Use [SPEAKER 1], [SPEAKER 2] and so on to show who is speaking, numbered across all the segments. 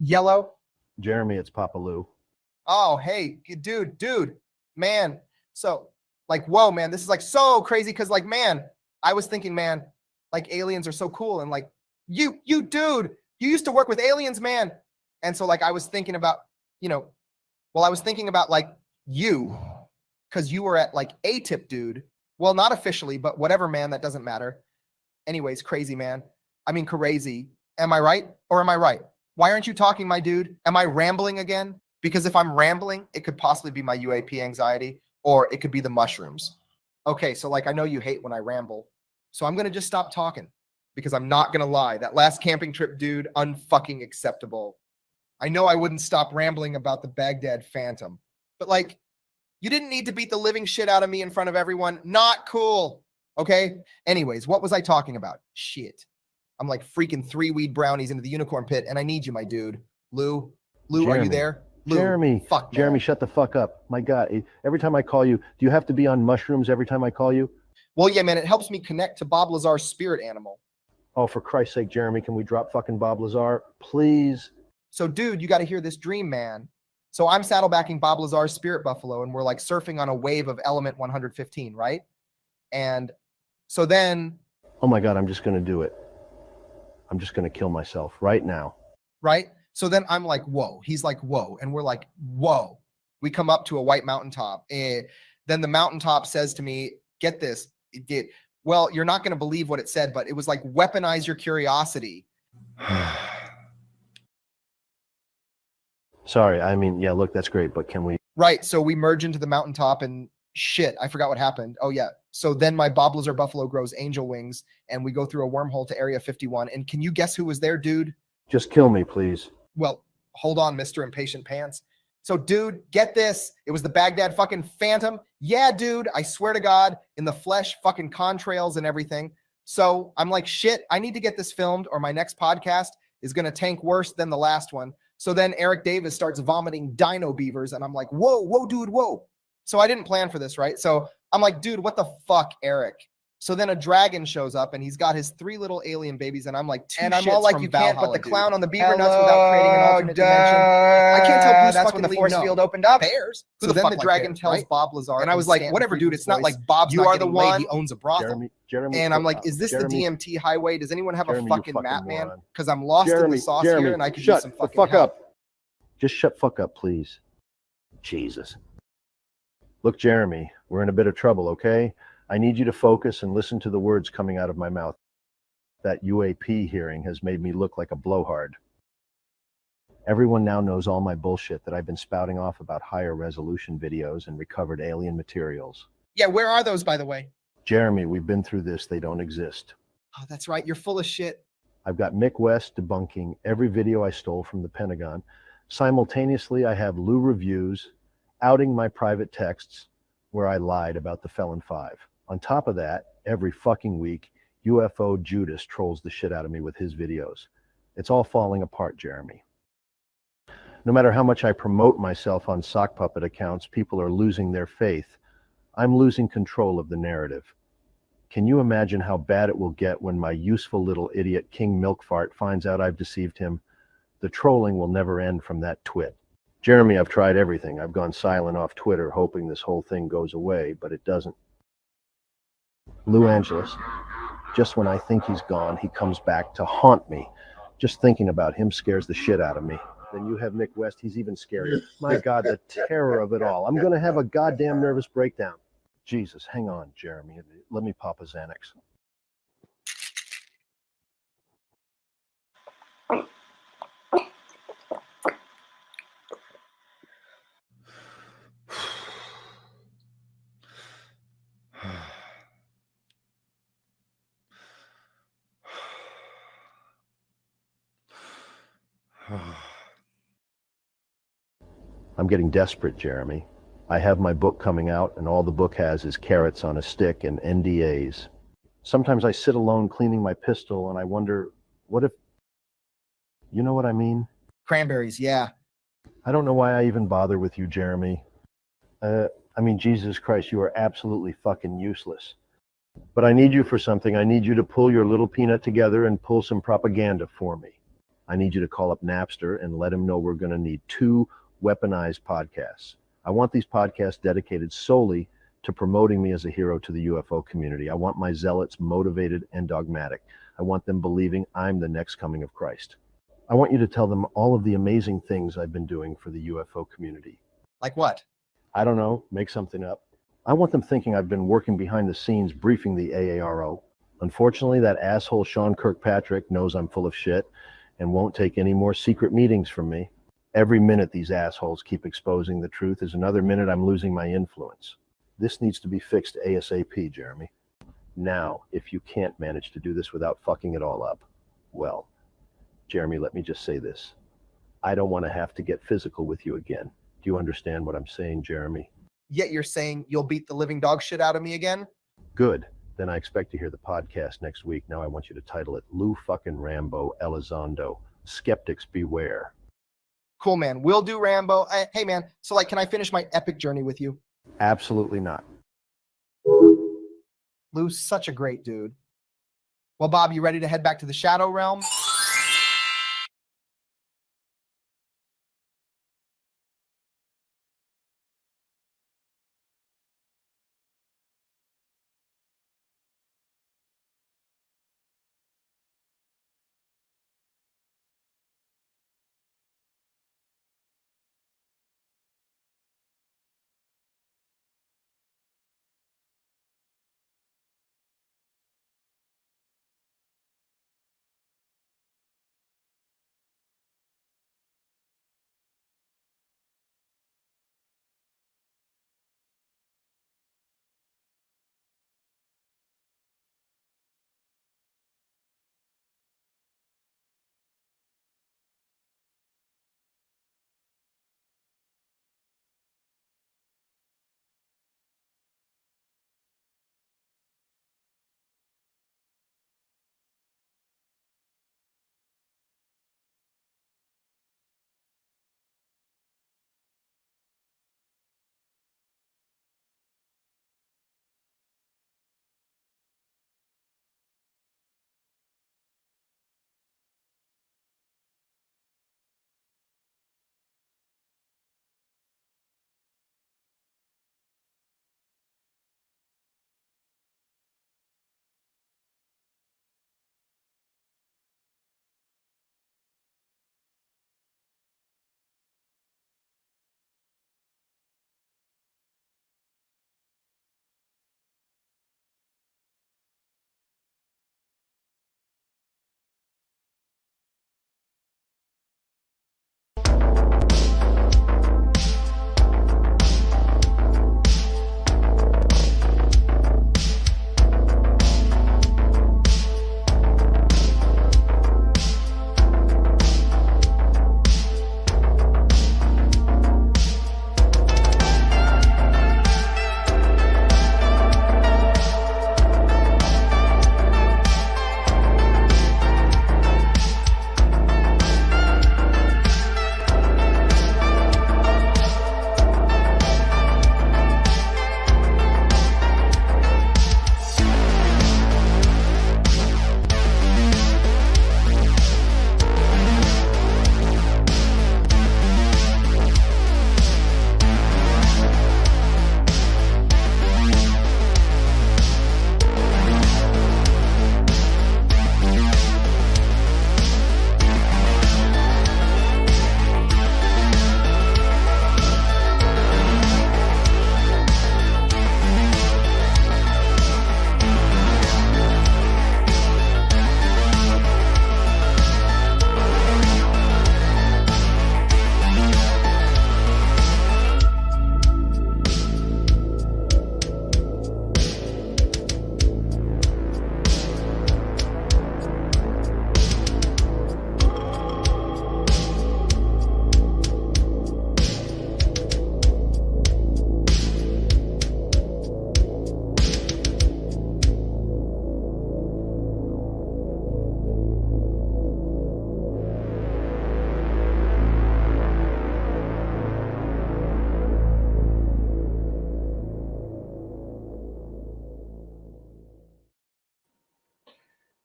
[SPEAKER 1] Yellow.
[SPEAKER 2] Jeremy, it's Papa Lou.
[SPEAKER 1] Oh, hey, dude, man. So, like, whoa, man, this is like so crazy because, like, man, I was thinking, man, like aliens are so cool, and like you, dude, you used to work with aliens, man, and so like I was thinking about, I was thinking about like you, because you were at like A-tip, dude. Well, not officially, but whatever, man, that doesn't matter. Anyways, crazy, man. I mean, crazy. Am I right or am I right? Why aren't you talking, my dude? Am I rambling again? Because if I'm rambling, it could possibly be my UAP anxiety, or it could be the mushrooms. Okay, so like I know you hate when I ramble, so I'm gonna just stop talking because I'm not gonna lie. That last camping trip, dude, unfucking acceptable. I know I wouldn't stop rambling about the Baghdad Phantom, but like, you didn't need to beat the living shit out of me in front of everyone. Not cool. Okay. Anyways, what was I talking about? Shit. I'm like freaking 3 weed brownies into the unicorn pit, and I need you, my dude. Lou,
[SPEAKER 2] Jeremy,
[SPEAKER 1] are you there? Lou,
[SPEAKER 2] Jeremy,
[SPEAKER 1] fuck, man.
[SPEAKER 2] Jeremy, shut the fuck up. My God, every time I call you, do you have to be on mushrooms every time I call you?
[SPEAKER 1] Well, yeah, man, it helps me connect to Bob Lazar's spirit animal.
[SPEAKER 2] Oh, for Christ's sake, Jeremy, can we drop fucking Bob Lazar, please?
[SPEAKER 1] So, dude, you got to hear this dream, man. So I'm saddlebacking Bob Lazar's spirit buffalo, and we're like surfing on a wave of element 115, right? And so then...
[SPEAKER 2] Oh my God, I'm just going to do it. I'm just going to kill myself right now.
[SPEAKER 1] Right? So then I'm like, whoa. He's like, whoa. And we're like, whoa. We come up to a white mountaintop. Then the mountaintop says to me, get this. Well, you're not going to believe what it said, but it was like, weaponize your curiosity.
[SPEAKER 2] Sorry, I mean, yeah, look, that's great, but can we...
[SPEAKER 1] Right, so we merge into the mountaintop and shit, I forgot what happened. Oh, yeah. So then my Bob Lazar buffalo grows angel wings, and we go through a wormhole to Area 51. And can you guess who was there, dude?
[SPEAKER 2] Just kill me, please.
[SPEAKER 1] Well, hold on, Mr. Impatient Pants. So, dude, get this. It was the Baghdad fucking Phantom. Yeah, dude, I swear to God, in the flesh, fucking contrails and everything. So I'm like, shit, I need to get this filmed, or my next podcast is going to tank worse than the last one. So then Eric Davis starts vomiting dino beavers, and I'm like, whoa, dude, whoa. So I didn't plan for this, right? So I'm like, dude, what the fuck, Eric? So then a dragon shows up, and he's got his 3 little alien babies, and I'm like, and I'm all like, you can't put the clown on the beaver nuts without creating an alternate dimension. I can't tell Bruce
[SPEAKER 3] that's when the force field opened up.
[SPEAKER 1] Bears. So then the dragon tells Bob Lazar, and I was like, whatever, dude. It's not like Bob's not getting laid. He owns a brothel.
[SPEAKER 2] Jeremy,
[SPEAKER 1] and I'm like, is this the DMT highway? Does anyone have a fucking map, man? Because I'm lost in the sauce here, and I could use some fucking help.
[SPEAKER 2] Up. Just shut fuck up, please. Jesus. Look, Jeremy, we're in a bit of trouble, okay? I need you to focus and listen to the words coming out of my mouth. That UAP hearing has made me look like a blowhard. Everyone now knows all my bullshit that I've been spouting off about higher resolution videos and recovered alien materials.
[SPEAKER 1] Yeah, where are those, by the way?
[SPEAKER 2] Jeremy, we've been through this. They don't exist.
[SPEAKER 1] Oh, that's right. You're full of shit.
[SPEAKER 2] I've got Mick West debunking every video I stole from the Pentagon. Simultaneously, I have Lou reviews outing my private texts where I lied about the Felon 5. On top of that, every fucking week, UFO Judas trolls the shit out of me with his videos. It's all falling apart, Jeremy. No matter how much I promote myself on sock puppet accounts, people are losing their faith. I'm losing control of the narrative. Can you imagine how bad it will get when my useful little idiot King Milkfart finds out I've deceived him? The trolling will never end from that twit. Jeremy, I've tried everything. I've gone silent off Twitter, hoping this whole thing goes away, but it doesn't. Lou Angeles, just when I think he's gone, he comes back to haunt me. Just thinking about him scares the shit out of me. Then you have Mick West, he's even scarier. My God, the terror of it all. I'm going to have a goddamn nervous breakdown. Jesus, hang on, Jeremy. Let me pop a Xanax. I'm getting desperate, Jeremy. I have my book coming out, and all the book has is carrots on a stick and NDAs. Sometimes I sit alone cleaning my pistol, and I wonder, what if... You know what I mean?
[SPEAKER 1] Cranberries, yeah.
[SPEAKER 2] I don't know why I even bother with you, Jeremy. I mean, Jesus Christ, you are absolutely fucking useless. But I need you for something. I need you to pull your little peanut together and pull some propaganda for me. I need you to call up Napster and let him know we're going to need 2 weaponized podcasts. I want these podcasts dedicated solely to promoting me as a hero to the UFO community. I want my zealots motivated and dogmatic. I want them believing I'm the next coming of Christ. I want you to tell them all of the amazing things I've been doing for the UFO community.
[SPEAKER 1] Like what?
[SPEAKER 2] I don't know, make something up. I want them thinking I've been working behind the scenes briefing the AARO. Unfortunately, that asshole Sean Kirkpatrick knows I'm full of shit and won't take any more secret meetings from me. Every minute these assholes keep exposing the truth is another minute I'm losing my influence. This needs to be fixed ASAP, Jeremy. Now, if you can't manage to do this without fucking it all up, well, Jeremy, let me just say this. I don't want to have to get physical with you again. Do you understand what I'm saying, Jeremy?
[SPEAKER 1] Yet you're saying you'll beat the living dog shit out of me again?
[SPEAKER 2] Good. Then I expect to hear the podcast next week. Now I want you to title it Lou fucking Rambo Elizondo. Skeptics beware.
[SPEAKER 1] Cool, man. We'll do Rambo. Hey, man. So, like, can I finish my epic journey with you?
[SPEAKER 2] Absolutely not.
[SPEAKER 1] Lou's such a great dude. Well, Bob, you ready to head back to the Shadow Realm?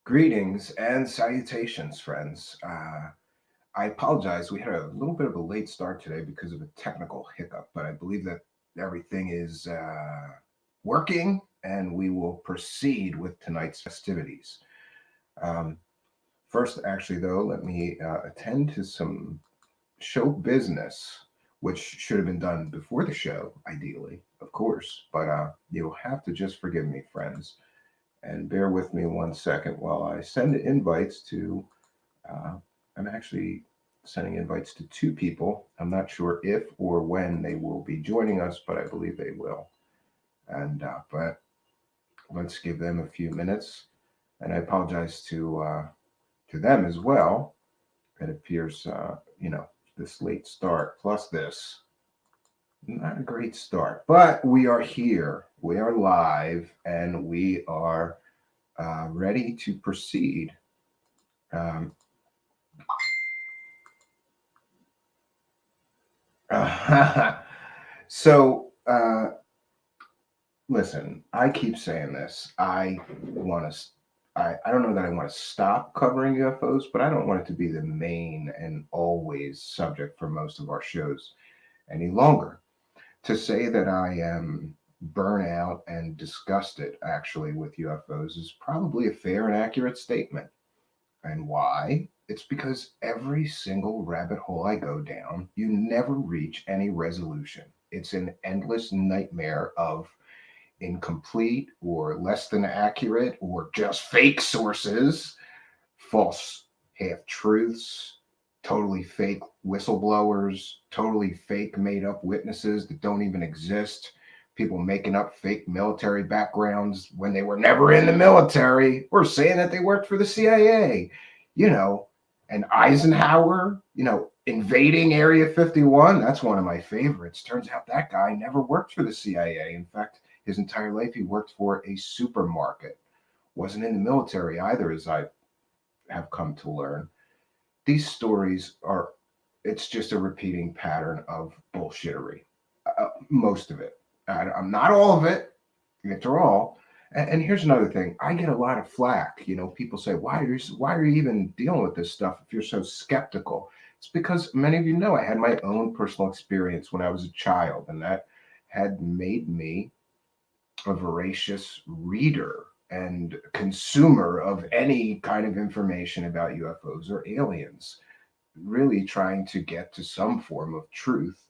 [SPEAKER 3] Greetings and salutations, friends. I apologize. We had a little bit of a late start today because of a technical hiccup, but I believe that everything is working and we will proceed with tonight's festivities. First, actually, though, let me attend to some show business, which should have been done before the show, ideally, of course, but you'll have to just forgive me, friends. And bear with me 1 second while I send invites to, I'm actually sending invites to 2 people. I'm not sure if or when they will be joining us, but I believe they will. And, but let's give them a few minutes. And I apologize to them as well. It appears, this late start plus this, not a great start, but we are here. We are live and we are ready to proceed. So, listen, I keep saying this. I don't know that I want to stop covering UFOs, but I don't want it to be the main and always subject for most of our shows any longer. To say that I am burnout and disgusted actually with UFOs is probably a fair and accurate statement. And why? It's because every single rabbit hole I go down, you never reach any resolution. It's an endless nightmare of incomplete or less than accurate or just fake sources, false half truths, totally fake whistleblowers, totally fake made up witnesses that don't even exist, people making up fake military backgrounds when they were never in the military or saying that they worked for the CIA, and Eisenhower, invading Area 51. That's one of my favorites. Turns out that guy never worked for the CIA. In fact, his entire life he worked for a supermarket. Wasn't in the military either, as I have come to learn. These stories it's just a repeating pattern of bullshittery. Most of it. I'm not all of it, after all. And here's another thing. I get a lot of flack. People say, why are you even dealing with this stuff if you're so skeptical? It's because many of you know I had my own personal experience when I was a child, and that had made me a voracious reader and consumer of any kind of information about UFOs or aliens, really trying to get to some form of truth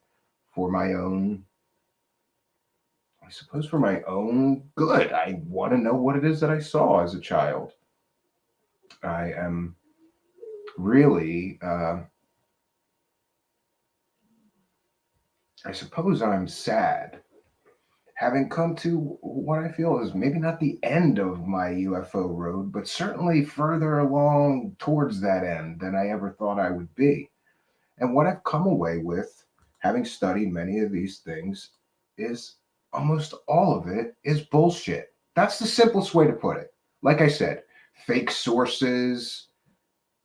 [SPEAKER 3] for my own, I suppose, for my own good. I want to know what it is that I saw as a child. I am really, I suppose I'm sad, having come to what I feel is maybe not the end of my UFO road, but certainly further along towards that end than I ever thought I would be. And what I've come away with, having studied many of these things, is almost all of it is bullshit. That's the simplest way to put it. Like I said, fake sources,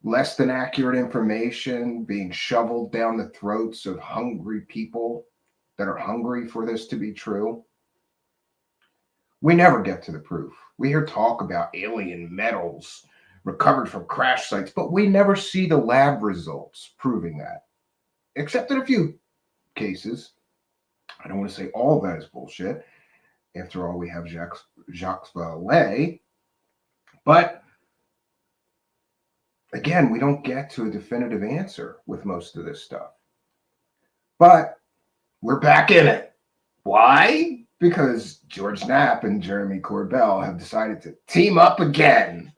[SPEAKER 3] less than accurate information being shoveled down the throats of hungry people that are hungry for this to be true. We never get to the proof. We hear talk about alien metals recovered from crash sites, but we never see the lab results proving that, except in a few cases. I don't want to say all of that is bullshit. After all, we have Jacques Vallée. But again, we don't get to a definitive answer with most of this stuff. But we're back in it. Why? Because George Knapp and Jeremy Corbell have decided to team up again.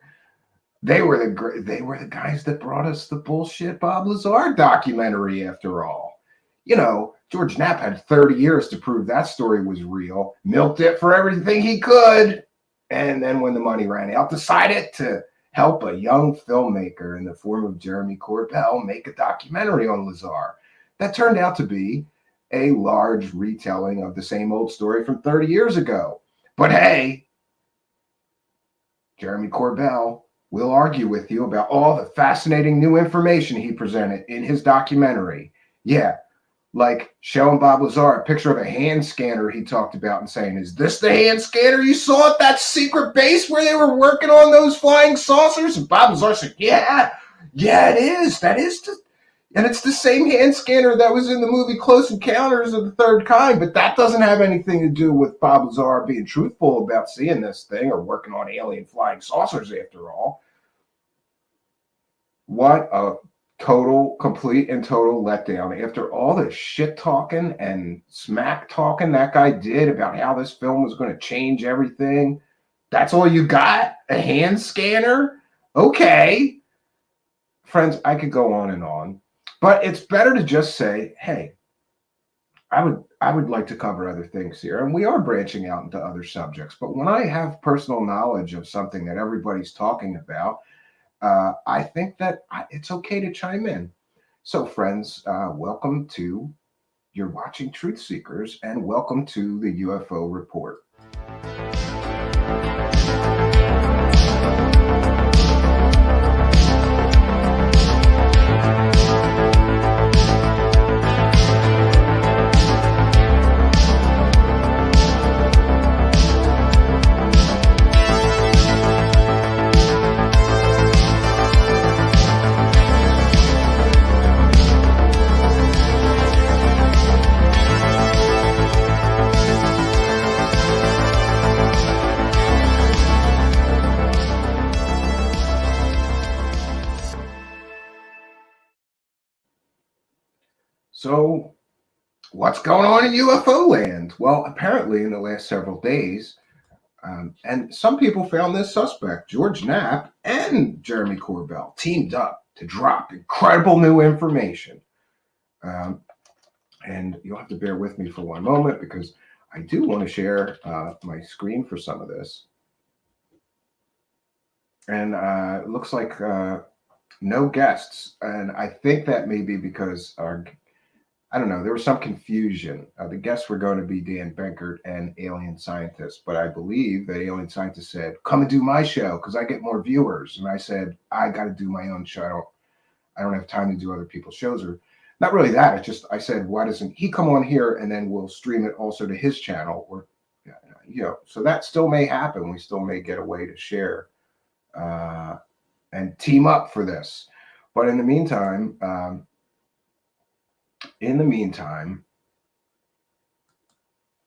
[SPEAKER 3] They were the guys that brought us the bullshit Bob Lazar documentary, after all. George Knapp had 30 years to prove that story was real, milked it for everything he could, and then when the money ran out, decided to help a young filmmaker in the form of Jeremy Corbell make a documentary on Lazar that turned out to be a large retelling of the same old story from 30 years ago. But hey, Jeremy Corbell will argue with you about all the fascinating new information he presented in his documentary. Yeah, like showing Bob Lazar a picture of a hand scanner he talked about and saying, is this the hand scanner you saw at that secret base where they were working on those flying saucers? And Bob Lazar said, yeah, it is. That is and it's the same hand scanner that was in the movie Close Encounters of the Third Kind, but that doesn't have anything to do with Bob Lazar being truthful about seeing this thing or working on alien flying saucers after all. What a complete and total letdown. After all the shit talking and smack talking that guy did about how this film was going to change everything, that's all you got? A hand scanner? Okay. Friends, I could go on, but it's better to just say, hey, I would like to cover other things here, and we are branching out into other subjects, but when I have personal knowledge of something that everybody's talking about, I think that it's okay to chime in. So friends, welcome to, you're watching Truth Seekers, and welcome to the UFO Report. So, what's going on in UFO land? Well, apparently in the last several days, and some people found this suspect, George Knapp and Jeremy Corbell, teamed up to drop incredible new information. And you'll have to bear with me for one moment because I do want to share my screen for some of this. And it looks like no guests. And I think that may be because I don't know, there was some confusion. The guests were going to be Dan Benkert and Alien Scientist, but I believe that Alien Scientist said, come and do my show because I get more viewers. And I said, I got to do my own show. I don't have time to do other people's shows, or not really that. It's just, I said, why doesn't he come on here and then we'll stream it also to his channel, or, so that still may happen. We still may get a way to share and team up for this. But in the meantime,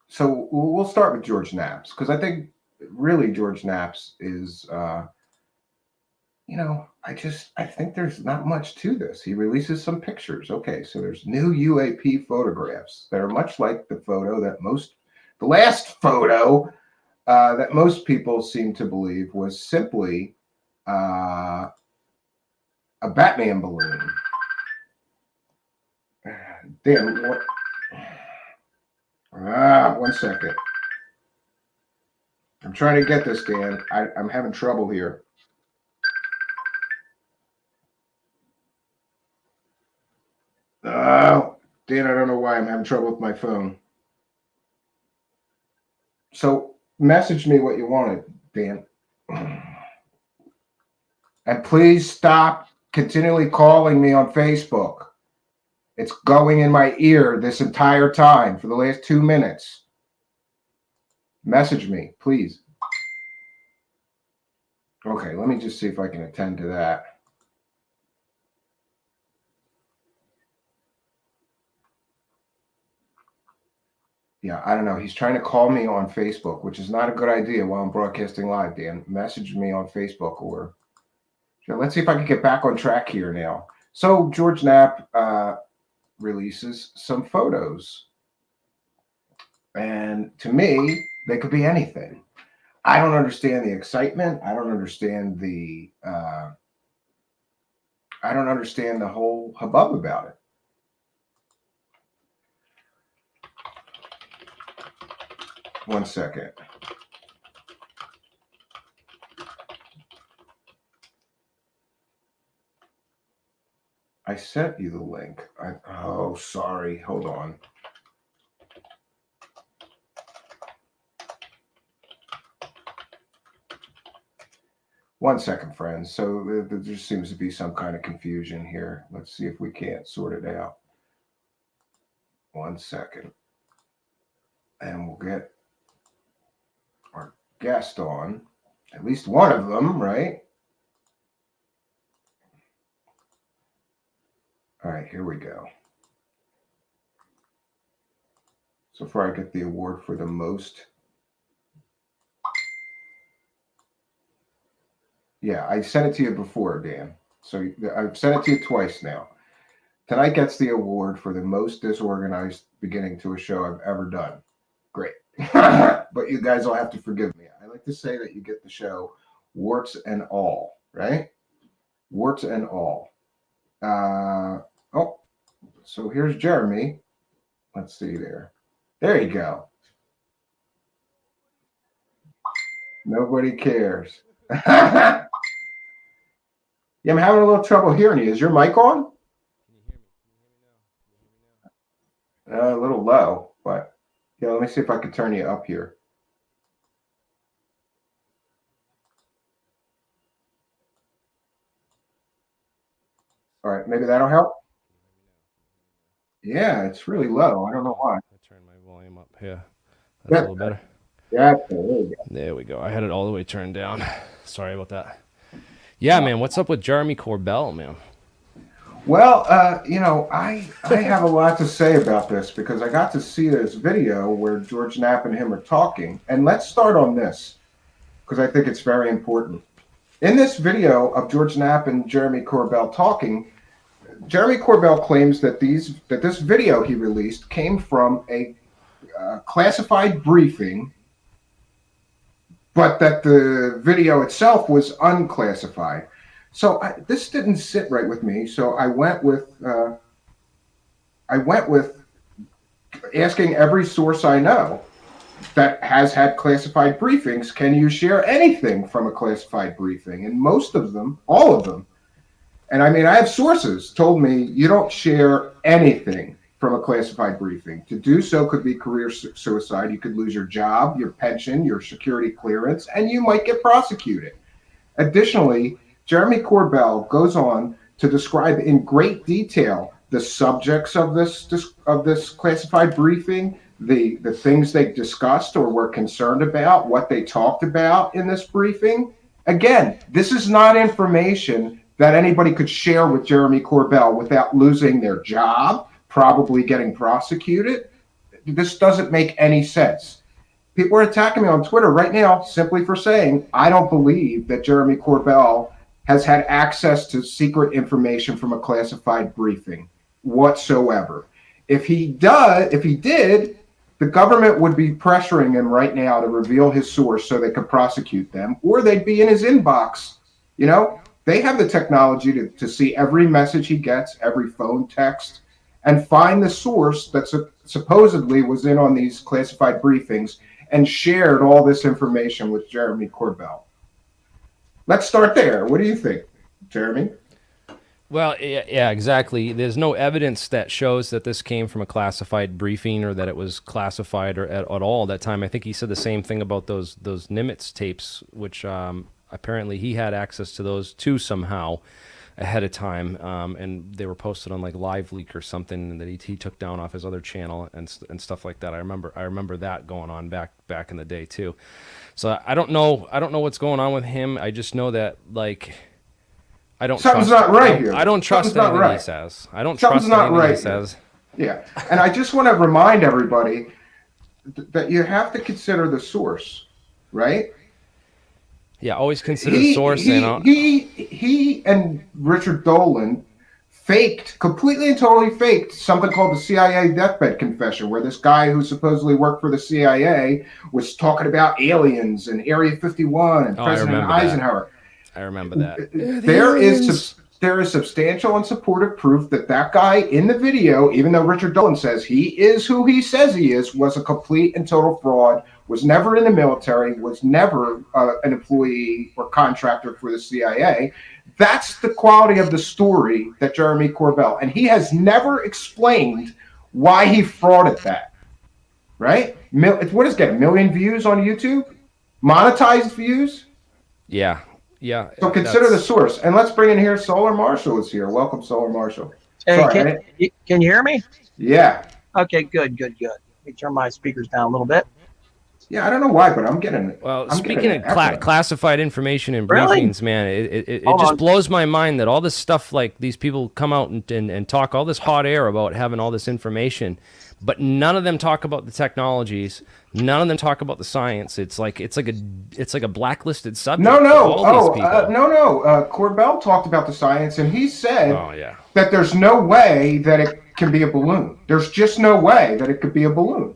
[SPEAKER 3] so we'll start with George Knapp's, because I think really George Knapp's is, I think there's not much to this. He releases some pictures. Okay, so there's new UAP photographs that are much like the last photo that most people seem to believe was simply a Batman balloon. Damn, what? One second. I'm trying to get this, Dan. I'm having trouble here. Dan, I don't know why I'm having trouble with my phone. So message me what you wanted, Dan. And please stop continually calling me on Facebook. It's going in my ear this entire time for the last 2 minutes. Message me, please. Okay, let me just see if I can attend to that. Yeah, I don't know. He's trying to call me on Facebook, which is not a good idea while I'm broadcasting live, Dan. Message me on Facebook, or let's see if I can get back on track here now. So George Knapp releases some photos. And to me, they could be anything. I don't understand the excitement. I don't understand the whole hubbub about it. One second. I sent you the link. Oh, sorry. Hold on. One second, friends. So there just seems to be some kind of confusion here. Let's see if we can't sort it out. 1 second. And we'll get our guest on. At least one of them, right? All right, here we go. So far, I get the award for the most. Yeah, I sent it to you before, Dan. So I've sent it to you twice now. Tonight gets the award for the most disorganized beginning to a show I've ever done. Great. But you guys will have to forgive me. I like to say that you get the show warts and all, right? Warts and all. Oh, so here's Jeremy. Let's see there. There you go. Nobody cares. Yeah, I'm having a little trouble hearing you. Is your mic on?
[SPEAKER 4] Can you hear me? Can you hear me now?
[SPEAKER 3] A little low, but yeah, let me see if I can turn you up here. All right, maybe that'll help. Yeah, it's really low. I don't know why.
[SPEAKER 4] I turned my volume up. Yeah, that's a little better.
[SPEAKER 3] Yeah, there we go.
[SPEAKER 4] There we go. I had it all the way turned down. Sorry about that. Yeah, man. What's up with Jeremy Corbell, man?
[SPEAKER 3] Well, I have a lot to say about this because I got to see this video where George Knapp and him are talking. And let's start on this because I think it's very important. In this video of George Knapp and Jeremy Corbell talking, Jeremy Corbell claims that this video he released came from a classified briefing, but that the video itself was unclassified. So this didn't sit right with me. So I went with asking every source I know that has had classified briefings, can you share anything from a classified briefing? And most of them, all of them, and I mean, I have sources told me you don't share anything from a classified briefing. To do so could be career suicide. You could lose your job, your pension, your security clearance, and you might get prosecuted. Additionally, Jeremy Corbell goes on to describe in great detail the subjects of this classified briefing, the things they discussed or were concerned about, what they talked about in this briefing. Again, this is not information that anybody could share with Jeremy Corbell without losing their job, probably getting prosecuted. This doesn't make any sense. People are attacking me on Twitter right now simply for saying I don't believe that Jeremy Corbell has had access to secret information from a classified briefing whatsoever. If he did, the government would be pressuring him right now to reveal his source so they could prosecute them, or they'd be in his inbox. You know, they have the technology to see every message he gets, every phone text, and find the source that supposedly was in on these classified briefings and shared all this information with Jeremy Corbell. Let's start there. What do you think, Jeremy?
[SPEAKER 4] Well, yeah, exactly. There's no evidence that shows that this came from a classified briefing or that it was classified or at all that time. I think he said the same thing about those Nimitz tapes, which apparently he had access to those too somehow ahead of time, and they were posted on like Live Leak or something that he took down off his other channel and stuff like that. I remember that going on back in the day too. So I don't know what's going on with him. I just know that like I don't
[SPEAKER 3] Something's
[SPEAKER 4] trust,
[SPEAKER 3] not right here.
[SPEAKER 4] I don't trust
[SPEAKER 3] Something's
[SPEAKER 4] anything
[SPEAKER 3] not right.
[SPEAKER 4] he says. I don't
[SPEAKER 3] Something's
[SPEAKER 4] trust
[SPEAKER 3] not
[SPEAKER 4] anything
[SPEAKER 3] right
[SPEAKER 4] he says.
[SPEAKER 3] Yeah, and I just want to remind everybody that you have to consider the source, right?
[SPEAKER 4] Yeah, always consider the source.
[SPEAKER 3] He and Richard Dolan completely and totally faked something called the CIA deathbed confession, where this guy who supposedly worked for the CIA was talking about aliens and Area 51 and President Eisenhower.
[SPEAKER 4] I remember that.
[SPEAKER 3] There is substantial and supportive proof that guy in the video, even though Richard Dolan says he is who he says he is, was a complete and total fraud, was never in the military, was never an employee or contractor for the CIA. That's the quality of the story that Jeremy Corbell, and he has never explained why he frauded that, right? What is that, 1 million views on YouTube? Monetized views?
[SPEAKER 4] Yeah.
[SPEAKER 3] So consider the source. And let's bring in here, Solar Marshall is here. Welcome, Solar Marshall.
[SPEAKER 5] Hey, can you hear me?
[SPEAKER 3] Yeah.
[SPEAKER 5] Okay, good. Let me turn my speakers down a little bit.
[SPEAKER 3] Yeah, I don't know why, but I'm getting.
[SPEAKER 4] Well,
[SPEAKER 3] I'm
[SPEAKER 4] speaking
[SPEAKER 3] getting
[SPEAKER 4] of classified information and
[SPEAKER 5] Really?
[SPEAKER 4] briefings, man, it
[SPEAKER 5] Hold
[SPEAKER 4] just
[SPEAKER 5] on.
[SPEAKER 4] blows my mind that all this stuff, like these people come out and talk all this hot air about having all this information, but none of them talk about the technologies. None of them talk about the science. It's like a blacklisted subject.
[SPEAKER 3] No.
[SPEAKER 4] For all these people.
[SPEAKER 3] No. Corbell talked about the science, and he said
[SPEAKER 4] Oh yeah.
[SPEAKER 3] that there's no way that it can be a balloon. There's just no way that it could be a balloon.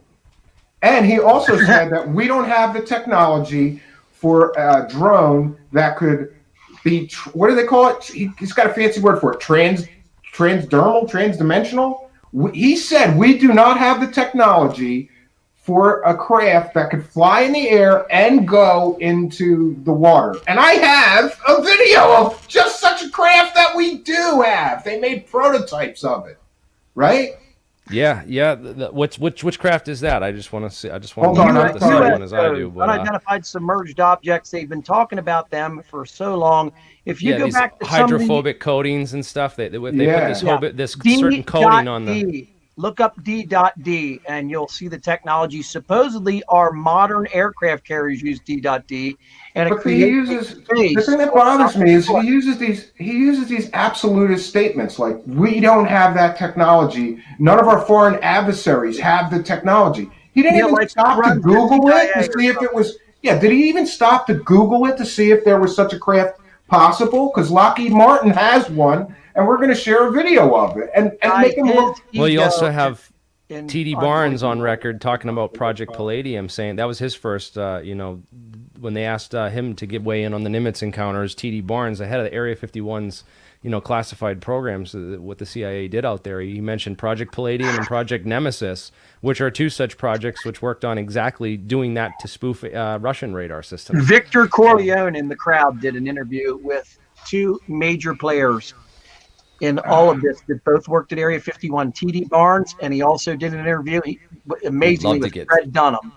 [SPEAKER 3] And he also said that we don't have the technology for a drone that could be, what do they call it? He's got a fancy word for it, transdimensional. He said we do not have the technology for a craft that could fly in the air and go into the water. And I have a video of just such a craft that we do have. They made prototypes of it, right?
[SPEAKER 4] Yeah. Which craft is that? I just want to see. I just want
[SPEAKER 3] Hold
[SPEAKER 4] to
[SPEAKER 3] on,
[SPEAKER 4] know
[SPEAKER 3] I'm
[SPEAKER 4] the
[SPEAKER 3] sorry.
[SPEAKER 4] same one as I do. But,
[SPEAKER 5] Unidentified submerged objects. They've been talking about them for so long. If you go
[SPEAKER 4] these
[SPEAKER 5] back to some of the-
[SPEAKER 4] hydrophobic coatings and stuff, they put
[SPEAKER 3] Yeah.
[SPEAKER 4] this certain coating on the.
[SPEAKER 5] D.D. Look up D.D and you'll see the technology. Supposedly, our modern aircraft carriers use D.D. and it
[SPEAKER 3] But he
[SPEAKER 5] creates
[SPEAKER 3] uses
[SPEAKER 5] space.
[SPEAKER 3] the thing that bothers me is he uses these absolutist statements like we don't have that technology. None of our foreign adversaries have the technology. He didn't
[SPEAKER 5] Yeah,
[SPEAKER 3] even
[SPEAKER 5] like
[SPEAKER 3] stop to
[SPEAKER 5] runs the
[SPEAKER 3] Google it
[SPEAKER 5] CIA
[SPEAKER 3] to
[SPEAKER 5] or
[SPEAKER 3] see if it was. Yeah, did he even stop to Google it to see if there was such a craft possible? Because Lockheed Martin has one, and we're going to share a video of it and make him look.
[SPEAKER 4] Well, you also have
[SPEAKER 5] in
[SPEAKER 4] T.D. Barnes on record talking about Project Palladium, saying that was his first, when they asked him to give way in on the Nimitz encounters, T.D. Barnes, the head of the Area 51's, classified programs, what the CIA did out there, he mentioned Project Palladium and Project Nemesis, which are two such projects which worked on exactly doing that to spoof Russian radar systems.
[SPEAKER 5] Victor Corleone in the crowd did an interview with two major players in all of this that both worked at Area 51, T.D. Barnes, and he also did an interview, amazingly, with Fred Dunham.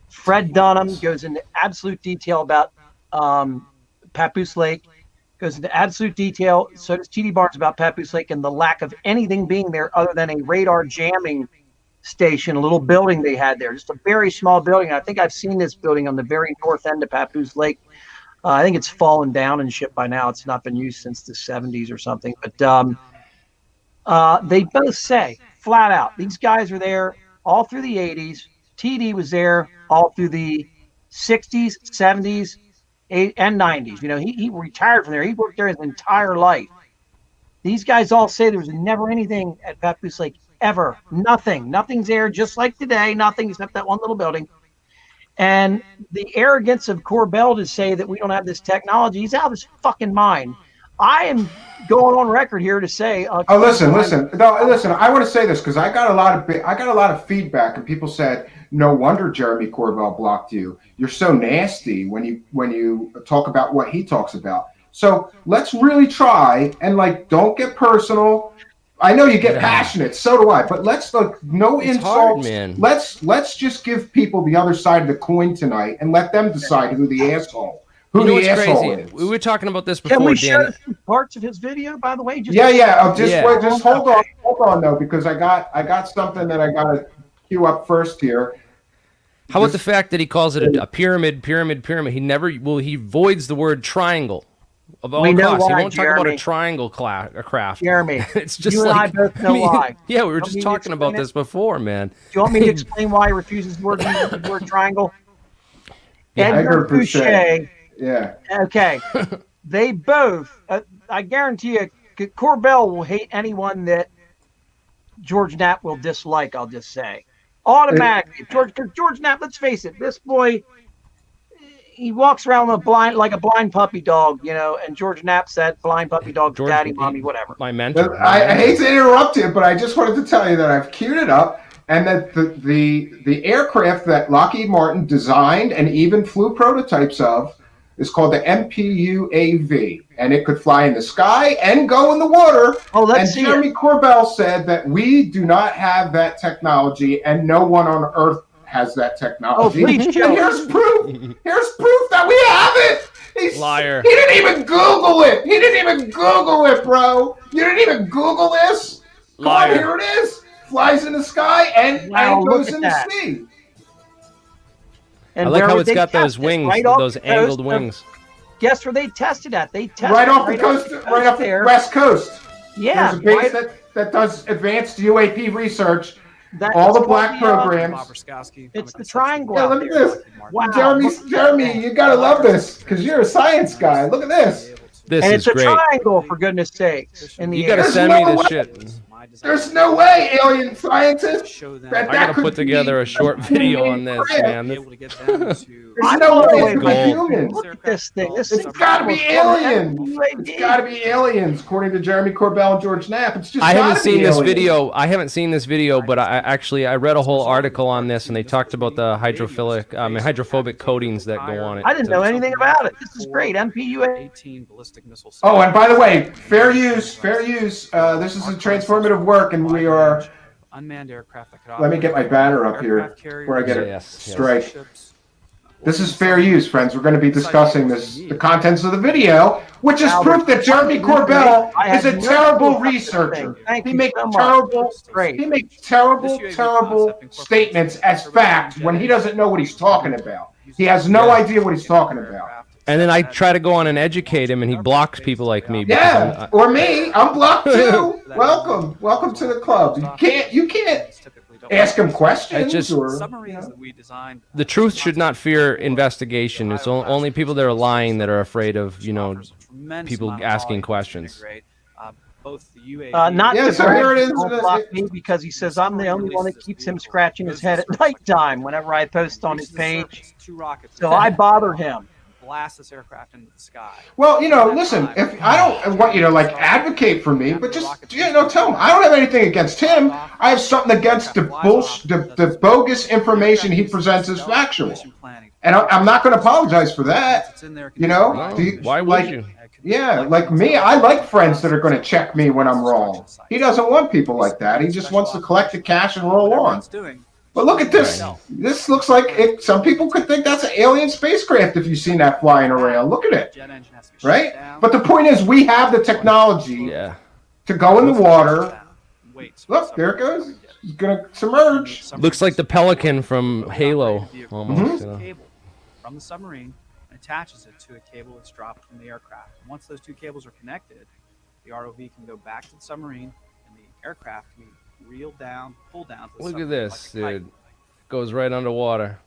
[SPEAKER 5] Fred Dunham goes into absolute detail about Papoose Lake, goes into absolute detail, so does T.D. Barnes, about Papoose Lake and the lack of anything being there other than a radar jamming station, a little building they had there, just a very small building. I think I've seen this building on the very north end of Papoose Lake. I think it's fallen down and shit by now. It's not been used since the 70s or something. But they both say flat out, these guys are there all through the 80s. TD was there all through the 60s, 70s, and 90s. He retired from there. He worked there his entire life. These guys all say there was never anything at Papoose Lake, ever. Nothing. Nothing's there, just like today. Nothing except that one little building. And the arrogance of Corbell to say that we don't have this technology, he's out of his fucking mind. I am going on record here to say.
[SPEAKER 3] Listen. I want to say this because I got a lot of feedback, and people said, "No wonder Jeremy Corbell blocked you. You're so nasty when you talk about what he talks about." So let's really try and don't get personal. I know you get passionate, so do I. But let's no
[SPEAKER 4] it's
[SPEAKER 3] insults.
[SPEAKER 4] hard, man.
[SPEAKER 3] Let's just give people the other side of the coin tonight and let them decide who the asshole.
[SPEAKER 4] What's crazy? We were talking about this before.
[SPEAKER 5] Can we
[SPEAKER 4] Dan.
[SPEAKER 5] show parts of his video, by the way?
[SPEAKER 3] Just hold on though, because I got something that I got to cue up first here.
[SPEAKER 4] How about the fact that he calls it a pyramid? He voids the word triangle. Of all costs, he won't talk about a triangle craft.
[SPEAKER 5] Jeremy,
[SPEAKER 4] it's just
[SPEAKER 5] you and I both know why.
[SPEAKER 4] Yeah, we were just talking about this before, man.
[SPEAKER 5] Do you want me to explain why he refuses the word triangle?
[SPEAKER 3] Edgar Boucher.
[SPEAKER 5] Yeah. Okay. They both, I guarantee you, Corbell will hate anyone that George Knapp will dislike, I'll just say. Automatically. George Knapp, let's face it, this boy, he walks around like a blind puppy dog, and George Knapp said, blind puppy dog, daddy, mommy, whatever.
[SPEAKER 4] My mentor.
[SPEAKER 3] I hate to interrupt you, but I just wanted to tell you that I've queued it up, and that the aircraft that Lockheed Martin designed and even flew prototypes of is called the MPU-AV, and it could fly in the sky and go in the water.
[SPEAKER 5] Oh, let's see.
[SPEAKER 3] Jeremy Corbell said that we do not have that technology, and no one on Earth has that technology.
[SPEAKER 5] Oh, please, Joe.
[SPEAKER 3] And here's proof. Here's proof that we have it.
[SPEAKER 4] Liar.
[SPEAKER 3] He didn't even Google it. He didn't even Google it, bro. You didn't even Google this?
[SPEAKER 4] Liar.
[SPEAKER 3] Come on, here it is. flies in the sky and
[SPEAKER 5] Look
[SPEAKER 3] goes
[SPEAKER 5] at
[SPEAKER 3] in the
[SPEAKER 5] that.
[SPEAKER 3] sea.
[SPEAKER 5] And
[SPEAKER 4] I like
[SPEAKER 5] where
[SPEAKER 4] how
[SPEAKER 5] would
[SPEAKER 4] it's
[SPEAKER 5] they
[SPEAKER 4] got those
[SPEAKER 5] test it?
[SPEAKER 4] wings,
[SPEAKER 5] Right off
[SPEAKER 4] those
[SPEAKER 5] the
[SPEAKER 4] angled
[SPEAKER 5] coast of-
[SPEAKER 4] wings.
[SPEAKER 5] Guess where they tested at? They tested
[SPEAKER 3] Right off the coast, right off the
[SPEAKER 5] there.
[SPEAKER 3] west coast.
[SPEAKER 5] Yeah,
[SPEAKER 3] There's a base
[SPEAKER 5] right-
[SPEAKER 3] that does advanced UAP research.
[SPEAKER 5] that-
[SPEAKER 3] All
[SPEAKER 5] it's
[SPEAKER 3] the black
[SPEAKER 5] called
[SPEAKER 3] programs.
[SPEAKER 5] It's the triangle.
[SPEAKER 3] Yeah,
[SPEAKER 5] out
[SPEAKER 3] look at
[SPEAKER 5] there.
[SPEAKER 3] this.
[SPEAKER 5] Wow,
[SPEAKER 3] Jeremy,
[SPEAKER 5] look at
[SPEAKER 3] Jeremy,
[SPEAKER 5] that.
[SPEAKER 3] you gotta love this because you're a science guy. Look at this.
[SPEAKER 4] This
[SPEAKER 5] And
[SPEAKER 4] is
[SPEAKER 5] it's a
[SPEAKER 4] great.
[SPEAKER 5] triangle, for goodness sakes. In the
[SPEAKER 4] You got to
[SPEAKER 5] air.
[SPEAKER 4] send
[SPEAKER 3] There's
[SPEAKER 4] me
[SPEAKER 3] no
[SPEAKER 4] this
[SPEAKER 3] way.
[SPEAKER 4] shit.
[SPEAKER 3] There's no way, alien scientists.
[SPEAKER 4] I got to put together a short video on this, man.
[SPEAKER 3] There's
[SPEAKER 5] I'm
[SPEAKER 3] no
[SPEAKER 5] blown
[SPEAKER 3] way
[SPEAKER 5] away
[SPEAKER 3] it's
[SPEAKER 5] by this.
[SPEAKER 3] humans.
[SPEAKER 5] Look at this thing. This
[SPEAKER 3] It's
[SPEAKER 5] thing
[SPEAKER 3] got to be
[SPEAKER 5] almost
[SPEAKER 3] aliens.
[SPEAKER 5] UAV.
[SPEAKER 3] It's got to be aliens, according to Jeremy Corbell and George Knapp. It's just.
[SPEAKER 4] I haven't
[SPEAKER 3] gotta be
[SPEAKER 4] seen this
[SPEAKER 3] aliens.
[SPEAKER 4] video. I haven't seen this video, but I read a whole article on this, and they talked about the hydrophobic coatings that go on it.
[SPEAKER 5] I didn't know anything about it. This is great. MPUA.
[SPEAKER 3] Oh, and by the way, fair use, fair use. This is a transformative work, and we are.
[SPEAKER 6] Unmanned aircraft that could
[SPEAKER 3] Let me get my banner up here where I get it
[SPEAKER 4] Yes,
[SPEAKER 3] straight. This is fair use, friends. We're going to be discussing the contents of the video, which is proof that Jeremy Corbell is a terrible researcher. He makes terrible, terrible statements as fact when he doesn't know what he's talking about. He has no idea what he's talking about.
[SPEAKER 4] And then I try to go on and educate him, and he blocks people like me.
[SPEAKER 3] Yeah, or me. I'm blocked too. Welcome to the club. You can't ask him questions.
[SPEAKER 4] Just-
[SPEAKER 3] or,
[SPEAKER 6] Submarines that we designed.
[SPEAKER 4] The truth should not fear investigation. It's only people that are lying that are afraid of, people asking questions.
[SPEAKER 6] Both the
[SPEAKER 5] Not
[SPEAKER 3] Yeah,
[SPEAKER 5] to
[SPEAKER 3] so
[SPEAKER 5] brag,
[SPEAKER 3] here it is.
[SPEAKER 5] don't block me because he says I'm the only one that keeps him scratching his head at nighttime whenever I post on his page. So I bother him.
[SPEAKER 6] Blast this aircraft into the sky.
[SPEAKER 3] Well, listen, if I don't want you to advocate for me, but just tell him I don't have anything against him. I have something against the the bogus information he presents as factual, and I'm not going to apologize for that.
[SPEAKER 4] Why would you?
[SPEAKER 3] Yeah, like me, I like friends that are going to check me when I'm wrong. He doesn't want people like that. He just wants to collect the cash and roll on. But look at this. This looks like it. Some people could think that's an alien spacecraft if you've seen that flying around. Look at it. Right? But the point is, we have the technology to go in the water. Look, there it goes. It's going to submerge.
[SPEAKER 4] Looks like the Pelican from Halo. Almost,
[SPEAKER 6] Cable from the submarine and attaches it to a cable that's dropped from the aircraft. Once those two cables are connected, the ROV can go back to the submarine, and the aircraft can be reeled down, pulled down. To the
[SPEAKER 4] Look at
[SPEAKER 6] submarine
[SPEAKER 4] this,
[SPEAKER 6] like a kite.
[SPEAKER 4] dude. Goes right underwater.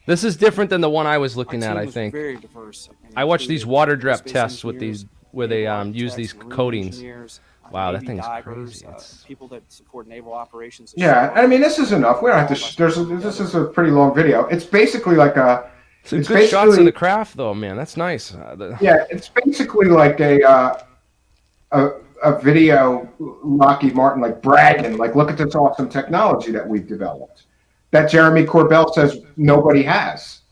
[SPEAKER 4] This is different than the one I was looking at, I think. I watched these water depth tests with these, where they use these coatings. Wow, that thing's crazy.
[SPEAKER 6] People that support naval operations.
[SPEAKER 3] Yeah, I mean, this is enough. We don't have to. This is a pretty long video. It's basically like a.
[SPEAKER 4] Some
[SPEAKER 3] It's
[SPEAKER 4] good shots
[SPEAKER 3] basically-
[SPEAKER 4] of the craft, though, man. That's nice.
[SPEAKER 3] Yeah, it's basically like a video, Lockheed Martin, like bragging, like, look at this awesome technology that we've developed, that Jeremy Corbell says nobody has.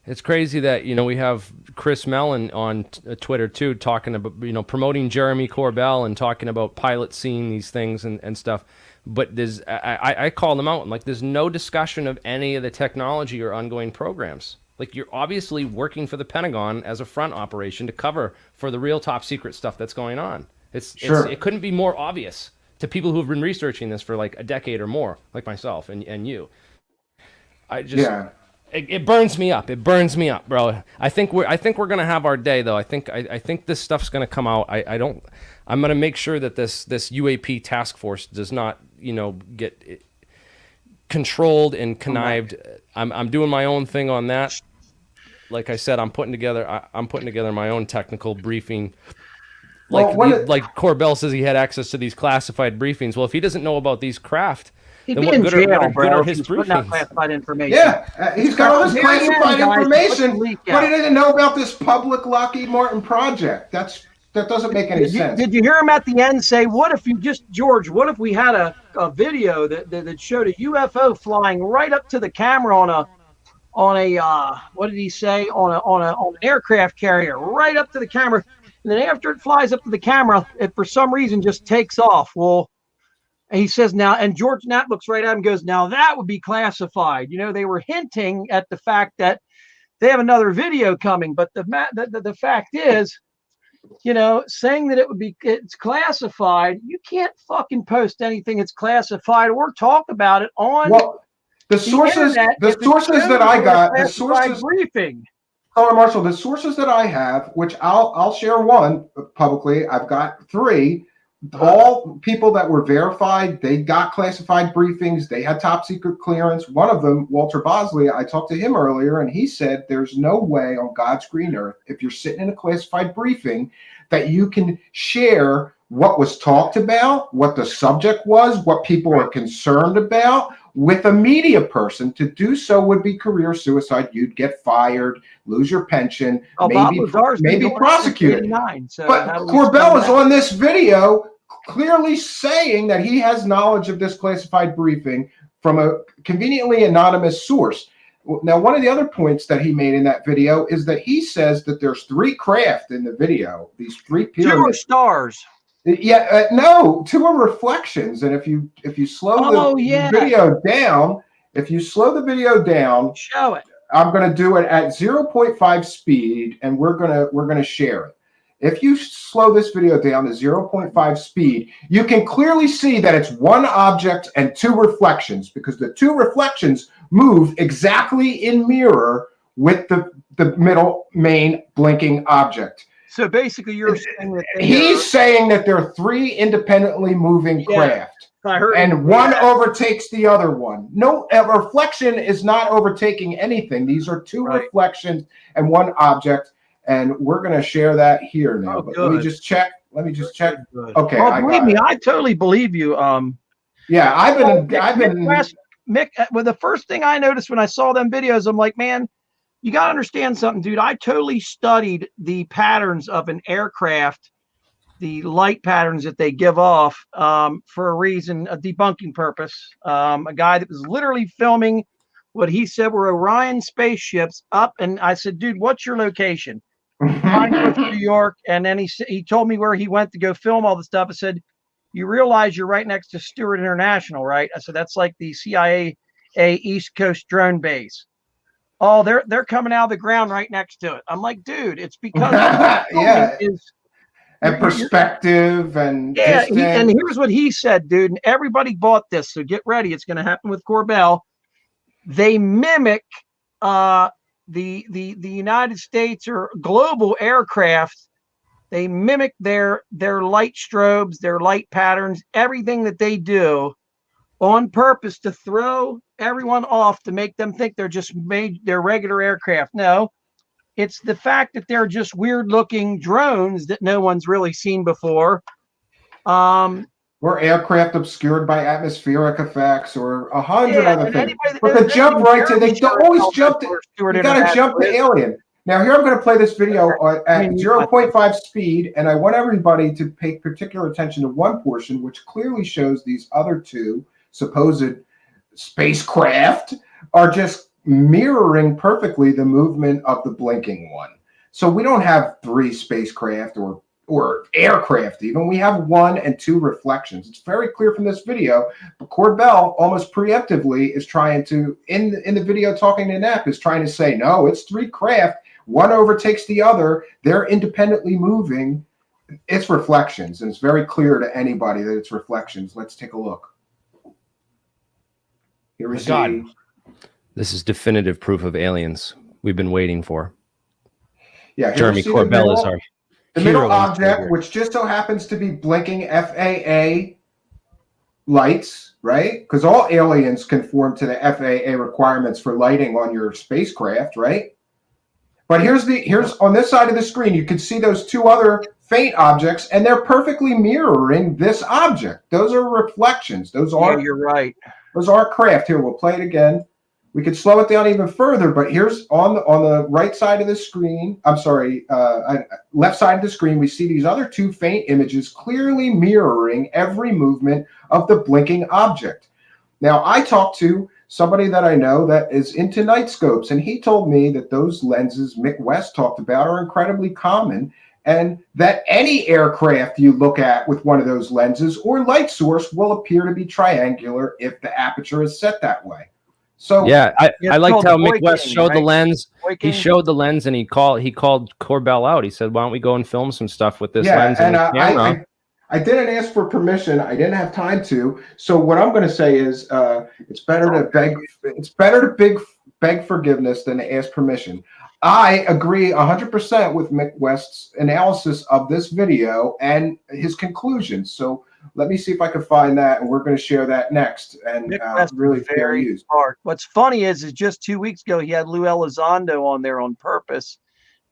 [SPEAKER 4] It's crazy that we have Chris Mellon on Twitter too, talking about promoting Jeremy Corbell and talking about pilots seeing these things and stuff. But I call them out. I'm like, there's no discussion of any of the technology or ongoing programs. Like, you're obviously working for the Pentagon as a front operation to cover for the real top secret stuff that's going on. It couldn't be more obvious to people who have been researching this for like a decade or more, like myself and you. It burns me up. It burns me up, bro. I think we're gonna have our day, though. I think this stuff's gonna come out. I'm gonna make sure that this UAP task force does not get controlled and connived. I'm doing my own thing on that. Like I said, I'm putting together my own technical briefing. Like Corbell says, he had access to these classified briefings. Well, if he doesn't know about these craft,
[SPEAKER 5] He'd
[SPEAKER 4] then
[SPEAKER 5] be
[SPEAKER 4] what
[SPEAKER 5] in
[SPEAKER 4] good
[SPEAKER 5] jail,
[SPEAKER 4] are
[SPEAKER 5] bro.
[SPEAKER 4] his
[SPEAKER 5] He's putting out
[SPEAKER 4] briefings?
[SPEAKER 5] classified information.
[SPEAKER 3] Yeah, he's got all this classified information,
[SPEAKER 5] Guys,
[SPEAKER 3] but he didn't know about this public Lockheed Martin project. That doesn't make any sense.
[SPEAKER 5] Did you hear him at the end say, what if we had a video that showed a UFO flying right up to the camera on a what did he say, on an aircraft carrier, right up to the camera, and then after it flies up to the camera, it for some reason just takes off. Well, he says now, and George Knapp looks right at him and goes, now that would be classified. They were hinting at the fact that they have another video coming, but the fact is saying that it's classified. You can't fucking post anything that's classified or talk about it on
[SPEAKER 3] the sources that I got, the sources
[SPEAKER 5] briefing.
[SPEAKER 3] Color Marshall, the sources that I have, which I'll share one publicly. I've got 3. All people that were verified, they got classified briefings. They had top secret clearance. One of them, Walter Bosley, I talked to him earlier, and he said there's no way on God's green earth, if you're sitting in a classified briefing, that you can share what was talked about, what the subject was, what people are concerned about with a media person. To do so would be career suicide. You'd get fired, lose your pension, maybe prosecuted. But Corbell is on this video clearly saying that he has knowledge of this classified briefing from a conveniently anonymous source. Now, one of the other points that he made in that video is that he says that there's 3 craft in the video, these 3 pyramids.
[SPEAKER 5] 2 are stars.
[SPEAKER 3] Yeah, no, 2 are reflections. And if you slow the video down,
[SPEAKER 5] show it.
[SPEAKER 3] I'm going to do it at 0.5 speed, and we're going to share it. If you slow this video down to 0.5 speed, you can clearly see that it's 1 object and 2 reflections, because the 2 reflections move exactly in mirror with the middle main blinking object.
[SPEAKER 5] So basically, you're saying that
[SPEAKER 3] he's saying that there are 3 independently moving craft, and one overtakes the other one. No, a reflection is not overtaking anything. These are 2 reflections and 1 object. And we're going to share that here now. But let me just check. Okay.
[SPEAKER 5] Well, believe me, I totally believe you.
[SPEAKER 3] Yeah, I've been
[SPEAKER 5] Mick, well, the first thing I noticed when I saw them videos, I'm like, man, you got to understand something, dude. I totally studied the patterns of an aircraft, the light patterns that they give off for a reason, a debunking purpose. A guy that was literally filming what he said were Orion spaceships up. And I said, dude, what's your location? New York. And then he told me where he went to go film all the stuff. I said, you realize you're right next to Stewart International, right? I said, that's like the CIA East Coast drone base. Oh, they're coming out of the ground right next to it. I'm like, dude, it's because
[SPEAKER 3] and perspective and
[SPEAKER 5] and here's what he said, dude. And everybody bought this, so get ready. It's going to happen with Corbell. They mimic the United States or global aircraft. They mimic their light strobes, their light patterns, everything that they do on purpose to throw everyone off, to make them think they're regular aircraft. No, it's the fact that they're just weird looking drones that no one's really seen before.
[SPEAKER 3] Or aircraft obscured by atmospheric effects, or 100 other things. But they jump right to, they always jump to, you got to jump to alien. Now here I'm going to play this video at 0.5 speed, and I want everybody to pay particular attention to one portion, which clearly shows these other 2 supposed spacecraft are just mirroring perfectly the movement of the blinking one. So we don't have 3 spacecraft or aircraft even. We have 1 and 2 reflections. It's very clear from this video, but Corbell almost preemptively is trying to, in the video talking to Knapp, is trying to say, no, it's 3 craft. 1 overtakes the other. They're independently moving. It's reflections, and it's very clear to anybody that it's reflections. Let's take a look. Here we see.
[SPEAKER 4] This is definitive proof of aliens we've been waiting for.
[SPEAKER 3] Yeah,
[SPEAKER 4] Jeremy Corbell is our
[SPEAKER 3] the middle object, which just so happens to be blinking FAA lights, right? Because all aliens conform to the FAA requirements for lighting on your spacecraft, right? But here's on this side of the screen, you can see those 2 other faint objects, and they're perfectly mirroring this object. Those are reflections. Those are,
[SPEAKER 5] you're right.
[SPEAKER 3] Those are craft. Here, we'll play it again. We could slow it down even further, but here's on the right side of the screen, left side of the screen, we see these other 2 faint images clearly mirroring every movement of the blinking object. Now, I talked to somebody that I know that is into night scopes, and he told me that those lenses Mick West talked about are incredibly common, and that any aircraft you look at with one of those lenses or light source will appear to be triangular if the aperture is set that way. So
[SPEAKER 4] yeah, I liked how Mick West showed the lens. he showed the lens and he called Corbell out. He said, "Why don't we go and film some stuff with this lens and this camera?"
[SPEAKER 3] I didn't ask for permission. I didn't have time to. So what I'm going to say is, it's better to beg. It's better to beg forgiveness than to ask permission. I agree 100% with Mick West's analysis of this video and his conclusions. So let me see if I can find that, and we're going to share that next. And really fair use.
[SPEAKER 5] Smart. What's funny is just 2 weeks ago he had Lou Elizondo on there on purpose,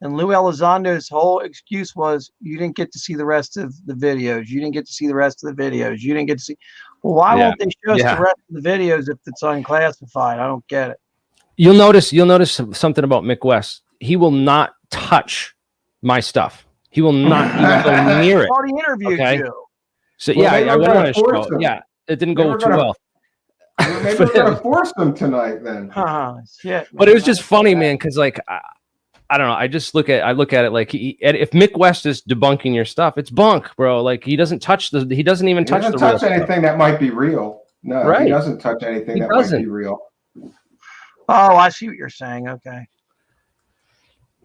[SPEAKER 5] and Lou Elizondo's whole excuse was, "You didn't get to see the rest of the videos. You didn't get to see the rest of the videos. You didn't get to see." Well, why won't they show us the rest of the videos if it's unclassified? I don't get it. You'll
[SPEAKER 4] notice something about Mick West. He will not touch my stuff. He will not even go near it.
[SPEAKER 5] Already interviewed you.
[SPEAKER 4] So I went on a show. Yeah, it didn't go too well.
[SPEAKER 3] Maybe we're gonna force them tonight then.
[SPEAKER 5] Shit.
[SPEAKER 4] But it was just funny, man, because like I don't know. I look at it like if Mick West is debunking your stuff, it's bunk, bro. Like he doesn't even touch
[SPEAKER 3] anything that might be real. No,
[SPEAKER 4] right.
[SPEAKER 3] He doesn't touch anything that might be real.
[SPEAKER 5] Oh, I see what you're saying. Okay.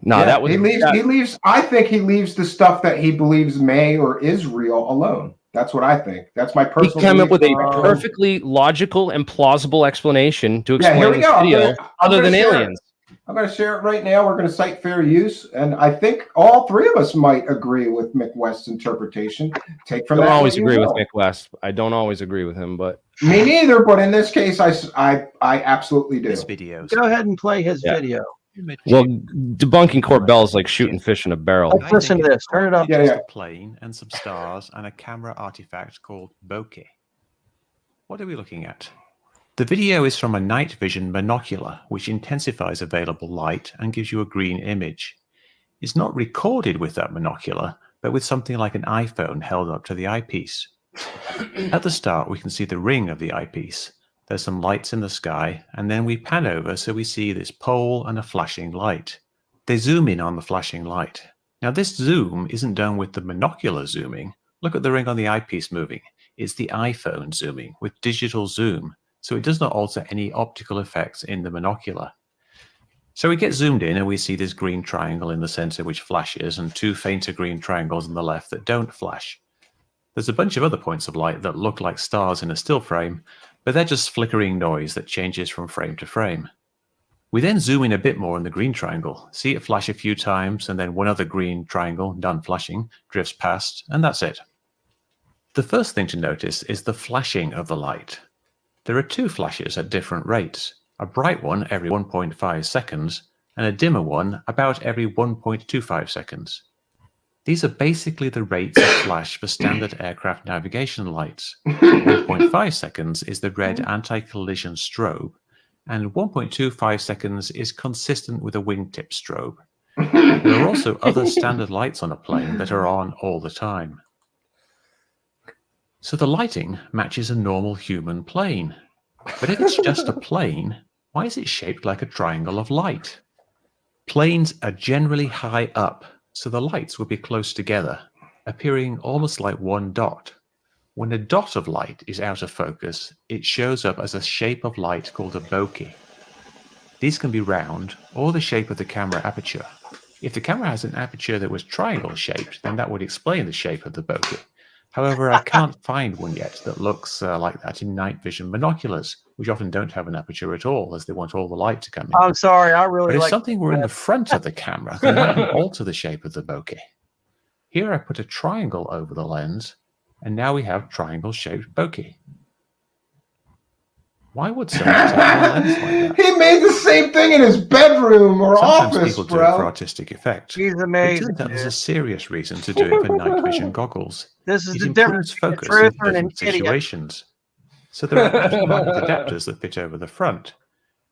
[SPEAKER 4] No, that was
[SPEAKER 3] he leaves. I think he leaves the stuff that he believes may or is real alone. That's what I think. That's my personal.
[SPEAKER 4] He came up with a perfectly logical and plausible explanation to explain this video, other than aliens.
[SPEAKER 3] I'm going to share it right now. We're going to cite fair use, and I think all three of us might agree with Mick West's interpretation. Take from that.
[SPEAKER 4] I don't always agree with Mick West. I don't always agree with him, but
[SPEAKER 3] me neither. But in this case, I absolutely do.
[SPEAKER 7] This video.
[SPEAKER 5] Go ahead and play his video.
[SPEAKER 4] Well, debunking Corbell is like shooting fish in a barrel.
[SPEAKER 5] Let's listen to this. Turn it up.
[SPEAKER 7] Just a plane and some stars and a camera artifact called bokeh. What are we looking at? The video is from a night vision binocular, which intensifies available light and gives you a green image. It's not recorded with that binocular, but with something like an iPhone held up to the eyepiece. At the start, we can see the ring of the eyepiece. There's some lights in the sky, and then we pan over so we see this pole and a flashing light. They zoom in on the flashing light. Now this zoom isn't done with the binocular zooming. Look at the ring on the eyepiece moving. It's the iPhone zooming with digital zoom, so it does not alter any optical effects in the binocular. So we get zoomed in and we see this green triangle in the center which flashes and two fainter green triangles on the left that don't flash. There's a bunch of other points of light that look like stars in a still frame, but they're just flickering noise that changes from frame to frame. We then zoom in a bit more on the green triangle, see it flash a few times, and then one other green triangle, done flashing, drifts past, and that's it. The first thing to notice is the flashing of the light. There are two flashes at different rates, a bright one every 1.5 seconds, and a dimmer one about every 1.25 seconds. These are basically the rates of flash for standard aircraft navigation lights. 1.5 seconds is the red anti-collision strobe, and 1.25 seconds is consistent with a wingtip strobe. There are also other standard lights on a plane that are on all the time. So the lighting matches a normal human plane. But if it's just a plane, why is it shaped like a triangle of light? Planes are generally high up, so the lights will be close together, appearing almost like one dot. When a dot of light is out of focus, it shows up as a shape of light called a bokeh. These can be round or the shape of the camera aperture. If the camera has an aperture that was triangle shaped, then that would explain the shape of the bokeh. However, I can't find one yet that looks like that in night vision binoculars, which often don't have an aperture at all, as they want all the light to come in.
[SPEAKER 5] I'm sorry, I really
[SPEAKER 7] But
[SPEAKER 5] like.
[SPEAKER 7] if something were in the front of the camera, then that would alter the shape of the bokeh. Here I put a triangle over the lens, and now we have triangle-shaped bokeh. Why would someone take a lens like that?
[SPEAKER 3] He made the same thing in his bedroom or
[SPEAKER 7] Sometimes
[SPEAKER 3] office,
[SPEAKER 7] people do
[SPEAKER 3] bro.
[SPEAKER 7] it for artistic effect.
[SPEAKER 5] He's amazing.
[SPEAKER 7] It turns out there's a serious reason to do it for night vision goggles.
[SPEAKER 5] This is
[SPEAKER 7] It
[SPEAKER 5] the
[SPEAKER 7] improves
[SPEAKER 5] difference
[SPEAKER 7] focus
[SPEAKER 5] between
[SPEAKER 7] in
[SPEAKER 5] a truth and an
[SPEAKER 7] different
[SPEAKER 5] idiot.
[SPEAKER 7] situations. So there are aftermarket adapters that fit over the front.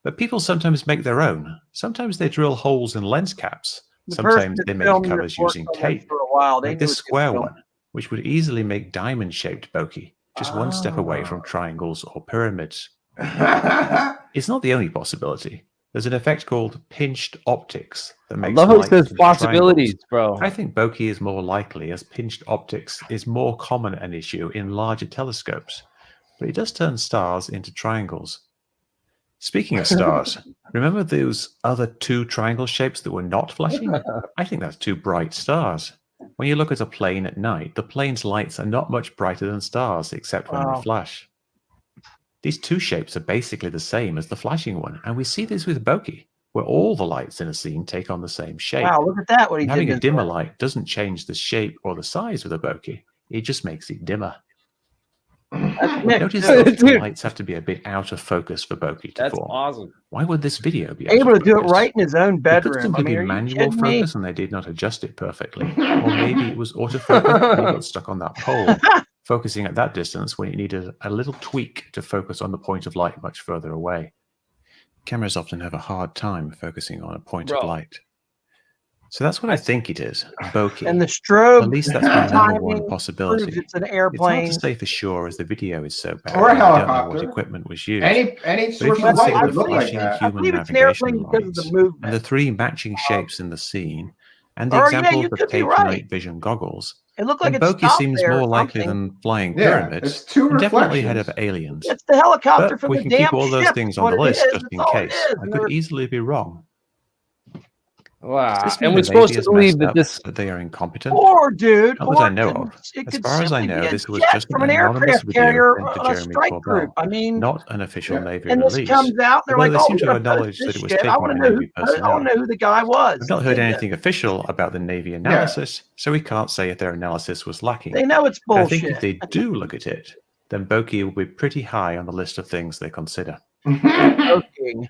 [SPEAKER 7] But people sometimes make their own. Sometimes they drill holes in lens caps.
[SPEAKER 5] The person
[SPEAKER 7] Sometimes
[SPEAKER 5] that
[SPEAKER 7] they make
[SPEAKER 5] filmed
[SPEAKER 7] covers
[SPEAKER 5] this worked
[SPEAKER 7] using
[SPEAKER 5] on them
[SPEAKER 7] tape,
[SPEAKER 5] for a while. They
[SPEAKER 7] like
[SPEAKER 5] knew
[SPEAKER 7] this
[SPEAKER 5] it could
[SPEAKER 7] square
[SPEAKER 5] film.
[SPEAKER 7] one, which would easily make diamond-shaped bokeh, just one step away from triangles or pyramids. It's not the only possibility. There's an effect called pinched optics that makes
[SPEAKER 4] love how he
[SPEAKER 7] light
[SPEAKER 4] says
[SPEAKER 7] into
[SPEAKER 4] possibilities,
[SPEAKER 7] triangles.
[SPEAKER 4] bro.
[SPEAKER 7] I think bokeh is more likely, as pinched optics is more common an issue in larger telescopes, but it does turn stars into triangles. Speaking of stars, remember those other 2 triangle shapes that were not flashing? I think that's 2 bright stars. When you look at a plane at night, the plane's lights are not much brighter than stars, except when they flash. These 2 shapes are basically the same as the flashing one, and we see this with bokeh, where all the lights in a scene take on the same shape.
[SPEAKER 5] Wow, look at that! What he
[SPEAKER 7] Having
[SPEAKER 5] did.
[SPEAKER 7] a dimmer light doesn't change the shape or the size of the bokeh; it just makes it dimmer. Notice that the lights have to be a bit out of focus for bokeh to form.
[SPEAKER 8] Awesome.
[SPEAKER 7] Why would this video be
[SPEAKER 5] able to do it
[SPEAKER 7] focus?
[SPEAKER 5] right in his own
[SPEAKER 7] It
[SPEAKER 5] bedroom.
[SPEAKER 7] could simply be
[SPEAKER 5] are you
[SPEAKER 7] manual
[SPEAKER 5] kidding me?
[SPEAKER 7] focus and they did not adjust it perfectly. Or maybe it was autofocus and it got stuck on that pole, focusing at that distance when it needed a little tweak to focus on the point of light much further away. Cameras often have a hard time focusing on a point of light. So that's what I think it is, bokeh.
[SPEAKER 5] And the strobe,
[SPEAKER 7] at least that's my number one possibility.
[SPEAKER 5] It's an airplane.
[SPEAKER 7] It's hard to say for sure as the video is so bad.
[SPEAKER 3] Or a
[SPEAKER 7] We don't know
[SPEAKER 3] helicopter.
[SPEAKER 7] what equipment was used.
[SPEAKER 3] Any
[SPEAKER 7] But
[SPEAKER 3] source
[SPEAKER 7] if you
[SPEAKER 3] of light
[SPEAKER 7] consider
[SPEAKER 3] would
[SPEAKER 7] the
[SPEAKER 3] look like
[SPEAKER 7] flashing
[SPEAKER 3] that.
[SPEAKER 5] I
[SPEAKER 7] human
[SPEAKER 5] believe it's an
[SPEAKER 7] navigation
[SPEAKER 5] airplane because of
[SPEAKER 7] lights
[SPEAKER 5] the movement.
[SPEAKER 7] and the 3 matching shapes in the scene, and the
[SPEAKER 5] Or, yeah,
[SPEAKER 7] example
[SPEAKER 5] you
[SPEAKER 7] of the
[SPEAKER 5] could be
[SPEAKER 7] taped
[SPEAKER 5] right.
[SPEAKER 7] night vision goggles,
[SPEAKER 5] It looked like
[SPEAKER 7] then
[SPEAKER 5] it
[SPEAKER 7] bokeh
[SPEAKER 5] stopped
[SPEAKER 7] seems
[SPEAKER 5] there or
[SPEAKER 7] more likely
[SPEAKER 5] something.
[SPEAKER 7] than flying
[SPEAKER 3] Yeah,
[SPEAKER 7] pyramids,
[SPEAKER 3] it's 2
[SPEAKER 7] and definitely ahead of
[SPEAKER 3] reflections.
[SPEAKER 7] aliens.
[SPEAKER 5] It's the helicopter
[SPEAKER 7] But
[SPEAKER 5] from
[SPEAKER 7] we
[SPEAKER 5] the
[SPEAKER 7] can
[SPEAKER 5] damn
[SPEAKER 7] keep all those
[SPEAKER 5] ship.
[SPEAKER 7] things
[SPEAKER 5] is
[SPEAKER 7] on
[SPEAKER 5] what
[SPEAKER 7] the
[SPEAKER 5] it
[SPEAKER 7] list
[SPEAKER 5] is.
[SPEAKER 7] just in
[SPEAKER 5] That's all it
[SPEAKER 7] case.
[SPEAKER 5] is.
[SPEAKER 7] I
[SPEAKER 5] And
[SPEAKER 7] could
[SPEAKER 5] they're-
[SPEAKER 7] easily be wrong.
[SPEAKER 4] Wow.
[SPEAKER 7] This
[SPEAKER 4] And
[SPEAKER 7] movie
[SPEAKER 4] we're supposed
[SPEAKER 7] maybe
[SPEAKER 4] to
[SPEAKER 7] as
[SPEAKER 4] believe
[SPEAKER 7] messed
[SPEAKER 4] that
[SPEAKER 7] up
[SPEAKER 4] this.
[SPEAKER 7] that they are incompetent.
[SPEAKER 5] Or, dude,
[SPEAKER 7] Not that I know of.
[SPEAKER 5] it
[SPEAKER 7] As
[SPEAKER 5] could
[SPEAKER 7] far as I
[SPEAKER 5] simply
[SPEAKER 7] know,
[SPEAKER 5] be a
[SPEAKER 7] this was
[SPEAKER 5] jet
[SPEAKER 7] just
[SPEAKER 5] from
[SPEAKER 7] an
[SPEAKER 5] an
[SPEAKER 7] anonymous
[SPEAKER 5] aircraft
[SPEAKER 7] video
[SPEAKER 5] carrier
[SPEAKER 7] sent to
[SPEAKER 5] on a
[SPEAKER 7] Jeremy
[SPEAKER 5] strike
[SPEAKER 7] Corbell,
[SPEAKER 5] group. I mean,
[SPEAKER 7] not an official Navy
[SPEAKER 5] and this
[SPEAKER 7] release.
[SPEAKER 5] comes out, and they're
[SPEAKER 7] Although
[SPEAKER 5] like,
[SPEAKER 7] they
[SPEAKER 5] "Oh,
[SPEAKER 7] seem
[SPEAKER 5] we're
[SPEAKER 7] to
[SPEAKER 5] gonna
[SPEAKER 7] acknowledge
[SPEAKER 5] post
[SPEAKER 7] that
[SPEAKER 5] this
[SPEAKER 7] it was
[SPEAKER 5] shit.
[SPEAKER 7] taken
[SPEAKER 5] I want
[SPEAKER 7] by
[SPEAKER 5] to know
[SPEAKER 7] Navy
[SPEAKER 5] who. I
[SPEAKER 7] personnel.
[SPEAKER 5] want to know who the guy was."
[SPEAKER 7] I've not heard
[SPEAKER 5] Did this.
[SPEAKER 7] anything official about the Navy analysis, so we can't say if their analysis was lacking.
[SPEAKER 5] They know it's
[SPEAKER 7] But I think if
[SPEAKER 5] bullshit.
[SPEAKER 7] they do look at it, then bokeh will be pretty high on the list of things they consider.
[SPEAKER 5] Joking.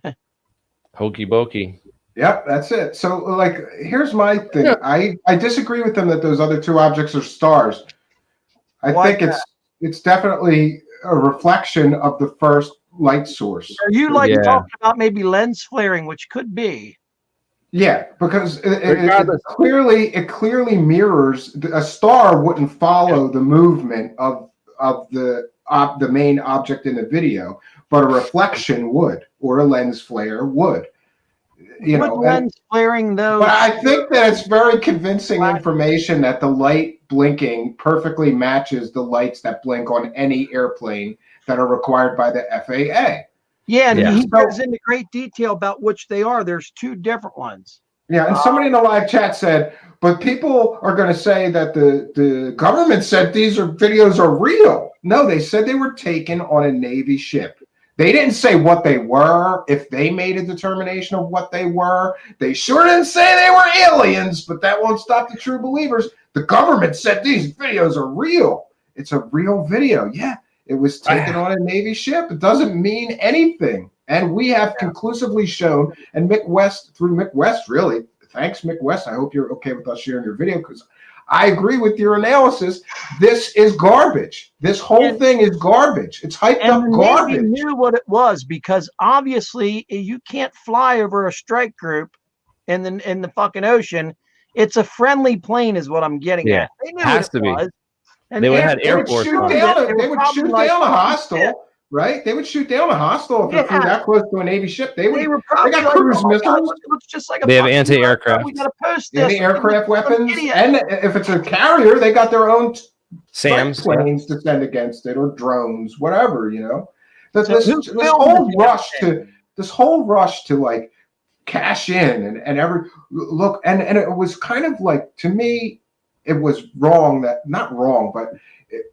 [SPEAKER 4] Hokey pokey.
[SPEAKER 3] Yep, that's it. So, like, here's my thing. I disagree with them that those other 2 objects are stars. I
[SPEAKER 5] Why
[SPEAKER 3] think it's definitely a reflection of the first light source.
[SPEAKER 5] Are you like
[SPEAKER 4] Yeah.
[SPEAKER 5] talking about maybe lens flaring, which could be?
[SPEAKER 3] Yeah, because
[SPEAKER 4] Regardless.
[SPEAKER 3] it clearly mirrors a star wouldn't follow the movement of the main object in the video, but a reflection would, or a lens flare would. You know,
[SPEAKER 5] lens flaring though.
[SPEAKER 3] but I think that it's very convincing information that the light blinking perfectly matches the lights that blink on any airplane that are required by the FAA.
[SPEAKER 5] Yeah, and
[SPEAKER 4] Yeah.
[SPEAKER 5] he goes into great detail about which they are. There's 2 different ones.
[SPEAKER 3] Yeah, and somebody in the live chat said, but people are going to say that the government said these videos are real. No, they said they were taken on a Navy ship. They didn't say what they were, if they made a determination of what they were. They sure didn't say they were aliens, but that won't stop the true believers. The government said these videos are real. It's a real video. Yeah, it was taken on a Navy ship. It doesn't mean anything. And we have conclusively shown, and Mick West, through Mick West, really, thanks, Mick West. I hope you're okay with us sharing your video, because I agree with your analysis. This is garbage. This whole thing is garbage. It's hyped up garbage.
[SPEAKER 5] Navy knew what it was, because obviously you can't fly over a strike group in the fucking ocean. It's a friendly plane, is what I'm getting at. They knew
[SPEAKER 4] Has
[SPEAKER 5] what
[SPEAKER 4] to
[SPEAKER 5] it
[SPEAKER 4] be.
[SPEAKER 5] was. And
[SPEAKER 4] They would have had
[SPEAKER 3] They
[SPEAKER 4] Air
[SPEAKER 3] would
[SPEAKER 4] Force
[SPEAKER 3] shoot
[SPEAKER 4] on it.
[SPEAKER 3] down.
[SPEAKER 5] They
[SPEAKER 3] They
[SPEAKER 5] were
[SPEAKER 3] would shoot
[SPEAKER 5] probably like,
[SPEAKER 3] down a
[SPEAKER 5] "Oh,
[SPEAKER 3] hostile,
[SPEAKER 5] shit."
[SPEAKER 3] right? They would shoot down a hostile if they flew that close to a Navy ship. They
[SPEAKER 5] They were
[SPEAKER 3] would.
[SPEAKER 5] probably
[SPEAKER 3] They got
[SPEAKER 5] like,
[SPEAKER 3] cruise
[SPEAKER 5] "Oh my God,
[SPEAKER 3] missiles.
[SPEAKER 5] it looks just like a
[SPEAKER 4] They have
[SPEAKER 5] fucking
[SPEAKER 4] anti-aircraft.
[SPEAKER 5] UFO. We gotta post this.
[SPEAKER 3] Anti-aircraft
[SPEAKER 5] Look,
[SPEAKER 3] weapons,
[SPEAKER 5] idiot.
[SPEAKER 3] and if it's a carrier, they got their own
[SPEAKER 4] Sam's.
[SPEAKER 3] planes to send against it, or drones, whatever. You know,
[SPEAKER 5] So who
[SPEAKER 3] this
[SPEAKER 5] filmed
[SPEAKER 3] whole
[SPEAKER 5] the
[SPEAKER 3] rush
[SPEAKER 5] damn
[SPEAKER 3] to like cash in and every look, and it was kind of like, to me, it was wrong. That not wrong, but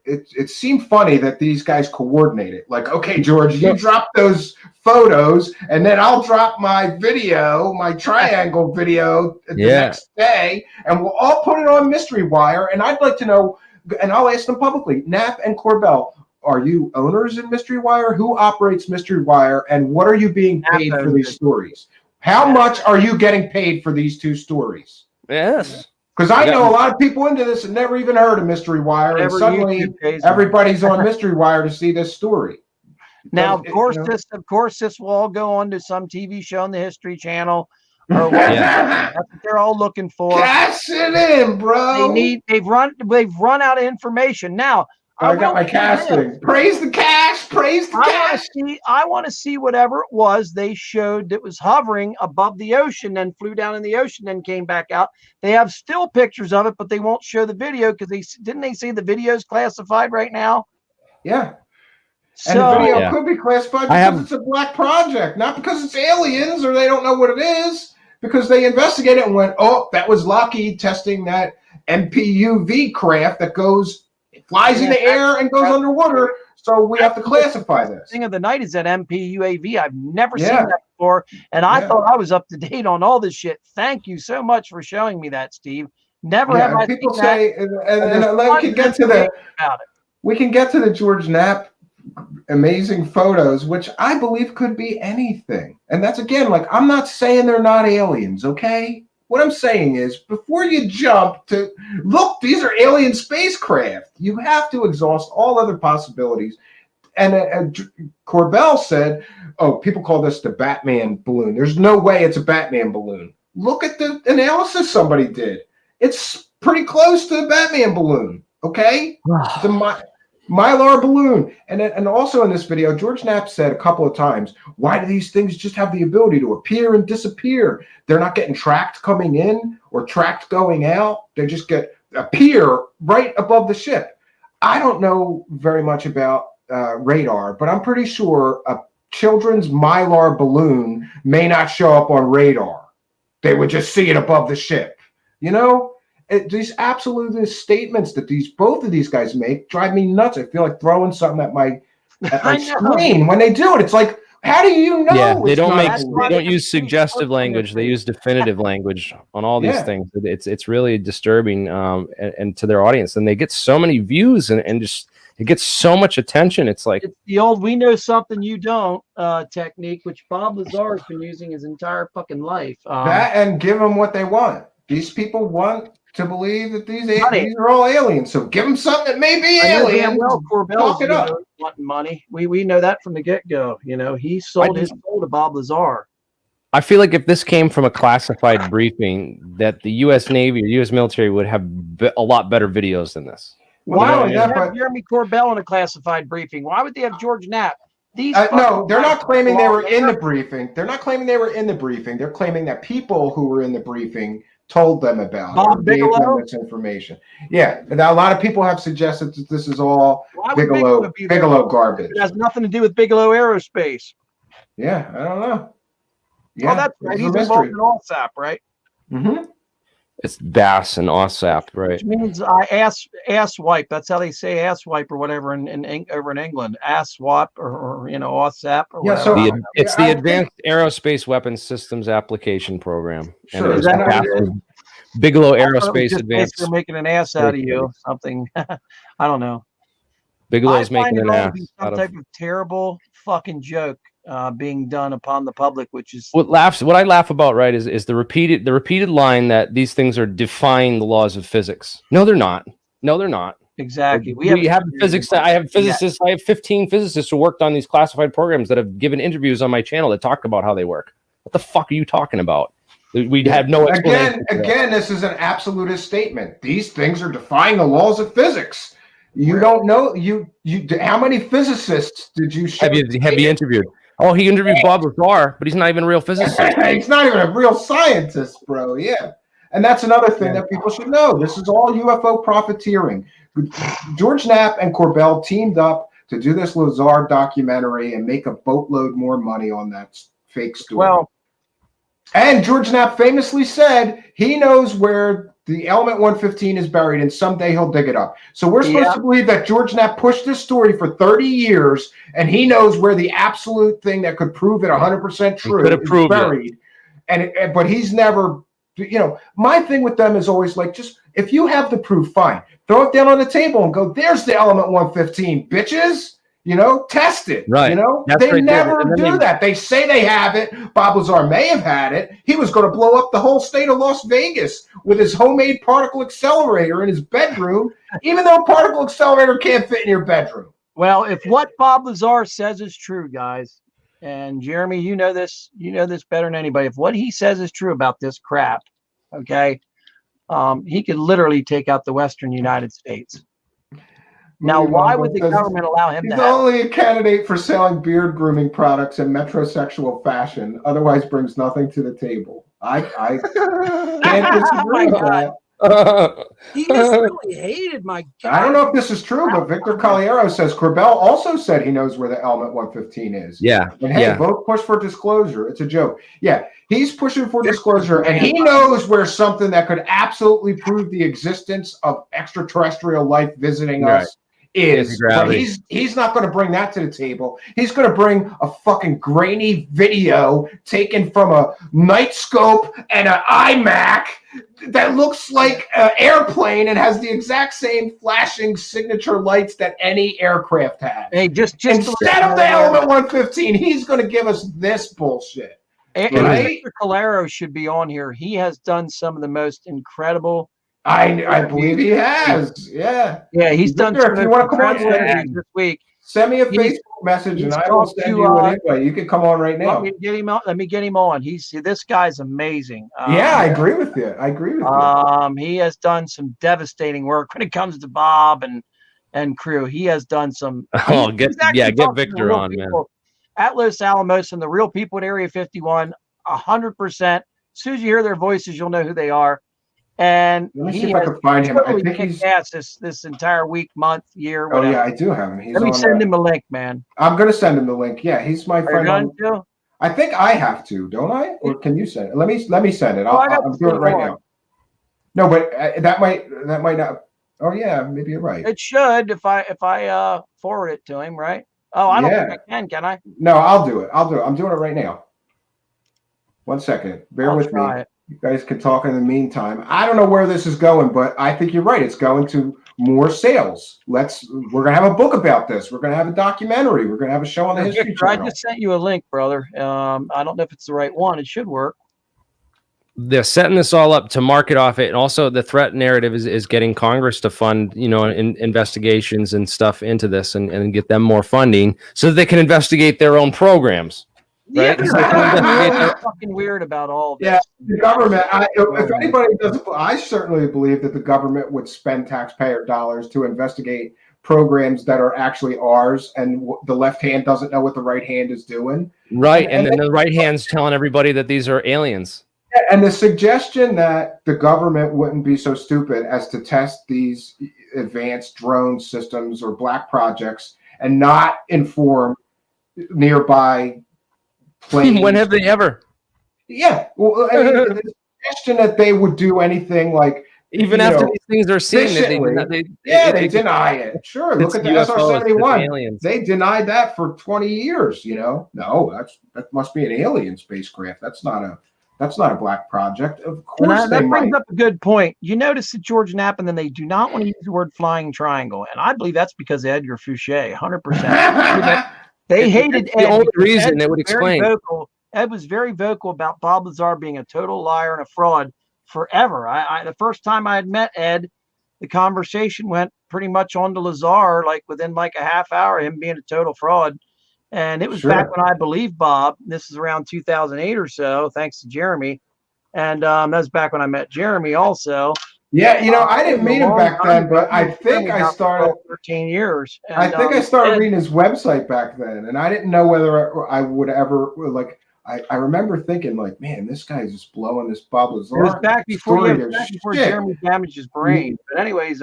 [SPEAKER 3] it seemed funny that these guys coordinated. Like, okay, George, you drop those photos, and then I'll drop my video, my triangle video, the next day, and we'll all put it on Mystery Wire. And I'd like to know, and I'll ask them publicly, Knapp and Corbell, are you owners in Mystery Wire? Who operates Mystery Wire, and what are you being paid for these stories? How much are you getting paid for these 2 stories?
[SPEAKER 4] Yes.
[SPEAKER 3] Because I know a lot of people into this and never even heard of Mystery Wire, and suddenly everybody's on Mystery Wire to see this story.
[SPEAKER 5] Now, of course, this will all go on to some TV show on the History Channel, or whatever. That's what they're all looking for.
[SPEAKER 3] Cash it in, bro.
[SPEAKER 5] They've run out of information. Now,
[SPEAKER 3] I got my casting. Praise the cash. Praise the cash.
[SPEAKER 5] I want to see whatever it was they showed that was hovering above the ocean, then flew down in the ocean, then came back out. They have still pictures of it, but they won't show the video because they say the video is classified right now.
[SPEAKER 3] Yeah. And the video
[SPEAKER 4] Yeah.
[SPEAKER 3] could be classified
[SPEAKER 4] I
[SPEAKER 3] because
[SPEAKER 4] have-
[SPEAKER 3] it's a black project, not because it's aliens or they don't know what it is, because they investigated it and went, oh, that was Lockheed testing that MPUV craft that flies in the air and goes underwater, so we have to classify this.
[SPEAKER 5] Thing of the night is that MPUAV. I've never seen
[SPEAKER 3] Yeah.
[SPEAKER 5] that before, and I
[SPEAKER 3] Yeah.
[SPEAKER 5] thought I was up to date on all this shit. Thank you so much for showing me that, Steve. Never
[SPEAKER 3] Yeah,
[SPEAKER 5] have I
[SPEAKER 3] and people
[SPEAKER 5] seen that.
[SPEAKER 3] say, and
[SPEAKER 5] there's
[SPEAKER 3] we can get to
[SPEAKER 5] about it.
[SPEAKER 3] we can get to the George Knapp amazing photos, which I believe could be anything. And that's, again, like, I'm not saying they're not aliens, okay? What I'm saying is, before you jump to, look, these are alien spacecraft, you have to exhaust all other possibilities. And Corbell said, oh, people call this the Batman balloon. There's no way it's a Batman balloon. Look at the analysis somebody did. It's pretty close to the Batman balloon, okay? It's a Mylar balloon. And also in this video, George Knapp said a couple of times, why do these things just have the ability to appear and disappear? They're not getting tracked coming in or tracked going out. They just appear right above the ship. I don't know very much about radar, but I'm pretty sure a children's Mylar balloon may not show up on radar. They would just see it above the ship. You know? These absolutist statements that both of these guys make drive me nuts. I feel like throwing something at my screen when they do it. It's like, how do you know?
[SPEAKER 4] Yeah, they don't
[SPEAKER 5] not
[SPEAKER 4] they don't use suggestive language. They use definitive language on all these things. It's really disturbing, and to their audience, and they get so many views and just it gets so much attention. It's like
[SPEAKER 5] it's the old "we know something you don't" technique, which Bob Lazar has been using his entire fucking life.
[SPEAKER 3] That and give them what they want. These people want to believe that these are all aliens. So give them something that may be aliens.
[SPEAKER 5] Well, Corbell's wanting money. We know that from the get-go. You know, he sold his soul to Bob Lazar.
[SPEAKER 4] I feel like if this came from a classified briefing, that the U.S. Navy or U.S. military would have a lot better videos than this.
[SPEAKER 5] Why would they have Jeremy Corbell in a classified briefing? Why would they have George Knapp?
[SPEAKER 3] No, they're not claiming they were in the briefing. They're not claiming they were in the briefing. They're claiming that people who were in the briefing told them about it, or gave them this information. Yeah, now a lot of people have suggested that this is all Bigelow garbage.
[SPEAKER 5] It has nothing to do with Bigelow Aerospace.
[SPEAKER 3] Yeah, I don't know. Yeah,
[SPEAKER 5] oh, that's right. He's involved in ALSAP, right?
[SPEAKER 3] Mm-hmm.
[SPEAKER 4] It's BAS and ALSAP, right?
[SPEAKER 5] Which means ass wipe. That's how they say ass wipe or whatever over in England. Ass swap or ALSAP or whatever.
[SPEAKER 3] So
[SPEAKER 4] it's the Advanced Aerospace Weapons Systems Application Program.
[SPEAKER 3] Sure.
[SPEAKER 4] And Bigelow Aerospace Advanced.
[SPEAKER 5] They're making an ass out of you. Something. I don't know.
[SPEAKER 4] Bigelow's making an ass
[SPEAKER 5] out of some type of terrible fucking joke being done upon the public, which is
[SPEAKER 4] what I laugh about, right, is the repeated line that these things are defying the laws of physics. No, they're not.
[SPEAKER 5] Exactly.
[SPEAKER 4] We have physics. I have physicists. I have 15 physicists who worked on these classified programs that have given interviews on my channel that talk about how they work. What the fuck are you talking about? We have no explanation.
[SPEAKER 3] Again, this is an absolutist statement. These things are defying the laws of physics. You don't know how many physicists did you show?
[SPEAKER 4] Have you interviewed? Oh, he interviewed Bob Lazar, but he's not even a real physicist.
[SPEAKER 3] He's not even a real scientist, bro. Yeah. And that's another thing that people should know. This is all UFO profiteering. George Knapp and Corbell teamed up to do this Lazar documentary and make a boatload more money on that fake story.
[SPEAKER 5] Well,
[SPEAKER 3] and George Knapp famously said he knows where the element 115 is buried, and someday he'll dig it up. So we're supposed to believe that George Knapp pushed this story for 30 years, and he knows where the absolute thing that could prove it 100% true is buried. But he's never, my thing with them is always like, just if you have the proof, fine. Throw it down on the table and go, there's the element 115, bitches. Test it.
[SPEAKER 4] Right.
[SPEAKER 3] They never do that. They say they have it. Bob Lazar may have had it. He was going to blow up the whole state of Las Vegas with his homemade particle accelerator in his bedroom, even though a particle accelerator can't fit in your bedroom.
[SPEAKER 5] Well, if what Bob Lazar says is true, guys, and Jeremy, you know this better than anybody. If what he says is true about this crap, okay, he could literally take out the Western United States. Now, why would the government allow him to have?
[SPEAKER 3] He's only a candidate for selling beard grooming products in metrosexual fashion. Otherwise, brings nothing to the table. I can't disagree with that.
[SPEAKER 5] He just really hated my God.
[SPEAKER 3] I don't know if this is true, but Victor Caliero says Corbell also said he knows where the element 115 is.
[SPEAKER 4] Yeah.
[SPEAKER 3] And hey, vote push for disclosure. It's a joke. Yeah, he's pushing for disclosure, and he knows where something that could absolutely prove the existence of extraterrestrial life visiting us is. But he's not going to bring that to the table. He's going to bring a fucking grainy video taken from a night scope and an iMac that looks like an airplane and has the exact same flashing signature lights that any aircraft has.
[SPEAKER 5] Hey, just
[SPEAKER 3] instead of the element 115, he's going to give us this bullshit.
[SPEAKER 5] And Victor Calero should be on here. He has done some of the most incredible.
[SPEAKER 3] I believe he has. Yeah.
[SPEAKER 5] Yeah, he's done some
[SPEAKER 3] if you want to come on
[SPEAKER 5] this week.
[SPEAKER 3] Send me a Facebook message and I will send you an invite. You can come on right now.
[SPEAKER 5] Let me get him on. This guy's amazing.
[SPEAKER 3] Yeah, I agree with you.
[SPEAKER 5] He has done some devastating work when it comes to Bob and crew. He has done some.
[SPEAKER 4] Get Victor on, man.
[SPEAKER 5] At Los Alamos and the real people at Area 51, 100%. As soon as you hear their voices, you'll know who they are. And
[SPEAKER 3] let me see if I can find him. I think he's
[SPEAKER 5] ass this entire week, month, year. Whatever.
[SPEAKER 3] Oh yeah, I do have him.
[SPEAKER 5] Let me send him a link, man.
[SPEAKER 3] I'm gonna send him the link. Yeah, he's my friend.
[SPEAKER 5] Are you going to?
[SPEAKER 3] I think I have to, don't I? Or can you send it? Let me send it. I'm doing it right now. No, but that might not. Oh yeah, maybe you're right.
[SPEAKER 5] It should if I forward it to him, right? Oh, I don't think I can I?
[SPEAKER 3] No, I'll do it. I'm doing it right now. 1 second. Bear with me. You guys can talk in the meantime. I don't know where this is going, but I think you're right. It's going to more sales. We're gonna have a book about this. We're gonna have a documentary. We're gonna have a show on the History Channel.
[SPEAKER 5] I just sent you a link, brother. I don't know if it's the right one. It should work.
[SPEAKER 4] They're setting this all up to market off it, and also the threat narrative is getting Congress to fund, investigations and stuff into this, and get them more funding so that they can investigate their own programs. Right?
[SPEAKER 5] Yeah, fucking weird about all this.
[SPEAKER 3] Yeah, the government. If anybody doesn't, I certainly believe that the government would spend taxpayer dollars to investigate programs that are actually ours, and the left hand doesn't know what the right hand is doing.
[SPEAKER 4] Right, and then the right hand's telling everybody that these are aliens.
[SPEAKER 3] And the suggestion that the government wouldn't be so stupid as to test these advanced drone systems or black projects and not inform nearby planes.
[SPEAKER 4] When have they ever?
[SPEAKER 3] Yeah. Well, I mean, the suggestion that they would do anything like
[SPEAKER 4] even after these things are seen,
[SPEAKER 3] they deny it. Sure. Look at the SR-71. They denied that for 20 years. No, that must be an alien spacecraft. That's not a black project. Of course,
[SPEAKER 5] that brings up a good point. You notice that George Knapp, and then they do not want to use the word flying triangle, and I believe that's because of Edgar Fouché, 100%. They hated Ed.
[SPEAKER 4] The only reason they would explain.
[SPEAKER 5] Ed was very vocal about Bob Lazar being a total liar and a fraud forever. The first time I had met Ed, the conversation went pretty much on to Lazar, within a half hour, him being a total fraud. And it was back when I believed Bob. This is around 2008 or so, thanks to Jeremy. And that was back when I met Jeremy also.
[SPEAKER 3] Yeah, I didn't meet him back then, but I think I started
[SPEAKER 5] 13 years. And,
[SPEAKER 3] I think I started reading his website back then, and I didn't know whether I would ever I remember thinking man, this guy's just blowing this Bob Lazar.
[SPEAKER 5] It was back before Jeremy damaged his brain. But anyways,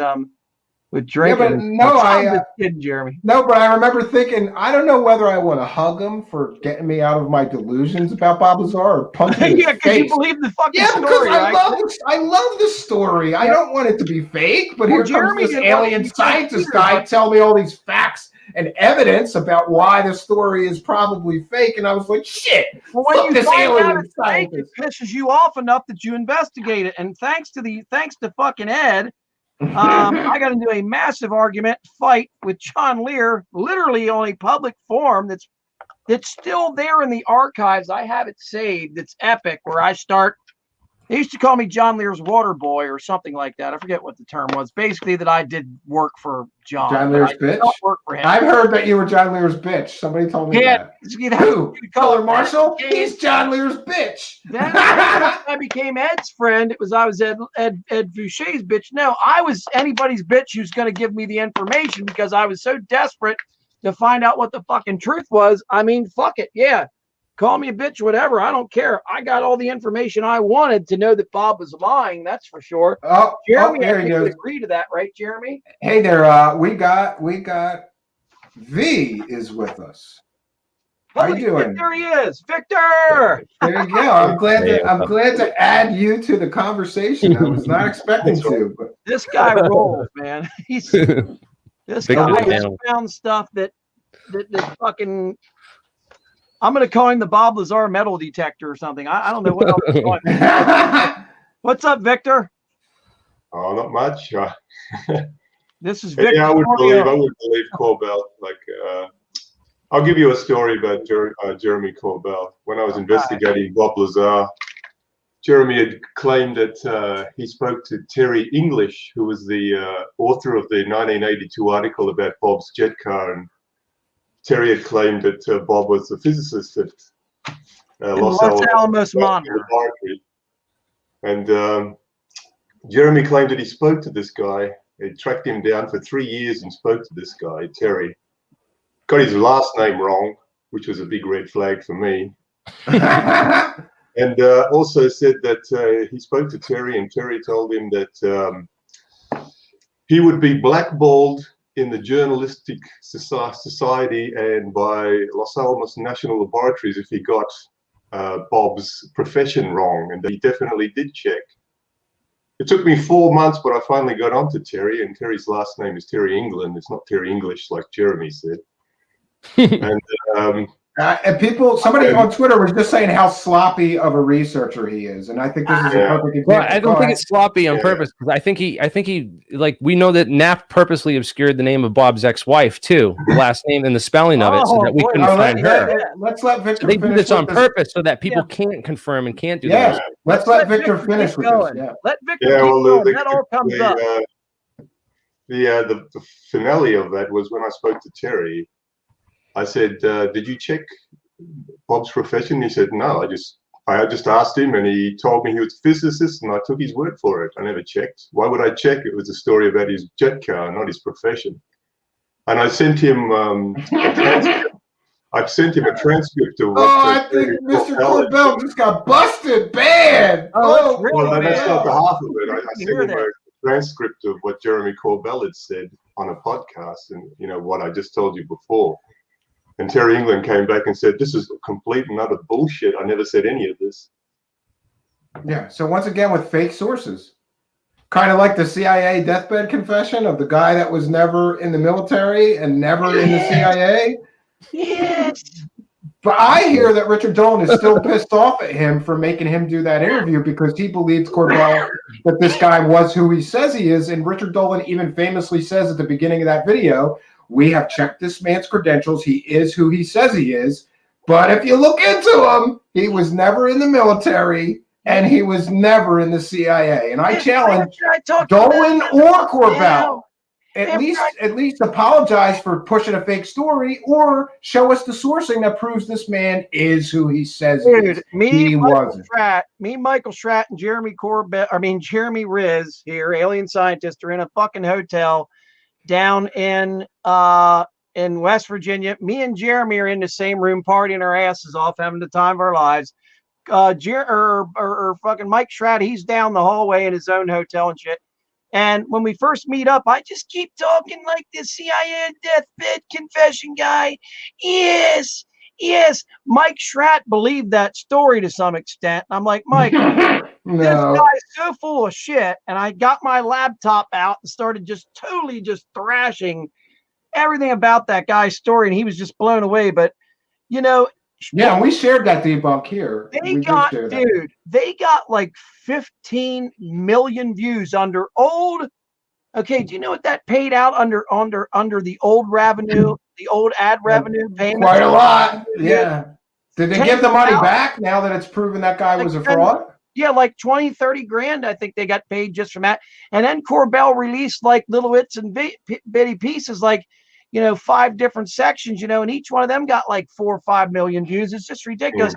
[SPEAKER 5] with drinking.
[SPEAKER 3] Yeah, but
[SPEAKER 5] Jeremy.
[SPEAKER 3] No, but I remember thinking, I don't know whether I want to hug him for getting me out of my delusions about Bob Lazar or punch him in his face.
[SPEAKER 5] You believe the fucking story.
[SPEAKER 3] Yeah, because I love the story. I don't want it to be fake, but here comes this alien scientist guy tell me all these facts and evidence about why the story is probably fake, and I was like, shit.
[SPEAKER 5] Well, when you find out it's fake, it pisses you off enough that you investigate it. And thanks to fucking Ed, I got into a massive argument fight with John Lear, literally on a public forum that's still there in the archives. I have it saved. It's epic. Where I start. They used to call me John Lear's water boy or something like that. I forget what the term was. Basically, that I did work for John.
[SPEAKER 3] John Lear's bitch.
[SPEAKER 5] Work for him.
[SPEAKER 3] I've heard that you were John Lear's bitch. Somebody told me that. Who? Color Marshall? He's John Lear's bitch.
[SPEAKER 5] Then I became Ed's friend. I was Ed Fouché's bitch. No, I was anybody's bitch who's going to give me the information because I was so desperate to find out what the fucking truth was. I mean, fuck it. Yeah. call me a bitch, whatever. I don't care. I got all the information I wanted to know that Bob was lying. That's for sure. Jeremy,
[SPEAKER 3] there
[SPEAKER 5] I
[SPEAKER 3] he
[SPEAKER 5] think would
[SPEAKER 3] goes.
[SPEAKER 5] agree to that, right, Jeremy?
[SPEAKER 3] Hey there, we got V is with us. How you doing?
[SPEAKER 5] There he is, Victor.
[SPEAKER 3] There you go. I'm glad to add you to the conversation. I was not expecting to, but
[SPEAKER 5] This guy rolls, man. This guy has found stuff that fucking. I'm gonna call him the Bob Lazar metal detector or something. I don't know what else to call him. What's up, Victor?
[SPEAKER 8] Oh, not much.
[SPEAKER 5] This is Victor.
[SPEAKER 8] Yeah, I would believe Corbell. I'll give you a story about Jeremy Corbell. When I was investigating Bob Lazar, Jeremy had claimed that he spoke to Terry English, who was the author of the 1982 article about Bob's jet car. And Terry had claimed that Bob was the physicist at Los Alamos Laboratory. And Jeremy claimed that he spoke to this guy. He tracked him down for 3 years and spoke to this guy, Terry. Got his last name wrong, which was a big red flag for me. And also said that he spoke to Terry, and Terry told him that he would be blackballed in the journalistic society and by Los Alamos National Laboratories if he got Bob's profession wrong, and that he definitely did check. It took me 4 months, but I finally got onto Terry, and Terry's last name is Terry England. It's not Terry English like Jeremy said. And
[SPEAKER 3] somebody on Twitter was just saying how sloppy of a researcher he is, and I think this is a perfect example.
[SPEAKER 4] Well, I don't think it's sloppy on purpose, because I think he like, we know that Knapp purposely obscured the name of Bob's ex-wife too, the last name and the spelling of it, so that we couldn't find her.
[SPEAKER 3] Let's let Victor.
[SPEAKER 4] They do this on purpose so that people can't confirm and can't do that.
[SPEAKER 3] Let's let Victor finish with this.
[SPEAKER 5] Let Victor keep going. That all comes up.
[SPEAKER 8] The finale of that was when I spoke to Terry. I said, did you check Bob's profession? He said, no, I just asked him, and he told me he was a physicist, and I took his word for it. I never checked. Why would I check? It was a story about his jet car, not his profession. And I sent him a transcript. I've sent him a transcript of what.
[SPEAKER 3] I think Mr. Corbell just got busted bad.
[SPEAKER 8] Well, that's not the half of it. I sent him a transcript of what Jeremy Corbell had said on a podcast, and what I just told you before. And Terry England came back and said, this is complete and utter bullshit. I never said any of this.
[SPEAKER 3] Yeah. So once again, with fake sources, kind of like the CIA deathbed confession of the guy that was never in the military and never in the CIA.
[SPEAKER 5] Yes.
[SPEAKER 3] But I hear that Richard Dolan is still pissed off at him for making him do that interview because he believed Corbell that this guy was who he says he is. And Richard Dolan even famously says at the beginning of that video, we have checked this man's credentials. He is who he says he is. But if you look into him, he was never in the military and he was never in the CIA. And I challenge Dolan or Corbell, at least apologize for pushing a fake story or show us the sourcing that proves this man is who he says he is.
[SPEAKER 5] Michael Strat, and Jeremy Riz here, alien scientist, are in a fucking hotel down in West Virginia. Me and Jeremy are in the same room partying our asses off, having the time of our lives. Fucking Mike Schratt, he's down the hallway in his own hotel and shit. And when we first meet up, I just keep talking like this CIA deathbed confession guy. Yes. Mike Schratt believed that story to some extent. And I'm like, Mike, this guy's so full of shit. And I got my laptop out and started just totally thrashing everything about that guy's story. And he was just blown away. But,
[SPEAKER 3] yeah, we shared that debunk here.
[SPEAKER 5] They got like 15 million views under old. Okay, do you know what that paid out under the old revenue, the old ad revenue payment?
[SPEAKER 3] Quite a lot. Yeah. Did they give the money back now that it's proven that guy was a fraud?
[SPEAKER 5] Yeah, like 20, 30 grand, I think they got paid just from that. And then Corbell released like little bits and bitty pieces, like, 5 different sections, and each one of them got like 4 or 5 million views. It's just ridiculous.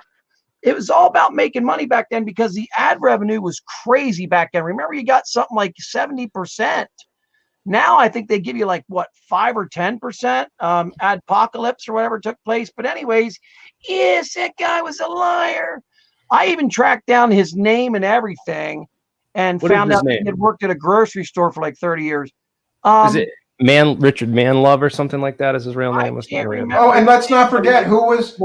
[SPEAKER 5] It was all about making money back then because the ad revenue was crazy back then. Remember, you got something like 70% Now I think they give you like what 5 or 10% apocalypse or whatever took place. But anyways, yes, that guy was a liar. I even tracked down his name and everything, and
[SPEAKER 4] What is
[SPEAKER 5] found
[SPEAKER 4] his
[SPEAKER 5] out
[SPEAKER 4] name?
[SPEAKER 5] he had worked at a grocery store for like 30 years.
[SPEAKER 4] Is it Richard Manlove or something like that? Is his real name?
[SPEAKER 5] I can't remember.
[SPEAKER 3] Oh, and let's not forget who was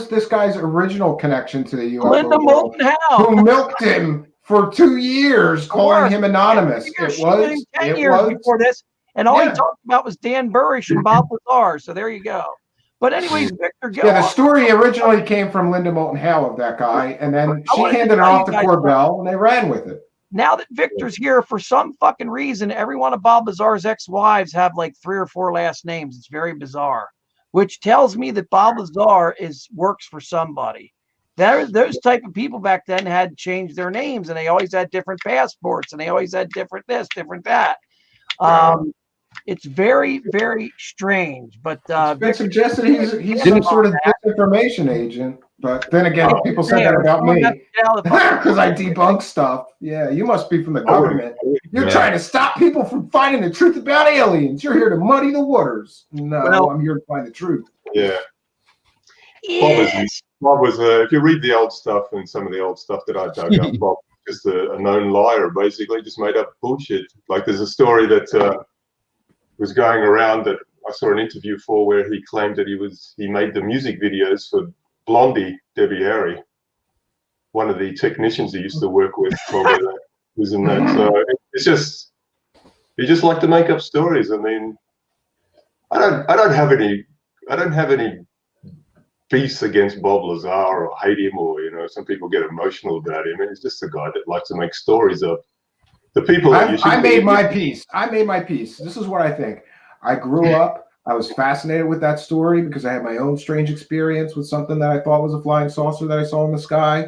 [SPEAKER 3] this guy's original connection to the UFO
[SPEAKER 5] Linda
[SPEAKER 3] world,
[SPEAKER 5] Moulton Howe,
[SPEAKER 3] who milked him for 2 years, calling him anonymous.
[SPEAKER 5] She knew him 10 years before this, and all he talked about was Dan Burrish and Bob Lazar. So there you go. But anyways, Victor, go
[SPEAKER 3] the
[SPEAKER 5] on.
[SPEAKER 3] story originally came from Linda Moulton Howe of that guy, and then she handed it off to Corbell, and they ran with it.
[SPEAKER 5] Now that Victor's here, for some fucking reason, every one of Bob Lazar's ex-wives have like 3 or 4 last names. It's very bizarre, which tells me that Bob Lazar works for somebody. Those type of people back then had changed their names, and they always had different passports, and they always had different this, different that. It's very, very strange. But
[SPEAKER 3] it's been suggested he's some sort of disinformation agent. But then again, people said that about me because I debunk stuff. Yeah, you must be from the government. You're trying to stop people from finding the truth about aliens. You're here to muddy the waters. No, I'm here to find the truth.
[SPEAKER 8] Yeah.
[SPEAKER 5] Yes.
[SPEAKER 8] Bob was if you read the old stuff and some of the old stuff that I dug up, Bob was just a known liar, basically, just made up bullshit. Like there's a story that was going around that I saw an interview for where he claimed that he made the music videos for Blondie, Debbie Harry, one of the technicians he used to work with, was in that. So it's just he just liked to make up stories. I mean, I don't have any beefs against Bob Lazar or hate him, or some people get emotional about him. And he's just a guy that likes to make stories up. The people that
[SPEAKER 3] I made my peace. I made my peace. This is what I think. I grew up. I was fascinated with that story because I had my own strange experience with something that I thought was a flying saucer that I saw in the sky.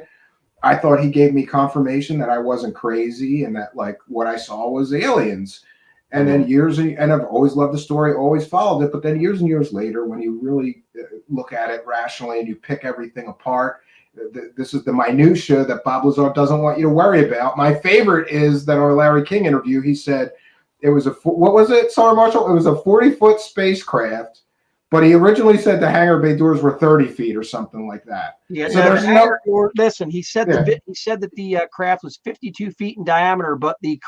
[SPEAKER 3] I thought he gave me confirmation that I wasn't crazy and that like what I saw was aliens. And then and I've always loved the story, always followed it. But then years and years later, when you really look at it rationally and you pick everything apart, this is the minutia that Bob Lazar doesn't want you to worry about. My favorite is that on a Larry King interview, he said it was what was it, Sarah Marshall? It was a 40-foot spacecraft, but he originally said the hangar bay doors were 30 feet or something like that.
[SPEAKER 5] Yeah.
[SPEAKER 3] So there's
[SPEAKER 5] listen, he said that the craft was 52 feet in diameter, but the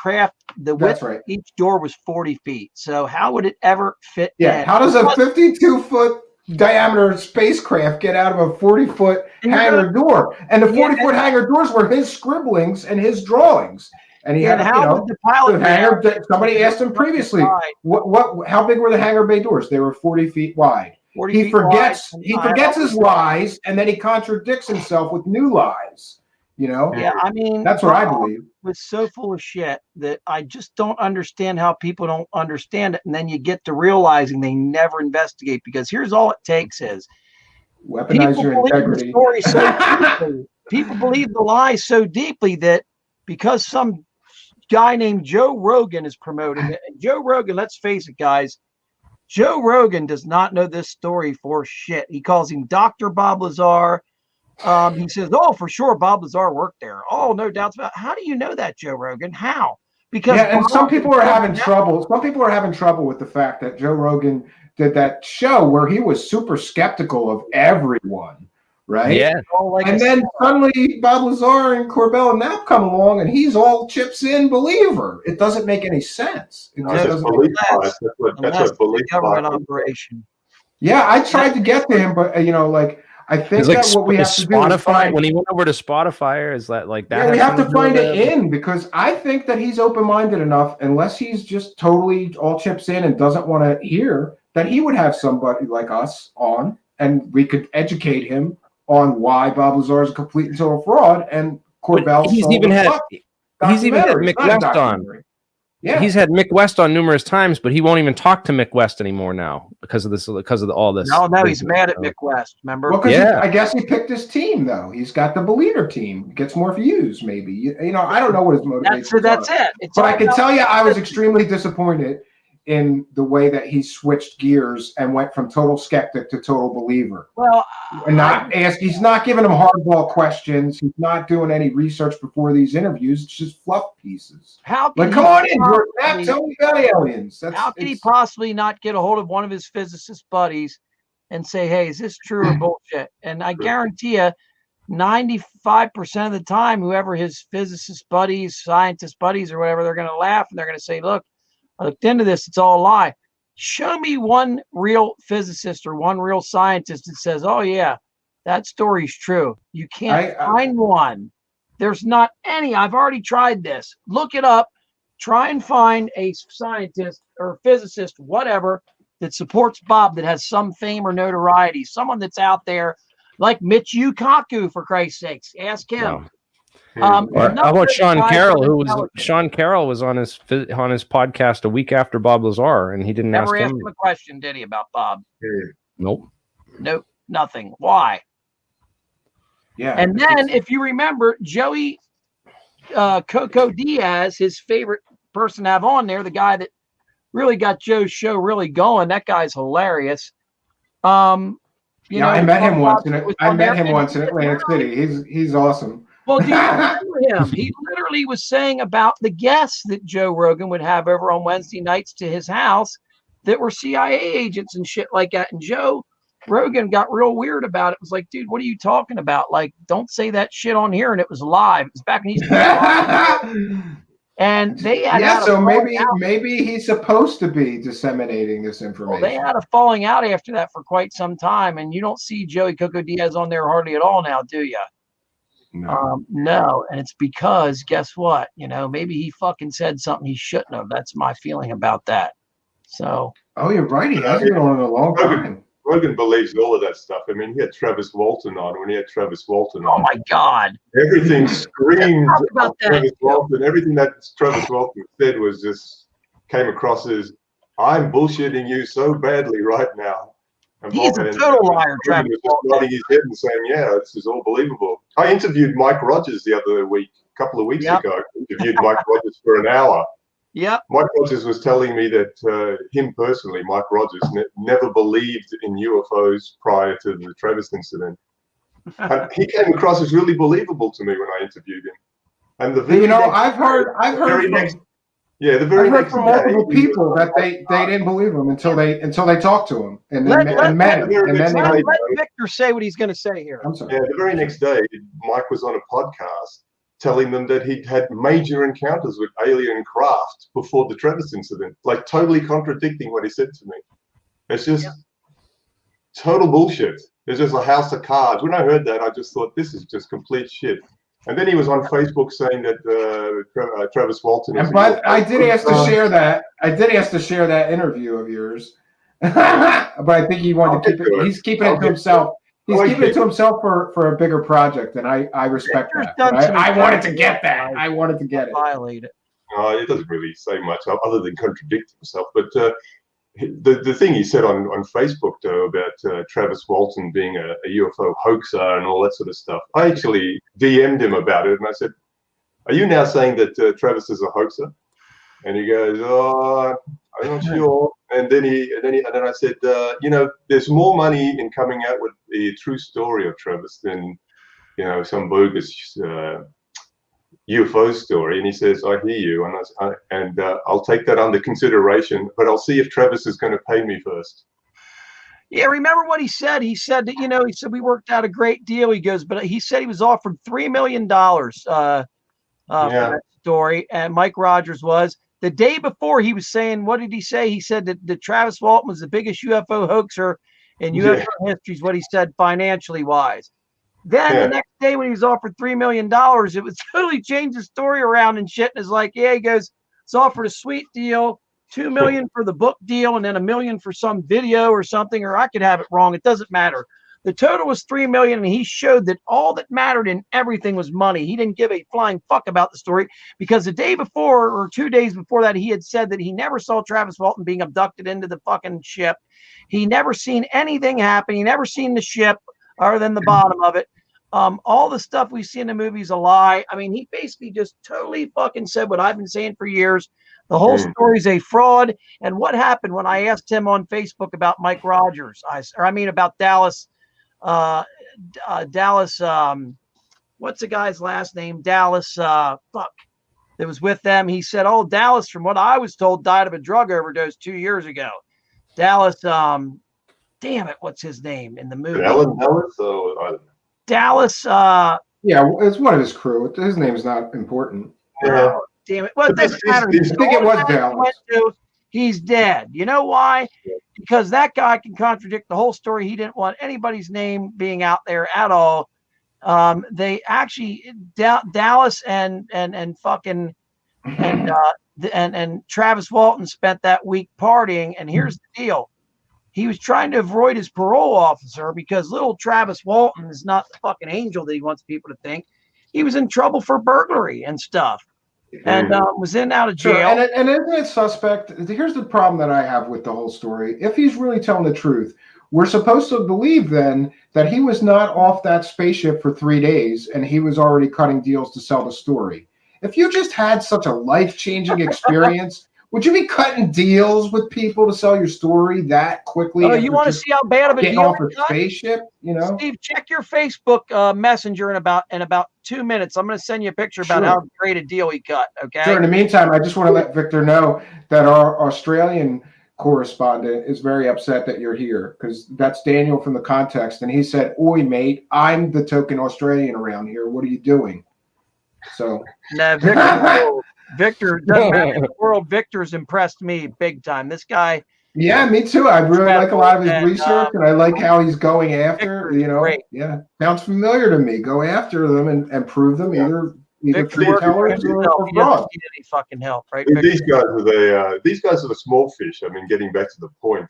[SPEAKER 5] width of each door was 40 feet. So how would it ever fit?
[SPEAKER 3] Yeah. How does a 52-foot diameter spacecraft get out of a 40-foot hangar door? And the 40-foot hangar doors were his scribblings and his drawings. And he had,
[SPEAKER 5] would the pilot
[SPEAKER 3] somebody asked him previously, how big were the hangar bay doors? They were 40 feet wide. He forgets his lies, and then he contradicts himself with new lies.
[SPEAKER 5] Yeah, I mean,
[SPEAKER 3] that's what I believe.
[SPEAKER 5] Was so full of shit that I just don't understand how people don't understand it, and then you get to realizing they never investigate, because here's all it takes is
[SPEAKER 3] weaponize your integrity.
[SPEAKER 5] People believe the lies so deeply that because some guy named Joe Rogan is promoting it, and Joe Rogan, let's face it, guys, Joe Rogan does not know this story for shit. He calls him Dr. Bob Lazar. He says, "Oh, for sure, Bob Lazar worked there. Oh, no doubts about it." How do you know that, Joe Rogan? How? Because
[SPEAKER 3] and some people are having trouble. Some people are having trouble with the fact that Joe Rogan did that show where he was super skeptical of everyone, right?
[SPEAKER 4] Yeah.
[SPEAKER 3] And then suddenly Bob Lazar and Corbell and Knapp come along, and he's all chips in believer. It doesn't make any sense.
[SPEAKER 8] That's what belief
[SPEAKER 5] government operation.
[SPEAKER 3] Yeah, I tried to get to him, but I think that what we have to do is
[SPEAKER 4] find, when he went over to Spotify, is that like that?
[SPEAKER 3] Yeah, we have to find it in, because I think that he's open-minded enough, unless he's just totally all chips in and doesn't want to hear, that he would have somebody like us on, and we could educate him on why Bob Lazar is a complete and total fraud, and Corbell.
[SPEAKER 4] He's even had Mick West on. Yeah, he's had Mick West on numerous times, but he won't even talk to Mick West anymore now because of all this.
[SPEAKER 5] No, he's mad at Mick West. Remember?
[SPEAKER 3] Well, I guess he picked his team though. He's got the believer team. Gets more views, maybe. I don't know what his motivation.
[SPEAKER 5] That's it.
[SPEAKER 3] But I can tell you, I was extremely disappointed in the way that he switched gears and went from total skeptic to total believer.
[SPEAKER 5] Well,
[SPEAKER 3] And he's not giving them hardball questions. He's not doing any research before these interviews. It's just fluff pieces.
[SPEAKER 5] how can
[SPEAKER 3] Come on in, George.
[SPEAKER 5] possibly-
[SPEAKER 3] Tell me about aliens.
[SPEAKER 5] How can he possibly not get a hold of one of his physicist buddies and say, hey, is this true or bullshit? And I guarantee you, 95% of the time, whoever his physicist buddies, scientist buddies, or whatever, they're going to laugh and they're going to say, look, I looked into this. It's all a lie. Show me one real physicist or one real scientist that says, oh, yeah, that story's true. You can't find one. There's not any. I've already tried this. Look it up. Try and find a scientist or physicist, whatever, that supports Bob, that has some fame or notoriety, someone that's out there like Mitch Kaku, for Christ's sakes. Ask him.
[SPEAKER 4] How about Sean Carroll? Sean Carroll was on his podcast a week after Bob Lazar, and he didn't
[SPEAKER 5] never
[SPEAKER 4] ask
[SPEAKER 5] asked him a question, did he, about Bob?
[SPEAKER 4] Nope.
[SPEAKER 5] Nope. Nothing. Why?
[SPEAKER 3] Yeah.
[SPEAKER 5] And then, if you remember, Joey Coco Diaz, his favorite person to have on there, the guy that really got Joe's show really going. That guy's hilarious.
[SPEAKER 3] I met him once in Atlantic City. He's awesome.
[SPEAKER 5] Well, do you remember him? He literally was saying about the guests that Joe Rogan would have over on Wednesday nights to his house that were CIA agents and shit like that. And Joe Rogan got real weird about it. It was like, dude, what are you talking about? Like, don't say that shit on here. And it was live. It was back when he used to be live. And they had
[SPEAKER 3] so maybe he's supposed to be disseminating this information.
[SPEAKER 5] Well, they had a falling out after that for quite some time, and you don't see Joey Coco Diaz on there hardly at all now, do you?
[SPEAKER 3] No.
[SPEAKER 5] No, and it's because guess what? Maybe he fucking said something he shouldn't have. That's my feeling about that. So.
[SPEAKER 3] Oh, you're right. He hasn't been on in a long time.
[SPEAKER 8] Rogan believes all of that stuff. I mean, he had Travis Walton on. When he had Travis Walton on,
[SPEAKER 5] oh my God,
[SPEAKER 8] everything screamed
[SPEAKER 5] about that.
[SPEAKER 8] Travis Walton. Everything that Travis Walton said was just came across as, I'm bullshitting you so badly right now. And
[SPEAKER 5] he's a total liar, Travis
[SPEAKER 8] was just nodding his head and saying, yeah, this is all believable. I interviewed Mike Rogers the other week, a couple of weeks ago. I interviewed Mike Rogers for an hour.
[SPEAKER 5] Yep.
[SPEAKER 8] Mike Rogers was telling me that him personally, Mike Rogers, never believed in UFOs prior to the Travis incident. And he came across as really believable to me when I interviewed him. And
[SPEAKER 3] I've heard from multiple people that they didn't believe him until they talked to him and met him. And then
[SPEAKER 5] let Victor say what he's going to say here.
[SPEAKER 3] I'm sorry.
[SPEAKER 8] Yeah, the very next day, Mike was on a podcast telling them that he'd had major encounters with alien craft before the Travis incident, like totally contradicting what he said to me. It's just total bullshit. It's just a house of cards. When I heard that, I just thought, this is just complete shit. And then he was on Facebook saying that Travis Walton.
[SPEAKER 3] But I did ask to share that. I did ask to share that interview of yours. But I think he wanted to keep it. He's keeping it to himself. He's keeping it to himself for a bigger project, and I respect that. I wanted to get that. I wanted to get it.
[SPEAKER 5] Violate it.
[SPEAKER 8] It doesn't really say much other than contradict himself. But the thing he said on Facebook, though, about Travis Walton being a UFO hoaxer and all that sort of stuff, I actually DM'd him about it, and I said, "Are you now saying that Travis is a hoaxer?" And he goes, "Oh, I'm not sure." And then I said, there's more money in coming out with the true story of Travis than, some bogus UFO story. And he says, "I hear you, and I'll take that under consideration, but I'll see if Travis is going to pay me first."
[SPEAKER 5] Yeah, remember what he said? He said that, he said we worked out a great deal. He goes, but he said he was offered $3 million for that story, and Mike Rogers was. The day before, he was saying, what did he say? He said that Travis Walton was the biggest UFO hoaxer in UFO history, is what he said, financially wise. Then the next day when he was offered $3 million, it was totally changed the story around and shit. And it's like, he goes, it's offered a sweet deal, $2 million for the book deal, and then $1 million for some video or something, or I could have it wrong. It doesn't matter. The total was $3 million, and he showed that all that mattered in everything was money. He didn't give a flying fuck about the story, because the day before or 2 days before that, he had said that he never saw Travis Walton being abducted into the fucking ship. He never seen anything happen. He never seen the ship other than the bottom of it. All the stuff we see in the movie is a lie. I mean, he basically just totally fucking said what I've been saying for years, The whole story's a fraud. And what happened when I asked him on Facebook about Mike Rogers? About Dallas. Dallas. What's the guy's last name? Dallas. That was with them. He said, "Oh, Dallas, from what I was told, died of a drug overdose 2 years ago." Dallas. Damn it, what's his name in the movie?
[SPEAKER 8] Alan Dallas. So
[SPEAKER 5] Dallas.
[SPEAKER 3] Yeah, it's one of his crew. His name's not important.
[SPEAKER 8] yeah.
[SPEAKER 5] Damn it. Well, it doesn't matter.
[SPEAKER 3] I think it was Dallas.
[SPEAKER 5] He's dead. You know why? Because that guy can contradict the whole story. He didn't want anybody's name being out there at all. They actually Dallas and Travis Walton spent that week partying. And here's the deal. He was trying to avoid his parole officer because little Travis Walton is not the fucking angel that he wants people to think. He was in trouble for burglary and stuff. And was in and out of jail.
[SPEAKER 3] Sure. And isn't it suspect? Here's the problem that I have with the whole story. If he's really telling the truth, we're supposed to believe then that he was not off that spaceship for 3 days and he was already cutting deals to sell the story. If you just had such a life-changing experience, would you be cutting deals with people to sell your story that quickly?
[SPEAKER 5] Oh, you want to see how bad of a
[SPEAKER 3] getting
[SPEAKER 5] deal?
[SPEAKER 3] off a spaceship, you know?
[SPEAKER 5] Steve, check your Facebook Messenger in about 2 minutes. I'm going to send you a picture about how great a deal he cut. Okay.
[SPEAKER 3] Sure. In the meantime, I just want to let Victor know that our Australian correspondent is very upset that you're here because that's Daniel from the Context, and he said, "Oi, mate, I'm the token Australian around here. What are you doing?" So,
[SPEAKER 5] nah, Victor doesn't matter in the world. Victor's impressed me big time. This guy.
[SPEAKER 3] Yeah, me too. I really like a lot of his research, and I like how he's going after. You know, yeah, sounds familiar to me. Go after them and prove them either truth tellers or fraud.
[SPEAKER 5] Need any fucking help, right?
[SPEAKER 8] These guys are the small fish. I mean, getting back to the point.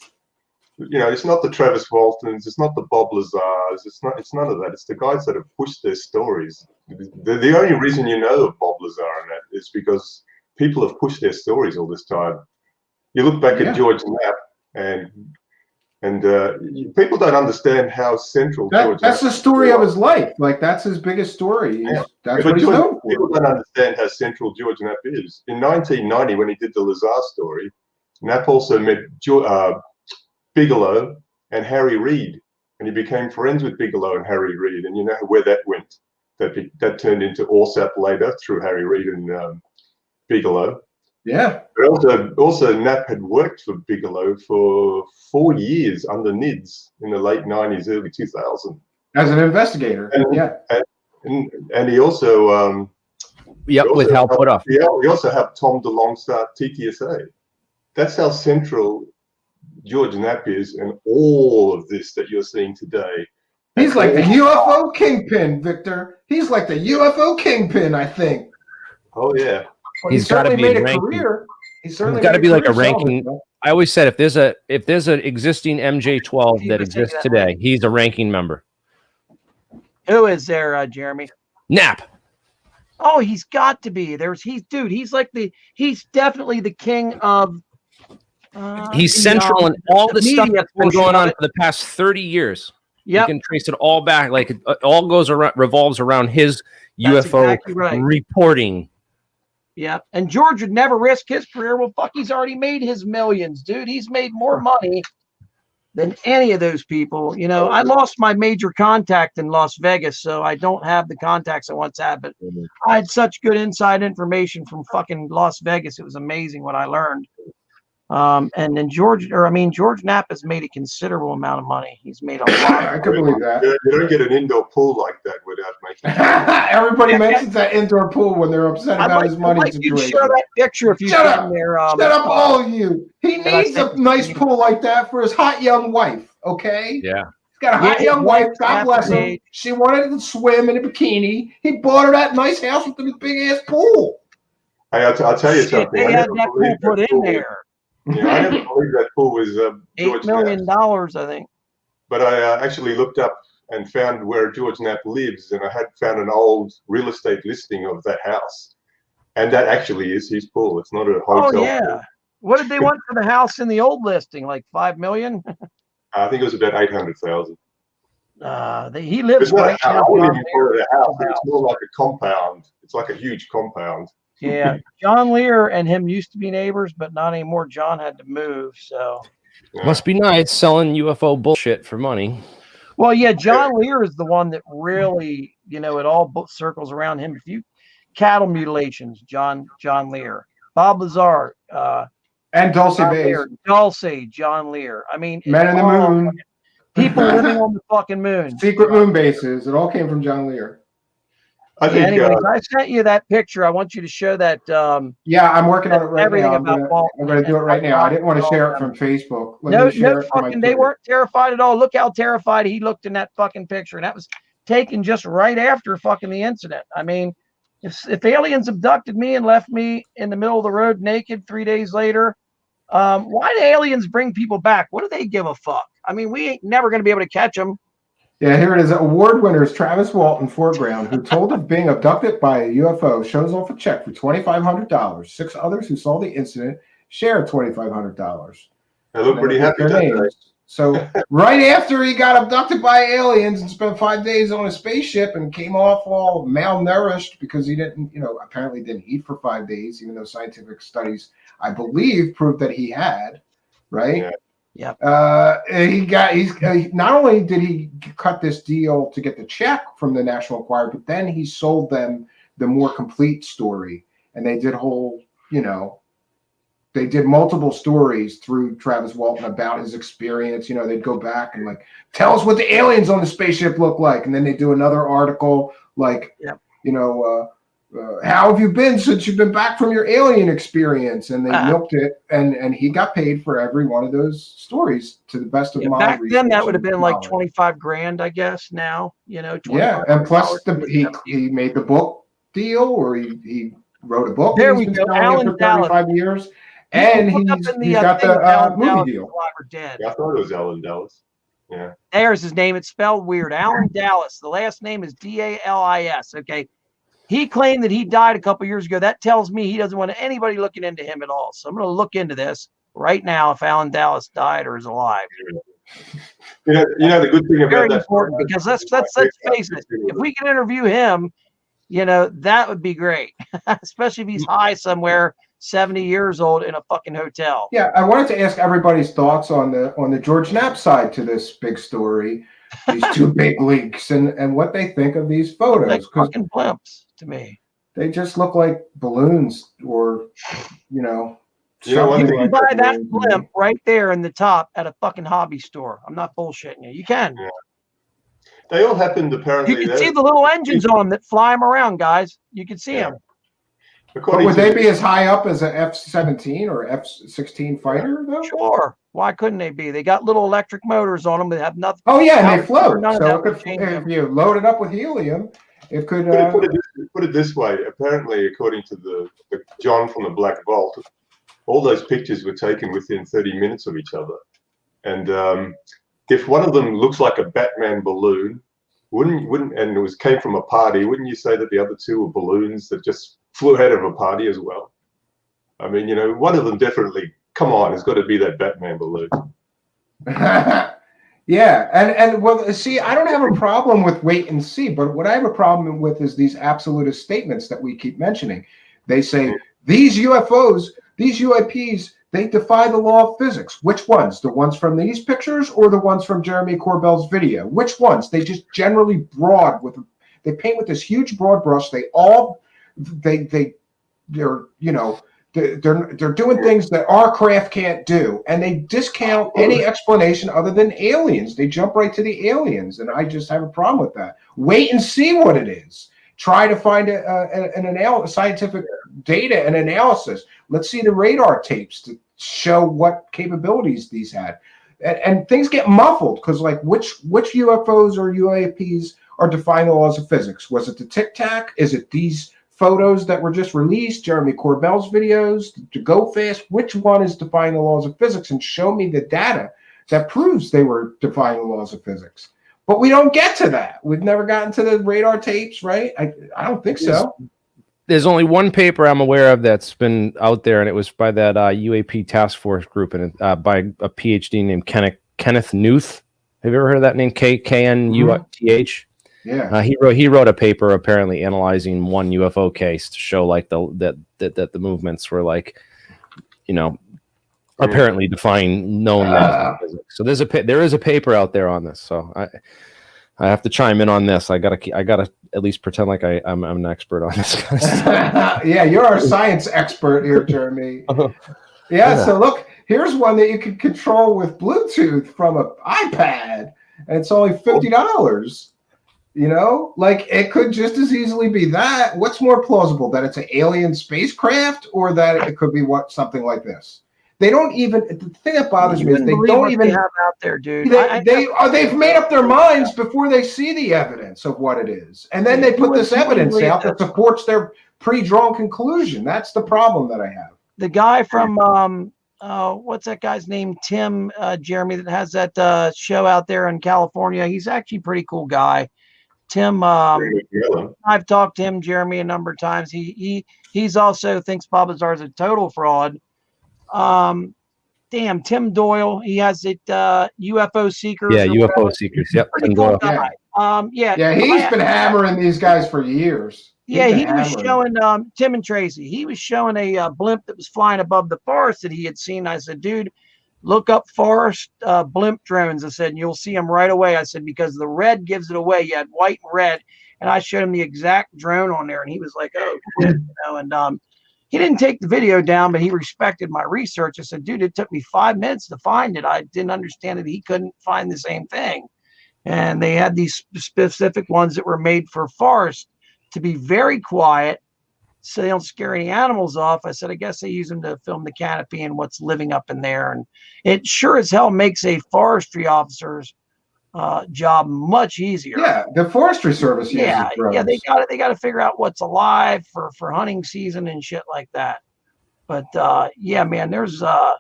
[SPEAKER 8] You know, it's not the Travis Waltons, it's not the Bob Lazars, it's none of that. It's the guys that have pushed their stories. The only reason you know of Bob Lazar and that is because people have pushed their stories all this time. You look back at George Knapp, and people don't understand how central
[SPEAKER 3] that's the story of his life. Like, that's his biggest story. That's what he's known for.
[SPEAKER 8] People don't understand how central George Knapp is. In 1990, when he did the Lazar story, Knapp also met Bigelow and Harry Reid, and he became friends with Bigelow and Harry Reid. And you know where that went? That turned into ORSAP later through Harry Reid and Bigelow.
[SPEAKER 3] Yeah.
[SPEAKER 8] But also Knapp had worked for Bigelow for 4 years under NIDS in the late 90s, early 2000s.
[SPEAKER 3] As an investigator.
[SPEAKER 8] And he also
[SPEAKER 4] with Hal Puthoff.
[SPEAKER 8] He also helped Tom DeLonge start TTSA. That's how central George Knapp is, and all of this that you're seeing today.
[SPEAKER 3] He's like the UFO kingpin, Victor. He's like the UFO kingpin, I think.
[SPEAKER 8] Oh yeah.
[SPEAKER 3] Well,
[SPEAKER 4] he's got to be a
[SPEAKER 3] ranking.
[SPEAKER 4] He's got to be like a ranking. I always said if there's an existing MJ12 that exists today, he's a ranking member.
[SPEAKER 5] Who is there, Jeremy?
[SPEAKER 4] Knapp.
[SPEAKER 5] Oh, he's got to be. He's definitely the king of.
[SPEAKER 4] He's central in all the stuff that's been going on for the past 30 years.
[SPEAKER 5] Yeah,
[SPEAKER 4] you can trace it all back. Like it all revolves around his UFO reporting.
[SPEAKER 5] Yeah, and George would never risk his career. Well, fuck, he's already made his millions, dude. He's made more money than any of those people. You know, I lost my major contact in Las Vegas, so I don't have the contacts I once had. But I had such good inside information from fucking Las Vegas. It was amazing what I learned. And then George Knapp has made a considerable amount of money. He's made a lot.
[SPEAKER 3] I can believe that.
[SPEAKER 8] You don't get an indoor pool like that without making.
[SPEAKER 3] Everybody mentions that indoor pool when they're upset about his money situation.
[SPEAKER 5] Share that picture if you can. There.
[SPEAKER 3] Shut up, all of you. He needs a nice pool like that for his hot young wife. Okay.
[SPEAKER 4] Yeah.
[SPEAKER 3] He's got a hot young wife. God bless him. She wanted to swim in a bikini. He bought her that nice house with the big ass pool.
[SPEAKER 8] Hey, I'll tell you something.
[SPEAKER 5] They had that pool put in there.
[SPEAKER 8] Yeah, I never believed that pool was
[SPEAKER 5] $8 million, I think.
[SPEAKER 8] But I actually looked up and found where George Knapp lives, and I had found an old real estate listing of that house, and that actually is his pool. It's not a hotel.
[SPEAKER 5] Oh yeah. Pool. What did they want for the house in the old listing? Like $5 million?
[SPEAKER 8] I think it was about 800,000.
[SPEAKER 5] He lives
[SPEAKER 8] right now. I wouldn't even call it a house. It's more like a compound. It's like a huge compound.
[SPEAKER 5] Yeah, John Lear and him used to be neighbors, but not anymore. John had to move, so.
[SPEAKER 4] Must be nice selling UFO bullshit for money.
[SPEAKER 5] Well, yeah, John Lear is the one that really, it all circles around him. If you cattle mutilations, John Lear, Bob Lazar,
[SPEAKER 3] And Dulce
[SPEAKER 5] John
[SPEAKER 3] Bays.
[SPEAKER 5] Lear, Dulce, John Lear. I mean,
[SPEAKER 3] Men in the Moon.
[SPEAKER 5] People living on the fucking moon.
[SPEAKER 3] Secret moon bases. It all came from John Lear.
[SPEAKER 8] I think.
[SPEAKER 5] Anyways, I sent you that picture. I want you to show that.
[SPEAKER 3] Yeah, I'm working on it right
[SPEAKER 5] everything
[SPEAKER 3] now.
[SPEAKER 5] about
[SPEAKER 3] I'm gonna do it right now. I didn't want to share it from Facebook.
[SPEAKER 5] No, they weren't terrified at all. Look how terrified he looked in that fucking picture. And that was taken just right after fucking the incident. I mean, if aliens abducted me and left me in the middle of the road naked 3 days later, why do aliens bring people back? What do they give a fuck? I mean, we ain't never going to be able to catch them.
[SPEAKER 3] Yeah, here it is. Award winners Travis Walton, foreground, who told of being abducted by a UFO, shows off a check for $2,500. 6 others who saw the incident share $2,500.
[SPEAKER 8] I look pretty happy.
[SPEAKER 3] So right after he got abducted by aliens and spent 5 days on a spaceship and came off all malnourished because he didn't, apparently didn't eat for 5 days, even though scientific studies, I believe, proved that he had, right?
[SPEAKER 8] Yeah.
[SPEAKER 5] Yep.
[SPEAKER 3] Not only did he cut this deal to get the check from the National Enquirer, but then he sold them the more complete story, and they did they did multiple stories through Travis Walton about his experience. They'd go back and tell us what the aliens on the spaceship look like, and then they do another article how have you been since you've been back from your alien experience? And they milked it, and he got paid for every one of those stories to the best of my
[SPEAKER 5] back
[SPEAKER 3] research.
[SPEAKER 5] then that would have been like $25,000, I guess. Now,
[SPEAKER 3] yeah, and plus he made the book deal, or he wrote a book.
[SPEAKER 5] There we go, Alan Dallas.
[SPEAKER 3] 35 years, and he's got the movie deal.
[SPEAKER 8] Yeah, I thought it was Alan Dallas. Yeah,
[SPEAKER 5] there's his name. It's spelled weird. Alan Dallas. The last name is Dallis. Okay. He claimed that he died a couple years ago. That tells me he doesn't want anybody looking into him at all. So I'm going to look into this right now if Alan Dallas died or is alive.
[SPEAKER 8] The good thing about
[SPEAKER 5] Very
[SPEAKER 8] that
[SPEAKER 5] important, because let's face it. If we can interview him, that would be great, especially if he's high somewhere, 70 years old in a fucking hotel.
[SPEAKER 3] Yeah, I wanted to ask everybody's thoughts on the George Knapp side to this big story, these 2 big leaks, and what they think of these photos.
[SPEAKER 5] Like fucking blimps to me.
[SPEAKER 3] They just look like balloons, or
[SPEAKER 5] you can buy that blimp right there in the top at a fucking hobby store. I'm not bullshitting you. You can.
[SPEAKER 8] Yeah. They all happened apparently.
[SPEAKER 5] You can see the little engines on them that fly them around, guys. You can see them.
[SPEAKER 3] But would they be as high up as an F-17 or F-16 fighter, though?
[SPEAKER 5] Sure. Why couldn't they be? They got little electric motors on them that have nothing.
[SPEAKER 3] Oh, yeah, and they float. So if you load it up with helium, it could...
[SPEAKER 8] Put it this way. Apparently, according to the John from the Black Vault, all those pictures were taken within 30 minutes of each other. And if one of them looks like a Batman balloon, wouldn't and it came from a party, wouldn't you say that the other 2 were balloons that just flew out of a party as well? I mean, one of them definitely, come on, it's got to be that Batman balloon.
[SPEAKER 3] Yeah, and well, see, I don't have a problem with wait and see, but what I have a problem with is these absolutist statements that we keep mentioning. They say these UFOs, these UAPs, they defy the law of physics. Which ones? The ones from these pictures or the ones from Jeremy Corbell's video? Which ones? They just generally they paint with this huge broad brush. They're doing things that our craft can't do, and they discount any explanation other than aliens. They jump right to the aliens, and I just have a problem with that. Wait and see what it is. Try to find a scientific data and analysis. Let's see the radar tapes to show what capabilities these had. And things get muffled because, which UFOs or UAPs are defying the laws of physics? Was it the Tic Tac? Is it these photos that were just released, Jeremy Corbell's videos, to go fast? Which one is defying the laws of physics? And show me the data that proves they were defying the laws of physics. But we don't get to that. We've never gotten to the radar tapes, right? I don't think so.
[SPEAKER 4] There's only one paper I'm aware of that's been out there, and it was by that UAP task force group, and by a PhD named Kenneth Knuth. Have you ever heard of that name? Knuth?
[SPEAKER 3] Yeah.
[SPEAKER 4] He wrote a paper apparently analyzing one UFO case to show like that the movements were like, you know, apparently defying known laws of physics. So there is a paper out there on this. So I have to chime in on this. I gotta at least pretend like I'm an expert on this kind of stuff.
[SPEAKER 3] Yeah, you're our science expert here, Jeremy. Yeah, so look, here's one that you can control with Bluetooth from an iPad, and it's only $50. You know, like it could just as easily be that. What's more plausible, that it's an alien spacecraft, or that it could be something like this? They don't even. The thing that bothers me is they don't even
[SPEAKER 5] have out there, dude.
[SPEAKER 3] They've made up their minds before they see the evidence of what it is, and then they put this evidence out that supports their pre-drawn conclusion. That's the problem that I have.
[SPEAKER 5] The guy from what's that guy's name? Tim, Jeremy, that has that show out there in California. He's actually a pretty cool guy. Tim, I've talked to him, Jeremy, a number of times. He's also thinks Bob Lazar is a total fraud. Damn, Tim Doyle. He has it. UFO Seekers.
[SPEAKER 4] Yeah, UFO Seekers. Yep.
[SPEAKER 5] Pretty cool guy.
[SPEAKER 3] Yeah, he's been hammering these guys for years.
[SPEAKER 5] Yeah, he was showing Tim and Tracy. He was showing a blimp that was flying above the forest that he had seen. I said, dude, look up forest blimp drones. I said, and you'll see them right away. I said, because the red gives it away. You had white and red, and I showed him the exact drone on there, and he was like, oh, shit, you know. And he didn't take the video down, but he respected my research. I said, dude, it took me 5 minutes to find it. I didn't understand that he couldn't find the same thing. And they had these specific ones that were made for forest to be very quiet so they don't scare any animals off. I said, I guess they use them to film the canopy and what's living up in there. And it sure as hell makes a forestry officer's job much easier.
[SPEAKER 3] Yeah, the Forestry Service uses drones.
[SPEAKER 5] Yeah, they got to figure out what's alive for hunting season and shit like that. But yeah, man, there's a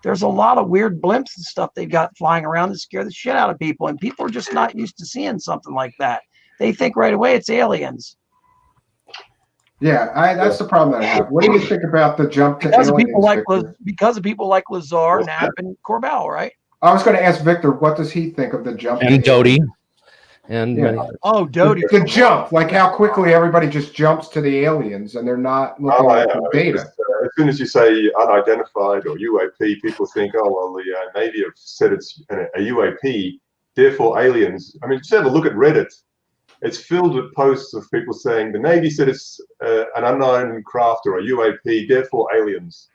[SPEAKER 5] lot of weird blimps and stuff they got flying around that scare the shit out of people, and people are just not used to seeing something like that. They think right away it's aliens.
[SPEAKER 3] Yeah, that's the problem that I have. What do you think about the jump to aliens?
[SPEAKER 5] Because of people like Lazar, Knapp, and Corbell, right?
[SPEAKER 3] I was going to ask Victor, what does he think of the jump?
[SPEAKER 4] And Doty. And
[SPEAKER 5] Doty.
[SPEAKER 3] The jump, like how quickly everybody just jumps to the aliens and they're not looking at the data.
[SPEAKER 8] As soon as you say unidentified or UAP, people think, oh, well, the Navy have said it's a UAP, therefore aliens. I mean, just have a look at Reddit. It's filled with posts of people saying the Navy said it's an unknown craft or a UAP, therefore aliens.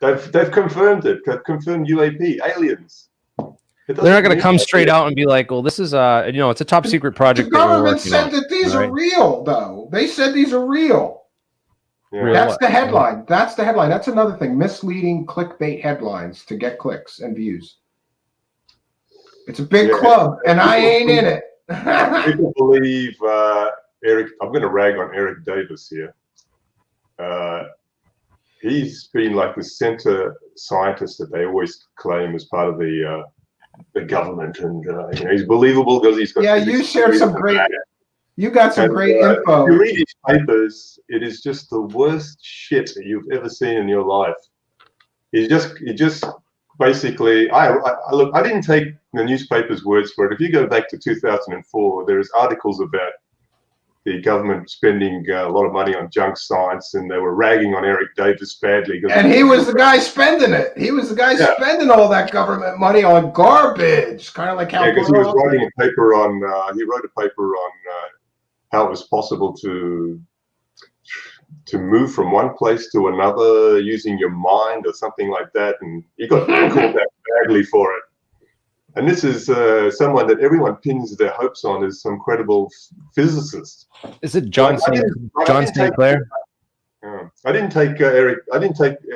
[SPEAKER 8] They've confirmed it. They've confirmed UAP, aliens.
[SPEAKER 4] They're not going to come straight out and be like, well, this is it's a top secret project.
[SPEAKER 3] The government said that these are real, though. They said these are real. Yeah. That's the headline. That's the headline. That's another thing. Misleading clickbait headlines to get clicks and views. It's a big club, and I ain't in it.
[SPEAKER 8] People believe Eric. I'm going to rag on Eric Davis here. He's been like the center scientist that they always claim as part of the government, and he's believable because he's got.
[SPEAKER 3] Yeah, you shared some great. You got some great info.
[SPEAKER 8] If you read his papers, it is just the worst shit that you've ever seen in your life. He just basically. I didn't take the newspaper's words for it. If you go back to 2004, there's articles about the government spending a lot of money on junk science, and they were ragging on Eric Davis badly.
[SPEAKER 3] And he was the guy spending it. He was the guy spending all that government money on garbage, kind of like how.
[SPEAKER 8] Yeah, because he was writing a paper on. He wrote a paper on how it was possible to move from one place to another using your mind or something like that, and he got called out badly for it. And this is someone that everyone pins their hopes on as some credible physicist.
[SPEAKER 4] Is it John St. Clair?
[SPEAKER 8] I didn't take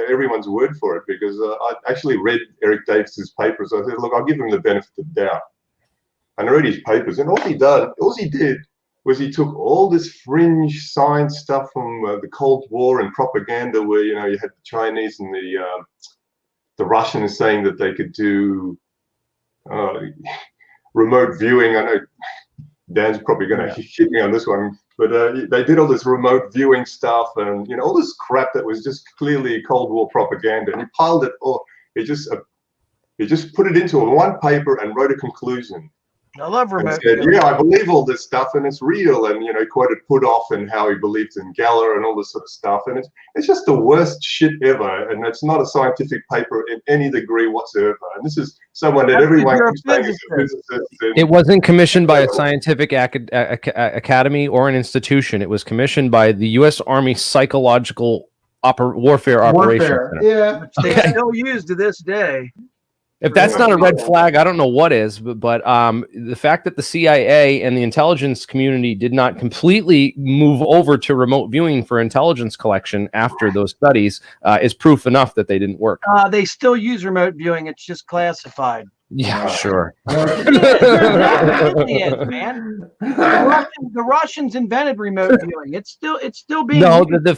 [SPEAKER 8] everyone's word for it because I actually read Eric Davis's papers. I said, look, I'll give him the benefit of the doubt. And I read his papers, and all he did was he took all this fringe science stuff from the Cold War and propaganda, where you had the Chinese and the Russians saying that they could do remote viewing. I know Dan's probably going to hit me on this one, but they did all this remote viewing stuff and all this crap that was just clearly Cold War propaganda. And he piled it all. He just put it into one paper and wrote a conclusion.
[SPEAKER 5] I love
[SPEAKER 8] And
[SPEAKER 5] remote
[SPEAKER 8] said,
[SPEAKER 5] viewing.
[SPEAKER 8] yeah, I believe all this stuff and it's real. And, he quoted Puthoff and how he believed in Geller and all this sort of stuff. And it's just the worst shit ever. And it's not a scientific paper in any degree whatsoever. And this is someone that
[SPEAKER 5] That's
[SPEAKER 8] everyone
[SPEAKER 5] if you're a
[SPEAKER 8] keeps saying is a
[SPEAKER 5] physicist.
[SPEAKER 8] physicist. And
[SPEAKER 4] It wasn't commissioned by a scientific academy or an institution. It was commissioned by the U.S. Army Psychological Warfare Operations
[SPEAKER 1] Warfare.
[SPEAKER 4] Center.
[SPEAKER 1] Yeah.
[SPEAKER 5] Which they still use to this day.
[SPEAKER 4] If that's not a red flag, I don't know what is. But the fact that the CIA and the intelligence community did not completely move over to remote viewing for intelligence collection after those studies is proof enough that they didn't work.
[SPEAKER 5] They still use remote viewing. It's just classified.
[SPEAKER 4] Yeah, sure.
[SPEAKER 5] It is, man. The Russians invented remote viewing. It's still being
[SPEAKER 4] No,
[SPEAKER 5] used,
[SPEAKER 4] the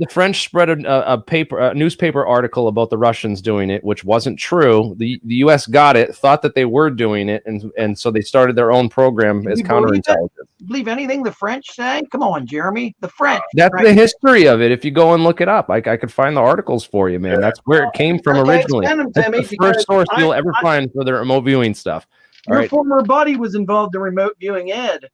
[SPEAKER 4] French spread a newspaper article about the Russians doing it, which wasn't true. The U.S. got it, thought that they were doing it, and so they started their own program as counterintelligence.
[SPEAKER 5] Believe anything the French say? Come on, Jeremy. The French.
[SPEAKER 4] That's
[SPEAKER 5] right?
[SPEAKER 4] the history of it. If you go and look it up, I could find the articles for you, man. That's where it came from
[SPEAKER 5] Okay,
[SPEAKER 4] originally.
[SPEAKER 5] send them to
[SPEAKER 4] That's
[SPEAKER 5] me
[SPEAKER 4] the
[SPEAKER 5] because
[SPEAKER 4] first source you'll ever
[SPEAKER 5] I-
[SPEAKER 4] find for the remote viewing stuff. All
[SPEAKER 5] Your
[SPEAKER 4] right.
[SPEAKER 5] former buddy was involved in remote viewing, Ed.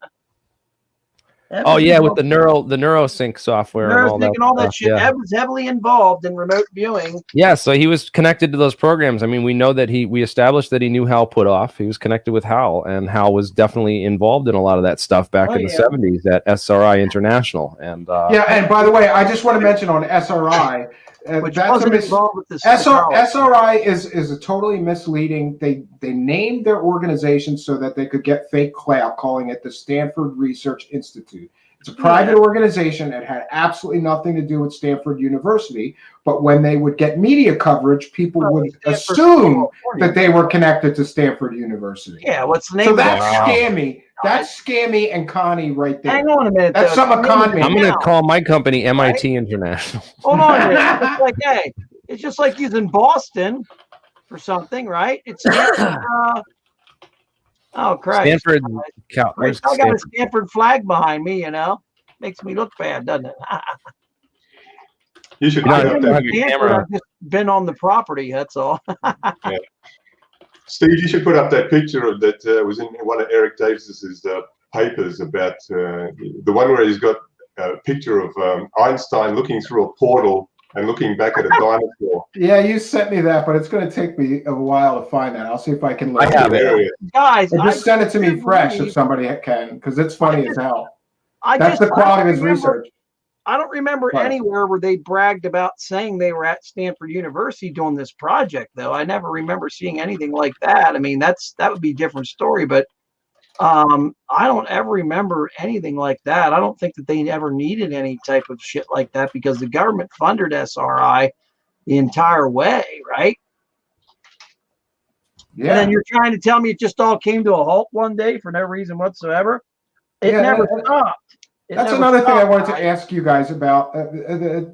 [SPEAKER 4] Oh yeah, with the neurosync software and all that.
[SPEAKER 5] and all that
[SPEAKER 4] stuff,
[SPEAKER 5] shit.
[SPEAKER 4] yeah.
[SPEAKER 5] Ed was heavily involved in remote viewing.
[SPEAKER 4] Yeah, so he was connected to those programs. I mean, we know that we established that he knew Hal Puthoff. He was connected with Hal, and Hal was definitely involved in a lot of that stuff back in the 70s at SRI International. And
[SPEAKER 3] and by the way, I just want to mention on SRI,
[SPEAKER 5] Which
[SPEAKER 3] that's
[SPEAKER 5] wasn't
[SPEAKER 3] a
[SPEAKER 5] involved with this.
[SPEAKER 3] SRI is a totally misleading. They named their organization so that they could get fake clout, calling it the Stanford Research Institute. It's a private organization. It had absolutely nothing to do with Stanford University. But when they would get media coverage, people would assume that they were connected to Stanford University.
[SPEAKER 5] Yeah, what's the name?
[SPEAKER 3] So
[SPEAKER 5] of
[SPEAKER 3] that's
[SPEAKER 5] that?
[SPEAKER 3] scammy. That's scammy and conny right there.
[SPEAKER 5] Hang on a minute.
[SPEAKER 3] That's
[SPEAKER 5] though.
[SPEAKER 3] some con me.
[SPEAKER 4] I'm going to call my company MIT International.
[SPEAKER 5] Hold on. A minute. It's like, hey, it's just like using Boston for something, right? It's oh Christ.
[SPEAKER 4] Stanford. Where's
[SPEAKER 5] I got a
[SPEAKER 4] Stanford?
[SPEAKER 5] Stanford flag behind me. Makes me look bad, doesn't it?
[SPEAKER 8] you should
[SPEAKER 4] No,
[SPEAKER 8] put
[SPEAKER 4] I
[SPEAKER 8] up
[SPEAKER 4] don't have
[SPEAKER 8] that,
[SPEAKER 4] your
[SPEAKER 5] Stanford,
[SPEAKER 4] camera.
[SPEAKER 5] I've just been on the property. That's all.
[SPEAKER 8] Steve, you should put up that picture of that was in one of Eric Davis's papers about the one where he's got a picture of Einstein looking through a portal and looking back at a dinosaur.
[SPEAKER 3] Yeah, you sent me that, but it's going to take me a while to find that. I'll see if I can.
[SPEAKER 4] I have it.
[SPEAKER 5] Guys,
[SPEAKER 3] Or just send it to me
[SPEAKER 5] can't
[SPEAKER 3] fresh if
[SPEAKER 5] believe-
[SPEAKER 3] somebody can, because it's funny as hell.
[SPEAKER 5] I
[SPEAKER 3] That's
[SPEAKER 5] just-
[SPEAKER 3] the quality of his
[SPEAKER 5] I don't remember-
[SPEAKER 3] research.
[SPEAKER 5] I don't remember
[SPEAKER 3] Right.
[SPEAKER 5] anywhere where they bragged about saying they were at Stanford University doing this project, though. I never remember seeing anything like that. I mean, that would be a different story, but I don't ever remember anything like that. I don't think that they ever needed any type of shit like that because the government funded SRI the entire way, right?
[SPEAKER 3] Yeah.
[SPEAKER 5] And then you're trying to tell me it just all came to a halt one day for no reason whatsoever. It
[SPEAKER 3] Yeah,
[SPEAKER 5] never
[SPEAKER 3] that-
[SPEAKER 5] stopped. It
[SPEAKER 3] That's
[SPEAKER 5] never
[SPEAKER 3] another thing I
[SPEAKER 5] stopped,
[SPEAKER 3] wanted to
[SPEAKER 5] right?
[SPEAKER 3] ask you guys about.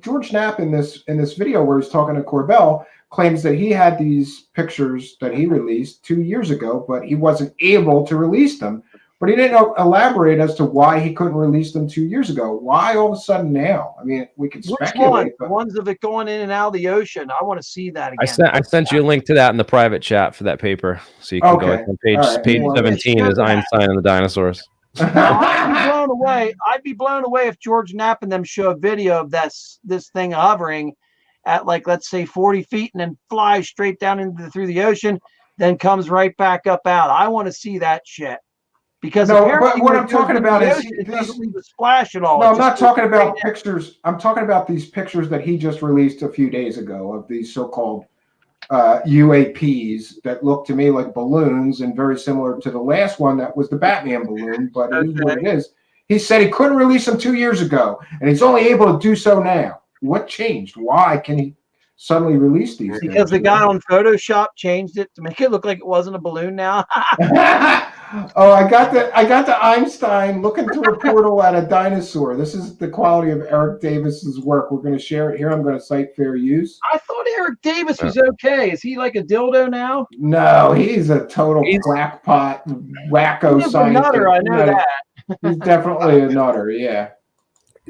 [SPEAKER 3] George Knapp in this video where he's talking to Corbell claims that he had these pictures that he released 2 years ago, but he wasn't able to release them. But he didn't elaborate as to why he couldn't release them 2 years ago. Why all of a sudden now? I mean, we could
[SPEAKER 5] Which one?
[SPEAKER 3] speculate.
[SPEAKER 5] The
[SPEAKER 3] But
[SPEAKER 5] ones of it going in and out of the ocean. I want to see that
[SPEAKER 4] I
[SPEAKER 5] again.
[SPEAKER 4] sent you a link to that in the private chat for that paper, so you can go.
[SPEAKER 3] Okay.
[SPEAKER 4] On page
[SPEAKER 3] All right.
[SPEAKER 4] page
[SPEAKER 3] Well,
[SPEAKER 4] 17 is Einstein and the dinosaurs.
[SPEAKER 5] I'd be blown away. I'd be blown away if George Knapp and them show a video of this thing hovering at, like, let's say 40 feet and then flies straight down through the ocean, then comes right back up out. I want to see that shit. Because
[SPEAKER 3] No,
[SPEAKER 5] apparently
[SPEAKER 3] but what
[SPEAKER 5] when
[SPEAKER 3] I'm
[SPEAKER 5] it goes
[SPEAKER 3] talking
[SPEAKER 5] into
[SPEAKER 3] about
[SPEAKER 5] the
[SPEAKER 3] is
[SPEAKER 5] ocean, it
[SPEAKER 3] these-
[SPEAKER 5] doesn't leave a splash at all.
[SPEAKER 3] No,
[SPEAKER 5] It
[SPEAKER 3] I'm not
[SPEAKER 5] just goes
[SPEAKER 3] talking about
[SPEAKER 5] straight down.
[SPEAKER 3] pictures. I'm talking about these pictures that he just released a few days ago of these so-called UAPs that look to me like balloons and very similar to the last one that was the Batman balloon, but it is what it is. He said he couldn't release them 2 years ago, and he's only able to do so now. What changed? Why can he suddenly release these things?
[SPEAKER 5] Because the guy on Photoshop changed it to make it look like it wasn't a balloon now.
[SPEAKER 3] Oh, I got the Einstein looking through a portal at a dinosaur. This is the quality of Eric Davis's work. We're going to share it here. I'm going to cite fair use.
[SPEAKER 5] I thought Eric Davis was okay. Is he like a dildo now?
[SPEAKER 3] No, he's a total crackpot, wacko
[SPEAKER 5] He's a
[SPEAKER 3] scientist.
[SPEAKER 5] nutter, I know that.
[SPEAKER 3] He's definitely a nutter, yeah.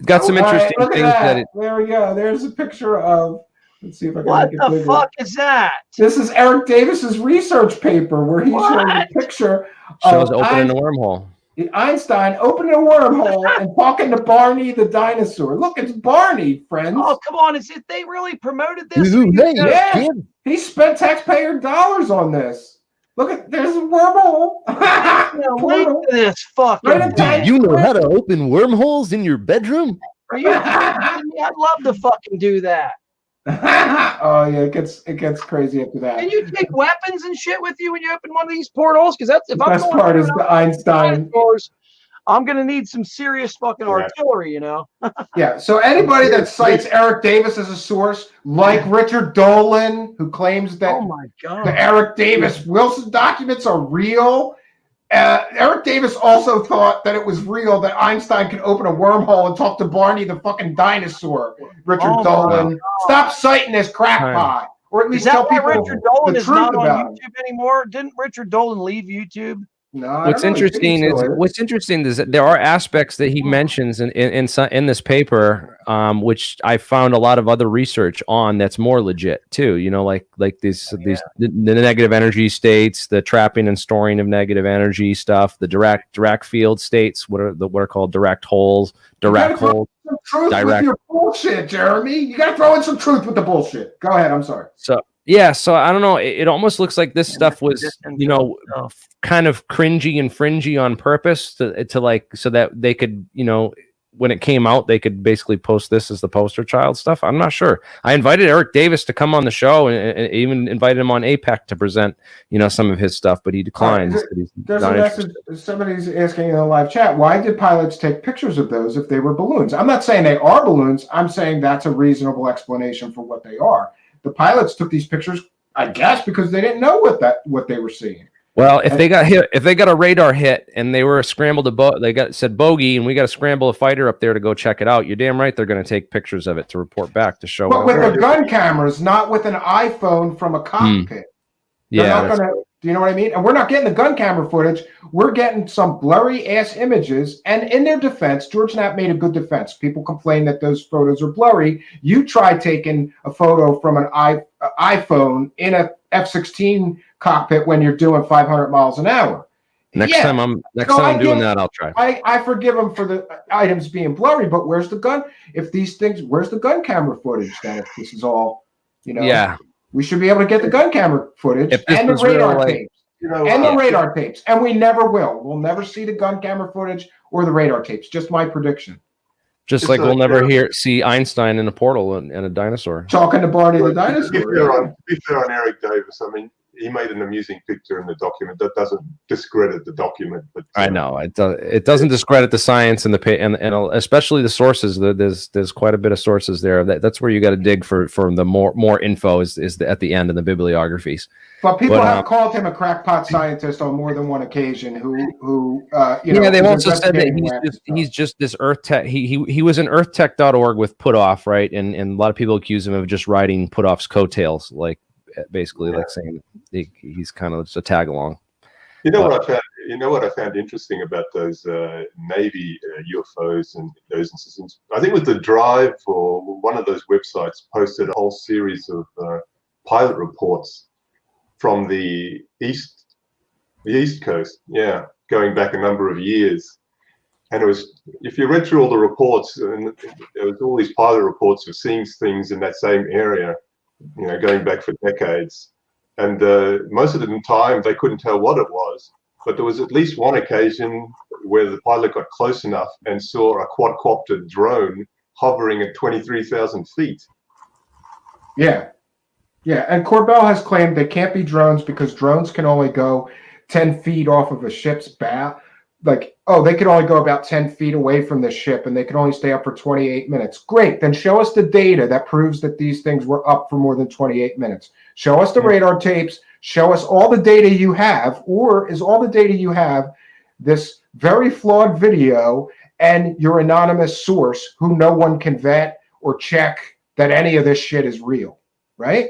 [SPEAKER 4] Got some
[SPEAKER 3] All right,
[SPEAKER 4] interesting
[SPEAKER 3] look at
[SPEAKER 4] things that it,
[SPEAKER 3] There we go. There's a picture of Let's see if I can
[SPEAKER 5] What
[SPEAKER 3] make it
[SPEAKER 5] the
[SPEAKER 3] bigger.
[SPEAKER 5] fuck is that?
[SPEAKER 3] This is Eric Davis's research paper where he's showing a picture
[SPEAKER 4] Shows
[SPEAKER 3] of
[SPEAKER 4] opening a wormhole.
[SPEAKER 3] Einstein opening a wormhole and talking to Barney the dinosaur. Look, it's Barney, friends.
[SPEAKER 5] Oh, come on. Is it they really promoted this?
[SPEAKER 3] Yeah, he spent taxpayer dollars on this. Look at there's a wormhole.
[SPEAKER 5] Link to this fucking
[SPEAKER 3] Right
[SPEAKER 5] thing.
[SPEAKER 4] You know how to open wormholes in your bedroom?
[SPEAKER 5] Are you kidding me? I'd love to fucking do that.
[SPEAKER 3] Oh yeah, it gets crazy after that.
[SPEAKER 5] Can you take weapons and shit with you when you open one of these portals? Because that's if
[SPEAKER 3] The
[SPEAKER 5] I'm
[SPEAKER 3] best
[SPEAKER 5] going
[SPEAKER 3] part
[SPEAKER 5] through
[SPEAKER 3] is the Einstein.
[SPEAKER 5] dinosaurs, I'm gonna need some serious fucking artillery, you know.
[SPEAKER 3] Yeah. So anybody that cites Eric Davis as a source, like Richard Dolan, who claims that
[SPEAKER 5] Oh my god.
[SPEAKER 3] the Eric Davis Wilson documents are real. Eric Davis also thought that it was real that Einstein could open a wormhole and talk to Barney the fucking dinosaur. Richard Dolan, stop citing this crackpot, or at least tell people
[SPEAKER 5] Richard Dolan
[SPEAKER 3] the
[SPEAKER 5] is
[SPEAKER 3] truth
[SPEAKER 5] not on
[SPEAKER 3] about
[SPEAKER 5] YouTube anymore? Didn't Richard Dolan leave YouTube?
[SPEAKER 3] No. I
[SPEAKER 4] What's
[SPEAKER 3] don't know.
[SPEAKER 4] interesting is that there are aspects that he mentions in this paper, which I found a lot of other research on that's more legit too. You know, like the negative energy states, the trapping and storing of negative energy stuff, the direct field states, what are called direct holes, direct holes.
[SPEAKER 3] Some truth with your bullshit, Jeremy. You got to throw in some truth with the bullshit. Go ahead. I'm sorry.
[SPEAKER 4] So I don't know. It almost looks like this stuff was, you know, kind of cringy and fringy on purpose to like so that they could, you know, when it came out, they could basically post this as the poster child stuff. I'm not sure. I invited Eric Davis to come on the show and even invited him on APEC to present, you know, some of his stuff, but he declined.
[SPEAKER 3] There's a message. Somebody's asking in the live chat, why did pilots take pictures of those if they were balloons? I'm not saying they are balloons. I'm saying that's a reasonable explanation for what they are. The pilots took these pictures, I guess, because they didn't know what they were seeing.
[SPEAKER 4] Well, if they got a radar hit and they were scrambled said bogey, and we got to scramble a fighter up there to go check it out. You're damn right they're going to take pictures of it to report back to show.
[SPEAKER 3] But with the gun cameras, not with an iPhone from a cockpit.
[SPEAKER 4] Yeah,
[SPEAKER 3] do you know what I mean? And we're not getting the gun camera footage. We're getting some blurry ass images. And in their defense, George Knapp made a good defense. People complain that those photos are blurry. You try taking a photo from an iPhone in a F-16 cockpit when you're doing 500 miles an hour.
[SPEAKER 4] Next time I'm doing that, I'll try.
[SPEAKER 3] I forgive them for the items being blurry, but where's the gun? Where's the gun camera footage then? If this is all, you know.
[SPEAKER 4] Yeah.
[SPEAKER 3] We should be able to get the gun camera footage and the radar tapes. The radar tapes. And we never will. We'll never see the gun camera footage or the radar tapes. Just my prediction.
[SPEAKER 4] Just like we'll never see Einstein in a portal and a dinosaur.
[SPEAKER 3] Talking to Barney the dinosaur.
[SPEAKER 8] To be fair on Eric Davis, I mean, he made an amusing picture in the document. That doesn't discredit the document. But
[SPEAKER 4] I know it doesn't discredit the science and and especially the sources. There's quite a bit of sources there. That's where you got to dig for the more info is at the end in the bibliographies.
[SPEAKER 3] But people have called him a crackpot scientist on more than one occasion.
[SPEAKER 4] They've also said that he's just this Earth Tech. He was in EarthTech.org with Puthoff, right? And a lot of people accuse him of just riding Puthoff's coattails, like basically like saying he's kind of just a tag along.
[SPEAKER 8] You know what I found interesting about those Navy UFOs and those incidents? I think it was the Drive or one of those websites posted a whole series of pilot reports from the East Coast, going back a number of years. And it was, if you read through all the reports, and there was all these pilot reports of seeing things in that same area, you know, going back for decades. And most of the time they couldn't tell what it was, but there was at least one occasion where the pilot got close enough and saw a quadcopter drone hovering at 23,000 feet.
[SPEAKER 3] Yeah, and Corbell has claimed they can't be drones because drones can only go 10 feet off of a ship's bow. Like, they could only go about 10 feet away from the ship and they can only stay up for 28 minutes. Great, then show us the data that proves that these things were up for more than 28 minutes. Show us the radar tapes. Show us all the data you have, or is all the data you have this very flawed video and your anonymous source who no one can vet or check that any of this shit is real, right?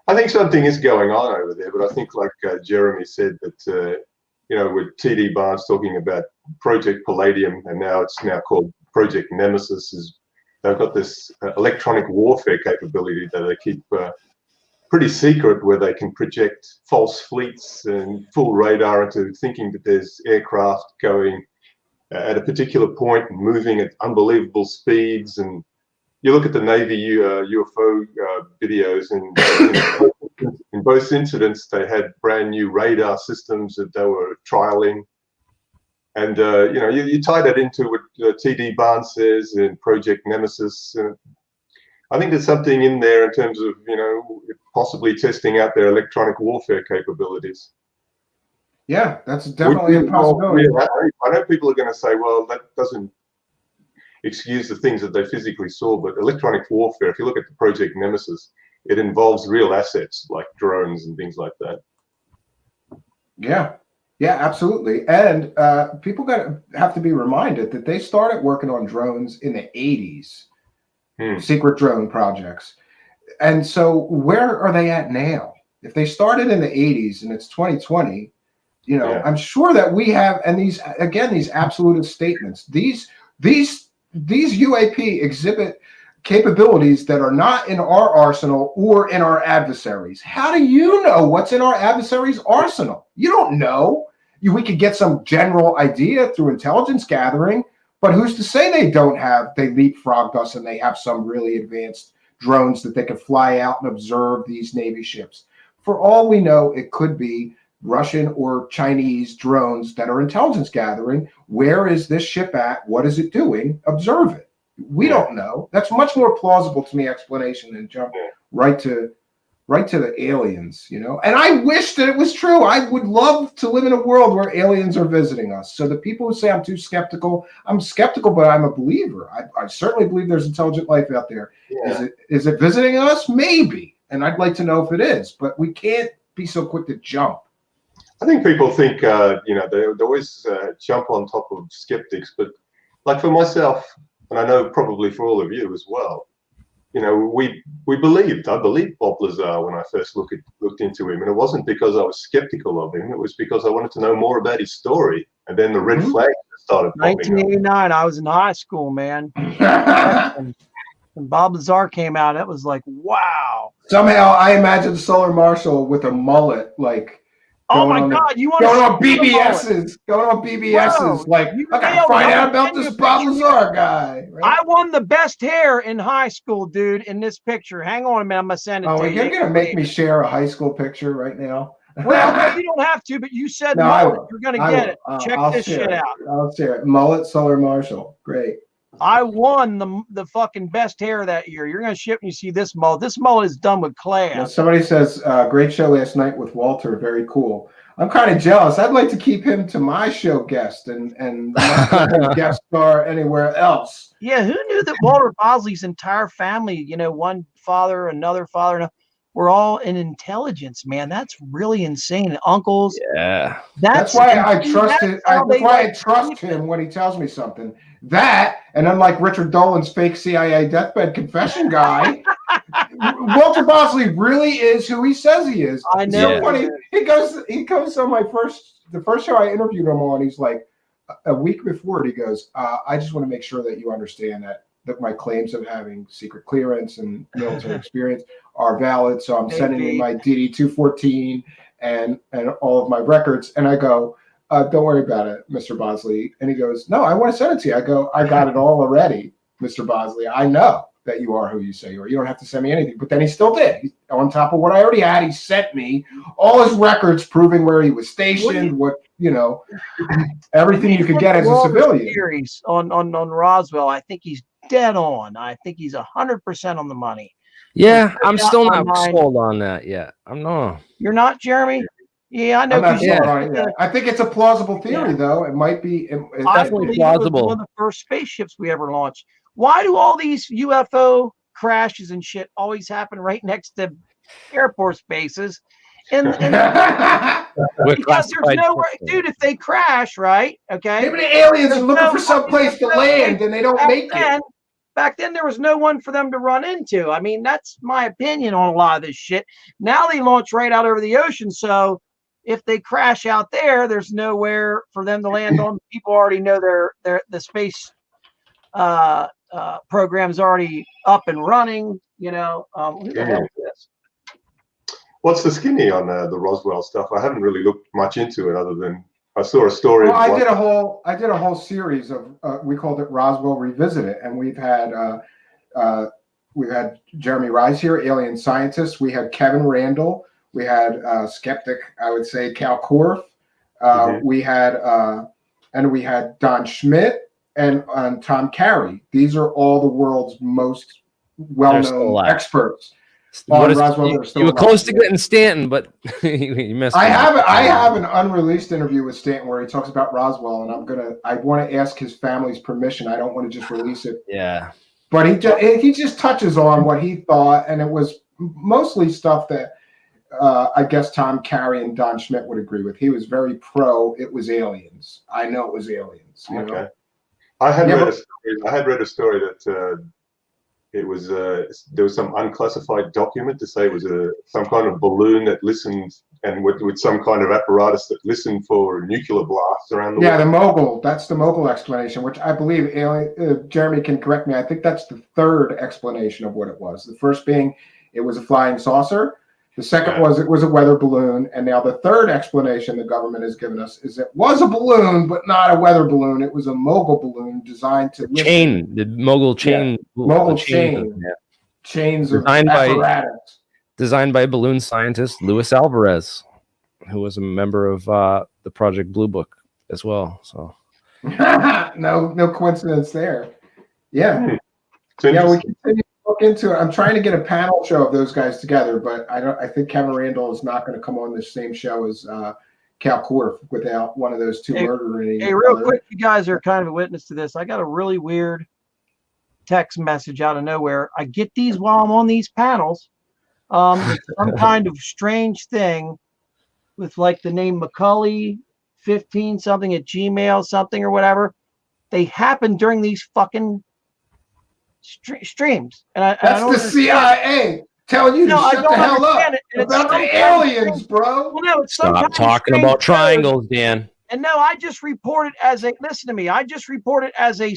[SPEAKER 8] I think something is going on over there, but I think like Jeremy said that, with TD Barnes talking about Project Palladium, and now it's called Project Nemesis, is they've got this electronic warfare capability that they keep pretty secret, where they can project false fleets and full radar into thinking that there's aircraft going at a particular point and moving at unbelievable speeds. And you look at the Navy UFO videos, and in both incidents, they had brand new radar systems that they were trialing. And you tie that into what T.D. Barnes says in Project Nemesis. I think there's something in there in terms of possibly testing out their electronic warfare capabilities.
[SPEAKER 3] Yeah, that's definitely a possibility.
[SPEAKER 8] I know people are going to say, well, that doesn't excuse the things that they physically saw, but electronic warfare, if you look at the Project Nemesis, it involves real assets like drones and things like that.
[SPEAKER 3] Yeah, absolutely. And people have to be reminded that they started working on drones in the 80s, secret drone projects. And so where are they at now? If they started in the 80s and it's 2020, I'm sure that we have, and these absolutist statements, these UAP exhibit capabilities that are not in our arsenal or in our adversaries. How do you know what's in our adversaries' arsenal? You don't know. We could get some general idea through intelligence gathering, but who's to say they leapfrogged us and they have some really advanced drones that they could fly out and observe these Navy ships? For all we know, it could be Russian or Chinese drones that are intelligence gathering. Where is this ship at? What is it doing? Observe it. We don't know. That's much more plausible to me explanation than jump right to the aliens, And I wish that it was true. I would love to live in a world where aliens are visiting us. So the people who say I'm too skeptical, I'm skeptical, but I'm a believer. I certainly believe there's intelligent life out there. Yeah. Is it visiting us? Maybe. And I'd like to know if it is, but we can't be so quick to jump.
[SPEAKER 8] I think people think, they always jump on top of skeptics, but like for myself, and I know probably for all of you as well, I believed Bob Lazar when I first looked into him, and it wasn't because I was skeptical of him. It was because I wanted to know more about his story. And then the red flag started popping
[SPEAKER 5] 1989, I was in high school, man. When Bob Lazar came out, it was like, wow.
[SPEAKER 3] Somehow I imagined Solar Marshall with a mullet, like,
[SPEAKER 5] oh my God!
[SPEAKER 3] Going on BBS's. Bro, like, I gotta find out about this Bob Lazar guy. Right?
[SPEAKER 5] I won the best hair in high school, dude. In this picture, hang on a minute, I'm gonna send it to you.
[SPEAKER 3] You're gonna make me share a high school picture right now?
[SPEAKER 5] Well, you don't have to, but you said mullet. You're gonna get it. Check this shit out.
[SPEAKER 3] I'll share it. Mullet, Solar Marshall. Great.
[SPEAKER 5] I won the fucking best hair that year. You're gonna ship me see this mullet. This mullet is done with class.
[SPEAKER 3] Well, somebody says, great show last night with Walter. Very cool. I'm kind of jealous. I'd like to keep him to my show guest and not guest star anywhere else.
[SPEAKER 5] Yeah, who knew that Walter Bosley's entire family, one father, another father, we're all in intelligence, man. That's really insane. Uncles.
[SPEAKER 4] Yeah.
[SPEAKER 3] That's why I trust it. That's why I trust him when he tells me something. That, and unlike Richard Dolan's fake CIA deathbed confession guy, Walter Bosley really is who he says he is.
[SPEAKER 5] I know.
[SPEAKER 3] So funny. He goes on the first show I interviewed him on. He's like, a week before it, he goes, I just want to make sure that you understand that my claims of having secret clearance and military experience are valid. So I'm sending you my DD-214 and all of my records. And I go, don't worry about it, Mr. Bosley. And he goes, no, I want to send it to you. I go, I got it all already, Mr. Bosley. I know that you are who you say you are. You don't have to send me anything. But then he still did. On top of what I already had, he sent me all his records proving where he was stationed, everything you could get as a civilian.
[SPEAKER 5] Theories on Roswell, I think he's dead on. I think he's 100% on the money.
[SPEAKER 4] Yeah, I'm still not sold on that yet. I'm not.
[SPEAKER 5] You're not, Jeremy? Yeah, I know.
[SPEAKER 3] I think it's a plausible theory, though. It might be. It's
[SPEAKER 4] definitely plausible.
[SPEAKER 5] It was one of the first spaceships we ever launched. Why do all these UFO crashes and shit always happen right next to airport spaces? And because there's nowhere, dude. If they crash, right? Okay.
[SPEAKER 3] Maybe the aliens are looking for some place to land, and they don't make it.
[SPEAKER 5] Back then, there was no one for them to run into. I mean, that's my opinion on a lot of this shit. Now they launch right out over the ocean, so if they crash out there, there's nowhere for them to land on. People already know the space program's already up and running. You know, who the hell is this?
[SPEAKER 8] What's the skinny on the Roswell stuff? I haven't really looked much into it other than I saw a story.
[SPEAKER 3] Well, I did a whole series of we called it Roswell Revisited, and we've had Jeremy Rice here, alien scientist. We had Kevin Randall. We had skeptic, I would say, Cal Korff. We had Don Schmidt and Tom Carey. These are all the world's most well-known experts.
[SPEAKER 4] You were close to getting Stanton, but you missed.
[SPEAKER 3] I have an unreleased interview with Stanton where he talks about Roswell, and I want to ask his family's permission. I don't want to just release it.
[SPEAKER 4] Yeah.
[SPEAKER 3] But he just touches on what he thought, and it was mostly stuff that I guess Tom Carey and Don Schmidt would agree with. He was very pro. It was aliens. I know it was aliens. You know?
[SPEAKER 8] I had read a story that it was there was some unclassified document to say it was some kind of balloon that listened and with some kind of apparatus that listened for nuclear blasts around the world.
[SPEAKER 3] Yeah, the mogul. That's the mogul explanation, which I believe Jeremy can correct me. I think that's the third explanation of what it was. The first being it was a flying saucer. The second was it was a weather balloon. And now the third explanation the government has given us is it was a balloon, but not a weather balloon. It was a mogul balloon designed to
[SPEAKER 4] chain, the mogul chain.
[SPEAKER 3] Yeah. Mogul chain. Yeah. Chains of apparatus.
[SPEAKER 4] Designed by balloon scientist Luis Alvarez, who was a member of the Project Blue Book as well. So
[SPEAKER 3] no coincidence there. Yeah. Yeah, we continue to look into it. I'm trying to get a panel show of those guys together, but I think Kevin Randall is not going to come on the same show as Cal Korff without one of those two murdering.
[SPEAKER 5] Hey, real quick, you guys are kind of a witness to this. I got a really weird text message out of nowhere. I get these while I'm on these panels. It's some kind of strange thing with like the name Macaulay 15 something at Gmail something or whatever. They happen during these fucking streams, and
[SPEAKER 3] that's the CIA telling you to shut the hell up about the aliens, bro.
[SPEAKER 5] Well, no, it's
[SPEAKER 4] stop talking about triangles, Dan.
[SPEAKER 5] And no, I just report it as a listen to me. I just report it as a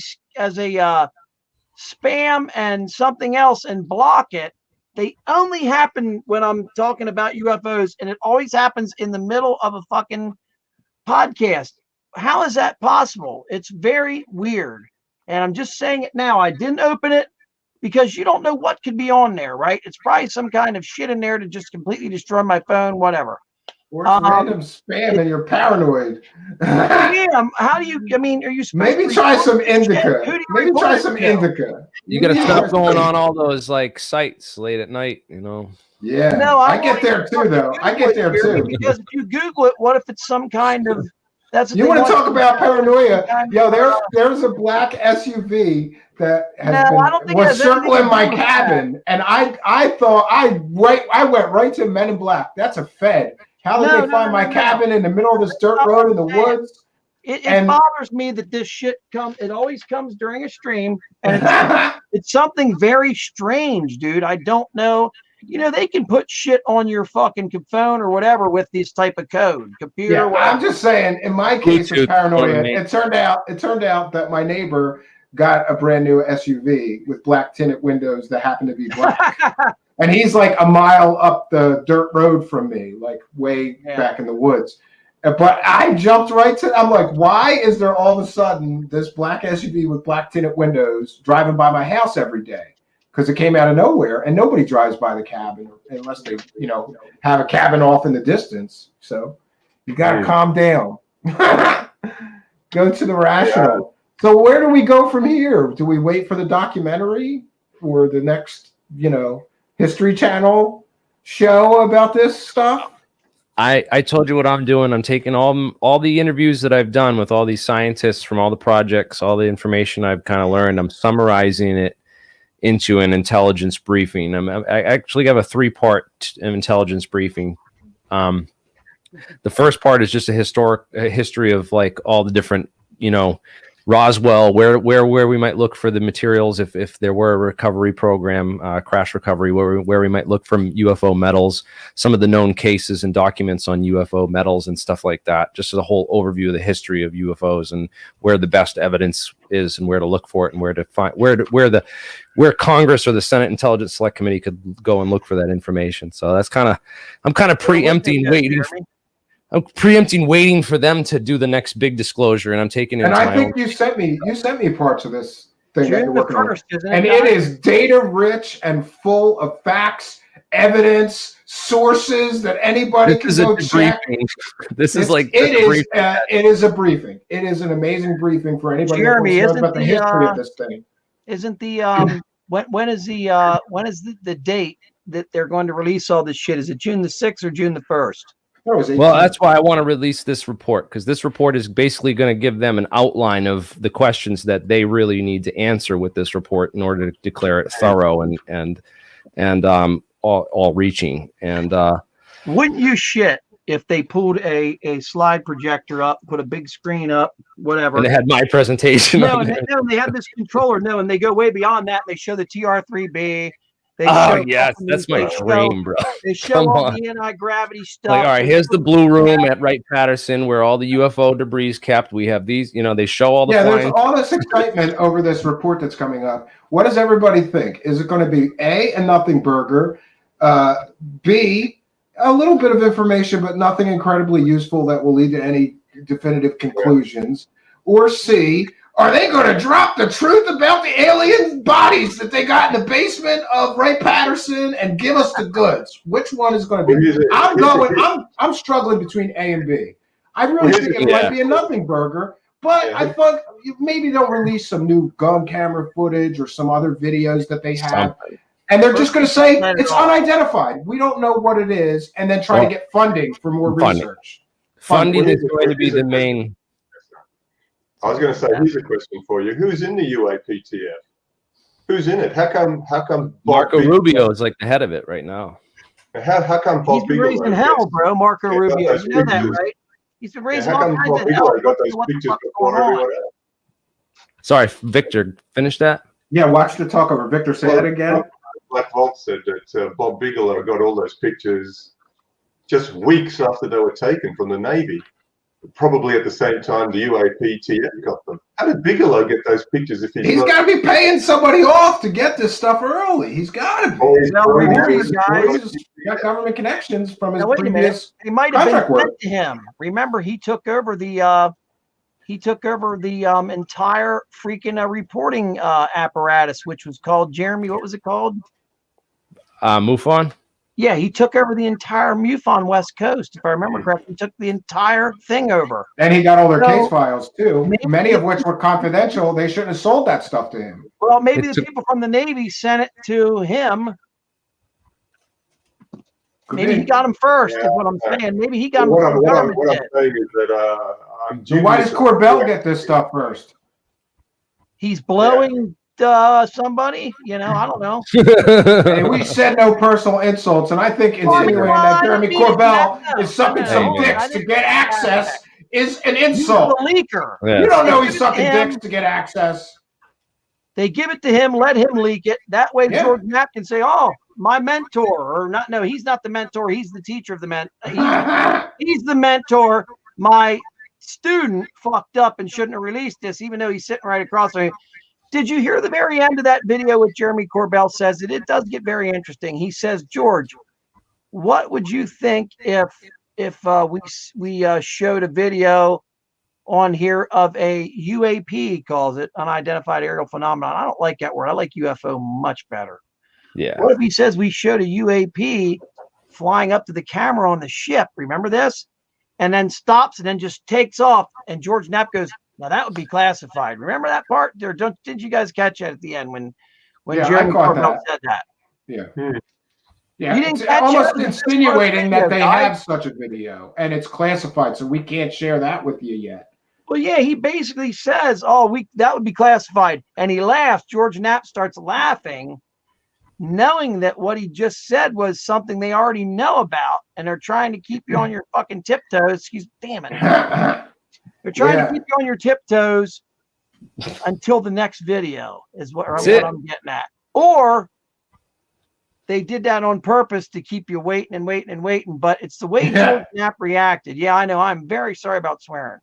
[SPEAKER 5] spam and something else and block it. They only happen when I'm talking about UFOs, and it always happens in the middle of a fucking podcast. How is that possible? It's very weird. And I'm just saying it now. I didn't open it because you don't know what could be on there, right? It's probably some kind of shit in there to just completely destroy my phone, whatever.
[SPEAKER 3] Or it's random spam and you're paranoid.
[SPEAKER 5] Yeah, how do you, I mean, are you supposed
[SPEAKER 3] maybe try some indica. Maybe try some indica.
[SPEAKER 4] You got to stop going on all those like sites late at night, you know?
[SPEAKER 3] Yeah. No, I get there too, though. I get there too.
[SPEAKER 5] Because if you Google it, what if it's some kind of, that's
[SPEAKER 3] you want to talk about paranoia? Yo, there's a black SUV that was circling my cabin, and I thought I went right to Men in Black. That's a Fed. How did they find my cabin in the middle of this dirt road in the woods?
[SPEAKER 5] It bothers me that this shit it always comes during a stream, and it's something very strange, dude. I don't know. You know, they can put shit on your fucking phone or whatever with this type of code, computer.
[SPEAKER 3] Yeah, I'm just saying. In my case of paranoia, it turned out that my neighbor got a brand new SUV with black tinted windows that happened to be black, and he's like a mile up the dirt road from me, like way back in the woods. But I jumped right to. I'm like, why is there all of a sudden this black SUV with black tinted windows driving by my house every day? Because it came out of nowhere, and nobody drives by the cabin unless they, have a cabin off in the distance. So you got to calm down. Go to the rational. Yeah. So where do we go from here? Do we wait for the documentary or the next, History Channel show about this stuff?
[SPEAKER 4] I told you what I'm doing. I'm taking all the interviews that I've done with all these scientists from all the projects, all the information I've kind of learned. I'm summarizing it into an intelligence briefing. I actually have a 3-part intelligence briefing. The first part is just a history of like all the different, Roswell, where we might look for the materials if there were a recovery program, crash recovery, where we might look from UFO metals, some of the known cases and documents on UFO metals and stuff like that. Just as a whole overview of the history of UFOs and where the best evidence is and where to look for it and where to find where Congress or the Senate Intelligence Select Committee could go and look for that information. So that's I'm kind of preempting waiting. I'm preempting waiting for them to do the next big disclosure, and I'm taking it.
[SPEAKER 3] And I think you sent me parts of this thing that you're working on, and it is data rich and full of facts, evidence, sources that anybody can go check.
[SPEAKER 4] This is like
[SPEAKER 3] it is a briefing. It is an amazing briefing for anybody that wants to know about the history of this thing.
[SPEAKER 5] Isn't the when is the date that they're going to release all this shit? Is it June the 6th or June the 1st?
[SPEAKER 4] Well, that's why I want to release this report, because this report is basically going to give them an outline of the questions that they really need to answer with this report in order to declare it thorough and all reaching. And
[SPEAKER 5] wouldn't you shit if they pulled a slide projector up, put a big screen up, whatever,
[SPEAKER 4] and they had my presentation?
[SPEAKER 5] No, they had this controller. No, and they go way beyond that. They show the TR-3B.
[SPEAKER 4] Yes, that's my dream, bro.
[SPEAKER 5] They show all the anti-gravity stuff.
[SPEAKER 4] Like, all right, here's the blue room at Wright-Patterson where all the UFO debris is kept. We have these, they show all the
[SPEAKER 3] there's all this excitement over this report that's coming up. What does everybody think? Is it going to be A, a nothing burger, B, a little bit of information but nothing incredibly useful that will lead to any definitive conclusions, or C, are they going to drop the truth about the alien bodies that they got in the basement of Wright-Patterson and give us the goods? Which one is going to be? I'm struggling between A and B. I really think it might be a nothing burger, but I thought maybe they'll release some new gun camera footage or some other videos that they have. And they're just going to say it's unidentified. We don't know what it is, and then try to get funding for more research.
[SPEAKER 4] Funding is going to be the main.
[SPEAKER 8] I was going to say, here's a question for you: who's in the UAPTF? Who's in it? How come
[SPEAKER 4] Marco Rubio is like the head of it right now?
[SPEAKER 8] How come Bob Bigelow?
[SPEAKER 5] He's raised in hell, bro. Marco Rubio, you know that, right? He's been raised in all kinds of hell.
[SPEAKER 8] Got those pictures before everyone else?
[SPEAKER 4] Sorry, Victor, finish that.
[SPEAKER 3] Yeah, watch the talk over. Victor, say that again.
[SPEAKER 8] Black Vault said that Bob Bigelow got all those pictures just weeks after they were taken from the Navy. Probably at the same time the UAPTF got them. How did Bigelow get those pictures if
[SPEAKER 3] he's got to be paying somebody off to get this stuff early? He's got to be. He's got government connections from his previous
[SPEAKER 5] He might have been sent to him. Remember, he took over the entire freaking reporting apparatus, which was called, Jeremy, what was it called?
[SPEAKER 4] MUFON.
[SPEAKER 5] Yeah, he took over the entire MUFON West Coast, if I remember correctly. He took the entire thing over.
[SPEAKER 3] And he got all their case files, too, many of which were confidential. They shouldn't have sold that stuff to him.
[SPEAKER 5] Well, maybe the people from the Navy sent it to him. Maybe he got them first, is what I'm saying. Maybe he got them
[SPEAKER 8] what
[SPEAKER 5] from the
[SPEAKER 8] I'm
[SPEAKER 5] government.
[SPEAKER 8] saying is that
[SPEAKER 3] So why does Corbell get this stuff first?
[SPEAKER 5] He's blowing somebody, I don't know.
[SPEAKER 3] Hey, we said no personal insults, and I think insinuating that Jeremy Corbell is sucking some dicks to get access is an insult.
[SPEAKER 5] He's the leaker.
[SPEAKER 3] Yeah. You don't know he's sucking dicks to get access.
[SPEAKER 5] They give it to him, let him leak it. That way George Knapp can say, oh, my mentor, or not. No, he's not the mentor. He's the teacher of the he's the mentor. My student fucked up and shouldn't have released this, even though he's sitting right across from me. Did you hear the very end of that video with Jeremy Corbell says it? It does get very interesting. He says, George, what would you think if we showed a video on here of a UAP, he calls it, unidentified aerial phenomenon? I don't like that word. I like UFO much better.
[SPEAKER 4] Yeah.
[SPEAKER 5] What if he says we showed a UAP flying up to the camera on the ship? Remember this? And then stops and then just takes off. And George Knapp goes, now that would be classified. Remember that part? Did you guys catch that at the end when Jeremy Corbell said that?
[SPEAKER 3] Yeah. Yeah. You didn't catch almost insinuating that they have such a video and it's classified, so we can't share that with you yet.
[SPEAKER 5] Well, yeah, he basically says, that would be classified. And he laughs. George Knapp starts laughing, knowing that what he just said was something they already know about, and they're trying to keep you on your fucking tiptoes. Damn it. They're trying to keep you on your tiptoes until the next video is what I'm getting at. Or they did that on purpose to keep you waiting and waiting and waiting. But it's the way George Knapp reacted. Yeah, I know. I'm very sorry about swearing.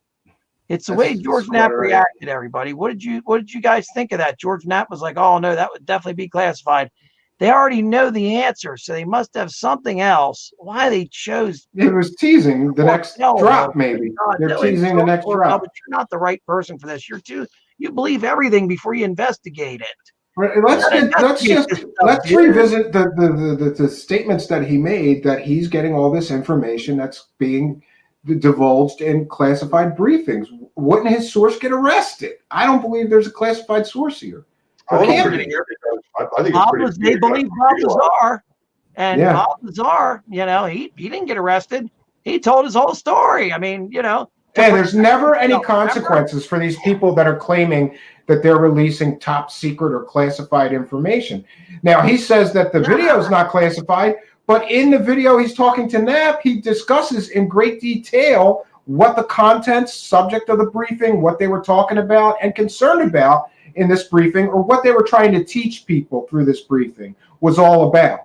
[SPEAKER 5] It's the way George Knapp reacted, everybody. What did you guys think of that? George Knapp was like, oh no, that would definitely be classified. They already know the answer, so they must have something else. Why they chose?
[SPEAKER 3] It was teasing the next drop, maybe. They're teasing the next drop.
[SPEAKER 5] But you're not the right person for this. You believe everything before you investigate it.
[SPEAKER 3] Let's revisit the statements that he made, that he's getting all this information that's being divulged in classified briefings. Wouldn't his source get arrested? I don't believe there's a classified source here.
[SPEAKER 8] I think it's pretty
[SPEAKER 5] they believe Bob Lazar, and Bob Lazar, he didn't get arrested. He told his whole story. I mean,
[SPEAKER 3] Hey, there's never any consequences for these people that are claiming that they're releasing top secret or classified information. Now, he says that the video is not classified, but in the video he's talking to Knapp, he discusses in great detail what the contents, subject of the briefing, what they were talking about and concerned about in this briefing, or what they were trying to teach people through this briefing was all about.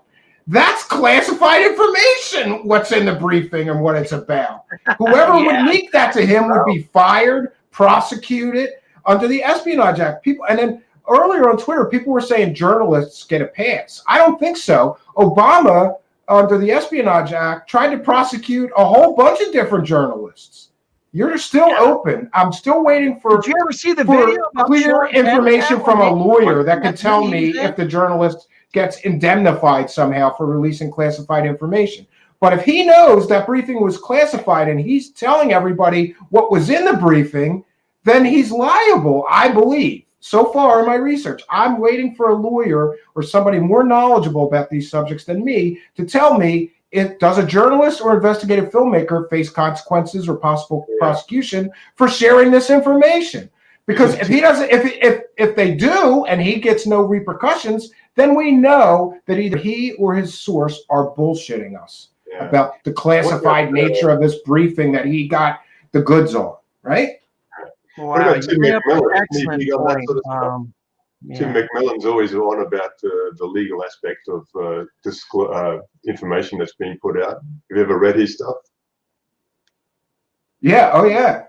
[SPEAKER 3] That's classified information, what's in the briefing and what it's about. Whoever would leak that to him would be fired, prosecuted under the Espionage Act. And then earlier on Twitter, people were saying journalists get a pass. I don't think so. Obama, under the Espionage Act, tried to prosecute a whole bunch of different journalists. You're still open. I'm still waiting for,
[SPEAKER 5] did you ever see the video about
[SPEAKER 3] clear information from a lawyer that could tell me if the journalist gets indemnified somehow for releasing classified information. But if he knows that briefing was classified and he's telling everybody what was in the briefing, then he's liable, I believe. So far in my research, I'm waiting for a lawyer or somebody more knowledgeable about these subjects than me to tell me, does a journalist or investigative filmmaker face consequences or possible prosecution for sharing this information? Because if he doesn't, if they do and he gets no repercussions, then we know that either he or his source are bullshitting us about the classified nature of this briefing that he got the goods on, right?
[SPEAKER 5] Wow,
[SPEAKER 8] Tim McMillan's always on about the legal aspect of information that's being put out. Have you ever read his stuff?
[SPEAKER 3] Yeah. Oh, yeah.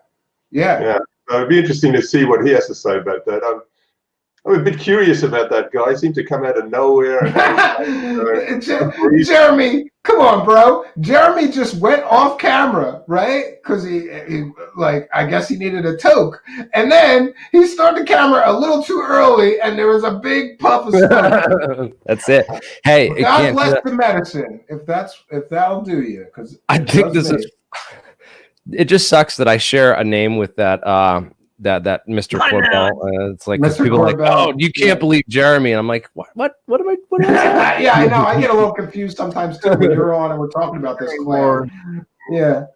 [SPEAKER 8] It'd be interesting to see what he has to say about that. I'm a bit curious about that guy. He seemed to come out of nowhere.
[SPEAKER 3] Jeremy, come on, bro. Jeremy just went off camera, right? Because he I guess he needed a toke. And then he started the camera a little too early, and there was a big puff of smoke.
[SPEAKER 4] That's it. Hey,
[SPEAKER 3] God bless the medicine, if that'll do you. Because
[SPEAKER 4] I think this is. It just sucks that I share a name with that that Mr. Corbell. It's like people are like, oh, you can't believe Jeremy, and I'm like, what am I? What
[SPEAKER 3] yeah, I know. I get a little confused sometimes too when you're on and we're talking about this. Yeah.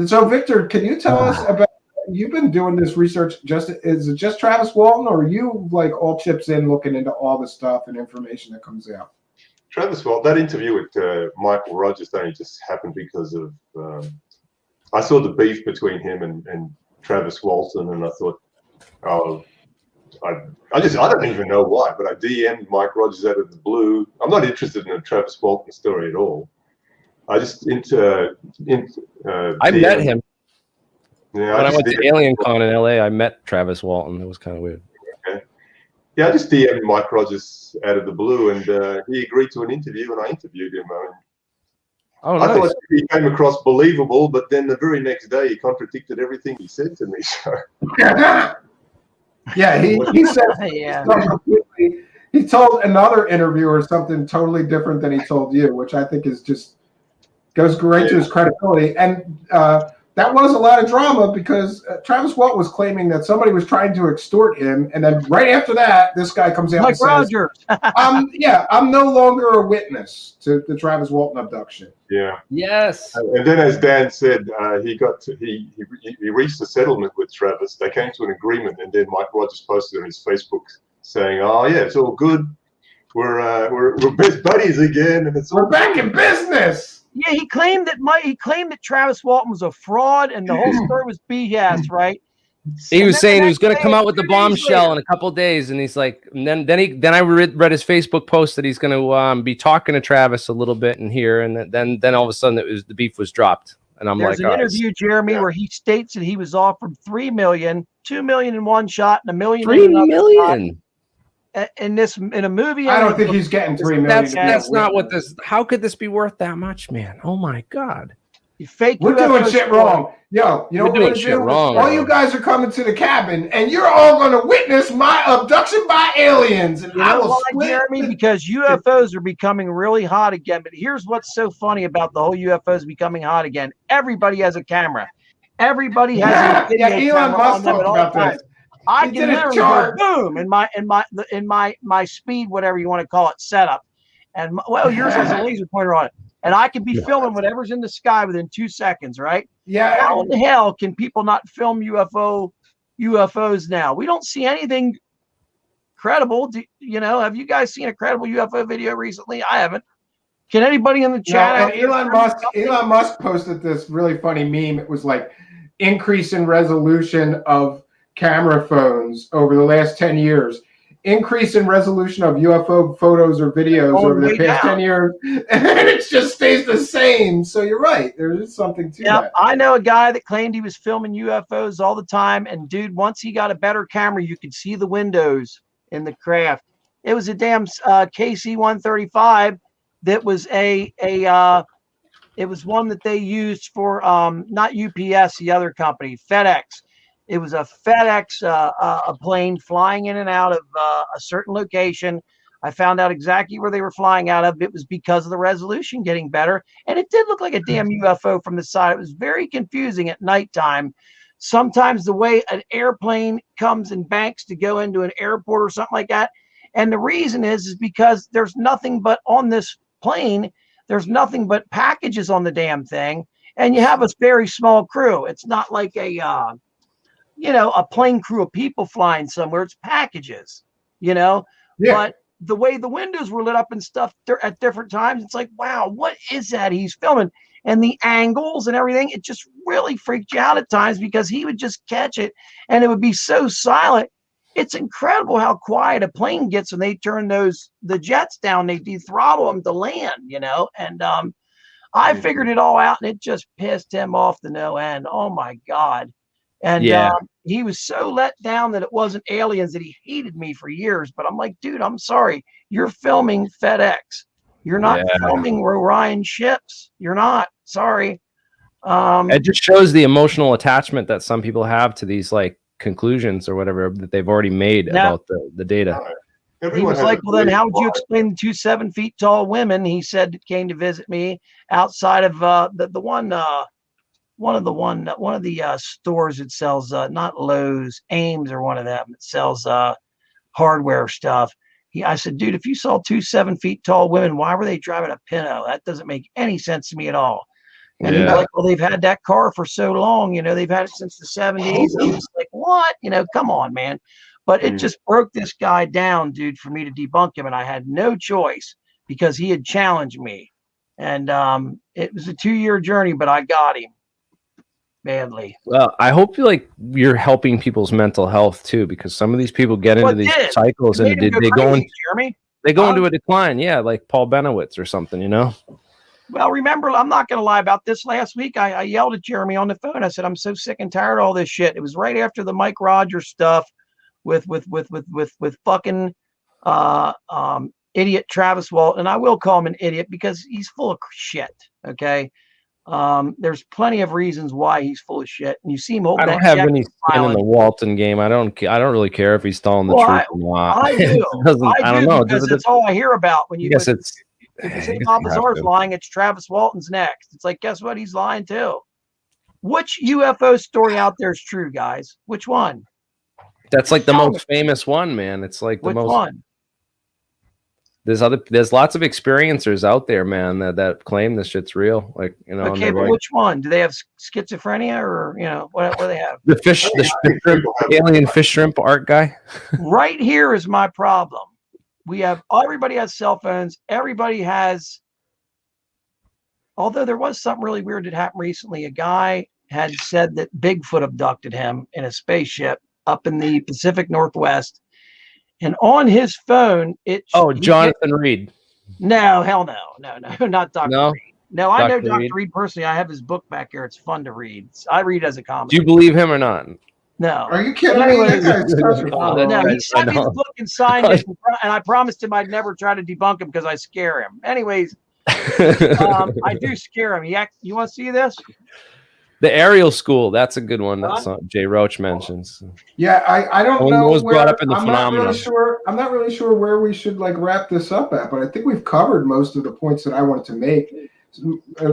[SPEAKER 3] So, Victor, can you tell us about? You've been doing this research. Is it just Travis Walton, or are you like all chips in, looking into all the stuff and information that comes out?
[SPEAKER 8] Travis Walton. That interview with Michael Rogers only just happened because of. I saw the beef between him and Travis Walton, and I thought, I don't even know why, but I DM'd Mike Rogers out of the blue. I'm not interested in a Travis Walton story at all. I just
[SPEAKER 4] I met him.
[SPEAKER 8] Yeah,
[SPEAKER 4] when I went to Alien Con in LA, I met Travis Walton. It was kind of weird.
[SPEAKER 8] Okay. Yeah, I just DM'd Mike Rogers out of the blue, and he agreed to an interview, and I interviewed him.
[SPEAKER 4] Nice.
[SPEAKER 8] I thought he came across believable, but then the very next day he contradicted everything he said to me. So.
[SPEAKER 3] Yeah, he said he told another interviewer something totally different than he told you, which I think is just goes great to his credibility. And that was a lot of drama because Travis Walton was claiming that somebody was trying to extort him, and then right after that, this guy comes out and says,
[SPEAKER 5] Rogers.
[SPEAKER 3] I'm no longer a witness to the Travis Walton abduction.
[SPEAKER 8] Yeah.
[SPEAKER 4] Yes.
[SPEAKER 8] And then, as Dan said, he reached a settlement with Travis. They came to an agreement, and then Mike Rogers posted on his Facebook saying, "Oh yeah, it's all good. We're best buddies again, and we're
[SPEAKER 3] back in business."
[SPEAKER 5] Yeah, he claimed that Travis Walton was a fraud and the whole story was BS, right?
[SPEAKER 4] He was saying he was going to come out with the
[SPEAKER 5] 2 days
[SPEAKER 4] bombshell
[SPEAKER 5] later.
[SPEAKER 4] in a couple days, and he's like, and then I read his Facebook post that he's going to be talking to Travis a little bit in here, and then all of a sudden the beef was dropped, and I'm
[SPEAKER 5] There's
[SPEAKER 4] like,
[SPEAKER 5] an
[SPEAKER 4] all right,
[SPEAKER 5] interview, Jeremy, where he states that he was offered $3 million, $2 million in one shot, and $1 million in
[SPEAKER 4] $3
[SPEAKER 5] another
[SPEAKER 4] million.
[SPEAKER 5] shot. In a movie.
[SPEAKER 3] I don't think he's getting $3 million.
[SPEAKER 4] That's not what this. How could this be worth that much, man? Oh my god.
[SPEAKER 5] You fake
[SPEAKER 3] We're
[SPEAKER 5] UFO
[SPEAKER 3] doing shit
[SPEAKER 5] story.
[SPEAKER 3] wrong. Yo, you know
[SPEAKER 4] We're
[SPEAKER 3] what
[SPEAKER 4] doing
[SPEAKER 3] we're gonna
[SPEAKER 4] shit
[SPEAKER 3] do?
[SPEAKER 4] wrong,
[SPEAKER 3] All
[SPEAKER 4] bro.
[SPEAKER 3] you guys are coming to the cabin, and you're all gonna witness my abduction by aliens. And
[SPEAKER 5] You
[SPEAKER 3] I
[SPEAKER 5] know
[SPEAKER 3] will
[SPEAKER 5] why,
[SPEAKER 3] split.
[SPEAKER 5] Jeremy? Because UFOs are becoming really hot again. But here's what's so funny about the whole UFOs becoming hot again. Everybody has a camera. Everybody has a video
[SPEAKER 3] Elon
[SPEAKER 5] camera
[SPEAKER 3] Musk
[SPEAKER 5] on them at
[SPEAKER 3] talked
[SPEAKER 5] all
[SPEAKER 3] about
[SPEAKER 5] times.
[SPEAKER 3] this.
[SPEAKER 5] I
[SPEAKER 3] He
[SPEAKER 5] can
[SPEAKER 3] did a
[SPEAKER 5] literally go
[SPEAKER 3] chart.
[SPEAKER 5] boom in my speed, whatever you want to call it, setup. And well, yours has a laser pointer on it. And I can be filming whatever's in the sky within 2 seconds, right?
[SPEAKER 3] Yeah.
[SPEAKER 5] How in the hell can people not film UFOs now? We don't see anything credible. Have you guys seen a credible UFO video recently? I haven't. Can anybody in the
[SPEAKER 3] No,
[SPEAKER 5] chat?
[SPEAKER 3] and
[SPEAKER 5] out there
[SPEAKER 3] Elon
[SPEAKER 5] tell me something?
[SPEAKER 3] Musk posted this really funny meme. It was like increase in resolution of camera phones over the last 10 years. Increase in resolution of UFO photos or videos
[SPEAKER 5] Going
[SPEAKER 3] over the
[SPEAKER 5] way
[SPEAKER 3] past
[SPEAKER 5] down.
[SPEAKER 3] 10 years. And it just stays the same. So you're right. There is something to
[SPEAKER 5] Yeah,
[SPEAKER 3] that.
[SPEAKER 5] I know a guy that claimed he was filming UFOs all the time. And dude, once he got a better camera, you could see the windows in the craft. It was a damn KC-135 that was it was one that they used for not UPS, the other company, FedEx. It was a FedEx a plane flying in and out of a certain location. I found out exactly where they were flying out of. It was because of the resolution getting better. And it did look like a damn UFO from the side. It was very confusing at nighttime. Sometimes the way an airplane comes and banks to go into an airport or something like that. And the reason is because there's nothing but on this plane, there's nothing but packages on the damn thing. And you have a very small crew. It's not like a plane crew of people flying somewhere. It's packages,
[SPEAKER 3] Yeah.
[SPEAKER 5] But the way the windows were lit up and stuff at different times, it's like, wow, what is that he's filming? And the angles and everything, it just really freaked you out at times because he would just catch it and it would be so silent. It's incredible how quiet a plane gets when they turn the jets down. They dethrottle them to land, and I figured it all out and it just pissed him off to no end. Oh my God. And
[SPEAKER 4] Yeah.
[SPEAKER 5] he was so let down that it wasn't aliens that he hated me for years. But I'm like, dude, I'm sorry. You're filming FedEx. You're not filming Orion ships. You're not. Sorry.
[SPEAKER 4] It just shows the emotional attachment that some people have to these like conclusions or whatever that they've already made about the data.
[SPEAKER 5] He was like, well, then how would you explain the 2 7 feet tall women? He said that came to visit me outside of one of the stores that sells not Lowe's, Ames, or one of them that sells hardware stuff. I said, dude, if you saw 2 7 feet tall women, why were they driving a Pinto? That doesn't make any sense to me at all. And he's like, well, they've had that car for so long, they've had it since the 70s. I'm just like, what? Come on, man. But it just broke this guy down, dude, for me to debunk him. And I had no choice because he had challenged me. And it was a 2-year journey, but I got him badly.
[SPEAKER 4] Well, I hope you're helping people's mental health too, because some of these people get into these cycles and they go into a decline. Yeah, like Paul Benowitz or something,
[SPEAKER 5] Well, remember, I'm not going to lie about this. Last week, I yelled at Jeremy on the phone. I said, I'm so sick and tired of all this shit. It was right after the Mike Rogers stuff with fucking idiot Travis Walton. And I will call him an idiot because he's full of shit. Okay. There's plenty of reasons why he's full of shit. And you see him holding
[SPEAKER 4] I don't have any skin in the Walton game. I don't really care if he's telling the truth or not.
[SPEAKER 5] I do.
[SPEAKER 4] I don't know.
[SPEAKER 5] Because that's all I hear about when you.
[SPEAKER 4] Yes, it's.
[SPEAKER 5] If you say Bob Lazar's lying, it's Travis Walton's next. It's like, guess what? He's lying too. Which UFO story out there is true, guys? Which one?
[SPEAKER 4] That's like the most famous one, man. It's like the most.
[SPEAKER 5] One?
[SPEAKER 4] There's lots of experiencers out there, man, that claim this shit's real. Like,
[SPEAKER 5] Okay, but which one? Do they have schizophrenia or what do they have?
[SPEAKER 4] The fish shrimp, alien fish shrimp art guy.
[SPEAKER 5] Right here is my problem. Everybody has cell phones. Everybody has, although there was something really weird that happened recently. A guy had said that Bigfoot abducted him in a spaceship up in the Pacific Northwest. And on his phone,
[SPEAKER 4] Jonathan Reed.
[SPEAKER 5] No, hell no, not Dr.
[SPEAKER 4] No?
[SPEAKER 5] Reed. No, I know
[SPEAKER 4] Dr.
[SPEAKER 5] Dr.
[SPEAKER 4] Reed?
[SPEAKER 5] Reed personally. I have his book back here. It's fun to read. I read as a comic.
[SPEAKER 4] Do you believe him or not?
[SPEAKER 5] No.
[SPEAKER 3] Are you kidding me? That guy's such a fraud.
[SPEAKER 5] No, he
[SPEAKER 4] I
[SPEAKER 5] sent me the
[SPEAKER 4] know.
[SPEAKER 5] book and signed it, and I promised him I'd never try to debunk him because I scare him. Anyways, I do scare him. You want to see this?
[SPEAKER 4] The Aerial School, that's a good one. That's Jay Roach mentions.
[SPEAKER 3] Yeah, I don't
[SPEAKER 4] One
[SPEAKER 3] know
[SPEAKER 4] was
[SPEAKER 3] where.
[SPEAKER 4] brought up in the
[SPEAKER 3] I'm not
[SPEAKER 4] phenomena.
[SPEAKER 3] really sure. I'm not really sure where we should like wrap this up at, but I think we've covered most of the points that I wanted to make.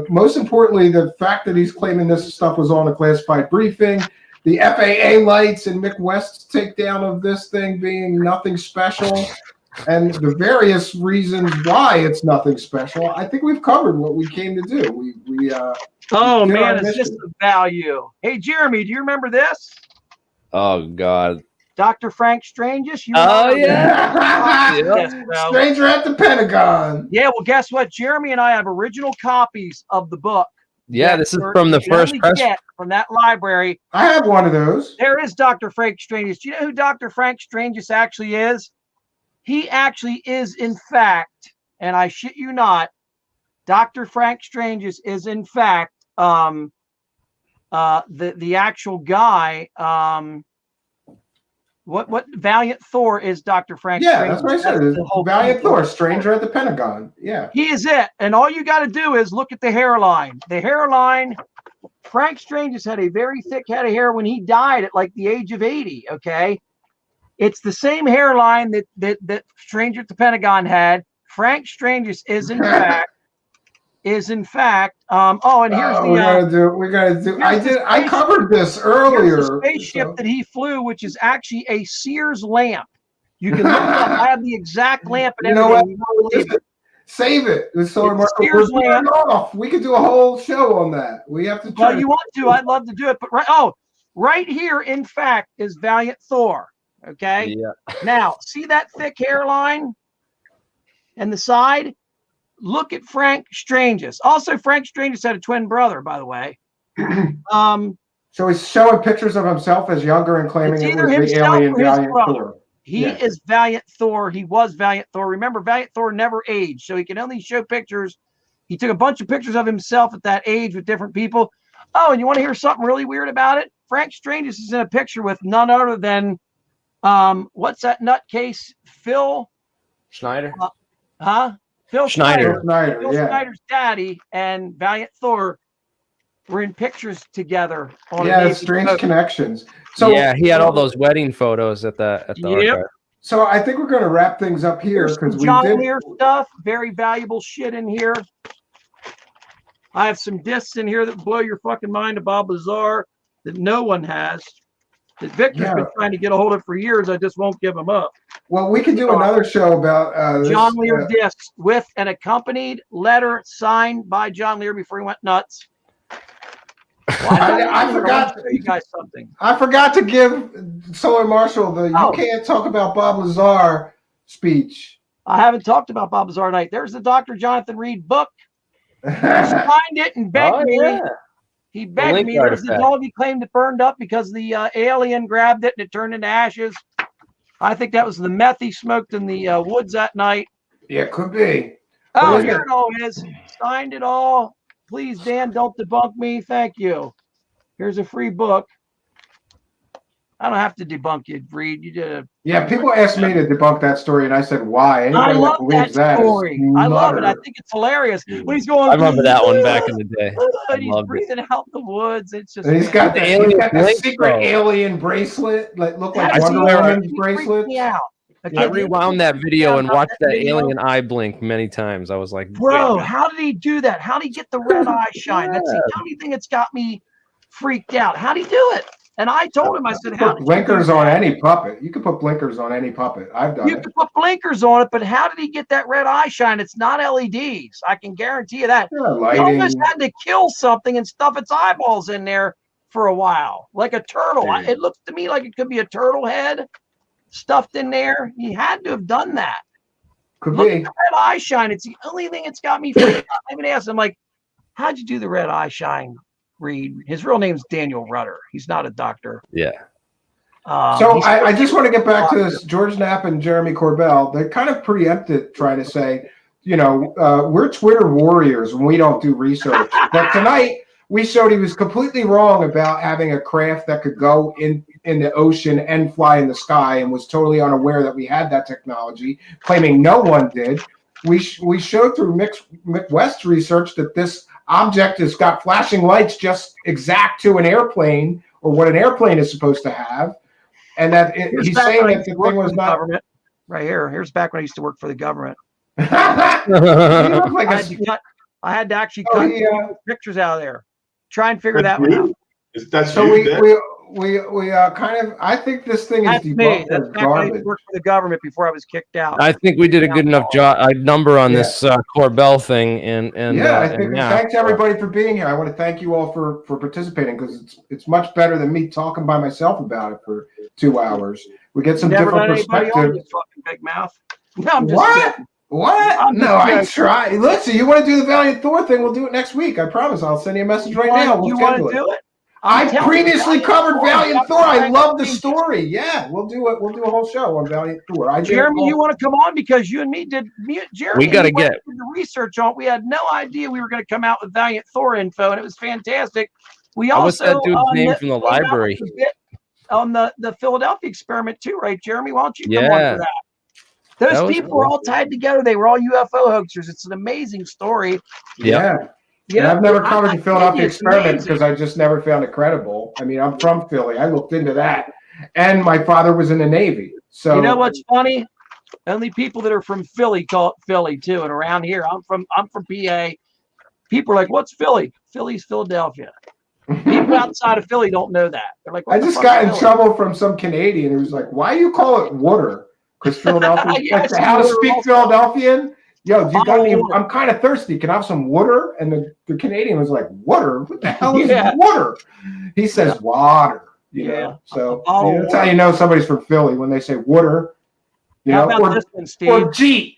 [SPEAKER 3] Most importantly, the fact that he's claiming this stuff was on a classified briefing, the FAA lights and Mick West's takedown of this thing being nothing special, and the various reasons why it's nothing special. I think we've covered what we came to do.
[SPEAKER 5] Oh
[SPEAKER 3] did
[SPEAKER 5] man,
[SPEAKER 3] our
[SPEAKER 5] it's
[SPEAKER 3] mission.
[SPEAKER 5] just the value. Hey Jeremy, do you remember this?
[SPEAKER 4] Oh God.
[SPEAKER 5] Dr. Frank Stranges?
[SPEAKER 4] Oh yeah.
[SPEAKER 5] Yes, bro.
[SPEAKER 3] Stranger at the Pentagon.
[SPEAKER 5] Yeah, well, guess what? Jeremy and I have original copies of the book.
[SPEAKER 4] Yeah, this is from the first press.
[SPEAKER 5] From that library.
[SPEAKER 3] I have one of those.
[SPEAKER 5] There is Dr. Frank Stranges. Do you know who Dr. Frank Stranges actually is? He actually is, in fact, and I shit you not, Dr. Frank Stranges is, in fact, the actual guy. What Valiant Thor is Dr. Frank Stranges.
[SPEAKER 3] That's what I said. Valiant Thor, Stranger at the Pentagon. Yeah.
[SPEAKER 5] He is it. And all you got to do is look at the hairline. The hairline, Frank Stranges had a very thick head of hair when he died at like the age of 80, okay? It's the same hairline that Stranger at the Pentagon had. Frank Stranges is in fact and here's
[SPEAKER 3] we gotta do. I covered this earlier.
[SPEAKER 5] The spaceship that he flew, which is actually a Sears lamp. You can look it up. I have the exact lamp and everything.
[SPEAKER 3] Save it. So off. We could do a whole show on that. We have to.
[SPEAKER 5] Well, you want to? I'd love to do it, but right here, in fact, is Valiant Thor. Okay.
[SPEAKER 4] Yeah.
[SPEAKER 5] Now, see that thick hairline and the side? Look at Frank Stranges. Also, Frank Stranges had a twin brother, by the way.
[SPEAKER 3] So he's showing pictures of himself as younger and claiming it was the alien Valiant Thor.
[SPEAKER 5] He is Valiant Thor. He was Valiant Thor. Remember, Valiant Thor never aged, so he can only show pictures. He took a bunch of pictures of himself at that age with different people. Oh, and you want to hear something really weird about it? Frank Stranges is in a picture with none other than, what's that nutcase? Phil
[SPEAKER 4] Schneider?
[SPEAKER 5] Phil
[SPEAKER 4] Schneider.
[SPEAKER 5] Phil Schneider's daddy and Valiant Thor were in pictures together.
[SPEAKER 3] Strange connections. So
[SPEAKER 4] yeah, he had all those wedding photos at the archive.
[SPEAKER 3] So I think we're going to wrap things up here because we
[SPEAKER 5] John
[SPEAKER 3] did
[SPEAKER 5] Lear stuff. Very valuable shit in here. I have some discs in here that blow your fucking mind of Bob Lazar that no one has. That Victor's been trying to get a hold of for years. I just won't give him up.
[SPEAKER 3] Well, we could do another show about
[SPEAKER 5] John Lear discs with an accompanied letter signed by John Lear before he went nuts.
[SPEAKER 3] I forgot
[SPEAKER 5] to show you guys something.
[SPEAKER 3] I forgot to give Solar Marshall the "You can't talk about Bob Lazar" speech.
[SPEAKER 5] I haven't talked about Bob Lazar tonight. There's the Dr. Jonathan Reed book. He signed it and begged me. Yeah. He begged me. There's the dog he claimed it burned up because the alien grabbed it and it turned into ashes. I think that was the meth he smoked in the woods that night.
[SPEAKER 3] Yeah, could be.
[SPEAKER 5] Oh, here it all is. Signed it all. Please, Dan, don't debunk me. Thank you. Here's a free book. I don't have to debunk you, Reed. You did a...
[SPEAKER 3] Yeah, people asked me to debunk that story, and I said, why?
[SPEAKER 5] I love that story. I love it. I think it's hilarious. When he's going,
[SPEAKER 4] I remember that one back in the day.
[SPEAKER 5] He's breathing out the woods. It's just...
[SPEAKER 3] And he's got the secret alien bracelet, like look like Wonder Woman's bracelet.
[SPEAKER 4] I rewound that video and watched that alien eye blink many times. I was like,
[SPEAKER 5] bro, how did he do that? How did he get the red eye shine? That's the only thing that's got me freaked out. How did he do it? And I told him, I said, how
[SPEAKER 3] put blinkers on any puppet. You can put blinkers on any puppet. I've done it.
[SPEAKER 5] You can put blinkers on it, but how did he get that red eye shine? It's not LEDs. I can guarantee you that. He almost had to kill something and stuff its eyeballs in there for a while, like a turtle. It looks to me like it could be a turtle head stuffed in there. He had to have done that.
[SPEAKER 3] Could
[SPEAKER 5] Look
[SPEAKER 3] be.
[SPEAKER 5] at the red eye shine. It's the only thing that's got me freaked out. I even asked him, like, how'd you do the red eye shine, read. His real name's Daniel Rudder. He's not a doctor.
[SPEAKER 4] Yeah.
[SPEAKER 3] So I just want to get back to this. George Knapp and Jeremy Corbell, they kind of preempted trying to say, you know, we're Twitter warriors when we don't do research. But tonight we showed he was completely wrong about having a craft that could go in the ocean and fly in the sky, and was totally unaware that we had that technology, claiming no one did. We showed through Mick West's research that this object has got flashing lights just exact to an airplane, or what an airplane is supposed to have. And that he's saying that the thing was not
[SPEAKER 5] government. Right here. Here's back when I used to work for the government.
[SPEAKER 3] You look like
[SPEAKER 5] I had to actually cut pictures out of there. Try and figure that one out.
[SPEAKER 3] So we kind of, I think this thing is debunked as garbage.
[SPEAKER 5] I worked for the government before I was kicked out.
[SPEAKER 4] I think we did a good enough number on this Corbell thing, and
[SPEAKER 3] I think thanks everybody for being here. I want to thank you all for participating, because it's much better than me talking by myself about it for 2 hours. We get some different perspectives.
[SPEAKER 5] Fucking big mouth. No, I'm just kidding.
[SPEAKER 3] What? No, I try. Listen, you want to do the Valiant Thor thing? We'll do it next week. I promise. I'll send you a message right now.
[SPEAKER 5] You want to do it?
[SPEAKER 3] I previously covered Valiant Thor. I love the story. Yeah, we'll do it. We'll do a whole show on Valiant Thor.
[SPEAKER 5] Jeremy, you want to come on, because you and me did. Jeremy,
[SPEAKER 4] we got to get
[SPEAKER 5] the research on. We had no idea we were going to come out with Valiant Thor info, and it was fantastic. We also
[SPEAKER 4] what's that dude's name from the library
[SPEAKER 5] on the Philadelphia experiment too, right, Jeremy? Why don't you come on for that? Those people were all tied together. They were all UFO hoaxers. It's an amazing story.
[SPEAKER 3] Yeah. And I've never covered the Philadelphia experiment because I just never found it credible. I mean, I'm from Philly. I looked into that. And my father was in the Navy. So
[SPEAKER 5] you know what's funny? Only people that are from Philly call it Philly too. And around here, I'm from PA. People are like, "What's Philly?" Philly's Philadelphia. People outside of Philly don't know that. They're like,
[SPEAKER 3] I just got in trouble from some Canadian who was like, "Why do you call it water?" Because Philadelphia, like how to speak Philadelphian. Yo, you got me? I'm kind of thirsty. Can I have some water? And the Canadian was like, "Water? What the hell is water?" He says, "Water." You know? So that's how you know somebody's from Philly when they say water. You know, or G.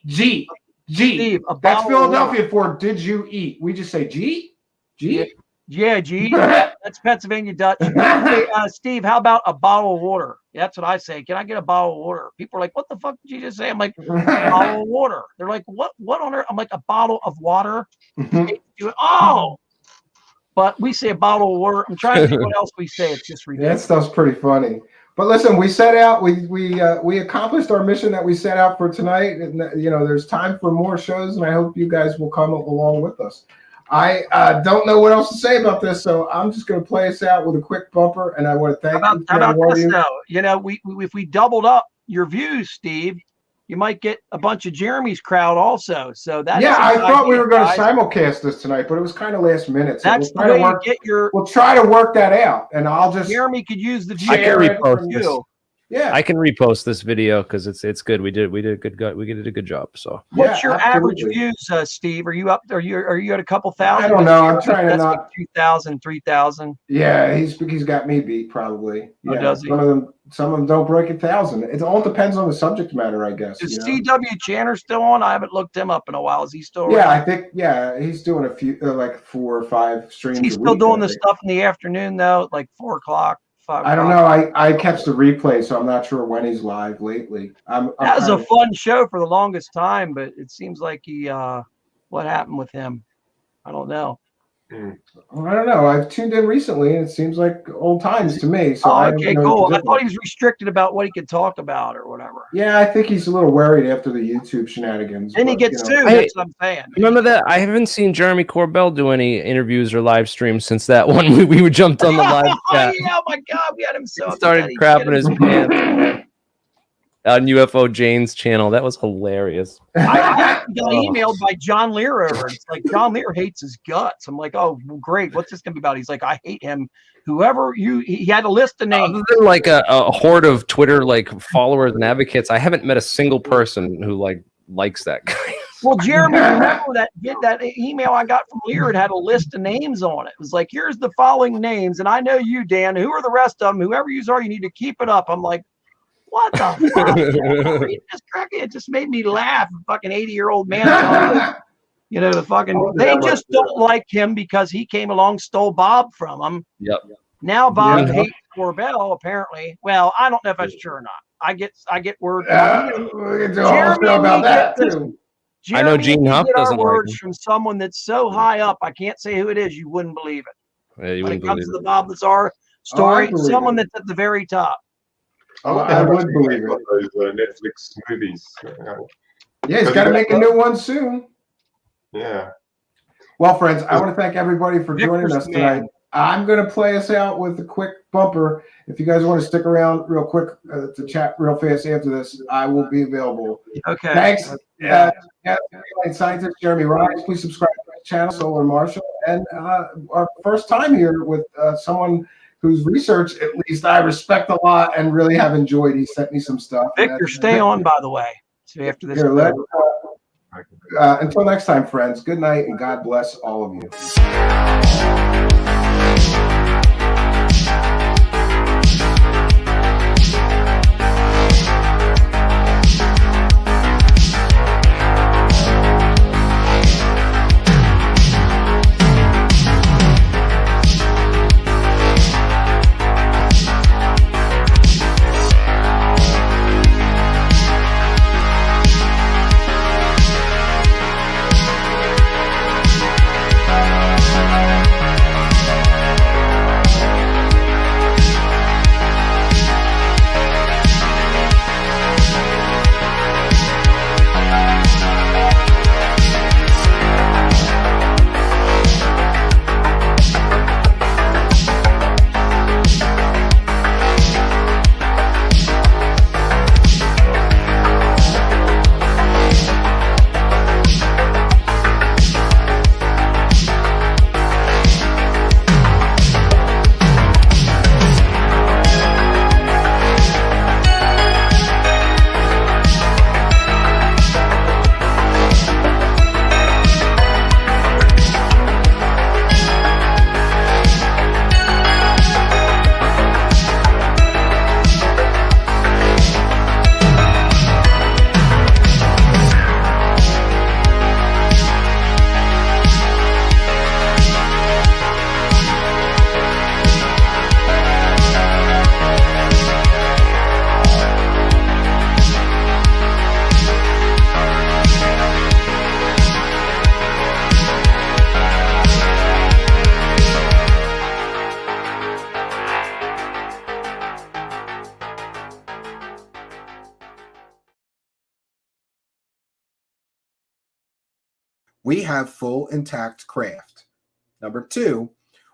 [SPEAKER 5] Steve,
[SPEAKER 3] that's Philadelphia for "Did you eat?" We just say G.
[SPEAKER 5] Yeah, G. That's Pennsylvania Dutch. Hey, Steve, how about a bottle of water? That's what I say. Can I get a bottle of water? People are like, "What the fuck did you just say?" I'm like, "A bottle of water." They're like, "What on earth?" I'm like, "A bottle of water." Oh, but we say a bottle of water. I'm trying to think what else we say. It's just ridiculous.
[SPEAKER 3] That stuff's pretty funny. But listen, we set out. We accomplished our mission that we set out for tonight. And you know, there's time for more shows, and I hope you guys will come along with us. I don't know what else to say about this, so I'm just going to play us out with a quick bumper, and I want to thank you.
[SPEAKER 5] How about this, though? You know, if we doubled up your views, Steve, you might get a bunch of Jeremy's crowd also. So that's
[SPEAKER 3] I thought we were going to simulcast this tonight, but it was kind of last minute. So
[SPEAKER 5] that's the way you get your.
[SPEAKER 3] We'll try to work that out, and I'll just.
[SPEAKER 5] Jeremy could use the view.
[SPEAKER 4] I can repost this.
[SPEAKER 3] Yeah,
[SPEAKER 4] I can repost this video because it's good. We did a good job. So
[SPEAKER 5] what's your average views, Steve? Are you up? Are you at a couple thousand?
[SPEAKER 3] I don't know. I'm trying to not
[SPEAKER 5] 2,000, 3,000.
[SPEAKER 3] Yeah, he's got me beat probably. Yeah,
[SPEAKER 5] does he?
[SPEAKER 3] Some of them don't break 1,000. It all depends on the subject matter, I guess.
[SPEAKER 5] Is C.W. Channer still on? I haven't looked him up in a while. Is he still around?
[SPEAKER 3] Yeah, I think he's doing a few like 4 or 5 streams.
[SPEAKER 5] He's still doing the stuff in the afternoon though, like 4 o'clock.
[SPEAKER 3] I don't know. I catch the replay, so I'm not sure when he's live lately. That
[SPEAKER 5] was a fun show for the longest time, but it seems like what happened with him? I don't know.
[SPEAKER 3] I don't know. I've tuned in recently, and it seems like old times to me. So
[SPEAKER 5] okay, cool. I thought he was restricted about what he could talk about or whatever.
[SPEAKER 3] Yeah, I think he's a little worried after the YouTube shenanigans.
[SPEAKER 5] Then he gets sued. That's what I'm saying.
[SPEAKER 4] Remember that? I haven't seen Jeremy Corbell do any interviews or live streams since that one. We jumped on the live chat.
[SPEAKER 5] Oh my God, we had him so.
[SPEAKER 4] He started crapping his pants on UFO Jane's channel. That was hilarious.
[SPEAKER 5] I got emailed by John Lear over. It's like John Lear hates his guts. I'm like, oh, great. What's this gonna be about? He's like, I hate him. Whoever he had a list of names.
[SPEAKER 4] Other than like a horde of Twitter like followers and advocates, I haven't met a single person who likes that guy.
[SPEAKER 5] Well, Jeremy, remember that email I got from Lear? It had a list of names on it. It was like, here's the following names, and I know you, Dan. Who are the rest of them? Whoever you are, you need to keep it up. I'm like, what the fuck? It just made me laugh. A fucking 80-year-old man. You know,
[SPEAKER 8] Oh,
[SPEAKER 5] they
[SPEAKER 8] yeah,
[SPEAKER 5] just
[SPEAKER 8] but,
[SPEAKER 5] don't like him because he came along, stole Bob from them.
[SPEAKER 4] Yep.
[SPEAKER 5] Now Bob
[SPEAKER 4] Yeah.
[SPEAKER 5] hates Corbell, apparently. Well, I don't know if that's true or not. I get word.
[SPEAKER 3] We can do a whole
[SPEAKER 5] Jeremy
[SPEAKER 3] show
[SPEAKER 5] and
[SPEAKER 3] about
[SPEAKER 5] me
[SPEAKER 3] that
[SPEAKER 5] get this.
[SPEAKER 3] too.
[SPEAKER 4] I know
[SPEAKER 5] Jeremy
[SPEAKER 4] Gene
[SPEAKER 5] and me
[SPEAKER 4] Huff
[SPEAKER 5] get our
[SPEAKER 4] doesn't like
[SPEAKER 5] words
[SPEAKER 4] him.
[SPEAKER 5] from someone that's so high up. I can't say who it is. You wouldn't believe it.
[SPEAKER 4] Yeah, you
[SPEAKER 5] When
[SPEAKER 4] wouldn't
[SPEAKER 5] it comes
[SPEAKER 4] believe
[SPEAKER 5] to
[SPEAKER 4] it.
[SPEAKER 5] the Bob Lazar
[SPEAKER 3] Oh, I
[SPEAKER 5] story,
[SPEAKER 3] believe
[SPEAKER 5] someone
[SPEAKER 3] it.
[SPEAKER 5] that's at the very top.
[SPEAKER 3] Oh, I would believe it.
[SPEAKER 8] those Netflix movies.
[SPEAKER 3] Yeah, he's got to make a new one soon.
[SPEAKER 8] Yeah.
[SPEAKER 3] Well, friends, I want to thank everybody for joining
[SPEAKER 5] Victor's
[SPEAKER 3] us tonight. I'm going to play us out with a quick bumper. If you guys want to stick around real quick to chat real fast after this, I will be available.
[SPEAKER 5] Okay.
[SPEAKER 3] Thanks. Scientist Jeremy Ryan, please subscribe to my channel, Solar Marshall. And our first time here with someone whose research, at least, I respect a lot and really have enjoyed. He sent me some stuff.
[SPEAKER 5] Victor, stay on, by the way. So after this.
[SPEAKER 3] Here, until next time, friends, good night and God bless all of you. We have full intact craft. Number 2,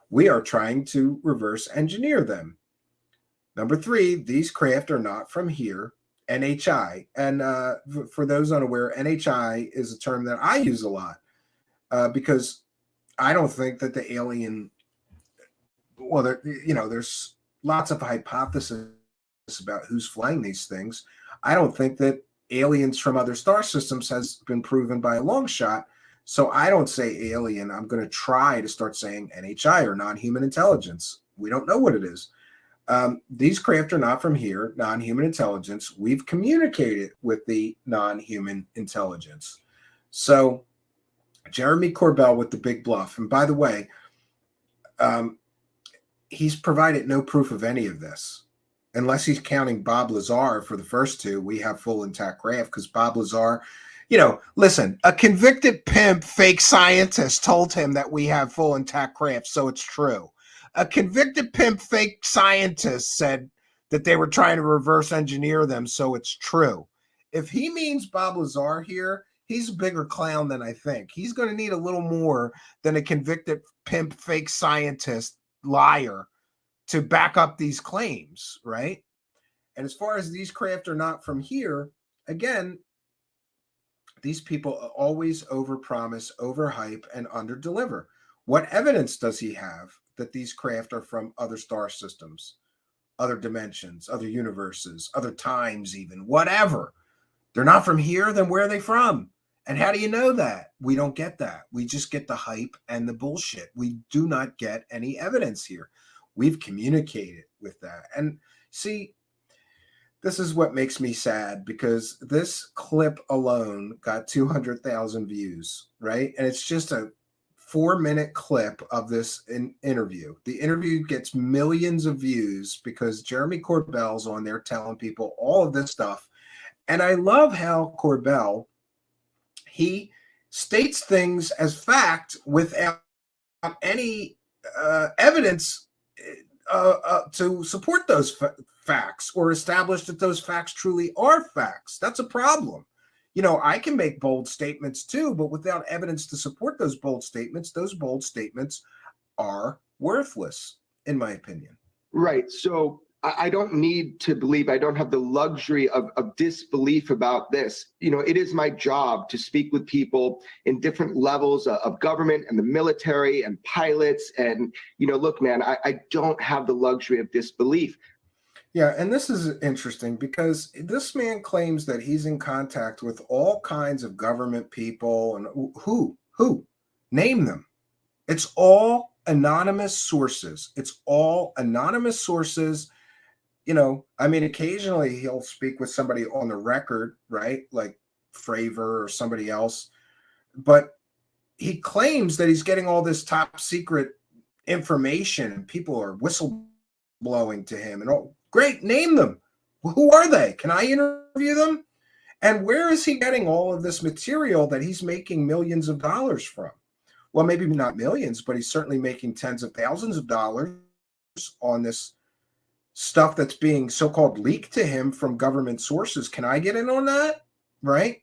[SPEAKER 3] we are trying to reverse engineer them. Number 3, these craft are not from here, NHI. And for those unaware, NHI is a term that I use a lot because I don't think that the alien, well, there's lots of hypotheses about who's flying these things. I don't think that aliens from other star systems has been proven by a long shot. So I don't say alien. I'm going to try to start saying NHI or non-human intelligence. We don't know what it is. These craft are not from here, non-human intelligence. We've communicated with the non-human intelligence. So Jeremy Corbell with the big bluff. And by the way, he's provided no proof of any of this. Unless he's counting Bob Lazar for the first two, we have full intact craft because Bob Lazar, listen, a convicted pimp fake scientist told him that we have full intact craft, so it's true. A convicted pimp fake scientist said that they were trying to reverse engineer them, so it's true. If he means Bob Lazar here, he's a bigger clown than I think. He's going to need a little more than a convicted pimp fake scientist liar to back up these claims, right? And as far as these craft are not from here, again, these people always overpromise, overhype, and underdeliver. What evidence does he have that these craft are from other star systems, other dimensions, other universes, other times even, whatever? They're not from here, then where are they from? And how do you know that? We don't get that. We just get the hype and the bullshit. We do not get any evidence here. We've communicated with that. And see, this is what makes me sad, because this clip alone got 200,000 views, right? And it's just a 4-minute clip of this interview. The interview gets millions of views because Jeremy Corbell's on there telling people all of this stuff. And I love how Corbell, he states things as fact without any evidence to support those facts or establish that those facts truly are facts. That's a problem. You know, I can make bold statements too, but without evidence to support those bold statements are worthless, in my opinion.
[SPEAKER 9] Right. So I don't need to believe. I don't have the luxury of disbelief about this. You know, it is my job to speak with people in different levels of government and the military and pilots. And, you know, look, man, I don't have the luxury of disbelief.
[SPEAKER 3] Yeah, and this is interesting because this man claims that he's in contact with all kinds of government people. And who? Name them. It's all anonymous sources. It's all anonymous sources. You know, I mean, occasionally he'll speak with somebody on the record, right? Like Fravor or somebody else. But he claims that he's getting all this top secret information and people are whistleblowing to him and all. Great, name them. Who are they? Can I interview them? And where is he getting all of this material that he's making millions of dollars from? Well, maybe not millions, but he's certainly making tens of thousands of dollars on this stuff that's being so-called leaked to him from government sources. Can I get in on that? Right?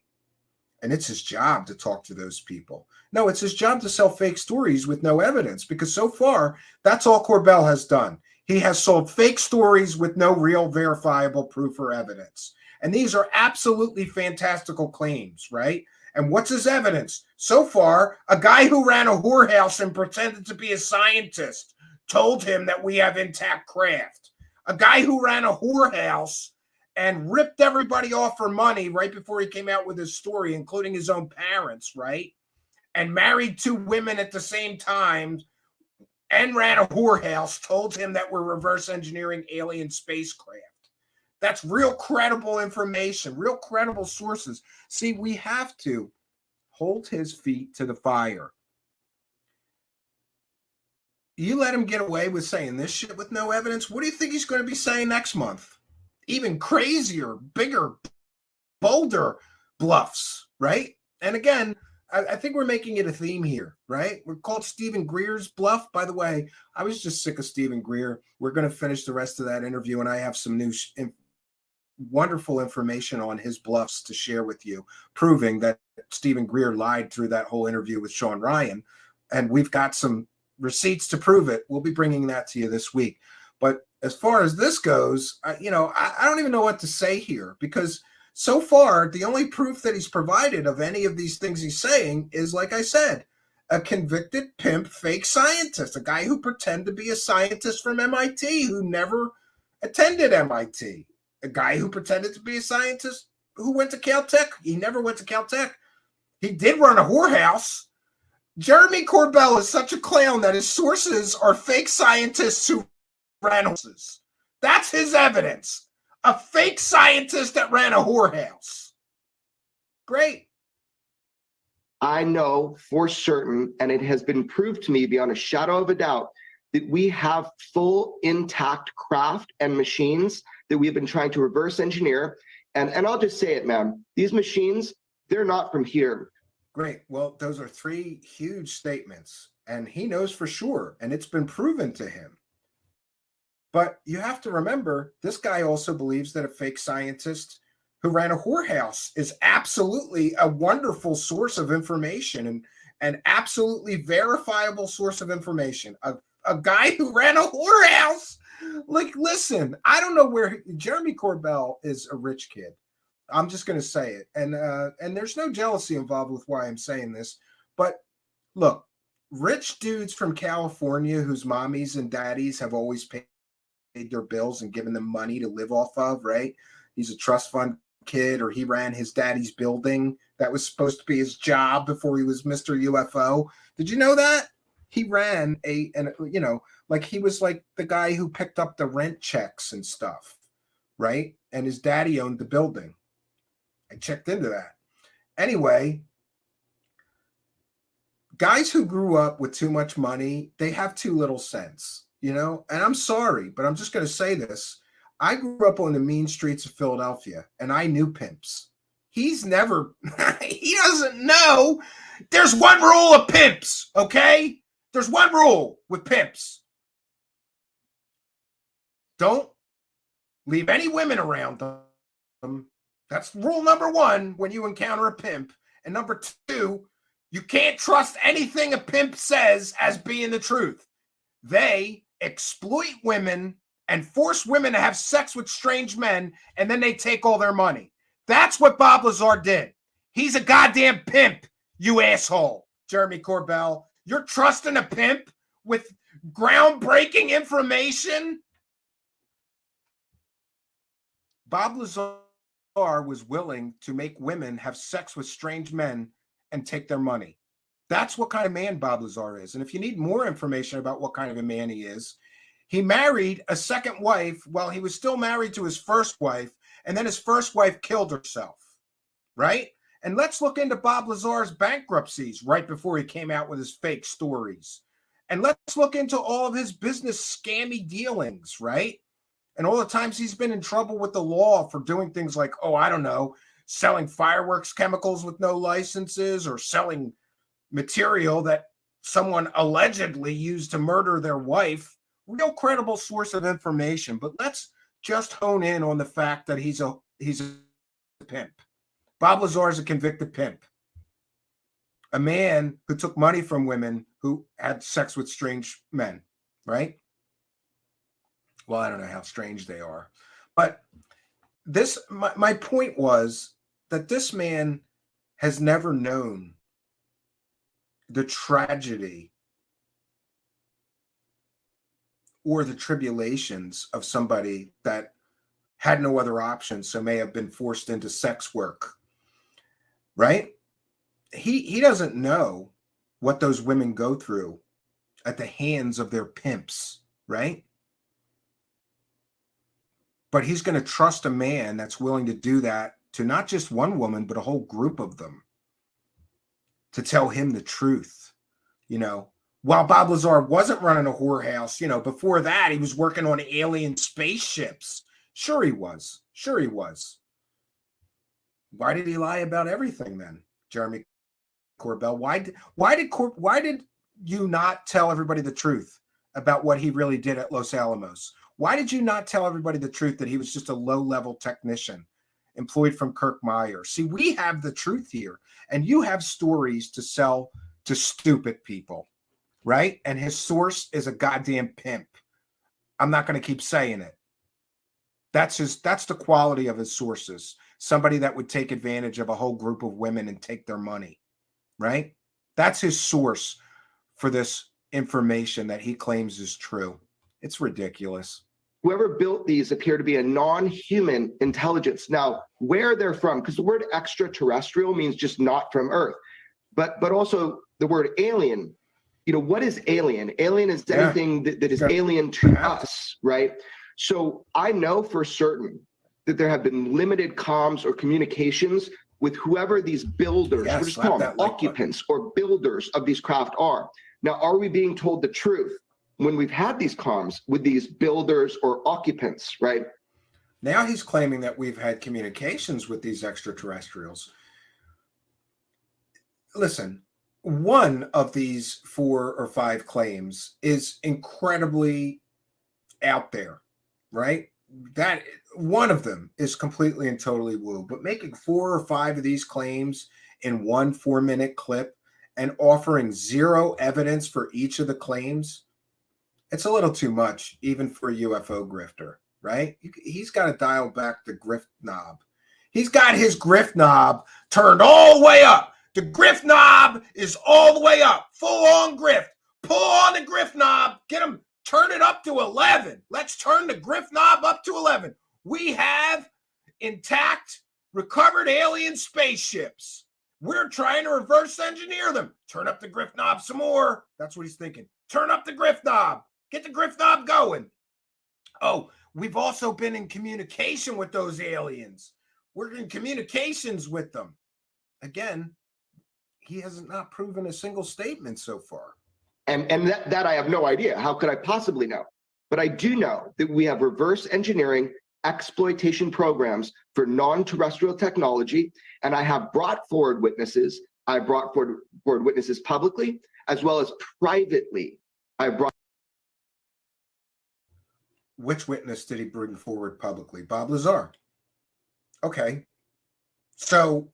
[SPEAKER 3] And it's his job to talk to those people. No, it's his job to sell fake stories with no evidence, because so far, that's all Corbell has done. He has sold fake stories with no real verifiable proof or evidence. And these are absolutely fantastical claims, right? And what's his evidence? So far, a guy who ran a whorehouse and pretended to be a scientist told him that we have intact craft. A guy who ran a whorehouse and ripped everybody off for money right before he came out with his story, including his own parents, right? And married 2 women at the same time and ran a whorehouse, told him that we're reverse engineering alien spacecraft. That's real credible information, real credible sources. See, we have to hold his feet to the fire. You let him get away with saying this shit with no evidence, what do you think he's going to be saying next month? Even crazier, bigger, bolder bluffs, right? And again, I think we're making it a theme here, right? We're called Stephen Greer's bluff. By the way, I was just sick of Stephen Greer. We're going to finish the rest of that interview, and I have some new wonderful information on his bluffs to share with you, proving that Stephen Greer lied through that whole interview with Sean Ryan. And we've got some receipts to prove it. We'll be bringing that to you this week. But as far as this goes, I don't even know what to say here, because so far, the only proof that he's provided of any of these things he's saying is, like I said, a convicted pimp fake scientist, a guy who pretended to be a scientist from MIT who never attended MIT, a guy who pretended to be a scientist who went to Caltech. He never went to Caltech. He did run a whorehouse. Jeremy Corbell is such a clown that his sources are fake scientists who ran horses. That's his evidence. A fake scientist that ran a whorehouse. Great.
[SPEAKER 9] I know for certain, and it has been proved to me beyond a shadow of a doubt, that we have full intact craft and machines that we have been trying to reverse engineer. And I'll just say it, man, these machines, they're not from here.
[SPEAKER 3] Great. Well, those are 3 huge statements, and he knows for sure, and it's been proven to him. But you have to remember, this guy also believes that a fake scientist who ran a whorehouse is absolutely a wonderful source of information and an absolutely verifiable source of information. A guy who ran a whorehouse. Like, listen, I don't know where Jeremy Corbell is a rich kid. I'm just going to say it. And there's no jealousy involved with why I'm saying this. But look, rich dudes from California whose mommies and daddies have always paid their bills and given them money to live off of, right? He's a trust fund kid, or he ran his daddy's building. That was supposed to be his job before he was Mr. UFO. Did you know that? He ran he was like the guy who picked up the rent checks and stuff, right?
[SPEAKER 10] and his daddy owned the building. I checked into that. Anyway, guys who grew up with too much money, they have too little sense, you know? And I'm sorry, but I'm just going to say this. I grew up on the mean streets of Philadelphia, and I knew pimps. He's never, he doesn't know. There's one rule of pimps, okay? There's one rule with pimps. Don't leave any women around them. That's rule number one when you encounter a pimp. And number two, you can't trust anything a pimp says as being the truth. They exploit women and force women to have sex with strange men, and then they take all their money. That's what Bob Lazar did. He's a goddamn pimp, you asshole, Jeremy Corbell. You're trusting a pimp with groundbreaking information? Bob Lazar was willing to make women have sex with strange men and take their money. That's what kind of man Bob Lazar is. And if you need more information about what kind of a man he is, he married a second wife while he was still married to his first wife, and then his first wife killed herself, right? And let's look into Bob Lazar's bankruptcies right before he came out with his fake stories. And let's look into all of his business scammy dealings, right? And all the times he's been in trouble with the law for doing things like, oh, I don't know, selling fireworks chemicals with no licenses, or selling material that someone allegedly used to murder their wife. Real credible source of information. But let's just hone in on the fact that he's a pimp. Bob Lazar is a convicted pimp. A man who took money from women who had sex with strange men, right? Well, I don't know how strange they are. But this, my point was that this man has never known the tragedy or the tribulations of somebody that had no other option, so may have been forced into sex work, right? He doesn't know what those women go through at the hands of their pimps, right? But he's going to trust a man that's willing to do that to not just one woman, but a whole group of them, to tell him the truth, you know? While Bob Lazar wasn't running a whorehouse, you know, before that, he was working on alien spaceships. Sure he was. Sure he was. Why did he lie about everything then, Jeremy Corbell? Why did you not tell everybody the truth about what he really did at Los Alamos? Why did you not tell everybody the truth that he was just a low-level technician employed from Kirk Meyer? See, we have the truth here, and you have stories to sell to stupid people, right? And his source is a goddamn pimp. I'm not going to keep saying it. That's the quality of his sources. Somebody that would take advantage of a whole group of women and take their money, right? That's his source for this information that he claims is true. It's ridiculous.
[SPEAKER 9] Whoever built these appear to be a non-human intelligence. Now, where they're from, because the word extraterrestrial means just not from Earth, but also the word alien. You know, what is alien? Alien is anything that is alien to us, right? So I know for certain that there have been limited comms or communications with whoever these builders, we'll just call them occupants or builders of these craft are. Now, are we being told the truth when we've had these comms with these builders or occupants, right?
[SPEAKER 10] Now he's claiming that we've had communications with these extraterrestrials. Listen, one of these 4 or 5 claims is incredibly out there, right? That one of them is completely and totally woo, but making 4 or 5 of these claims in one 4-minute clip and offering zero evidence for each of the claims, it's a little too much, even for a UFO grifter, right? He's got to dial back the grift knob. He's got his grift knob turned all the way up. The grift knob is all the way up, full on grift. Pull on the grift knob, get him, turn it up to 11. Let's turn the grift knob up to 11. We have intact, recovered alien spaceships. We're trying to reverse engineer them. Turn up the grift knob some more. That's what he's thinking. Turn up the grift knob. Get the grift knob going. Oh, we've also been in communication with those aliens. We're in communications with them. Again, he has not proven a single statement so far.
[SPEAKER 9] And that I have no idea. How could I possibly know? But I do know that we have reverse engineering exploitation programs for non-terrestrial technology, and I have brought forward witnesses. I brought forward witnesses publicly as well as privately. I brought.
[SPEAKER 10] Which witness did he bring forward publicly? Bob Lazar. Okay. So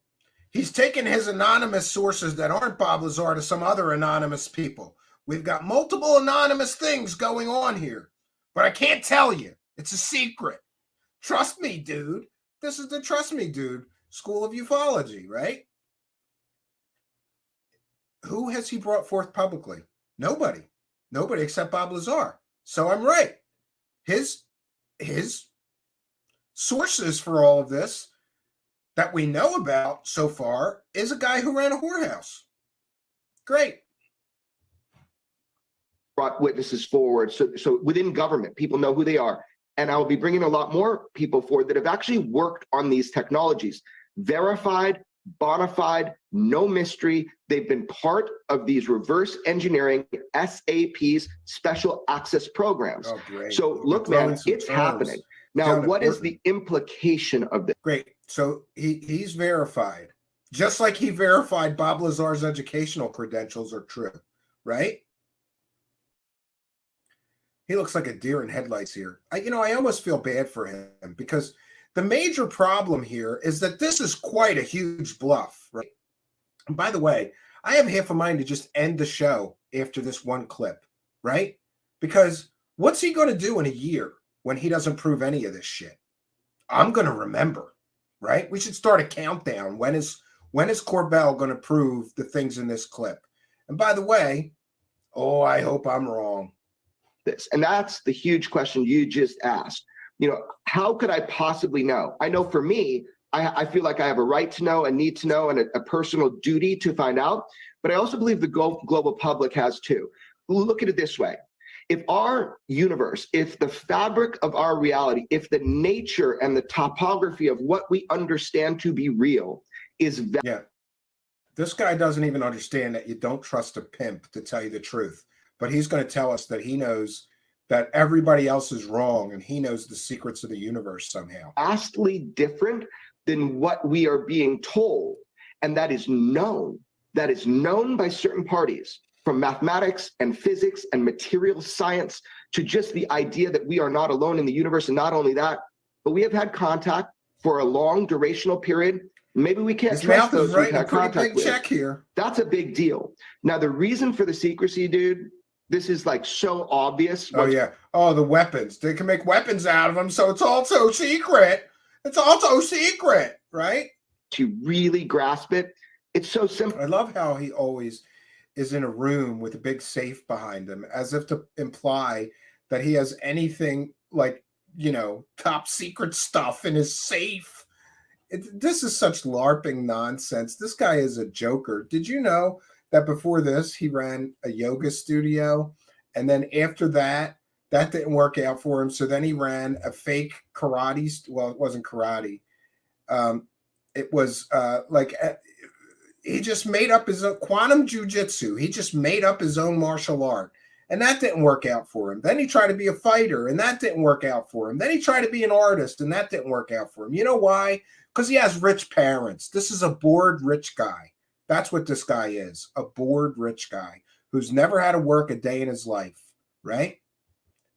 [SPEAKER 10] he's taken his anonymous sources that aren't Bob Lazar to some other anonymous people. We've got multiple anonymous things going on here, but I can't tell you. It's a secret. Trust me, dude. This is the Trust Me, Dude School of Ufology, right? Who has he brought forth publicly? Nobody. Nobody except Bob Lazar. So I'm right. His sources for all of this that we know about so far is a guy who ran a whorehouse. Great.
[SPEAKER 9] Brought witnesses forward. So within government, people know who they are. And I will be bringing a lot more people forward that have actually worked on these technologies. Verified, bona fide, no mystery. They've been part of these reverse engineering SAPs, special access programs.
[SPEAKER 10] Oh, great.
[SPEAKER 9] So look, man, it's happening. Now, what is the implication of this?
[SPEAKER 10] Great. So he's verified, just like he verified Bob Lazar's educational credentials are true, right? He looks like a deer in headlights here. I almost feel bad for him because the major problem here is that this is quite a huge bluff, right? And by the way, I have half a mind to just end the show after this one clip, right? Because what's he going to do in a year when he doesn't prove any of this shit? I'm going to remember, right? We should start a countdown. When is Corbell going to prove the things in this clip? And by the way, I hope I'm wrong.
[SPEAKER 9] This. And that's the huge question you just asked. How could I possibly know? I know for me, I feel like I have a right to know, a need to know, and a personal duty to find out. But I also believe the global public has too. Look at it this way. If our universe, if the fabric of our reality, if the nature and the topography of what we understand to be real is
[SPEAKER 10] this guy doesn't even understand that you don't trust a pimp to tell you the truth. But he's going to tell us that he knows that everybody else is wrong and he knows the secrets of the universe somehow.
[SPEAKER 9] Vastly different than what we are being told. And that is known. That is known by certain parties, from mathematics and physics and material science to just the idea that we are not alone in the universe. And not only that, but we have had contact for a long durational period. Maybe we can't trust those we've had contact with.
[SPEAKER 10] Check here.
[SPEAKER 9] That's a big deal. Now, the reason for the secrecy, dude, this is like so obvious.
[SPEAKER 10] Oh, yeah. Oh, the weapons. They can make weapons out of them, so it's also secret. It's also secret, right?
[SPEAKER 9] To really grasp it, it's so simple.
[SPEAKER 10] I love how he always is in a room with a big safe behind him, as if to imply that he has anything like, top secret stuff in his safe. This is such LARPing nonsense. This guy is a joker. Did you know that before this, he ran a yoga studio? And then after that didn't work out for him. So then he ran a fake karate. Well, it wasn't karate. It was he just made up his own quantum jujitsu. He just made up his own martial art. And that didn't work out for him. Then he tried to be a fighter, and that didn't work out for him. Then he tried to be an artist, and that didn't work out for him. You know why? Because he has rich parents. This is a bored rich guy. That's what this guy is, a bored rich guy who's never had to work a day in his life, right?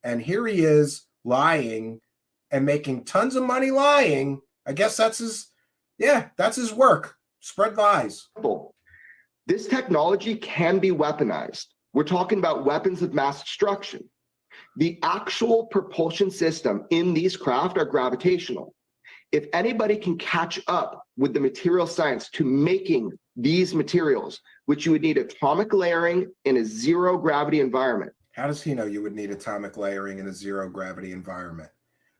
[SPEAKER 10] And here he is lying and making tons of money lying. I guess that's his work. Spread lies.
[SPEAKER 9] This technology can be weaponized. We're talking about weapons of mass destruction. The actual propulsion system in these craft are gravitational. If anybody can catch up with the material science to making these materials, which you would need atomic layering in a zero gravity environment.
[SPEAKER 10] How does he know you would need atomic layering in a zero gravity environment?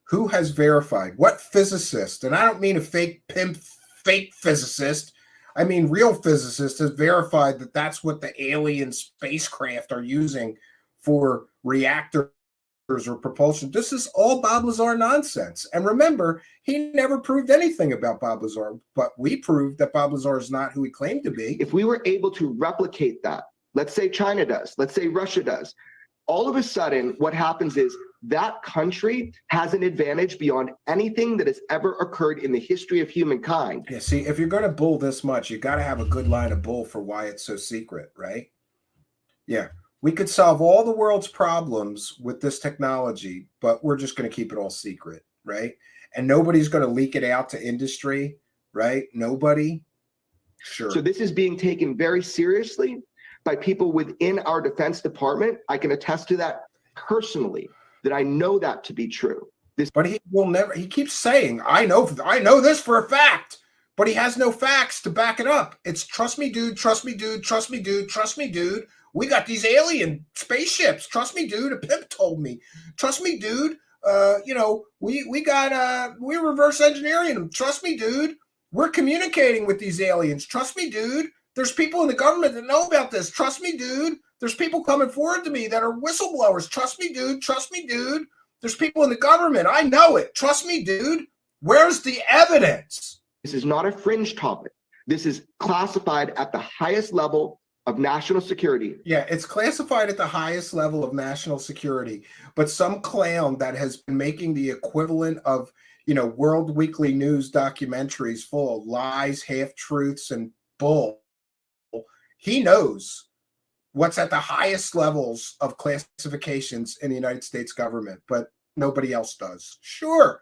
[SPEAKER 10] Who has verified? What physicist? And I don't mean a fake pimp, fake physicist. I mean, real physicists have verified that that's what the alien spacecraft are using for reactor or propulsion. This is all Bob Lazar nonsense. And remember, he never proved anything about Bob Lazar, but we proved that Bob Lazar is not who he claimed to be.
[SPEAKER 9] If we were able to replicate that, let's say China does, let's say Russia does, all of a sudden what happens is that country has an advantage beyond anything that has ever occurred in the history of humankind.
[SPEAKER 10] Yeah, see, if you're going to bull this much, you got to have a good line of bull for why it's so secret, right? Yeah, we could solve all the world's problems with this technology, but we're just going to keep it all secret, right? And nobody's going to leak it out to industry, right? Nobody. Sure.
[SPEAKER 9] So this is being taken very seriously by people within our Defense Department. I can attest to that personally, that I know that to be true.
[SPEAKER 10] But he will never, he keeps saying, I know this for a fact, but he has no facts to back it up. It's trust me, dude, trust me, dude, trust me, dude, trust me, dude. We got these alien spaceships. Trust me, dude. A pimp told me. Trust me, dude. We're reverse engineering them. Trust me, dude. We're communicating with these aliens. Trust me, dude. There's people in the government that know about this. Trust me, dude. There's people coming forward to me that are whistleblowers. Trust me, dude. Trust me, dude. There's people in the government. I know it. Trust me, dude. Where's the evidence?
[SPEAKER 9] This is not a fringe topic. This is classified at the highest level of national security.
[SPEAKER 10] Yeah, it's classified at the highest level of national security. But some clown that has been making the equivalent of, World Weekly News documentaries full of lies, half-truths, and bull, he knows what's at the highest levels of classifications in the United States government, but nobody else does. Sure,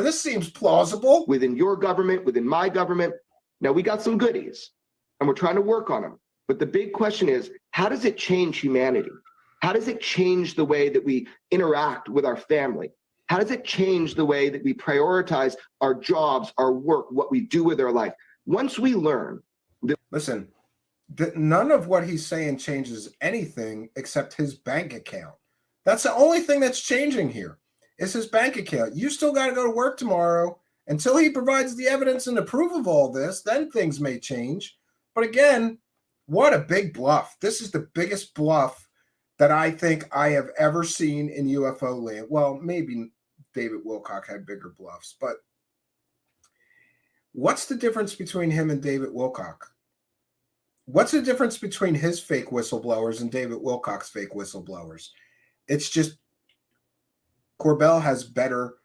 [SPEAKER 10] this seems plausible.
[SPEAKER 9] Within your government, within my government. Now, we got some goodies, and we're trying to work on them. But the big question is, how does it change humanity? How does it change the way that we interact with our family? How does it change the way that we prioritize our jobs, our work, what we do with our life? Once we learn that—
[SPEAKER 10] Listen, none of what he's saying changes anything except his bank account. That's the only thing that's changing here, is his bank account. You still got to go to work tomorrow. Until he provides the evidence and the proof of all this, then things may change. But again, what a big bluff. This is the biggest bluff that I think I have ever seen in UFO land. Well, maybe David Wilcock had bigger bluffs, but what's the difference between him and David Wilcock? What's the difference between his fake whistleblowers and David Wilcock's fake whistleblowers? It's just Corbell has better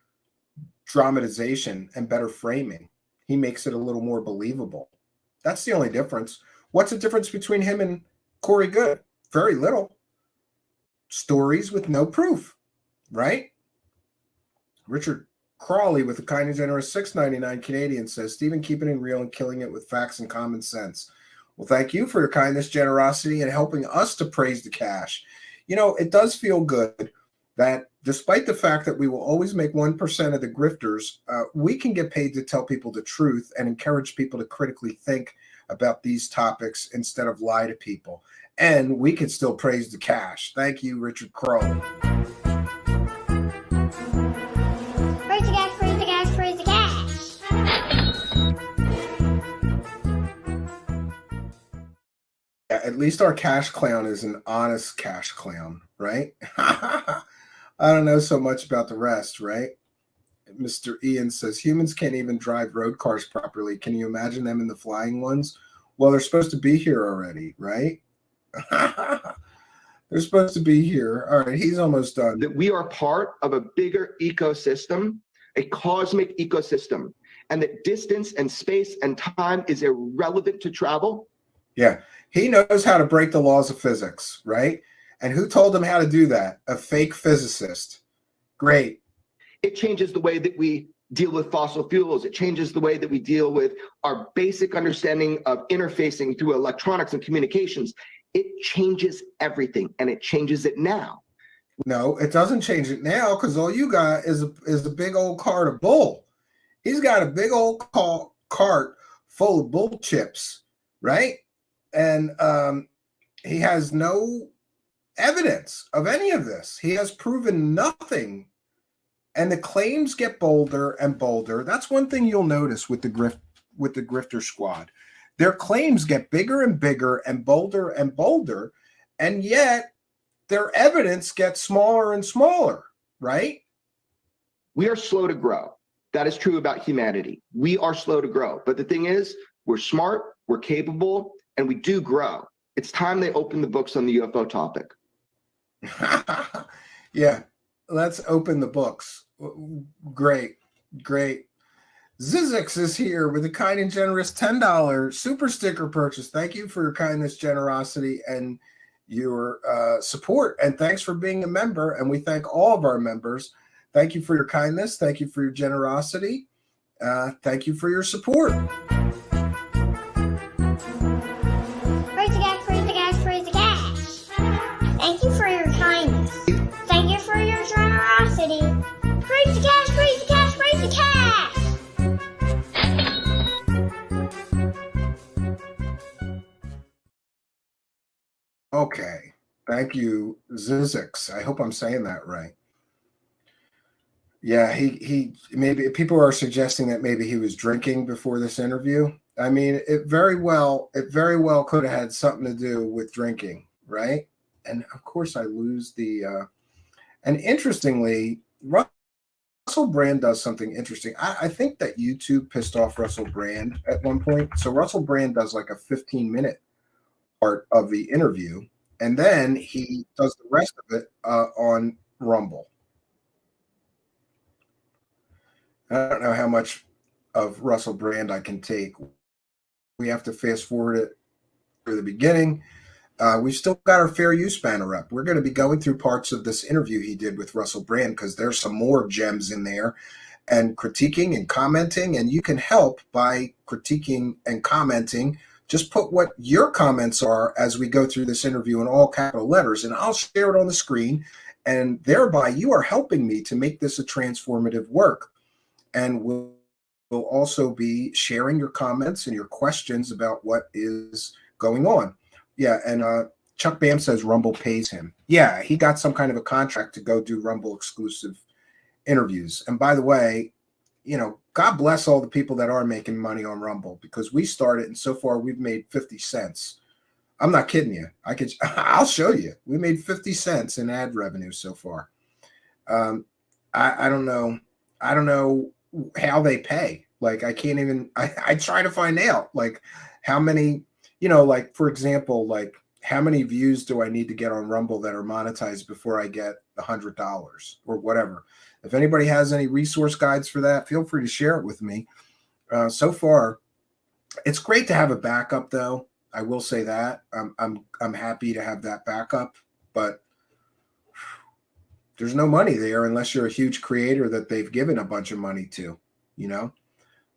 [SPEAKER 10] dramatization and better framing. He makes it a little more believable. That's the only difference. What's the difference between him and Corey Good? Very little. Stories with no proof, right? Richard Crawley with a kind and generous $6.99 Canadian says, Stephen, keeping it real and killing it with facts and common sense. Well, thank you for your kindness, generosity, and helping us to praise the cash. It does feel good that despite the fact that we will always make 1% of the grifters, we can get paid to tell people the truth and encourage people to critically think about these topics instead of lie to people. And we can still praise the cash. Thank you, Richard Crow.
[SPEAKER 11] Praise the cash, praise the cash, praise the cash.
[SPEAKER 10] Yeah, at least our cash clown is an honest cash clown, right? I don't know so much about the rest, right? Mr. Ian says, humans can't even drive road cars properly. Can you imagine them in the flying ones? Well, they're supposed to be here already, right? They're supposed to be here. All right, he's almost done.
[SPEAKER 9] That we are part of a bigger ecosystem, a cosmic ecosystem, and that distance and space and time is irrelevant to travel.
[SPEAKER 10] Yeah, he knows how to break the laws of physics, right? And who told him how to do that? A fake physicist. Great.
[SPEAKER 9] It changes the way that we deal with fossil fuels. It changes the way that we deal with our basic understanding of interfacing through electronics and communications. It changes everything, and it changes it now.
[SPEAKER 10] No, it doesn't change it now, because all you got is a big old cart of bull. He's got a big old cart full of bull chips, right? And he has no evidence of any of this. He has proven nothing. And the claims get bolder and bolder. That's one thing you'll notice with the grifter squad. Their claims get bigger and bigger and bolder, and yet their evidence gets smaller and smaller, right?
[SPEAKER 9] We are slow to grow. That is true about humanity. We are slow to grow. But the thing is, we're smart, we're capable, and we do grow. It's time they open the books on the UFO topic.
[SPEAKER 10] Yeah, let's open the books. Great, great. Zizix is here with a kind and generous $10 super sticker purchase. Thank you for your kindness, generosity, and your support. And thanks for being a member. And we thank all of our members. Thank you for your kindness. Thank you for your generosity. Thank you for your support.
[SPEAKER 11] Praise the gas, praise the gas, praise the gas. Thank you for your kindness. Thank you for your generosity. Praise the gas, praise the gas, praise the gas.
[SPEAKER 10] Okay. Thank you, Zizix. I hope I'm saying that right. Yeah, he maybe people are suggesting that maybe he was drinking before this interview. I mean, it very well could have had something to do with drinking, right? And of course I lose the and interestingly, Russell Brand does something interesting. I think that YouTube pissed off Russell Brand at one point. So Russell Brand does like a 15-minute part of the interview, and then he does the rest of it on Rumble. I don't know how much of Russell Brand I can take. We have to fast forward it to the beginning. We've still got our fair use banner up. We're going to be going through parts of this interview he did with Russell Brand because there's some more gems in there, and critiquing and commenting. And you can help by critiquing and commenting. Just put what your comments are as we go through this interview in all capital letters, and I'll share it on the screen. And thereby you are helping me to make this a transformative work. And we'll also be sharing your comments and your questions about what is going on. Yeah, and Chuck Bam says Rumble pays him. Yeah, he got some kind of a contract to go do Rumble exclusive interviews. And by the way, you know, God bless all the people that are making money on Rumble, because we started and so far we've made 50 cents. I'm not kidding you. I'll show you. We made 50 cents in ad revenue so far. I don't know. I don't know how they pay. Like, I can't even, I try to find out, like, how many, you know, like, for example, like, how many views do I need to get on Rumble that are monetized before I get $100 or whatever? If anybody has any resource guides for that, feel free to share it with me. So far, it's great to have a backup, though. I will say that I'm happy to have that backup, but there's no money there unless you're a huge creator that they've given a bunch of money to, you know.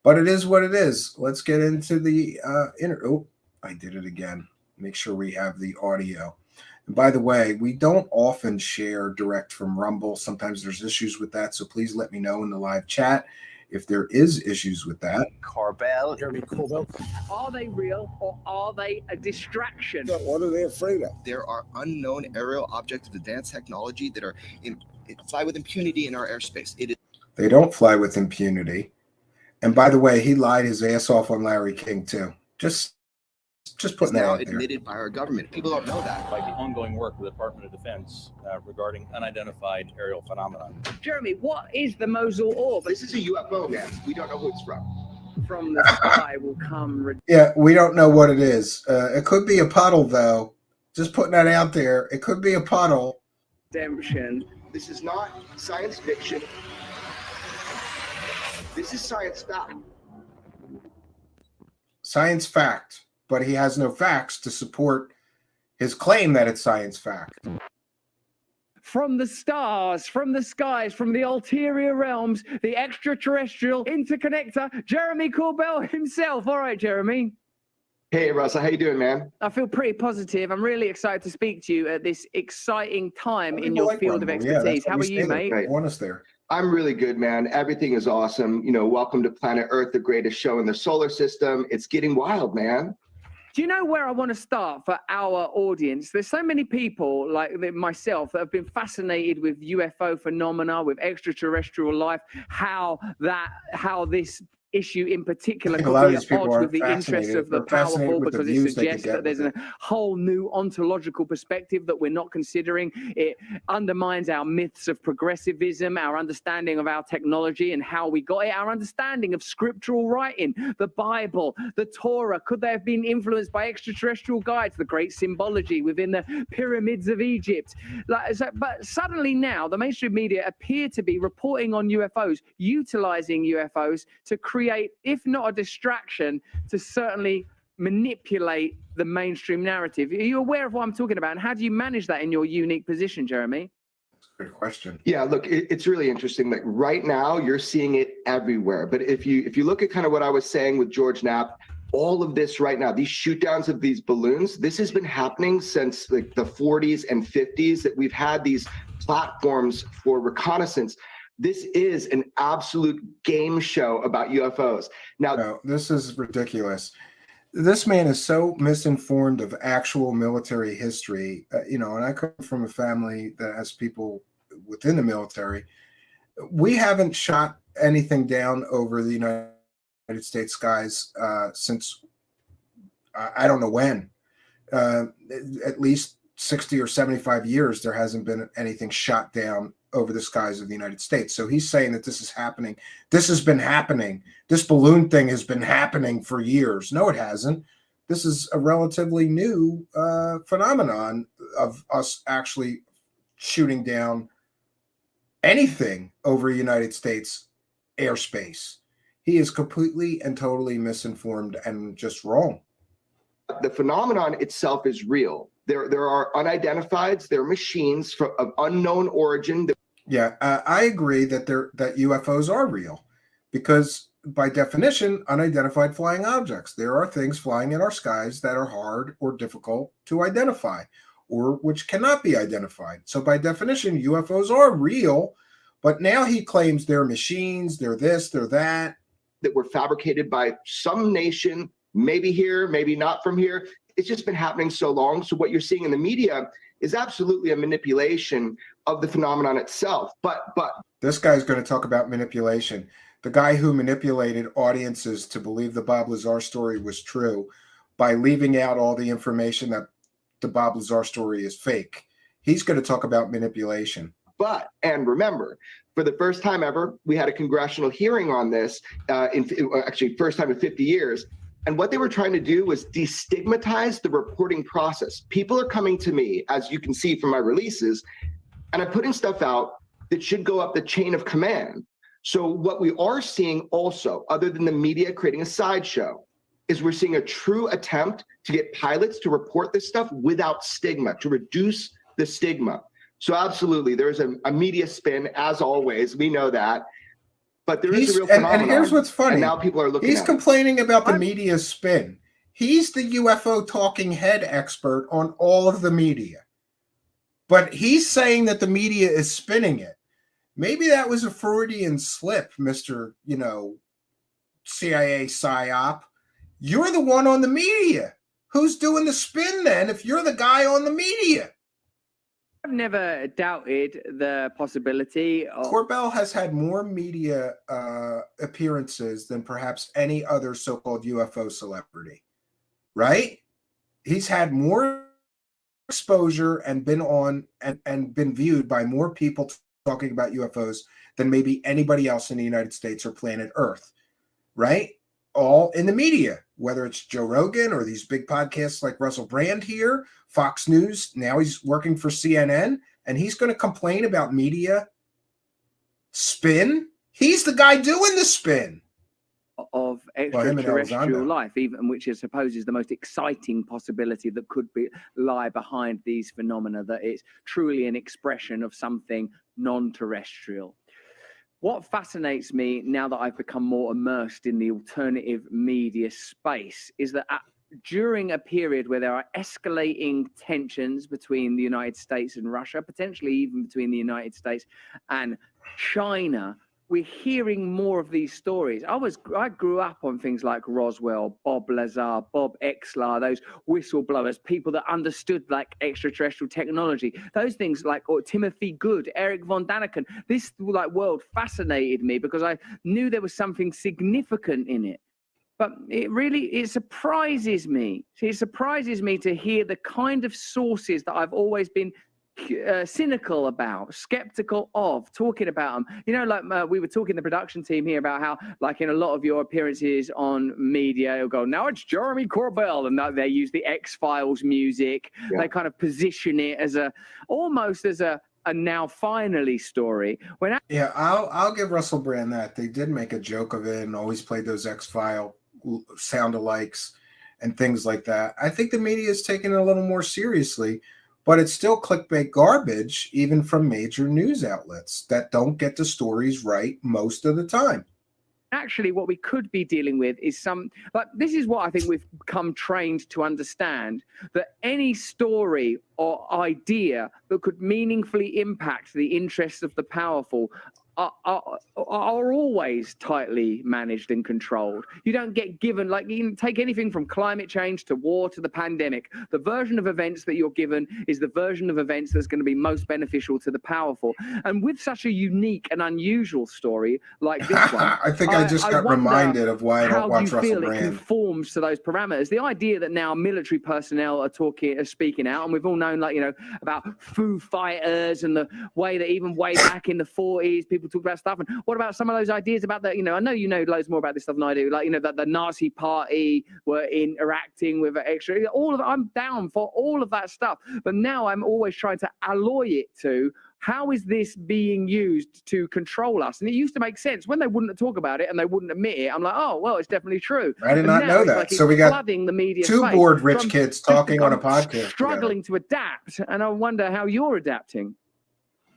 [SPEAKER 10] But it is what it is. Let's get into the Oh, I did it again. Make sure we have the audio. And by the way, we don't often share direct from Rumble. Sometimes there's issues with that, so please let me know in the live chat if there is issues with that.
[SPEAKER 12] Corbell, Corbell. Are they real or are they a distraction?
[SPEAKER 13] What are they afraid of?
[SPEAKER 14] There are unknown aerial objects of advanced technology that are fly with impunity in our airspace.
[SPEAKER 10] They don't fly with impunity. And by the way, he lied his ass off on Larry King too. Just putting that out there.
[SPEAKER 14] Admitted by our government. People don't know that.
[SPEAKER 15] By the ongoing work of the Department of Defense regarding unidentified aerial phenomena.
[SPEAKER 12] Jeremy, what is the Mosul orb?
[SPEAKER 9] This is a UFO, man. We don't know who it's from.
[SPEAKER 12] From the sky will come.
[SPEAKER 10] Yeah, we don't know what it is. It could be a puddle, though. Just putting that out there. It could be a puddle.
[SPEAKER 12] Redemption.
[SPEAKER 9] This is not science fiction. This is science fact.
[SPEAKER 10] Science fact. But he has no facts to support his claim that it's science fact.
[SPEAKER 12] From the stars, from the skies, from the ulterior realms, the extraterrestrial interconnector, Jeremy Corbell himself. All right, Jeremy.
[SPEAKER 9] Hey, Russell. How you doing, man?
[SPEAKER 12] I feel pretty positive. I'm really excited to speak to you at this exciting time in your field of expertise. How are you, mate?
[SPEAKER 10] Right. Want us there.
[SPEAKER 9] I'm really good, man. Everything is awesome. You know, welcome to Planet Earth, the greatest show in the solar system. It's getting wild, man.
[SPEAKER 12] Do you know where I want to start for our audience? There's so many people like myself that have been fascinated with UFO phenomena, with extraterrestrial life, how this issue in particular
[SPEAKER 10] I think
[SPEAKER 12] could
[SPEAKER 10] a lot of
[SPEAKER 12] be
[SPEAKER 10] these
[SPEAKER 12] at
[SPEAKER 10] people
[SPEAKER 12] odds
[SPEAKER 10] are
[SPEAKER 12] with the interests
[SPEAKER 10] fascinated.
[SPEAKER 12] of the
[SPEAKER 10] They're fascinated
[SPEAKER 12] powerful
[SPEAKER 10] with the
[SPEAKER 12] because it
[SPEAKER 10] views they could
[SPEAKER 12] suggests
[SPEAKER 10] get
[SPEAKER 12] that there's
[SPEAKER 10] with
[SPEAKER 12] a whole new ontological perspective that we're not considering. It undermines our myths of progressivism, our understanding of our technology and how we got it, our understanding of scriptural writing, the Bible, the Torah. Could they have been influenced by extraterrestrial guides, the great symbology within the pyramids of Egypt? But suddenly now, the mainstream media appear to be reporting on UFOs, utilizing UFOs to create, if not a distraction, to certainly manipulate the mainstream narrative. Are you aware of what I'm talking about? And how do you manage that in your unique position, Jeremy?
[SPEAKER 10] Good question.
[SPEAKER 9] Yeah, look, it's really interesting. Like right now, you're seeing it everywhere. But if you look at kind of what I was saying with George Knapp, all of this right now, these shoot downs of these balloons, this has been happening since like the 40s and 50s, that we've had these platforms for reconnaissance. This is an absolute game show about UFOs. Now,
[SPEAKER 10] No, this is ridiculous. This man is so misinformed of actual military history, and I come from a family that has people within the military. We haven't shot anything down over the United States skies since I don't know when. At least 60 or 75 years, there hasn't been anything shot down over the skies of the United States. So he's saying that this is happening. This has been happening. This balloon thing has been happening for years. No, it hasn't. This is a relatively new phenomenon of us actually shooting down anything over United States airspace. He is completely and totally misinformed and just wrong.
[SPEAKER 9] the phenomenon itself is real. There are unidentifieds, there are machines of unknown origin.
[SPEAKER 10] Yeah, I agree that that UFOs are real, because by definition, unidentified flying objects. There are things flying in our skies that are hard or difficult to identify, or which cannot be identified. So by definition, UFOs are real, but now he claims they're machines, they're this, they're that.
[SPEAKER 9] That were fabricated by some nation, maybe here, maybe not from here. It's just been happening so long. So what you're seeing in the media is absolutely a manipulation of the phenomenon itself. But
[SPEAKER 10] this guy's going to talk about manipulation. The guy who manipulated audiences to believe the Bob Lazar story was true by leaving out all the information that the Bob Lazar story is fake. He's going to talk about manipulation.
[SPEAKER 9] And remember, for the first time ever, we had a congressional hearing on this, actually first time in 50 years. And what they were trying to do was destigmatize the reporting process. People are coming to me, as you can see from my releases, and I'm putting stuff out that should go up the chain of command. So what we are seeing also, other than the media creating a sideshow, is we're seeing a true attempt to get pilots to report this stuff without stigma, to reduce the stigma. So absolutely, there's a media spin, as always. We know that. But there is a real phenomenon.
[SPEAKER 10] And here's what's funny.
[SPEAKER 9] And now people are looking
[SPEAKER 10] He's
[SPEAKER 9] at
[SPEAKER 10] complaining about the media spin. He's the UFO talking head expert on all of the media. But he's saying that the media is spinning it. Maybe that was a Freudian slip, Mr. CIA PSYOP. You're the one on the media. Who's doing the spin then if you're the guy on the media?
[SPEAKER 12] I've never doubted the possibility of...
[SPEAKER 10] Corbell has had more media appearances than perhaps any other so-called UFO celebrity, right? He's had more exposure and been on and been viewed by more people talking about UFOs than maybe anybody else in the United States or planet Earth, right? All in the media, whether it's Joe Rogan or these big podcasts like Russell Brand here, Fox News. Now he's working for CNN, and he's going to complain about media spin. He's the guy doing the spin
[SPEAKER 12] of extraterrestrial life, even which I suppose is the most exciting possibility that could lie behind these phenomena, that it's truly an expression of something non-terrestrial. What fascinates me now that I've become more immersed in the alternative media space is that during a period where there are escalating tensions between the United States and Russia, potentially even between the United States and China, we're hearing more of these stories. I grew up on things like Roswell, Bob Lazar, Bob Exlar, those whistleblowers, people that understood like extraterrestrial technology, those things like, or Timothy Good, Eric von Daniken. This like world fascinated me because I knew there was something significant in it. But it surprises me. It surprises me to hear the kind of sources that I've always been cynical about, skeptical of, talking about them. You know, like we were talking the production team here about how, like in a lot of your appearances on media, you'll go, now it's Jeremy Corbell, and they use the X-Files music. Yeah. They kind of position it as almost as a now finally story.
[SPEAKER 10] Yeah, I'll give Russell Brand that. They did make a joke of it and always played those X-File sound alikes and things like that. I think the media is taking it a little more seriously, but it's still clickbait garbage, even from major news outlets that don't get the stories right most of the time.
[SPEAKER 12] Actually, what we could be dealing with is this is what I think we've become trained to understand, that any story or idea that could meaningfully impact the interests of the powerful are always tightly managed and controlled. You don't get given, like, you can take anything from climate change to war to the pandemic. The version of events that you're given is the version of events that's going to be most beneficial to the powerful. And with such a unique and unusual story like this one,
[SPEAKER 10] I think I just got reminded of why I don't watch Russell Brand. How you feel it
[SPEAKER 12] conforms to those parameters. The idea that now military personnel are speaking out, and we've all known, like, you know, about Foo Fighters and the way that even way back in the 40s, people talk about stuff. And what about some of those ideas about that? You know, I know you know loads more about this stuff than I do. Like, you know, that the Nazi party were interacting with extra. All of it, I'm down for all of that stuff. But now I'm always trying to alloy it to how is this being used to control us? And it used to make sense when they wouldn't talk about it and they wouldn't admit it. I'm like, oh, well, it's definitely true.
[SPEAKER 10] I did not know that.
[SPEAKER 12] Like,
[SPEAKER 10] so we got
[SPEAKER 12] the media
[SPEAKER 10] two bored rich kids talking on a podcast.
[SPEAKER 12] Struggling to adapt. And I wonder how you're adapting.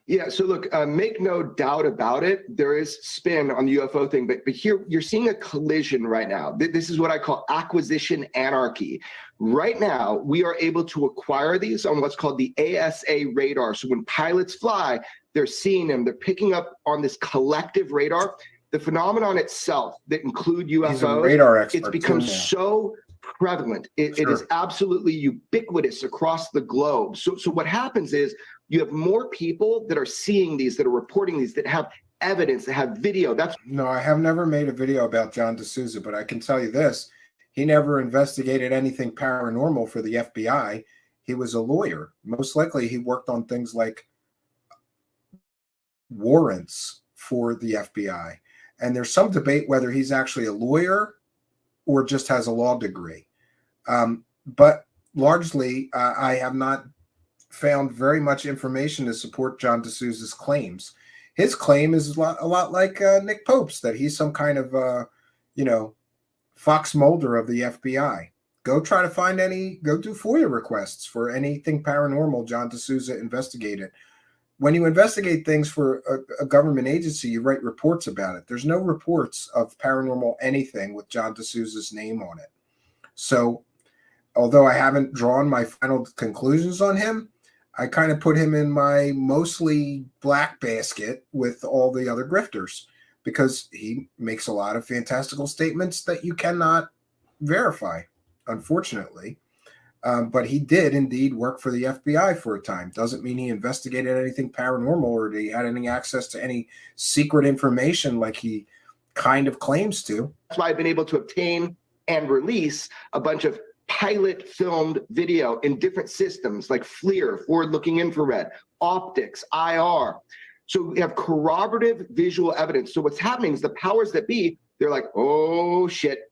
[SPEAKER 9] Yeah, so look, make no doubt about it. There is spin on the UFO thing, but here you're seeing a collision right now. This is what I call acquisition anarchy. Right now, we are able to acquire these on what's called the ASA radar. So when pilots fly, they're seeing them. They're picking up on this collective radar. The phenomenon itself that include UFOs, it's become so prevalent. It is absolutely ubiquitous across the globe. So what happens is you have more people that are seeing these, that are reporting these, that have evidence, that have video.
[SPEAKER 10] No, I have never made a video about John D'Souza, but I can tell you this. He never investigated anything paranormal for the FBI. He was a lawyer. Most likely he worked on things like warrants for the FBI. And there's some debate whether he's actually a lawyer or just has a law degree. But largely, I have not found very much information to support John D'Souza's claims. His claim is a lot like Nick Pope's, that he's some kind of, Fox Mulder of the FBI. Go try to find go do FOIA requests for anything paranormal John D'Souza investigated. When you investigate things for a government agency, you write reports about it. There's no reports of paranormal anything with John D'Souza's name on it. So although I haven't drawn my final conclusions on him, I kind of put him in my mostly black basket with all the other grifters, because he makes a lot of fantastical statements that you cannot verify, unfortunately. But he did indeed work for the FBI for a time. Doesn't mean he investigated anything paranormal or he had any access to any secret information like he kind of claims to.
[SPEAKER 9] That's why I've been able to obtain and release a bunch of pilot filmed video in different systems like FLIR, forward-looking infrared, optics, IR. So we have corroborative visual evidence. So what's happening is the powers that be, they're like, oh shit,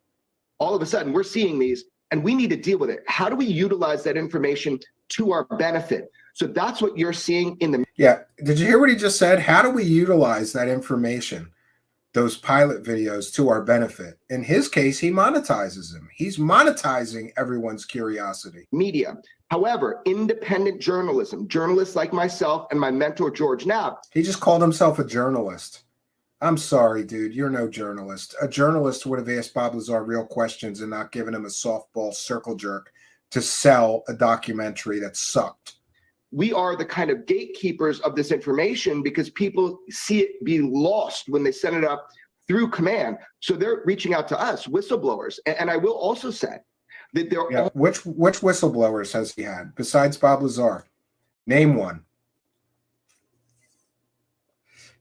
[SPEAKER 9] all of a sudden we're seeing these and we need to deal with it. How do we utilize that information to our benefit? So that's what you're seeing in the...
[SPEAKER 10] Yeah, did you hear what he just said? How do we utilize that information, those pilot videos, to our benefit? In his case, he monetizes them. He's monetizing everyone's curiosity.
[SPEAKER 9] Media. However, independent journalism, journalists like myself and my mentor, George Knapp.
[SPEAKER 10] He just called himself a journalist. I'm sorry, dude. You're no journalist. A journalist would have asked Bob Lazar real questions and not given him a softball circle jerk to sell a documentary that sucked.
[SPEAKER 9] we are the kind of gatekeepers of this information because people see it be lost when they send it up through command. So they're reaching out to us, whistleblowers. And I will also say that there are
[SPEAKER 10] which whistleblowers has he had besides Bob Lazar? Name one.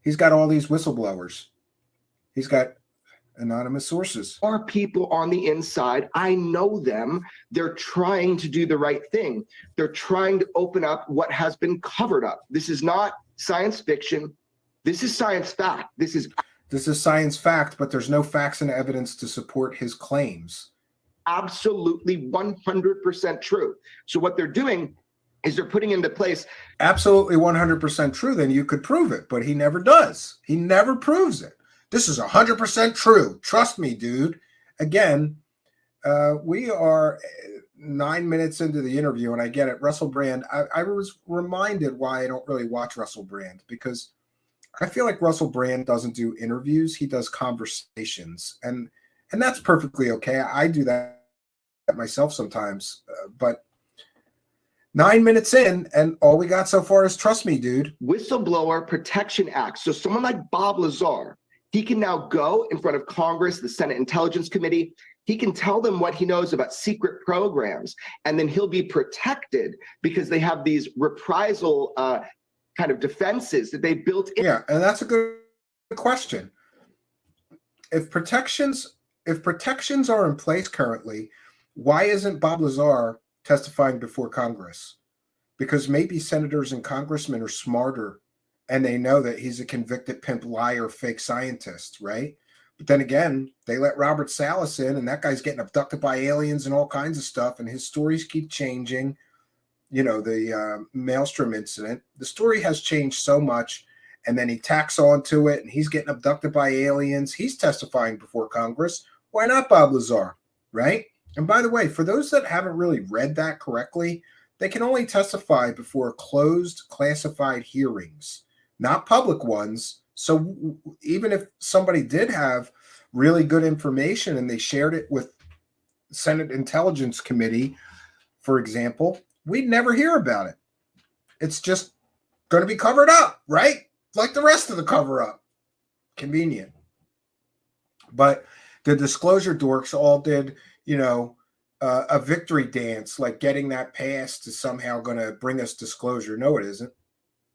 [SPEAKER 10] He's got all these whistleblowers. He's got anonymous sources.
[SPEAKER 9] Are people on the inside. I know them. They're trying to do the right thing. They're trying to open up what has been covered up. This is not science fiction. This is science fact. This is
[SPEAKER 10] science fact, but there's no facts and evidence to support his claims.
[SPEAKER 9] Absolutely 100% true. So what they're doing is they're putting into place.
[SPEAKER 10] Absolutely 100% true. Then you could prove it, but he never does. He never proves it. This is 100% true. Trust me, dude. Again, we are 9 minutes into the interview, and I get it. Russell Brand, I was reminded why I don't really watch Russell Brand, because I feel like Russell Brand doesn't do interviews. He does conversations, and that's perfectly okay. I do that myself sometimes, but 9 minutes in, and all we got so far is trust me, dude.
[SPEAKER 9] Whistleblower Protection Act. So someone like Bob Lazar, he can now go in front of Congress, the Senate Intelligence Committee. He can tell them what he knows about secret programs, and then he'll be protected because they have these reprisal kind of defenses that they built in.
[SPEAKER 10] Yeah, and that's a good question. If protections are in place currently, why isn't Bob Lazar testifying before Congress? Because maybe senators and congressmen are smarter and they know that he's a convicted pimp, liar, fake scientist, right? But then again, they let Robert Salas in, and that guy's getting abducted by aliens and all kinds of stuff, and his stories keep changing. You know, the Maelstrom incident, the story has changed so much, and then he tacks onto it, and he's getting abducted by aliens. He's testifying before Congress. Why not Bob Lazar, right? And by the way, for those that haven't really read that correctly, they can only testify before closed classified hearings, not public ones. So even if somebody did have really good information and they shared it with Senate Intelligence Committee, for example, we'd never hear about it. It's just going to be covered up, right? Like the rest of the cover up. Convenient. But the disclosure dorks all did, you know, a victory dance, like getting that passed is somehow going to bring us disclosure. No, it isn't.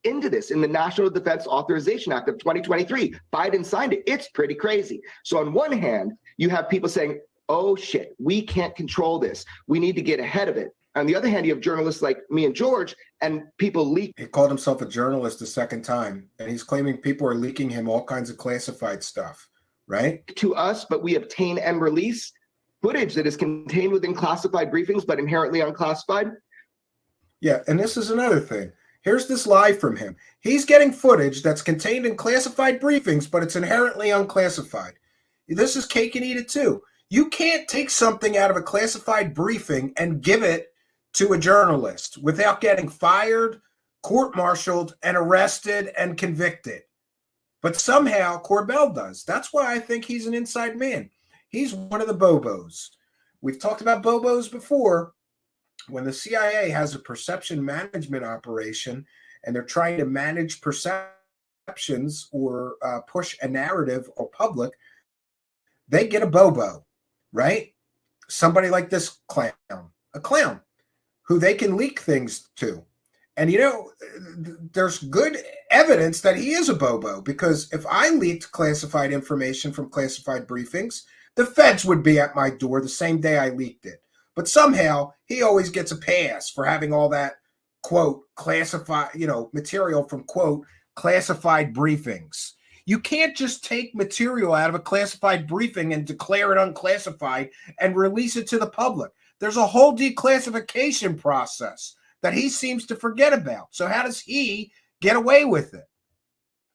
[SPEAKER 9] Into this in the National Defense Authorization Act of 2023. Biden signed it. It's pretty crazy. So on one hand, you have people saying, oh shit, we can't control this. We need to get ahead of it. On the other hand, you have journalists like me and George, and people leak.
[SPEAKER 10] He called himself a journalist a second time, and he's claiming people are leaking him all kinds of classified stuff, right?
[SPEAKER 9] To us, but we obtain and release footage that is contained within classified briefings, but inherently unclassified.
[SPEAKER 10] Yeah, and this is another thing. Here's this lie from him. He's getting footage that's contained in classified briefings, but it's inherently unclassified. This is cake and eat it too. You can't take something out of a classified briefing and give it to a journalist without getting fired, court-martialed, and arrested and convicted. But somehow Corbell does. That's why I think he's an inside man. He's one of the Bobos. We've talked about Bobos before. When the CIA has a perception management operation and they're trying to manage perceptions or push a narrative or public, they get a Bobo, right? Somebody like this clown, a clown who they can leak things to. And, you know, there's good evidence that he is a Bobo, because if I leaked classified information from classified briefings, the feds would be at my door the same day I leaked it. But somehow he always gets a pass for having all that, quote, classified, you know, material from, quote, classified briefings. You can't just take material out of a classified briefing and declare it unclassified and release it to the public. There's a whole declassification process that he seems to forget about. So how does he get away with it?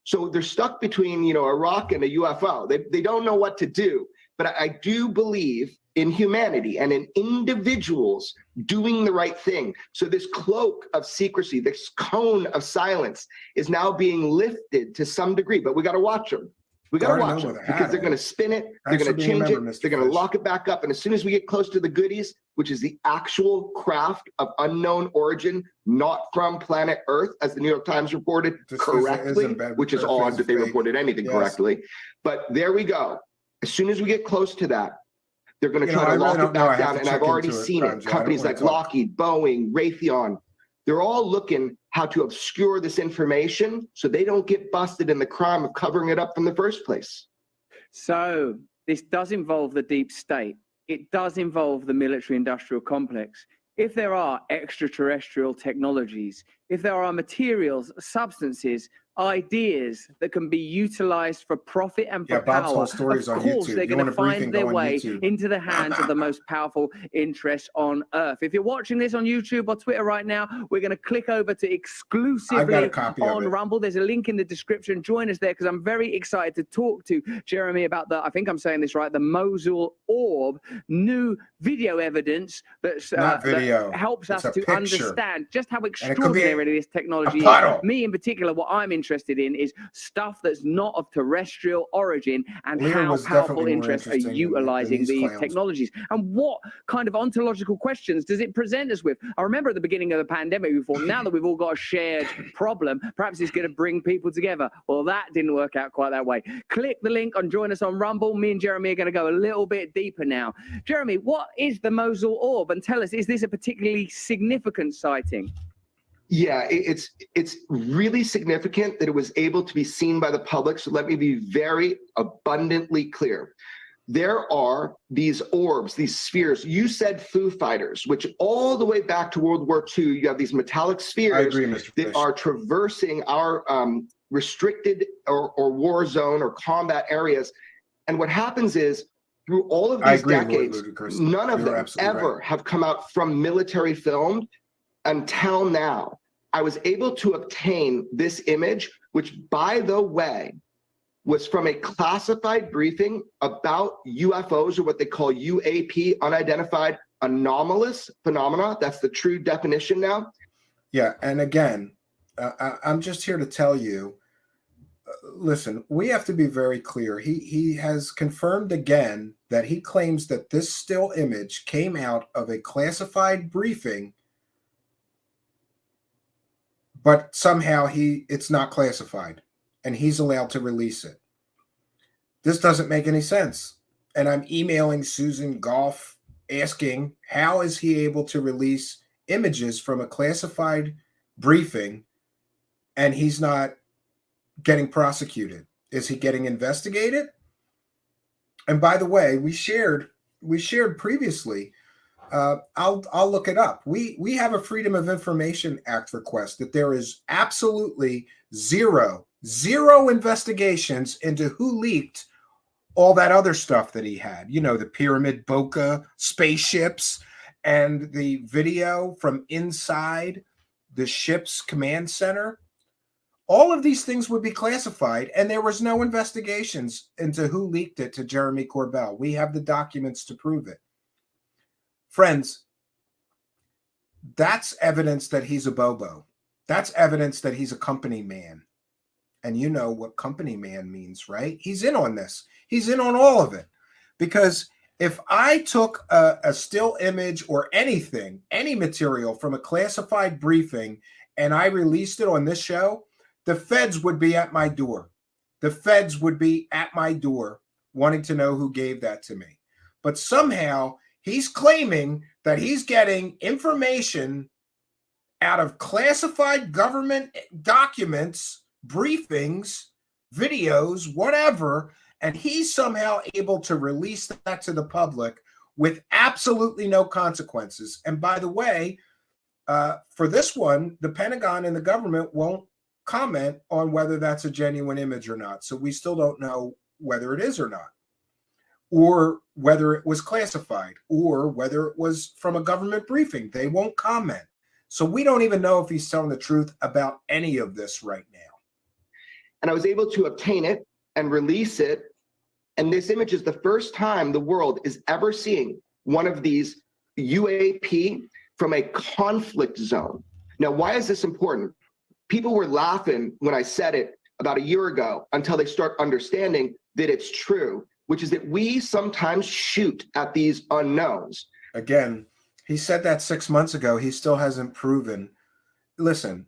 [SPEAKER 9] So they're stuck between, you know, a rock and a UFO. They don't know what to do. But I do believe in humanity and in individuals doing the right thing. So this cloak of secrecy, this cone of silence is now being lifted to some degree, but we got to watch them. We got to
[SPEAKER 10] Gotta
[SPEAKER 9] watch
[SPEAKER 10] know
[SPEAKER 9] it
[SPEAKER 10] where the
[SPEAKER 9] because
[SPEAKER 10] hat
[SPEAKER 9] they're going to
[SPEAKER 10] is.
[SPEAKER 9] spin it. They're
[SPEAKER 10] Thanks
[SPEAKER 9] going
[SPEAKER 10] for
[SPEAKER 9] to
[SPEAKER 10] being a
[SPEAKER 9] change
[SPEAKER 10] member,
[SPEAKER 9] it.
[SPEAKER 10] Mr.
[SPEAKER 9] They're going to
[SPEAKER 10] Fish.
[SPEAKER 9] lock it back up. And as soon as we get close to the goodies, which is the actual craft of unknown origin, not from planet Earth, as the New York Times reported correctly, which is odd that they reported anything correctly. But there we go. As soon as we get close to that, they're going to try to lock it back down. And I've already seen it. Companies like Lockheed, Boeing, Raytheon, they're all looking how to obscure this information so they don't get busted in the crime of covering it up in the first place.
[SPEAKER 12] So this does involve the deep state. It does involve the military industrial complex. If there are extraterrestrial technologies, if there are materials, substances, ideas that can be utilized for profit and for
[SPEAKER 10] Bob's
[SPEAKER 12] power,
[SPEAKER 10] whole story is
[SPEAKER 12] of
[SPEAKER 10] on
[SPEAKER 12] course
[SPEAKER 10] YouTube.
[SPEAKER 12] they're
[SPEAKER 10] You
[SPEAKER 12] going
[SPEAKER 10] want
[SPEAKER 12] to
[SPEAKER 10] a briefing,
[SPEAKER 12] find their
[SPEAKER 10] go on
[SPEAKER 12] way
[SPEAKER 10] YouTube.
[SPEAKER 12] into the hands of the most powerful interests on Earth. If you're watching this on YouTube or Twitter right now, we're going to click over to exclusively on Rumble. There's a link in the description. Join us there because I'm very excited to talk to Jeremy about the, I think I'm saying this right, the Mosul Orb, new video evidence that's,
[SPEAKER 10] Not video.
[SPEAKER 12] that helps
[SPEAKER 10] It's
[SPEAKER 12] us
[SPEAKER 10] a
[SPEAKER 12] to
[SPEAKER 10] picture.
[SPEAKER 12] understand just how
[SPEAKER 10] And it could be
[SPEAKER 12] extraordinary this technology is.
[SPEAKER 10] puddle.
[SPEAKER 12] Me in particular, what I'm interested in is stuff that's not of terrestrial origin and
[SPEAKER 10] Lear
[SPEAKER 12] how
[SPEAKER 10] was
[SPEAKER 12] powerful
[SPEAKER 10] definitely more
[SPEAKER 12] interests are
[SPEAKER 10] interesting than
[SPEAKER 12] utilizing
[SPEAKER 10] these
[SPEAKER 12] these
[SPEAKER 10] clowns.
[SPEAKER 12] technologies. And what kind of ontological questions does it present us with? I remember at the beginning of the pandemic, we thought, now that we've all got a shared problem, perhaps it's going to bring people together. Well, that didn't work out quite that way. Click the link and join us on Rumble. Me and Jeremy are going to go a little bit deeper now. Jeremy, what is the Mosul Orb? And tell us, is this a particularly significant sighting?
[SPEAKER 9] Yeah, it's really significant that it was able to be seen by the public. So let me be very abundantly clear. There are these orbs, these spheres. You said Foo Fighters, which all the way back to World War II, you have these metallic spheres
[SPEAKER 10] I agree, Mr.
[SPEAKER 9] that
[SPEAKER 10] Fish.
[SPEAKER 9] are traversing our restricted or war zone or combat areas. And what happens is, through all of these decades, none of them ever have come out from military filmed until now. I was able to obtain this image, which, by the way, was from a classified briefing about UFOs, or what they call UAP, unidentified anomalous phenomena. That's the true definition now.
[SPEAKER 10] Yeah, and again, I'm just here to tell you, listen, we have to be very clear. He has confirmed again that he claims that this still image came out of a classified briefing, but somehow it's not classified and he's allowed to release it. This doesn't make any sense. And I'm emailing Susan Goff asking, how is he able to release images from a classified briefing and he's not getting prosecuted? Is he getting investigated? And by the way, we shared previously, I'll look it up. We have a Freedom of Information Act request that there is absolutely zero investigations into who leaked all that other stuff that he had. You know, the Pyramid Boca spaceships and the video from inside the ship's command center. All of these things would be classified, and there was no investigations into who leaked it to Jeremy Corbell. We have the documents to prove it. Friends, that's evidence that he's a bobo. That's evidence that he's a company man. And you know what company man means, right? He's in on this. He's in on all of it. Because if I took a still image or anything, any material from a classified briefing, and I released it on this show, the feds would be at my door. The feds would be at my door wanting to know who gave that to me. But somehow he's claiming that he's getting information out of classified government documents, briefings, videos, whatever, and he's somehow able to release that to the public with absolutely no consequences. And by the way, for this one, the Pentagon and the government won't comment on whether that's a genuine image or not. So we still don't know whether it is or not, or whether it was classified, or whether it was from a government briefing. They won't comment. So we don't even know if he's telling the truth about any of this right now.
[SPEAKER 9] And I was able to obtain it and release it. And this image is the first time the world is ever seeing one of these UAP from a conflict zone. Now, why is this important? People were laughing when I said it about a year ago until they start understanding that it's true, which is that we sometimes shoot at these unknowns.
[SPEAKER 10] Again, he said that 6 months ago. He still hasn't proven. Listen,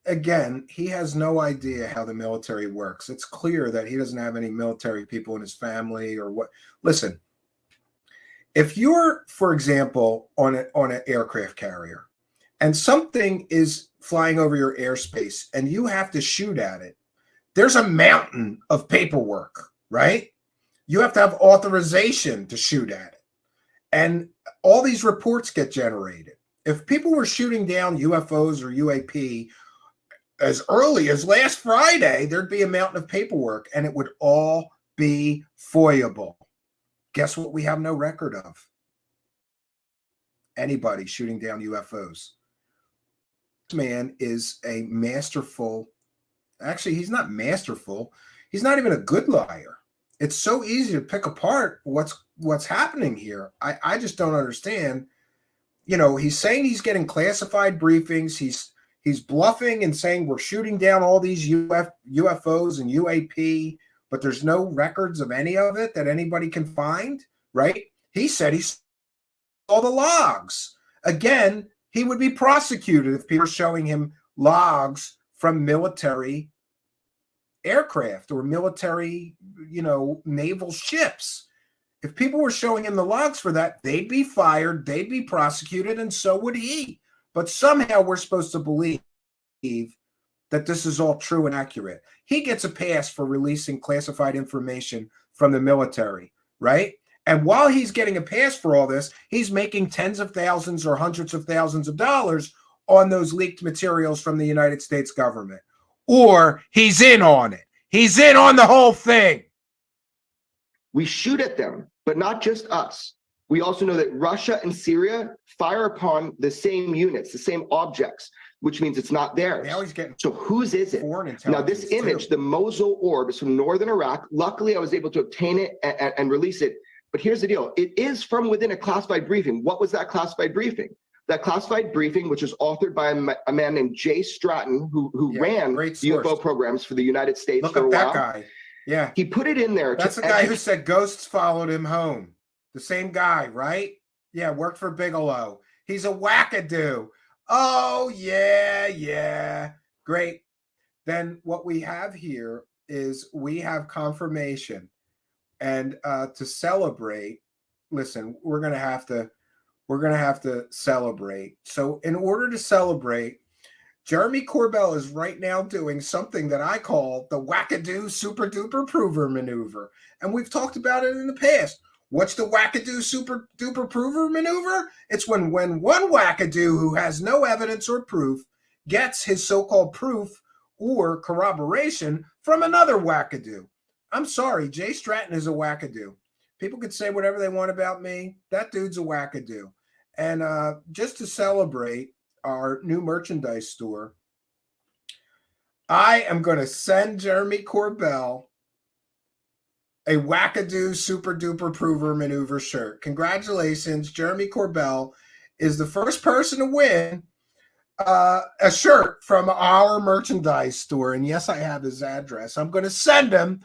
[SPEAKER 10] again, he has no idea how the military works. It's clear that he doesn't have any military people in his family or what. Listen, if you're, for example, on an aircraft carrier and something is flying over your airspace and you have to shoot at it, there's a mountain of paperwork, right? You have to have authorization to shoot at it. And all these reports get generated. If people were shooting down UFOs or UAP as early as last Friday, there'd be a mountain of paperwork and it would all be FOIA-able. Guess what we have no record of? Anybody shooting down UFOs. This man is a masterful, actually, he's not masterful. He's not even a good liar. It's so easy to pick apart what's happening here. I just don't understand. You know, he's saying he's getting classified briefings. He's bluffing and saying we're shooting down all these UFOs and UAP, but there's no records of any of it that anybody can find, right? He said he saw the logs. Again, he would be prosecuted if people are showing him logs from military aircraft or military, naval ships. If people were showing him the logs for that, they'd be fired, they'd be prosecuted, and so would he. But somehow we're supposed to believe that this is all true and accurate. He gets a pass for releasing classified information from the military, right? And while he's getting a pass for all this, he's making tens of thousands or hundreds of thousands of dollars on those leaked materials from the United States government. Or he's in on it. He's in on the whole thing.
[SPEAKER 9] We shoot at them, but not just us. We also know that Russia and Syria fire upon the same units, the same objects, which means it's not theirs.
[SPEAKER 10] Now he's getting
[SPEAKER 9] so whose is it? Now this image, the Mosul orb, is from northern Iraq. Luckily, I was able to obtain it and release it. But here's the deal. It is from within a classified briefing. What was that classified briefing? That classified briefing, which was authored by a man named Jay Stratton, who ran UFO programs for the United States
[SPEAKER 10] Look
[SPEAKER 9] for a
[SPEAKER 10] up that
[SPEAKER 9] while.
[SPEAKER 10] guy. Yeah.
[SPEAKER 9] He put it in there.
[SPEAKER 10] That's the guy who said ghosts followed him home. The same guy, right? Yeah, worked for Bigelow. He's a wackadoo. Oh, yeah. Great. Then what we have here is we have confirmation. And to celebrate, listen, we're gonna have to celebrate. So in order to celebrate, Jeremy Corbell is right now doing something that I call the wackadoo super duper prover maneuver. And we've talked about it in the past. What's the wackadoo super duper prover maneuver? It's when one wackadoo who has no evidence or proof gets his so-called proof or corroboration from another wackadoo. I'm sorry, Jay Stratton is a wackadoo. People could say whatever they want about me. That dude's a wackadoo. And just to celebrate our new merchandise store, I am going to send Jeremy Corbell a wackadoo super duper prover maneuver shirt. Congratulations. Jeremy Corbell is the first person to win a shirt from our merchandise store. And yes, I have his address. I'm going to send him.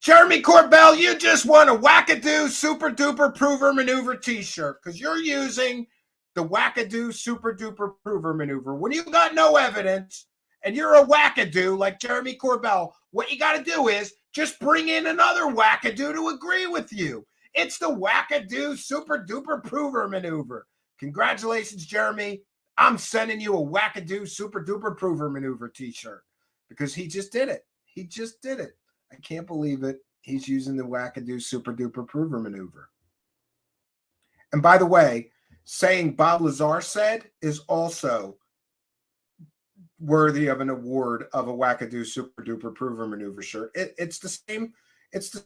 [SPEAKER 10] Jeremy Corbell, you just won a wackadoo super duper prover maneuver t-shirt because you're using the wackadoo super duper prover maneuver. When you got no evidence and you're a wackadoo like Jeremy Corbell, what you got to do is just bring in another wackadoo to agree with you. It's the wackadoo super duper prover maneuver. Congratulations, Jeremy. I'm sending you a wackadoo super duper prover maneuver t-shirt because he just did it. He just did it. I can't believe it. He's using the wackadoo super duper prover maneuver. And by the way, saying Bob Lazar said is also worthy of an award of a wackadoo super duper prover maneuver shirt. It's the same. It's the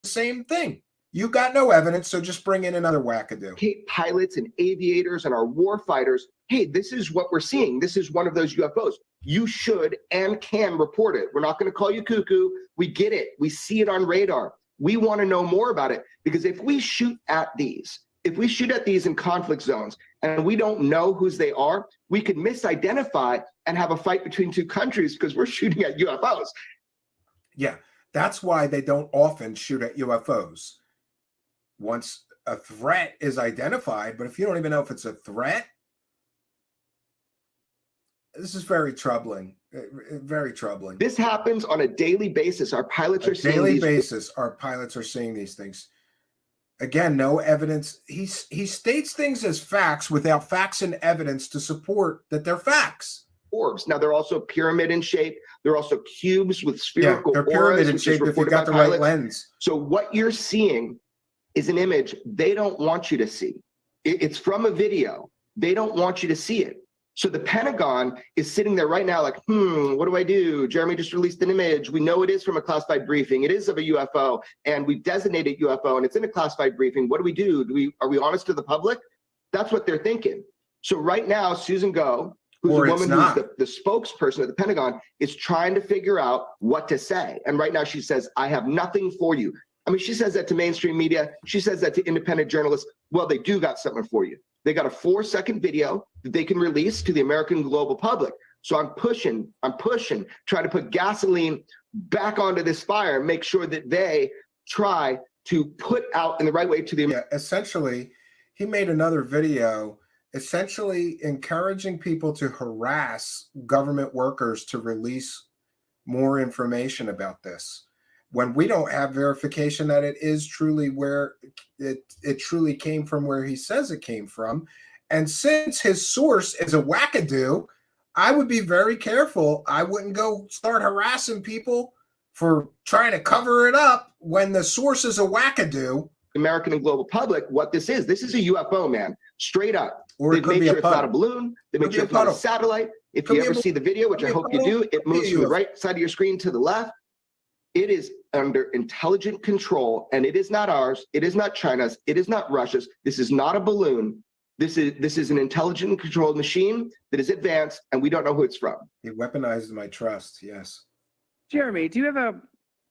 [SPEAKER 10] same thing. You got no evidence, so just bring in another wackadoo.
[SPEAKER 9] Pilots and aviators and our war fighters. Hey, this is what we're seeing. This is one of those UFOs. You should and can report it. We're not going to call you cuckoo. We get it. We see it on radar. We want to know more about it because if we shoot at these If we shoot at these in conflict zones and we don't know whose they are, we could misidentify and have a fight between two countries because we're shooting at UFOs.
[SPEAKER 10] Yeah, that's why they don't often shoot at UFOs. Once a threat is identified, but if you don't even know if it's a threat, this is very troubling. Very troubling.
[SPEAKER 9] This happens on a daily basis. Our pilots are seeing
[SPEAKER 10] daily
[SPEAKER 9] these.
[SPEAKER 10] basis. Our pilots are seeing these things. Again, no evidence. He states things as facts without facts and evidence to support that they're facts.
[SPEAKER 9] Orbs. Now they're also pyramid in shape. They're also cubes with spherical
[SPEAKER 10] they're pyramid in shape if you got the right lens.
[SPEAKER 9] So what you're seeing is an image they don't want you to see. It's from a video. They don't want you to see it. So the Pentagon is sitting there right now like, what do I do? Jeremy just released an image. We know it is from a classified briefing. It is of a UFO, and we've designated UFO, and it's in a classified briefing. What do we do? Are we honest to the public? That's what they're thinking. So right now, Susan Go, who's a woman who's the spokesperson of the Pentagon, is trying to figure out what to say. And right now she says, I have nothing for you. I mean, she says that to mainstream media. She says that to independent journalists. Well, they do got something for you. They got a 4-second video that they can release to the American global public. So I'm pushing, trying to put gasoline back onto this fire and make sure that they try to put out in the right way to the.
[SPEAKER 10] Yeah, essentially, he made another video essentially encouraging people to harass government workers to release more information about this, when we don't have verification that it is truly where it truly came from, where he says it came from. And since his source is a wackadoo, I would be very careful. I wouldn't go start harassing people for trying to cover it up when the source is a wackadoo.
[SPEAKER 9] American and global public, what this is a UFO, man, straight up.
[SPEAKER 10] Or
[SPEAKER 9] they make sure it's not a balloon. They make sure it's not a satellite. If you ever see the video, which I hope you do, it moves from the right side of your screen to the left. It is under intelligent control, and it is not ours. It is not China's. It is not Russia's. This is not a balloon. This is an intelligent and controlled machine that is advanced, and we don't know who it's from.
[SPEAKER 10] It weaponizes my trust, yes.
[SPEAKER 12] Jeremy, do you ever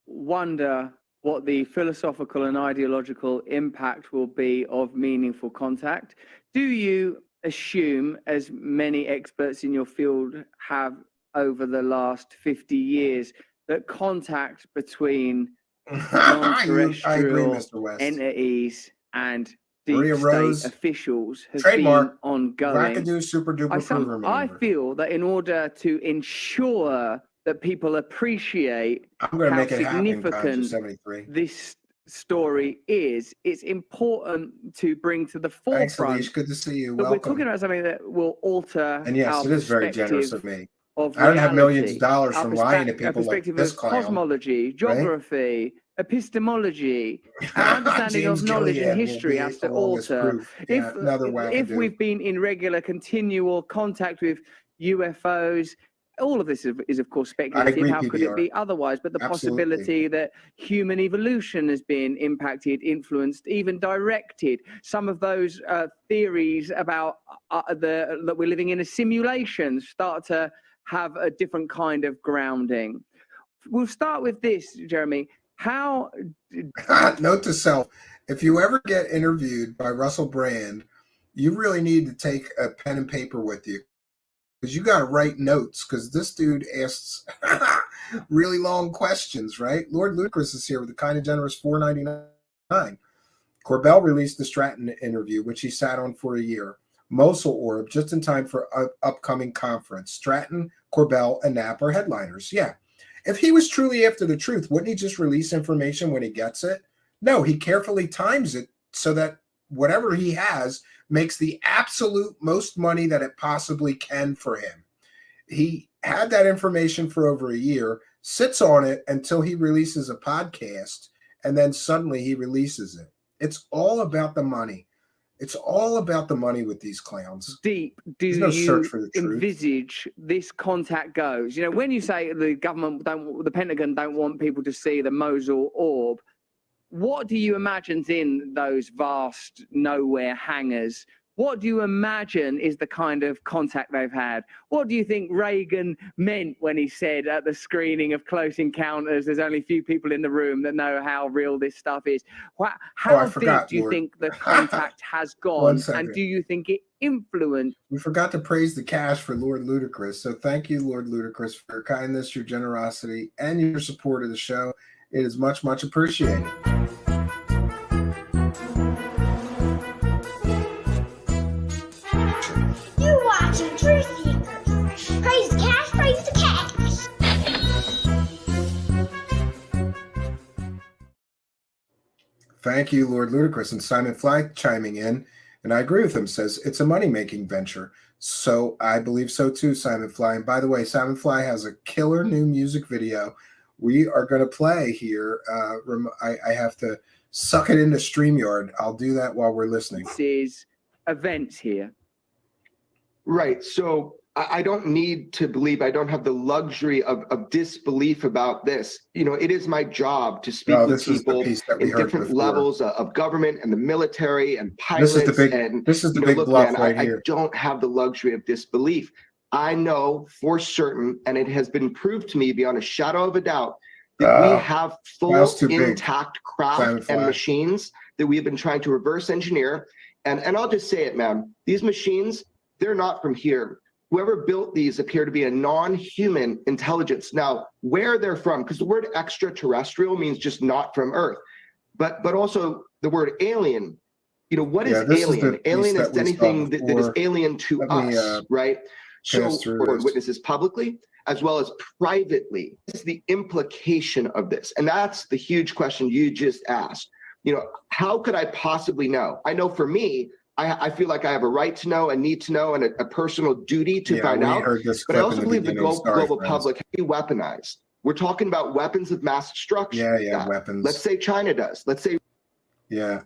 [SPEAKER 12] wonder what the philosophical and ideological impact will be of meaningful contact? Do you assume, as many experts in your field have over the last 50 years, that contact between non-terrestrial entities and deep state officials has been ongoing? I feel that in order to ensure that people appreciate how significant this story is, it's important to bring to the forefront.
[SPEAKER 10] Thanks, Alish. Good to see you.
[SPEAKER 12] But we're talking about something that will alter.
[SPEAKER 10] And yes,
[SPEAKER 12] our
[SPEAKER 10] it is very generous of me. I don't
[SPEAKER 12] reality,
[SPEAKER 10] have millions of dollars from lying to people like this clown.
[SPEAKER 12] Cosmology, geography, epistemology, our understanding of knowledge and history has to alter. If we've been in regular, continual contact with UFOs, all of this is of course speculative. How could it be otherwise? But the possibility that human evolution has been impacted, influenced, even directed. Some of those theories about that we're living in a simulation start to have a different kind of grounding. We'll start with this, Jeremy. How?
[SPEAKER 10] Note to self: if you ever get interviewed by Russell Brand, you really need to take a pen and paper with you, because you got to write notes, because this dude asks really long questions, right? Lord Ludicrous is here with a kind of generous $4.99. Corbell released the Stratton interview, which he sat on for a year. Mosul Orb, just in time for upcoming conference. Stratton, Corbell, and Knapp are headliners. Yeah. If he was truly after the truth, wouldn't he just release information when he gets it? No, he carefully times it so that whatever he has makes the absolute most money that it possibly can for him. He had that information for over a year, sits on it until he releases a podcast, and then suddenly he releases it. It's all about the money. It's all about the money with these clowns.
[SPEAKER 12] Deep, do you envisage this contact goes? You know, when you say the government the Pentagon don't want people to see the Mosul orb, what do you imagine's in those vast nowhere hangars What do you imagine is the kind of contact they've had? What do you think Reagan meant when he said at the screening of Close Encounters, there's only a few people in the room that know how real this stuff is? How deep do you think the contact has gone? And do you think it influenced?
[SPEAKER 10] We forgot to praise the cash for Lord Ludacris. So thank you, Lord Ludacris, for your kindness, your generosity, and your support of the show. It is much, much appreciated.
[SPEAKER 11] You're watching Truth Seekers. Praise the cash, praise the cash.
[SPEAKER 10] Thank you, Lord Ludacris. And Simon Fly chiming in, and I agree with him, says it's a money-making venture. So I believe so too, Simon Fly. And by the way, Simon Fly has a killer new music video we are going to play here. I have to suck it into StreamYard. I'll do that while we're listening.
[SPEAKER 12] This is events here.
[SPEAKER 9] Right. So I don't need to believe. I don't have the luxury of disbelief about this. You know, it is my job to speak with people in different levels of government and the military and pilots.
[SPEAKER 10] This is the big bluff right here.
[SPEAKER 9] I don't have the luxury of disbelief. I know for certain, and it has been proved to me beyond a shadow of a doubt, that we have full intact craft and machines that we have been trying to reverse engineer. And I'll just say it, man, these machines, they're not from here. Whoever built these appear to be a non-human intelligence. Now, where they're from, because the word extraterrestrial means just not from Earth, but also the word alien. You know, what is alien? Alien is anything that is alien to us, right? So, witnesses publicly as well as privately. This is the implication of this. And that's the huge question you just asked. You know, how could I possibly know? I know for me, I feel like I have a right to know, a need to know, and a personal duty to find out. But I also believe the global public can be weaponized. We're talking about weapons of mass destruction.
[SPEAKER 10] Weapons.
[SPEAKER 9] Let's say China does. Let's say.
[SPEAKER 10] Yeah.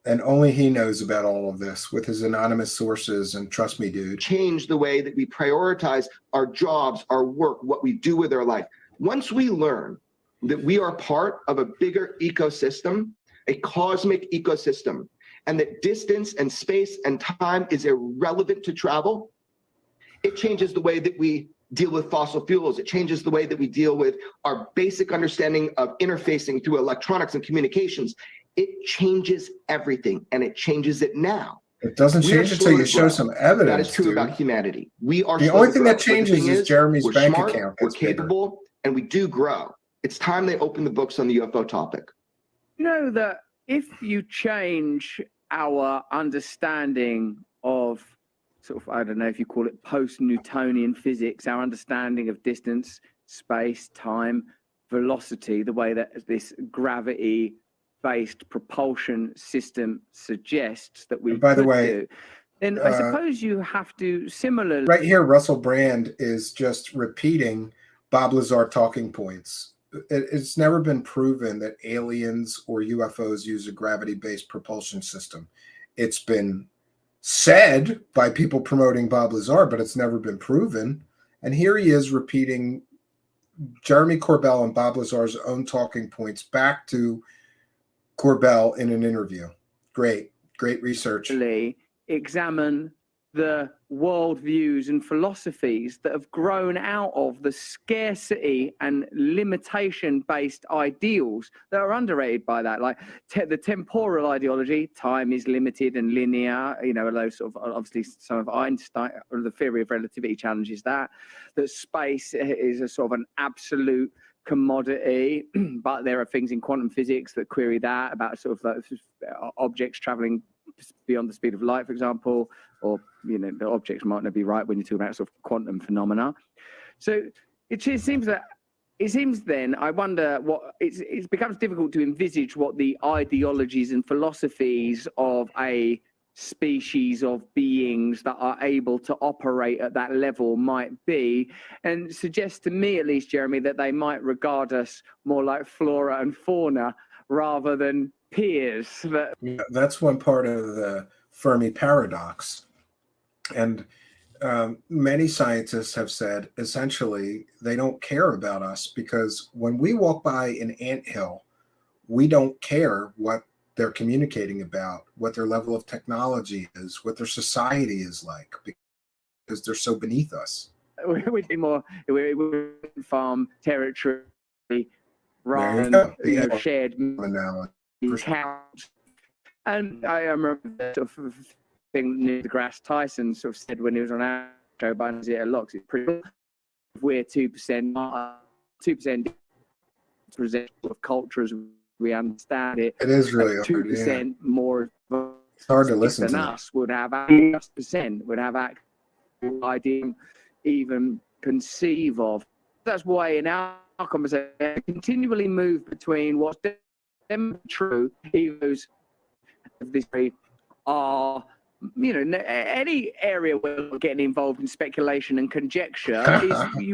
[SPEAKER 10] And only he knows about all of this with his anonymous sources. And trust me, dude.
[SPEAKER 9] Change the way that we prioritize our jobs, our work, what we do with our life. Once we learn that we are part of a bigger ecosystem, a cosmic ecosystem, and that distance and space and time is irrelevant to travel, it changes the way that we deal with fossil fuels. It changes the way that we deal with our basic understanding of interfacing through electronics and communications. It changes everything, and it changes it now.
[SPEAKER 10] It doesn't change until you show some evidence.
[SPEAKER 9] That is true about humanity. We are
[SPEAKER 10] the only thing that changes is Jeremy's bank account.
[SPEAKER 9] We're capable, and we do grow. It's time they open the books on the UFO topic.
[SPEAKER 12] You know that if you change our understanding of sort of, I don't know if you call it post-Newtonian physics, our understanding of distance, space, time, velocity, the way that this gravity-based propulsion system suggests that we
[SPEAKER 10] by the way,
[SPEAKER 12] do, then I suppose you have to similarly.
[SPEAKER 10] Right here, Russell Brand is just repeating Bob Lazar talking points. It's never been proven that aliens or UFOs use a gravity-based propulsion system. It's been said by people promoting Bob Lazar, but it's never been proven. And here he is repeating Jeremy Corbell and Bob Lazar's own talking points back to Corbell in an interview. Great research.
[SPEAKER 12] Examine the worldviews and philosophies that have grown out of the scarcity and limitation-based ideals that are underrated by that, like the temporal ideology, time is limited and linear, you know, those sort of, obviously some of Einstein, or the theory of relativity challenges that space is a sort of an absolute commodity, but there are things in quantum physics that query that, about sort of like objects traveling beyond the speed of light, for example, or, you know, the objects might not be right when you're talking about sort of quantum phenomena. So it seems then, I wonder what, it becomes difficult to envisage what the ideologies and philosophies of a species of beings that are able to operate at that level might be, and suggests to me, at least, Jeremy, that they might regard us more like flora and fauna rather than peers.
[SPEAKER 10] Yeah, that's one part of the Fermi paradox. And many scientists have said, essentially, they don't care about us because when we walk by an anthill, we don't care what they're communicating about, what their level of technology is, what their society is like, because they're so beneath us.
[SPEAKER 12] We'd be more, we're farm territory rather
[SPEAKER 10] There
[SPEAKER 12] than,
[SPEAKER 10] you go.
[SPEAKER 12] shared
[SPEAKER 10] Analogy.
[SPEAKER 12] accounts. And I remember the sort of thing Neil deGrasse Tyson sort of said when he was on our show by Zero Locks. It's pretty cool. We're 2%, 2% of culture as we understand it.
[SPEAKER 10] It is really hard,
[SPEAKER 12] 2% more
[SPEAKER 10] It's hard to listen
[SPEAKER 12] than
[SPEAKER 10] to.
[SPEAKER 12] us would have 8% would have actual idea even conceive of. That's why in our conversation we continually move between what's true, egos of this are, any area where we're getting involved in speculation and conjecture is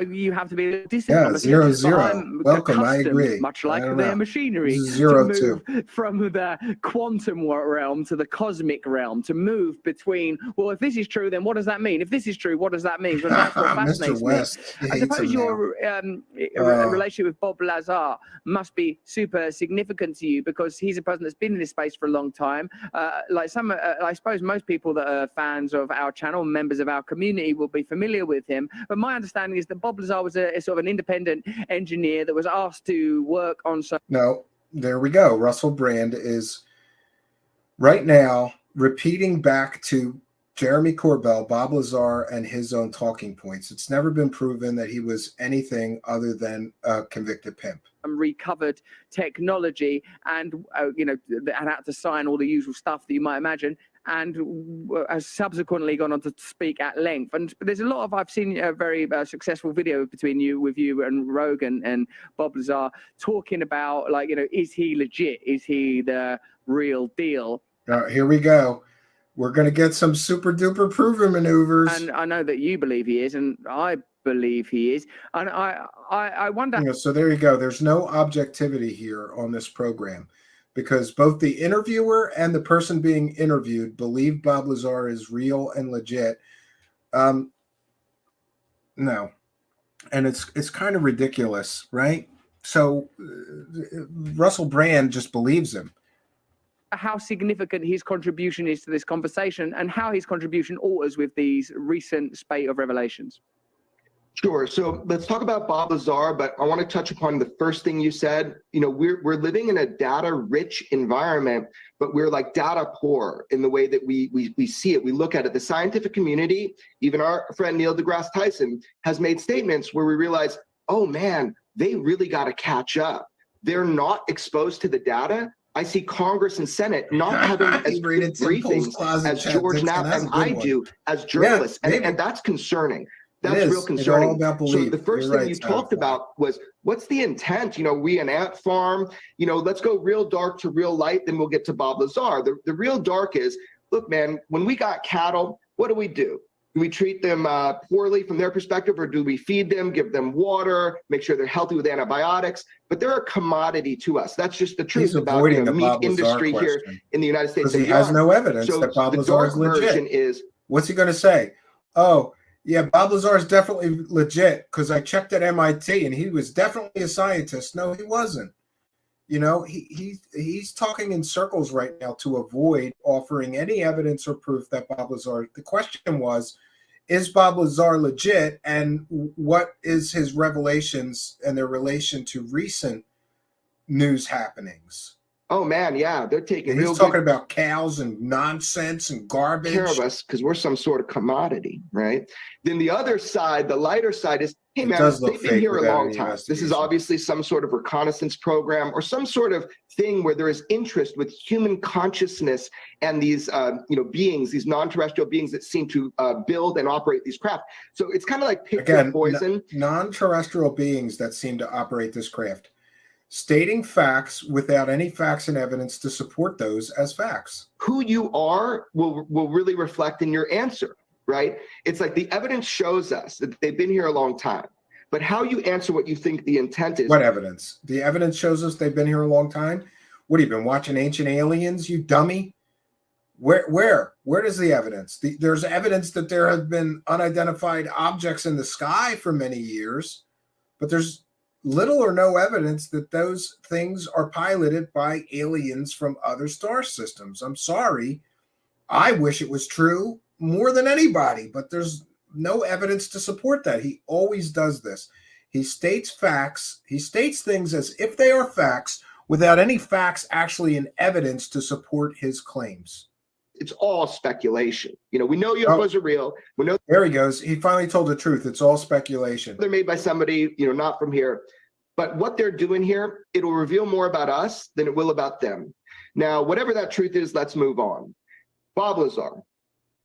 [SPEAKER 12] you have to be a
[SPEAKER 10] Yeah, 0-0. Welcome, I agree.
[SPEAKER 12] Much like
[SPEAKER 10] I don't
[SPEAKER 12] their
[SPEAKER 10] know.
[SPEAKER 12] machinery,
[SPEAKER 10] This is
[SPEAKER 12] to
[SPEAKER 10] 0-2.
[SPEAKER 12] move from the quantum realm to the cosmic realm, to move between, well, if this is true, then what does that mean? If this is true, what does that mean? Because that's what fascinates
[SPEAKER 10] Mr. West.
[SPEAKER 12] me. I suppose your relationship with Bob Lazar must be super significant to you, because he's a person that's been in this space for a long time. Like some, I suppose most people that are fans of our channel, members of our community, will be familiar with him. But my understanding is that Bob Lazar was a sort of an independent engineer that was asked to work on some.
[SPEAKER 10] No, there we go. Russell Brand is right now repeating back to Jeremy Corbell, Bob Lazar, and his own talking points. It's never been proven that he was anything other than a convicted pimp.
[SPEAKER 12] Recovered technology, and and had to sign all the usual stuff that you might imagine, and has subsequently gone on to speak at length. And there's a lot of, I've seen a very successful video between you and Rogan and Bob Lazar talking about, like, is he legit? Is he the real deal?
[SPEAKER 10] Here we go. We're going to get some super duper proven maneuvers.
[SPEAKER 12] And I know that you believe he is, and I believe he is. And I wonder.
[SPEAKER 10] So there you go. There's no objectivity here on this program, because both the interviewer and the person being interviewed believe Bob Lazar is real and legit. No. And it's kind of ridiculous, right? So Russell Brand just believes him.
[SPEAKER 12] How significant his contribution is to this conversation, and how his contribution alters with these recent spate of revelations.
[SPEAKER 9] Sure. So let's talk about Bob Lazar, but I want to touch upon the first thing you said. We're living in a data-rich environment, but we're like data poor in the way that we see it. We look at it. The scientific community, even our friend Neil deGrasse Tyson, has made statements where we realize, oh man, they really got to catch up. They're not exposed to the data. I see Congress and Senate not having as good briefings as George Knapp and I do as journalists, and that's concerning. That's real concerning. So the first thing you talked about was, what's the intent? We an ant farm, let's go real dark to real light, then we'll get to Bob Lazar. The real dark is, look, man, when we got cattle, what do? Do we treat them poorly from their perspective, or do we feed them, give them water, make sure they're healthy with antibiotics? But they're a commodity to us. That's just the truth about the meat industry here in the United States.
[SPEAKER 10] Because he has no evidence that Bob Lazar is legit. What's he going to say? Oh, yeah, Bob Lazar is definitely legit because I checked at MIT and he was definitely a scientist. No, he wasn't. He's talking in circles right now to avoid offering any evidence or proof that Bob Lazar. The question was, is Bob Lazar legit, and what is his revelations and their relation to recent news happenings?
[SPEAKER 9] Oh man, yeah, they're taking.
[SPEAKER 10] And he's talking about cows and nonsense and garbage.
[SPEAKER 9] Care of us because we're some sort of commodity, right? Then the other side, the lighter side, is, hey man, they've been here a long time. This is obviously some sort of reconnaissance program or some sort of thing where there is interest with human consciousness and these beings, these non-terrestrial beings that seem to build and operate these craft. So it's kind of like pick your poison.
[SPEAKER 10] Non-terrestrial beings that seem to operate this craft, stating facts without any facts and evidence to support those as facts.
[SPEAKER 9] Who you are will really reflect in your answer, right? It's like the evidence shows us that they've been here a long time, but how you answer what you think the intent is.
[SPEAKER 10] What evidence? The evidence shows us they've been here a long time. What, have you been watching Ancient Aliens, you dummy? Where does the evidence? There's evidence that there have been unidentified objects in the sky for many years, but there's little or no evidence that those things are piloted by aliens from other star systems. I'm sorry. I wish it was true more than anybody, but there's no evidence to support that. He always does this. He states facts. He states things as if they are facts without any facts actually in evidence to support his claims.
[SPEAKER 9] It's all speculation. You know, we know UFOs are real. We know
[SPEAKER 10] there he goes. He finally told the truth. It's all speculation.
[SPEAKER 9] They're made by somebody, you know, not from here. But what they're doing here, it'll reveal more about us than it will about them. Now, whatever that truth is, let's move on. Bob Lazar.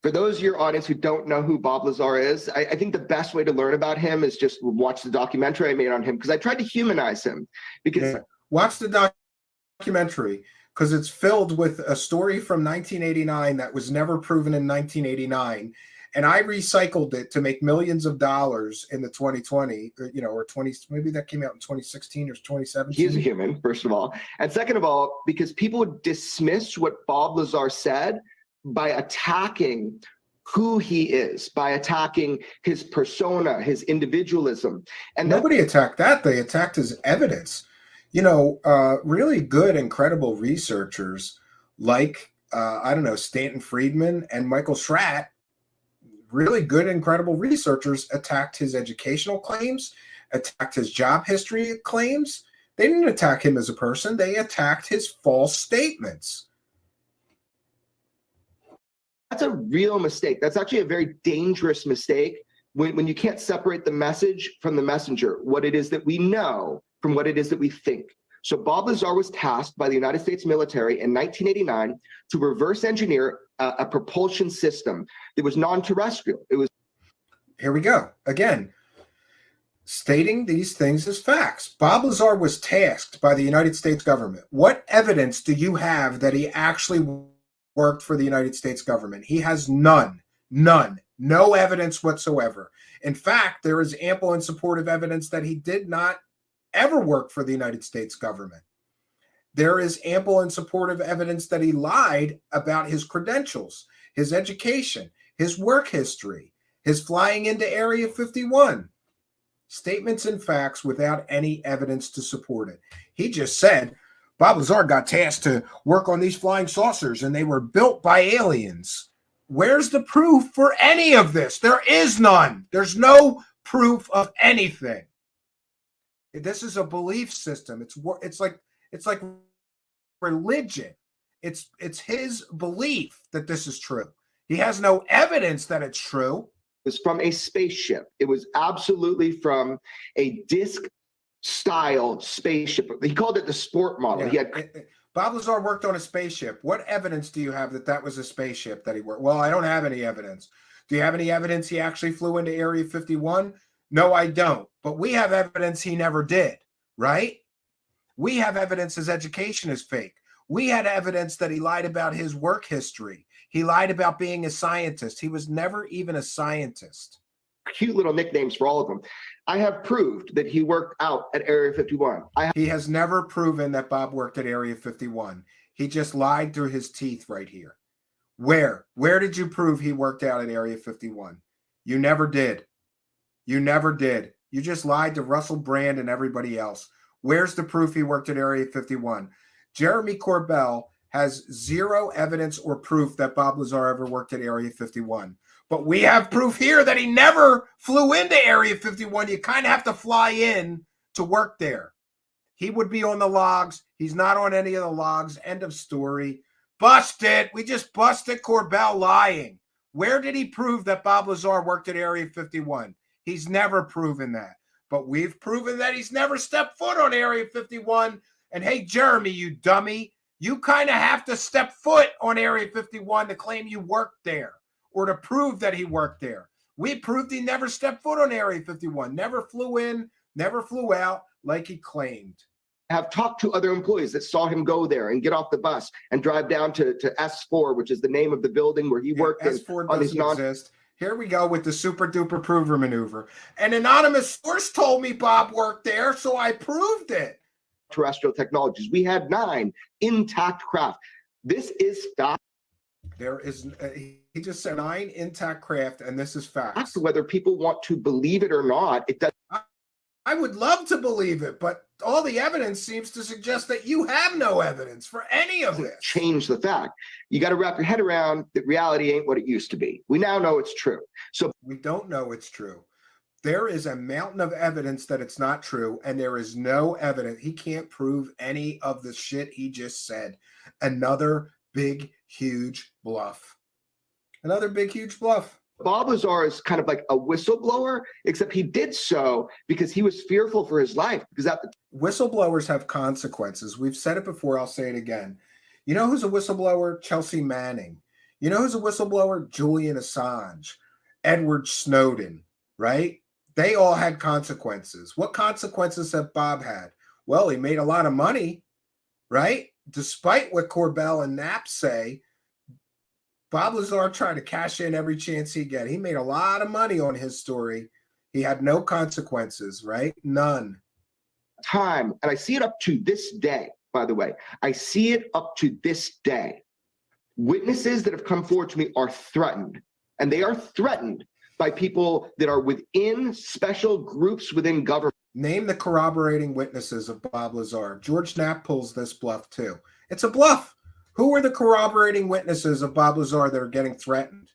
[SPEAKER 9] For those of your audience who don't know who Bob Lazar is, I think the best way to learn about him is just watch the documentary I made on him, because I tried to humanize him. Because
[SPEAKER 10] watch the documentary, because it's filled with a story from 1989 that was never proven in 1989. And I recycled it to make millions of dollars in the 2020, you know, or 20, maybe that came out in 2016 or 2017.
[SPEAKER 9] He is a human, first of all. And second of all, because people would dismiss what Bob Lazar said by attacking who he is, by attacking his persona, his individualism. And
[SPEAKER 10] nobody attacked that. They attacked his evidence. You know, really good and credible researchers like, I don't know, Stanton Friedman and Michael Schratt, really good and credible researchers attacked his educational claims, attacked his job history claims. They didn't attack him as a person. They attacked his false statements.
[SPEAKER 9] That's a real mistake. That's actually a very dangerous mistake when you can't separate the message from the messenger, what it is that we know from what it is that we think. So Bob Lazar was tasked by the United States military in 1989 to reverse engineer a propulsion system that was non-terrestrial. It was.
[SPEAKER 10] Here we go. Again, stating these things as facts. Bob Lazar was tasked by the United States government. What evidence do you have that he actually worked for the United States government? He has none. No evidence whatsoever. In fact, there is ample and supportive evidence that he did not ever work for the United States government. There is ample and supportive evidence that he lied about his credentials, his education, his work history, his flying into Area 51. Statements and facts without any evidence to support it. He just said Bob Lazar got tasked to work on these flying saucers and they were built by aliens. Where's the proof for any of this? There is none. There's no proof of anything. This is a belief system. It's like religion. It's his belief that this is true. He has no evidence that it's true.
[SPEAKER 9] It was from a spaceship. It was absolutely from a disc-style spaceship. He called it the sport model.
[SPEAKER 10] Yeah. Bob Lazar worked on a spaceship. What evidence do you have that that was a spaceship that he worked? Well, I don't have any evidence. Do you have any evidence he actually flew into Area 51? No, I don't. But we have evidence he never did, right? We have evidence his education is fake. We had evidence that he lied about his work history. He lied about being a scientist. He was never even a scientist.
[SPEAKER 9] Cute little nicknames for all of them. I have proved that he worked out at Area 51.
[SPEAKER 10] He has never proven that Bob worked at Area 51. He just lied through his teeth right here. Where did you prove he worked out at Area 51? You never did. You never did. You just lied to Russell Brand and everybody else. Where's the proof he worked at Area 51? Jeremy Corbell has zero evidence or proof that Bob Lazar ever worked at Area 51. But we have proof here that he never flew into Area 51. You kind of have to fly in to work there. He would be on the logs. He's not on any of the logs. End of story. Busted. We just busted Corbell lying. Where did he prove that Bob Lazar worked at Area 51? He's never proven that. But we've proven that he's never stepped foot on Area 51. And hey, Jeremy, you dummy, you kind of have to step foot on Area 51 to claim you worked there or to prove that he worked there. We proved he never stepped foot on Area 51, never flew in, never flew out like he claimed.
[SPEAKER 9] I have talked to other employees that saw him go there and get off the bus and drive down to S4, which is the name of the building where he worked.
[SPEAKER 10] S4 doesn't exist. Here we go with the super duper prover maneuver. An anonymous source told me Bob worked there, so I proved it.
[SPEAKER 9] Terrestrial technologies. We had 9 intact craft. This is fact.
[SPEAKER 10] There is, he just said 9 intact craft, and this is facts.
[SPEAKER 9] Whether people want to believe it or not, it does.
[SPEAKER 10] I would love to believe it, but all the evidence seems to suggest that you have no evidence for any of this.
[SPEAKER 9] Change the fact. You got to wrap your head around that reality ain't what it used to be. We now know it's true. So
[SPEAKER 10] we don't know it's true. There is a mountain of evidence that it's not true, and there is no evidence. He can't prove any of the shit he just said. Another big, huge bluff. Another big, huge bluff.
[SPEAKER 9] Bob Lazar is kind of like a whistleblower, except he did so because he was fearful for his life. Because
[SPEAKER 10] whistleblowers have consequences. We've said it before. I'll say it again. You know who's a whistleblower? Chelsea Manning. You know who's a whistleblower? Julian Assange, Edward Snowden, right? They all had consequences. What consequences have Bob had? Well, he made a lot of money, right? Despite what Corbell and Knapp say, Bob Lazar tried to cash in every chance he get. He made a lot of money on his story. He had no consequences, right? None.
[SPEAKER 9] Time, and I see it up to this day, by the way. I see it up to this day. Witnesses that have come forward to me are threatened, and they are threatened by people that are within special groups within government.
[SPEAKER 10] Name the corroborating witnesses of Bob Lazar. George Knapp pulls this bluff too. It's a bluff. Who are the corroborating witnesses of Bob Lazar that are getting threatened?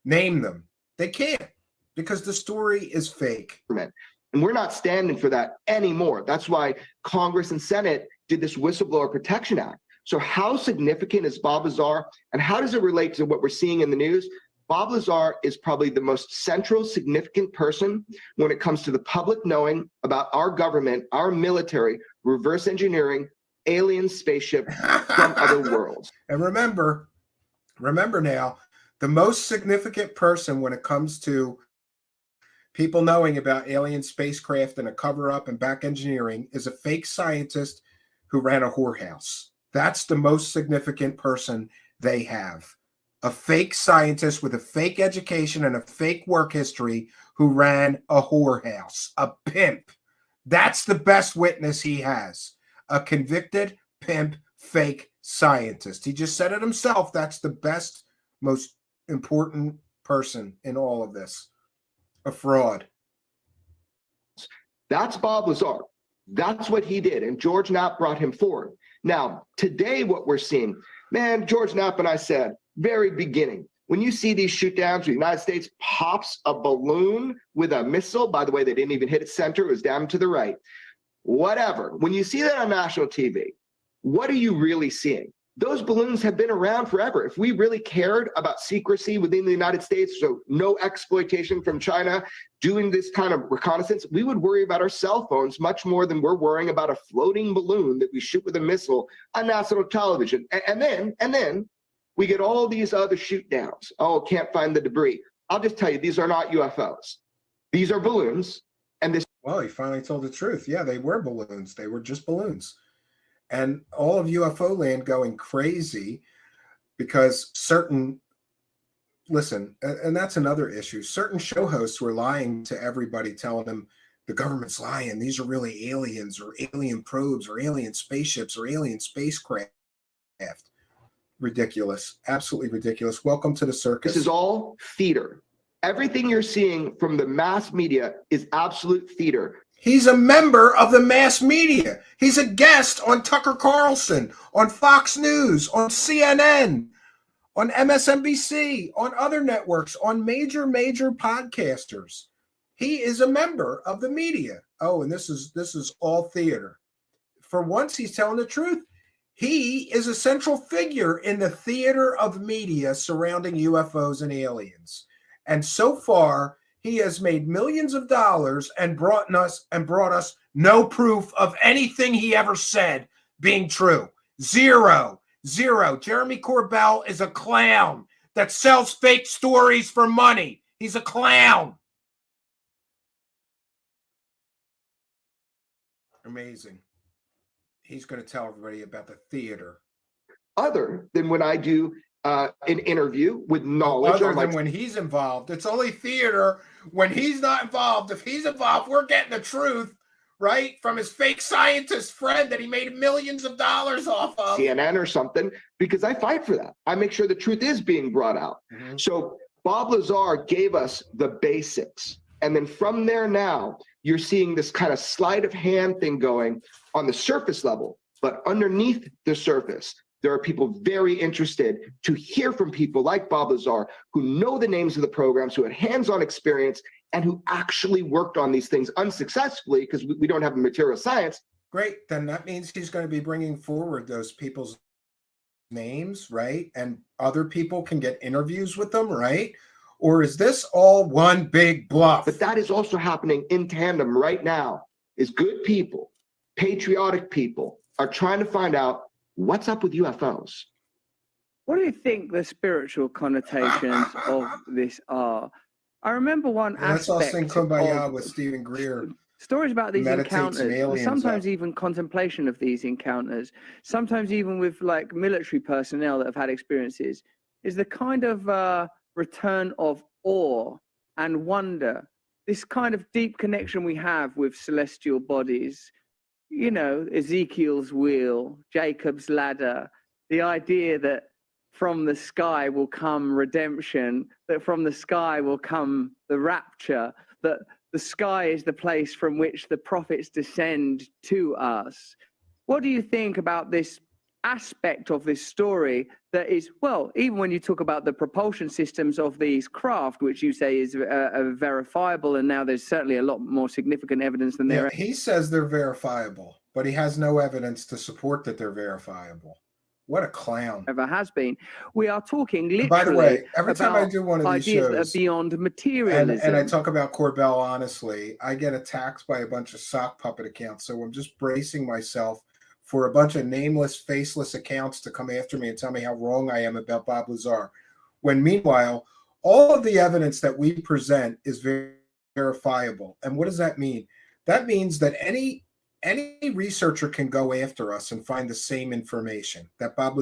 [SPEAKER 10] Name them. They can't, because the story is fake.
[SPEAKER 9] And we're not standing for that anymore. That's why Congress and Senate did this Whistleblower Protection Act. So how significant is Bob Lazar, and how does it relate to what we're seeing in the news? Bob Lazar is probably the most central, significant person when it comes to the public knowing about our government, our military, reverse engineering, alien spaceship from other worlds.
[SPEAKER 10] And remember now, the most significant person when it comes to people knowing about alien spacecraft and a cover-up and back engineering is a fake scientist who ran a whorehouse. That's the most significant person they have. A fake scientist with a fake education and a fake work history who ran a whorehouse, a pimp. That's the best witness he has. A convicted pimp, fake scientist. He just said it himself. That's the best, most important person in all of this. A fraud.
[SPEAKER 9] That's Bob Lazar. That's what he did. And George Knapp brought him forward. Now, today what we're seeing, man, George Knapp and I said, very beginning, when you see these shoot downs, the United States pops a balloon with a missile. By the way, they didn't even hit its center. It was down to the right. Whatever. When you see that on national TV, what are you really seeing? Those balloons have been around forever. If we really cared about secrecy within the United States, so no exploitation from China, doing this kind of reconnaissance, we would worry about our cell phones much more than we're worrying about a floating balloon that we shoot with a missile on national television. And then we get all these other shoot downs. Oh, can't find the debris. I'll just tell you, these are not UFOs. These are balloons. And this.
[SPEAKER 10] Well, he finally told the truth. Yeah, they were balloons. They were just balloons. And all of UFO land going crazy because listen, and that's another issue. Certain show hosts were lying to everybody, telling them the government's lying. These are really aliens or alien probes or alien spaceships or alien spacecraft. Ridiculous. Absolutely ridiculous. Welcome to the circus.
[SPEAKER 9] This is all theater. Everything you're seeing from the mass media is absolute theater.
[SPEAKER 10] He's a member of the mass media. He's a guest on Tucker Carlson, on Fox News, on CNN, on MSNBC, on other networks, on major podcasters. He is a member of the media. Oh, and this is all theater. For once, he's telling the truth. He is a central figure in the theater of media surrounding UFOs and aliens. And so far, he has made millions of dollars and brought us no proof of anything he ever said being true. Zero. Jeremy Corbell is a clown that sells fake stories for money. He's a clown. Amazing. He's going to tell everybody about the theater.
[SPEAKER 9] Other than when I do an interview with knowledge.
[SPEAKER 10] Other than when he's involved. It's only theater when he's not involved. If he's involved, we're getting the truth, right? From his fake scientist friend that he made millions of dollars off of.
[SPEAKER 9] CNN or something, because I fight for that. I make sure the truth is being brought out. Mm-hmm. So Bob Lazar gave us the basics. And then from there now, you're seeing this kind of sleight of hand thing going on the surface level. But underneath the surface, there are people very interested to hear from people like Bob Lazar, who know the names of the programs, who had hands-on experience, and who actually worked on these things unsuccessfully because we don't have the material science.
[SPEAKER 10] Great. Then that means he's going to be bringing forward those people's names, right? And other people can get interviews with them, right? Or is this all one big bluff?
[SPEAKER 9] But that is also happening in tandem right now, is good people, patriotic people are trying to find out what's up with UFOs.
[SPEAKER 12] What do you think the spiritual connotations of this are? I remember one
[SPEAKER 10] Let's all sing
[SPEAKER 12] aspect
[SPEAKER 10] Kumbaya
[SPEAKER 12] of
[SPEAKER 10] with Stephen Greer.
[SPEAKER 12] stories about these
[SPEAKER 10] Meditate some
[SPEAKER 12] encounters,
[SPEAKER 10] aliens
[SPEAKER 12] sometimes
[SPEAKER 10] up.
[SPEAKER 12] even contemplation of these encounters, sometimes even with like military personnel that have had experiences, is the kind of return of awe and wonder, this kind of deep connection we have with celestial bodies. You know, Ezekiel's wheel, Jacob's ladder, the idea that from the sky will come redemption, that from the sky will come the rapture, that the sky is the place from which the prophets descend to us. What do you think about this aspect of this story that is, well, even when you talk about the propulsion systems of these craft, which you say is verifiable, and now there's certainly a lot more significant evidence than there.
[SPEAKER 10] He says they're verifiable, but he has no evidence to support that they're verifiable. What a clown.
[SPEAKER 12] Ever has been. We are talking literally.
[SPEAKER 10] And by the way, every time I do one of these
[SPEAKER 12] ideas
[SPEAKER 10] shows,
[SPEAKER 12] that are beyond materialism,
[SPEAKER 10] and I talk about Corbell honestly, I get attacked by a bunch of sock puppet accounts. So I'm just bracing myself for a bunch of nameless, faceless accounts to come after me and tell me how wrong I am about Bob Lazar. When meanwhile, all of the evidence that we present is verifiable. And what does that mean? That means that any researcher can go after us and find the same information, that Bob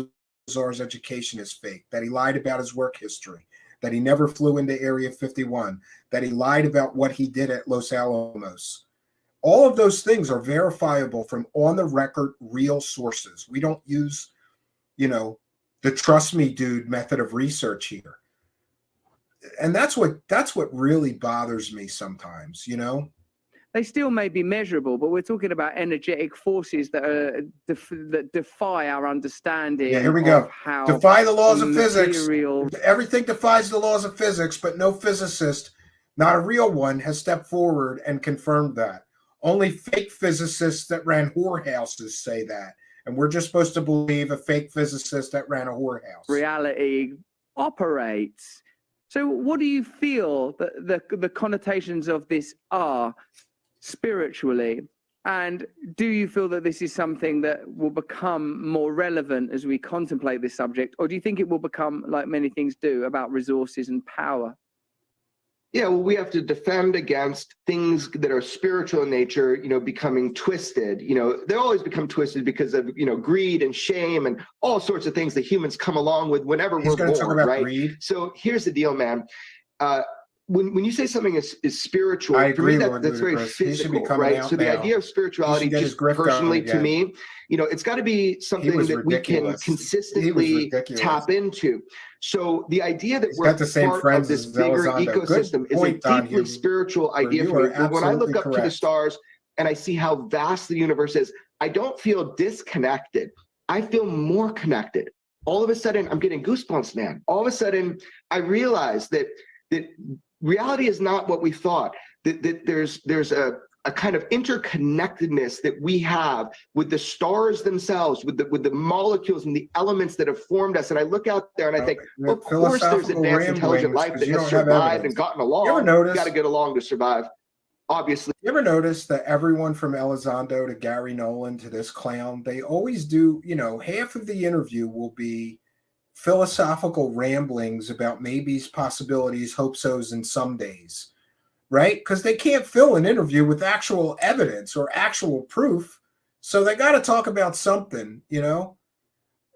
[SPEAKER 10] Lazar's education is fake, that he lied about his work history, that he never flew into Area 51, that he lied about what he did at Los Alamos. All of those things are verifiable from on-the-record real sources. We don't use, the trust me, dude method of research here. And that's what really bothers me sometimes,
[SPEAKER 12] They still may be measurable, but we're talking about energetic forces that are that defy our understanding.
[SPEAKER 10] Yeah, here we go.
[SPEAKER 12] How
[SPEAKER 10] defy the laws of physics.
[SPEAKER 12] material-
[SPEAKER 10] Everything defies the laws of physics, but no physicist, not a real one, has stepped forward and confirmed that. Only fake physicists that ran whorehouses say that. And we're just supposed to believe a fake physicist that ran a whorehouse.
[SPEAKER 12] Reality operates. So what do you feel that the connotations of this are spiritually? And do you feel that this is something that will become more relevant as we contemplate this subject? Or do you think it will become, like many things do, about resources and power?
[SPEAKER 9] Yeah, well, we have to defend against things that are spiritual in nature, becoming twisted. They always become twisted because of, greed and shame and all sorts of things that humans come along with whenever we're born, right? Greed. So here's the deal, man. When you say something is spiritual,
[SPEAKER 10] I agree,
[SPEAKER 9] for me,
[SPEAKER 10] Lord
[SPEAKER 9] that's very
[SPEAKER 10] Ludicrous. He should be
[SPEAKER 9] physical,
[SPEAKER 10] coming
[SPEAKER 9] right?
[SPEAKER 10] out
[SPEAKER 9] So the
[SPEAKER 10] now.
[SPEAKER 9] idea of spirituality, just personally to me, it's got to be something that we can consistently tap into. So the idea that we're part of this bigger ecosystem is a deeply spiritual idea for me. When I look up to the stars and I see how vast the universe is, I don't feel disconnected. I feel more connected. All of a sudden, I'm getting goosebumps, man. All of a sudden, I realize that reality is not what we thought. That there's a kind of interconnectedness that we have with the stars themselves, with the molecules and the elements that have formed us. And I look out there and I think, of course, there's advanced intelligent life that has survived and gotten along.
[SPEAKER 10] You ever notice?
[SPEAKER 9] Got to get along to survive. Obviously.
[SPEAKER 10] You ever notice that everyone from Elizondo to Gary Nolan to this clown, they always do, half of the interview will be philosophical ramblings about maybes, possibilities, hope-sos, and somedays, right? Because they can't fill an interview with actual evidence or actual proof, so they got to talk about something,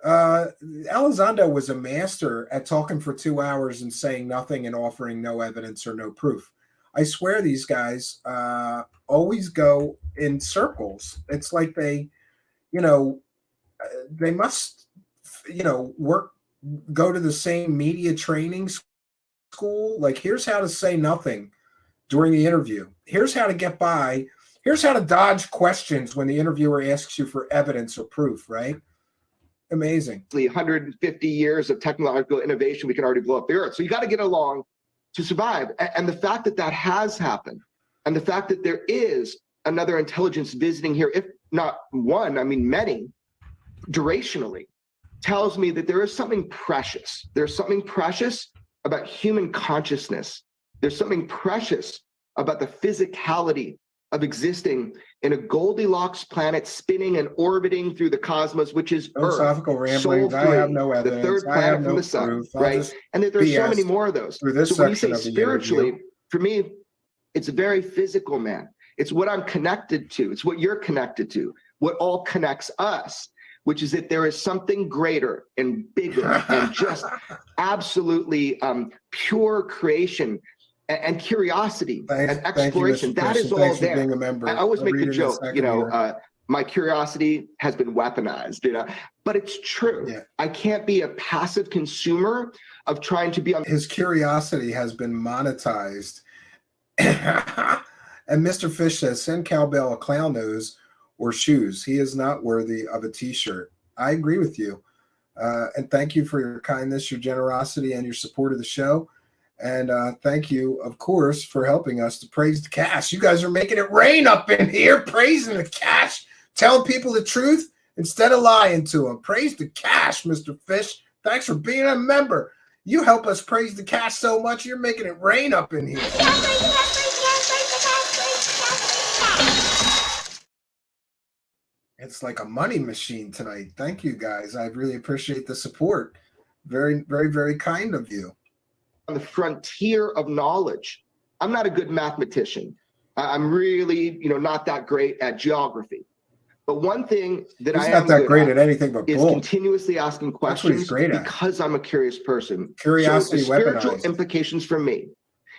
[SPEAKER 10] Elizondo was a master at talking for 2 hours and saying nothing and offering no evidence or no proof. I swear these guys always go in circles. It's like they must, go to the same media training school. Like, here's how to say nothing. during the interview. Here's how to get by. Here's how to dodge questions when the interviewer asks you for evidence or proof, right? Amazing.
[SPEAKER 9] 150 years of technological innovation, we can already blow up the earth. So you got to get along to survive. And the fact that that has happened, and the fact that there is another intelligence visiting here, if not one, I mean many, durationally, tells me that there is something precious. There's something precious about human consciousness. There's something precious about the physicality of existing in a Goldilocks planet spinning and orbiting through the cosmos, which is
[SPEAKER 10] philosophical
[SPEAKER 9] Earth,
[SPEAKER 10] ramblings.
[SPEAKER 9] Sol
[SPEAKER 10] I have
[SPEAKER 9] 3,
[SPEAKER 10] no evidence.
[SPEAKER 9] the third
[SPEAKER 10] I
[SPEAKER 9] planet
[SPEAKER 10] have
[SPEAKER 9] from
[SPEAKER 10] no
[SPEAKER 9] the sun,
[SPEAKER 10] proof. I'll
[SPEAKER 9] right?
[SPEAKER 10] just
[SPEAKER 9] And that there's so many
[SPEAKER 10] BS
[SPEAKER 9] more of those.
[SPEAKER 10] through this
[SPEAKER 9] So when you
[SPEAKER 10] section
[SPEAKER 9] say
[SPEAKER 10] of the interview.
[SPEAKER 9] spiritually, for me, it's very physical, man. It's what I'm connected to. It's what you're connected to. What all connects us, which is that there is something greater and bigger and just absolutely pure creation and curiosity and exploration.
[SPEAKER 10] Thank you,
[SPEAKER 9] that is all
[SPEAKER 10] Thanks for
[SPEAKER 9] there.
[SPEAKER 10] being a member.
[SPEAKER 9] I always
[SPEAKER 10] I'll
[SPEAKER 9] make
[SPEAKER 10] read
[SPEAKER 9] the
[SPEAKER 10] it in a
[SPEAKER 9] joke,
[SPEAKER 10] second
[SPEAKER 9] you know,
[SPEAKER 10] here.
[SPEAKER 9] my curiosity has been weaponized, you know, but it's true.
[SPEAKER 10] Yeah.
[SPEAKER 9] I can't be a passive consumer of trying to be on.
[SPEAKER 10] His curiosity has been monetized. And Mr. Fish says, send Cowbell a clown nose or shoes. He is not worthy of a t-shirt. I agree with you. And thank you for your kindness, your generosity, and your support of the show. And thank you, of course, for helping us to praise the cash. You guys are making it rain up in here, praising the cash, telling people the truth instead of lying to them. Praise the cash, Mr. Fish. Thanks for being a member. You help us praise the cash so much, you're making it rain up in here. It's like a money machine tonight. Thank you, guys. I really appreciate the support. Very, very, very kind of you.
[SPEAKER 9] On the frontier of knowledge. I'm not a good mathematician. I'm really, you know, not that great at geography. But one thing that
[SPEAKER 10] He's
[SPEAKER 9] I
[SPEAKER 10] not
[SPEAKER 9] am
[SPEAKER 10] that
[SPEAKER 9] good
[SPEAKER 10] great at anything but
[SPEAKER 9] is
[SPEAKER 10] bull.
[SPEAKER 9] continuously asking
[SPEAKER 10] That's what
[SPEAKER 9] questions
[SPEAKER 10] he's great at.
[SPEAKER 9] because I'm a curious person.
[SPEAKER 10] Curiosity
[SPEAKER 9] so the spiritual
[SPEAKER 10] weaponized.
[SPEAKER 9] implications for me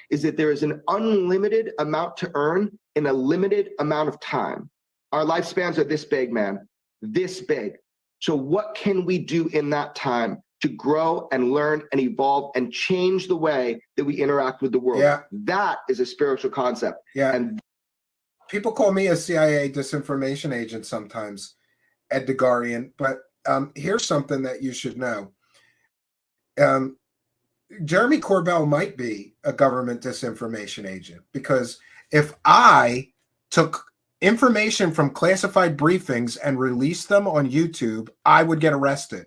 [SPEAKER 9] is that there is an unlimited amount to earn in a limited amount of time. Our lifespans are this big, man, this big. So what can we do in that time to grow and learn and evolve and change the way that we interact with the world?
[SPEAKER 10] Yeah.
[SPEAKER 9] That is a spiritual concept.
[SPEAKER 10] Yeah.
[SPEAKER 9] And
[SPEAKER 10] people call me a CIA disinformation agent sometimes, Ed DeGarian, but here's something that you should know. Jeremy Corbell might be a government disinformation agent, because if I took information from classified briefings and released them on YouTube, I would get arrested.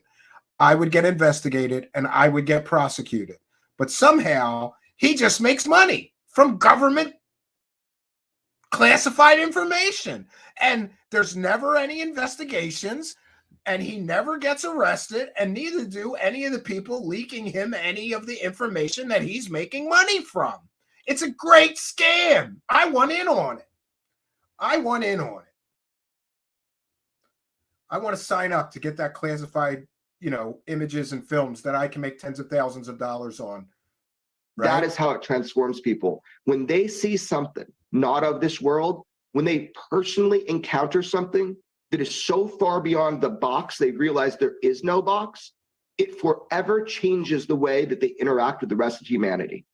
[SPEAKER 10] I would get investigated and I would get prosecuted. But somehow he just makes money from government classified information. And there's never any investigations and he never gets arrested, and neither do any of the people leaking him any of the information that he's making money from. It's a great scam. I want in on it. I want in on it. I want to sign up to get that classified, you know, images and films that I can make tens of thousands of dollars on. Right?
[SPEAKER 9] that is how it transforms people. When they see something not of this world, when they personally encounter something that is so far beyond the box, they realize there is no box, it forever changes the way that they interact with the rest of humanity.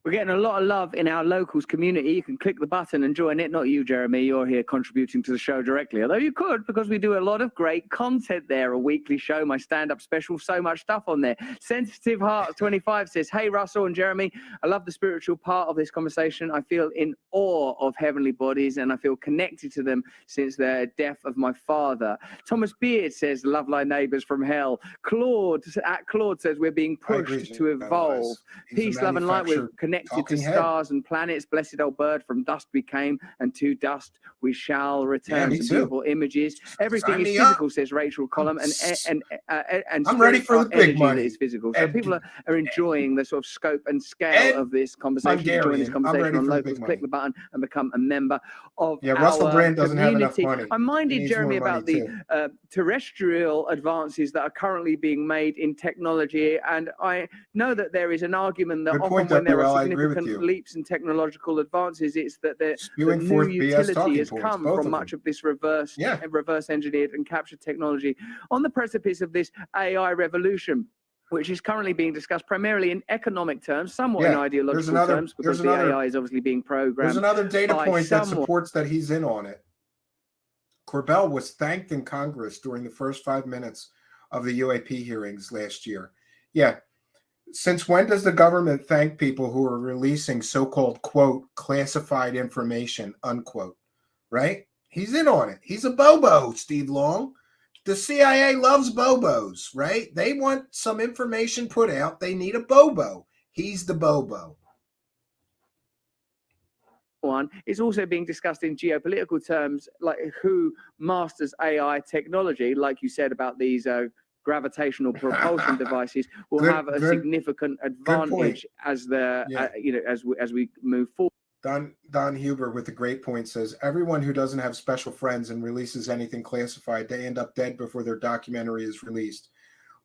[SPEAKER 12] We're getting a lot of love in our locals community. You can click the button and join it. Not you, Jeremy. You're here contributing to the show directly. Although you could, because we do a lot of great content there. A weekly show, my stand-up special, so much stuff on there. Sensitive Heart 25 says, hey, Russell and Jeremy, I love the spiritual part of this conversation. I feel in awe of heavenly bodies and I feel connected to them since the death of my father. Thomas Beard says, love thy neighbors from hell. Claude says, we're being pushed to evolve. Peace, love, and light. We're connected to stars and planets. Blessed old bird, from dust we came, and to dust we shall return.
[SPEAKER 10] Yeah,
[SPEAKER 12] Some beautiful images. Everything is physical, says Rachel Collum, and
[SPEAKER 10] I'm ready for the big money.
[SPEAKER 12] That is physical. So people are enjoying the sort of scope and scale of this conversation. Join this conversation on Locals. Click the button and become a member of
[SPEAKER 10] Russell Brand doesn't
[SPEAKER 12] community.
[SPEAKER 10] have enough money.
[SPEAKER 12] I minded
[SPEAKER 10] He
[SPEAKER 12] Jeremy
[SPEAKER 10] needs more
[SPEAKER 12] about
[SPEAKER 10] money,
[SPEAKER 12] the terrestrial advances that are currently being made in technology, and I know that there is an argument that often when there are significant leaps in technological advances, it's that the new utility has come from much of this reverse engineered and captured technology. On the precipice of this AI revolution, which is currently being discussed primarily in economic terms, somewhat in
[SPEAKER 10] Yeah,
[SPEAKER 12] ideological terms, because the AI is obviously being programmed.
[SPEAKER 10] There's another data
[SPEAKER 12] by
[SPEAKER 10] point that
[SPEAKER 12] someone.
[SPEAKER 10] supports that he's in on it. Corbell was thanked in Congress during the first 5 minutes of the UAP hearings last year. Yeah. Since when does the government thank people who are releasing so-called, quote, classified information, unquote, right? He's in on it. He's a bobo, Steve Long. The CIA loves bobos, right? They want some information put out. They need a bobo. He's the bobo.
[SPEAKER 12] One is also being discussed in geopolitical terms, like who masters AI technology, like you said about these gravitational propulsion devices, will have a significant advantage as the as we move forward.
[SPEAKER 10] Don Huber with a great point says, everyone who doesn't have special friends and releases anything classified, they end up dead before their documentary is released,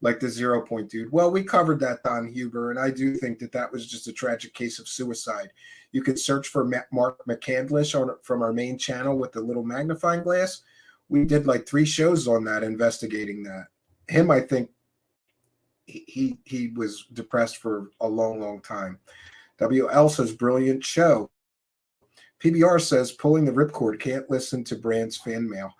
[SPEAKER 10] like the 0 Point dude. Well, we covered that, Don Huber, and I do think that that was just a tragic case of suicide. You could search for Mark McCandlish from our main channel with the little magnifying glass. We did like 3 shows on that, investigating that. Him, I think he was depressed for a long, long time. WL says, brilliant show. PBR says, pulling the ripcord, can't listen to Brand's fan mail.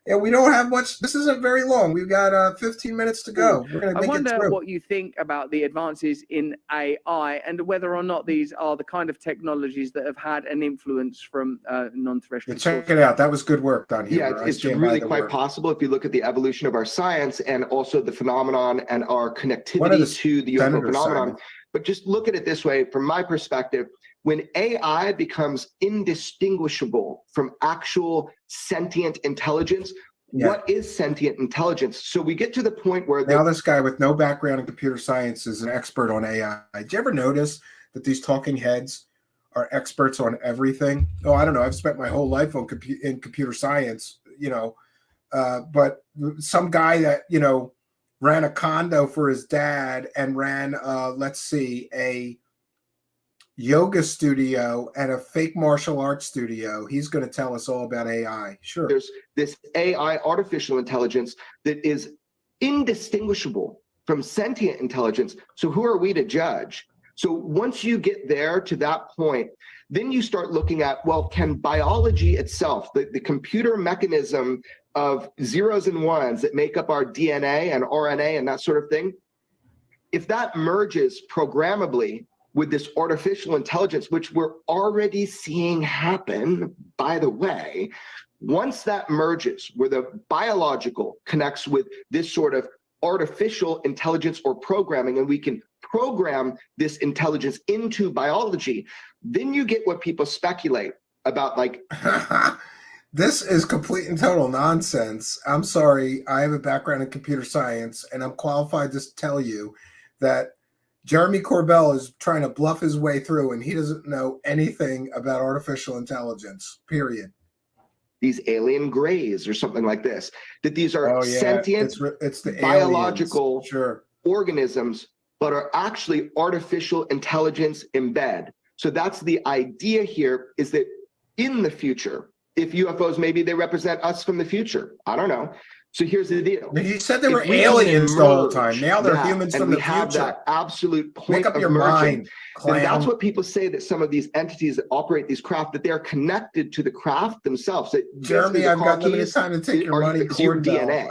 [SPEAKER 10] Yeah, we don't have much. This isn't very long. We've got 15 minutes to go. We're going to make it through.
[SPEAKER 12] I wonder what you think about the advances in AI and whether or not these are the kind of technologies that have had an influence from non-terrestrial
[SPEAKER 10] sources. Check it out. That was good work, Don Huber.
[SPEAKER 9] Yeah, it's really quite possible if you look at the evolution of our science and also the phenomenon and our connectivity to the UFO phenomenon. But just look at it this way, from my perspective, when AI becomes indistinguishable from actual sentient intelligence, what is sentient intelligence? So we get to the point where
[SPEAKER 10] now this guy with no background in computer science is an expert on AI. Did you ever notice that these talking heads are experts on everything? Oh, I don't know. I've spent my whole life on in computer science, but some guy that, ran a condo for his dad and ran, a yoga studio and a fake martial arts studio. He's going to tell us all about AI. Sure.
[SPEAKER 9] There's this AI, artificial intelligence, that is indistinguishable from sentient intelligence. So who are we to judge? So once you get there to that point, then you start looking at, well, can biology itself, the computer mechanism of zeros and ones that make up our DNA and RNA and that sort of thing, if that merges programmably with this artificial intelligence, which we're already seeing happen, by the way, once that merges, where the biological connects with this sort of artificial intelligence or programming, and we can program this intelligence into biology, then you get what people speculate about, like...
[SPEAKER 10] This is complete and total nonsense. I'm sorry, I have a background in computer science, and I'm qualified to tell you that Jeremy Corbell is trying to bluff his way through, and he doesn't know anything about artificial intelligence, period.
[SPEAKER 9] These alien grays or something like this, that these are sentient,
[SPEAKER 10] it's the
[SPEAKER 9] biological organisms, but are actually artificial intelligence embed. So that's the idea here, is that in the future, if UFOs, maybe they represent us from the future. I don't know. So here's the deal.
[SPEAKER 10] He said they were aliens the whole time. Now they're humans from the future.
[SPEAKER 9] And we have that absolute point
[SPEAKER 10] Make up
[SPEAKER 9] of
[SPEAKER 10] your
[SPEAKER 9] merging.
[SPEAKER 10] mind, clown.
[SPEAKER 9] And that's what people say, that some of these entities that operate these craft, that they're connected to the craft themselves. That
[SPEAKER 10] Jeremy, I've got limited time to take your money.
[SPEAKER 9] It's your DNA.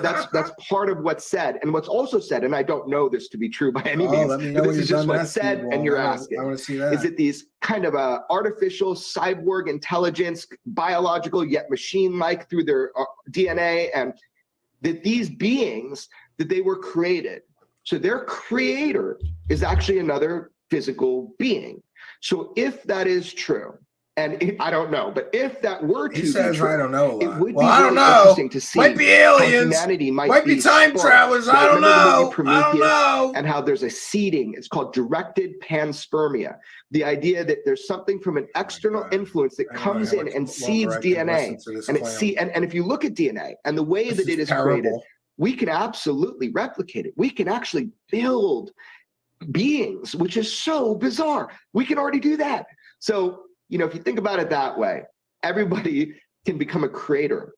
[SPEAKER 9] That's part of what's said. And what's also said, and I don't know this to be true by any means,
[SPEAKER 10] let me know
[SPEAKER 9] but this is just what's said, and you're asking.
[SPEAKER 10] I want to see that.
[SPEAKER 9] Is it these kind of artificial cyborg intelligence, biological yet machine-like through their DNA, and that these beings, that they were created. So their creator is actually another physical being. So if that is true, and I don't know, but if that were to
[SPEAKER 10] he says,
[SPEAKER 9] be true,
[SPEAKER 10] I don't know.
[SPEAKER 9] it would
[SPEAKER 10] well,
[SPEAKER 9] be
[SPEAKER 10] I don't
[SPEAKER 9] really
[SPEAKER 10] know.
[SPEAKER 9] interesting to see.
[SPEAKER 10] Might be aliens.
[SPEAKER 9] How humanity
[SPEAKER 10] might be time travelers. I don't know. I don't know.
[SPEAKER 9] And how there's a seeding. It's called directed panspermia. The idea that there's something from an external influence that comes in and seeds DNA. And if you look at DNA and the way that it is created, we can absolutely replicate it. We can actually build beings, which is so bizarre. We can already do that. So, if you think about it that way, everybody can become a creator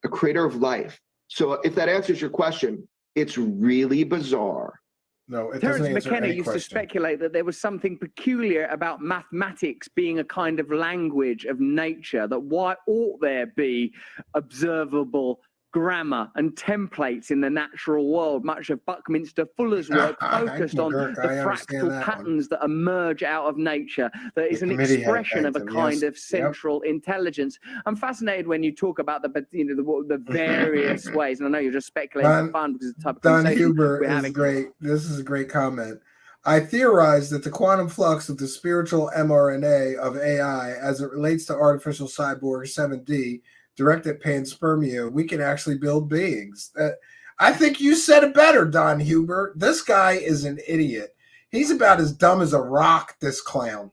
[SPEAKER 9] of life. So if that answers your question, It's really bizarre.
[SPEAKER 10] No, it
[SPEAKER 12] Terence
[SPEAKER 10] doesn't answer
[SPEAKER 12] McKenna
[SPEAKER 10] any
[SPEAKER 12] used to
[SPEAKER 10] question.
[SPEAKER 12] speculate that there was something peculiar about mathematics being a kind of language of nature, that why ought there be observable grammar and templates in the natural world? Much of Buckminster Fuller's work focused on
[SPEAKER 10] McGurk,
[SPEAKER 12] the
[SPEAKER 10] I understand
[SPEAKER 12] fractal
[SPEAKER 10] that one.
[SPEAKER 12] patterns that emerge out of nature, that is
[SPEAKER 10] The
[SPEAKER 12] an
[SPEAKER 10] committee had
[SPEAKER 12] expression of a
[SPEAKER 10] thanked him,
[SPEAKER 12] kind
[SPEAKER 10] yes.
[SPEAKER 12] of central intelligence. I'm fascinated when you talk about the various ways, and I know you're just speculating for fun because it's the type of
[SPEAKER 10] Don
[SPEAKER 12] conversation
[SPEAKER 10] Huber
[SPEAKER 12] we're
[SPEAKER 10] is
[SPEAKER 12] having.
[SPEAKER 10] great. This is a great comment. I theorize that the quantum flux of the spiritual mRNA of AI as it relates to artificial cyborg 7D directed panspermia, we can actually build beings. I think you said it better, Don Huber. This guy is an idiot. He's about as dumb as a rock, this clown,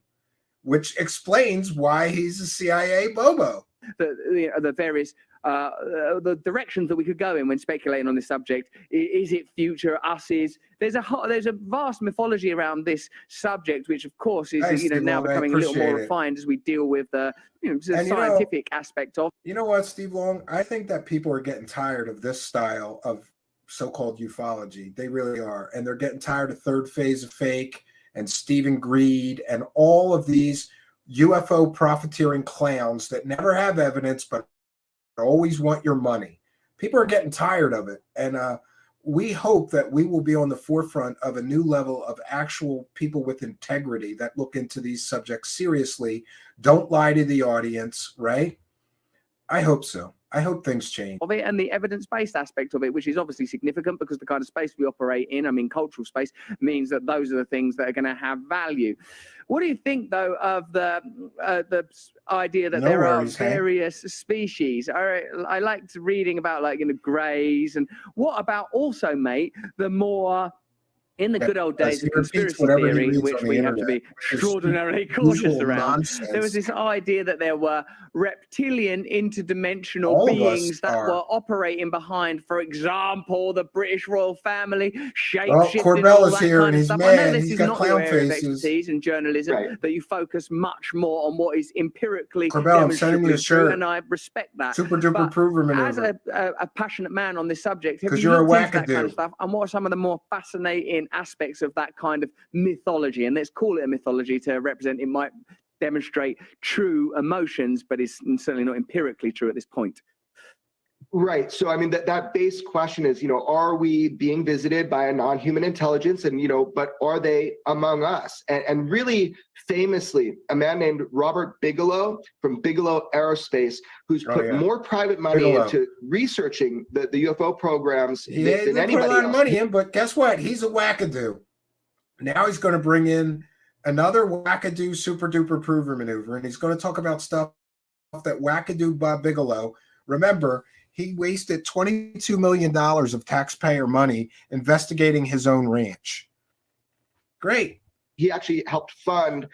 [SPEAKER 10] which explains why he's a CIA bobo.
[SPEAKER 12] The various the directions that we could go in when speculating on this subject. Is it future us's? There's a vast mythology around this subject, which of course is now becoming a little more refined as we deal with the scientific aspect of.
[SPEAKER 10] You know what, Steve Long? I think that people are getting tired of this style of so-called ufology. They really are, and they're getting tired of Third Phase of Fake and Stephen Greed and all of these UFO profiteering clowns that never have evidence but always want your money. People are getting tired of it, and we hope that we will be on the forefront of a new level of actual people with integrity that look into these subjects seriously, don't lie to the audience, right? I hope so. I hope things change.
[SPEAKER 12] Of it, and the evidence-based aspect of it, which is obviously significant because the kind of space we operate in, I mean, cultural space, means that those are the things that are going to have value. What do you think, though, of the idea that there are various species? I liked reading about, greys, and what about also, mate, the more in the good old days of conspiracy theory, which we have to be extraordinarily cautious around, there was this idea that there were reptilian interdimensional beings that were operating behind, for example, the British royal family, shapeshifting,
[SPEAKER 10] Corbell
[SPEAKER 12] all
[SPEAKER 10] is
[SPEAKER 12] that
[SPEAKER 10] here
[SPEAKER 12] kind
[SPEAKER 10] and
[SPEAKER 12] of
[SPEAKER 10] he's
[SPEAKER 12] stuff. I know
[SPEAKER 10] mad.
[SPEAKER 12] this
[SPEAKER 10] He's
[SPEAKER 12] is
[SPEAKER 10] got
[SPEAKER 12] not your
[SPEAKER 10] clown
[SPEAKER 12] area of
[SPEAKER 10] faces.
[SPEAKER 12] expertise in journalism, that you focus much more on what is empirically
[SPEAKER 10] Corbell, I'm sending you a
[SPEAKER 12] demonstrably true,
[SPEAKER 10] shirt.
[SPEAKER 12] and I respect that.
[SPEAKER 10] Super duper prover maneuver.
[SPEAKER 12] As a passionate man on this subject, have
[SPEAKER 10] 'Cause
[SPEAKER 12] you
[SPEAKER 10] you're a
[SPEAKER 12] looked into that
[SPEAKER 10] wackadoo.
[SPEAKER 12] kind of stuff? And what are some of the more fascinating aspects of that kind of mythology? And let's call it a mythology to represent, it might demonstrate true emotions, but it's certainly not empirically true at this point.
[SPEAKER 9] Right. So, I mean, that base question is, are we being visited by a non-human intelligence? And, but are they among us? And really famously, a man named Robert Bigelow from Bigelow Aerospace, who's put more private money into researching the UFO programs than anybody
[SPEAKER 10] put a lot
[SPEAKER 9] else.
[SPEAKER 10] of money in, but guess what? He's a wackadoo. Now he's going to bring in another wackadoo super duper prover maneuver, and he's going to talk about stuff that wackadoo Bob Bigelow. Remember, he wasted $22 million of taxpayer money investigating his own ranch. Great.
[SPEAKER 9] He actually helped fund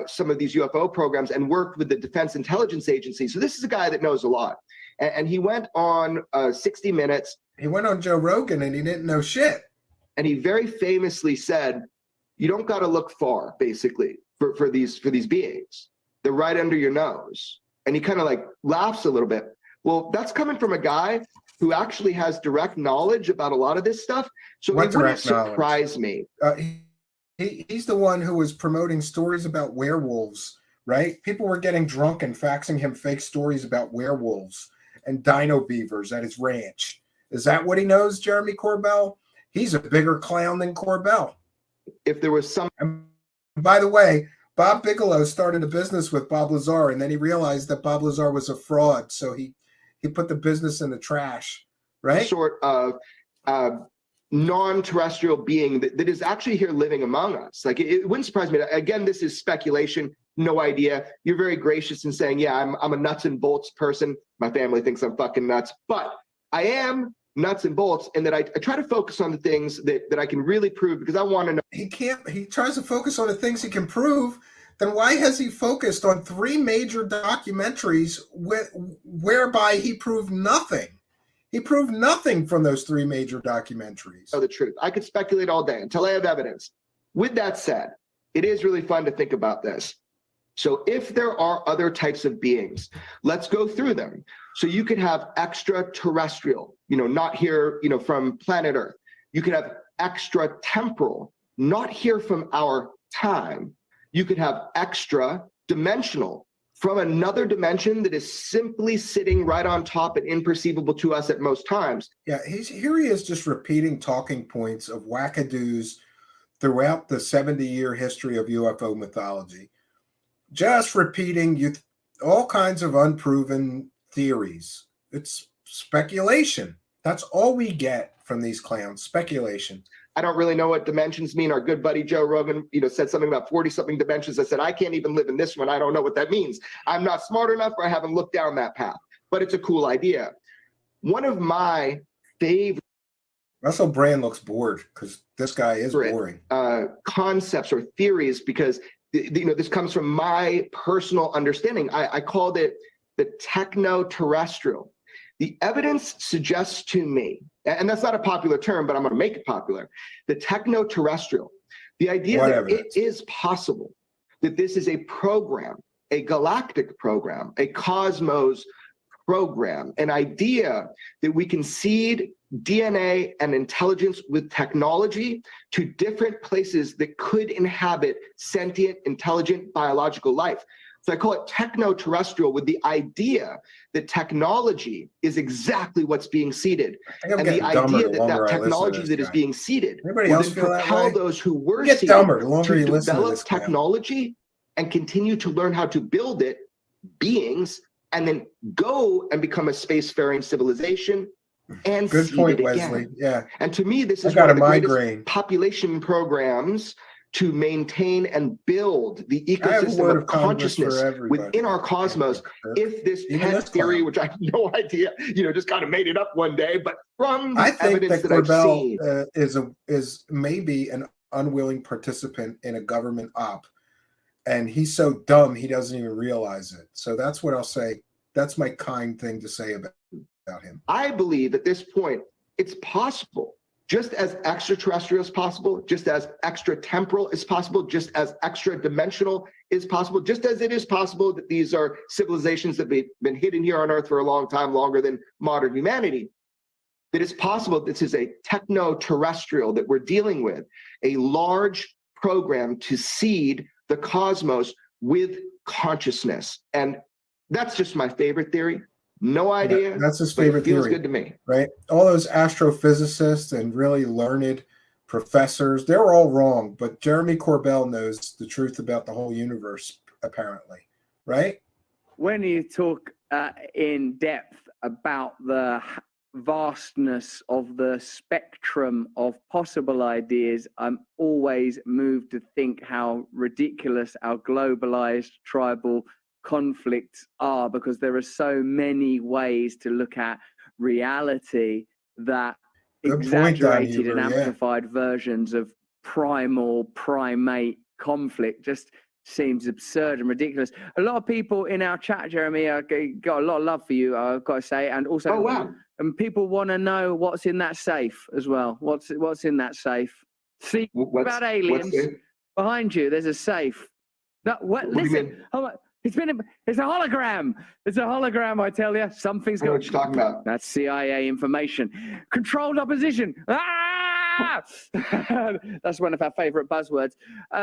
[SPEAKER 9] some of these UFO programs and worked with the Defense Intelligence Agency. So this is a guy that knows a lot. And he went on 60 Minutes.
[SPEAKER 10] He went on Joe Rogan and he didn't know shit.
[SPEAKER 9] And he very famously said, you don't got to look far, basically, for these beings. They're right under your nose. And he kind of laughs a little bit. Well, that's coming from a guy who actually has direct knowledge about a lot of this stuff. So it wouldn't surprise me.
[SPEAKER 10] He's the one who was promoting stories about werewolves, right? People were getting drunk and faxing him fake stories about werewolves and dino beavers at his ranch. Is that what he knows, Jeremy Corbell? He's a bigger clown than Corbell.
[SPEAKER 9] If there was some...
[SPEAKER 10] And by the way, Bob Bigelow started a business with Bob Lazar, and then he realized that Bob Lazar was a fraud, so he put the business in the trash, right?
[SPEAKER 9] Sort of non-terrestrial being that is actually here living among us. It wouldn't surprise me. Again, this is speculation, no idea. You're very gracious in saying, yeah, I'm a nuts and bolts person. My family thinks I'm fucking nuts, but I am nuts and bolts, and that I try to focus on the things that I can really prove, because I want to know.
[SPEAKER 10] He tries to focus on the things he can prove. Then why has he focused on 3 major documentaries whereby he proved nothing? He proved nothing from those 3 major documentaries.
[SPEAKER 9] The truth. I could speculate all day until I have evidence. With that said, it is really fun to think about this. So if there are other types of beings, let's go through them. So you could have extraterrestrial, not here, from planet Earth. You could have extra temporal, not here from our time. You could have extra dimensional, from another dimension that is simply sitting right on top and imperceivable to us at most times.
[SPEAKER 10] Yeah, here he is just repeating talking points of wackadoos throughout the 70-year history of UFO mythology. Just repeating all kinds of unproven theories. It's speculation. That's all we get from these clowns, speculation.
[SPEAKER 9] I don't really know what dimensions mean. Our good buddy Joe Rogan, said something about 40-something dimensions. I said, I can't even live in this one. I don't know what that means. I'm not smart enough, or I haven't looked down that path. But it's a cool idea. One of my favorite
[SPEAKER 10] Russell Brand looks bored because this guy is boring.
[SPEAKER 9] Concepts or theories, because this comes from my personal understanding. I called it the techno-terrestrial. The evidence suggests to me, and that's not a popular term, but I'm going to make it popular, the techno-terrestrial, the idea that it is possible that this is a program, a galactic program, a cosmos program, an idea that we can seed DNA and intelligence with technology to different places that could inhabit sentient, intelligent, biological life. So I call it techno-terrestrial, with the idea that technology is exactly what's being seeded. And the idea that technology that is being seeded will then propel those who were seeded to develop technology and continue to learn how to build it, beings, and then go and become a spacefaring civilization and
[SPEAKER 10] good point,
[SPEAKER 9] again.
[SPEAKER 10] Wesley. Yeah.
[SPEAKER 9] And to me, this is one of the greatest population programs to maintain and build the ecosystem of consciousness within our cosmos. If this pet theory, which I have no idea, just kind of made it up one day, but from the evidence that I've seen,
[SPEAKER 10] is maybe an unwilling participant in a government op, and he's so dumb he doesn't even realize it. So that's what I'll say. That's my kind thing to say about him.
[SPEAKER 9] I believe at this point it's possible, just as extraterrestrial is possible, just as extra temporal is possible, just as extra dimensional is possible, just as it is possible that these are civilizations that have been hidden here on Earth for a long time, longer than modern humanity, that it's possible this is a techno-terrestrial that we're dealing with, a large program to seed the cosmos with consciousness. And that's just my favorite theory. No idea.
[SPEAKER 10] Yeah, that's his favorite
[SPEAKER 9] theory. Feels
[SPEAKER 10] theory.
[SPEAKER 9] Good to me.
[SPEAKER 10] Right? All those astrophysicists and really learned professors, they're all wrong. But Jeremy Corbell knows the truth about the whole universe, apparently. Right?
[SPEAKER 12] When you talk in depth about the vastness of the spectrum of possible ideas, I'm always moved to think how ridiculous our globalized tribal conflicts are, because there are so many ways to look at reality that exaggerated and amplified versions of primate conflict just seems absurd and ridiculous. A lot of people in our chat, Jeremy, got a lot of love for you, I've got to say, and also and people want to know what's in that safe as well. What's in that safe? See about aliens behind you. There's a safe. No, listen. It's a hologram. It's a hologram, I tell you. Something's going.
[SPEAKER 9] What you talking about?
[SPEAKER 12] That's CIA information. Controlled opposition. Ah! That's one of our favorite buzzwords.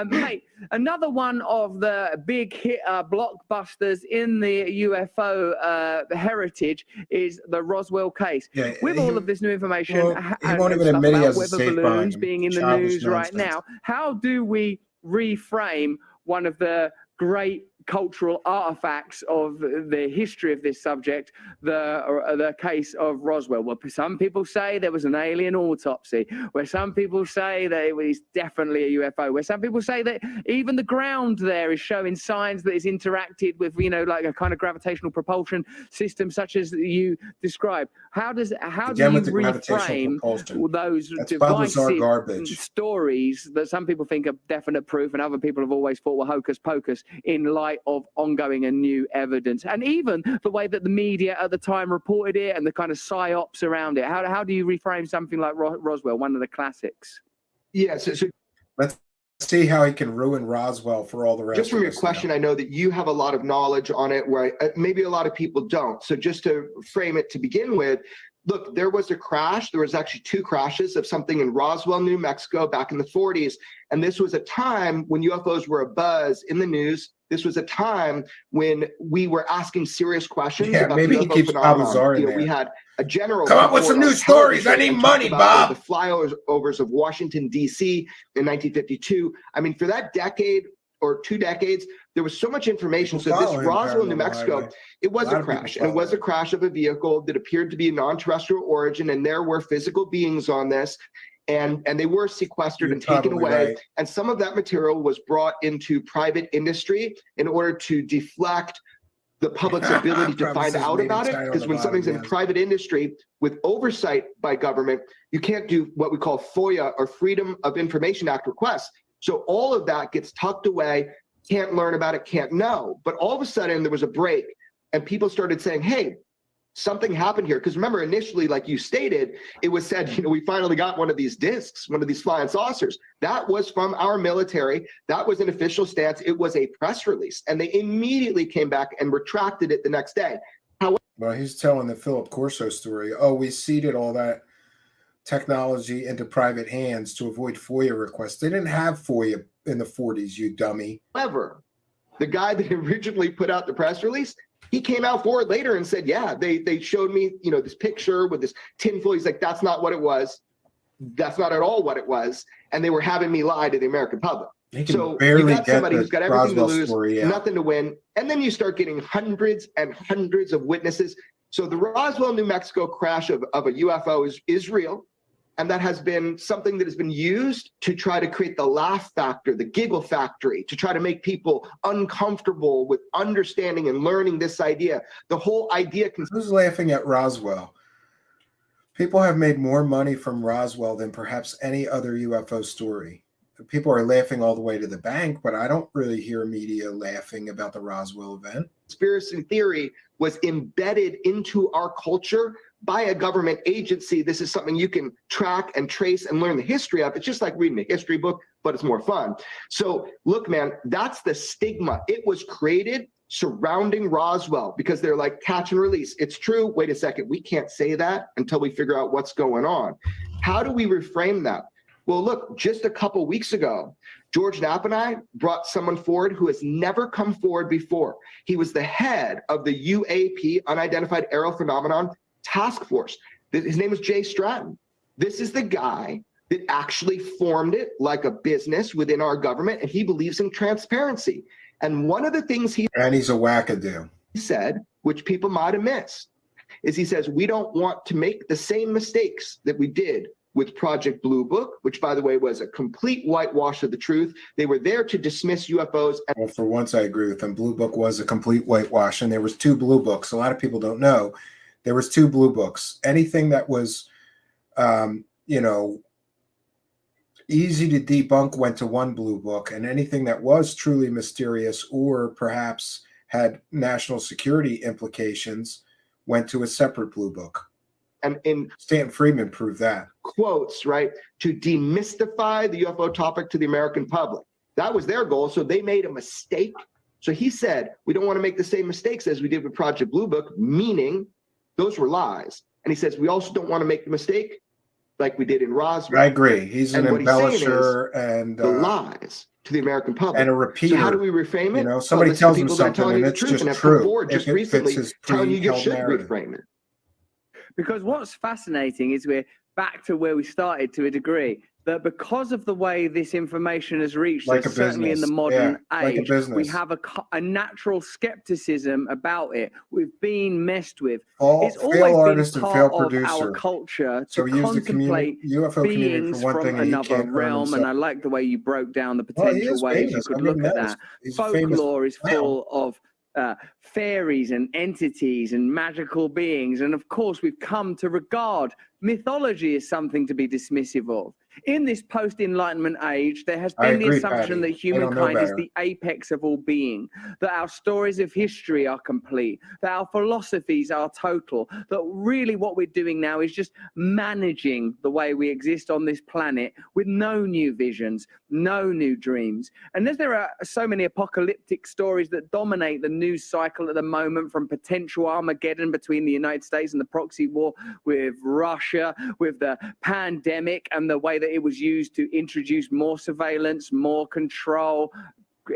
[SPEAKER 12] Mate, another one of the big hit blockbusters in the UFO heritage is the Roswell case.
[SPEAKER 10] Yeah,
[SPEAKER 12] with all of this new information,
[SPEAKER 10] he won't even admit he has a safe
[SPEAKER 12] balloons
[SPEAKER 10] bomb.
[SPEAKER 12] being in the news right now, how do we reframe one of the great cultural artifacts of the history of this subject, the case of Roswell? Well, some people say there was an alien autopsy, where some people say that it was definitely a UFO, where some people say that even the ground there is showing signs that it's interacted with, like a kind of gravitational propulsion system, such as you described. How do you reframe those divisive stories that some people think are definite proof and other people have always thought were hocus pocus, in light of ongoing and new evidence, and even the way that the media at the time reported it and the kind of psyops around it? How do you reframe something like Roswell, one of the classics?
[SPEAKER 9] Yeah, so
[SPEAKER 10] let's see how he can ruin Roswell for all the rest.
[SPEAKER 9] Just from your question, I know that you have a lot of knowledge on it, where maybe a lot of people don't. So just to frame it to begin with, look, there was a crash. There was actually 2 crashes of something in Roswell, New Mexico back in the 40s. And this was a time when UFOs were abuzz in the news. This was a time when we were asking serious questions about
[SPEAKER 10] maybe
[SPEAKER 9] the
[SPEAKER 10] he
[SPEAKER 9] UFO
[SPEAKER 10] keeps Bob
[SPEAKER 9] phenomenon.
[SPEAKER 10] Lazar in
[SPEAKER 9] We
[SPEAKER 10] there.
[SPEAKER 9] had a general
[SPEAKER 10] Come up with some new stories. I need money, Bob.
[SPEAKER 9] The flyovers of Washington, D.C. in 1952. I mean, for that decade or 2 decades, there was so much information. So this Roswell, New Mexico, it was a crash. And it was a crash of a vehicle that appeared to be a non-terrestrial origin. And there were physical beings on this. And they were sequestered and taken away. Right. And some of that material was brought into private industry in order to deflect the public's ability to find out about it. Because when something's in private industry with oversight by government, you can't do what we call FOIA or Freedom of Information Act requests. So all of that gets tucked away, can't learn about it, can't know. But all of a sudden there was a break and people started saying, hey, something happened here. Because remember, initially, like you stated, it was said, you know, we finally got one of these discs, one of these flying saucers. That was from our military. That was an official stance. It was a press release. And they immediately came back and retracted it the next day. However,
[SPEAKER 10] well, he's telling the Philip Corso story. Oh, we ceded all that technology into private hands to avoid FOIA requests. They didn't have FOIA in the 40s, you dummy.
[SPEAKER 9] However, the guy that originally put out the press release, he came out forward later and said, yeah, they showed me, you know, this picture with this tinfoil. He's like, that's not what it was. That's not at all what it was. And they were having me lie to the American public. So you got somebody who's got everything to lose, nothing to win. And then you start getting hundreds and hundreds of witnesses. So the Roswell, New Mexico crash of a UFO is real. And that has been something that has been used to try to create the laugh factor, the giggle factory, to try to make people uncomfortable with understanding and learning this idea. The whole idea.
[SPEAKER 10] Who's laughing at Roswell? People have made more money from Roswell than perhaps any other UFO story. People are laughing all the way to the bank, but I don't really hear media laughing about the Roswell event.
[SPEAKER 9] Conspiracy theory was embedded into our culture by a government agency. This is something you can track and trace and learn the history of. It's just like reading a history book, but it's more fun. So look, man, that's the stigma. It was created surrounding Roswell because they're like catch and release. It's true. Wait a second. We can't say that until we figure out what's going on. How do we reframe that? Well, look, just a couple weeks ago, George Knapp and I brought someone forward who has never come forward before. He was the head of the UAP, Unidentified Aerial Phenomenon Task Force. His name is Jay Stratton. This is the guy that actually formed it like a business within our government, and he believes in transparency. And one of the things he's
[SPEAKER 10] a wackadoo.
[SPEAKER 9] He said, which people might have missed, is he says, we don't want to make the same mistakes that we did with Project Blue Book, which, by the way, was a complete whitewash of the truth. They were there to dismiss UFOs.
[SPEAKER 10] Well, for once, I agree with them. Blue Book was a complete whitewash, and there was 2 blue books. A lot of people don't know. There was 2 blue books. Anything that was, you know, easy to debunk went to one blue book, and anything that was truly mysterious or perhaps had national security implications went to a separate blue book.
[SPEAKER 9] And in
[SPEAKER 10] Stanton Friedman proved that.
[SPEAKER 9] Quotes, right, to demystify the UFO topic to the American public. That was their goal. So they made a mistake. So he said, we don't want to make the same mistakes as we did with Project Blue Book, meaning those were lies. And he says, we also don't want to make the mistake like we did in Roswell.
[SPEAKER 10] I agree. He's an embellisher and
[SPEAKER 9] the lies to the American public.
[SPEAKER 10] And a repeater.
[SPEAKER 9] So how do we reframe it?
[SPEAKER 10] You know, somebody tells him something and it's just true.
[SPEAKER 9] Just recently telling you should reframe it.
[SPEAKER 12] Because what's fascinating is we're back to where we started to a degree, that because of the way this information has reached us, certainly in the modern age, we have a natural skepticism about it. We've been messed with. It's always been part of our culture to contemplate beings from another realm, and I like the way you broke down the potential ways you could look at that. Folklore is full of fairies and entities and magical beings, and of course we've come to regard mythology as something to be dismissive of. In this post-Enlightenment age, there has
[SPEAKER 10] I
[SPEAKER 12] been the
[SPEAKER 10] agree,
[SPEAKER 12] assumption
[SPEAKER 10] Patty.
[SPEAKER 12] that
[SPEAKER 10] I don't know
[SPEAKER 12] humankind is
[SPEAKER 10] better.
[SPEAKER 12] the apex of all being, that our stories of history are complete, that our philosophies are total, that really what we're doing now is just managing the way we exist on this planet with no new visions, no new dreams. And as there are so many apocalyptic stories that dominate the news cycle at the moment, from potential Armageddon between the United States and the proxy war with Russia, with the pandemic and the way that it was used to introduce more surveillance, more control,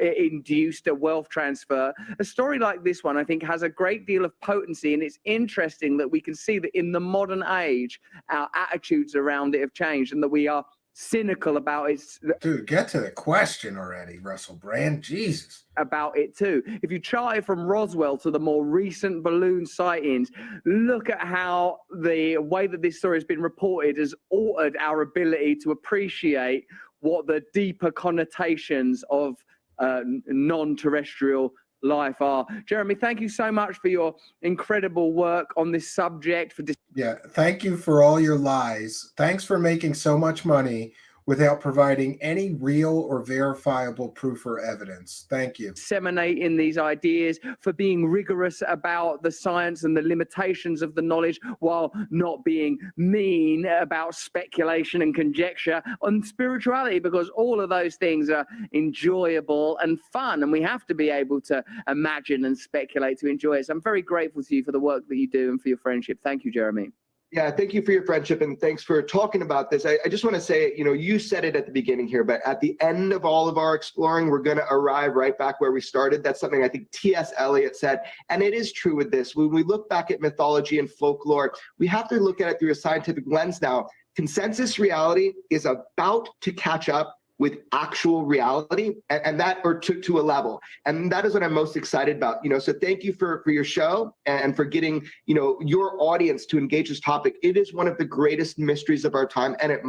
[SPEAKER 12] induced a wealth transfer. A story like this one, I think, has a great deal of potency, and it's interesting that we can see that in the modern age, our attitudes around it have changed, and that we are cynical about it.
[SPEAKER 10] Dude, get to the question already, Russell Brand. Jesus.
[SPEAKER 12] About it too. If you chart it from Roswell to the more recent balloon sightings, look at how the way that this story has been reported has altered our ability to appreciate what the deeper connotations of non-terrestrial life are. Jeremy, thank you so much for your incredible work on this subject.
[SPEAKER 10] Yeah, thank you for all your lies. Thanks for making so much money without providing any real or verifiable proof or evidence. Thank you.
[SPEAKER 12] Disseminating these ideas, for being rigorous about the science and the limitations of the knowledge, while not being mean about speculation and conjecture on spirituality, because all of those things are enjoyable and fun, and we have to be able to imagine and speculate to enjoy it. So I'm very grateful to you for the work that you do and for your friendship. Thank you, Jeremy.
[SPEAKER 9] Yeah, thank you for your friendship, and thanks for talking about this. I just want to say, you said it at the beginning here, but at the end of all of our exploring, we're going to arrive right back where we started. That's something I think T.S. Eliot said, and it is true with this. When we look back at mythology and folklore, we have to look at it through a scientific lens now. Consensus reality is about to catch up with actual reality, and that, or to a level, and that is what I'm most excited about. So thank you for your show and for getting your audience to engage this topic. It is one of the greatest mysteries of our time, and
[SPEAKER 10] it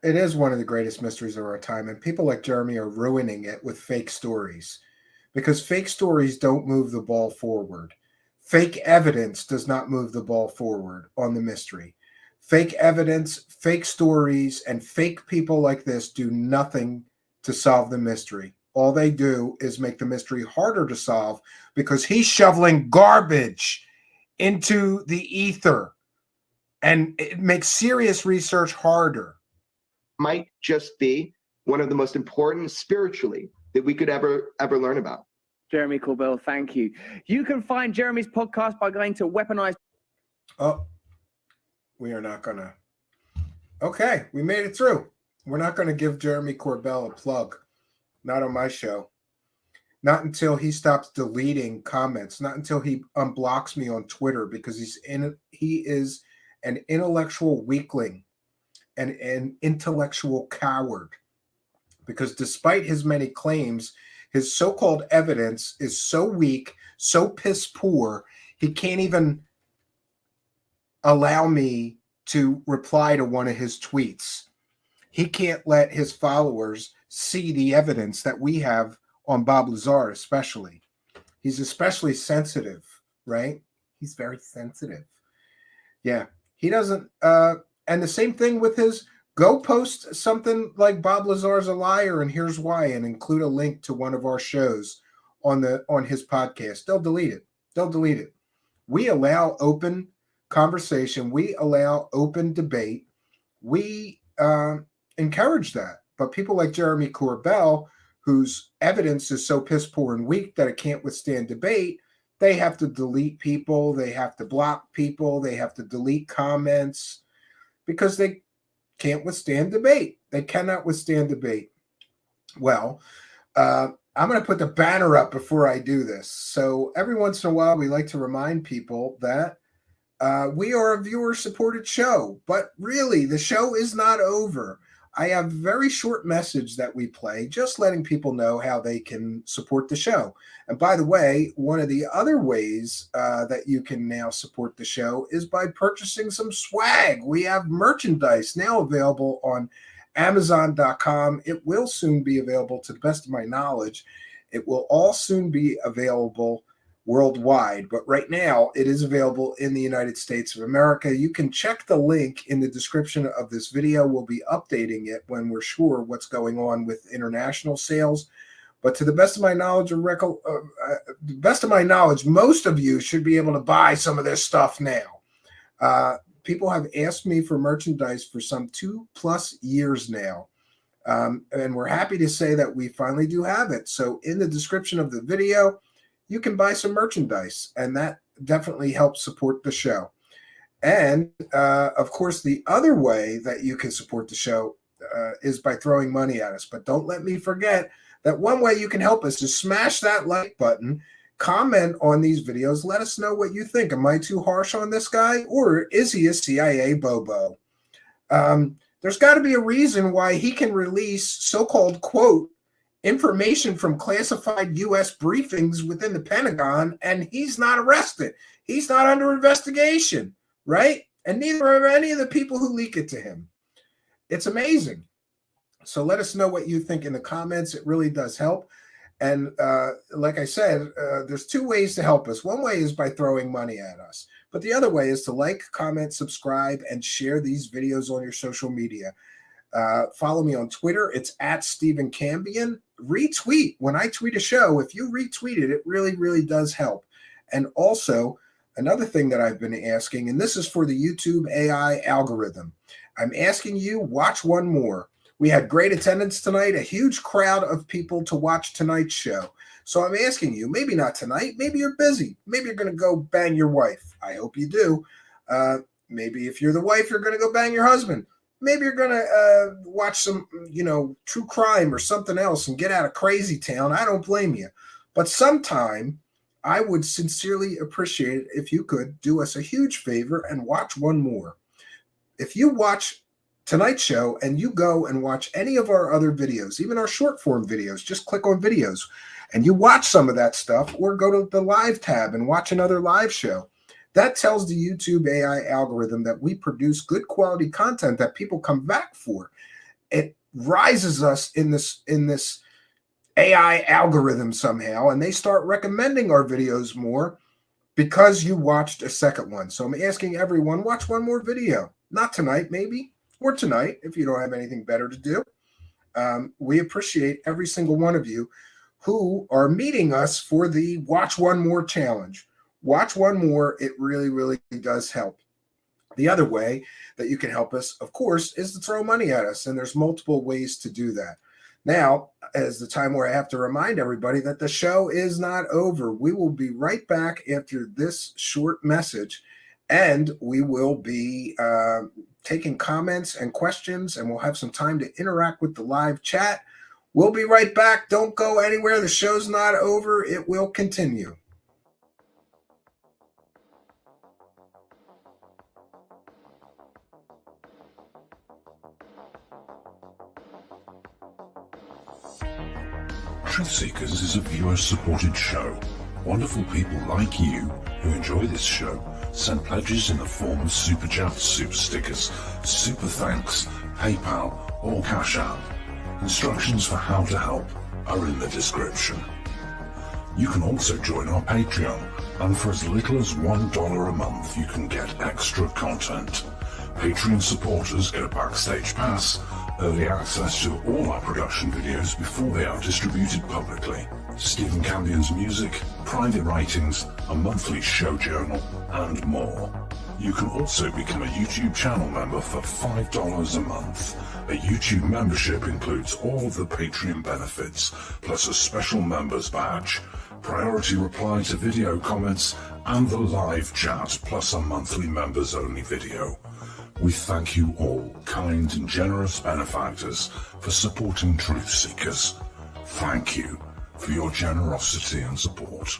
[SPEAKER 10] is one of the greatest mysteries of our time, and people like Jeremy are ruining it with fake stories, because fake stories don't move the ball forward. Fake evidence does not move the ball forward on the mystery. Fake evidence, fake stories, and fake people like this do nothing to solve the mystery. All they do is make the mystery harder to solve, because he's shoveling garbage into the ether, and it makes serious research harder.
[SPEAKER 9] Might just be one of the most important spiritually that we could ever learn about.
[SPEAKER 12] Jeremy Corbell, thank you. You can find Jeremy's podcast by going to Weaponized.
[SPEAKER 10] Oh. We are not going to. Okay, we made it through. We're not going to give Jeremy Corbell a plug. Not on my show. Not until he stops deleting comments. Not until he unblocks me on Twitter, because he is an intellectual weakling and an intellectual coward. Because despite his many claims, his so-called evidence is so weak, so piss poor, he can't even allow me to reply to one of his tweets. He can't let his followers see the evidence that we have on Bob Lazar, especially. He's especially sensitive, right? He's very sensitive. Yeah, he doesn't. And the same thing with his, go post something like Bob Lazar's a liar and here's why, and include a link to one of our shows on his podcast. They'll delete it. They'll delete it. We allow open conversation. We allow open debate. We encourage that. But people like Jeremy Corbell, whose evidence is so piss poor and weak that it can't withstand debate, they have to delete people. They have to block people. They have to delete comments because they can't withstand debate. They cannot withstand debate. Well, I'm going to put the banner up before I do this. So every once in a while, we like to remind people that we are a viewer-supported show, but really, the show is not over. I have a very short message that we play, just letting people know how they can support the show. And by the way, one of the other ways that you can now support the show is by purchasing some swag. We have merchandise now available on Amazon.com. It will soon be available, to the best of my knowledge. It will all soon be available worldwide. But right now, it is available in the United States of America. You can check the link in the description of this video. We'll be updating it when we're sure what's going on with international sales. But to the best of my knowledge, most of you should be able to buy some of this stuff now. People have asked me for merchandise for some 2+ years now. And we're happy to say that we finally do have it. So in the description of the video, you can buy some merchandise, and that definitely helps support the show. And of course, the other way that you can support the show is by throwing money at us. But don't let me forget that one way you can help us is smash that like button, comment on these videos, let us know what you think. Am I too harsh on this guy, or is he a CIA bobo? There's got to be a reason why he can release so-called, quote, information from classified U.S. briefings within the Pentagon, and he's not arrested. He's not under investigation, right? And neither are any of the people who leak it to him. It's amazing. So let us know what you think in the comments. It really does help. And like I said, there's two ways to help us. One way is by throwing money at us. But the other way is to like, comment, subscribe, and share these videos on your social media. Follow me on Twitter. It's @StephenCambion. Retweet. When I tweet a show, if you retweet it, it really, really does help. And also, another thing that I've been asking, and this is for the YouTube AI algorithm. I'm asking you, watch one more. We had great attendance tonight, a huge crowd of people to watch tonight's show. So I'm asking you, maybe not tonight, maybe you're busy. Maybe you're going to go bang your wife. I hope you do. Maybe if you're the wife, you're going to go bang your husband. Maybe you're going to watch some, true crime or something else and get out of crazy town. I don't blame you. But sometime I would sincerely appreciate it if you could do us a huge favor and watch one more. If you watch tonight's show and you go and watch any of our other videos, even our short form videos, just click on videos and you watch some of that stuff, or go to the live tab and watch another live show. That tells the YouTube AI algorithm that we produce good quality content that people come back for. It rises us in this AI algorithm somehow, and they start recommending our videos more because you watched a second one. So I'm asking everyone, watch one more video. Not tonight, maybe, or tonight if you don't have anything better to do. We appreciate every single one of you who are meeting us for the Watch One More challenge. Watch one more. It really, really does help. The other way that you can help us, of course, is to throw money at us, and there's multiple ways to do that. Now is the time where I have to remind everybody that the show is not over. We will be right back after this short message, and we will be taking comments and questions, and we'll have some time to interact with the live chat. We'll be right back. Don't go anywhere. The show's not over. It will continue.
[SPEAKER 13] Truth Seekers is a viewer-supported show. Wonderful people like you who enjoy this show send pledges in the form of super chats, super stickers, super thanks, PayPal, or Cash App. Instructions for how to help are in the description. You can also join our Patreon, and for as little as $1 a month you can get extra content. Patreon supporters get a backstage pass, early access to all our production videos before they are distributed publicly, Stephen Cambion's music, private writings, a monthly show journal, and more. You can also become a YouTube channel member for $5 a month. A YouTube membership includes all of the Patreon benefits, plus a special members badge, priority reply to video comments, and the live chat, plus a monthly members-only video. We thank you all, kind and generous benefactors, for supporting Truth Seekers. Thank you for your generosity and support.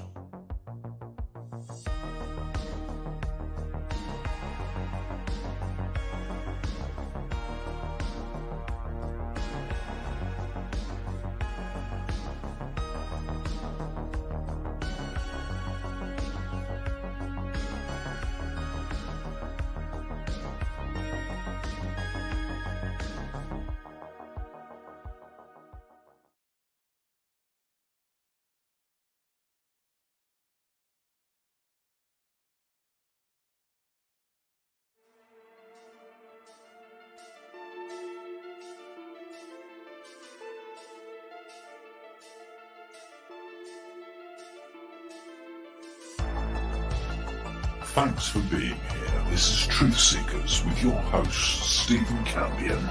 [SPEAKER 13] Thanks for being here. This is Truth Seekers with your host, Stephen Campion.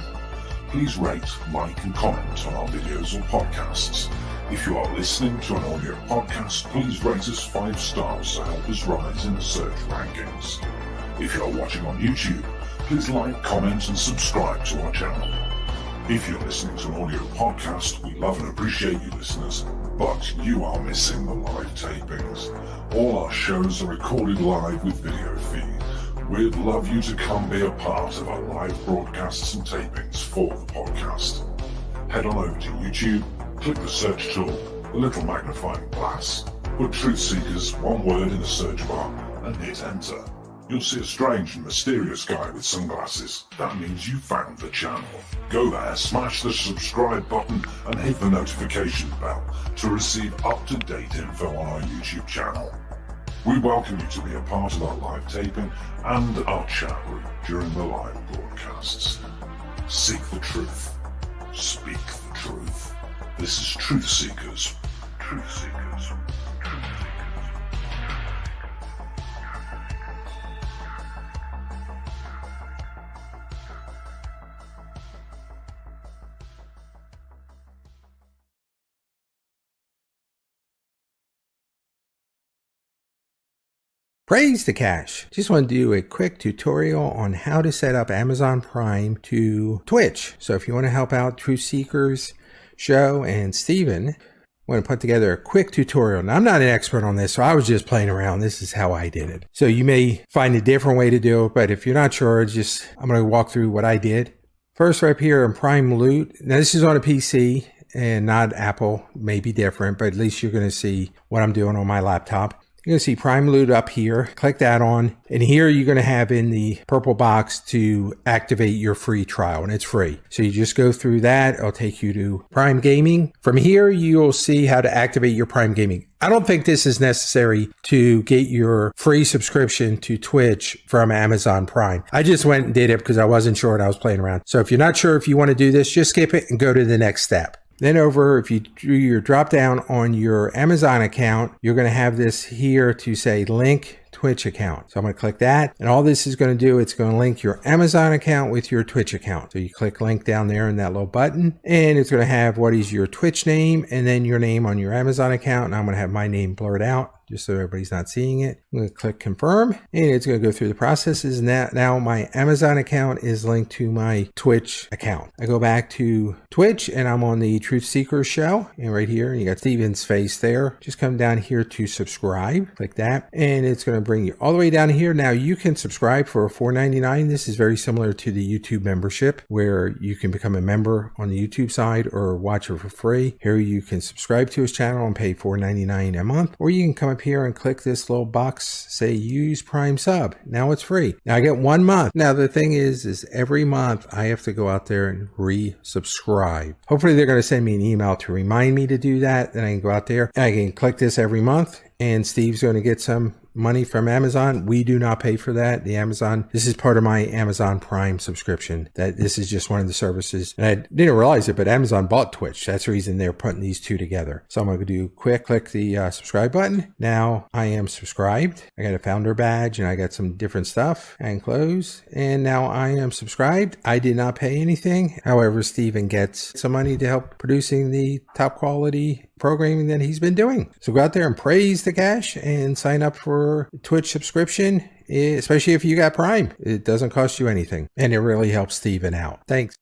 [SPEAKER 13] Please rate, like, and comment on our videos or podcasts. If you are listening to an audio podcast, please rate us 5 stars to help us rise in the search rankings. If you are watching on YouTube, please like, comment, and subscribe to our channel. If you're listening to an audio podcast, we love and appreciate you listeners, but you are missing the live tapings. All our shows are recorded live with video feed. We'd love you to come be a part of our live broadcasts and tapings for the podcast. Head on over to YouTube, click the search tool, the little magnifying glass, put Truth Seekers, one word in the search bar, and hit enter. You'll see a strange and mysterious guy with sunglasses. That means you found the channel. Go there, smash the subscribe button, and hit the notification bell to receive up-to-date info on our YouTube channel. We welcome you to be a part of our live taping and our chat room during the live broadcasts. Seek the truth. Speak the truth. This is Truth Seekers. Truth Seekers.
[SPEAKER 16] Praise the cash. Just want to do a quick tutorial on how to set up Amazon Prime to Twitch. So if you want to help out Truth Seekers show and Steven, I want to put together a quick tutorial. Now, I'm not an expert on this, so I was just playing around. This is how I did it. So you may find a different way to do it, but if you're not sure, I'm going to walk through what I did. First, right here in Prime Loot. Now, this is on a PC and not Apple. May be different, but at least you're going to see what I'm doing on my laptop. You're going to see Prime Loot up here. Click that on. And here you're going to have in the purple box to activate your free trial, and it's free. So you just go through that. It'll take you to Prime Gaming. From here, you'll see how to activate your Prime Gaming. I don't think this is necessary to get your free subscription to Twitch from Amazon Prime. I just went and did it because I wasn't sure and I was playing around. So if you're not sure if you want to do this, just skip it and go to the next step. Then over, if you do your drop down on your Amazon account, you're going to have this here to say link Twitch account. So I'm going to click that, and all this is going to do, it's going to link your Amazon account with your Twitch account. So you click link down there in that little button, and it's going to have what is your Twitch name and then your name on your Amazon account. And I'm going to have my name blurred out just so everybody's not seeing it. I'm going to click confirm, and it's going to go through the processes. Now my Amazon account is linked to my Twitch account. I go back to Twitch, and I'm on the Truth Seekers show, and right here you got Steven's face there. Just come down here to subscribe, click that, and it's going to bring you all the way down here. Now you can subscribe for $4.99. This is very similar to the YouTube membership, where you can become a member on the YouTube side or watch it for free. Here you can subscribe to his channel and pay $4.99 a month, or you can come up here and click this little box, say use Prime sub. Now it's free. Now I get 1 month. Now the thing is every month I have to go out there and resubscribe. Hopefully they're going to send me an email to remind me to do that. Then I can go out there and I can click this every month, and Steve's going to get some money from Amazon. We do not pay for that. This is part of my Amazon Prime subscription. That this is just one of the services. And I didn't realize it, but Amazon bought Twitch. That's the reason they're putting these two together. So I'm going to do click the subscribe button. Now I am subscribed. I got a founder badge and I got some different stuff, and close. And now I am subscribed. I did not pay anything. However, Steven gets some money to help producing the top quality programming that he's been doing. So go out there and praise the cash and sign up for Twitch subscription, especially if you got Prime. It doesn't cost you anything, and it really helps Steven out. Thanks.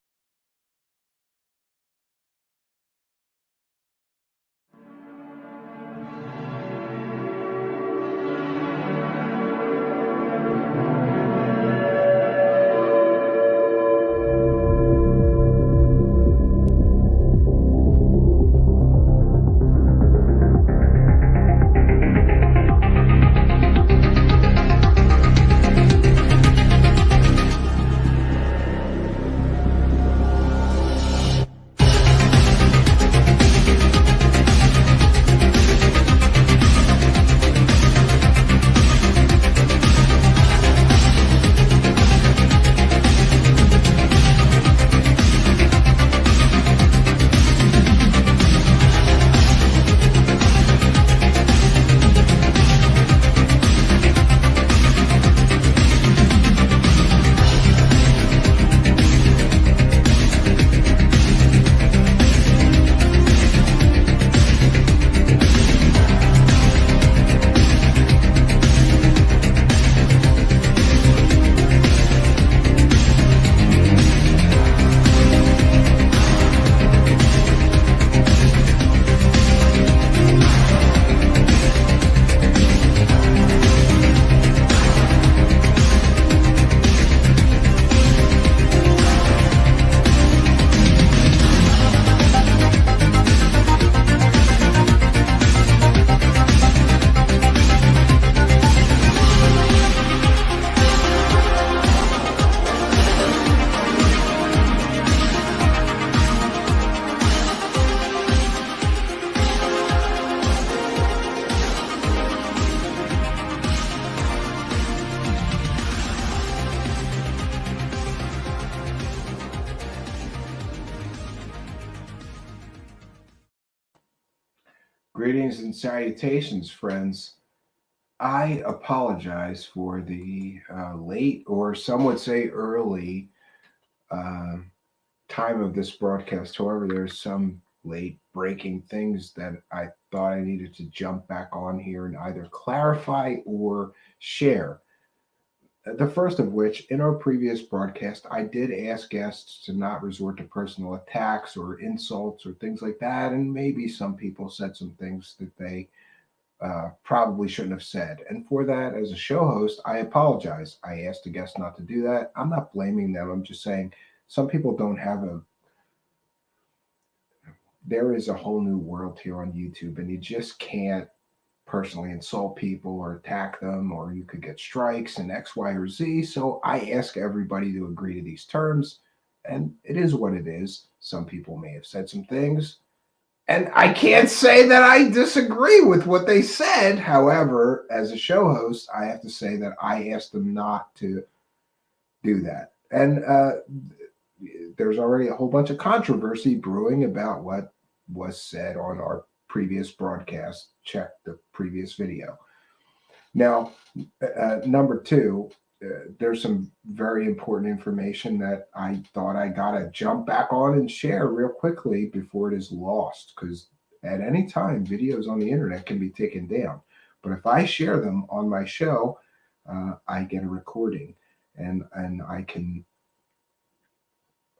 [SPEAKER 3] Greetings and salutations, friends. I apologize for the late, or some would say early, time of this broadcast. However, there's some late breaking things that I thought I needed to jump back on here and either clarify or share. The first of which, in our previous broadcast, I did ask guests to not resort to personal attacks or insults or things like that. And maybe some people said some things that they probably shouldn't have said. And for that, as a show host, I apologize. I asked the guests not to do that. I'm not blaming them. I'm just saying some people don't have there is a whole new world here on YouTube, and you just can't personally insult people or attack them, or you could get strikes and X, Y, or Z. So I ask everybody to agree to these terms, and it is what it is. Some people may have said some things, and I can't say that I disagree with what they said. However, as a show host, I have to say that I asked them not to do that. And there's already a whole bunch of controversy brewing about what was said on our previous broadcast. Check the previous video. Now, number two, there's some very important information that I thought I gotta jump back on and share real quickly before it is lost, because at any time videos on the internet can be taken down, but if I share them on my show, I get a recording and I can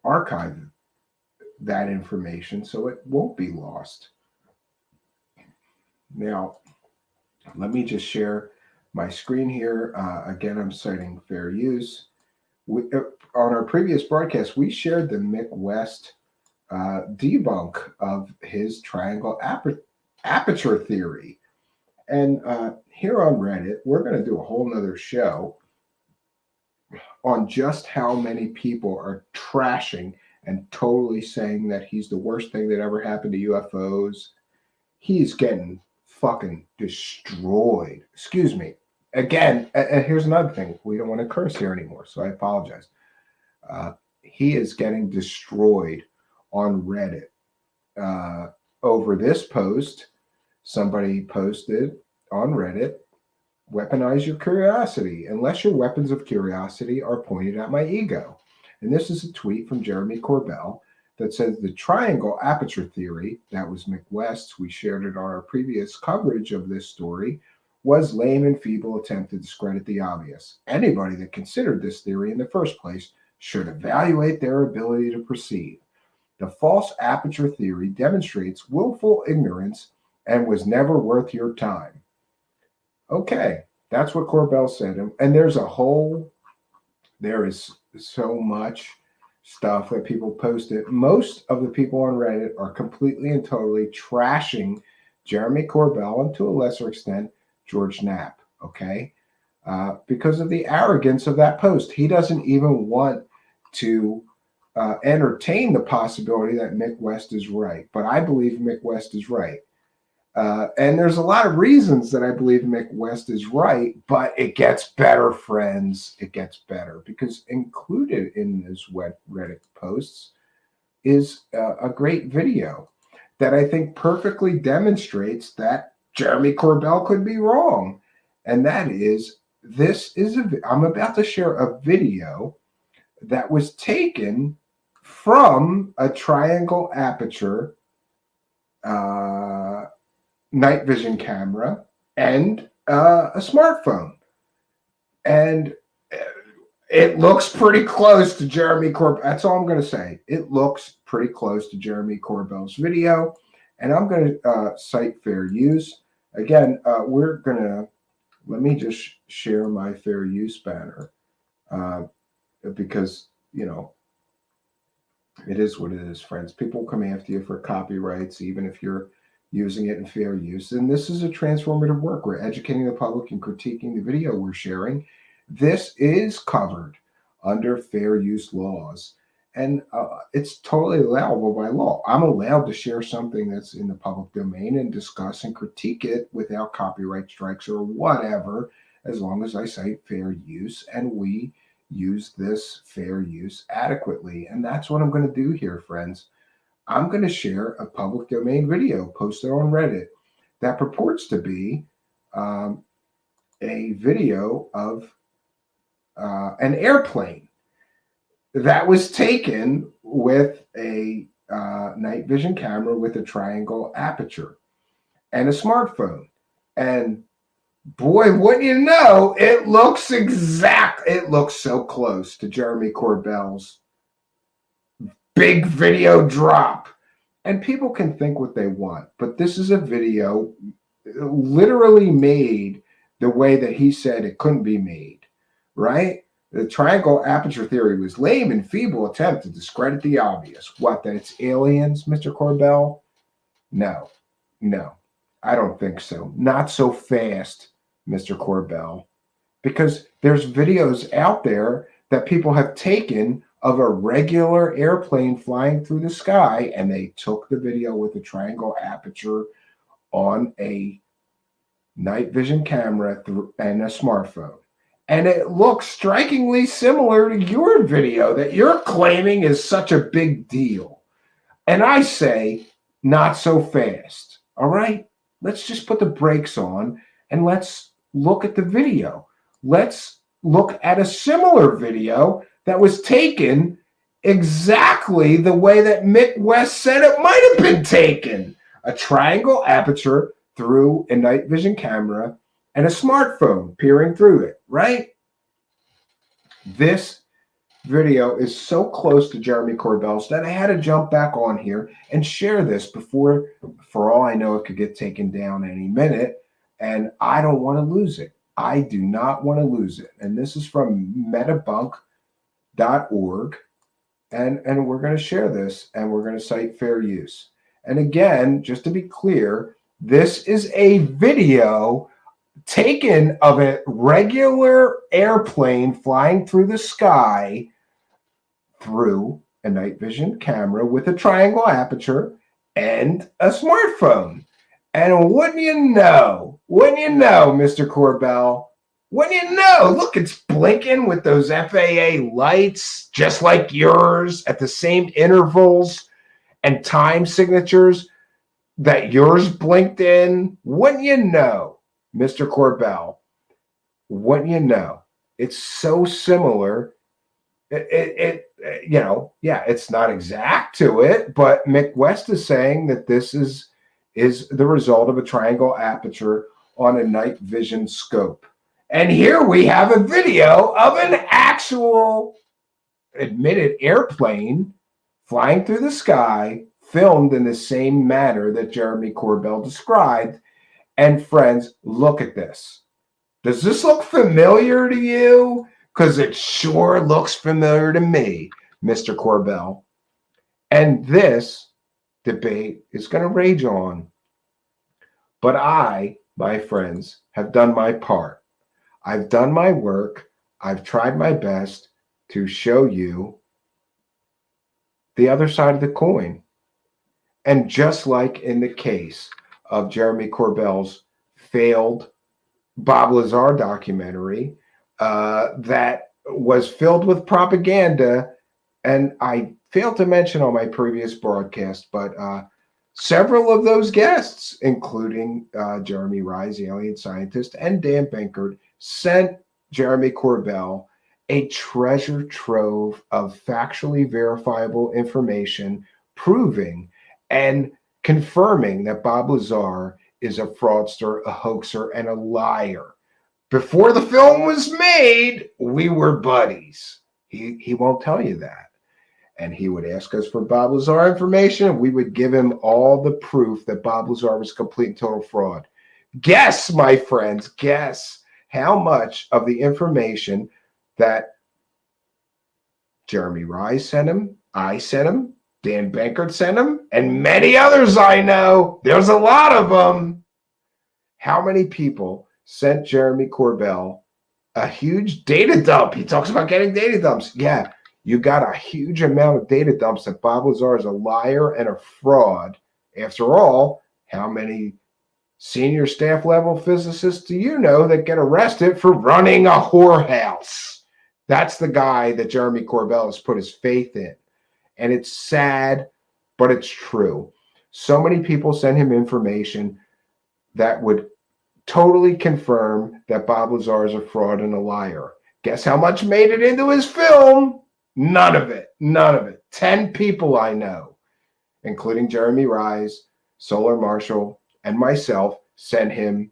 [SPEAKER 3] archive that information so it won't be lost. Now, let me just share my screen here. Again, I'm citing fair use. On our previous broadcast, we shared the Mick West debunk of his triangle aperture theory. And here on Reddit, we're going to do a whole nother show on just how many people are trashing and totally saying that he's the worst thing that ever happened to UFOs. He's getting fucking destroyed. Excuse me. Again, and here's another thing. We don't want to curse here anymore, so I apologize. He is getting destroyed on Reddit over this post. Somebody posted on Reddit, "Weaponize your curiosity, unless your weapons of curiosity are pointed at my ego." And this is a tweet from Jeremy Corbell that says the triangle aperture theory, that was Mick West's, we shared it on our previous coverage of this story, was lame and feeble attempt to discredit the obvious. Anybody that considered this theory in the first place should evaluate their ability to perceive. The false aperture theory demonstrates willful ignorance and was never worth your time. Okay, that's what Corbell said. And there is so much stuff that people posted. Most of the people on Reddit are completely and totally trashing Jeremy Corbell and to a lesser extent, George Knapp, okay? Because of the arrogance of that post. He doesn't even want to entertain the possibility that Mick West is right. But I believe Mick West is right. And there's a lot of reasons that I believe Mick West is right, but it gets better, friends. It gets better, because included in this Reddit posts is a great video that I think perfectly demonstrates that Jeremy Corbell could be wrong. And that is, I'm about to share a video that was taken from a triangle aperture night vision camera and a smartphone. And it looks pretty close to Jeremy Corbell. That's all I'm going to say. It looks pretty close to Jeremy Corbell's video. And I'm going to cite fair use. Again, let me just share my fair use banner because, it is what it is, friends. People come after you for copyrights, even if you're using it in fair use. And this is a transformative work. We're educating the public and critiquing the video we're sharing. This is covered under fair use laws. And it's totally allowable by law. I'm allowed to share something that's in the public domain and discuss and critique it without copyright strikes or whatever, as long as I cite fair use and we use this fair use adequately. And that's what I'm going to do here, friends. I'm going to share a public domain video posted on Reddit that purports to be a video of an airplane that was taken with a night vision camera with a triangle aperture and a smartphone. And boy, wouldn't you know, it looks so close to Jeremy Corbell's big video drop. And people can think what they want, but this is a video literally made the way that he said it couldn't be made, right? The triangle aperture theory was lame and feeble attempt to discredit the obvious. What, that it's aliens, Mr. Corbell? No, I don't think so. Not so fast, Mr. Corbell, because there's videos out there that people have taken of a regular airplane flying through the sky, and they took the video with a triangle aperture on a night vision camera and a smartphone. And it looks strikingly similar to your video that you're claiming is such a big deal. And I say, not so fast. All right? Let's just put the brakes on and let's look at the video. Let's look at a similar video that was taken exactly the way that Mick West said it might have been taken. A triangle aperture through a night vision camera and a smartphone peering through it, right? This video is so close to Jeremy Corbell's that I had to jump back on here and share this before, for all I know, it could get taken down any minute, and I don't want to lose it. I do not want to lose it. And this is from metabunk.org, and we're going to share this, and we're going to cite fair use. And again, just to be clear, this is a video taken of a regular airplane flying through the sky through a night vision camera with a triangle aperture and a smartphone. And wouldn't you know, Mr. Corbell, wouldn't you know, look, it's blinking with those FAA lights, just like yours, at the same intervals and time signatures that yours blinked in. Wouldn't you know, Mr. Corbell, wouldn't you know? It's so similar. It's not exact to it, but Mick West is saying that this is the result of a triangle aperture on a night vision scope. And here we have a video of an actual admitted airplane flying through the sky, filmed in the same manner that Jeremy Corbell described. And friends, look at this. Does this look familiar to you? Because it sure looks familiar to me, Mr. Corbell. And this debate is going to rage on. But I, my friends, have done my part. I've done my work. I've tried my best to show you the other side of the coin. And just like in the case of Jeremy Corbell's failed Bob Lazar documentary that was filled with propaganda, and I failed to mention on my previous broadcast, but several of those guests, including Jeremy Rise, the alien scientist, and Dan Benkert, sent Jeremy Corbell a treasure trove of factually verifiable information proving and confirming that Bob Lazar is a fraudster, a hoaxer, and a liar. Before the film was made, we were buddies. He won't tell you that. And he would ask us for Bob Lazar information, and we would give him all the proof that Bob Lazar was complete and total fraud. Guess, my friends, guess how much of the information that Jeremy Rise sent him, I sent him, Dan Benkert sent him, and many others I know. There's a lot of them. How many people sent Jeremy Corbell a huge data dump? He talks about getting data dumps. Yeah, you got a huge amount of data dumps that Bob Lazar is a liar and a fraud. After all, how many senior staff level physicists do you know that get arrested for running a whorehouse? That's the guy that Jeremy Corbell has put his faith in. And it's sad, but it's true. So many people send him information that would totally confirm that Bob Lazar is a fraud and a liar. Guess how much made it into his film? None of it. None of it. 10 people I know, including Jeremy Rise, Solar Marshall, and myself, sent him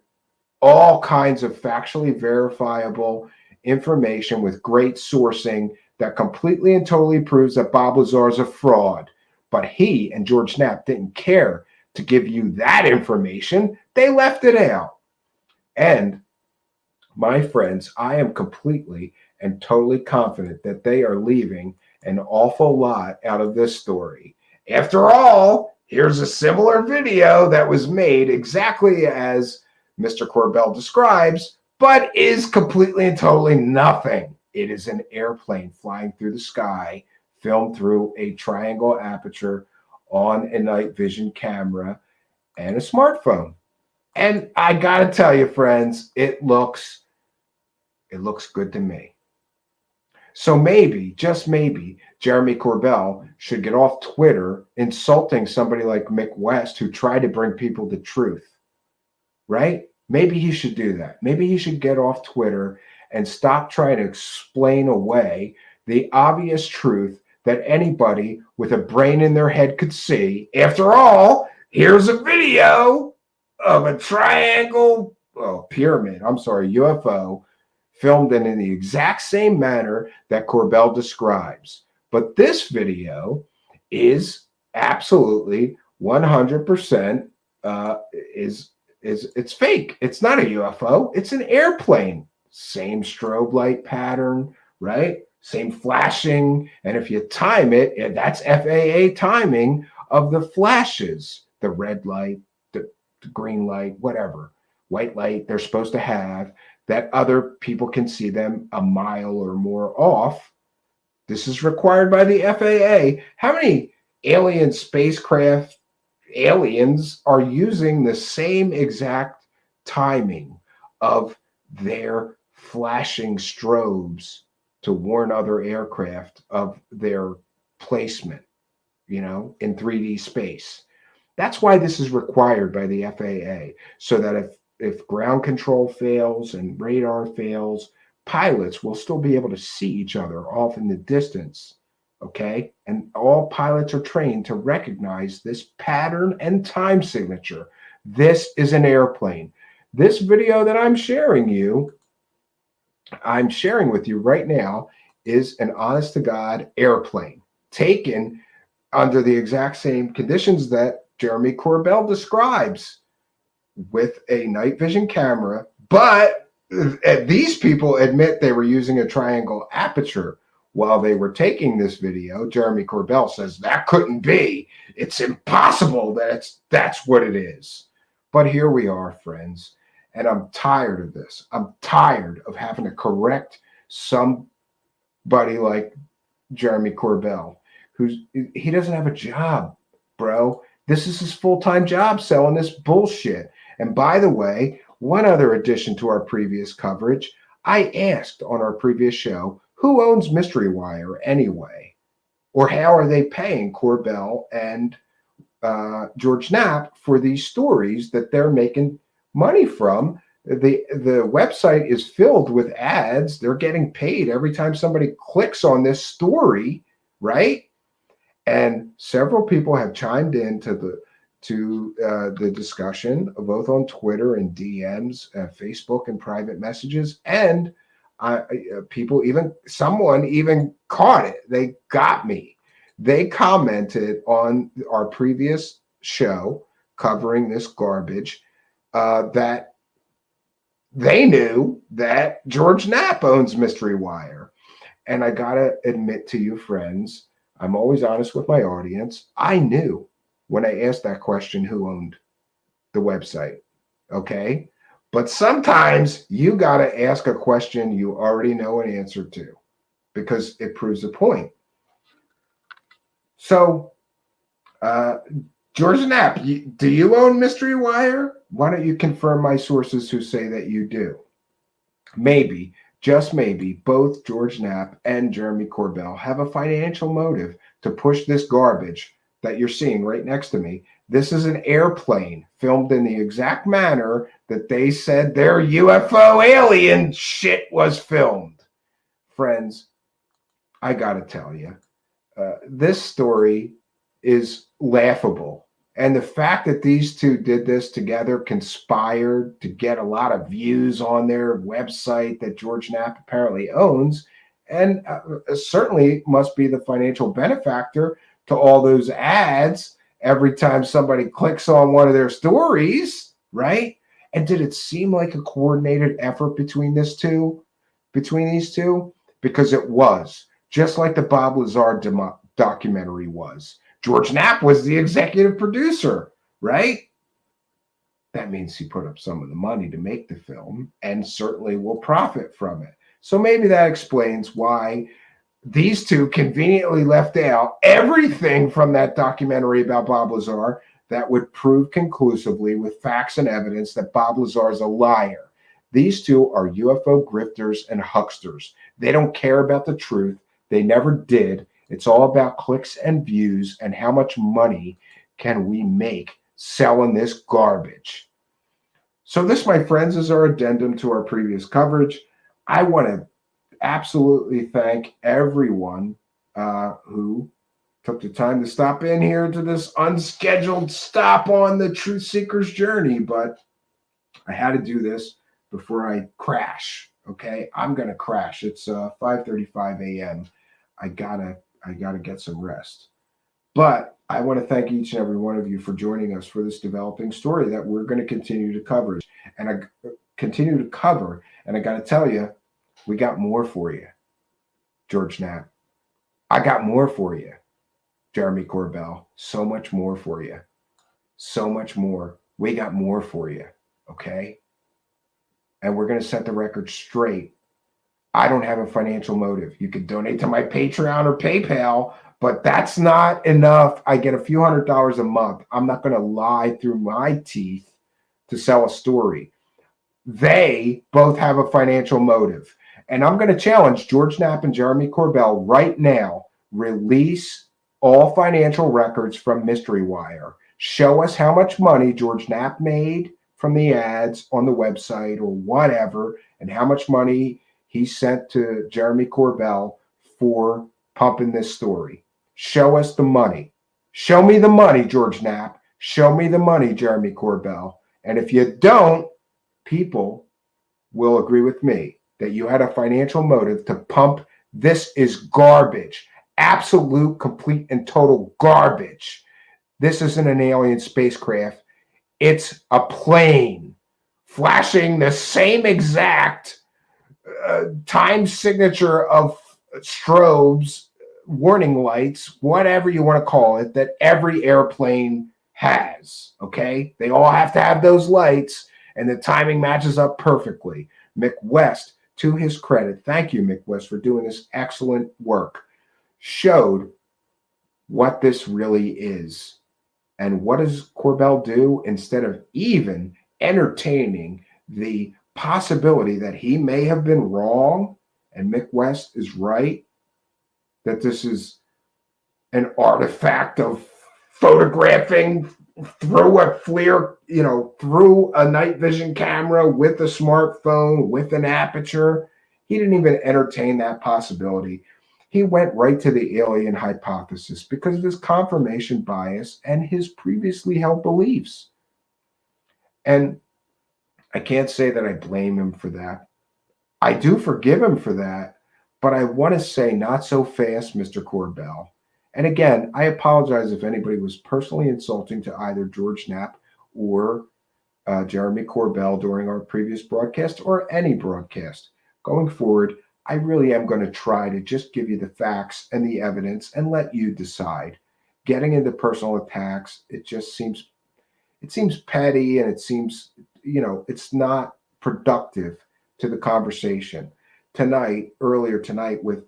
[SPEAKER 3] all kinds of factually verifiable information with great sourcing that completely and totally proves that Bob Lazar is a fraud. But he and George Knapp didn't care to give you that information. They left it out. And my friends, I am completely and totally confident that they are leaving an awful lot out of this story. After all, here's a similar video that was made exactly as Mr. Corbell describes, but is completely and totally nothing. It is an airplane flying through the sky, filmed through a triangle aperture on a night vision camera and a smartphone. And I gotta tell you, friends, it looks good to me. So maybe, just maybe, Jeremy Corbell should get off Twitter insulting somebody like Mick West who tried to bring people to truth, right? Maybe he should do that. Maybe he should get off Twitter and stop trying to explain away the obvious truth that anybody with a brain in their head could see. After all, here's a video of a UFO filmed in the exact same manner that Corbell describes. But this video is absolutely 100% it's fake. It's not a UFO. It's an airplane. Same strobe light pattern, right? Same flashing. And if you time it, that's FAA timing of the flashes, the red light, the green light, whatever, white light they're supposed to have, that other people can see them a mile or more off. This is required by the FAA. How many alien spacecraft aliens are using the same exact timing of their flashing strobes to warn other aircraft of their placement, in 3D space? That's why this is required by the FAA, so that if ground control fails and radar fails, pilots will still be able to see each other off in the distance, okay? And all pilots are trained to recognize this pattern and time signature. This is an airplane. This video that I'm sharing with you right now is an honest-to-God airplane taken under the exact same conditions that Jeremy Corbell describes, with a night vision camera, but these people admit they were using a triangle aperture while they were taking this video. Jeremy Corbell says that couldn't be. It's impossible that's what it is. But here we are, friends, and I'm tired of this. I'm tired of having to correct somebody like Jeremy Corbell, he doesn't have a job, bro. This is his full-time job, selling this bullshit. And by the way, one other addition to our previous coverage, I asked on our previous show, who owns Mystery Wire anyway? Or how are they paying Corbell and George Knapp for these stories that they're making money from? The website is filled with ads. They're getting paid every time somebody clicks on this story, right? And several people have chimed in to the discussion, both on Twitter and DMs, Facebook and private messages, and someone even caught it. They got me. They commented on our previous show covering this garbage that they knew that George Knapp owns Mystery Wire. And I gotta admit to you, friends, I'm always honest with my audience. I knew when I asked that question who owned the website, okay? But sometimes you got to ask a question you already know an answer to, because it proves a point. So, George Knapp, do you own Mystery Wire? Why don't you confirm my sources who say that you do? Maybe, just maybe, both George Knapp and Jeremy Corbell have a financial motive to push this garbage that you're seeing right next to me This is an airplane filmed in the exact manner that they said their UFO alien shit was filmed. Friends, I got to tell you, this story is laughable. And the fact that these two did this together, conspired to get a lot of views on their website that George Knapp apparently owns, and certainly must be the financial benefactor to all those ads every time somebody clicks on one of their stories, right? And did it seem like a coordinated effort between these two? Because it was, just like the Bob Lazar documentary was. George Knapp was the executive producer, right? That means he put up some of the money to make the film and certainly will profit from it. So maybe that explains why these two conveniently left out everything from that documentary about Bob Lazar that would prove conclusively with facts and evidence that Bob Lazar is a liar. These two are UFO grifters and hucksters. They don't care about the truth. They never did. It's all about clicks and views and how much money can we make selling this garbage. So this, my friends, is our addendum to our previous coverage. I want to absolutely thank everyone who took the time to stop in here to this unscheduled stop on the Truth Seeker's journey, but I had to do this before I crash. Okay, I'm gonna crash. It's 5:35 a.m. I gotta get some rest. But I want to thank each and every one of you for joining us for this developing story that we're going to continue to cover. And I got to tell you, we got more for you, George Knapp. I got more for you, Jeremy Corbell. So much more for you. So much more. We got more for you, okay? And we're going to set the record straight. I don't have a financial motive. You could donate to my Patreon or PayPal, but that's not enough. I get a few $100s a month. I'm not going to lie through my teeth to sell a story. They both have a financial motive. And I'm going to challenge George Knapp and Jeremy Corbell right now. Release all financial records from Mystery Wire. Show us how much money George Knapp made from the ads on the website or whatever, and how much money he sent to Jeremy Corbell for pumping this story. Show us the money. Show me the money, George Knapp. Show me the money, Jeremy Corbell. And if you don't, people will agree with me that you had a financial motive to pump. This is garbage. Absolute, complete, and total garbage. This isn't an alien spacecraft. It's a plane flashing the same exact time signature of strobes, warning lights, whatever you want to call it, that every airplane has, okay? They all have to have those lights, and the timing matches up perfectly. Mick West, to his credit, thank you, Mick West, for doing this excellent work, showed what this really is. And what does Corbell do? Instead of even entertaining the possibility that he may have been wrong and Mick West is right, that this is an artifact of photographing through a FLIR, through a night vision camera with a smartphone, with an aperture. He didn't even entertain that possibility. He went right to the alien hypothesis because of his confirmation bias and his previously held beliefs. And I can't say that I blame him for that. I do forgive him for that, but I want to say not so fast, Mr. Corbell. And again, I apologize if anybody was personally insulting to either George Knapp or Jeremy Corbell during our previous broadcast or any broadcast. Going forward, I really am going to try to just give you the facts and the evidence and let you decide. Getting into personal attacks, it seems petty, and it seems, it's not productive to the conversation. Earlier tonight with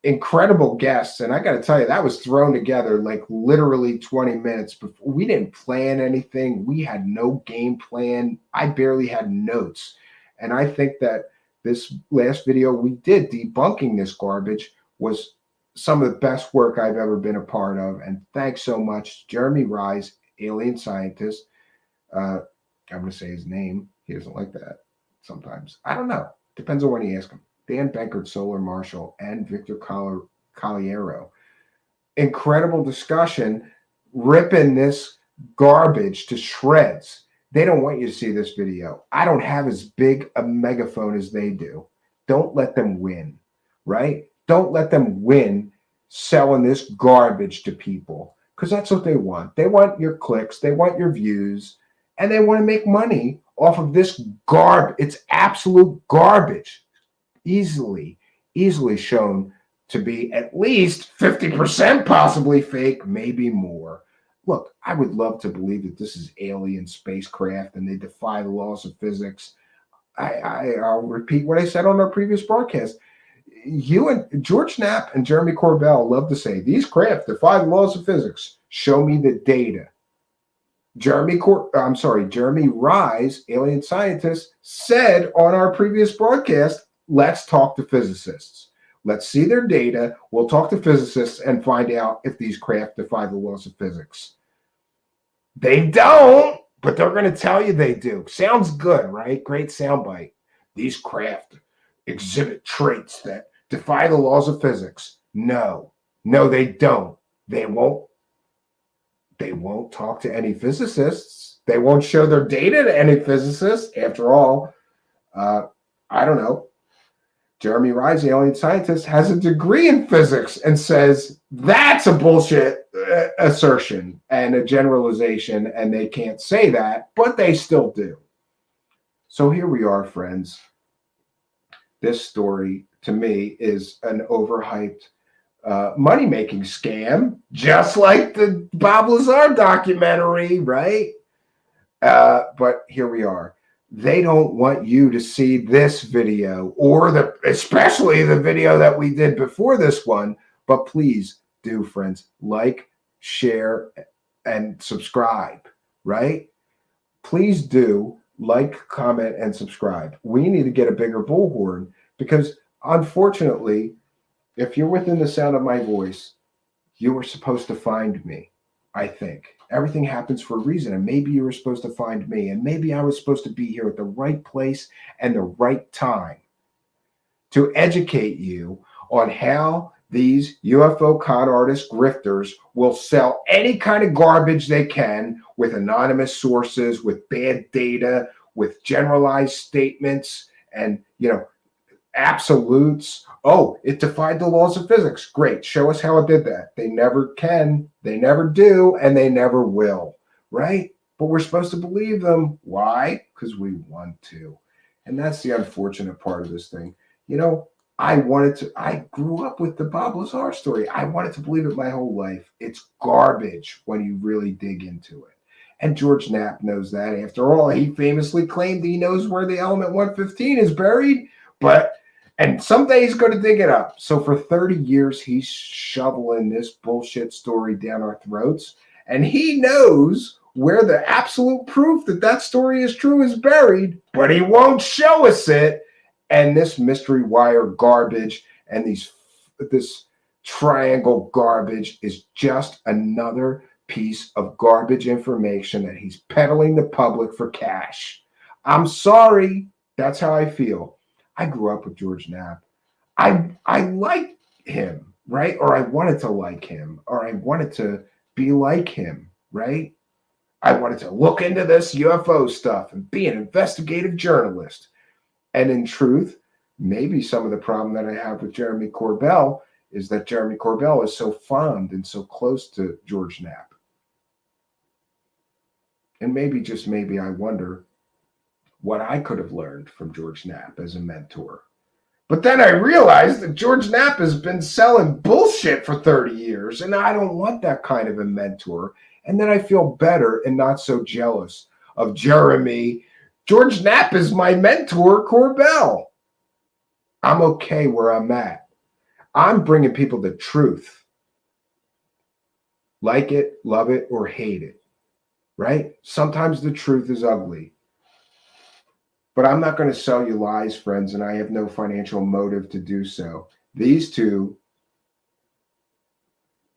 [SPEAKER 3] incredible guests, and I got to tell you, that was thrown together like literally 20 minutes before. We didn't plan anything. We had no game plan. I barely had notes. And I think that this last video we did debunking this garbage was some of the best work I've ever been a part of. And thanks so much, Jeremy Rise, alien scientist. I'm going to say his name. He doesn't like that sometimes. I don't know. Depends on when you ask him. Dan Benkert, Solar Marshall, and Victor Caliero. Incredible discussion, ripping this garbage to shreds. They don't want you to see this video. I don't have as big a megaphone as they do. Don't let them win, right? Don't let them win selling this garbage to people, because that's what they want. They want your clicks, they want your views, and they want to make money off of this garbage. It's absolute garbage. Easily shown to be at least 50% possibly fake, maybe more. Look, I would love to believe that this is alien spacecraft and they defy the laws of physics. I'll repeat what I said on our previous broadcast. You and George Knapp and Jeremy Corbell love to say, these craft defy the laws of physics. Show me the data. Jeremy Rise, alien scientist, said on our previous broadcast, let's talk to physicists. Let's see their data. We'll talk to physicists and find out if these craft defy the laws of physics. They don't, but they're going to tell you they do. Sounds good, right? Great soundbite. These craft exhibit traits that defy the laws of physics. No, they don't. They won't talk to any physicists. They won't show their data to any physicists. After all, I don't know. Jeremy Rise, alien scientist, has a degree in physics and says that's a bullshit assertion and a generalization, and they can't say that, but they still do. So here we are, friends. This story, to me, is an overhyped money-making scam, just like the Bob Lazar documentary, right? But here we are. They don't want you to see this video or especially the video that we did before this one. But please do, friends, like, share, and subscribe, right? Please do like, comment, and subscribe. We need to get a bigger bullhorn because, unfortunately, if you're within the sound of my voice, you were supposed to find me, I think. Everything happens for a reason, and maybe you were supposed to find me, and maybe I was supposed to be here at the right place and the right time to educate you on how these UFO con artist grifters will sell any kind of garbage they can with anonymous sources, with bad data, with generalized statements, and, absolutes. Oh, it defied the laws of physics. Great. Show us how it did that. They never can, they never do, and they never will, right? But we're supposed to believe them. Why? Because we want to. And that's the unfortunate part of this thing. I grew up with the Bob Lazar story. I wanted to believe it my whole life. It's garbage when you really dig into it. And George Knapp knows that. After all, he famously claimed he knows where the element 115 is buried, and someday he's going to dig it up. So for 30 years, he's shoveling this bullshit story down our throats. And he knows where the absolute proof that story is true is buried, but he won't show us it. And this mystery wire garbage and this triangle garbage is just another piece of garbage information that he's peddling the public for cash. I'm sorry. That's how I feel. I grew up with George Knapp. I liked him, right? Or I wanted to like him, or I wanted to be like him, right? I wanted to look into this UFO stuff and be an investigative journalist. And in truth, maybe some of the problem that I have with Jeremy Corbell is that Jeremy Corbell is so fond and so close to George Knapp. And maybe, just maybe, I wonder what I could have learned from George Knapp as a mentor. But then I realized that George Knapp has been selling bullshit for 30 years, and I don't want that kind of a mentor. And then I feel better and not so jealous of Jeremy. George Knapp is my mentor, Corbell. I'm okay where I'm at. I'm bringing people the truth. Like it, love it, or hate it, right? Sometimes the truth is ugly. But I'm not going to sell you lies, friends, and I have no financial motive to do so. These two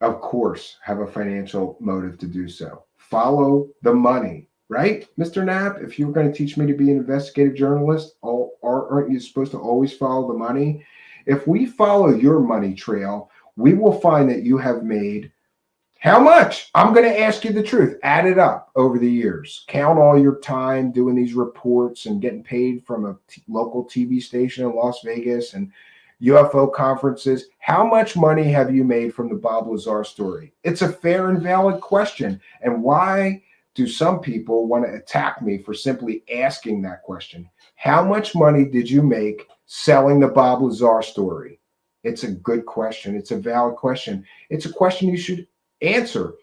[SPEAKER 3] of course, have a financial motive to do so. Follow the money, right, Mr. Knapp? If you were going to teach me to be an investigative journalist, aren't you supposed to always follow the money? If we follow your money trail, we will find that you have made how much? I'm going to ask you the truth. Add it up over the years. Count all your time doing these reports and getting paid from a local TV station in Las Vegas and UFO conferences. How much money have you made from the Bob Lazar story? It's a fair and valid question. And why do some people want to attack me for simply asking that question? How much money did you make selling the Bob Lazar story? It's a good question. It's a valid question. It's a question you should answer.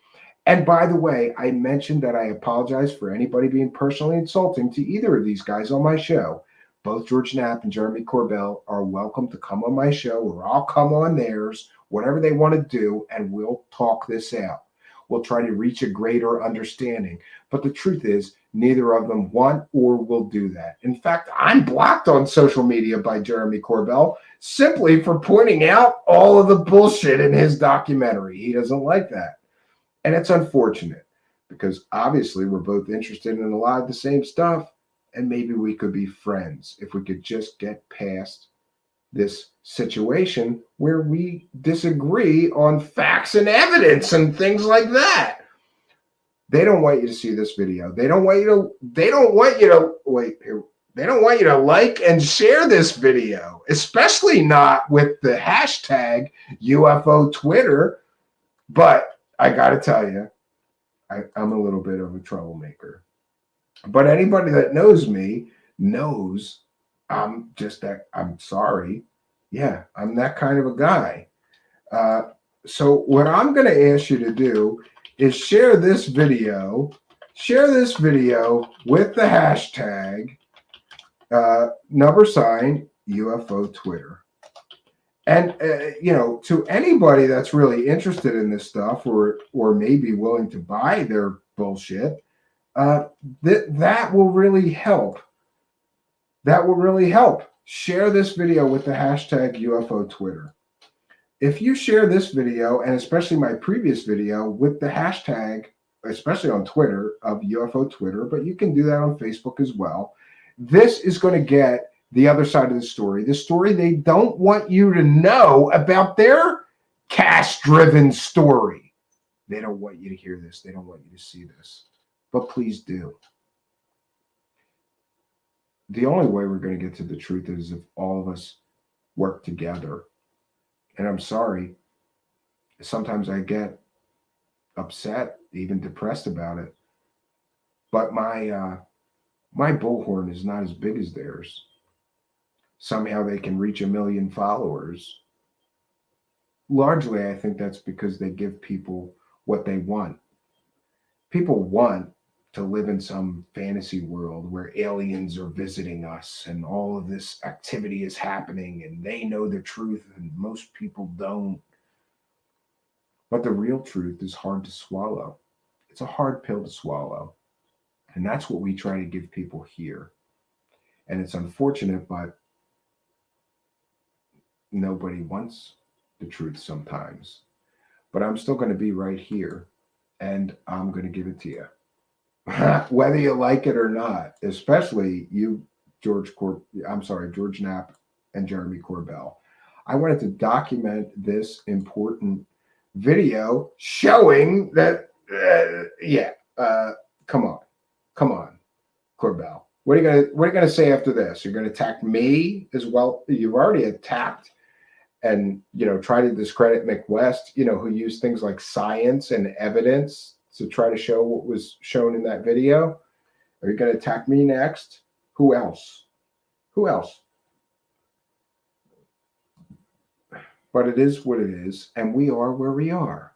[SPEAKER 3] And by the way, I mentioned that I apologize for anybody being personally insulting to either of these guys on my show. Both George Knapp and Jeremy Corbell are welcome to come on my show, or I'll come on theirs, whatever they want to do, and we'll talk this out. We'll try to reach a greater understanding. But the truth is, neither of them want or will do that. In fact, I'm blocked on social media by Jeremy Corbell simply for pointing out all of the bullshit in his documentary. He doesn't like that. And it's unfortunate because obviously we're both interested in a lot of the same stuff, and maybe we could be friends if we could just get past this situation where we disagree on facts and evidence and things like that. They don't want you to see this video. They don't want you to like and share this video, especially not with the hashtag UFO Twitter. But I got to tell you, I'm a little bit of a troublemaker. But anybody that knows me knows I'm sorry. Yeah, I'm that kind of a guy. So what I'm going to ask you to do is share this video with the hashtag $UFO Twitter. And, to anybody that's really interested in this stuff or maybe willing to buy their bullshit, that will really help. That will really help. Share this video with the hashtag UFO Twitter. If you share this video, and especially my previous video, with the hashtag, especially on Twitter, of UFO Twitter, but you can do that on Facebook as well, this is going to get the other side of the story they don't want you to know about their cash-driven story. They don't want you to hear this. They don't want you to see this. But please do. The only way we're going to get to the truth is if all of us work together. And I'm sorry, sometimes I get upset, even depressed about it. But my bullhorn is not as big as theirs. Somehow they can reach 1 million followers. Largely, I think that's because they give people what they want. People want to live in some fantasy world where aliens are visiting us and all of this activity is happening and they know the truth and most people don't. But the real truth is hard to swallow. It's a hard pill to swallow. And that's what we try to give people here. And it's unfortunate, but nobody wants the truth sometimes. But I'm still going to be right here and I'm going to give it to you. Whether you like it or not, especially you, George Knapp and Jeremy Corbell. I wanted to document this important video showing that, come on, Corbell. What are you gonna say after this? You're gonna attack me as well? You've already attacked and try to discredit McWest, who used things like science and evidence to try to show what was shown in that video. Are you going to attack me next? Who else? But it is what it is, and we are where we are.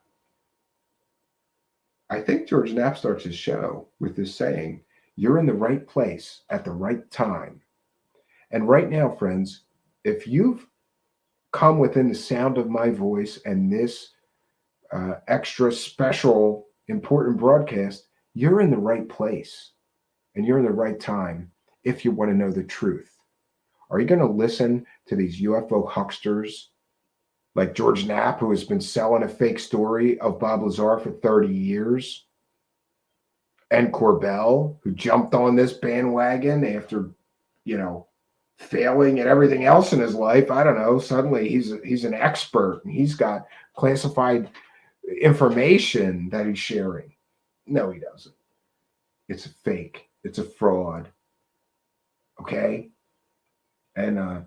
[SPEAKER 3] I think George Knapp starts his show with this saying, you're in the right place at the right time. And right now, friends, if you've come within the sound of my voice and this extra special important broadcast, you're in the right place and you're in the right time if you want to know the truth. Are you going to listen to these UFO hucksters like George Knapp, who has been selling a fake story of Bob Lazar for 30 years, and Corbell, who jumped on this bandwagon after, failing at everything else in his life. I don't know. Suddenly he's an expert and he's got classified information that he's sharing. No, he doesn't. It's a fake. It's a fraud. Okay? And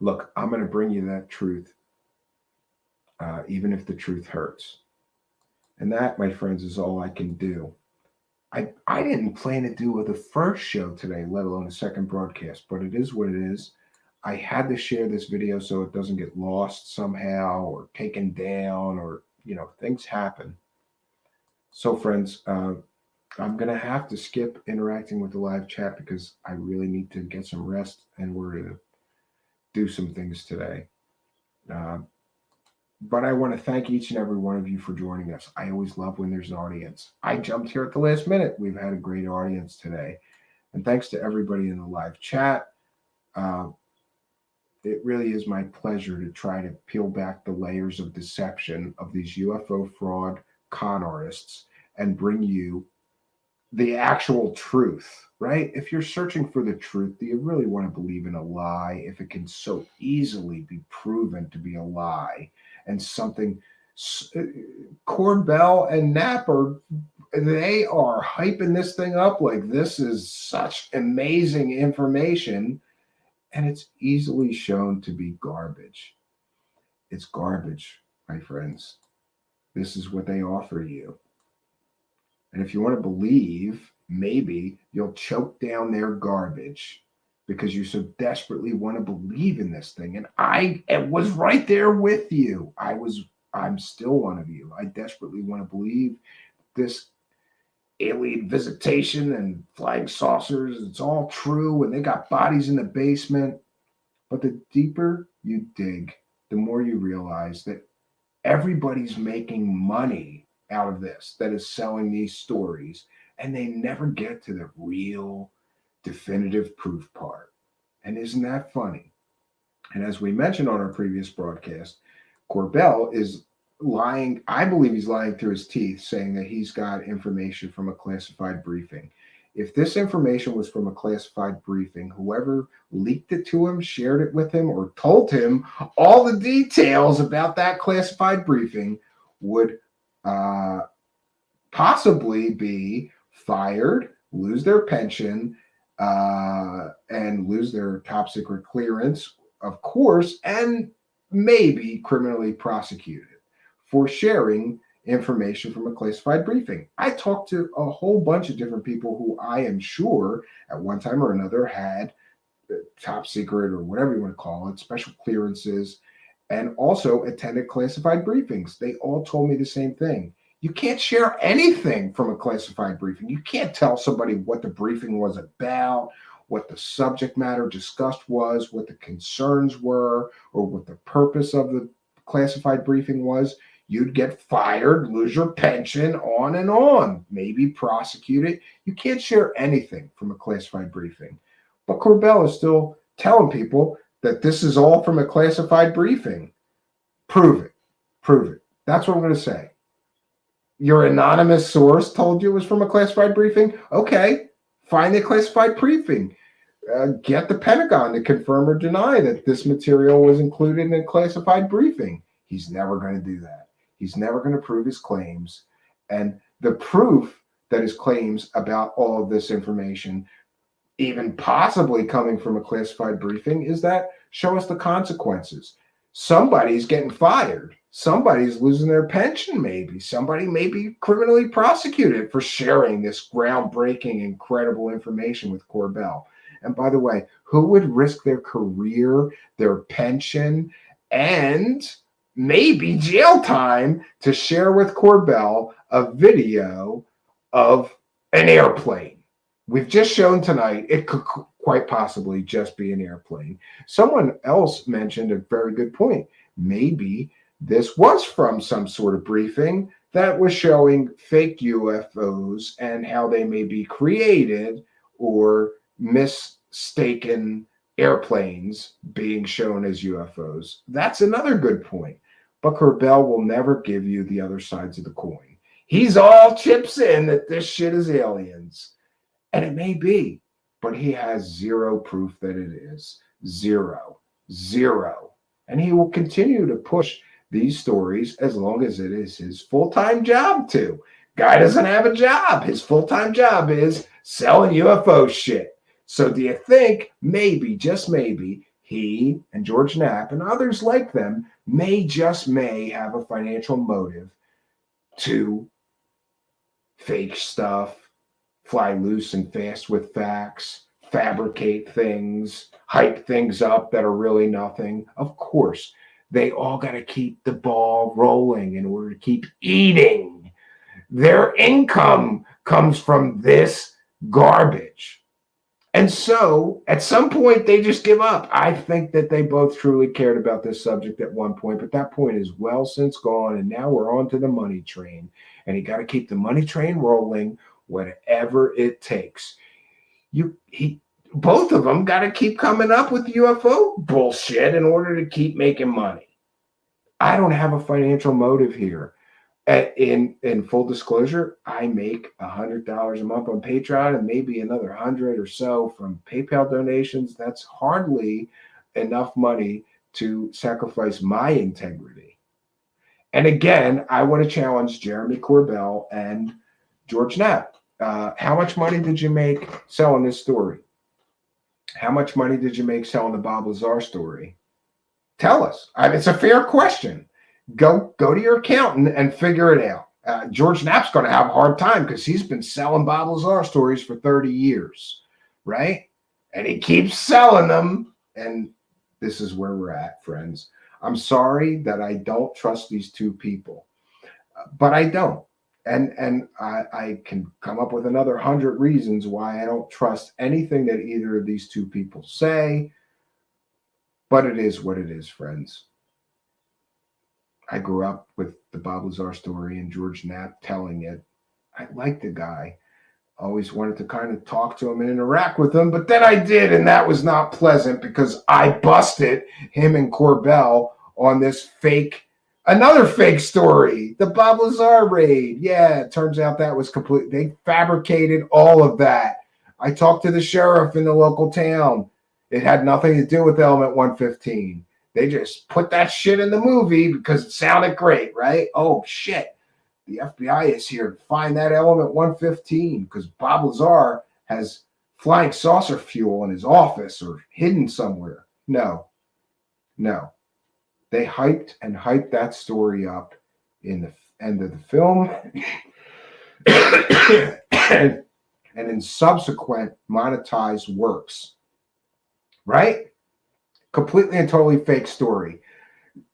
[SPEAKER 3] look, I'm going to bring you that truth, even if the truth hurts. And that, my friends, is all I can do. I didn't plan to do the first show today, let alone a second broadcast, but it is what it is. I had to share this video so it doesn't get lost somehow or taken down or, things happen. So, friends, I'm going to have to skip interacting with the live chat because I really need to get some rest and we're going to do some things today. But I want to thank each and every one of you for joining us. I always love when there's an audience. I jumped here at the last minute. We've had a great audience today. And thanks to everybody in the live chat. It really is my pleasure to try to peel back the layers of deception of these UFO fraud con artists and bring you the actual truth, right? If you're searching for the truth, do you really want to believe in a lie if it can so easily be proven to be a lie? And something, Corbell and Knapp they are hyping this thing up like this is such amazing information, and it's easily shown to be garbage. It's garbage, my friends. This is what they offer you. And if you want to believe, maybe you'll choke down their garbage because you so desperately want to believe in this thing. And I was right there with you. I'm still one of you. I desperately want to believe this alien visitation and flying saucers, it's all true, and they got bodies in the basement. But the deeper you dig, the more you realize that everybody's making money out of this, that is selling these stories, and they never get to the real definitive proof part. And isn't that funny? And as we mentioned on our previous broadcast, Corbell is lying. I believe he's lying through his teeth, saying that he's got information from a classified briefing. If this information was from a classified briefing, whoever leaked it to him, shared it with him, or told him all the details about that classified briefing would possibly be fired, lose their pension, and lose their top secret clearance, of course, and maybe criminally prosecuted for sharing information from a classified briefing. I talked to a whole bunch of different people who I am sure at one time or another had top secret or whatever you want to call it, special clearances, and also attended classified briefings. They all told me the same thing. You can't share anything from a classified briefing. You can't tell somebody what the briefing was about, what the subject matter discussed was, what the concerns were, or what the purpose of the classified briefing was. You'd get fired, lose your pension, on and on, maybe prosecuted. You can't share anything from a classified briefing. But Corbell is still telling people that this is all from a classified briefing. Prove it. Prove it. That's what I'm going to say. Your anonymous source told you it was from a classified briefing? Okay, find the classified briefing. Get the Pentagon to confirm or deny that this material was included in a classified briefing. He's never going to do that. He's never going to prove his claims. And the proof that his claims about all of this information, even possibly coming from a classified briefing, is that show us the consequences. Somebody's getting fired. Somebody's losing their pension, maybe. Somebody may be criminally prosecuted for sharing this groundbreaking, incredible information with Corbell. And by the way, who would risk their career, their pension, and maybe jail time to share with Corbell a video of an airplane? We've just shown tonight it could quite possibly just be an airplane. Someone else mentioned a very good point. Maybe this was from some sort of briefing that was showing fake UFOs and how they may be created or mistaken airplanes being shown as UFOs. That's another good point. But Corbell will never give you the other sides of the coin. He's all chips in that this shit is aliens. And it may be, but he has zero proof that it is. Zero. And he will continue to push these stories as long as it is his full-time job to. Guy doesn't have a job. His full-time job is selling UFO shit. So do you think maybe, just maybe, he and George Knapp and others like them may have a financial motive to fake stuff, fly loose and fast with facts, fabricate things, hype things up that are really nothing? Of course, they all got to keep the ball rolling in order to keep eating. Their income comes from this garbage. And so at some point, they just give up. I think that they both truly cared about this subject at one point, but that point is well since gone. And now we're on to the money train. And you got to keep the money train rolling, whatever it takes. Both of them got to keep coming up with UFO bullshit in order to keep making money. I don't have a financial motive here. In full disclosure, I make $100 a month on Patreon and maybe another 100 or so from PayPal donations. That's hardly enough money to sacrifice my integrity. And again, I want to challenge Jeremy Corbell and George Knapp. How much money did you make selling this story? How much money did you make selling the Bob Lazar story? Tell us. It's a fair question. Go to your accountant and figure it out. George Knapp's going to have a hard time because he's been selling Bob Lazar stories for 30 years, right? And he keeps selling them. And this is where we're at, friends. I'm sorry that I don't trust these two people, but I don't. And I can come up with another 100 reasons why I don't trust anything that either of these two people say, but it is what it is, friends. I grew up with the Bob Lazar story and George Knapp telling it. I liked the guy. Always wanted to kind of talk to him and interact with him, but then I did, and that was not pleasant because I busted him and Corbell on this another fake story, the Bob Lazar raid. Yeah, it turns out that was complete. They fabricated all of that. I talked to the sheriff in the local town. It had nothing to do with Element 115. They just put that shit in the movie because it sounded great, right? Oh, shit. The FBI is here to find that Element 115 because Bob Lazar has flying saucer fuel in his office or hidden somewhere. No. They hyped that story up in the end of the film and in subsequent monetized works, right? Completely and totally fake story.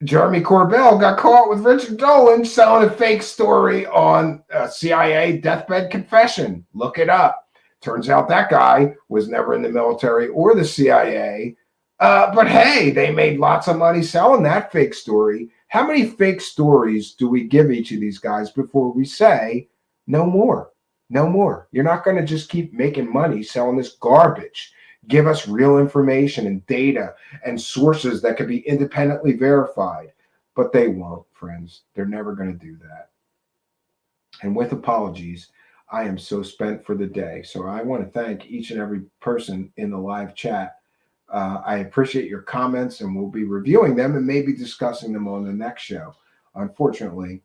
[SPEAKER 3] Jeremy Corbell got caught with Richard Dolan selling a fake story on a CIA deathbed confession. Look it up. Turns out that guy was never in the military or the CIA. But hey, they made lots of money selling that fake story. How many fake stories do we give each of these guys before we say, no more? No more. You're not going to just keep making money selling this garbage. Give us real information and data and sources that can be independently verified. But they won't, friends. They're never going to do that. And with apologies, I am so spent for the day. So I want to thank each and every person in the live chat. I appreciate your comments, and we'll be reviewing them and maybe discussing them on the next show. Unfortunately,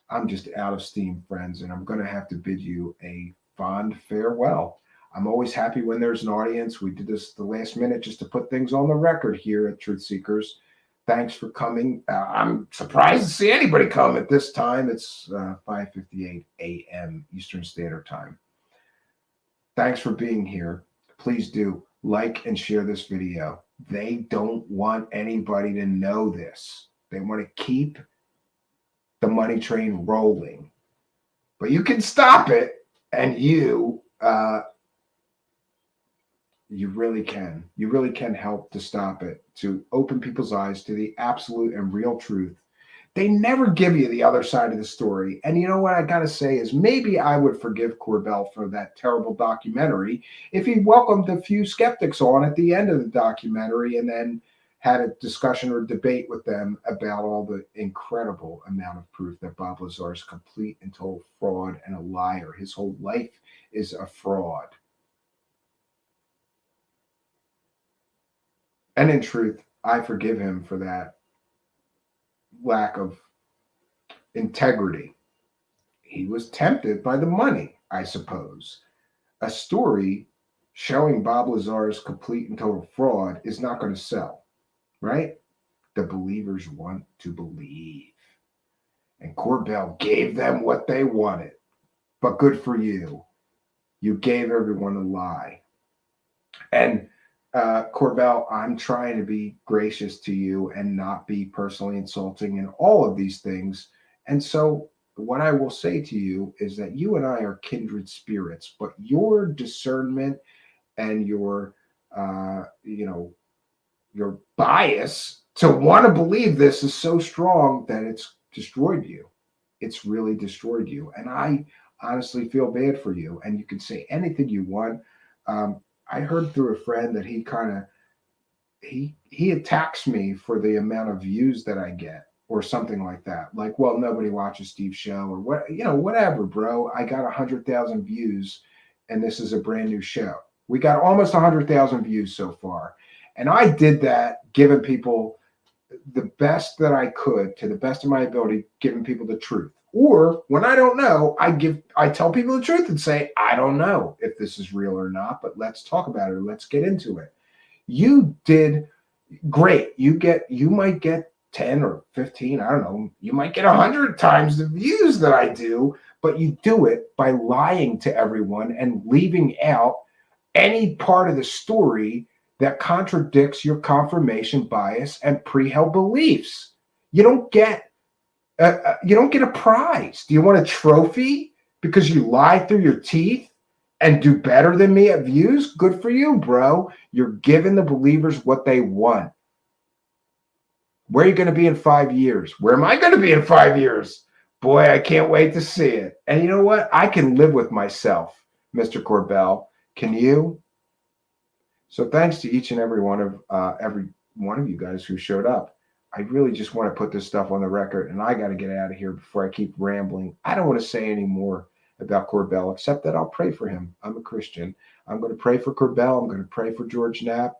[SPEAKER 3] I'm just out of steam, friends, and I'm going to have to bid you a fond farewell. I'm always happy when there's an audience. We did this the last minute just to put things on the record here at Truth Seekers. Thanks for coming. I'm surprised to see anybody come at this time. It's 5:58 a.m. Eastern Standard Time. Thanks for being here. Please do like and share this video. They don't want anybody to know this. They want to keep the money train rolling. But you can stop it, and you really can. You really can help to stop it, to open people's eyes to the absolute and real truth They never give you the other side of the story. And you know what I got to say is maybe I would forgive Corbell for that terrible documentary if he welcomed a few skeptics on at the end of the documentary and then had a discussion or debate with them about all the incredible amount of proof that Bob Lazar is complete and total fraud and a liar. His whole life is a fraud. And in truth, I forgive him for that lack of integrity. He was tempted by the money, I suppose. A story showing Bob Lazar's complete and total fraud is not going to sell, right? The believers want to believe. And Corbell gave them what they wanted. But good for you. You gave everyone a lie. And Corbell, I'm trying to be gracious to you and not be personally insulting in all of these things. And so what I will say to you is that you and I are kindred spirits, but your discernment and your bias to want to believe this is so strong that it's destroyed you. It's really destroyed you. And I honestly feel bad for you. And you can say anything you want. I heard through a friend that he attacks me for the amount of views that I get or something like that. Like, well, nobody watches Steve's show or what, whatever, bro. I got 100,000 views and this is a brand new show. We got almost 100,000 views so far. And I did that, giving people the best that I could to the best of my ability, giving people the truth. Or when I don't know, I tell people the truth and say, I don't know if this is real or not, but let's talk about it or let's get into it. You did great. You might get 10 or 15, I don't know. You might get 100 times the views that I do, but you do it by lying to everyone and leaving out any part of the story that contradicts your confirmation bias and pre-held beliefs. You don't get a prize. Do you want a trophy because you lie through your teeth and do better than me at views? Good for you, bro. You're giving the believers what they want. Where are you going to be in 5 years? Where am I going to be in 5 years? Boy, I can't wait to see it. And you know what? I can live with myself, Mr. Corbell. Can you? So thanks to each and every one of you guys who showed up. I really just want to put this stuff on the record, and I got to get out of here before I keep rambling. I don't want to say any more about Corbell, except that I'll pray for him. I'm a Christian. I'm going to pray for Corbell. I'm going to pray for George Knapp.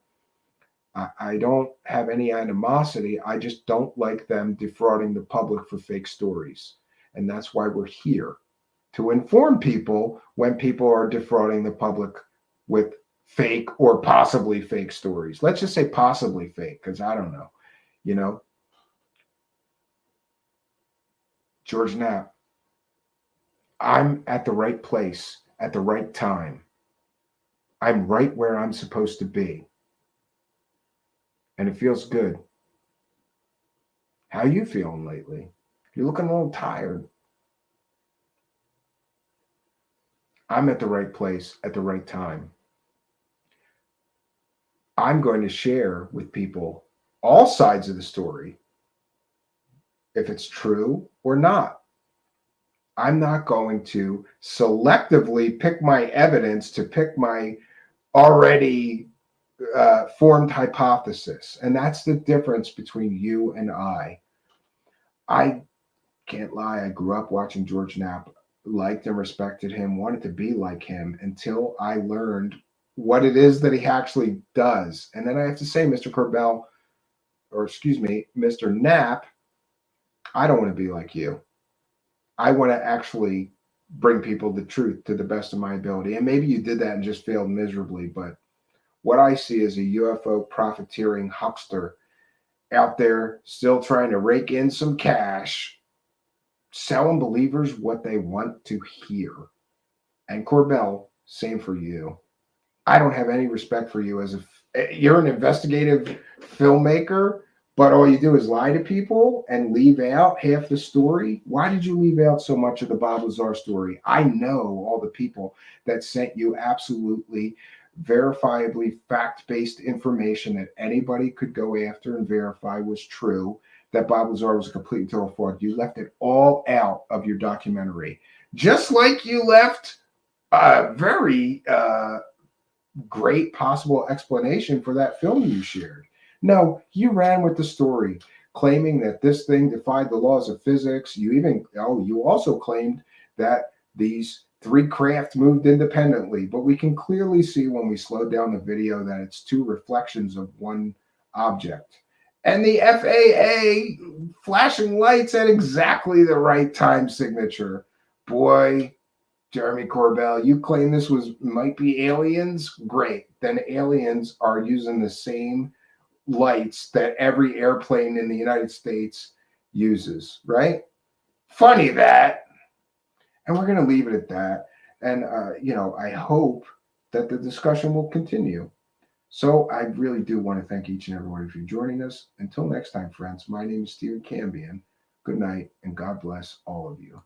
[SPEAKER 3] I don't have any animosity. I just don't like them defrauding the public for fake stories. And that's why we're here, to inform people when people are defrauding the public with fake or possibly fake stories. Let's just say possibly fake, because I don't know. George Knapp, I'm at the right place at the right time. I'm right where I'm supposed to be. And it feels good. How you feeling lately? You're looking a little tired. I'm at the right place at the right time. I'm going to share with people all sides of the story, if it's true or not. I'm not going to selectively pick my evidence to pick my already formed hypothesis. And that's the difference between you and I. I can't lie. I grew up watching George Knapp, liked and respected him, wanted to be like him until I learned what it is that he actually does. And then I have to say, Mr. Corbell, or excuse me, Mr. Knapp, I don't want to be like you. I want to actually bring people the truth to the best of my ability. And maybe you did that and just failed miserably. But what I see is a UFO profiteering huckster out there still trying to rake in some cash, selling believers what they want to hear. And Corbell, same for you. I don't have any respect for you you're an investigative filmmaker, but all you do is lie to people and leave out half the story. Why did you leave out so much of the Bob Lazar story? I know all the people that sent you absolutely verifiably fact-based information that anybody could go after and verify was true. that Bob Lazar was a complete and total fraud. You left it all out of your documentary, just like you left a very great possible explanation for that film you shared. No, you ran with the story, claiming that this thing defied the laws of physics. You also claimed that these 3 craft moved independently, but we can clearly see when we slow down the video that it's 2 reflections of one object. And the FAA flashing lights at exactly the right time signature. Boy, Jeremy Corbell, you claim this might be aliens? Great. Then aliens are using the same lights that every airplane in the United States uses, right? Funny that. And we're going to leave it at that. And, I hope that the discussion will continue. So I really do want to thank each and every one of you for joining us. Until next time, friends, my name is Stephen Cambion. Good night, and God bless all of you.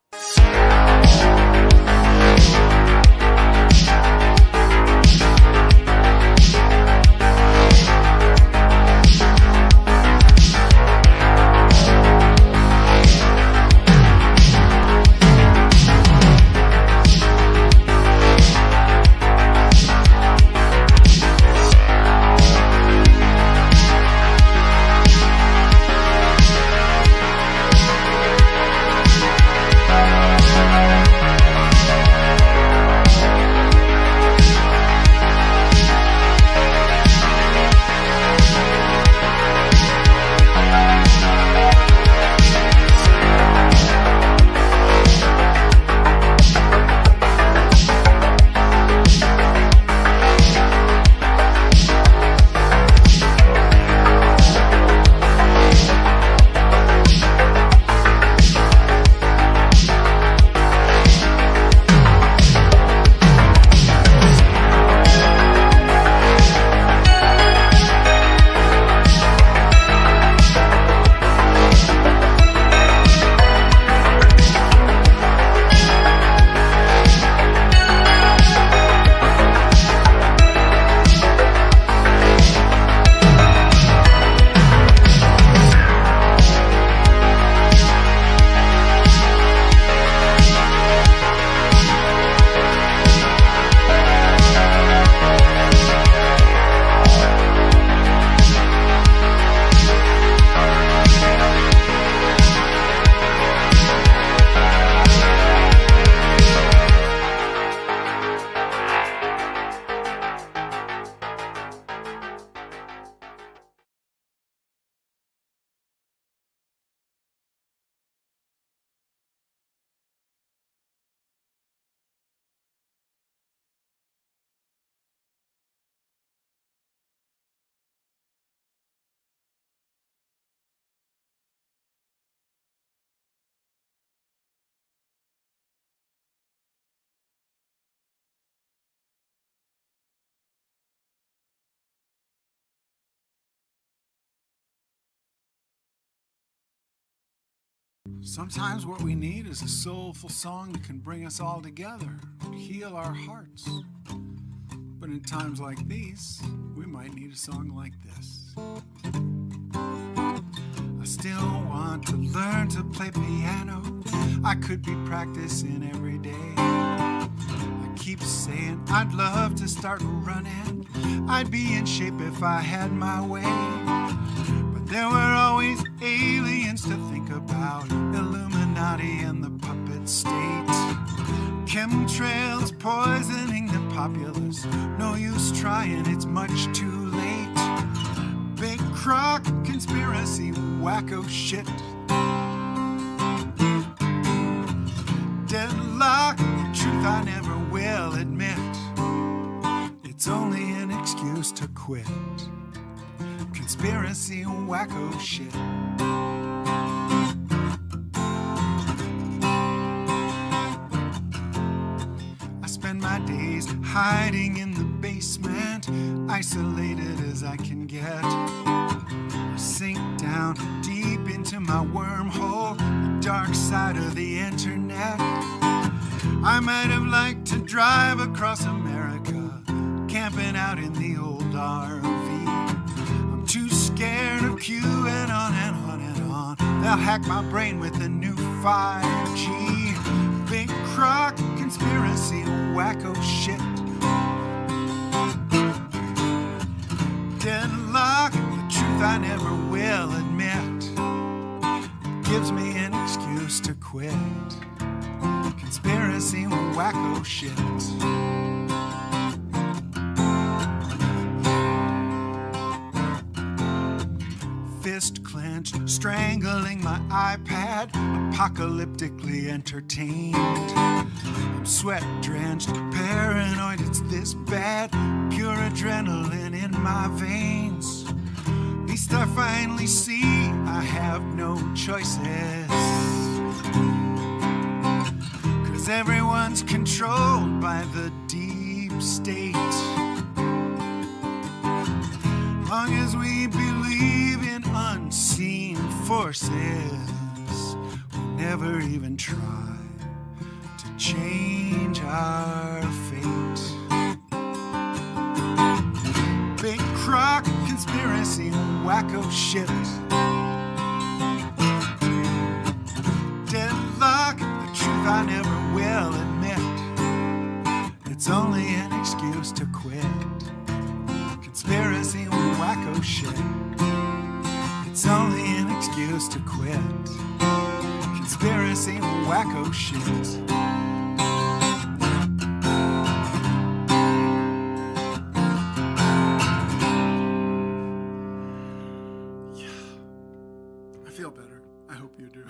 [SPEAKER 17] Sometimes what we need is a soulful song that can bring us all together, heal our hearts. But in times like these, we might need a song like this. I still want to learn to play piano. I could be practicing every day. I keep saying I'd love to start running. I'd be in shape if I had my way. But there were always aliens to think about, Illuminati and the puppet state. Chemtrails poisoning the populace. No use trying, it's much too late. Big crock conspiracy, wacko shit. Deadlock, truth I never will admit. It's only an excuse to quit. Conspiracy, wacko shit. I spend my days hiding in the basement, isolated as I can get. I sink down deep into my wormhole, the dark side of the internet. I might have liked to drive across America, camping out in the old RV. I'm too scared scared of Q and on and on and on. They'll hack my brain with the new 5G. Big crock conspiracy, wacko shit. Deadlock, the truth I never will admit. Gives me an excuse to quit. Conspiracy, wacko shit. Fist clenched, strangling my iPad, apocalyptically entertained. I'm sweat drenched, paranoid, it's this bad, pure adrenaline in my veins. At least I finally see I have no choices. 'Cause everyone's controlled by the deep state. Long as we believe in unseen forces, we never even try to change our fate. Big crock conspiracy, wacko shit. Deadlock, the truth I never will admit. It's only an excuse to quit. Conspiracy, wacko shit. It's only an excuse to quit. Conspiracy, wacko shit. I feel better. I hope you do.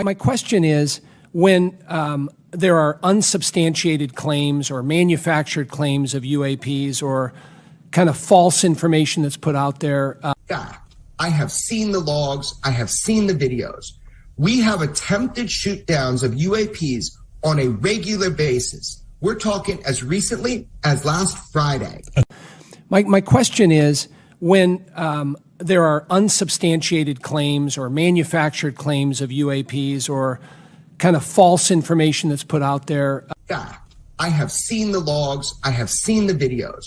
[SPEAKER 18] My question is, when there are unsubstantiated claims or manufactured claims of UAPs or kind of false information that's put out there.
[SPEAKER 19] I have seen the logs. I have seen the videos. We have attempted shoot downs of UAPs on a regular basis. We're talking as recently as last Friday.
[SPEAKER 18] My question is, when there are unsubstantiated claims or manufactured claims of UAPs or kind of false information that's put out there.
[SPEAKER 19] I have seen the logs. I have seen the videos.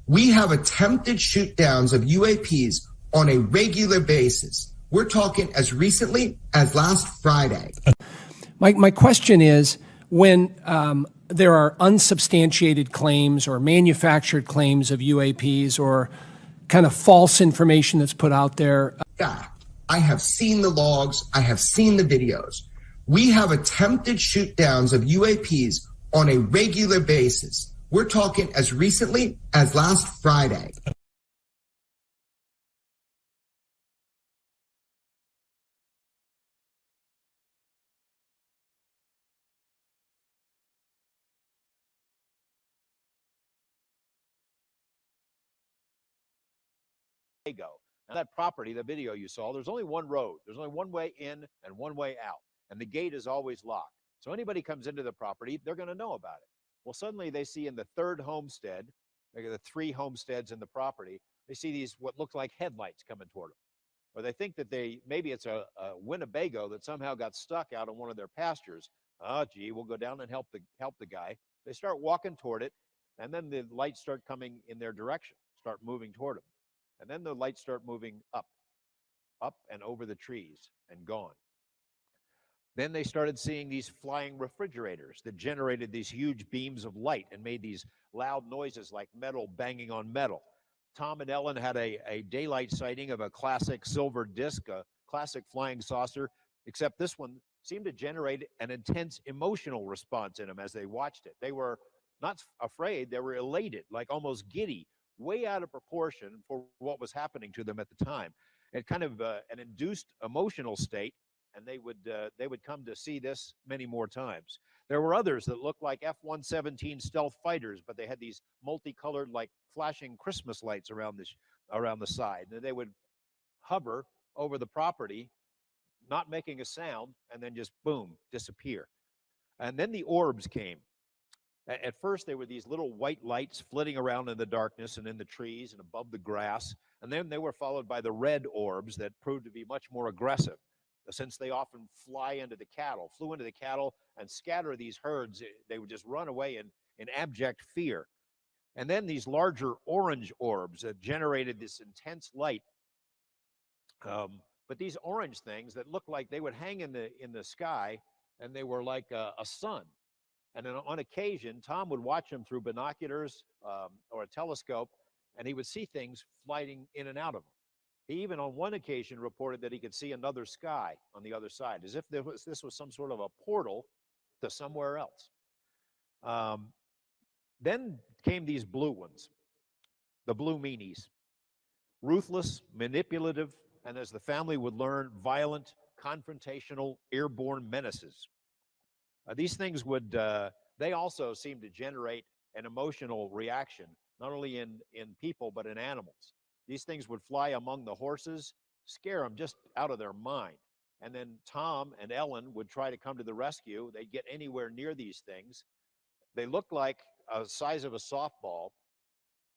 [SPEAKER 19] We have attempted shoot downs of UAPs on a regular basis. We're talking as recently as last Friday.
[SPEAKER 18] My question is, when there are unsubstantiated claims or manufactured claims of UAPs or kind of false information that's put out there.
[SPEAKER 19] I have seen the logs. I have seen the videos. We have attempted shoot downs of UAPs on a regular basis. We're talking as recently as last Friday.
[SPEAKER 20] Go. Now that property, the video you saw, there's only one road. There's only one way in and one way out. And the gate is always locked. So anybody comes into the property, they're going to know about it. Well, suddenly they see in the third homestead, the 3 homesteads in the property, they see these what look like headlights coming toward them. Or they think that maybe it's a Winnebago that somehow got stuck out on one of their pastures. Oh, gee, we'll go down and help the guy. They start walking toward it, and then the lights start coming in their direction, start moving toward them. And then the lights start moving up and over the trees and gone. Then they started seeing these flying refrigerators that generated these huge beams of light and made these loud noises like metal banging on metal. Tom and Ellen had a daylight sighting of a classic silver disc, a classic flying saucer, except this one seemed to generate an intense emotional response in them as they watched it. They were not afraid, they were elated, like almost giddy, way out of proportion for what was happening to them at the time. It kind of an induced emotional state, and they would come to see this many more times. There were others that looked like F-117 stealth fighters, but they had these multicolored, like flashing Christmas lights around the side. And they would hover over the property, not making a sound, and then just boom, disappear. And then the orbs came. At first, they were these little white lights flitting around in the darkness and in the trees and above the grass. And then they were followed by the red orbs that proved to be much more aggressive, since they often flew into the cattle and scatter these herds. They would just run away in abject fear. And then these larger orange orbs that generated this intense light. But these orange things that looked like they would hang in the sky, and they were like a sun. And then on occasion, Tom would watch them through binoculars or a telescope, and he would see things flying in and out of them. He even on one occasion reported that he could see another sky on the other side, as if this was some sort of a portal to somewhere else. Then came these blue ones, the blue meanies. Ruthless, manipulative, and as the family would learn, violent, confrontational, airborne menaces. These things they also seem to generate an emotional reaction, not only in people, but in animals. These things would fly among the horses, scare them just out of their mind. And then Tom and Ellen would try to come to the rescue. They'd get anywhere near these things. They looked like a size of a softball,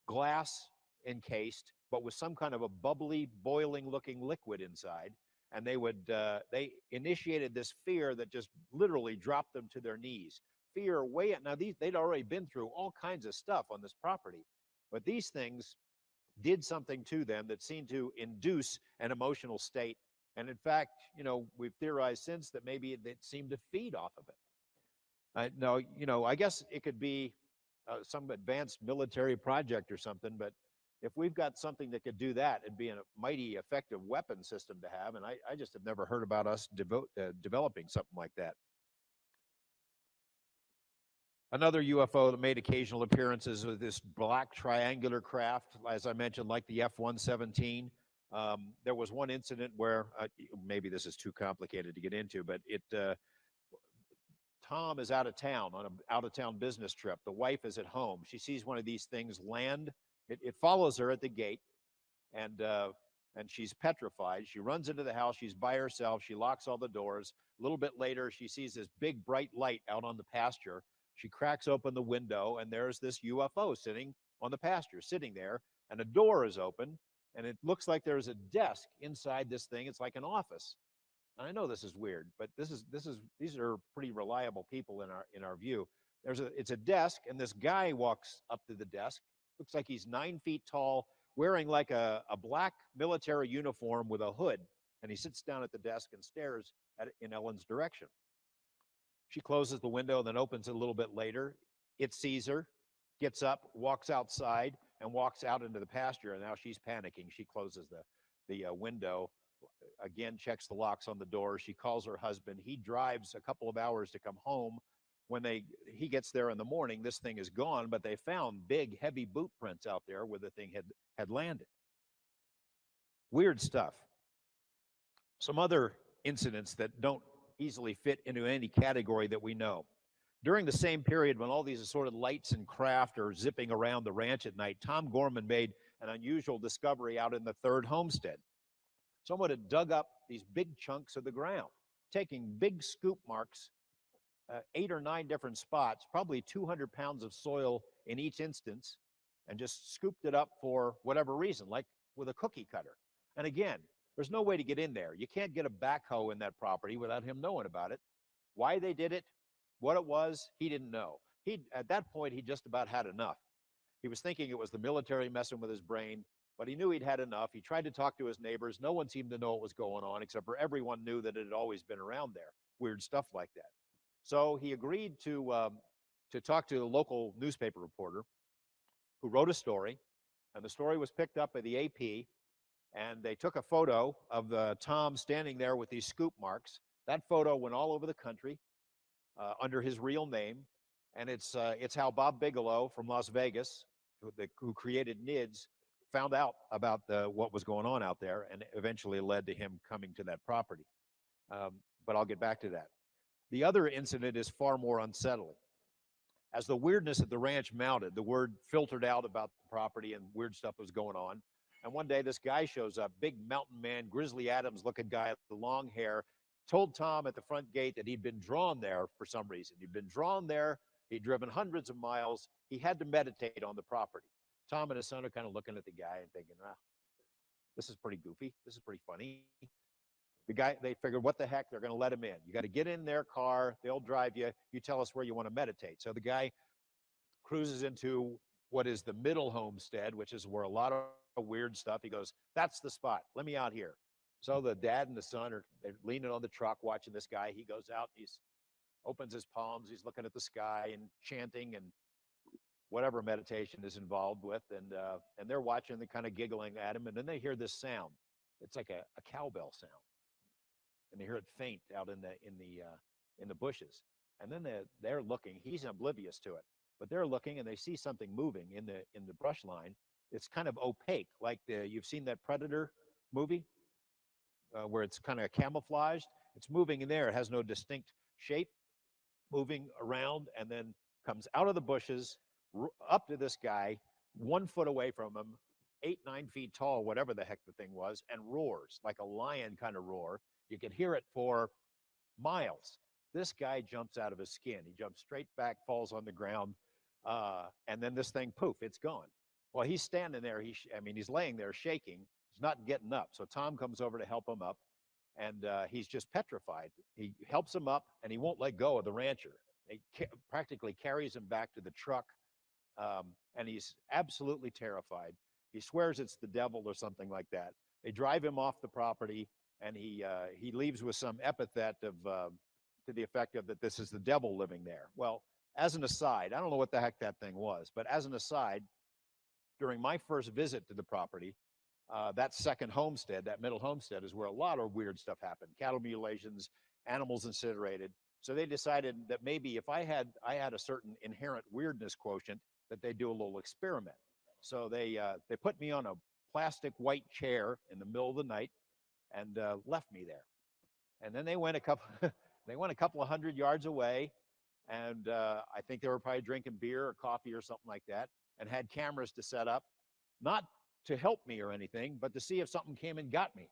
[SPEAKER 20] glass encased, but with some kind of a bubbly, boiling-looking liquid inside. And they initiated this fear that just literally dropped them to their knees. Fear way out. Now, they'd already been through all kinds of stuff on this property, but these things did something to them that seemed to induce an emotional state. And in fact, we've theorized since that maybe it seemed to feed off of it. No, I guess it could be some advanced military project or something, but if we've got something that could do that, it'd be a mighty effective weapon system to have. And I just have never heard about us developing something like that. Another UFO that made occasional appearances with this black triangular craft, as I mentioned, like the F-117. There was one incident where maybe this is too complicated to get into, but Tom is out of town on an out-of-town business trip. The wife is at home. She sees one of these things land. It follows her at the gate, and she's petrified. She runs into the house. She's by herself. She locks all the doors. A little bit later, she sees this big bright light out on the pasture. She cracks open the window, and there's this UFO sitting on the pasture, sitting there, and a door is open, and it looks like there's a desk inside this thing. It's like an office. And I know this is weird, but these are pretty reliable people in our view. It's a desk, and this guy walks up to the desk. Looks like he's 9 feet tall, wearing like a black military uniform with a hood, and he sits down at the desk and stares in Ellen's direction. She closes the window, then opens it a little bit later. It sees her, gets up, walks outside, and walks out into the pasture, and now she's panicking. She closes the window, again checks the locks on the door. She calls her husband. He drives a couple of hours to come home. When he gets there in the morning, this thing is gone, but they found big, heavy boot prints out there where the thing had landed. Weird stuff. Some other incidents that don't easily fit into any category that we know. During the same period when all these assorted lights and craft are zipping around the ranch at night, Tom Gorman made an unusual discovery out in the third homestead. Someone had dug up these big chunks of the ground, taking big scoop marks, 8 or 9 different spots, probably 200 pounds of soil in each instance, and just scooped it up for whatever reason, like with a cookie cutter. And again, there's no way to get in there. You can't get a backhoe in that property without him knowing about it. Why they did it, what it was, he didn't know. At that point, he just about had enough. He was thinking it was the military messing with his brain, but he knew he'd had enough. He tried to talk to his neighbors. No one seemed to know what was going on, except for everyone knew that it had always been around there. Weird stuff like that. So he agreed to talk to a local newspaper reporter who wrote a story, and the story was picked up by the AP, and they took a photo of Tom standing there with these scoop marks. That photo went all over the country under his real name, and it's how Bob Bigelow from Las Vegas, who created NIDS, found out about what was going on out there, and eventually led to him coming to that property. But I'll get back to that. The other incident is far more unsettling. As the weirdness at the ranch mounted, the word filtered out about the property and weird stuff was going on. And one day this guy shows up, big mountain man, Grizzly Adams looking guy with the long hair, told Tom at the front gate that he'd been drawn there for some reason. He'd been drawn there. He'd driven hundreds of miles. He had to meditate on the property. Tom and his son are kind of looking at the guy and thinking, this is pretty goofy. This is pretty funny. The guy, they figured, what the heck, they're going to let him in. You got to get in their car. They'll drive you. You tell us where you want to meditate. So the guy cruises into what is the middle homestead, which is where a lot of weird stuff. He goes, that's the spot. Let me out here. So the dad and the son they're leaning on the truck watching this guy. He goes out, opens his palms. He's looking at the sky and chanting and whatever meditation is involved with. And they're watching, they're kind of giggling at him. And then they hear this sound. It's like a cowbell sound. And they hear it faint out in the bushes. And then they're looking. He's oblivious to it, but they're looking and they see something moving in the brush line. It's kind of opaque, like you've seen that Predator movie where it's kind of camouflaged. It's moving in there. It has no distinct shape, moving around, and then comes out of the bushes up to this guy, 1 foot away from him, 8, 9 feet tall, whatever the heck the thing was, and roars like a lion kind of roar. You can hear it for miles. This guy jumps out of his skin. He jumps straight back, falls on the ground, and then this thing, poof, it's gone. Well, he's standing there. He's laying there shaking. He's not getting up. So Tom comes over to help him up, and he's just petrified. He helps him up, and he won't let go of the rancher. He practically carries him back to the truck, and he's absolutely terrified. He swears it's the devil or something like that. They drive him off the property, and he leaves with some epithet to the effect of that this is the devil living there. Well, as an aside, I don't know what the heck that thing was, but as an aside, during my first visit to the property, that second homestead, that middle homestead, is where a lot of weird stuff happened. Cattle mutilations, animals incinerated. So they decided that maybe if I had a certain inherent weirdness quotient, that they'd do a little experiment. So they put me on plastic white chair in the middle of the night and left me there. And then they went a couple they went a couple of 100 yards away, and I think they were probably drinking beer or coffee or something like that, and had cameras to set up, not to help me or anything, but to see if something came and got me.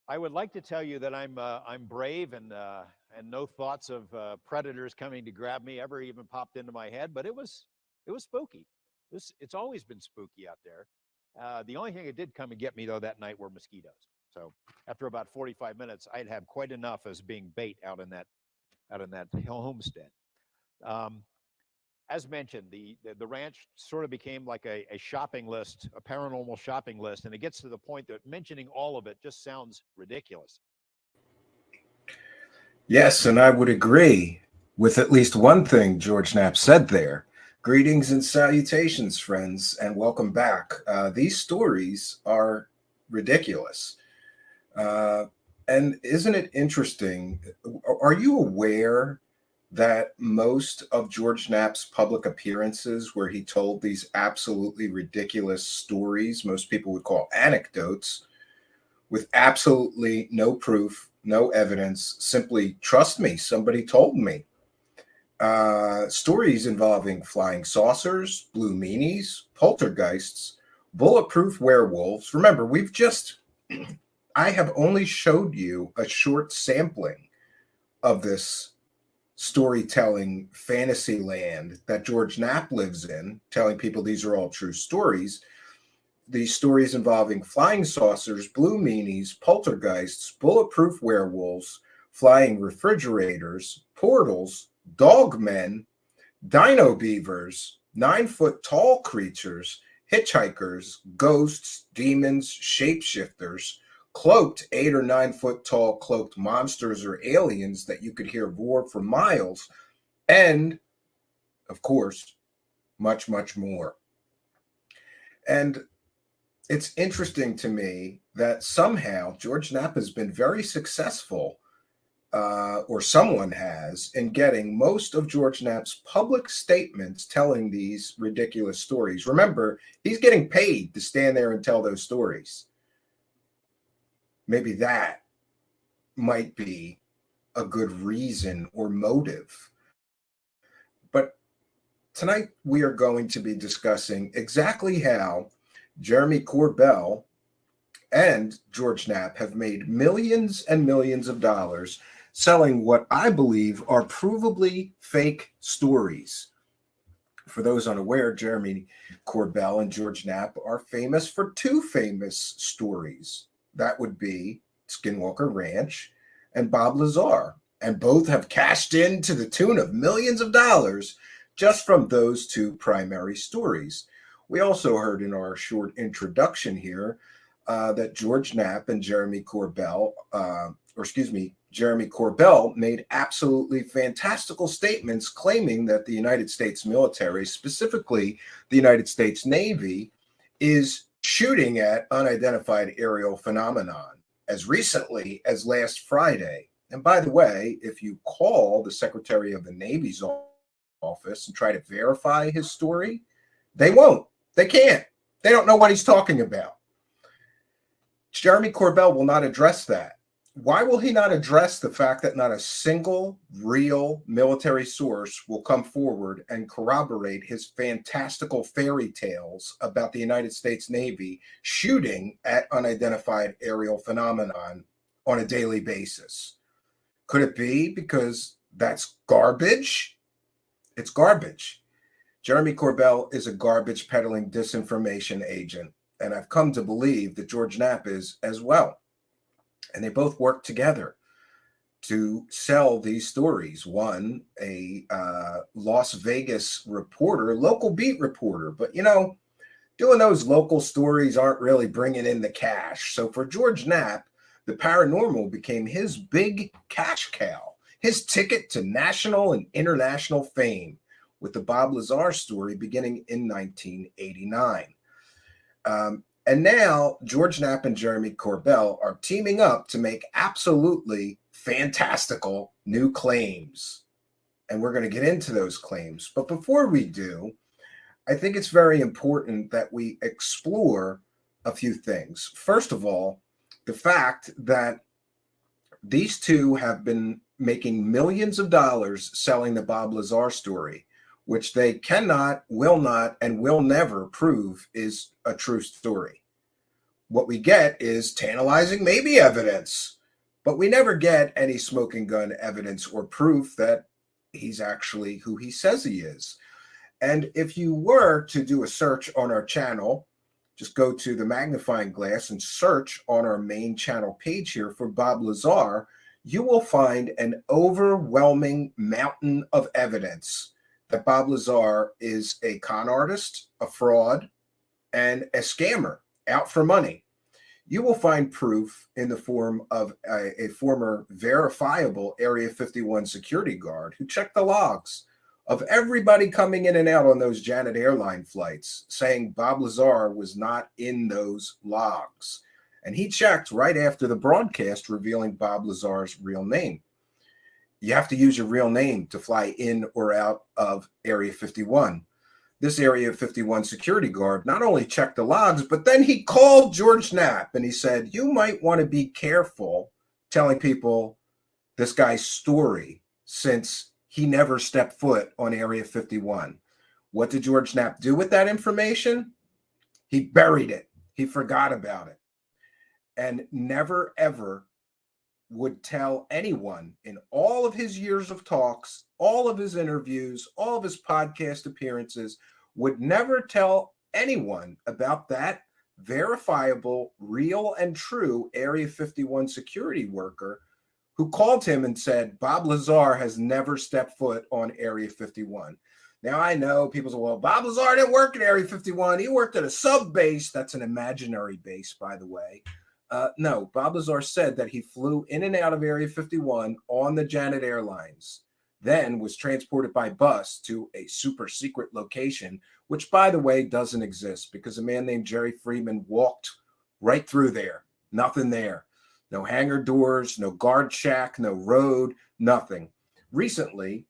[SPEAKER 20] I would like to tell you that I'm brave and no thoughts of predators coming to grab me ever even popped into my head, but it was spooky. It's always been spooky out there. The only thing that did come and get me though that night were mosquitoes. So after about 45 minutes, I'd have quite enough as being bait out in that homestead. As mentioned, the ranch sort of became like a shopping list, a paranormal shopping list, and it gets to the point that mentioning all of it just sounds ridiculous.
[SPEAKER 10] Yes, and I would agree with at least one thing George Knapp said there. Greetings and salutations, friends, and welcome back. These stories are ridiculous. And isn't it interesting? Are you aware that most of George Knapp's public appearances where he told these absolutely ridiculous stories, most people would call anecdotes, with absolutely no proof, no evidence, simply trust me, somebody told me. Stories involving flying saucers, blue meanies, poltergeists, bulletproof werewolves. Remember, I have only showed you a short sampling of this storytelling fantasy land that George Knapp lives in, telling people these are all true stories. These stories involving flying saucers, blue meanies, poltergeists, bulletproof werewolves, flying refrigerators, portals, dogmen, dino beavers, 9-foot tall creatures, hitchhikers, ghosts, demons, shapeshifters, cloaked 8 or 9 foot tall cloaked monsters or aliens that you could hear roar for miles, and of course, much, much more. And it's interesting to me that somehow George Knapp has been very successful, or someone has, in getting most of George Knapp's public statements telling these ridiculous stories. Remember, he's getting paid to stand there and tell those stories. Maybe that might be a good reason or motive. But tonight we are going to be discussing exactly how Jeremy Corbell and George Knapp have made millions and millions of dollars selling what I believe are provably fake stories. For those unaware, Jeremy Corbell and George Knapp are famous for 2 famous stories. That would be Skinwalker Ranch and Bob Lazar. And both have cashed in to the tune of millions of dollars just from those 2 primary stories. We also heard in our short introduction here that George Knapp and Jeremy Corbell, Jeremy Corbell made absolutely fantastical statements claiming that the United States military, specifically the United States Navy, is shooting at unidentified aerial phenomenon as recently as last Friday. And by the way, if you call the Secretary of the Navy's office and try to verify his story, they won't. They can't. They don't know what he's talking about. Jeremy Corbell will not address that. Why will he not address the fact that not a single real military source will come forward and corroborate his fantastical fairy tales about the United States Navy shooting at unidentified aerial phenomenon on a daily basis? Could it be because that's garbage? It's garbage. Jeremy Corbell is a garbage peddling disinformation agent, and I've come to believe that George Knapp is as well. And they both work together to sell these stories. One, a Las Vegas reporter, local beat reporter, but doing those local stories aren't really bringing in the cash. So for George Knapp, the paranormal became his big cash cow, his ticket to national and international fame, with the Bob Lazar story beginning in 1989. And now George Knapp and Jeremy Corbell are teaming up to make absolutely fantastical new claims. and we're going to get into those claims. But before we do, I think it's very important that we explore a few things. First of all, the fact that these two have been making millions of dollars selling the Bob Lazar story, which they cannot, will not, and will never prove is a true story. What we get is tantalizing maybe evidence, but we never get any smoking gun evidence or proof that he's actually who he says he is. And if you were to do a search on our channel, just go to the magnifying glass and search on our main channel page here for Bob Lazar, you will find an overwhelming mountain of evidence that Bob Lazar is a con artist, a fraud, and a scammer out for money. You will find proof in the form of a former verifiable Area 51 security guard who checked the logs of everybody coming in and out on those Janet airline flights, saying Bob Lazar was not in those logs. And he checked right after the broadcast revealing Bob Lazar's real name. You have to use your real name to fly in or out of Area 51. This Area 51 security guard not only checked the logs, but then he called George Knapp and he said, you might want to be careful telling people this guy's story since he never stepped foot on Area 51. What did George Knapp do with that information? He buried it. He forgot about it and never, ever would tell anyone in all of his years of talks, all of his interviews, all of his podcast appearances, would never tell anyone about that verifiable, real and true Area 51 security worker who called him and said, Bob Lazar has never stepped foot on Area 51. Now, I know people say, well, Bob Lazar didn't work at Area 51. He worked at a sub base. That's an imaginary base, by the way. No, Bob Lazar said that he flew in and out of Area 51 on the Janet Airlines, then was transported by bus to a super secret location, which, by the way, doesn't exist because a man named Jerry Freeman walked right through there. Nothing there. No hangar doors, no guard shack, no road, nothing. Recently,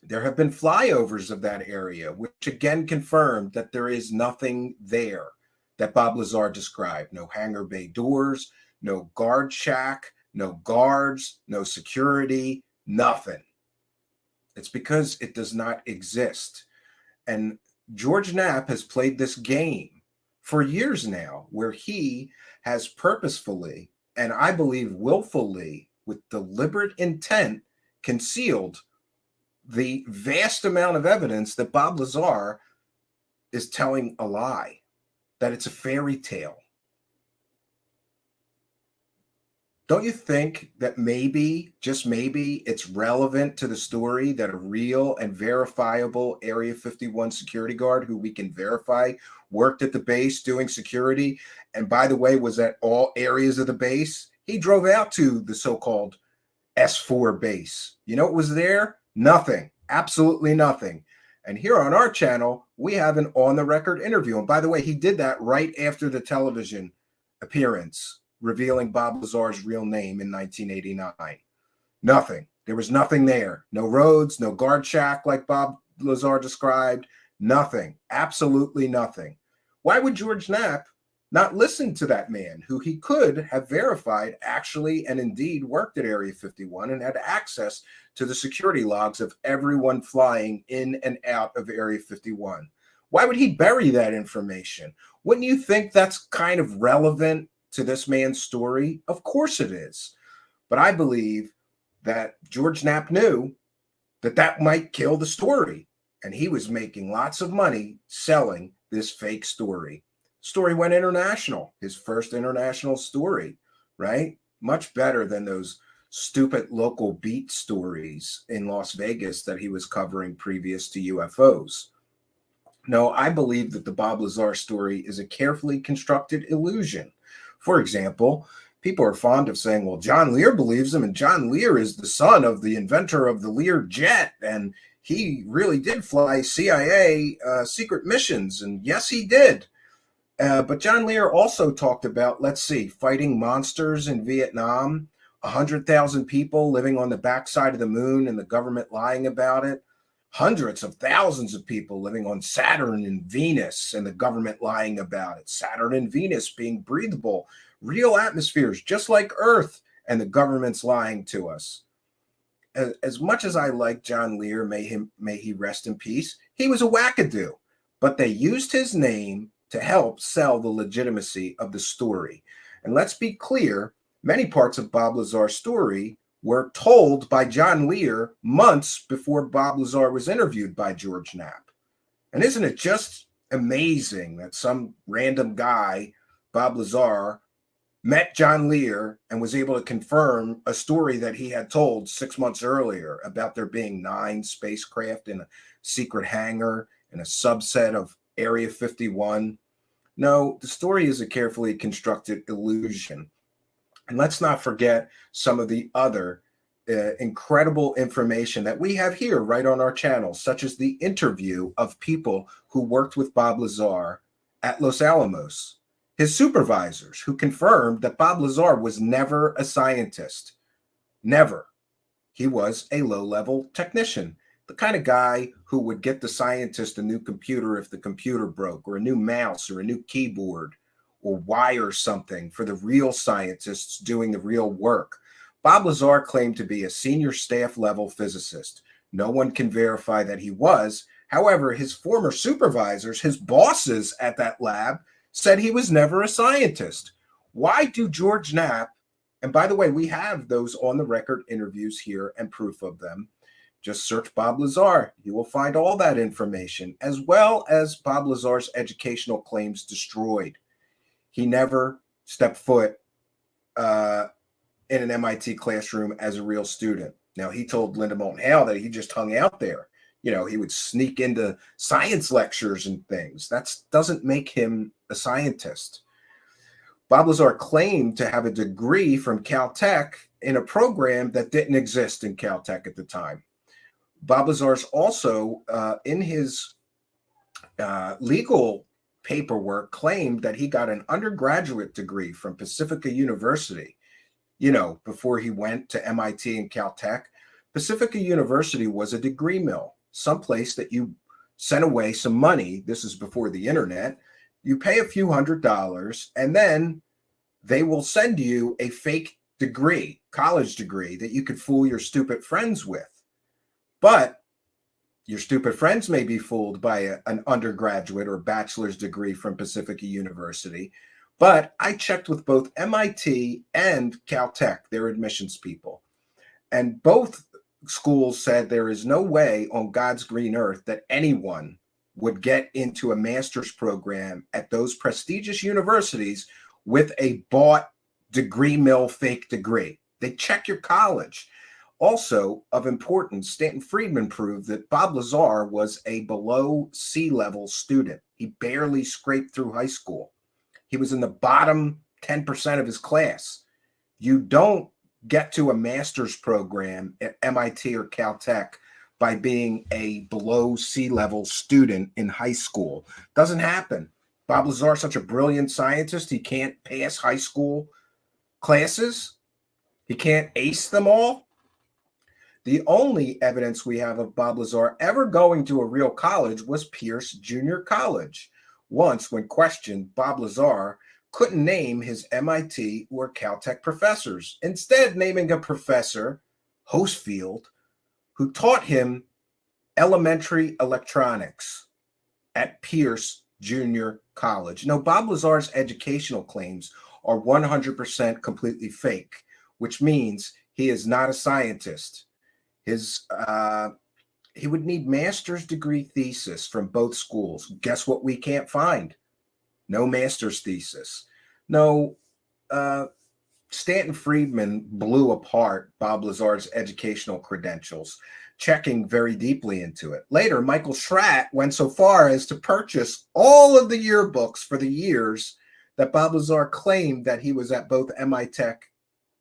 [SPEAKER 10] there have been flyovers of that area, which again confirmed that there is nothing there that Bob Lazar described. No hangar bay doors, no guard shack, no guards, no security, nothing. It's because it does not exist. And George Knapp has played this game for years now, where he has purposefully, and I believe willfully, with deliberate intent, concealed the vast amount of evidence that Bob Lazar is telling a lie, that it's a fairy tale. Don't you think that maybe, just maybe, it's relevant to the story that a real and verifiable Area 51 security guard who we can verify worked at the base doing security, and by the way, was at all areas of the base? He drove out to the so-called S4 base. You know what was there? Nothing. Absolutely nothing. And here on our channel, we have an on-the-record interview. And by the way, he did that right after the television appearance, revealing Bob Lazar's real name in 1989. Nothing. There was nothing there. No roads, no guard shack like Bob Lazar described. Nothing. Absolutely nothing. Why would George Knapp not listen to that man who he could have verified actually and indeed worked at Area 51 and had access to the security logs of everyone flying in and out of Area 51? Why would he bury that information? Wouldn't you think that's kind of relevant to this man's story? Of course it is. But I believe that George Knapp knew that that might kill the story. And he was making lots of money selling this fake story. Story went international, his first international story, right? Much better than those stupid local beat stories in Las Vegas that he was covering previous to UFOs. No, I believe that the Bob Lazar story is a carefully constructed illusion. For example, people are fond of saying, well, John Lear believes him, and John Lear is the son of the inventor of the Lear jet, and he really did fly CIA secret missions, and yes, he did. But John Lear also talked about, let's see, fighting monsters in Vietnam. 100,000 people living on the backside of the moon and the government lying about it. Hundreds of thousands of people living on Saturn and Venus and the government lying about it. Saturn and Venus being breathable, real atmospheres, just like Earth, and the government's lying to us. As much as I like John Lear, may he rest in peace, he was a wackadoo, but they used his name to help sell the legitimacy of the story. And let's be clear, many parts of Bob Lazar's story were told by John Lear months before Bob Lazar was interviewed by George Knapp. And isn't it just amazing that some random guy, Bob Lazar, met John Lear and was able to confirm a story that he had told 6 months earlier about there being 9 spacecraft in a secret hangar in a subset of Area 51. No, the story is a carefully constructed illusion. And let's not forget some of the other incredible information that we have here right on our channel, such as the interview of people who worked with Bob Lazar at Los Alamos, his supervisors who confirmed that Bob Lazar was never a scientist. Never. He was a low-level technician, the kind of guy who would get the scientist a new computer if the computer broke, or a new mouse, or a new keyboard, or wire something for the real scientists doing the real work. Bob Lazar claimed to be a senior staff level physicist. No one can verify that he was. However, his former supervisors, his bosses at that lab, said he was never a scientist. Why do George Knapp, and by the way, we have those on the record interviews here and proof of them. Just search Bob Lazar. You will find all that information, as well as Bob Lazar's educational claims destroyed. He never stepped foot in an MIT classroom as a real student. Now, he told Linda Moulton Hale that he just hung out there. You know, he would sneak into science lectures and things. That doesn't make him a scientist. Bob Lazar claimed to have a degree from Caltech in a program that didn't exist in Caltech at the time. Bob Lazar's also, in his legal paperwork, claimed that he got an undergraduate degree from Pacifica University, you know, before he went to MIT and Caltech. Pacifica University was a degree mill, someplace that you sent away some money. This is before the internet. You pay a few $100s, and then they will send you a fake degree, college degree, that you could fool your stupid friends with. But your stupid friends may be fooled by an undergraduate or bachelor's degree from Pacifica University. But I checked with both MIT and Caltech, their admissions people, and both schools said there is no way on God's green earth that anyone would get into a master's program at those prestigious universities with a bought degree mill fake degree. They check your college. Also of importance, Stanton Friedman proved that Bob Lazar was a below sea-level student. He barely scraped through high school. He was in the bottom 10% of his class. You don't get to a master's program at MIT or Caltech by being a below sea-level student in high school. Doesn't happen. Bob Lazar is such a brilliant scientist, he can't pass high school classes. He can't ace them all. The only evidence we have of Bob Lazar ever going to a real college was Pierce Junior College. Once, when questioned, Bob Lazar couldn't name his MIT or Caltech professors, instead naming a professor, Hosefield, who taught him elementary electronics at Pierce Junior College. Now, Bob Lazar's educational claims are 100% completely fake, which means he is not a scientist. He would need master's degree thesis from both schools. Guess what we can't find? No master's thesis. No, Stanton Friedman blew apart Bob Lazar's educational credentials, checking very deeply into it. Later, Michael Schratt went so far as to purchase all of the yearbooks for the years that Bob Lazar claimed that he was at both MIT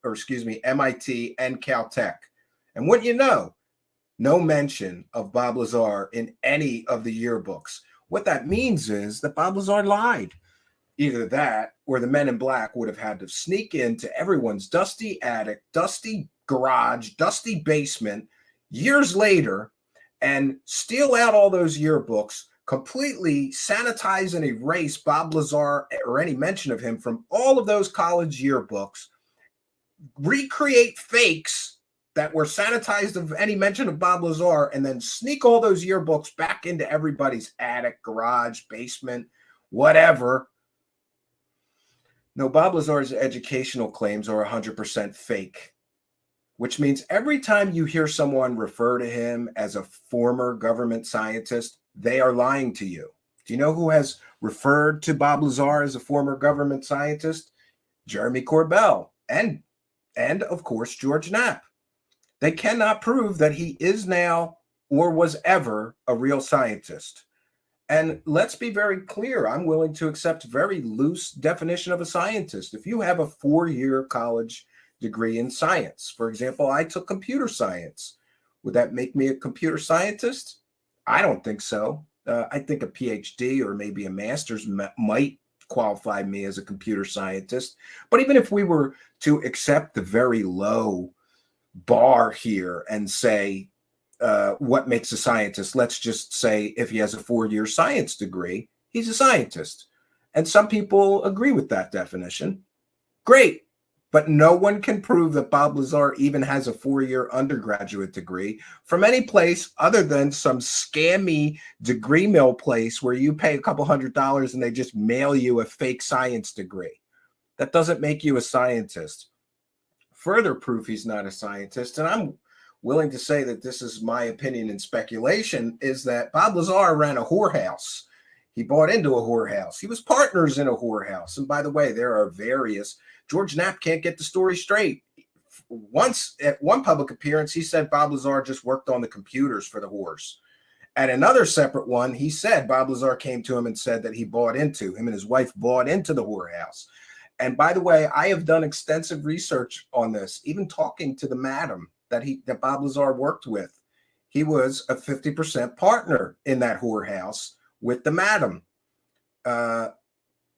[SPEAKER 10] and Caltech. And wouldn't you know, no mention of Bob Lazar in any of the yearbooks. What that means is that Bob Lazar lied. Either that or the men in black would have had to sneak into everyone's dusty attic, dusty garage, dusty basement years later and steal out all those yearbooks, completely sanitize and erase Bob Lazar or any mention of him from all of those college yearbooks, recreate fakes that were sanitized of any mention of Bob Lazar, and then sneak all those yearbooks back into everybody's attic, garage, basement, whatever. No, Bob Lazar's educational claims are 100% fake, which means every time you hear someone refer to him as a former government scientist, they are lying to you. Do you know who has referred to Bob Lazar as a former government scientist? Jeremy Corbell and of course, George Knapp. They cannot prove that he is now or was ever a real scientist. And let's be very clear, I'm willing to accept very loose definition of a scientist. If you have a 4-year college degree in science, for example, I took computer science, would that make me a computer scientist? I don't think so. I think a PhD or maybe a master's might qualify me as a computer scientist. But even if we were to accept the very low bar here and say, what makes a scientist? Let's just say if he has a 4-year science degree, he's a scientist. And some people agree with that definition. Great. But no one can prove that Bob Lazar even has a 4-year undergraduate degree from any place other than some scammy degree mill place where you pay a couple $100 and they just mail you a fake science degree. That doesn't make you a scientist. Further proof he's not a scientist, and I'm willing to say that this is my opinion and speculation, is that Bob Lazar ran a whorehouse. He bought into a whorehouse. He was partners in a whorehouse. And by the way, there are various. George Knapp can't get the story straight. Once, at one public appearance, he said Bob Lazar just worked on the computers for the whores. At another separate one, he said Bob Lazar came to him and said that him and his wife bought into the whorehouse. And by the way, I have done extensive research on this, even talking to the madam that Bob Lazar worked with. He was a 50% partner in that whorehouse with the madam.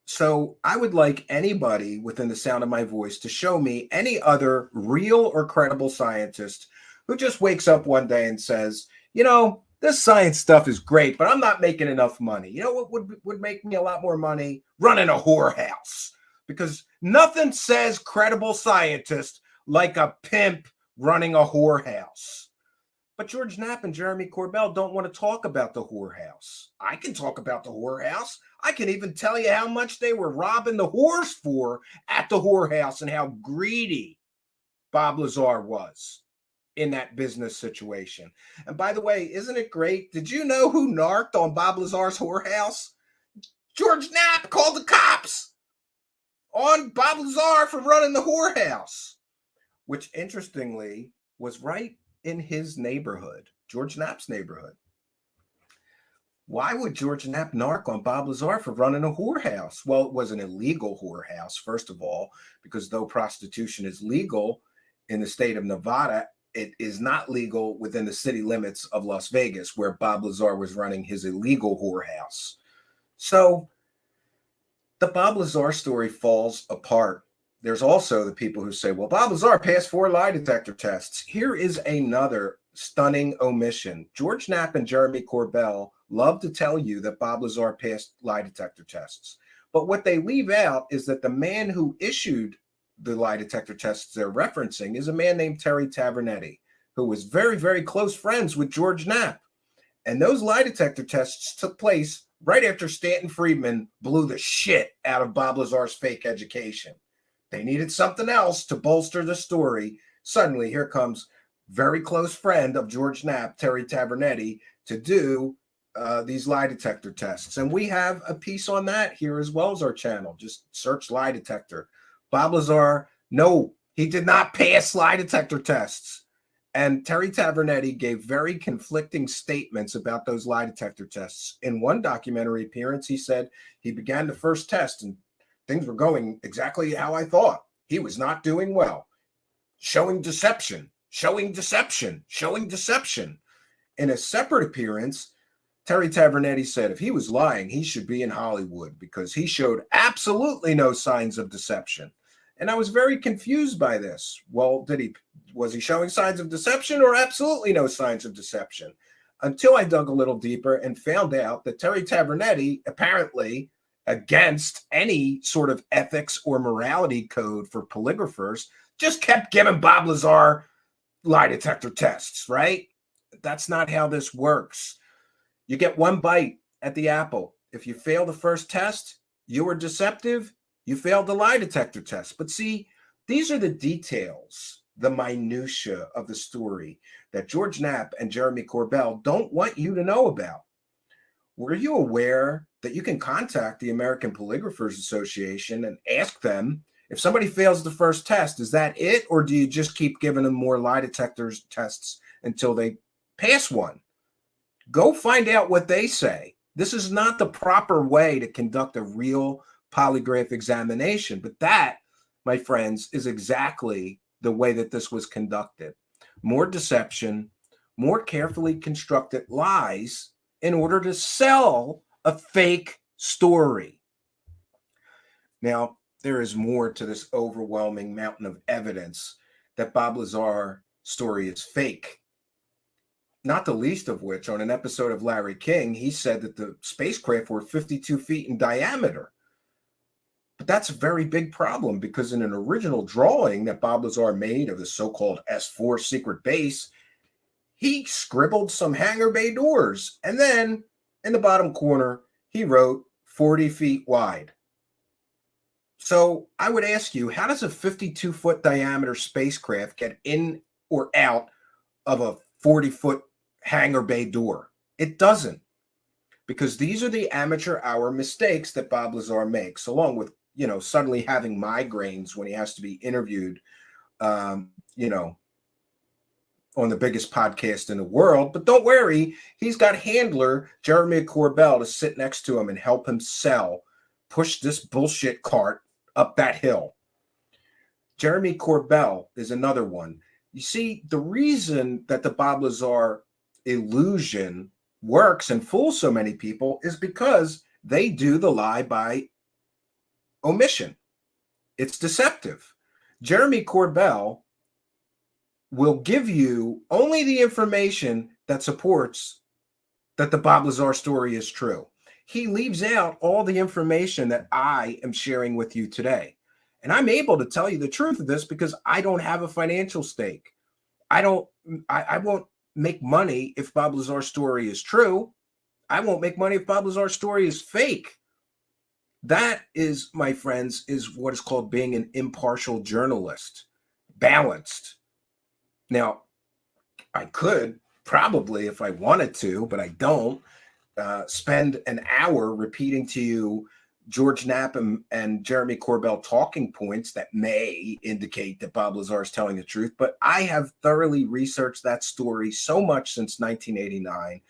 [SPEAKER 10] So I would like anybody within the sound of my voice to show me any other real or credible scientist who just wakes up one day and says, you know, this science stuff is great, but I'm not making enough money. You know what would make me a lot more money? Running a whorehouse. Because nothing says credible scientist like a pimp running a whorehouse. But George Knapp and Jeremy Corbell don't want to talk about the whorehouse. I can talk about the whorehouse. I can even tell you how much they were robbing the whores for at the whorehouse and how greedy Bob Lazar was in that business situation. And by the way, isn't it great? Did you know who narked on Bob Lazar's whorehouse? George Knapp called the cops on Bob Lazar for running the whorehouse, which interestingly was right in his neighborhood, George Knapp's neighborhood. Why would George Knapp narc on Bob Lazar for running a whorehouse? Well, it was an illegal whorehouse, first of all, because though prostitution is legal in the state of Nevada, it is not legal within the city limits of Las Vegas, where Bob Lazar was running his illegal whorehouse. So the Bob Lazar story falls apart. There's also the people who say, well, Bob Lazar passed 4 lie detector tests. Here is another stunning omission. George Knapp and Jeremy Corbell love to tell you that Bob Lazar passed lie detector tests. But what they leave out is that the man who issued the lie detector tests they're referencing is a man named Terry Tavernetti, who was very, very close friends with George Knapp. And those lie detector tests took place right after Stanton Friedman blew the shit out of Bob Lazar's fake education. They needed something else to bolster the story. Suddenly, here comes very close friend of George Knapp, Terry Tavernetti, to do these lie detector tests. And we have a piece on that here as well as our channel. Just search lie detector. Bob Lazar, no, he did not pass lie detector tests. And Terry Tavernetti gave very conflicting statements about those lie detector tests. In one documentary appearance, he said he began the first test and things were going exactly how I thought. He was not doing well. Showing deception, showing deception, showing deception. In a separate appearance, Terry Tavernetti said if he was lying, he should be in Hollywood because he showed absolutely no signs of deception. And I was very confused by this. Well, was he showing signs of deception or absolutely no signs of deception? Until I dug a little deeper and found out that Terry Tavernetti, apparently against any sort of ethics or morality code for polygraphers, just kept giving Bob Lazar lie detector tests, right? That's not how this works. You get one bite at the apple. If you fail the first test, you were deceptive, you failed the lie detector test. But see, these are the details, the minutia of the story that George Knapp and Jeremy Corbell don't want you to know about. Were you aware that you can contact the American Polygraphers Association and ask them, if somebody fails the first test, is that it? Or do you just keep giving them more lie detectors tests until they pass one? Go find out what they say. This is not the proper way to conduct a real polygraph examination, but that, my friends, is exactly the way that this was conducted. More deception, more carefully constructed lies in order to sell a fake story. Now, there is more to this overwhelming mountain of evidence that Bob Lazar's story is fake. Not the least of which, on an episode of Larry King, he said that the spacecraft were 52 feet in diameter. But that's a very big problem because in an original drawing that Bob Lazar made of the so-called S4 secret base, he scribbled some hangar bay doors. And then in the bottom corner, he wrote 40 feet wide. So I would ask you, how does a 52-foot diameter spacecraft get in or out of a 40-foot hangar bay door? It doesn't, because these are the amateur hour mistakes that Bob Lazar makes, along with, suddenly having migraines when he has to be interviewed, on the biggest podcast in the world. But don't worry, he's got handler Jeremy Corbell to sit next to him and help him push this bullshit cart up that hill. Jeremy Corbell is another one. You see, the reason that the Bob Lazar illusion works and fools so many people is because they do the lie by omission. It's deceptive. Jeremy Corbell will give you only the information that supports that the Bob Lazar story is true. He leaves out all the information that I am sharing with you today. And I'm able to tell you the truth of this because I don't have a financial stake. I won't make money if Bob Lazar's story is true. I won't make money if Bob Lazar's story is fake. That is, my friends, is what is called being an impartial journalist, balanced. Now, I could probably, if I wanted to, but I don't, spend an hour repeating to you George Knapp and Jeremy Corbell talking points that may indicate that Bob Lazar is telling the truth. But I have thoroughly researched that story so much since 1989.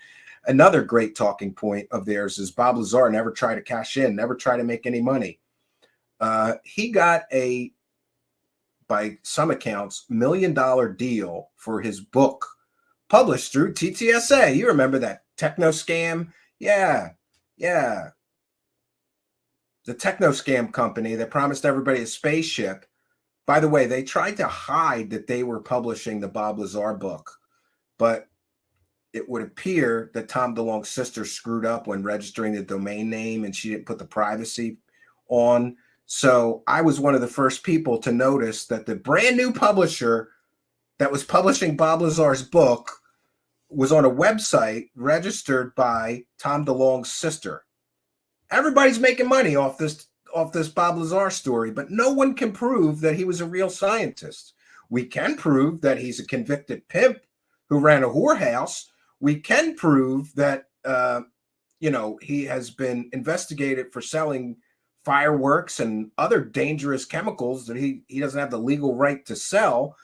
[SPEAKER 10] Another great talking point of theirs is Bob Lazar never tried to cash in, never tried to make any money. He got by some accounts, $1 million deal for his book published through TTSA. You remember that techno scam? Yeah. The techno scam company that promised everybody a spaceship. By the way, they tried to hide that they were publishing the Bob Lazar book, but it would appear that Tom DeLonge's sister screwed up when registering the domain name and she didn't put the privacy on. So I was one of the first people to notice that the brand new publisher that was publishing Bob Lazar's book was on a website registered by Tom DeLonge's sister. Everybody's making money off this Bob Lazar story, but no one can prove that he was a real scientist. We can prove that he's a convicted pimp who ran a whorehouse. We can prove that he has been investigated for selling fireworks and other dangerous chemicals that he doesn't have the legal right to sell.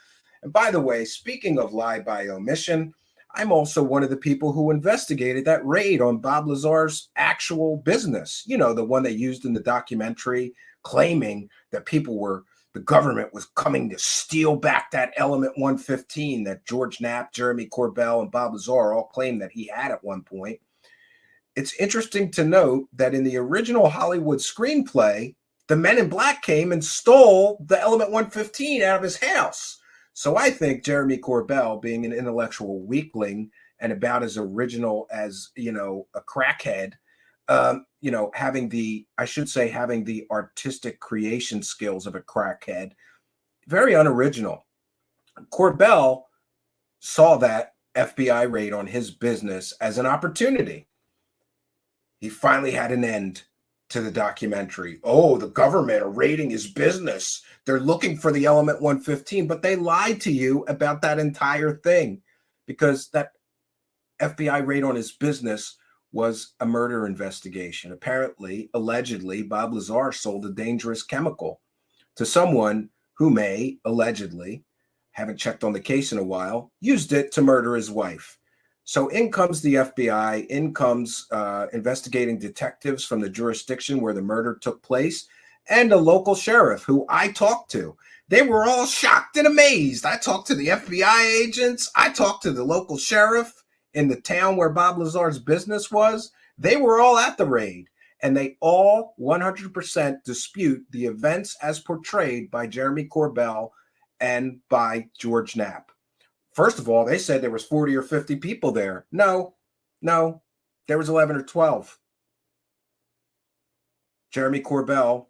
[SPEAKER 10] And by the way, speaking of lie by omission, I'm also one of the people who investigated that raid on Bob Lazar's actual business. The one they used in the documentary, claiming that the government was coming to steal back that Element 115 that George Knapp, Jeremy Corbell, and Bob Lazar all claimed that he had at one point. it's interesting to note that in the original Hollywood screenplay, the Men in Black came and stole the Element 115 out of his house. So I think Jeremy Corbell, being an intellectual weakling and about as original as, a crackhead, having the artistic creation skills of a crackhead, very unoriginal. Corbell saw that FBI raid on his business as an opportunity. He finally had an end to the documentary. Oh, the government are raiding his business. They're looking for the Element 115, but they lied to you about that entire thing, because that FBI raid on his business was a murder investigation. Apparently, allegedly, Bob Lazar sold a dangerous chemical to someone who may, allegedly, haven't checked on the case in a while, used it to murder his wife. So in comes the FBI, in comes investigating detectives from the jurisdiction where the murder took place, and a local sheriff who I talked to. They were all shocked and amazed. I talked to the FBI agents. I talked to the local sheriff in the town where Bob Lazar's business was. They were all at the raid, and they all 100% dispute the events as portrayed by Jeremy Corbell and by George Knapp. First of all, they said there was 40 or 50 people there. No, there was 11 or 12. Jeremy Corbell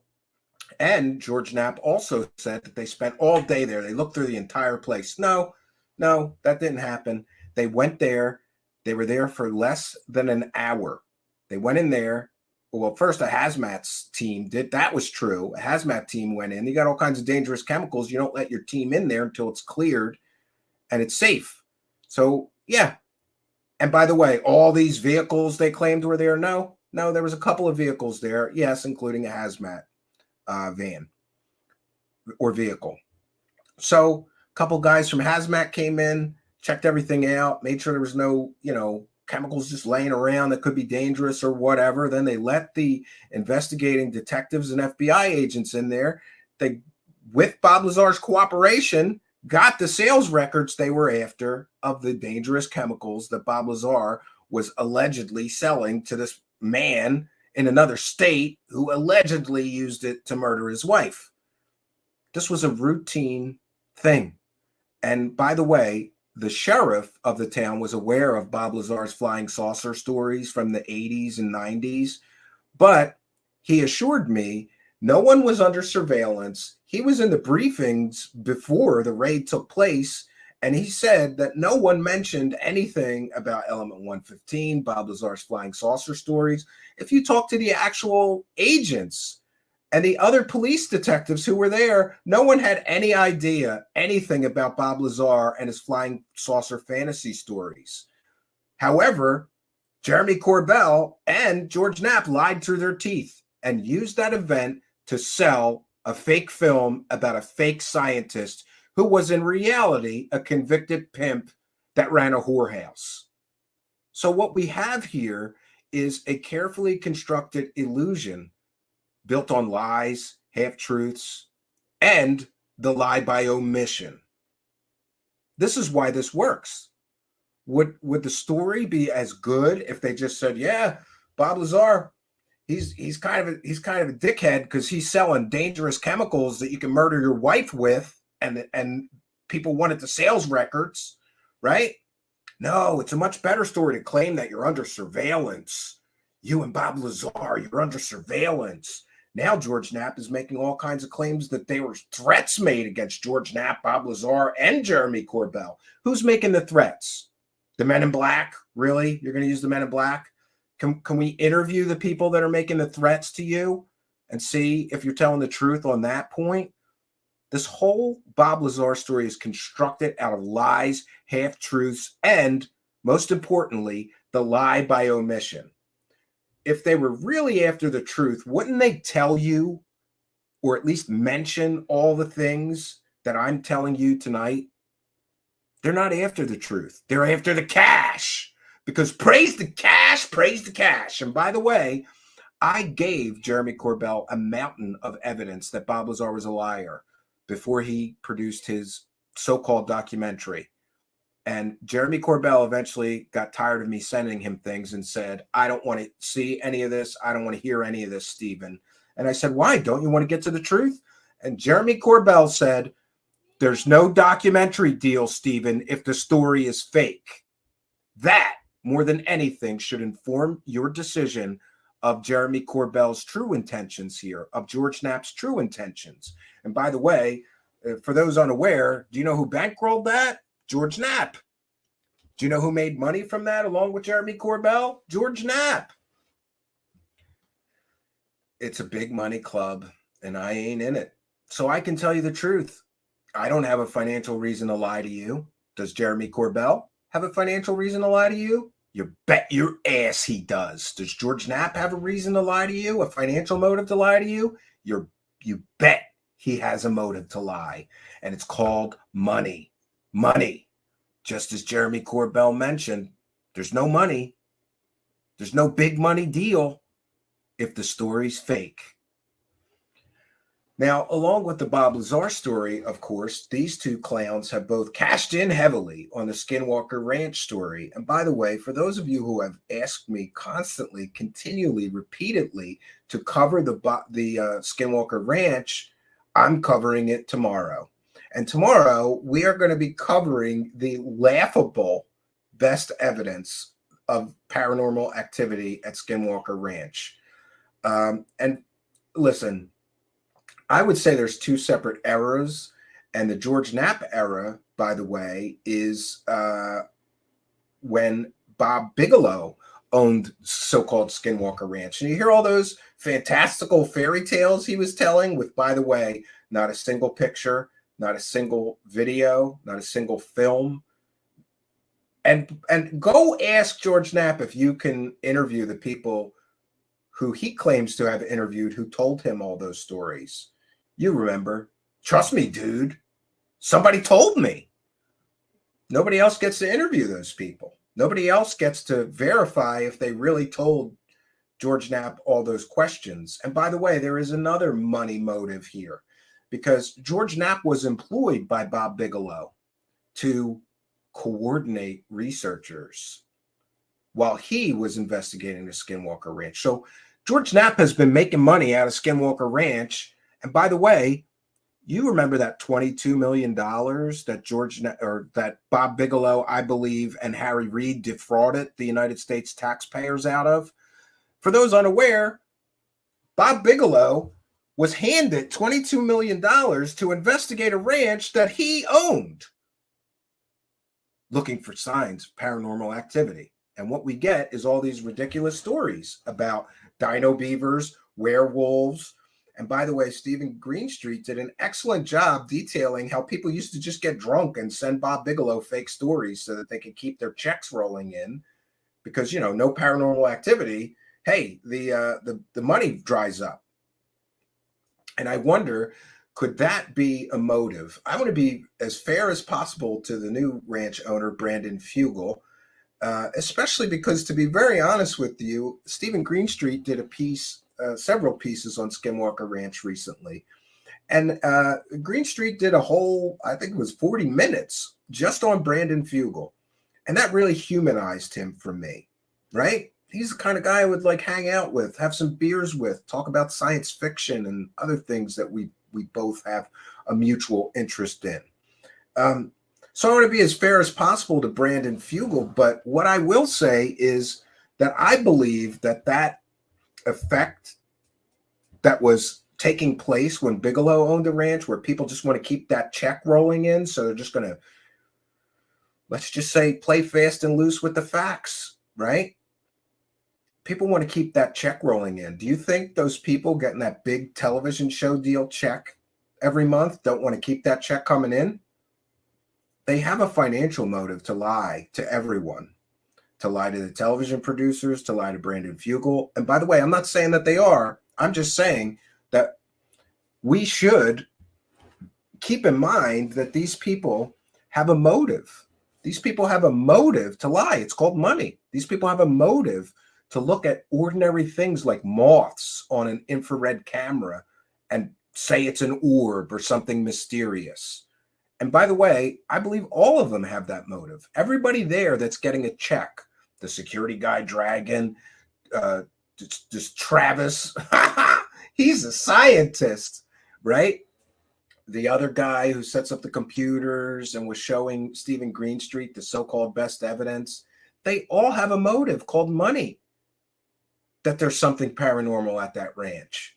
[SPEAKER 10] and George Knapp also said that they spent all day there. They looked through the entire place. No, that didn't happen. They went there. They were there for less than an hour. They went in there. Well, first a hazmat team did. That was true. A hazmat team went in. You got all kinds of dangerous chemicals. You don't let your team in there until it's cleared and it's safe. So, yeah. And by the way, all these vehicles they claimed were there. No, there was a couple of vehicles there. Yes, including a hazmat van or vehicle. So a couple guys from hazmat came in, checked everything out, made sure there was no, chemicals just laying around that could be dangerous or whatever. Then they let the investigating detectives and FBI agents in there. They, with Bob Lazar's cooperation, got the sales records they were after of the dangerous chemicals that Bob Lazar was allegedly selling to this man in another state who allegedly used it to murder his wife. This was a routine thing. And by the way, the sheriff of the town was aware of Bob Lazar's flying saucer stories from the 80s and 90s, but he assured me no one was under surveillance. He was in the briefings before the raid took place, and he said that no one mentioned anything about Element 115, Bob Lazar's flying saucer stories. If you talk to the actual agents and the other police detectives who were there, no one had any idea anything about Bob Lazar and his flying saucer fantasy stories. However, Jeremy Corbell and George Knapp lied through their teeth and used that event to sell a fake film about a fake scientist who was in reality a convicted pimp that ran a whorehouse. So what we have here is a carefully constructed illusion built on lies, half-truths, and the lie by omission. This is why this works. Would the story be as good if they just said, yeah, Bob Lazar, he's kind of a dickhead because he's selling dangerous chemicals that you can murder your wife with, and people wanted the sales records, right? No, it's a much better story to claim that you're under surveillance. You and Bob Lazar, you're under surveillance. Now George Knapp is making all kinds of claims that there were threats made against George Knapp, Bob Lazar, and Jeremy Corbell. Who's making the threats? The Men in Black? Really? You're going to use the Men in Black? Can we interview the people that are making the threats to you and see if you're telling the truth on that point? This whole Bob Lazar story is constructed out of lies, half-truths, and, most importantly, the lie by omission. If they were really after the truth, wouldn't they tell you, or at least mention all the things that I'm telling you tonight? They're not after the truth. They're after the cash. Because praise the cash, praise the cash. And by the way, I gave Jeremy Corbell a mountain of evidence that Bob Lazar was a liar before he produced his so-called documentary. And Jeremy Corbell eventually got tired of me sending him things and said, I don't want to see any of this. I don't want to hear any of this, Stephen. And I said, why? Don't you want to get to the truth? And Jeremy Corbell said, there's no documentary deal, Stephen, if the story is fake. That, more than anything, should inform your decision of Jeremy Corbell's true intentions here, of George Knapp's true intentions. And by the way, for those unaware, do you know who bankrolled that? George Knapp. Do you know who made money from that along with Jeremy Corbell? George Knapp. It's a big money club, and I ain't in it. So I can tell you the truth. I don't have a financial reason to lie to you. Does Jeremy Corbell have a financial reason to lie to you? You bet your ass he does. Does George Knapp have a reason to lie to you? A financial motive to lie to you? You bet he has a motive to lie. And it's called money. Money. Just as Jeremy Corbell mentioned, there's no money. There's no big money deal if the story's fake. Now, along with the Bob Lazar story, of course, these two clowns have both cashed in heavily on the Skinwalker Ranch story. And by the way, for those of you who have asked me constantly, continually, repeatedly to cover the Skinwalker Ranch, I'm covering it tomorrow. And tomorrow, we are going to be covering the laughable best evidence of paranormal activity at Skinwalker Ranch. And listen, I would say there's two separate eras, and the George Knapp era, by the way, is when Bob Bigelow owned so-called Skinwalker Ranch. And you hear all those fantastical fairy tales he was telling with, by the way, not a single picture, not a single video, not a single film. And go ask George Knapp if you can interview the people who he claims to have interviewed who told him all those stories. You remember. Trust me, dude. Somebody told me. Nobody else gets to interview those people. Nobody else gets to verify if they really told George Knapp all those questions. And by the way, there is another money motive here, because George Knapp was employed by Bob Bigelow to coordinate researchers while he was investigating the Skinwalker Ranch. So George Knapp has been making money out of Skinwalker Ranch. And by the way, you remember that $22 million that that Bob Bigelow, I believe, and Harry Reid defrauded the United States taxpayers out of? For those unaware, Bob Bigelow was handed $22 million to investigate a ranch that he owned, looking for signs of paranormal activity. And what we get is all these ridiculous stories about dino beavers, werewolves. And by the way, Stephen Greenstreet did an excellent job detailing how people used to just get drunk and send Bob Bigelow fake stories so that they could keep their checks rolling in, because, you know, no paranormal activity. Hey, the money dries up. And I wonder, could that be a motive? I want to be as fair as possible to the new ranch owner, Brandon Fugel, especially because, to be very honest with you, Stephen Greenstreet did a piece, several pieces on Skinwalker Ranch recently. And Greenstreet did a whole, I think it was 40 minutes just on Brandon Fugel. And that really humanized him for me, right? He's the kind of guy I would like hang out with, have some beers with, talk about science fiction and other things that we both have a mutual interest in. So I want to be as fair as possible to Brandon Fugel, but what I will say is that I believe that that effect that was taking place when Bigelow owned the ranch, where people just want to keep that check rolling in, so they're just going to, let's just say, play fast and loose with the facts, right? People want to keep that check rolling in. Do you think those people getting that big television show deal check every month don't want to keep that check coming in? They have a financial motive to lie to everyone, to lie to the television producers, to lie to Brandon Fugel. And by the way, I'm not saying that they are. I'm just saying that we should keep in mind that these people have a motive. These people have a motive to lie. It's called money. These people have a motive to look at ordinary things like moths on an infrared camera and say it's an orb or something mysterious. And by the way, I believe all of them have that motive. Everybody there that's getting a check, the security guy Dragon, just Travis, he's a scientist, right? The other guy who sets up the computers and was showing Stephen Greenstreet the so-called best evidence, they all have a motive called money, that there's something paranormal at that ranch.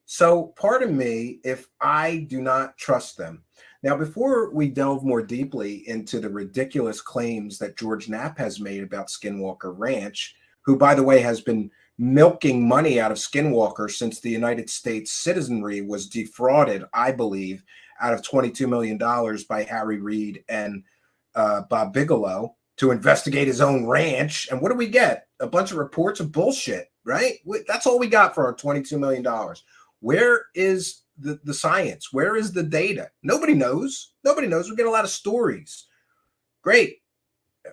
[SPEAKER 10] So pardon me if I do not trust them. Now, before we delve more deeply into the ridiculous claims that George Knapp has made about Skinwalker Ranch, who, by the way, has been milking money out of Skinwalker since the United States citizenry was defrauded, I believe, out of $22 million by Harry Reid and Bob Bigelow to investigate his own ranch. And what do we get? A bunch of reports of bullshit, right? That's all we got for our $22 million. Where is the science? Where is the data? Nobody knows. Nobody knows. We get a lot of stories. Great.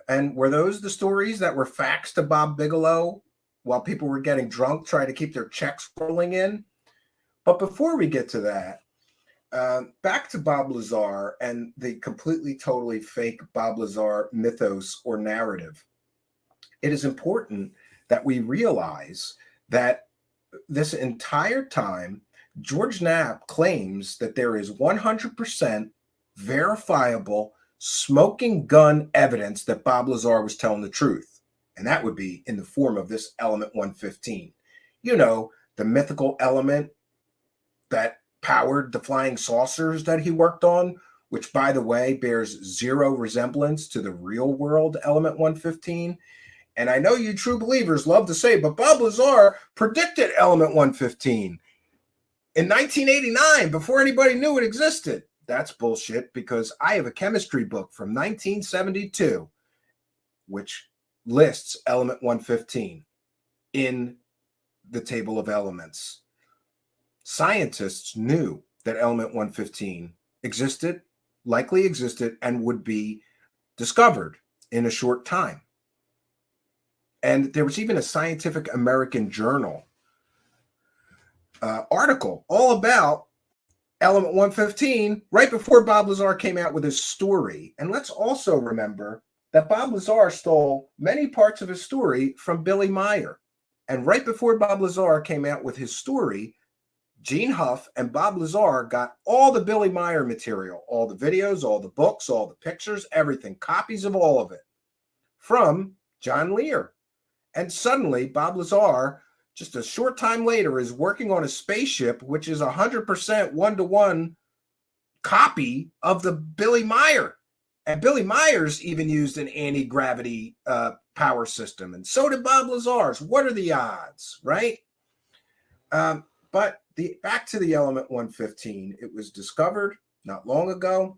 [SPEAKER 10] And were those the stories that were faxed to Bob Bigelow while people were getting drunk, trying to keep their checks rolling in? But before we get to that, back to Bob Lazar and the completely, totally fake Bob Lazar mythos or narrative. It is important that we realize that this entire time, George Knapp claims that there is 100% verifiable smoking gun evidence that Bob Lazar was telling the truth. And that would be in the form of this element 115. You know, the mythical element that powered the flying saucers that he worked on, which, by the way, bears zero resemblance to the real world element 115. And I know you true believers love to say, but Bob Lazar predicted element 115 in 1989 before anybody knew it existed. That's bullshit, because I have a chemistry book from 1972 which lists element 115 in the table of elements. Scientists knew that element 115 existed, likely existed, and would be discovered in a short time. And there was even a Scientific American Journal article all about element 115 right before Bob Lazar came out with his story. And let's also remember that Bob Lazar stole many parts of his story from Billy Meyer. And right before Bob Lazar came out with his story, Gene Huff and Bob Lazar got all the Billy Meyer material, all the videos, all the books, all the pictures, everything, copies of all of it from John Lear. And suddenly Bob Lazar, just a short time later, is working on a spaceship, which is 100% one-to-one copy of the Billy Meyer. And Billy Meyer's even used an anti-gravity power system. And so did Bob Lazar's. What are the odds, right? But back to the element 115. It was discovered not long ago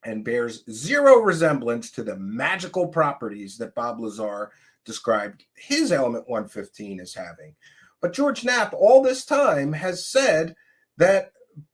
[SPEAKER 10] and bears zero resemblance to the magical properties that Bob Lazar described his element 115 as having. But George Knapp all this time has said that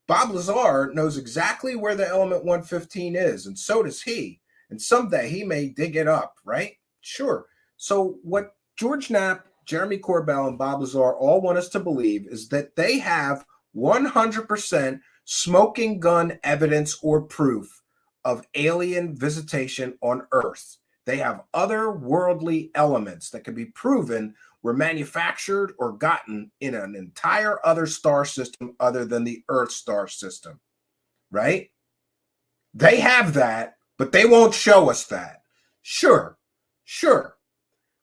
[SPEAKER 10] Bob Lazar knows exactly where the element 115 is, and so does he. And someday he may dig it up, right? Sure. So what George Knapp, Jeremy Corbell, and Bob Lazar all want us to believe is that they have 100% smoking gun evidence or proof of alien visitation on Earth. They have otherworldly elements that can be proven were manufactured or gotten in an entire other star system other than the Earth star system, right? They have that, but they won't show us that. Sure.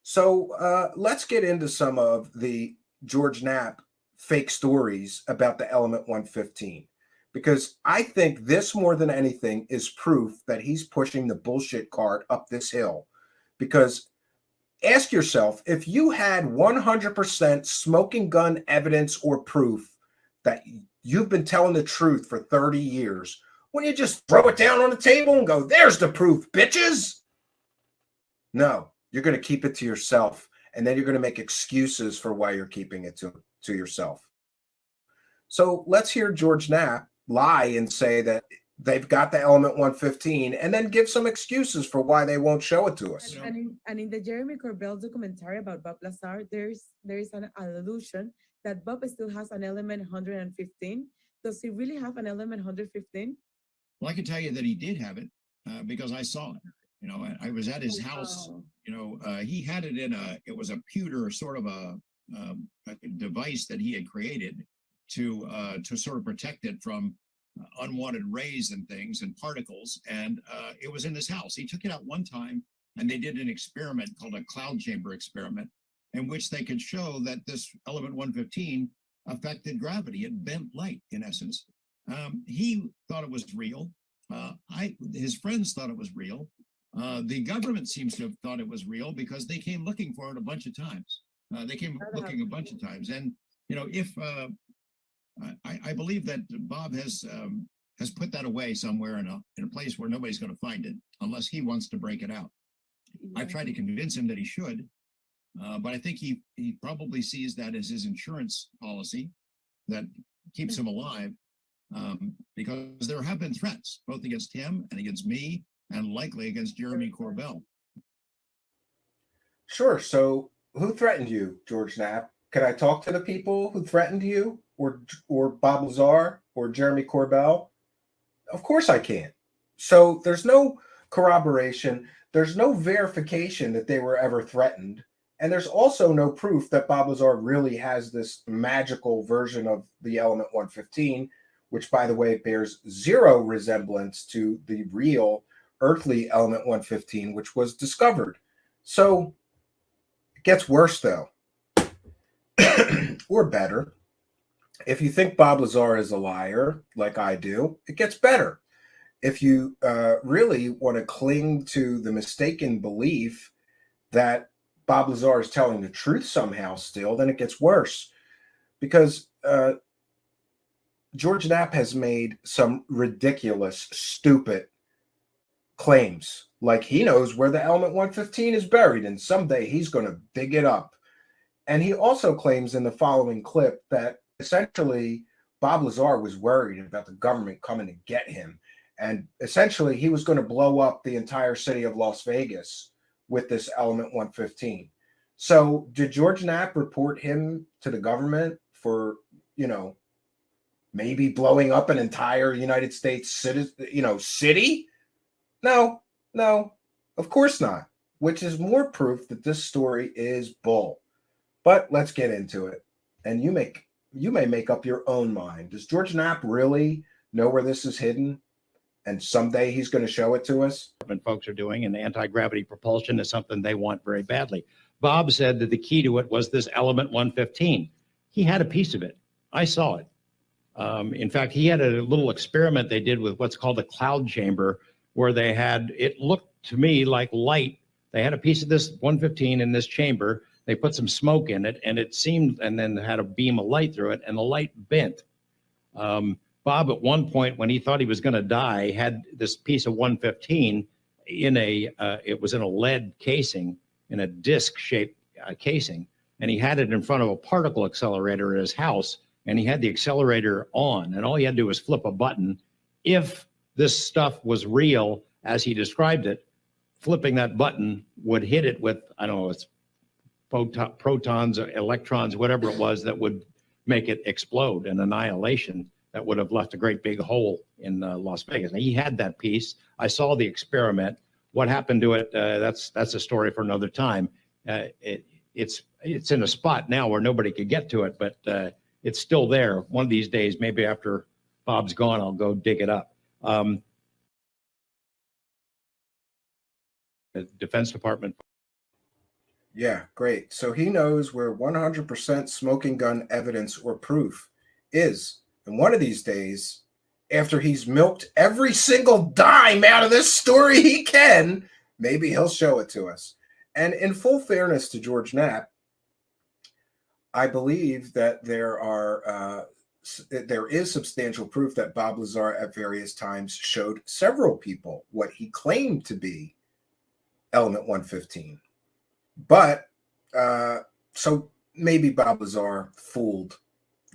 [SPEAKER 10] So let's get into some of the George Knapp fake stories about the element 115, because I think this more than anything is proof that he's pushing the bullshit cart up this hill. Because ask yourself, if you had 100% smoking gun evidence or proof that you've been telling the truth for 30 years, wouldn't you just throw it down on the table and go, there's the proof, bitches? No, you're going to keep it to yourself. And then you're going to make excuses for why you're keeping it to yourself. So let's hear George Knapp lie and say that they've got the element 115 and then give some excuses for why they won't show it to us.
[SPEAKER 21] And in the Jeremy Corbell documentary about Bob Lazar, there is an allusion that Bob still has an element 115. Does he really have an element 115?
[SPEAKER 2] Well, I can tell you that he did have it because I saw it. You know, I was at his house. You know, he had it in it was a pewter sort of a device that he had created to sort of protect it from unwanted rays and things and particles. And it was in his house. He took it out one time, and they did an experiment called a cloud chamber experiment, in which they could show that this element 115 affected gravity. It bent light, in essence. He thought it was real. His friends thought it was real. The government seems to have thought it was real because they came looking for it a bunch of times. They came looking a bunch of times. And, you know, if I believe that Bob has put that away somewhere in a place where nobody's going to find it unless he wants to break it out. I've tried to convince him that he should, but I think he probably sees that as his insurance policy that keeps him alive, because there have been threats both against him and against me and likely against Jeremy Corbell.
[SPEAKER 10] Sure. So who threatened you, George Knapp? Can I talk to the people who threatened you, or Bob Lazar or Jeremy Corbell? Of course I can. So there's no corroboration. There's no verification that they were ever threatened. And there's also no proof that Bob Lazar really has this magical version of the element 115, which, by the way, bears zero resemblance to the real earthly element 115, which was discovered. So it gets worse, though, or better. If you think Bob Lazar is a liar, like I do, it gets better. If you really want to cling to the mistaken belief that Bob Lazar is telling the truth somehow still, then it gets worse. Because George Knapp has made some ridiculous, stupid claims. Like he knows where the element 115 is buried, and someday he's going to dig it up. And he also claims in the following clip that essentially Bob Lazar was worried about the government coming to get him. And essentially he was going to blow up the entire city of Las Vegas with this element 115. So did George Knapp report him to the government for, you know, maybe blowing up an entire United States city? No, of course not, which is more proof that this story is bull. But let's get into it. And you may make up your own mind. Does George Knapp really know where this is hidden? And someday he's going to show it to us?
[SPEAKER 22] Folks are doing, and anti-gravity propulsion is something they want very badly. Bob said that the key to it was this element 115. He had a piece of it. I saw it. In fact, he had a little experiment they did with what's called a cloud chamber, where they had, it looked to me like light. They had a piece of this 115 in this chamber. They put some smoke in it, and it seemed, and then had a beam of light through it, and the light bent. Bob, at one point, when he thought he was going to die, had this piece of 115 in it was in a lead casing, in a disc-shaped casing, and he had it in front of a particle accelerator at his house, and he had the accelerator on, and all he had to do was flip a button. If this stuff was real, as he described it, flipping that button would hit it with, I don't know, it's protons or electrons, whatever it was, that would make it explode, an annihilation that would have left a great big hole in Las Vegas. Now, he had that piece. I saw the experiment. What happened to it, that's a story for another time. It's in a spot now where nobody could get to it, but it's still there. One of these days, maybe after Bob's gone, I'll go dig it up. The Defense Department.
[SPEAKER 10] Yeah, great. So he knows where 100% smoking gun evidence or proof is. And one of these days, after he's milked every single dime out of this story he can, maybe he'll show it to us. And in full fairness to George Knapp, I believe that there is substantial proof that Bob Lazar at various times showed several people what he claimed to be element 115. But so maybe Bob Lazar fooled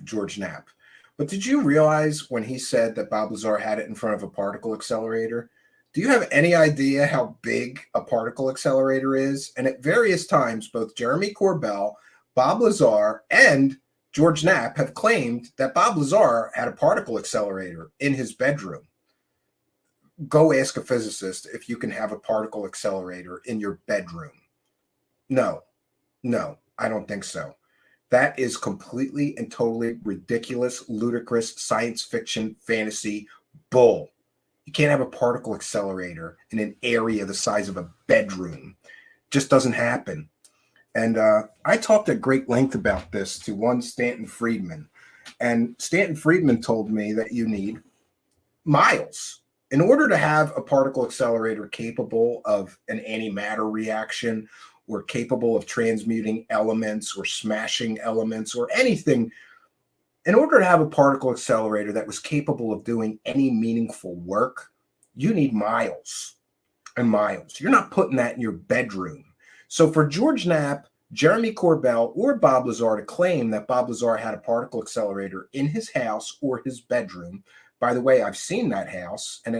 [SPEAKER 10] George Knapp. But did you realize when he said that Bob Lazar had it in front of a particle accelerator? Do you have any idea how big a particle accelerator is? And at various times, both Jeremy Corbell, Bob Lazar, and George Knapp have claimed that Bob Lazar had a particle accelerator in his bedroom. go ask a physicist if you can have a particle accelerator in your bedroom. No, I don't think so. That is completely and totally ridiculous, ludicrous, science fiction, fantasy bull. You can't have a particle accelerator in an area the size of a bedroom. Just doesn't happen. And I talked at great length about this to one Stanton Friedman. And Stanton Friedman told me that you need miles. In order to have a particle accelerator capable of an antimatter reaction or capable of transmuting elements or smashing elements or anything, in order to have a particle accelerator that was capable of doing any meaningful work, you need miles and miles. You're not putting that in your bedroom. So for George Knapp, Jeremy Corbell, or Bob Lazar to claim that Bob Lazar had a particle accelerator in his house or his bedroom, by the way, I've seen that house, and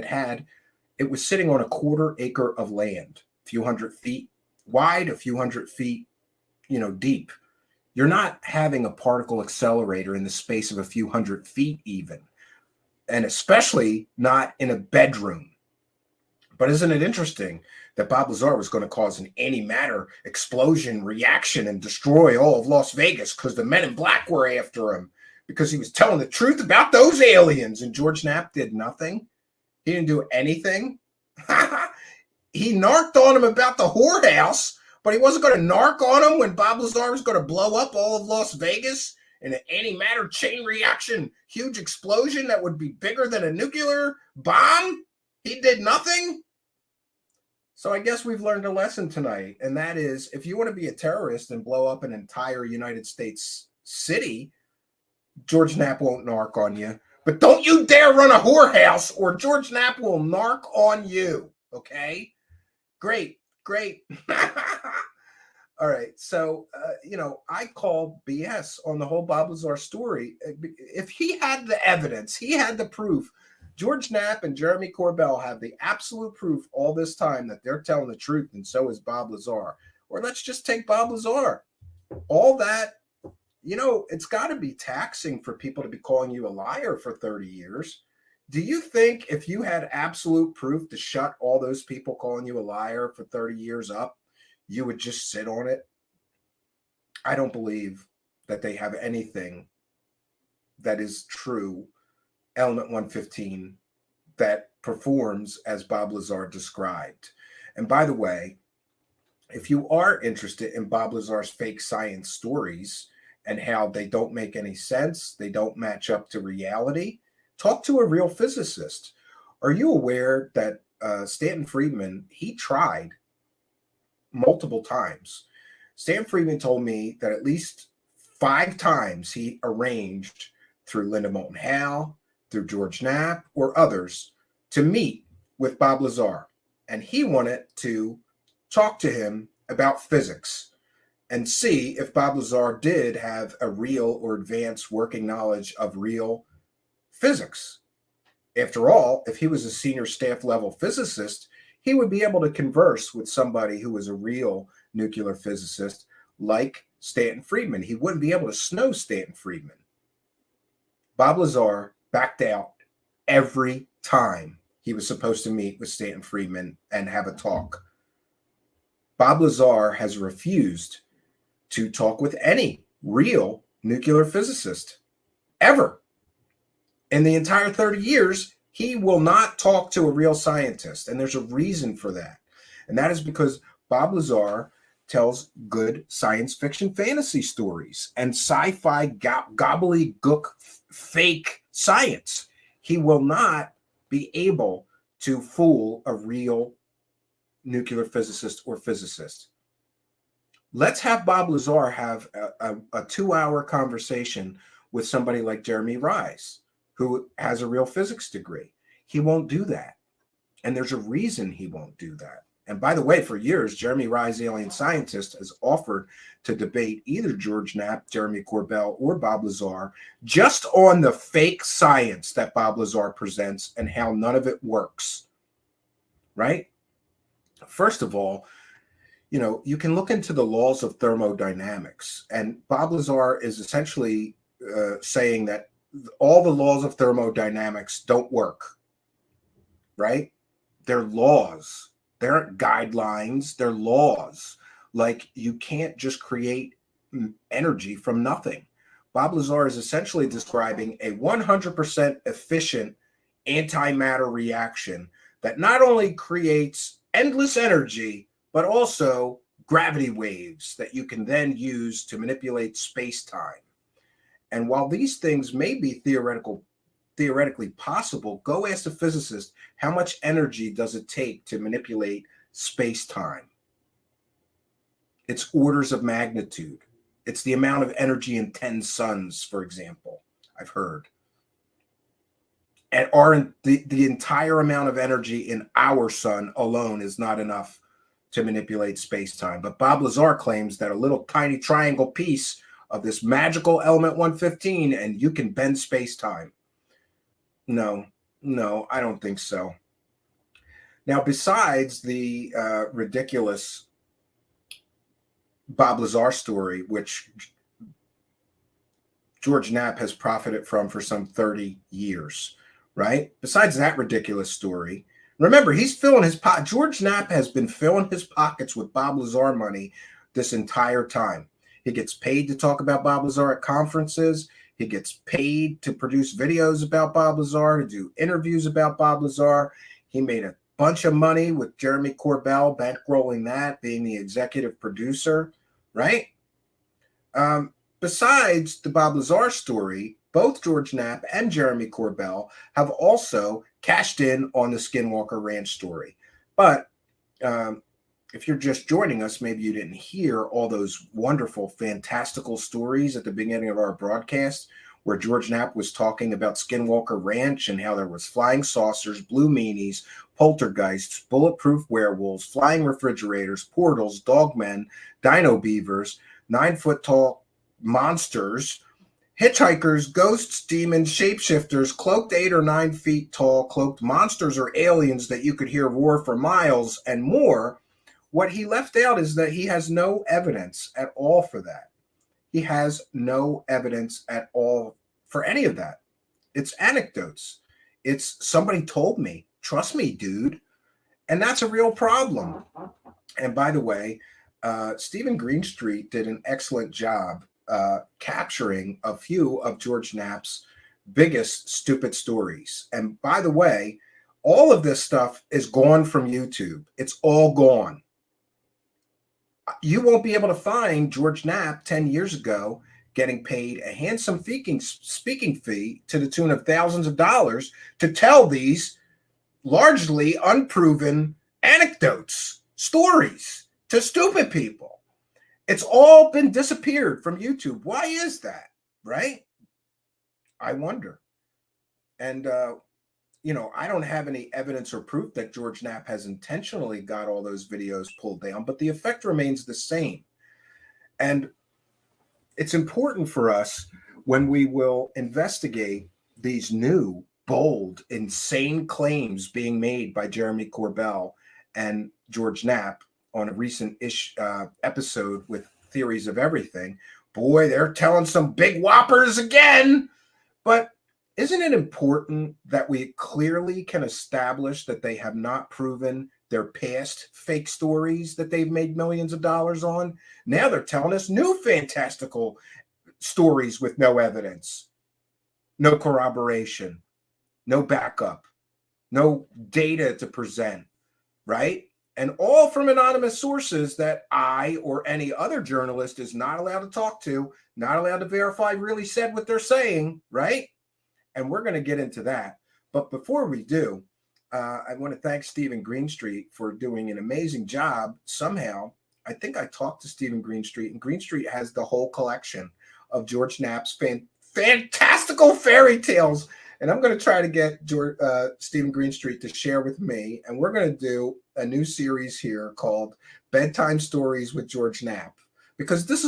[SPEAKER 10] it was sitting on a 1/4 acre of land, a few hundred feet wide, a few hundred feet, deep. You're not having a particle accelerator in the space of a few hundred feet even, and especially not in a bedroom. But isn't it interesting that Bob Lazar was going to cause an antimatter explosion reaction and destroy all of Las Vegas because the men in black were after him because he was telling the truth about those aliens, and George Knapp did nothing? He didn't do anything. He narked on him about the whorehouse, but he wasn't going to narc on him when Bob Lazar was going to blow up all of Las Vegas in an antimatter chain reaction, huge explosion that would be bigger than a nuclear bomb. He did nothing. So I guess we've learned a lesson tonight, and that is, if you want to be a terrorist and blow up an entire United States city, George Knapp won't narc on you. But don't you dare run a whorehouse, or George Knapp will narc on you. Okay? Great. All right. So, I call BS on the whole Bob Lazar story. If he had the evidence, he had the proof. George Knapp and Jeremy Corbell have the absolute proof all this time that they're telling the truth, and so is Bob Lazar. Or let's just take Bob Lazar. All that, it's got to be taxing for people to be calling you a liar for 30 years. Do you think if you had absolute proof to shut all those people calling you a liar for 30 years up, you would just sit on it? I don't believe that they have anything that is true, element 115, that performs as Bob Lazar described. And by the way, if you are interested in Bob Lazar's fake science stories and how they don't make any sense, they don't match up to reality, talk to a real physicist. Are you aware that Stanton Friedman, he tried multiple times? Stanton Friedman told me that at least 5 times he arranged through Linda Moulton Howe, through George Knapp, or others to meet with Bob Lazar. And he wanted to talk to him about physics and see if Bob Lazar did have a real or advanced working knowledge of real physics. After all, if he was a senior staff level physicist, he would be able to converse with somebody who was a real nuclear physicist like Stanton Friedman. He wouldn't be able to snow Stanton Friedman. Bob Lazar backed out every time he was supposed to meet with Stanton Friedman and have a talk. Bob Lazar has refused to talk with any real nuclear physicist ever. In the entire 30 years, he will not talk to a real scientist. And there's a reason for that. And that is because Bob Lazar tells good science fiction fantasy stories and sci-fi gobbledygook fake science. He will not be able to fool a real nuclear physicist or physicist. Let's have Bob Lazar have a 2-hour conversation with somebody like Jeremy Rice, who has a real physics degree. He won't do that. And there's a reason he won't do that. And by the way, for years, Jeremy Rice, alien scientist, has offered to debate either George Knapp, Jeremy Corbell, or Bob Lazar just on the fake science that Bob Lazar presents and how none of it works. Right? First of all, you can look into the laws of thermodynamics, and Bob Lazar is essentially saying that all the laws of thermodynamics don't work, right? They're laws. They aren't guidelines. They're laws. Like, you can't just create energy from nothing. Bob Lazar is essentially describing a 100% efficient antimatter reaction that not only creates endless energy, but also gravity waves that you can then use to manipulate space-time. And while these things may be theoretically possible, go ask a physicist, how much energy does it take to manipulate space-time? It's orders of magnitude. It's the amount of energy in 10 suns, for example, I've heard. And the entire amount of energy in our sun alone is not enough to manipulate space-time. But Bob Lazar claims that a little tiny triangle piece of this magical element 115, and you can bend space-time. No, I don't think so. Now, besides the ridiculous Bob Lazar story, which George Knapp has profited from for some 30 years, right? Besides that ridiculous story, remember, he's filling his pocket. George Knapp has been filling his pockets with Bob Lazar money this entire time. He gets paid to talk about Bob Lazar at conferences. He gets paid to produce videos about Bob Lazar, to do interviews about Bob Lazar. He made a bunch of money with Jeremy Corbell, bankrolling that, being the executive producer, right? Besides the Bob Lazar story, both George Knapp and Jeremy Corbell have also cashed in on the Skinwalker Ranch story. But if you're just joining us, maybe you didn't hear all those wonderful, fantastical stories at the beginning of our broadcast, where George Knapp was talking about Skinwalker Ranch and how there was flying saucers, blue meanies, poltergeists, bulletproof werewolves, flying refrigerators, portals, dogmen, dino beavers, 9-foot-tall monsters, hitchhikers, ghosts, demons, shapeshifters, cloaked 8 or 9 feet tall, cloaked monsters or aliens that you could hear roar for miles, and more. What he left out is that he has no evidence at all for that. He has no evidence at all for any of that. It's anecdotes. It's somebody told me. Trust me, dude. And that's a real problem. And by the way, Stephen Greenstreet did an excellent job capturing a few of George Knapp's biggest stupid stories. And by the way, all of this stuff is gone from YouTube. It's all gone. You won't be able to find George Knapp 10 years ago getting paid a handsome speaking fee to the tune of thousands of dollars to tell these largely unproven anecdotes, stories to stupid people. It's all been disappeared from YouTube. Why is that, right? I wonder. And, I don't have any evidence or proof that George Knapp has intentionally got all those videos pulled down, but the effect remains the same. And it's important for us when we will investigate these new, bold, insane claims being made by Jeremy Corbell and George Knapp on a recent episode with Theories of Everything. Boy, they're telling some big whoppers again. But isn't it important that we clearly can establish that they have not proven their past fake stories that they've made millions of dollars on? Now they're telling us new fantastical stories with no evidence, no corroboration, no backup, no data to present, right? And all from anonymous sources that I or any other journalist is not allowed to talk to, not allowed to verify really said what they're saying, right? And we're going to get into that. But before we do, I want to thank Stephen Greenstreet for doing an amazing job. Somehow, I think I talked to Stephen Greenstreet, and Greenstreet has the whole collection of George Knapp's fantastical fairy tales. And I'm going to try to get Stephen Greenstreet to share with me. And we're going to do a new series here called Bedtime Stories with George Knapp. Because this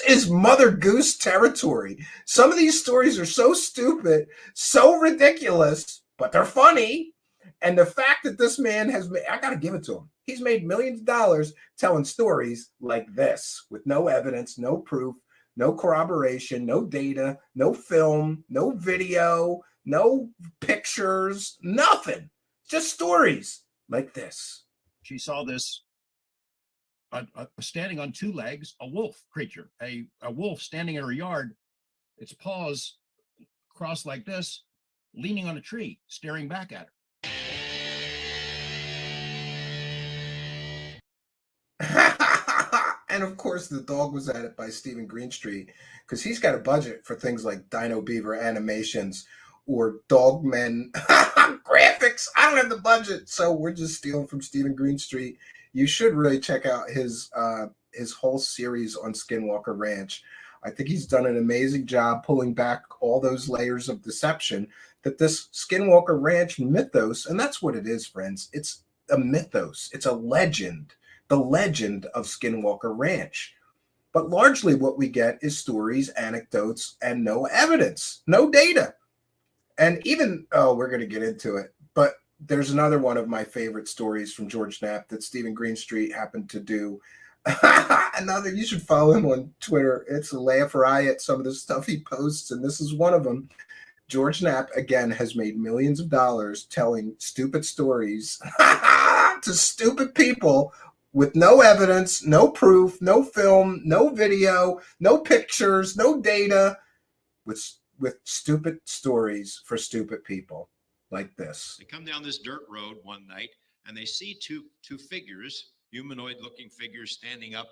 [SPEAKER 10] is Mother Goose territory. Some of these stories are so stupid, so ridiculous, but they're funny. And the fact that this man has made, I got to give it to him. He's made millions of dollars telling stories like this with no evidence, no proof, no corroboration, no data, no film, no video, no pictures, nothing. Just stories like this.
[SPEAKER 2] She saw this standing on two legs, a wolf creature, a wolf standing in her yard, its paws crossed like this, leaning on a tree, staring back at
[SPEAKER 10] her. And of course, the dog was at it by Stephen Greenstreet, because he's got a budget for things like Dino Beaver animations or Dogmen graphics. I don't have the budget, so we're just stealing from Stephen Greenstreet. You should really check out his whole series on Skinwalker Ranch. I think he's done an amazing job pulling back all those layers of deception that this Skinwalker Ranch mythos, and that's what it is, friends. It's a mythos. It's a legend, the legend of Skinwalker Ranch. But largely what we get is stories, anecdotes, and no evidence, no data. And even, we're going to get into it, but there's another one of my favorite stories from George Knapp that Stephen Greenstreet happened to do. Another, you should follow him on Twitter. It's a laugh riot, some of the stuff he posts, and this is one of them. George Knapp, again, has made millions of dollars telling stupid stories to stupid people with no evidence, no proof, no film, no video, no pictures, no data, with stupid stories for stupid people like this.
[SPEAKER 22] They come down this dirt road one night and they see two figures, humanoid-looking figures, standing up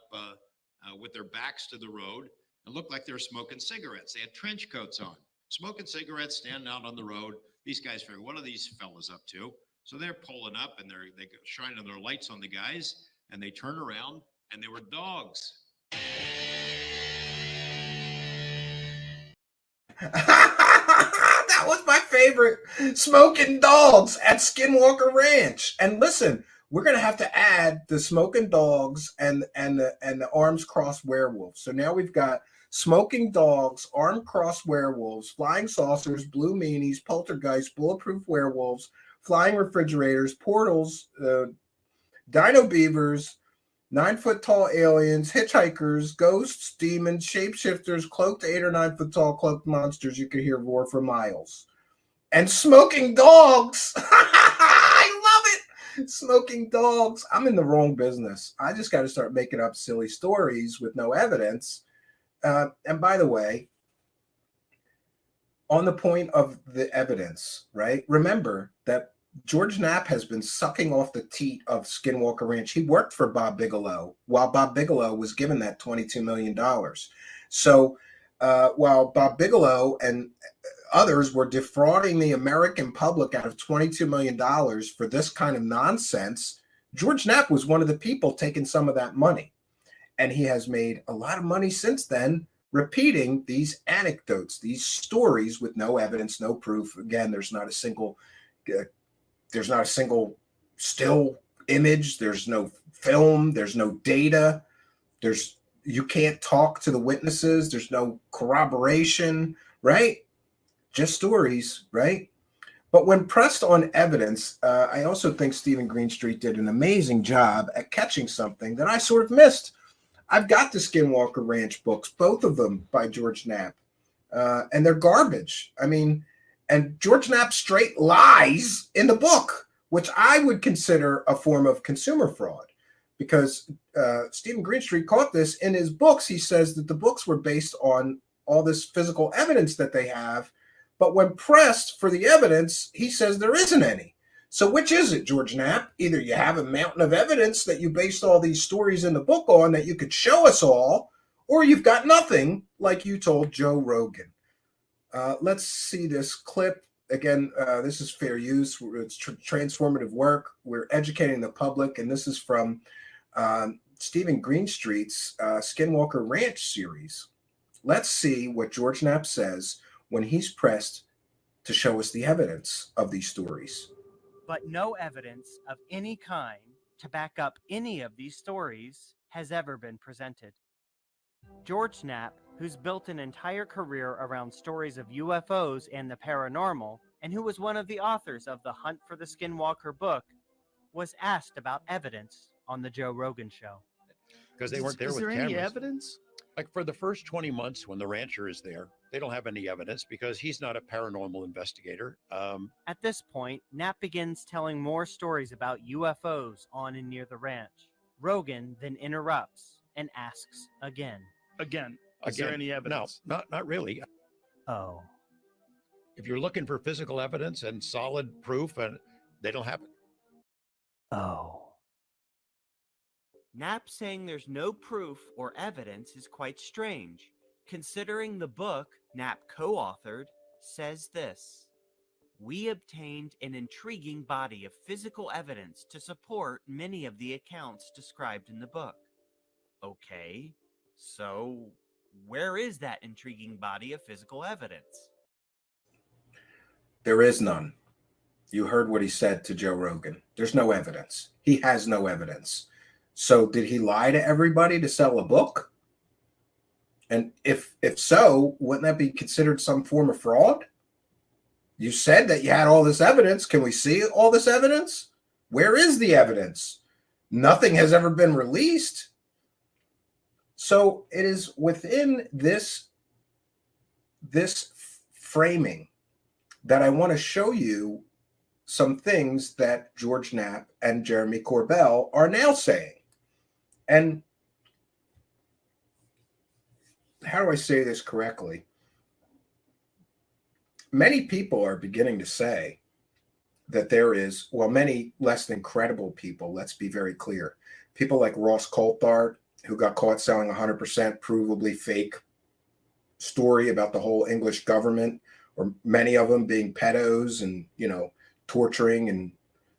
[SPEAKER 22] with their backs to the road and look like they're smoking cigarettes. They had trench coats on, smoking cigarettes, standing out on the road. These guys figure, what are these fellas up to? So they're pulling up and they go shining their lights on the guys, and they turn around and they were dogs.
[SPEAKER 10] That was my favorite, smoking dogs at Skinwalker Ranch. And listen, we're gonna have to add the smoking dogs and the arms crossed werewolves. So now we've got smoking dogs, arm crossed werewolves, flying saucers, blue meanies, poltergeists, bulletproof werewolves, flying refrigerators, portals, dino beavers, 9-foot-tall aliens, hitchhikers, ghosts, demons, shapeshifters, cloaked 8 or 9-foot tall cloaked monsters you could hear roar for miles. And smoking dogs. I love it. Smoking dogs. I'm in the wrong business. I just got to start making up silly stories with no evidence. And by the way, on the point of the evidence, right? Remember that George Knapp has been sucking off the teat of Skinwalker Ranch. He worked for Bob Bigelow while Bob Bigelow was given that $22 million. So while Bob Bigelow and others were defrauding the American public out of $22 million for this kind of nonsense, George Knapp was one of the people taking some of that money. And he has made a lot of money since then, repeating these anecdotes, these stories with no evidence, no proof. Again, there's not a single still image, there's no film, there's no data, you can't talk to the witnesses, there's no corroboration, right? Just stories, right? But when pressed on evidence, I also think Stephen Greenstreet did an amazing job at catching something that I sort of missed. I've got the Skinwalker Ranch books, both of them by George Knapp, and they're garbage. I mean, and George Knapp straight lies in the book, which I would consider a form of consumer fraud, because Stephen Greenstreet caught this in his books. He says that the books were based on all this physical evidence that they have, but when pressed for the evidence, he says there isn't any. So which is it, George Knapp? Either you have a mountain of evidence that you based all these stories in the book on that you could show us all, or you've got nothing, like you told Joe Rogan. Let's see this clip. Again, this is fair use. It's transformative work. We're educating the public, and this is from Stephen Greenstreet's Skinwalker Ranch series. Let's see what George Knapp says when he's pressed to show us the evidence of these stories.
[SPEAKER 6] But no evidence of any kind to back up any of these stories has ever been presented. George Knapp, who's built an entire career around stories of UFOs and the paranormal, and who was one of the authors of the Hunt for the Skinwalker book, was asked about evidence on the Joe Rogan show.
[SPEAKER 22] Because they weren't there with cameras.
[SPEAKER 7] Is there any evidence?
[SPEAKER 22] Like for the first 20 months when the rancher is there, They don't have any evidence because he's not a paranormal investigator.
[SPEAKER 6] At this point, Knapp begins telling more stories about UFOs on and near the ranch. Rogan then interrupts and asks again.
[SPEAKER 1] Again, is there any evidence?
[SPEAKER 22] No, not really.
[SPEAKER 6] Oh.
[SPEAKER 22] If you're looking for physical evidence and solid proof, and they don't have it.
[SPEAKER 6] Oh. Knapp saying there's no proof or evidence is quite strange, considering the book Knapp co-authored says this: "We obtained an intriguing body of physical evidence to support many of the accounts described in the book." Okay, so where is that intriguing body of physical evidence?
[SPEAKER 3] There is none. You heard what he said to Joe Rogan. There's no evidence. He has no evidence. So did he lie to everybody to sell a book? And if so, wouldn't that be considered some form of fraud? You said that you had all this evidence. Can we see all this evidence? Where is the evidence? Nothing has ever been released. So it is within this framing that I want to show you some things that George Knapp and Jeremy Corbell are now saying. And how do I say this correctly? Many people are beginning to say that there is, well, many less than credible people, let's be very clear. People like Ross Coulthart, who got caught selling 100% provably fake story about the whole English government, or many of them being pedos and, torturing and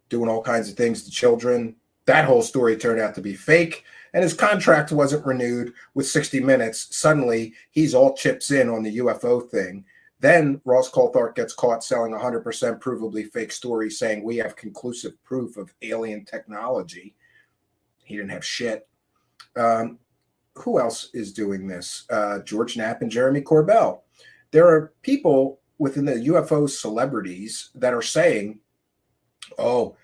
[SPEAKER 3] doing all kinds of things to children. That whole story turned out to be fake, and his contract wasn't renewed with 60 Minutes. Suddenly, he's all chips in on the UFO thing. Then Ross Coulthart gets caught selling 100% provably fake story saying we have conclusive proof of alien technology. He didn't have shit. Who else is doing this? George Knapp and Jeremy Corbell. There are people within the UFO celebrities that are saying, oh,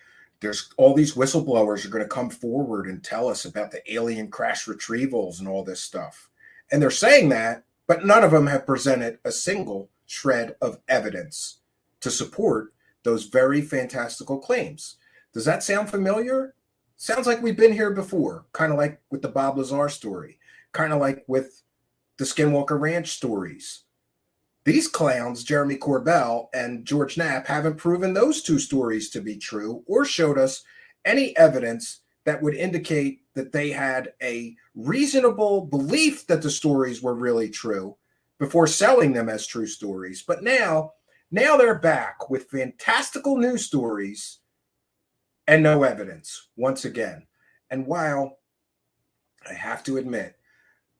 [SPEAKER 3] there's all these whistleblowers are going to come forward and tell us about the alien crash retrievals and all this stuff. And they're saying that, but none of them have presented a single shred of evidence to support those very fantastical claims. Does that sound familiar? Sounds like we've been here before, kind of like with the Bob Lazar story, kind of like with the Skinwalker Ranch stories. These clowns, Jeremy Corbell and George Knapp, haven't proven those two stories to be true or showed us any evidence that would indicate that they had a reasonable belief that the stories were really true before selling them as true stories. But now they're back with fantastical news stories and no evidence once again. And while I have to admit,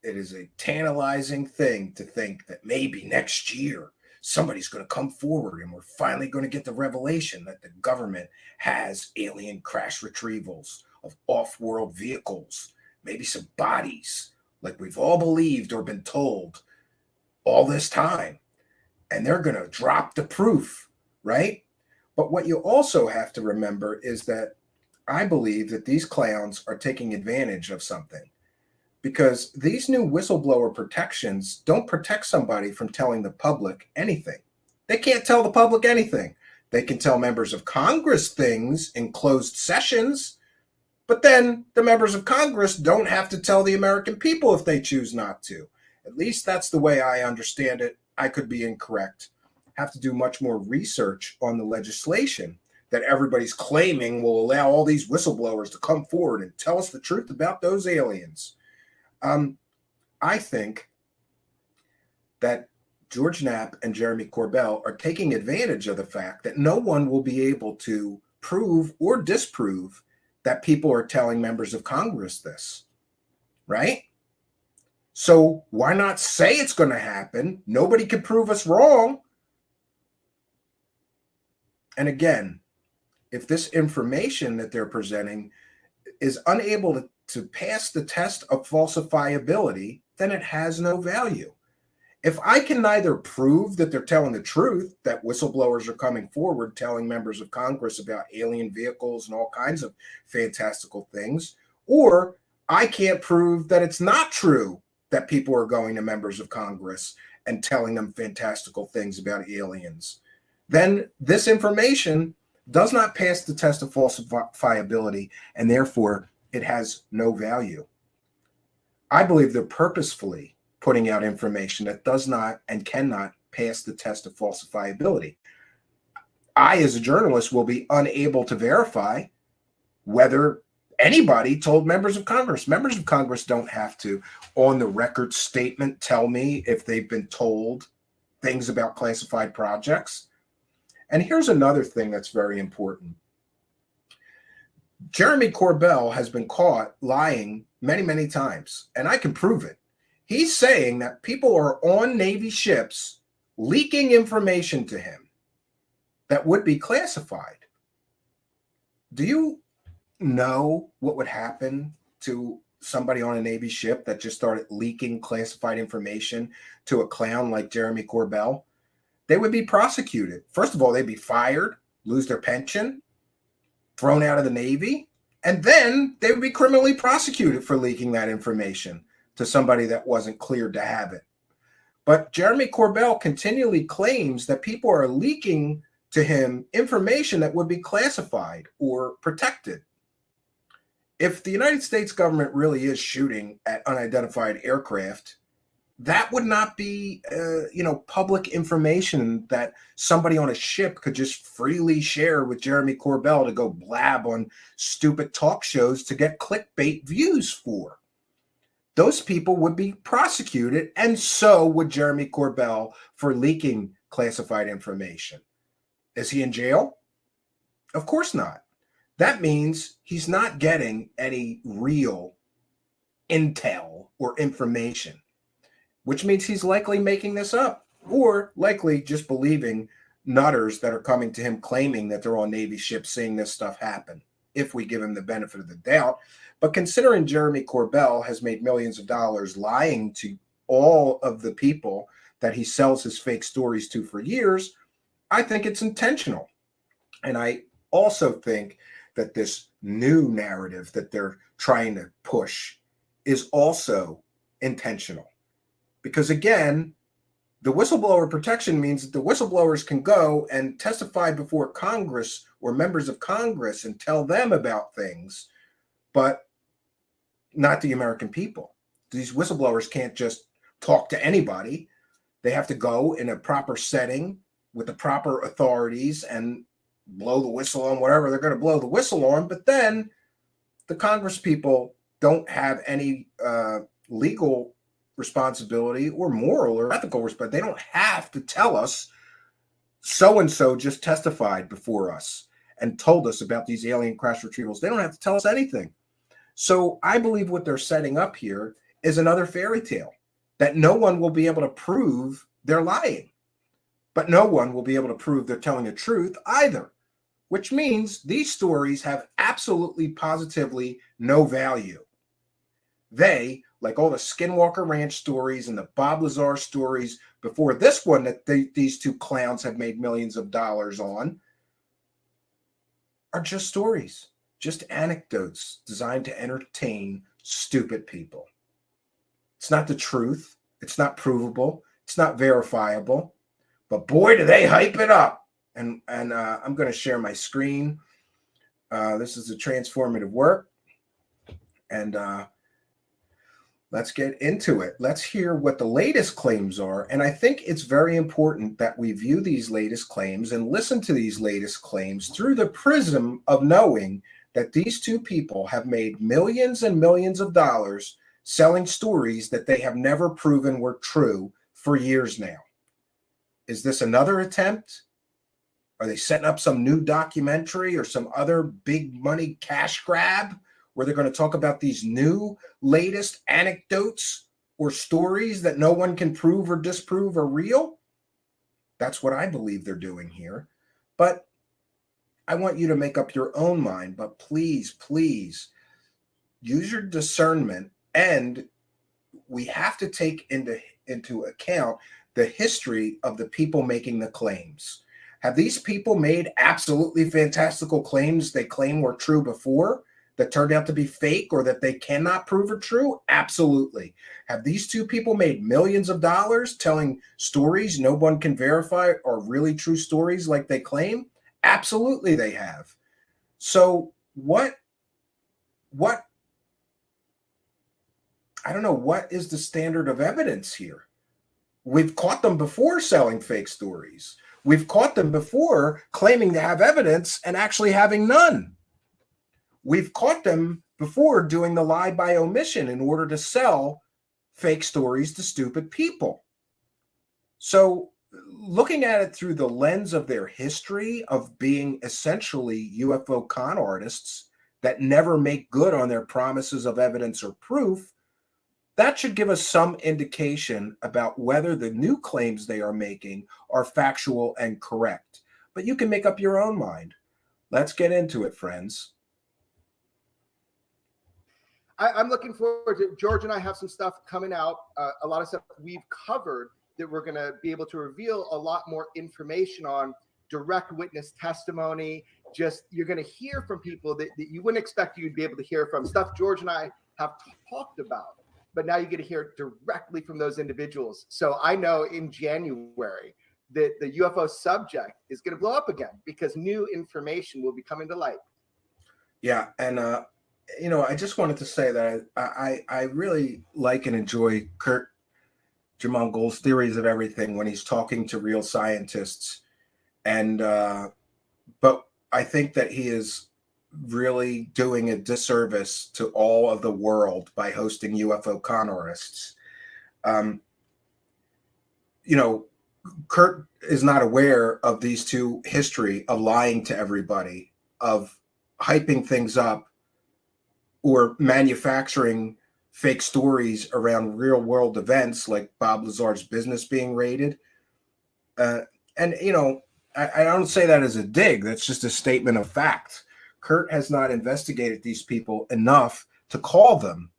[SPEAKER 3] it is a tantalizing thing to think that maybe next year somebody's going to come forward and we're finally going to get the revelation that the government has alien crash retrievals of off-world vehicles, maybe some bodies, like we've all believed or been told all this time. And they're going to drop the proof, right? But what you also have to remember is that I believe that these clowns are taking advantage of something. Because these new whistleblower protections don't protect somebody from telling the public anything. They can't tell the public anything. They can tell members of Congress things in closed sessions, but then the members of Congress don't have to tell the American people if they choose not to. At least that's the way I understand it. I could be incorrect. Have to do much more research on the legislation that everybody's claiming will allow all these whistleblowers to come forward and tell us the truth about those aliens. I think that George Knapp and Jeremy Corbell are taking advantage of the fact that no one will be able to prove or disprove that people are telling members of Congress this, right? So why not say it's going to happen? Nobody can prove us wrong. And again, if this information that they're presenting is unable to pass the test of falsifiability, then it has no value. If I can neither prove that they're telling the truth, that whistleblowers are coming forward telling members of Congress about alien vehicles and all kinds of fantastical things, or I can't prove that it's not true that people are going to members of Congress
[SPEAKER 10] and telling them fantastical things about aliens, then this information does not pass the test of falsifiability, and therefore it has no value. I believe they're purposefully putting out information that does not and cannot pass the test of falsifiability. I, as a journalist, will be unable to verify whether anybody told members of Congress. Members of Congress don't have to, on the record statement, tell me if they've been told things about classified projects. And here's another thing that's very important. Jeremy Corbell has been caught lying many, many times, and I can prove it. He's saying that people are on Navy ships leaking information to him that would be classified. Do you know what would happen to somebody on a Navy ship that just started leaking classified information to a clown like Jeremy Corbell? They would be prosecuted. First of all, they'd be fired, lose their pension, thrown out of the Navy, and then they would be criminally prosecuted for leaking that information to somebody that wasn't cleared to have it. But Jeremy Corbell continually claims that people are leaking to him information that would be classified or protected. If the United States government really is shooting at unidentified aircraft, that would not be, public information that somebody on a ship could just freely share with Jeremy Corbell to go blab on stupid talk shows to get clickbait views for. Those people would be prosecuted, and so would Jeremy Corbell for leaking classified information. Is he in jail? Of course not. That means he's not getting any real intel or information, which means he's likely making this up or likely just believing nutters that are coming to him claiming that they're on Navy ships seeing this stuff happen, if we give him the benefit of the doubt. But considering Jeremy Corbell has made millions of dollars lying to all of the people that he sells his fake stories to for years, I think it's intentional. And I also think that this new narrative that they're trying to push is also intentional. Because again, the whistleblower protection means that the whistleblowers can go and testify before Congress or members of Congress and tell them about things, but not the American people. These whistleblowers can't just talk to anybody. They have to go in a proper setting with the proper authorities and blow the whistle on whatever they're going to blow the whistle on. But then the Congress people don't have any legal responsibility or moral or ethical responsibility. They don't have to tell us so-and-so just testified before us and told us about these alien crash retrievals. They don't have to tell us anything. So I believe what they're setting up here is another fairy tale that no one will be able to prove they're lying, but no one will be able to prove they're telling the truth either, which means these stories have absolutely positively no value. They, like all the Skinwalker Ranch stories and the Bob Lazar stories before this one that these two clowns have made millions of dollars on, are just stories, just anecdotes designed to entertain stupid people. It's not the truth. It's not provable. It's not verifiable. But boy, do they hype it up. And I'm going to share my screen. This is a transformative work. And let's get into it. Let's hear what the latest claims are. And I think it's very important that we view these latest claims and listen to these latest claims through the prism of knowing that these two people have made millions and millions of dollars selling stories that they have never proven were true for years now. Is this another attempt? Are they setting up some new documentary or some other big money cash grab where they're going to talk about these new latest anecdotes or stories that no one can prove or disprove are real? That's what I believe they're doing here. But I want you to make up your own mind. But please, please use your discernment. And we have to take into account the history of the people making the claims. Have these people made absolutely fantastical claims they claim were true before that turned out to be fake or that they cannot prove are true? Absolutely. Have these two people made millions of dollars telling stories no one can verify are really true stories like they claim? Absolutely they have. So what I don't know, what is the standard of evidence here? We've caught them before selling fake stories. We've caught them before claiming to have evidence and actually having none. We've caught them before doing the lie by omission in order to sell fake stories to stupid people. So looking at it through the lens of their history of being essentially UFO con artists that never make good on their promises of evidence or proof, that should give us some indication about whether the new claims they are making are factual and correct. But you can make up your own mind. Let's get into it, friends.
[SPEAKER 9] I'm looking forward to, George and I have some stuff coming out, a lot of stuff we've covered that we're going to be able to reveal a lot more information on, direct witness testimony. Just, you're going to hear from people that you wouldn't expect you'd be able to hear from, stuff George and I have talked about, but now you get to hear directly from those individuals. So I know in January that the UFO subject is going to blow up again because new information will be coming to light.
[SPEAKER 10] Yeah, and I just wanted to say that I really like and enjoy Kurt Jamongold's theories of everything when he's talking to real scientists, and but I think that he is really doing a disservice to all of the world by hosting UFO con artists. Kurt is not aware of these two history of lying to everybody, of hyping things up, or manufacturing fake stories around real world events like Bob Lazar's business being raided. I don't say that as a dig. That's just a statement of fact. Kurt has not investigated these people enough to call them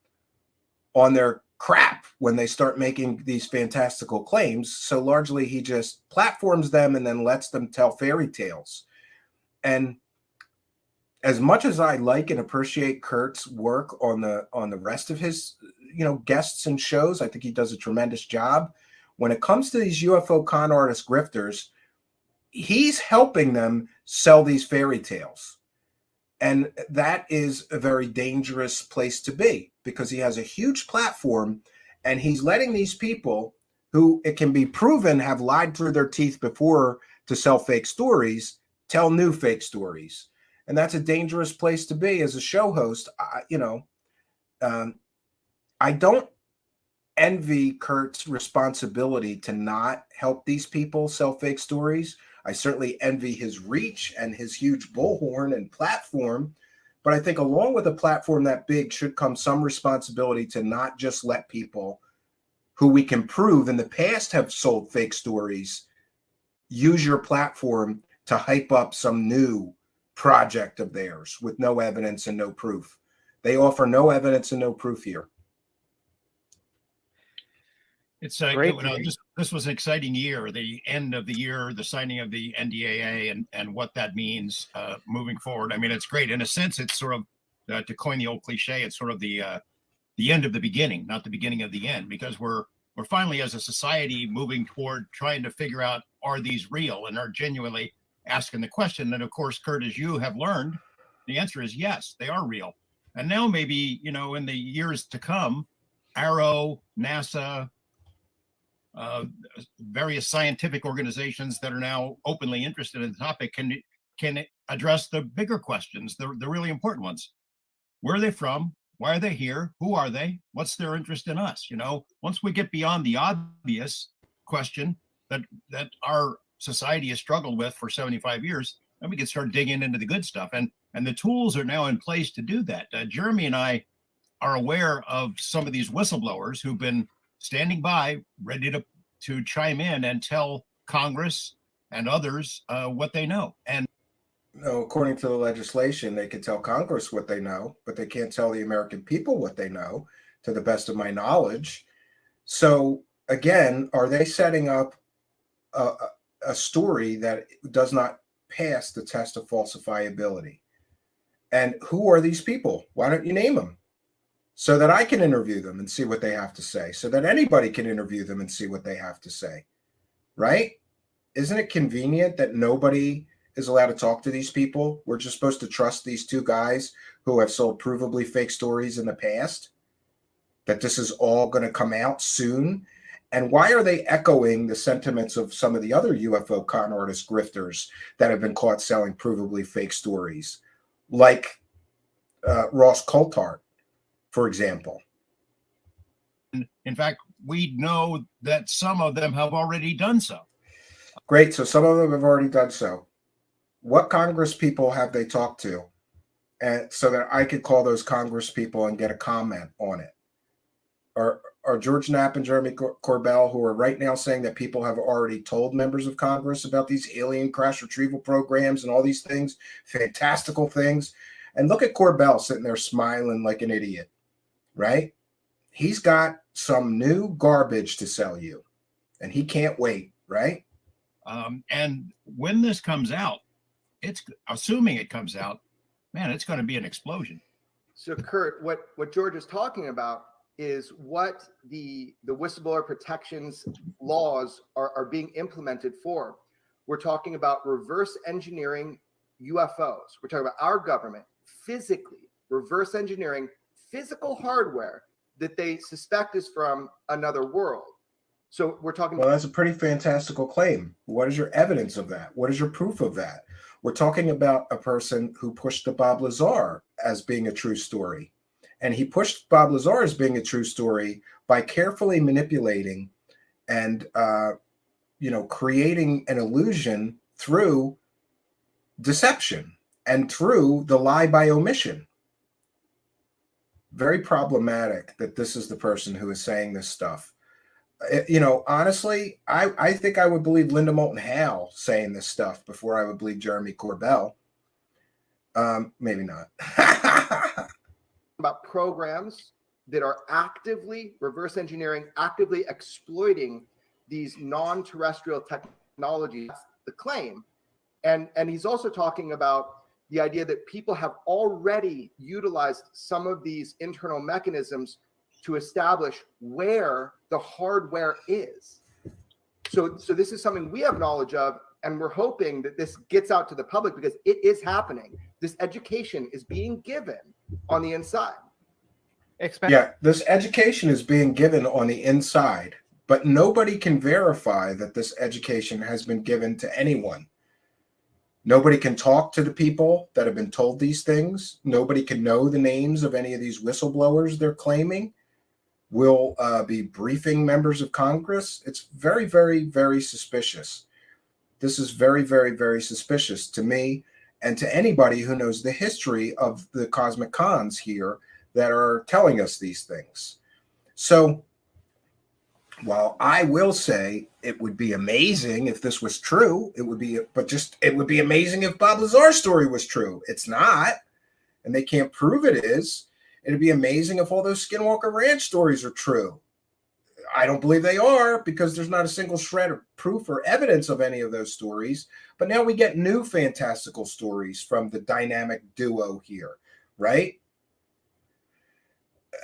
[SPEAKER 10] on their crap when they start making these fantastical claims. So largely he just platforms them and then lets them tell fairy tales. And as much as I like and appreciate Kurt's work on the rest of his guests and shows, I think he does a tremendous job. When it comes to these UFO con artist grifters, he's helping them sell these fairy tales. And that is a very dangerous place to be because he has a huge platform and he's letting these people who it can be proven have lied through their teeth before to sell fake stories, tell new fake stories. And that's a dangerous place to be as a show host. I don't envy Kurt's responsibility to not help these people sell fake stories. I certainly envy his reach and his huge bullhorn and platform. But I think along with a platform that big should come some responsibility to not just let people who we can prove in the past have sold fake stories use your platform to hype up some new project of theirs with no evidence and no proof. They offer no evidence and no proof here.
[SPEAKER 4] It's this was an exciting year, the end of the year, the signing of the NDAA and what that means moving forward. I mean, it's great. In a sense, it's sort of, to coin the old cliche, it's sort of the end of the beginning, not the beginning of the end, because we're finally as a society moving toward trying to figure out, are these real, and are genuinely asking the question. And of course, Kurt, as you have learned, the answer is yes, they are real. And now maybe, in the years to come, Arrow, NASA, various scientific organizations that are now openly interested in the topic can address the bigger questions, the really important ones. Where are they from? Why are they here? Who are they? What's their interest in us? Once we get beyond the obvious question that our society has struggled with for 75 years, then we can start digging into the good stuff. And the tools are now in place to do that. Jeremy and I are aware of some of these whistleblowers who've been standing by, ready to chime in and tell Congress and others what they know. And
[SPEAKER 10] according to the legislation, they can tell Congress what they know, but they can't tell the American people what they know, to the best of my knowledge. So again, are they setting up a story that does not pass the test of falsifiability? And who are these people? Why don't you name them so that I can interview them and see what they have to say, so that anybody can interview them and see what they have to say, right? Isn't it convenient that nobody is allowed to talk to these people? We're just supposed to trust these two guys who have sold provably fake stories in the past, that this is all going to come out soon. And why are they echoing the sentiments of some of the other UFO con artist grifters that have been caught selling provably fake stories, like Ross Coulthart, for example?
[SPEAKER 4] In fact, we know that some of them have already done so.
[SPEAKER 10] Great. So some of them have already done so. What Congress people have they talked to? And so that I could call those Congress people and get a comment on it. Are George Knapp and Jeremy Corbell, who are right now saying that people have already told members of Congress about these alien crash retrieval programs and all these things, fantastical things. And look at Corbell sitting there smiling like an idiot, right? He's got some new garbage to sell you, and he can't wait, right?
[SPEAKER 4] And when this comes out, it's assuming it comes out, man, it's going to be an explosion.
[SPEAKER 9] So Kurt, what George is talking about is what the whistleblower protections laws are being implemented for. We're talking about reverse engineering UFOs. We're talking about our government physically reverse engineering physical hardware that they suspect is from another world. So we're talking.
[SPEAKER 10] Well, that's a pretty fantastical claim. What is your evidence of that? What is your proof of that? We're talking about a person who pushed the Bob Lazar as being a true story. And he pushed Bob Lazar as being a true story by carefully manipulating and, creating an illusion through deception and through the lie by omission. Very problematic that this is the person who is saying this stuff. Honestly, I think I would believe Linda Moulton Howe saying this stuff before I would believe Jeremy Corbell. Maybe not.
[SPEAKER 9] About programs that are actively reverse engineering, actively exploiting these non-terrestrial technologies. That's the claim. And he's also talking about the idea that people have already utilized some of these internal mechanisms to establish where the hardware is. So this is something we have knowledge of, and we're hoping that this gets out to the public because it is happening. This education is being given on the inside.
[SPEAKER 10] Yeah, this education is being given on the inside, but nobody can verify that this education has been given to anyone. Nobody can talk to the people that have been told these things. Nobody can know the names of any of these whistleblowers they're claiming will be briefing members of Congress. It's very, very, very suspicious. This is very, very, very suspicious to me and to anybody who knows the history of the cosmic cons here that are telling us these things. So while I will say it would be amazing if this was true, it would be amazing if Bob Lazar's story was true. It's not, and they can't prove it is. It'd be amazing if all those Skinwalker Ranch stories are true. I don't believe they are because there's not a single shred of proof or evidence of any of those stories. But now we get new fantastical stories from the dynamic duo here, right?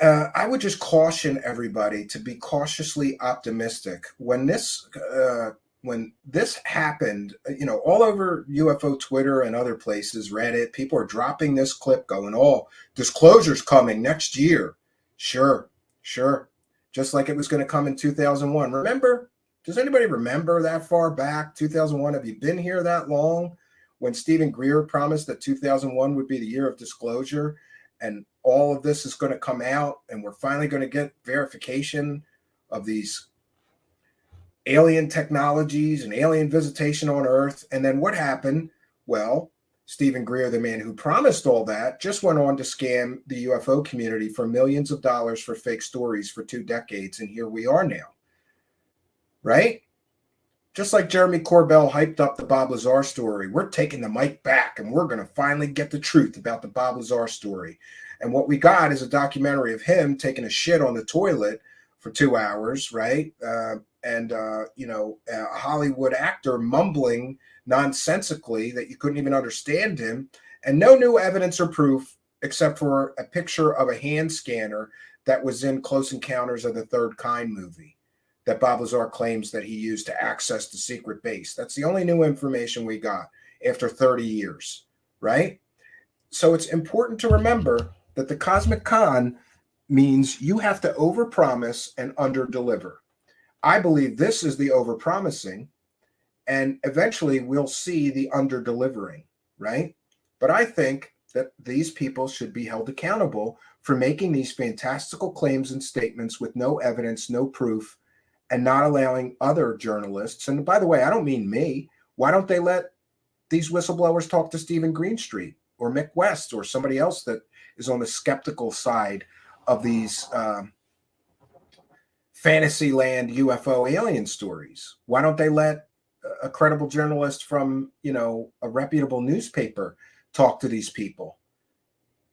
[SPEAKER 10] I would just caution everybody to be cautiously optimistic. When this happened, all over UFO Twitter and other places, Reddit, people are dropping this clip going, oh, disclosure's coming next year. Sure. Just like it was going to come in 2001. Remember? Does anybody remember that far back, 2001? Have you been here that long? When Stephen Greer promised that 2001 would be the year of disclosure, and all of this is going to come out, and we're finally going to get verification of these alien technologies and alien visitation on Earth. And then what happened? Well, Stephen Greer, the man who promised all that, just went on to scam the UFO community for millions of dollars for fake stories for 2 decades. And here we are now, right? Just like Jeremy Corbell hyped up the Bob Lazar story, we're taking the mic back and we're going to finally get the truth about the Bob Lazar story. And what we got is a documentary of him taking a shit on the toilet for 2 hours, right? A Hollywood actor mumbling nonsensically that you couldn't even understand him, and no new evidence or proof except for a picture of a hand scanner that was in Close Encounters of the Third Kind movie that Bob Lazar claims that he used to access the secret base. That's the only new information we got after 30 years, right? So it's important to remember that the cosmic con means you have to overpromise and underdeliver. I believe this is the overpromising, and eventually we'll see the underdelivering, right? But I think that these people should be held accountable for making these fantastical claims and statements with no evidence, no proof, and not allowing other journalists. And by the way, I don't mean me. Why don't they let these whistleblowers talk to Stephen Greenstreet or Mick West or somebody else that is on the skeptical side of these Fantasyland UFO alien stories? Why don't they let a credible journalist from, a reputable newspaper talk to these people?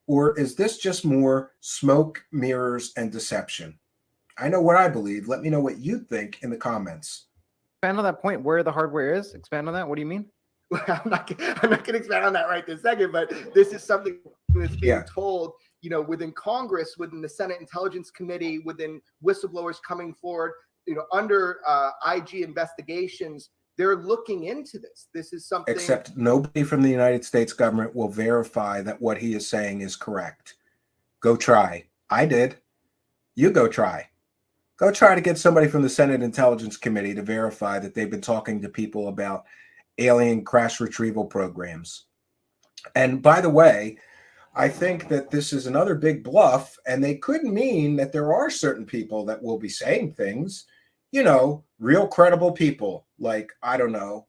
[SPEAKER 10] Or is this just more smoke, mirrors, and deception? I know what I believe. Let me know what you think in the comments.
[SPEAKER 7] Expand on that point where the hardware is. Expand on that. What do you mean?
[SPEAKER 9] I'm not going to expand on that right this second, but this is something that's being told, within Congress, within the Senate Intelligence Committee, within whistleblowers coming forward, under IG investigations. They're looking into this. This is something.
[SPEAKER 10] Except nobody from the United States government will verify that what he is saying is correct. Go try. I did. You go try. Go try to get somebody from the Senate Intelligence Committee to verify that they've been talking to people about alien crash retrieval programs. And by the way, I think that this is another big bluff, and they could mean that there are certain people that will be saying things, real credible people like, I don't know,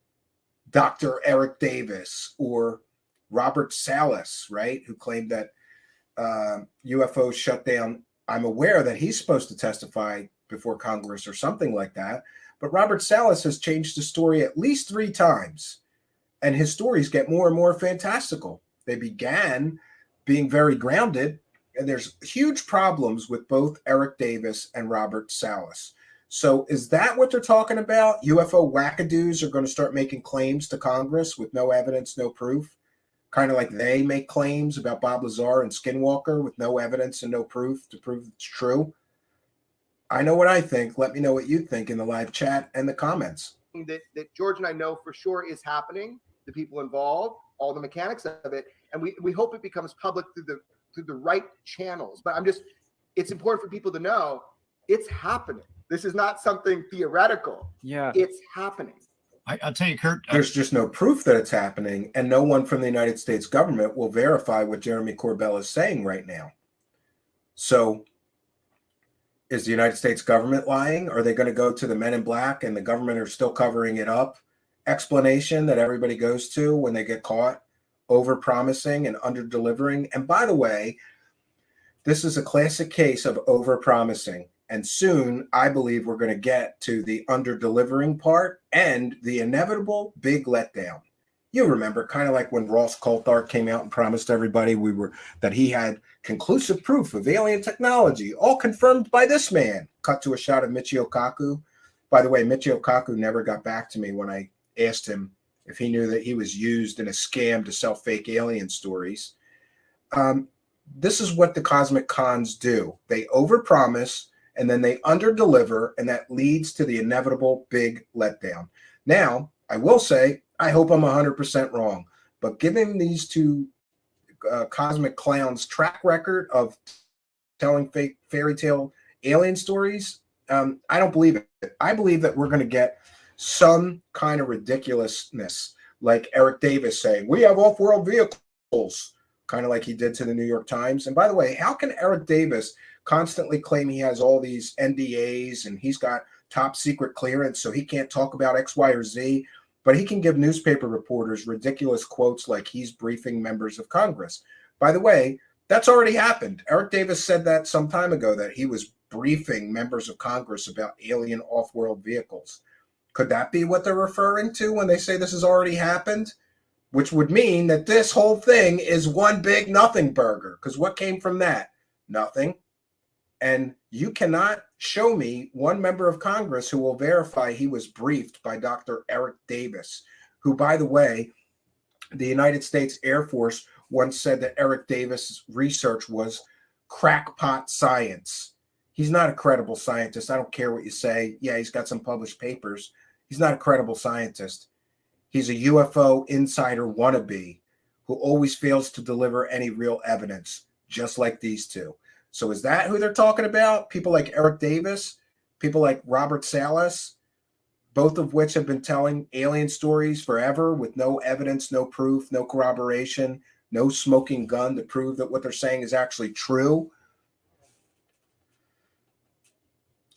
[SPEAKER 10] Dr. Eric Davis or Robert Salas, right, who claimed that UFOs shut down. I'm aware that he's supposed to testify before Congress or something like that. But Robert Salas has changed the story at least 3 times, and his stories get more and more fantastical. They began being very grounded, and there's huge problems with both Eric Davis and Robert Salas. So is that what they're talking about? UFO wackadoos are going to start making claims to Congress with no evidence, no proof, kind of like they make claims about Bob Lazar and Skinwalker with no evidence and no proof to prove it's true. I know what I think. Let me know what you think in the live chat and the comments.
[SPEAKER 9] That George and I know for sure is happening, the people involved, all the mechanics of it, and we hope it becomes public through the right channels. But it's important for people to know it's happening. This is not something theoretical.
[SPEAKER 7] Yeah,
[SPEAKER 9] it's happening.
[SPEAKER 4] I'll tell you, Kurt.
[SPEAKER 10] There's just no proof that it's happening, and no one from the United States government will verify what Jeremy Corbell is saying right now. So is the United States government lying? Are they going to go to the Men in Black and the government are still covering it up explanation that everybody goes to when they get caught over-promising and under-delivering? And by the way, this is a classic case of over-promising. And soon, I believe we're going to get to the under-delivering part and the inevitable big letdown. You remember, kind of like when Ross Coulthart came out and promised everybody that he had conclusive proof of alien technology, all confirmed by this man. Cut to a shot of Michio Kaku. By the way, Michio Kaku never got back to me when I asked him if he knew that he was used in a scam to sell fake alien stories. This is what the cosmic cons do. They overpromise and then they underdeliver, and that leads to the inevitable big letdown. Now, I will say, I hope I'm 100% wrong, but given these two cosmic clowns' track record of telling fake fairy tale alien stories, I don't believe it. I believe that we're going to get some kind of ridiculousness, like Eric Davis saying, we have off-world vehicles, kind of like he did to the New York Times. And by the way, how can Eric Davis constantly claim he has all these NDAs and he's got top secret clearance so he can't talk about X, Y, or Z, but he can give newspaper reporters ridiculous quotes like he's briefing members of Congress? By the way, that's already happened. Eric Davis said that some time ago, that he was briefing members of Congress about alien off-world vehicles. Could that be what they're referring to when they say this has already happened? Which would mean that this whole thing is one big nothing burger. Because what came from that? Nothing. And you cannot show me one member of Congress who will verify he was briefed by Dr. Eric Davis, who, by the way, the United States Air Force once said that Eric Davis' research was crackpot science. He's not a credible scientist. I don't care what you say. Yeah, he's got some published papers. He's not a credible scientist. He's a UFO insider wannabe who always fails to deliver any real evidence, just like these two. So is that who they're talking about? People like Eric Davis, people like Robert Salas, both of which have been telling alien stories forever with no evidence, no proof, no corroboration, no smoking gun to prove that what they're saying is actually true.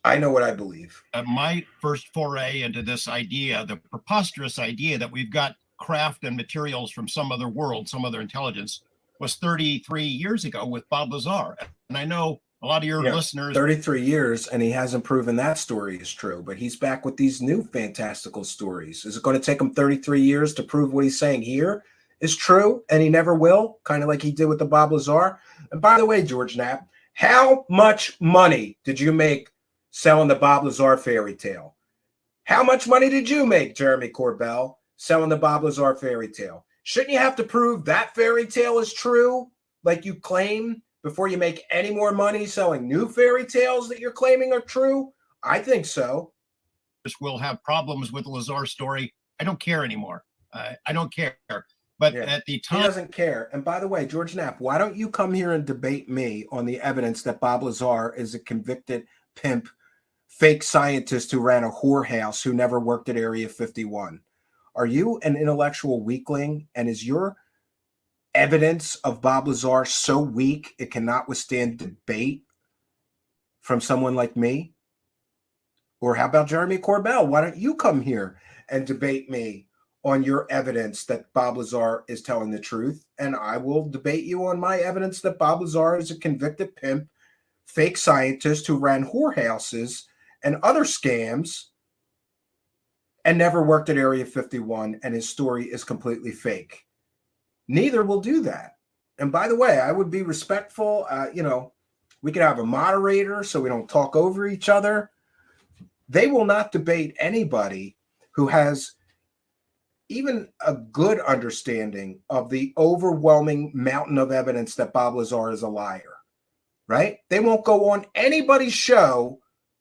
[SPEAKER 10] I know what I believe.
[SPEAKER 4] My first foray into this idea, the preposterous idea that we've got craft and materials from some other world, some other intelligence, was 33 years ago with Bob Lazar. And I know a lot of your listeners.
[SPEAKER 10] 33 years, and he hasn't proven that story is true, but he's back with these new fantastical stories. Is it going to take him 33 years to prove what he's saying here is true, and he never will, kind of like he did with the Bob Lazar? And by the way, George Knapp, how much money did you make selling the Bob Lazar fairy tale? How much money did you make, Jeremy Corbell, selling the Bob Lazar fairy tale? Shouldn't you have to prove that fairy tale is true, like you claim, before you make any more money selling new fairy tales that you're claiming are true? I think so.
[SPEAKER 4] Will have problems with the Lazar story. I don't care anymore. I don't care. But at the time,
[SPEAKER 10] he doesn't care. And by the way, George Knapp, why don't you come here and debate me on the evidence that Bob Lazar is a convicted pimp, fake scientist who ran a whorehouse who never worked at Area 51? Are you an intellectual weakling? And is your evidence of Bob Lazar so weak it cannot withstand debate from someone like me? Or how about Jeremy Corbell? Why don't you come here and debate me on your evidence that Bob Lazar is telling the truth? And I will debate you on my evidence that Bob Lazar is a convicted pimp, fake scientist who ran whorehouses and other scams and never worked at Area 51, and his story is completely fake. Neither will do that. And by the way, I would be respectful. We could have a moderator so we don't talk over each other. They will not debate anybody who has even a good understanding of the overwhelming mountain of evidence that Bob Lazar is a liar, right? They won't go on anybody's show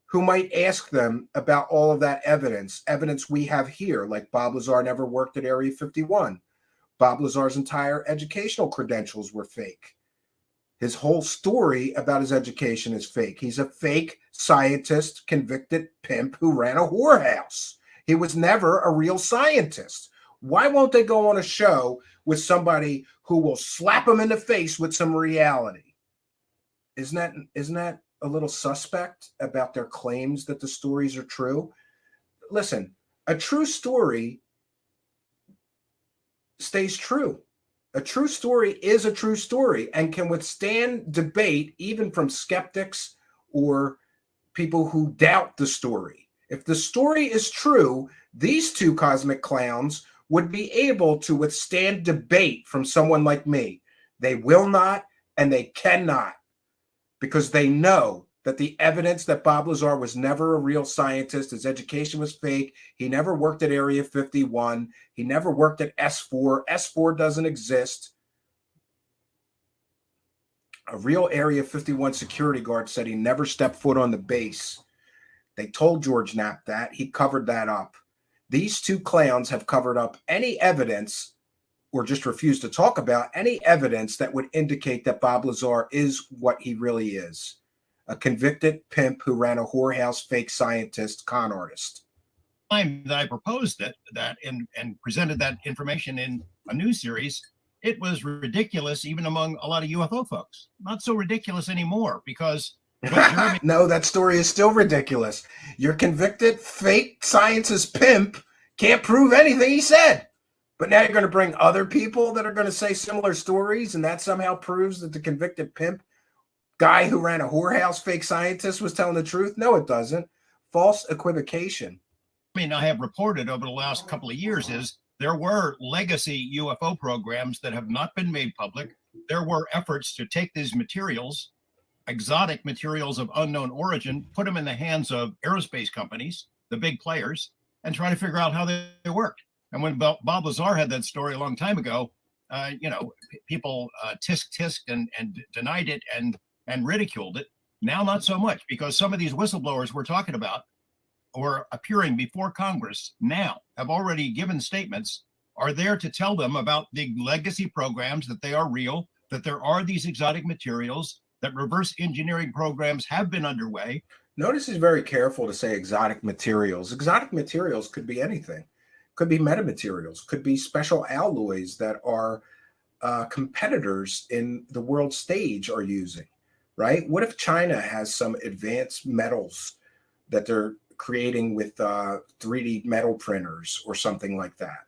[SPEAKER 10] who might ask them about all of that evidence we have here, like Bob Lazar never worked at Area 51. Bob Lazar's entire educational credentials were fake. His whole story about his education is fake. He's a fake scientist, convicted pimp who ran a whorehouse. He was never a real scientist. Why won't they go on a show with somebody who will slap him in the face with some reality? Isn't that a little suspect about their claims that the stories are true? Listen, a true story stays true. A true story is a true story and can withstand debate even from skeptics or people who doubt the story. If the story is true, these two cosmic clowns would be able to withstand debate from someone like me. They will not, and they cannot, because they know that the evidence that Bob Lazar was never a real scientist, his education was fake, he never worked at Area 51, he never worked at S4. S4 doesn't exist. A real Area 51 security guard said he never stepped foot on the base. They told George Knapp that. He covered that up. These two clowns have covered up any evidence, or just refused to talk about any evidence that would indicate that Bob Lazar is what he really is. A convicted pimp who ran a whorehouse, fake scientist, con artist.
[SPEAKER 4] Time that I proposed that and presented that information in a news series, it was ridiculous even among a lot of UFO folks. Not so ridiculous anymore, because
[SPEAKER 10] no, that story is still ridiculous. Your convicted fake scientist pimp can't prove anything he said. But now you're going to bring other people that are going to say similar stories, and that somehow proves that the convicted pimp guy who ran a whorehouse, fake scientist, was telling the truth? No, it doesn't. False equivocation.
[SPEAKER 4] I mean, I have reported over the last couple of years is there were legacy UFO programs that have not been made public. There were efforts to take these materials, exotic materials of unknown origin, put them in the hands of aerospace companies, the big players, and try to figure out how they worked. And when Bob Lazar had that story a long time ago, people tisk and denied it and ridiculed it. Now, not so much, because some of these whistleblowers we're talking about or appearing before Congress now have already given statements, are there to tell them about the legacy programs, that they are real, that there are these exotic materials, that reverse engineering programs have been underway.
[SPEAKER 10] Notice he's very careful to say exotic materials. Exotic materials could be anything. Could be metamaterials, could be special alloys that our competitors in the world stage are using, right? What if China has some advanced metals that they're creating with 3D metal printers or something like that?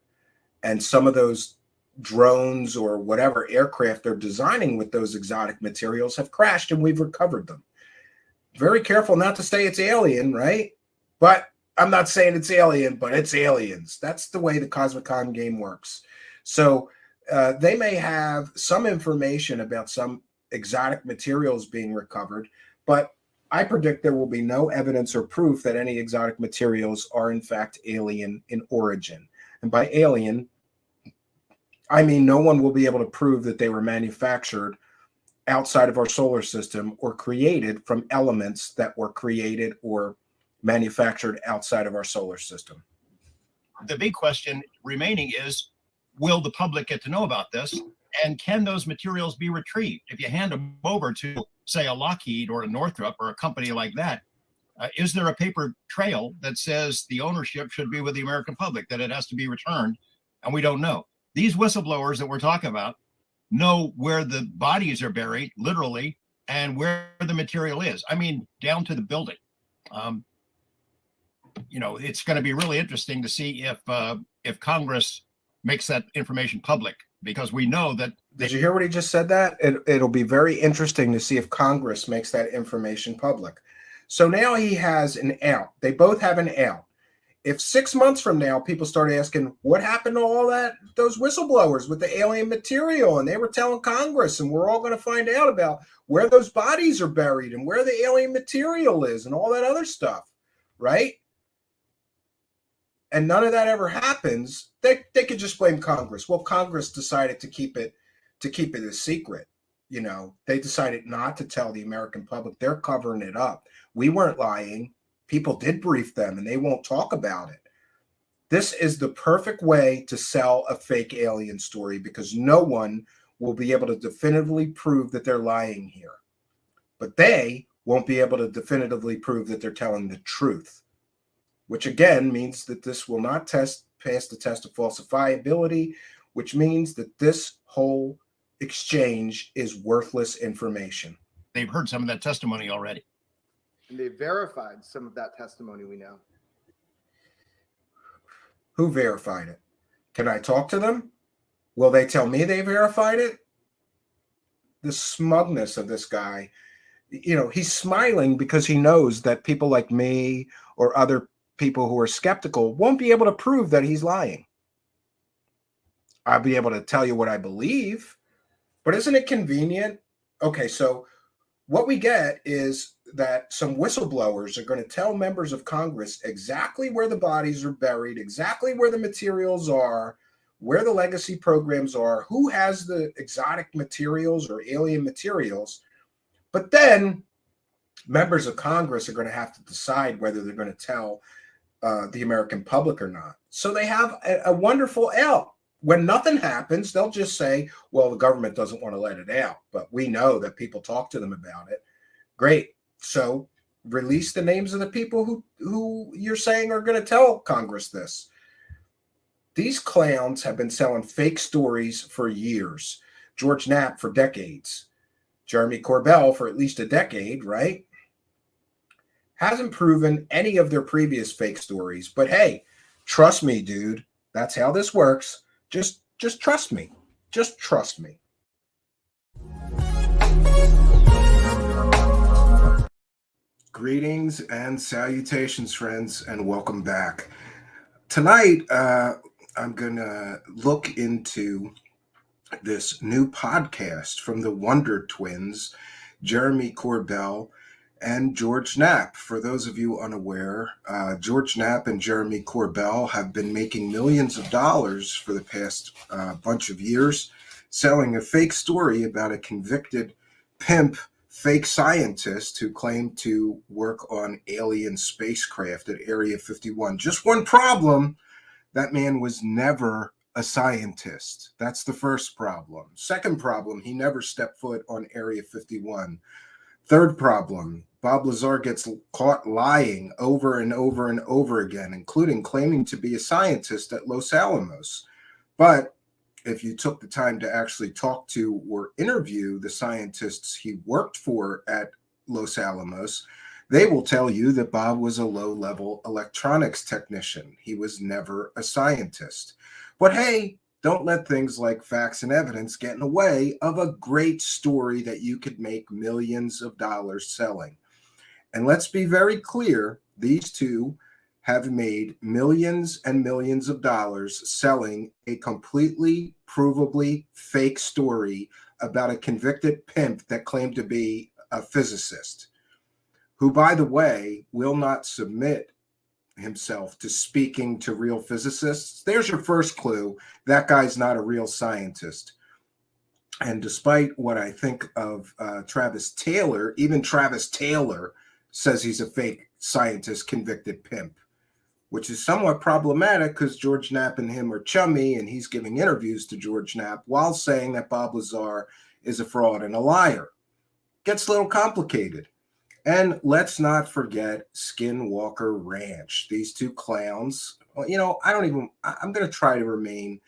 [SPEAKER 10] And some of those drones or whatever aircraft they're designing with those exotic materials have crashed and we've recovered them. Very careful not to say it's alien, right? But I'm not saying it's alien, but it's aliens. That's the way the Cosmicon game works. So they may have some information about some exotic materials being recovered, but I predict there will be no evidence or proof that any exotic materials are in fact alien in origin. And by alien, I mean no one will be able to prove that they were manufactured outside of our solar system or created from elements that were created or manufactured outside of our solar system.
[SPEAKER 4] The big question remaining is, will the public get to know about this? And can those materials be retrieved? If you hand them over to, say, a Lockheed or a Northrop or a company like that, is there a paper trail that says the ownership should be with the American public, that it has to be returned? And we don't know. These whistleblowers that we're talking about know where the bodies are buried, literally, and where the material is. I mean, down to the building. It's going to be really interesting to see if Congress makes that information public, because we know that.
[SPEAKER 10] Did you hear what he just said? That it'll be very interesting to see if Congress makes that information public. So now he has an out. They both have an out. If 6 months from now people start asking what happened to all those whistleblowers with the alien material, and they were telling Congress, and we're all going to find out about where those bodies are buried and where the alien material is and all that other stuff, right? And none of that ever happens, they could just blame Congress. Well, Congress decided to keep it a secret. They decided not to tell the American public. They're covering it up. We weren't lying. People did brief them, and they won't talk about it. This is the perfect way to sell a fake alien story, because no one will be able to definitively prove that they're lying here. But they won't be able to definitively prove that they're telling the truth, which again means that this will not pass the test of falsifiability, which means that this whole exchange is worthless information.
[SPEAKER 4] They've heard some of that testimony already.
[SPEAKER 9] And they verified some of that testimony, we know.
[SPEAKER 10] Who verified it? Can I talk to them? Will they tell me they verified it? The smugness of this guy, he's smiling because he knows that people like me or other people who are skeptical won't be able to prove that he's lying. I'll be able to tell you what I believe, but isn't it convenient? Okay, so what we get is that some whistleblowers are going to tell members of Congress exactly where the bodies are buried, exactly where the materials are, where the legacy programs are, who has the exotic materials or alien materials. But then members of Congress are going to have to decide whether they're going to tell the American public or not. So they have a wonderful out. When nothing happens, they'll just say, well, the government doesn't want to let it out, but we know that people talk to them about it. Great. So release the names of the people who you're saying are going to tell Congress this. These clowns have been selling fake stories for years. George Knapp for decades. Jeremy Corbell for at least a decade, right? Hasn't proven any of their previous fake stories. But hey, trust me, dude. That's how this works. Just trust me. Just trust me. Greetings and salutations, friends, and welcome back. Tonight, I'm going to look into this new podcast from the Wonder Twins, Jeremy Corbell and George Knapp. For those of you unaware, George Knapp and Jeremy Corbell have been making millions of dollars for the past bunch of years
[SPEAKER 3] selling a fake story about a convicted pimp fake scientist who claimed to work on alien spacecraft at Area 51. Just one problem: that man was never a scientist. That's the first problem. Second problem, he never stepped foot on Area 51. Third problem, Bob Lazar gets caught lying over and over and over again, including claiming to be a scientist at Los Alamos. But if you took the time to actually talk to or interview the scientists he worked for at Los Alamos, they will tell you that Bob was a low-level electronics technician. He was never a scientist. But hey, don't let things like facts and evidence get in the way of a great story that you could make millions of dollars selling. And let's be very clear, these two have made millions and millions of dollars selling a completely provably fake story about a convicted pimp that claimed to be a physicist, who, by the way, will not submit himself to speaking to real physicists. There's your first clue. That guy's not a real scientist. And despite what I think of Travis Taylor, even Travis Taylor says he's a fake scientist, convicted pimp, which is somewhat problematic because George Knapp and him are chummy, and he's giving interviews to George Knapp while saying that Bob Lazar is a fraud and a liar. Gets a little complicated. And let's not forget Skinwalker Ranch. These two clowns, well, I'm going to try to remain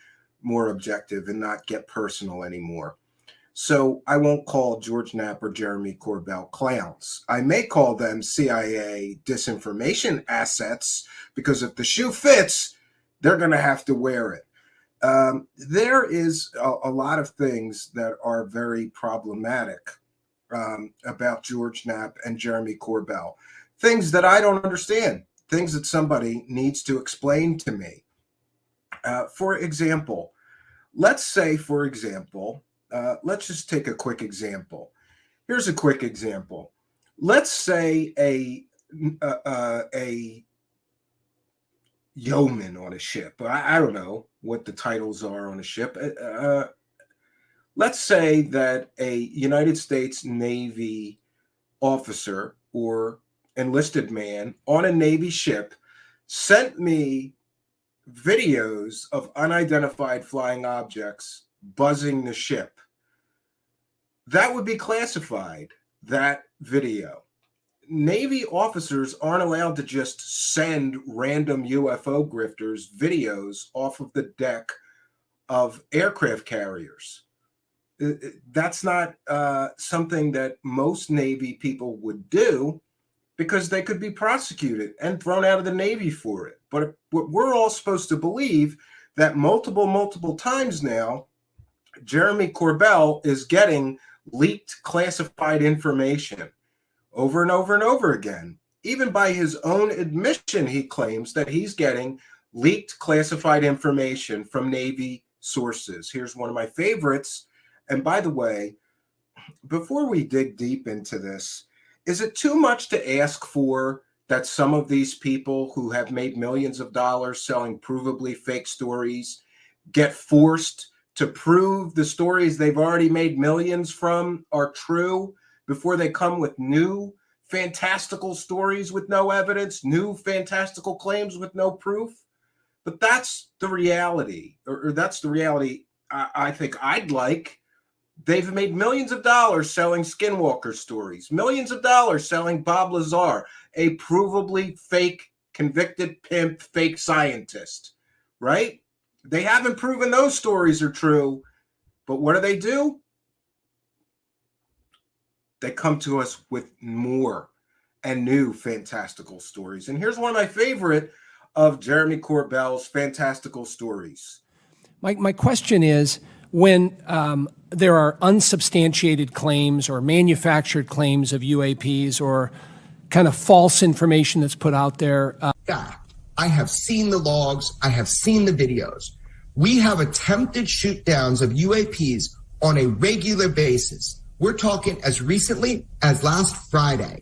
[SPEAKER 3] more objective and not get personal anymore. So I won't call George Knapp or Jeremy Corbell clowns. I may call them CIA disinformation assets, because if the shoe fits, they're going to have to wear it. There is a lot of things that are very problematic about George Knapp and Jeremy Corbell. Things that I don't understand. Things that somebody needs to explain to me. For example, let's just take a quick example. Here's a quick example. Let's say a yeoman on a ship. I don't know what the titles are on a ship. Let's say that a United States Navy officer or enlisted man on a Navy ship sent me videos of unidentified flying objects buzzing the ship. That would be classified, that video. Navy officers aren't allowed to just send random UFO grifters videos off of the deck of aircraft carriers. That's not something that most Navy people would do, because they could be prosecuted and thrown out of the Navy for it. But we're all supposed to believe that multiple times now, Jeremy Corbell is getting leaked classified information over and over and over again. Even by his own admission, he claims that he's getting leaked classified information from Navy sources. Here's one of my favorites. And by the way, before we dig deep into this, is it too much to ask for that some of these people who have made millions of dollars selling provably fake stories get forced to prove the stories they've already made millions from are true before they come with new fantastical stories with no evidence, new fantastical claims with no proof? But that's the reality, or that's the reality I think I'd like. They've made millions of dollars selling Skinwalker stories, millions of dollars selling Bob Lazar, a provably fake, convicted pimp, fake scientist, right? They haven't proven those stories are true, but what do? They come to us with more and new fantastical stories. And here's one of my favorite of Jeremy Corbell's fantastical stories.
[SPEAKER 18] My question is, when there are unsubstantiated claims or manufactured claims of UAPs or kind of false information that's put out there.
[SPEAKER 19] I have seen the logs. I have seen the videos. We have attempted shoot downs of UAPs on a regular basis. We're talking as recently as last Friday.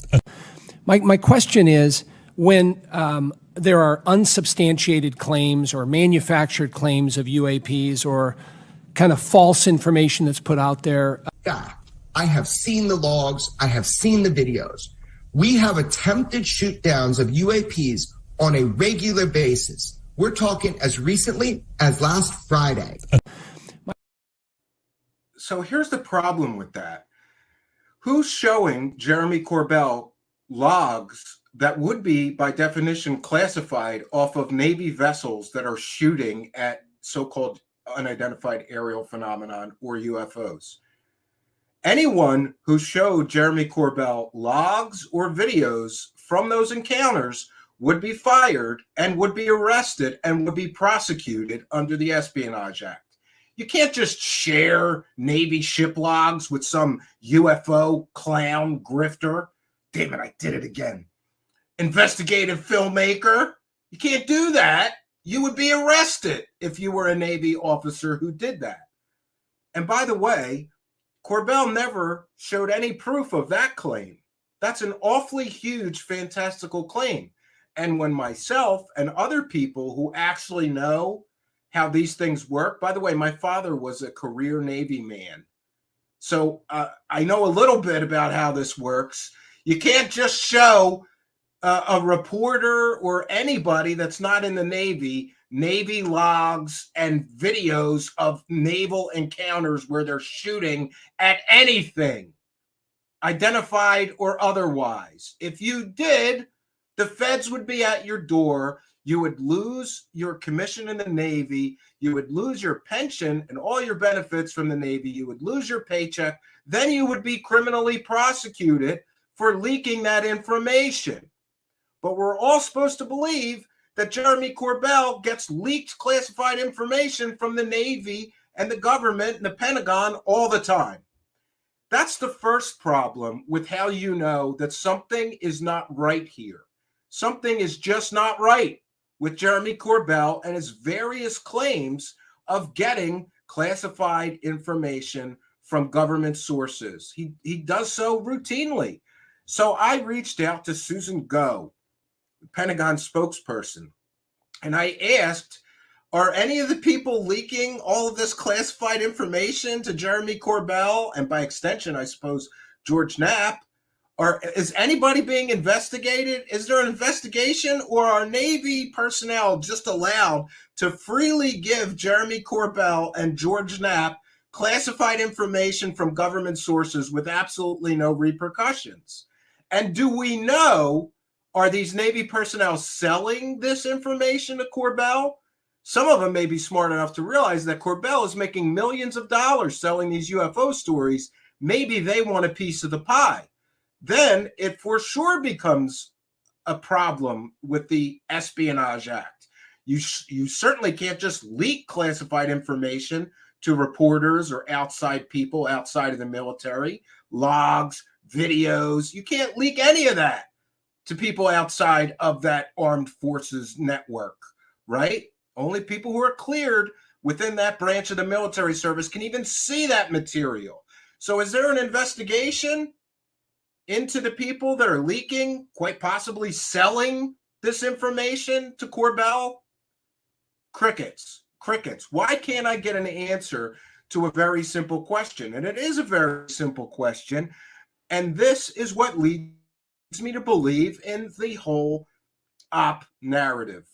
[SPEAKER 18] My question is, when there are unsubstantiated claims or manufactured claims of UAPs or kind of false information that's put out there.
[SPEAKER 19] Yeah, I have seen the logs. I have seen the videos. We have attempted shoot downs of UAPs on a regular basis. We're talking as recently as last Friday.
[SPEAKER 10] So here's the problem with that. Who's showing Jeremy Corbell logs that would be, by definition, classified off of Navy vessels that are shooting at so-called unidentified aerial phenomenon or UFOs? Anyone who showed Jeremy Corbell logs or videos from those encounters would be fired and would be arrested and would be prosecuted under the Espionage Act. You can't just share Navy ship logs with some UFO clown grifter. Damn it, I did it again. Investigative filmmaker. You can't do that. You would be arrested if you were a Navy officer who did that. And by the way, Corbell never showed any proof of that claim. That's an awfully huge, fantastical claim. And when myself and other people who actually know how these things work. By the way, my father was a career Navy man. So I know a little bit about how this works. You can't just show a reporter or anybody that's not in the Navy logs and videos of naval encounters where they're shooting at anything, identified or otherwise. If you did, the feds would be at your door. You would lose your commission in the Navy. You would lose your pension and all your benefits from the Navy. You would lose your paycheck. Then you would be criminally prosecuted for leaking that information. But we're all supposed to believe that Jeremy Corbell gets leaked classified information from the Navy and the government and the Pentagon all the time. That's the first problem with how you know that something is not right here. Something is just not right with Jeremy Corbell and his various claims of getting classified information from government sources. He does so routinely. So I reached out to Susan Go, the Pentagon spokesperson, and I asked, are any of the people leaking all of this classified information to Jeremy Corbell, and by extension, I suppose, George Knapp? Or is anybody being investigated? Is there an investigation, or are Navy personnel just allowed to freely give Jeremy Corbell and George Knapp classified information from government sources with absolutely no repercussions? And do we know, are these Navy personnel selling this information to Corbell? Some of them may be smart enough to realize that Corbell is making millions of dollars selling these UFO stories. Maybe they want a piece of the pie. Then it for sure becomes a problem with the Espionage Act. You certainly can't just leak classified information to reporters or outside people outside of the military, logs, videos. You can't leak any of that to people outside of that armed forces network, right? Only people who are cleared within that branch of the military service can even see that material. So is there an investigation into the people that are leaking, quite possibly selling this information to Corbell? Crickets. Why can't I get an answer to a very simple question? And it is a very simple question. And this is what leads me to believe in the whole op narrative.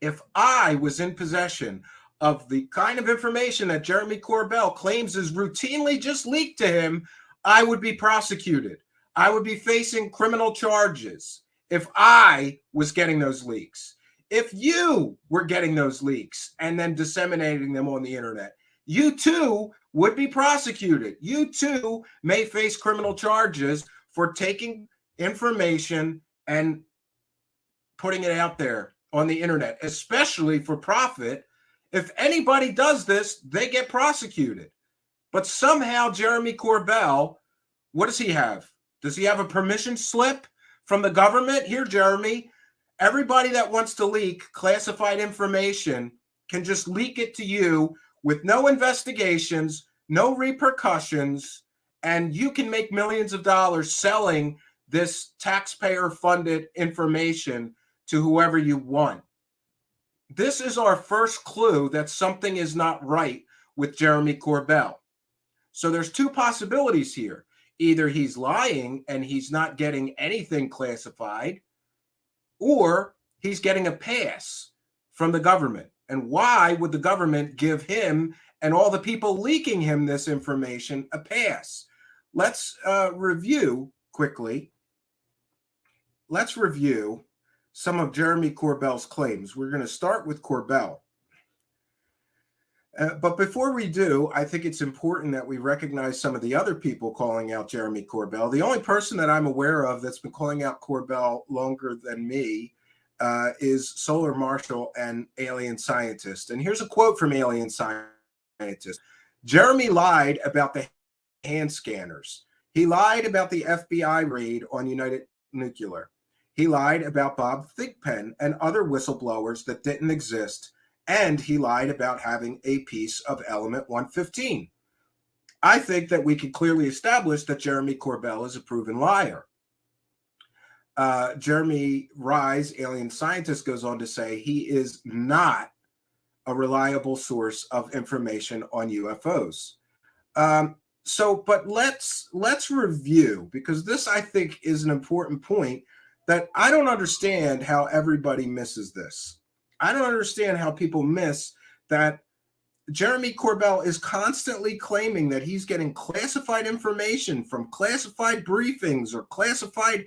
[SPEAKER 10] If I was in possession of the kind of information that Jeremy Corbell claims is routinely just leaked to him, I would be prosecuted. I would be facing criminal charges if I was getting those leaks. If you were getting those leaks and then disseminating them on the internet, you too would be prosecuted. You too may face criminal charges for taking information and putting it out there on the internet, especially for profit. If anybody does this, they get prosecuted. But somehow Jeremy Corbell, what does he have? Does he have a permission slip from the government? Here, Jeremy, everybody that wants to leak classified information can just leak it to you with no investigations, no repercussions, and you can make millions of dollars selling this taxpayer-funded information to whoever you want. This is our first clue that something is not right with Jeremy Corbell. So there's two possibilities here. Either he's lying and he's not getting anything classified, or he's getting a pass from the government. And why would the government give him and all the people leaking him this information a pass? Let's review quickly. Let's review some of Jeremy Corbell's claims. We're going to start with Corbell. But before we do, I think it's important that we recognize some of the other people calling out Jeremy Corbell. The only person that I'm aware of that's been calling out Corbell longer than me is Solar Marshal and Alien Scientist. And here's a quote from Alien Scientist. Jeremy lied about the hand scanners. He lied about the FBI raid on United Nuclear. He lied about Bob Thigpen and other whistleblowers that didn't exist. And he lied about having a piece of Element 115. I think that we can clearly establish that Jeremy Corbell is a proven liar. Jeremy Rise, Alien Scientist, goes on to say he is not a reliable source of information on UFOs. But let's review, because this, I think, is an important point that I don't understand how everybody misses this. I don't understand how people miss that Jeremy Corbell is constantly claiming that he's getting classified information from classified briefings or classified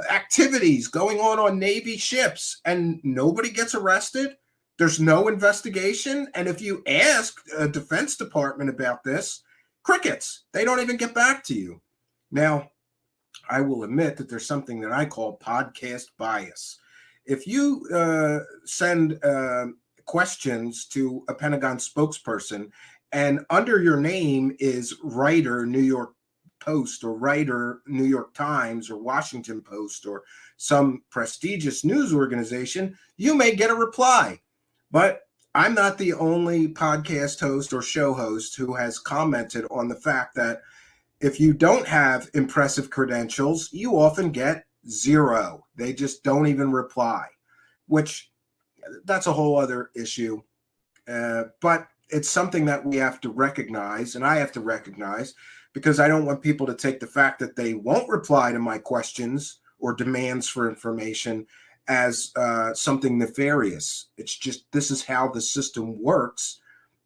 [SPEAKER 10] activities going on Navy ships, and nobody gets arrested. There's no investigation. And if you ask a Defense Department about this, crickets. They don't even get back to you. Now, I will admit that there's something that I call podcast bias. If you send questions to a Pentagon spokesperson and under your name is writer New York Post or writer New York Times or Washington Post or some prestigious news organization, you may get a reply. But I'm not the only podcast host or show host who has commented on the fact that if you don't have impressive credentials, you often get zero. They just don't even reply, which that's a whole other issue. But it's something that we have to recognize, and I have to recognize, because I don't want people to take the fact that they won't reply to my questions or demands for information as something nefarious. It's just, this is how the system works.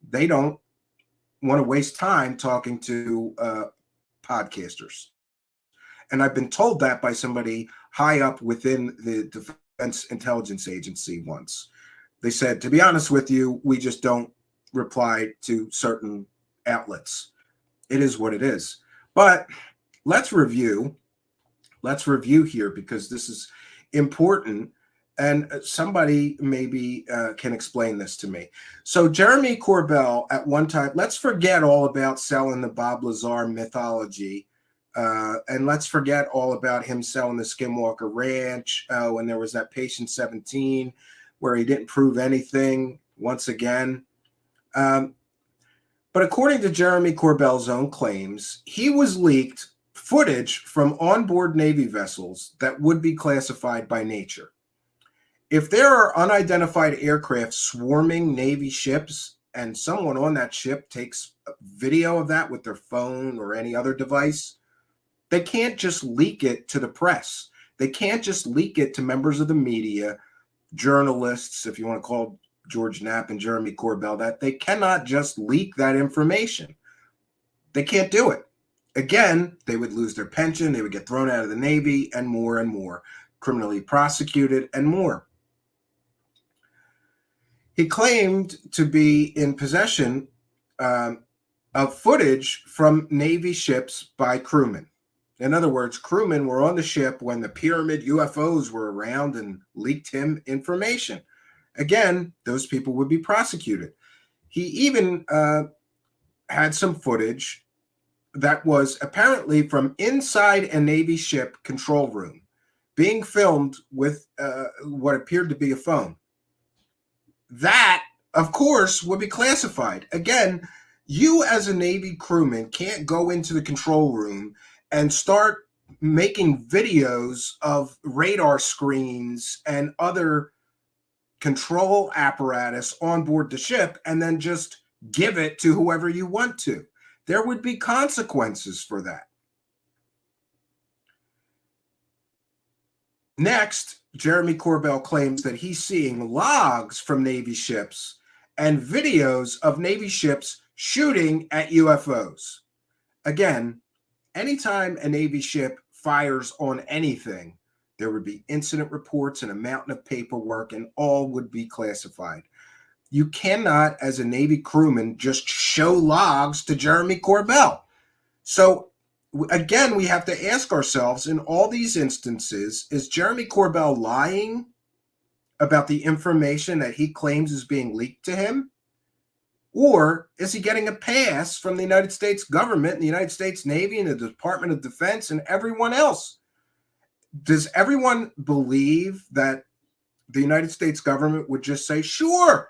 [SPEAKER 10] They don't want to waste time talking to podcasters. And I've been told that by somebody high up within the Defense Intelligence Agency once. They said, to be honest with you, we just don't reply to certain outlets. It is what it is. But let's review here, because this is important, and somebody maybe can explain this to me. So Jeremy Corbell at one time, let's forget all about selling the Bob Lazar mythology, and let's forget all about him selling the Skinwalker Ranch when there was that Patient 17 where he didn't prove anything once again. But according to Jeremy Corbell's own claims, he was leaked footage from onboard Navy vessels that would be classified by nature. If there are unidentified aircraft swarming Navy ships and someone on that ship takes a video of that with their phone or any other device, they can't just leak it to the press. They can't just leak it to members of the media, journalists, if you want to call George Knapp and Jeremy Corbell that. They cannot just leak that information. They can't do it. Again, they would lose their pension, they would get thrown out of the Navy, and more, criminally prosecuted, and more. He claimed to be in possession of footage from Navy ships by crewmen. In other words, crewmen were on the ship when the pyramid UFOs were around and leaked him information. Again, those people would be prosecuted. He even had some footage that was apparently from inside a Navy ship control room, being filmed with what appeared to be a phone. That, of course, would be classified. Again, you as a Navy crewman can't go into the control room and start making videos of radar screens and other control apparatus on board the ship and then just give it to whoever you want to. There would be consequences for that. Next, Jeremy Corbell claims that he's seeing logs from Navy ships and videos of Navy ships shooting at UFOs. Again, anytime a Navy ship fires on anything, there would be incident reports and a mountain of paperwork, and all would be classified. You cannot, as a Navy crewman, just show logs to Jeremy Corbell. So again, we have to ask ourselves, in all these instances, is Jeremy Corbell lying about the information that he claims is being leaked to him? Or is he getting a pass from the United States government, and the United States Navy, and the Department of Defense, and everyone else? Does everyone believe that the United States government would just say, sure,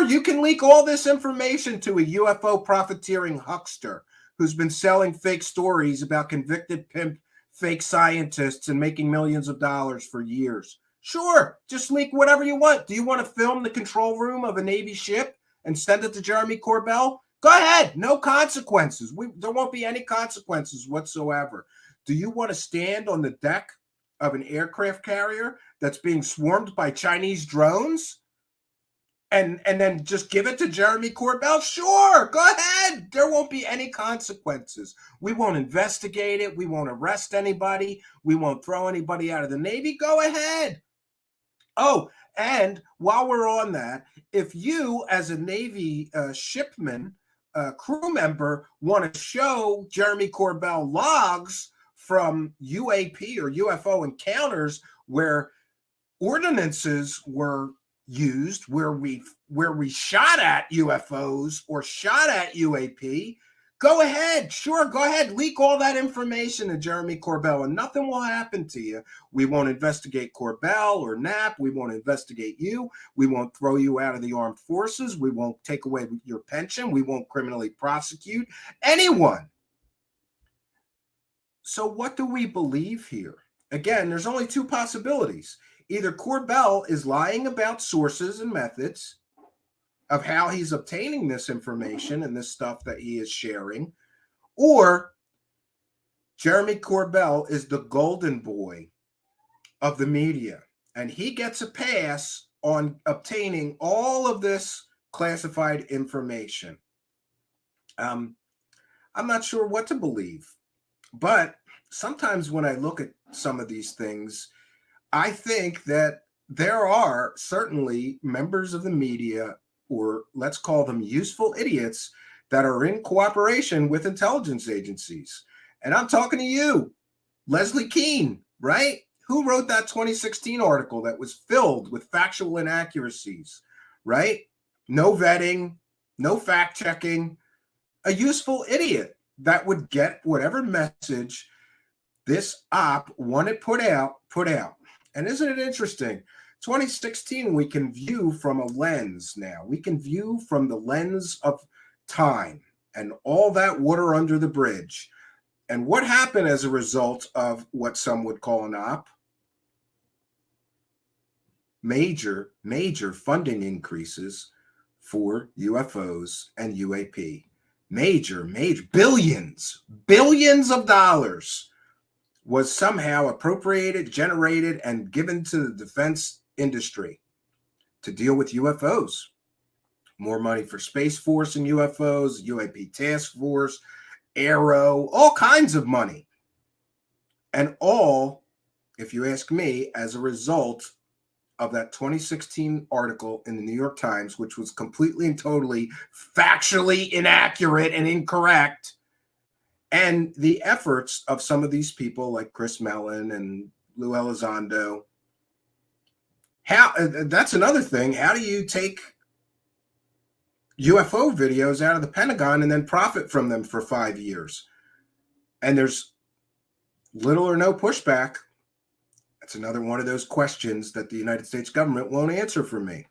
[SPEAKER 10] you can leak all this information to a UFO profiteering huckster who's been selling fake stories about convicted pimp fake scientists and making millions of dollars for years? Sure, just leak whatever you want. Do you want to film the control room of a Navy ship and send it to Jeremy Corbell? Go ahead. No consequences. There won't be any consequences whatsoever. Do you want to stand on the deck of an aircraft carrier that's being swarmed by Chinese drones and then just give it to Jeremy Corbell? Sure, go ahead. There won't be any consequences. We won't investigate it. We won't arrest anybody. We won't throw anybody out of the Navy. Go ahead. Oh, and while we're on that, if you as a Navy shipman, crew member, want to show Jeremy Corbell logs from UAP or UFO encounters where ordinances were used, where we shot at UFOs or shot at UAP, go ahead. Sure, go ahead. Leak all that information to Jeremy Corbell and nothing will happen to you. We won't investigate Corbell or Knapp. We won't investigate you. We won't throw you out of the armed forces. We won't take away your pension. We won't criminally prosecute anyone. So what do we believe here? Again, there's only two possibilities. Either Corbell is lying about sources and methods of how he's obtaining this information and this stuff that he is sharing, or Jeremy Corbell is the golden boy of the media, and he gets a pass on obtaining all of this classified information. I'm not sure what to believe, but sometimes when I look at some of these things, I think that there are certainly members of the media, or let's call them useful idiots, that are in cooperation with intelligence agencies. And I'm talking to you, Leslie Keene, right? Who wrote that 2016 article that was filled with factual inaccuracies, right? No vetting, no fact checking, a useful idiot that would get whatever message this op wanted put out. And isn't it interesting? 2016, we can view from a lens now. We can view from the lens of time and all that water under the bridge. And what happened as a result of what some would call an op? Major funding increases for UFOs and UAP. Major, billions of dollars was somehow appropriated, generated, and given to the defense industry to deal with UFOs. More money for Space Force and UFOs, UAP Task Force, Aero, all kinds of money. And all, if you ask me, as a result of that 2016 article in the New York Times, which was completely and totally factually inaccurate and incorrect, and the efforts of some of these people like Chris Mellon and Lou Elizondo. That's another thing. How do you take UFO videos out of the Pentagon and then profit from them for 5 years? And there's little or no pushback. That's another one of those questions that the United States government won't answer for me.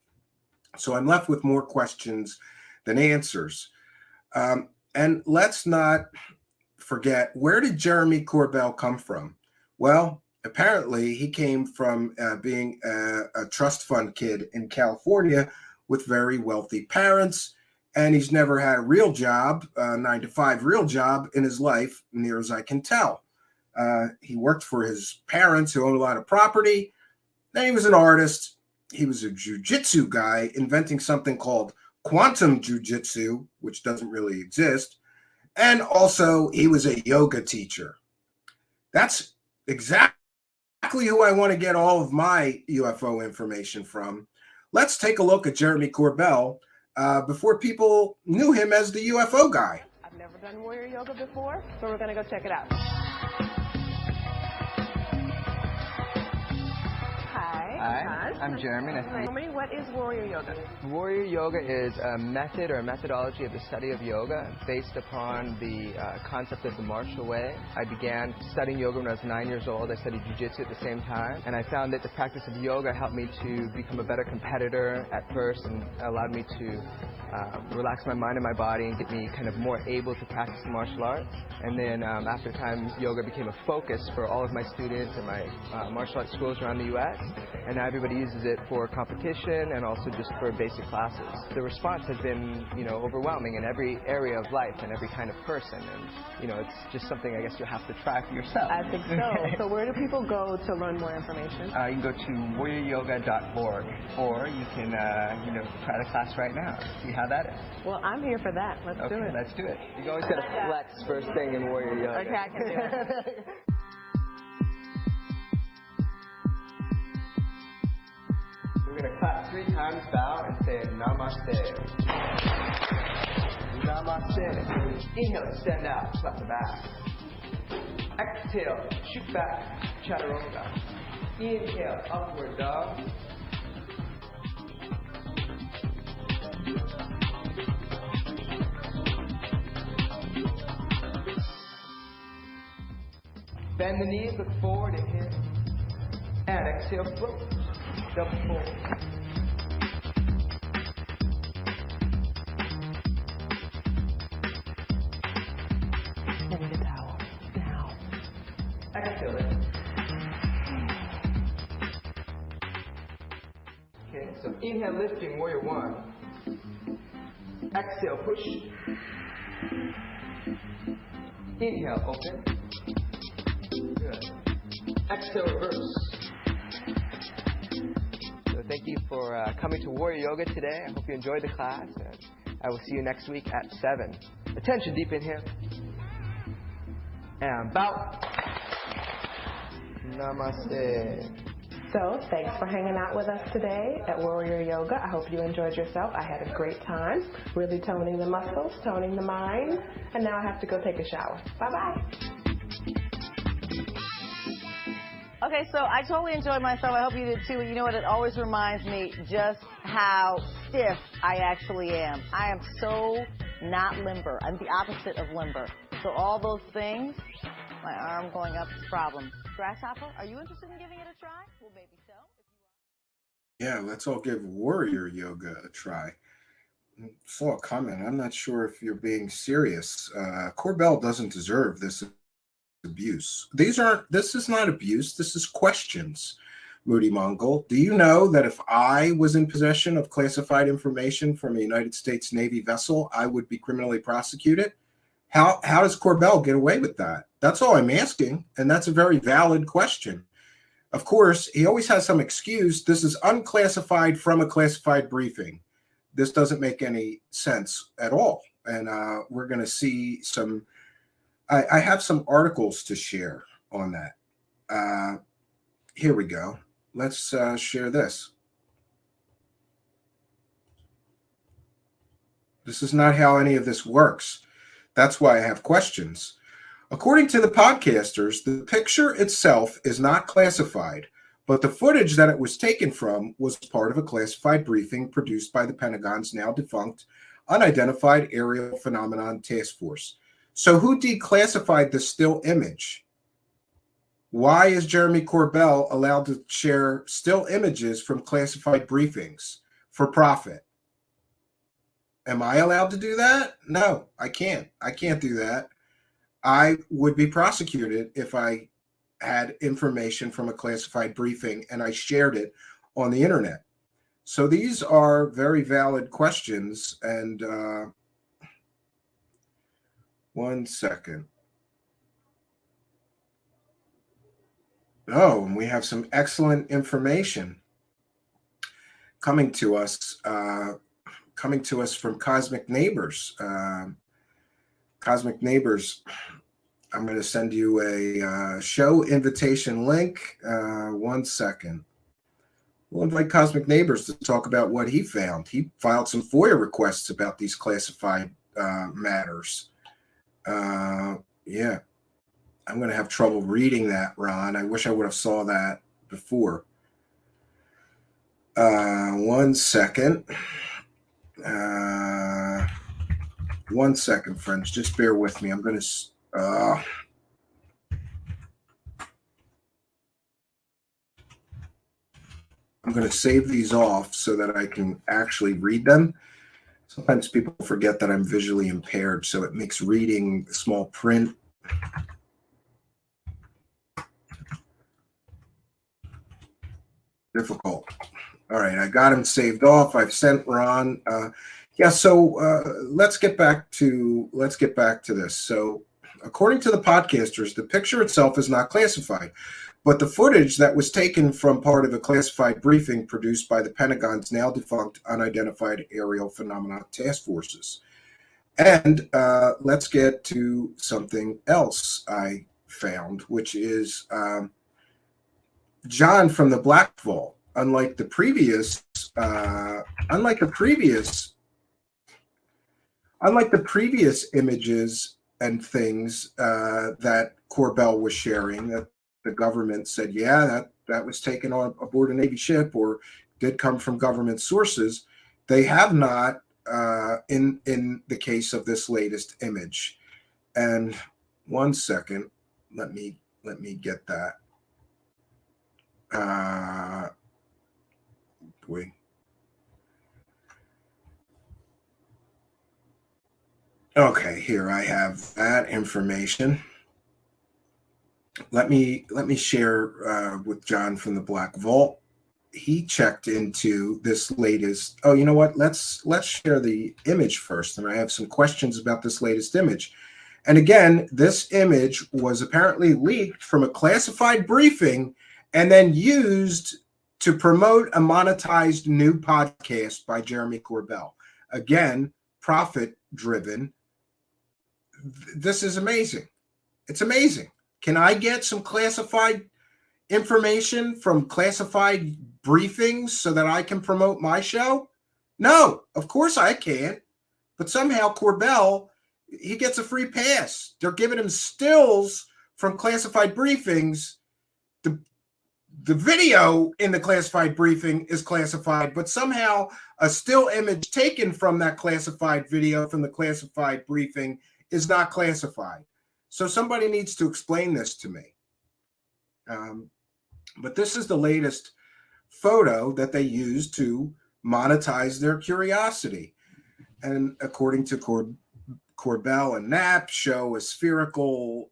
[SPEAKER 10] So I'm left with more questions than answers. And let's not forget, where did Jeremy Corbell come from? Well, apparently he came from being a trust fund kid in California with very wealthy parents and he's never had a real job, 9-to-5 real job in his life, near as I can tell. He worked for his parents who owned a lot of property. Then he was an artist. He was a jujitsu guy, inventing something called quantum jujitsu, which doesn't really exist. And also, he was a yoga teacher. That's exactly who I want to get all of my UFO information from. Let's take a look at Jeremy Corbell before people knew him as the UFO guy.
[SPEAKER 5] I've never done warrior yoga before, so we're going to go check it out.
[SPEAKER 8] Hi, I'm Jeremy. Nice to meet you.
[SPEAKER 5] Tell me, what is warrior yoga?
[SPEAKER 8] Warrior yoga is a method or a methodology of the study of yoga based upon the concept of the martial way. I began studying yoga when I was 9 years old. I studied jiu-jitsu at the same time, and I found that the practice of yoga helped me to become a better competitor at first and allowed me to relax my mind and my body and get me kind of more able to practice the martial arts. And then after time, yoga became a focus for all of my students and my martial arts schools around the U.S. And now everybody uses it for competition and also just for basic classes. The response has been, overwhelming in every area of life and every kind of person. And, it's just something I guess you'll have to try for yourself.
[SPEAKER 5] I think so. So where do people go to learn more information?
[SPEAKER 8] You can go to warrioryoga.org, or you can, try the class right now. See how that is.
[SPEAKER 5] Well, I'm here for that. Let's do it.
[SPEAKER 8] Let's do it. You always got to flex first thing in warrior yoga.
[SPEAKER 5] Okay, I can do it.
[SPEAKER 8] We're going to clap 3 times, bow, and say Namaste. Namaste. Inhale, extend out, clap the back. Exhale, shoot back, chaturanga. Inhale, upward dog. Bend the knees, look forward, inhale. And exhale, float. Double fold.
[SPEAKER 5] Give me the towel. Now.
[SPEAKER 8] Exhale it. Okay, so inhale, lifting, warrior 1. Exhale, push. Inhale, open. Good. Exhale, reverse. So thank you for coming to Warrior Yoga today. I hope you enjoyed the class. And I will see you next week at 7. Attention, deep inhale. And bow. Namaste.
[SPEAKER 5] So, thanks for hanging out with us today at Warrior Yoga. I hope you enjoyed yourself. I had a great time, really toning the muscles, toning the mind, and now I have to go take a shower. Bye-bye.
[SPEAKER 23] Okay, so I totally enjoyed myself. I hope you did too. You know what? It always reminds me just how stiff I actually am. I am so not limber. I'm the opposite of limber. So all those things, my arm going up is a problem. Grasshopper, are you interested in giving it a try? Well, maybe so.
[SPEAKER 10] Yeah, let's all give warrior yoga a try. Saw a comment. I'm not sure if you're being serious. Corbell doesn't deserve this abuse. This is not abuse. This is questions. Moody Mongol, do you know that if I was in possession of classified information from a United States Navy vessel, I would be criminally prosecuted? How does Corbell get away with that? That's all I'm asking, and that's a very valid question. Of course, he always has some excuse. This is unclassified from a classified briefing. This doesn't make any sense at all. And we're going to see some, I have some articles to share on that. Here we go. Let's share this. This is not how any of this works. That's why I have questions. According to the podcasters, the picture itself is not classified, but the footage that it was taken from was part of a classified briefing produced by the Pentagon's now defunct Unidentified Aerial Phenomenon Task Force. So who declassified the still image? Why is Jeremy Corbell allowed to share still images from classified briefings for profit? Am I allowed to do that? No, I can't. I can't do that. I would be prosecuted if I had information from a classified briefing and I shared it on the internet. So these are very valid questions. And 1 second. Oh, and we have some excellent information coming to us from Cosmic Neighbors. Cosmic Neighbors, I'm going to send you a show invitation link. 1 second. We'll invite Cosmic Neighbors to talk about what he found. He filed some FOIA requests about these classified matters. Yeah. I'm going to have trouble reading that, Ron. I wish I would have saw that before. 1 second. 1 second, friends. Just bear with me. I'm going to save these off so that I can actually read them. Sometimes people forget that I'm visually impaired, so it makes reading small print difficult. All right, I got him saved off. I've sent Ron. Yeah, so let's get back to this. So, according to the podcasters, the picture itself is not classified, but the footage that was taken from part of a classified briefing produced by the Pentagon's now defunct Unidentified Aerial Phenomena Task Forces. And let's get to something else I found, which is John from the Black Vault. Unlike the previous images and things that Corbell was sharing, that the government said, yeah, that was taken on aboard a Navy ship or did come from government sources, they have not in the case of this latest image. And 1 second, let me get that. Boy. Okay, here I have that information. Let me share with John from the Black Vault. He checked into this latest. Oh, you know what? Let's share the image first, and I have some questions about this latest image. And again, this image was apparently leaked from a classified briefing and then used to promote a monetized new podcast by Jeremy Corbell. Again, profit-driven. This is amazing. It's amazing. Can I get some classified information from classified briefings so that I can promote my show? No, of course I can't. But somehow Corbell, he gets a free pass. They're giving him stills from classified briefings. The video in the classified briefing is classified, but somehow a still image taken from that classified video from the classified briefing is not classified. So somebody needs to explain this to me. But this is the latest photo that they used to monetize their curiosity. And according to Corbell and Knapp, show a spherical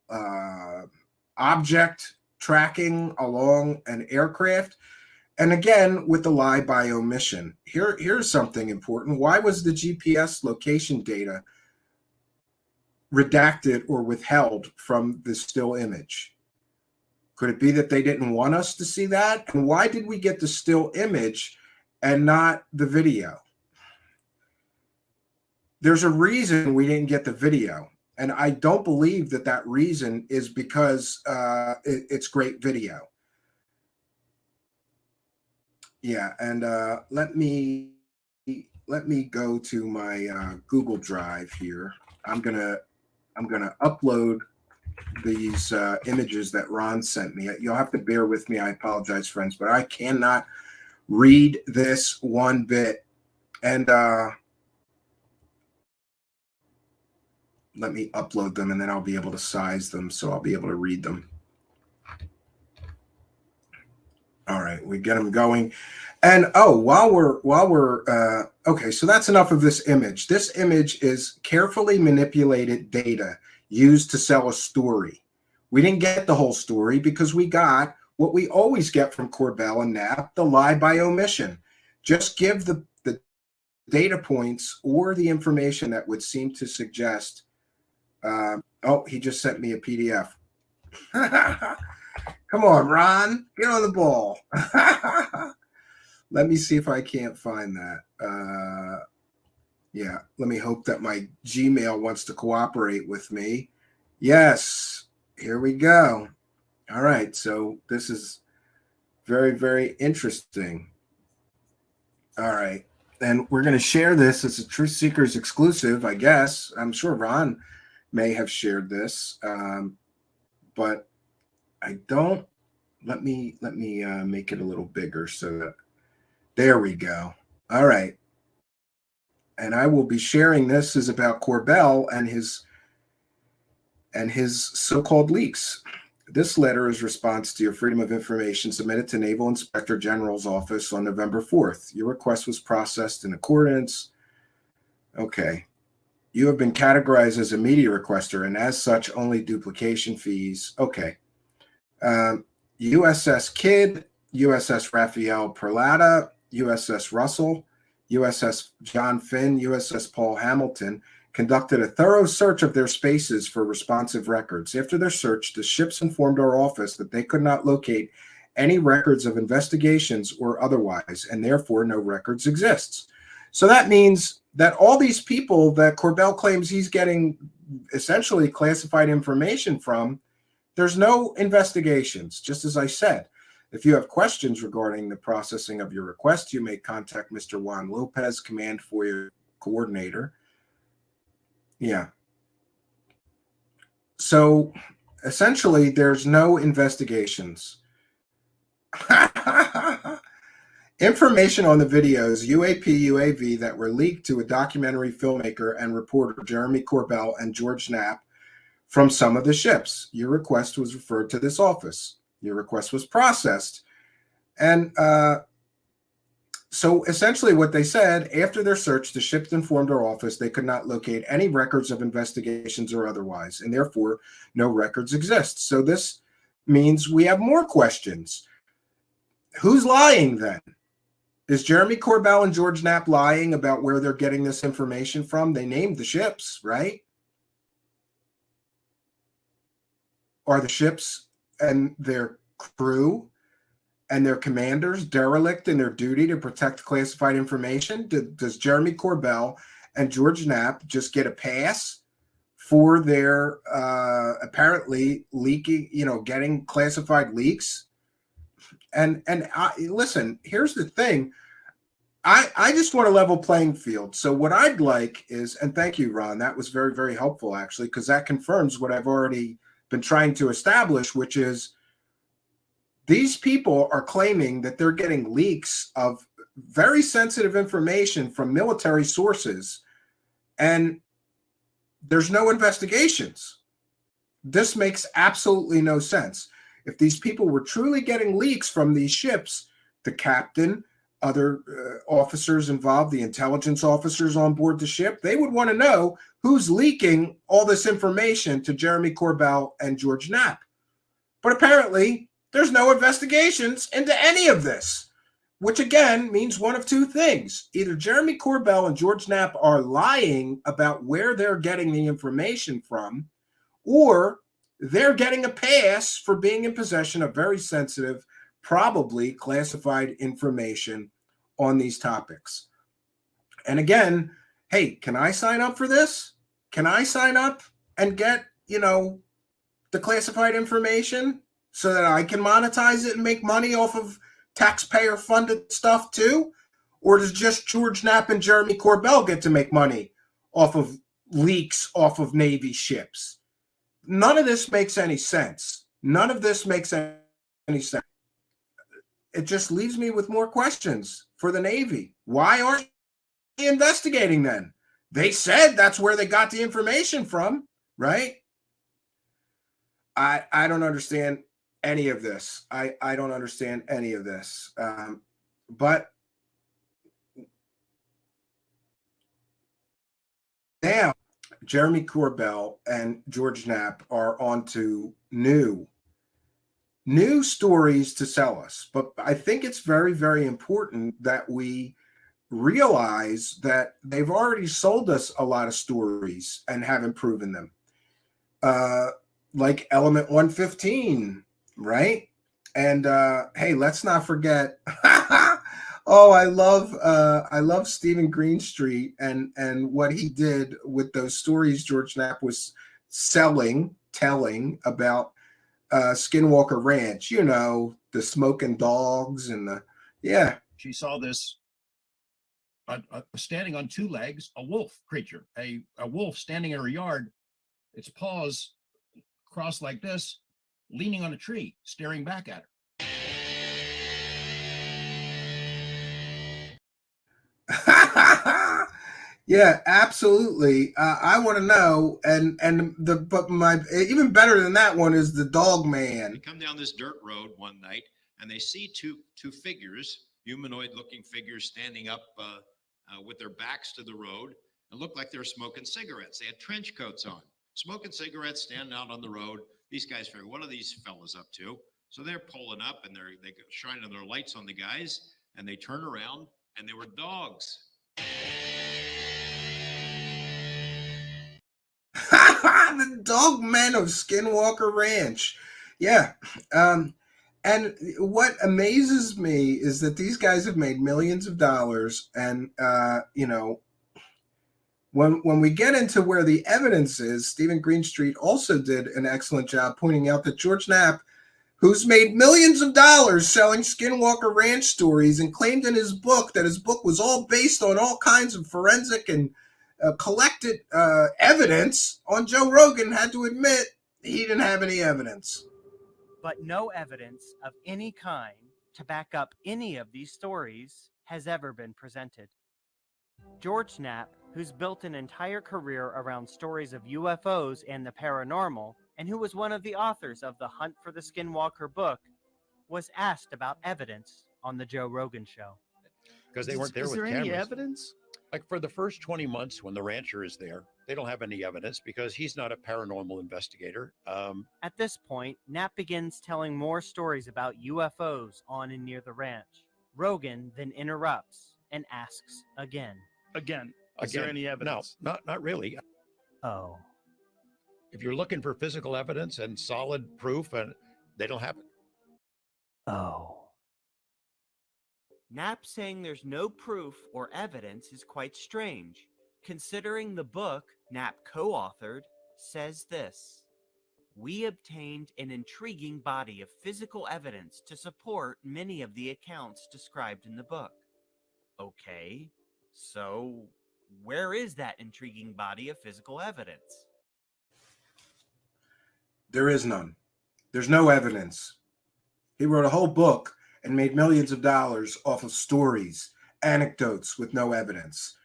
[SPEAKER 10] object tracking along an aircraft. And again, with the lie by omission. Here's something important. Why was the GPS location data redacted or withheld from the still image? Could it be that they didn't want us to see that? And why did we get the still image and not the video? There's a reason we didn't get the video. And I don't believe that reason is because it's great video. Yeah, and let me go to my Google Drive here. I'm gonna upload these images that Ron sent me. You'll have to bear with me. I apologize, friends, but I cannot read this one bit. And let me upload them, and then I'll be able to size them, so I'll be able to read them. All right, we get them going. And oh, while we're okay, so that's enough of this image. This image is carefully manipulated data used to sell a story. We didn't get the whole story because we got what we always get from Corbell and Knapp, the lie by omission. just give the data points or the information that would seem to suggest. Oh, he just sent me a PDF. Come on, Ron, get on the ball. Let me see if I can't find that. Yeah, let me hope that my Gmail wants to cooperate with me. Yes, here we go. All right, so this is very, very interesting. All right, and we're going to share this as a Truth Seekers exclusive, I guess. I'm sure Ron may have shared this, but I don't. Let me make it a little bigger so that there we go. All right, and I will be sharing this is about Corbell and his so-called leaks. This letter is response to your Freedom of Information submitted to Naval Inspector General's office on November 4th. Your request was processed in accordance. Okay. You have been categorized as a media requester, and as such, only duplication fees. Okay. USS Kidd, USS Rafael Perlata, USS Russell, USS John Finn, USS Paul Hamilton conducted a thorough search of their spaces for responsive records. After their search, the ships informed our office that they could not locate any records of investigations or otherwise, and therefore no records exists. So that means that all these people that Corbell claims he's getting essentially classified information from, there's no investigations, just as I said. If you have questions regarding the processing of your request, you may contact Mr. Juan Lopez, Command FOIA Coordinator. Yeah. So essentially, there's no investigations. Information on the videos UAP-UAV that were leaked to a documentary filmmaker and reporter, Jeremy Corbell and George Knapp, from some of the ships. Your request was referred to this office. Your request was processed. And so essentially what they said, after their search, the ships informed our office they could not locate any records of investigations or otherwise, and therefore no records exist. So this means we have more questions. Who's lying then? Is Jeremy Corbell and George Knapp lying about where they're getting this information from? They named the ships, right? Are the ships and their crew and their commanders derelict in their duty to protect classified information? Does Jeremy Corbell and George Knapp just get a pass for their apparently leaking, getting classified leaks? And listen, here's the thing. I just want a level playing field. So what I'd like is, and thank you, Ron, that was very, very helpful, actually, because that confirms what I've already been trying to establish, which is these people are claiming that they're getting leaks of very sensitive information from military sources, and there's no investigations. This makes absolutely no sense. If these people were truly getting leaks from these ships, the captain, other officers involved, the intelligence officers on board the ship, they would want to know who's leaking all this information to Jeremy Corbell and George Knapp. But apparently, there's no investigations into any of this, which again means one of two things. Either Jeremy Corbell and George Knapp are lying about where they're getting the information from, or they're getting a pass for being in possession of very sensitive, probably classified information on these topics. And again, hey, can I sign up for this? Can I sign up and get, the classified information so that I can monetize it and make money off of taxpayer-funded stuff too? Or does just George Knapp and Jeremy Corbell get to make money off of leaks off of Navy ships? None of this makes any sense. None of this makes any sense. It just leaves me with more questions for the Navy. Why aren't they investigating then? They said that's where they got the information from, right? I don't understand any of this. I don't understand any of this. But now Jeremy Corbell and George Knapp are on to new new stories to sell us. But I think it's very, very important that we realize that they've already sold us a lot of stories and haven't proven them. Like Element 115, right? And hey, let's not forget. Oh, I love Stephen Greenstreet and what he did with those stories George Knapp was telling about Skinwalker Ranch. You know, the smoking dogs and the
[SPEAKER 4] She saw this standing on two legs, a wolf creature, a wolf standing in her yard, its paws crossed like this, leaning on a tree, staring back at her.
[SPEAKER 10] Yeah, absolutely. I want to know, but my even better than that one is the dog man.
[SPEAKER 11] They come down this dirt road one night and they see two figures, humanoid-looking figures, standing up with their backs to the road and looked like they were smoking cigarettes. They had trench coats on, smoking cigarettes, standing out on the road. These guys figure, what are these fellas up to? So they're pulling up and they shining their lights on the guys, and they turn around and they were dogs.
[SPEAKER 10] The dog men of Skinwalker Ranch. Yeah. And what amazes me is that these guys have made millions of dollars. And, you know, when we get into where the evidence is, Stephen Greenstreet also did an excellent job pointing out that George Knapp, who's made millions of dollars selling Skinwalker Ranch stories and claimed in his book that his book was all based on all kinds of forensic and collected evidence on Joe Rogan, had to admit he didn't have any evidence.
[SPEAKER 6] But no evidence of any kind to back up any of these stories has ever been presented. George Knapp, who's built an entire career around stories of UFOs and the paranormal, and who was one of the authors of the Hunt for the Skinwalker book, was asked about evidence on the Joe Rogan show.
[SPEAKER 20] Because they weren't there
[SPEAKER 1] Is
[SPEAKER 20] with
[SPEAKER 1] there
[SPEAKER 20] cameras.
[SPEAKER 1] any evidence?
[SPEAKER 20] Like for the first 20 months when the rancher is there, they don't have any evidence because he's not a paranormal investigator.
[SPEAKER 6] At this point, Knapp begins telling more stories about UFOs on and near the ranch. Rogan then interrupts and asks again.
[SPEAKER 1] Is there any evidence?
[SPEAKER 20] No, not really.
[SPEAKER 6] Oh.
[SPEAKER 20] If you're looking for physical evidence and solid proof, and they don't have it.
[SPEAKER 6] Oh. Knapp saying there's no proof or evidence is quite strange, considering the book Knapp co-authored says this: "We obtained an intriguing body of physical evidence to support many of the accounts described in the book." Okay, so where is that intriguing body of physical evidence?
[SPEAKER 10] There is none. There's no evidence. He wrote a whole book and made millions of dollars off of stories, anecdotes with no evidence.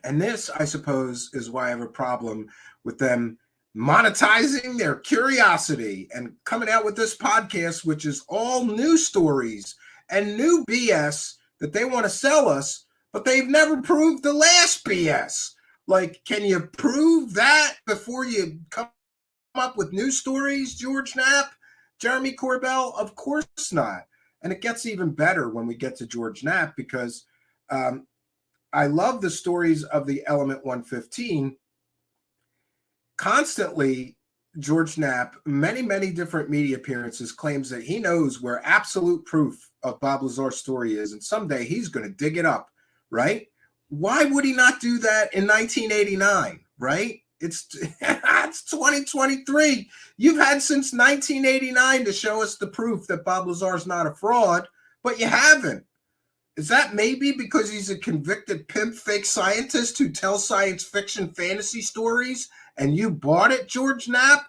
[SPEAKER 10] And this, I suppose, is why I have a problem with them monetizing their curiosity and coming out with this podcast, which is all new stories and new BS that they want to sell us, but they've never proved the last BS. Like, can you prove that before you come up with new stories, George Knapp, Jeremy Corbell? Of course not. And it gets even better when we get to George Knapp, because I love the stories of the Element 115. Constantly, George Knapp, many different media appearances, claims that he knows where absolute proof of Bob Lazar's story is, and someday he's going to dig it up, right? Why would he not do that in 1989, right? It's 2023. You've had since 1989 to show us the proof that Bob Lazar's not a fraud, but you haven't. Is that maybe because he's a convicted pimp fake scientist who tells science fiction fantasy stories and you bought it, George Knapp?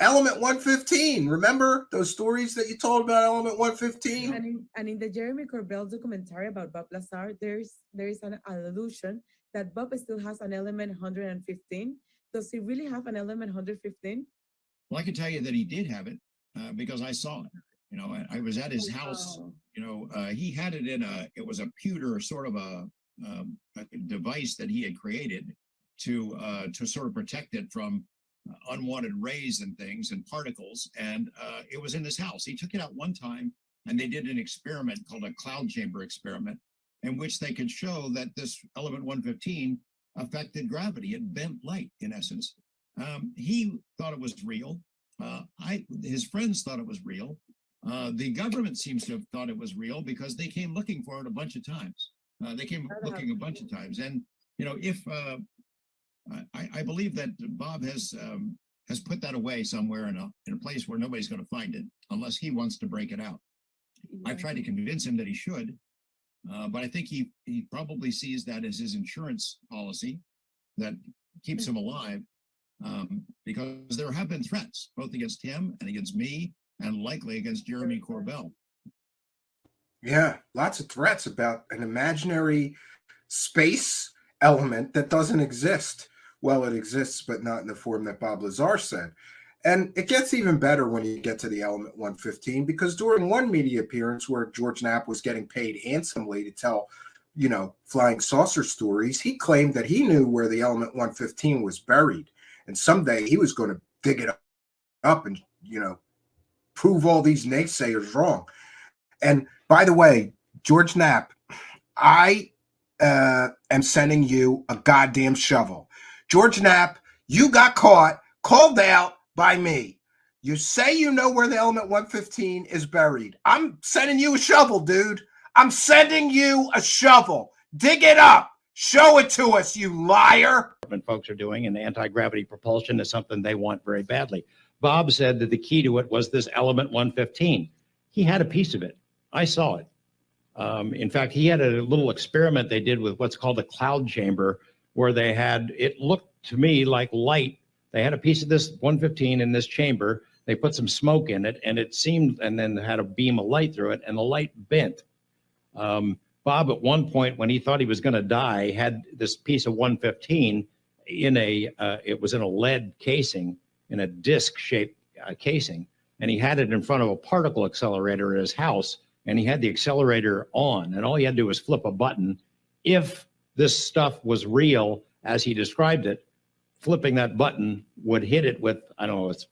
[SPEAKER 10] Element 115. Remember those stories that you told about Element 115?
[SPEAKER 21] And in the Jeremy Corbell documentary about Bob Lazar, there is an allusion that Bob still has an Element 115. Does he really have an Element 115?
[SPEAKER 2] Well, I can tell you that he did have it because I saw it. You know, I was at his house. You know, he had it in it was a pewter sort of a device that he had created to sort of protect it from unwanted rays and things and particles, and it was in his house. He took it out one time, and they did an experiment called a cloud chamber experiment, in which they could show that this element 115 affected gravity. It bent light, in essence. He thought it was real. His friends thought it was real. The government seems to have thought it was real because they came looking for it a bunch of times. They came looking a bunch of times, and if I believe that Bob has put that away somewhere in a place where nobody's going to find it unless he wants to break it out. I've tried to convince him that he should, but I think he probably sees that as his insurance policy that keeps him alive, because there have been threats both against him and against me and likely against Jeremy Corbell.
[SPEAKER 10] Yeah, lots of threats about an imaginary space element that doesn't exist. Well, it exists, but not in the form that Bob Lazar said. And it gets even better when you get to the element 115, because during one media appearance where George Knapp was getting paid handsomely to tell, flying saucer stories, he claimed that he knew where the element 115 was buried. And someday he was going to dig it up and, prove all these naysayers wrong. And by the way, George Knapp, I am sending you a goddamn shovel. George Knapp, you got called out by me. You say you know where the element 115 is buried. I'm sending you a shovel, dude. I'm sending you a shovel. Dig it up. Show it to us, you liar.
[SPEAKER 22] Folks are doing, and anti-gravity propulsion is something they want very badly. Bob said that the key to it was this element 115. He had a piece of it. I saw it. In fact, he had a little experiment they did with what's called a cloud chamber, where it looked to me like light. They had a piece of this 115 in this chamber. They put some smoke in it, and and then had a beam of light through it, and the light bent. Bob, at one point, when he thought he was going to die, had this piece of 115 it was in a lead casing, in a disc-shaped casing, and he had it in front of a particle accelerator at his house, and he had the accelerator on, and all he had to do was flip a button. If this stuff was real, as he described it, flipping that button would hit it with, I don't know, it's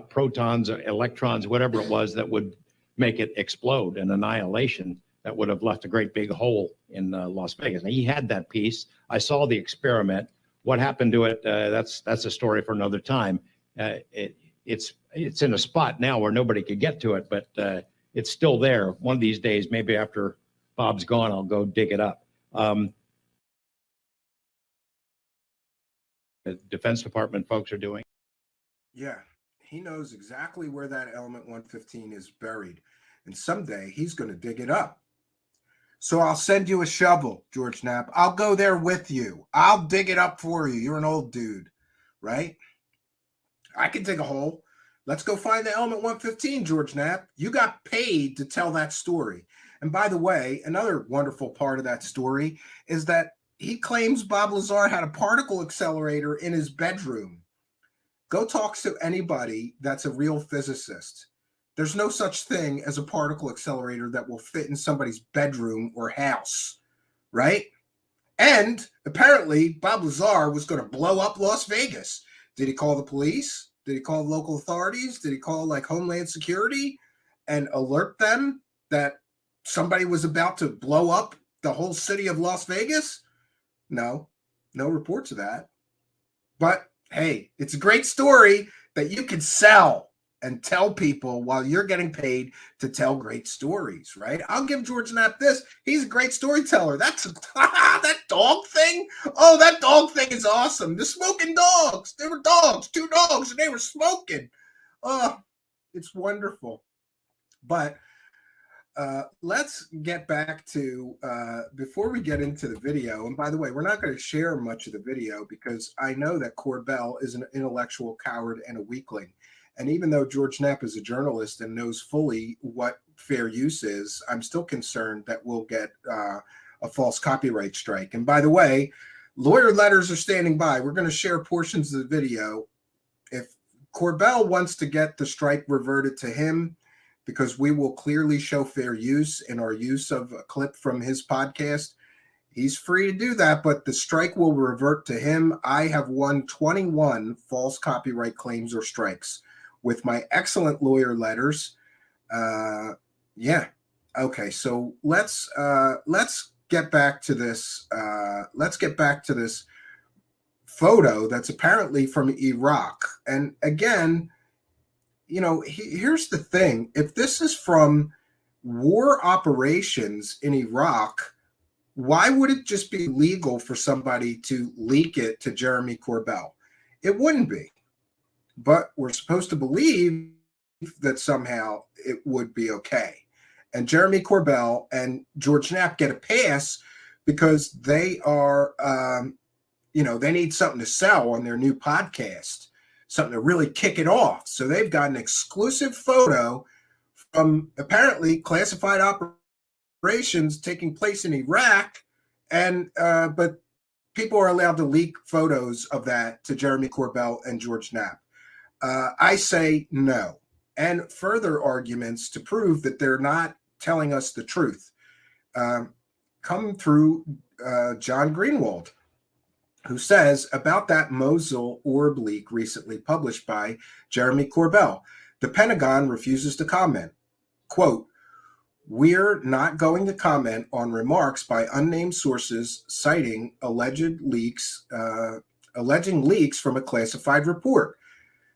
[SPEAKER 22] protons or electrons, whatever it was, that would make it explode, an annihilation that would have left a great big hole in Las Vegas. Now, he had that piece. I saw the experiment. What happened to it, that's a story for another time. It's in a spot now where nobody could get to it, but it's still there. One of these days, maybe after Bob's gone, I'll go dig it up. The Defense Department folks are doing.
[SPEAKER 10] Yeah, he knows exactly where that element 115 is buried. And someday he's going to dig it up. So I'll send you a shovel, George Knapp. I'll go there with you. I'll dig it up for you. You're an old dude, right? I can dig a hole. Let's go find the element 115, George Knapp. You got paid to tell that story. And by the way, another wonderful part of that story is that he claims Bob Lazar had a particle accelerator in his bedroom. Go talk to anybody that's a real physicist. There's no such thing as a particle accelerator that will fit in somebody's bedroom or house, right? And apparently, Bob Lazar was going to blow up Las Vegas. Did he call the police? Did he call the local authorities? Did he call like Homeland Security and alert them that somebody was about to blow up the whole city of Las Vegas? No reports of that. But hey, it's a great story that you can sell and tell people while you're getting paid to tell great stories, right? I'll give George Knapp this. He's a great storyteller. That's that dog thing. Oh, that dog thing is awesome. The smoking dogs. There were dogs, 2 dogs, and they were smoking. Oh, it's wonderful. But let's get back to, before we get into the video, and by the way, we're not going to share much of the video because I know that Corbell is an intellectual coward and a weakling. And even though George Knapp is a journalist and knows fully what fair use is, I'm still concerned that we'll get a false copyright strike. And by the way, lawyer letters are standing by. We're going to share portions of the video. If Corbell wants to get the strike reverted to him, because we will clearly show fair use in our use of a clip from his podcast, He's free to do that, but the strike will revert to him. I have won 21 false copyright claims or strikes with my excellent lawyer letters. Yeah. Okay. So let's get back to this. Let's get back to this photo that's apparently from Iraq. And again, you know, here's the thing. If this is from war operations in Iraq, why would it just be legal for somebody to leak it to Jeremy Corbell? It wouldn't be. But we're supposed to believe that somehow it would be okay. And Jeremy Corbell and George Knapp get a pass because they are, you know, they need something to sell on their new podcast, something to really kick it off. So they've got an exclusive photo from apparently classified operations taking place in Iraq, and but people are allowed to leak photos of that to Jeremy Corbell and George Knapp. I say no. And further arguments to prove that they're not telling us the truth come through John Greenwald, who says about that Mosul orb leak recently published by Jeremy Corbell, the Pentagon refuses to comment. Quote, "We're not going to comment on remarks by unnamed sources citing alleging leaks from a classified report.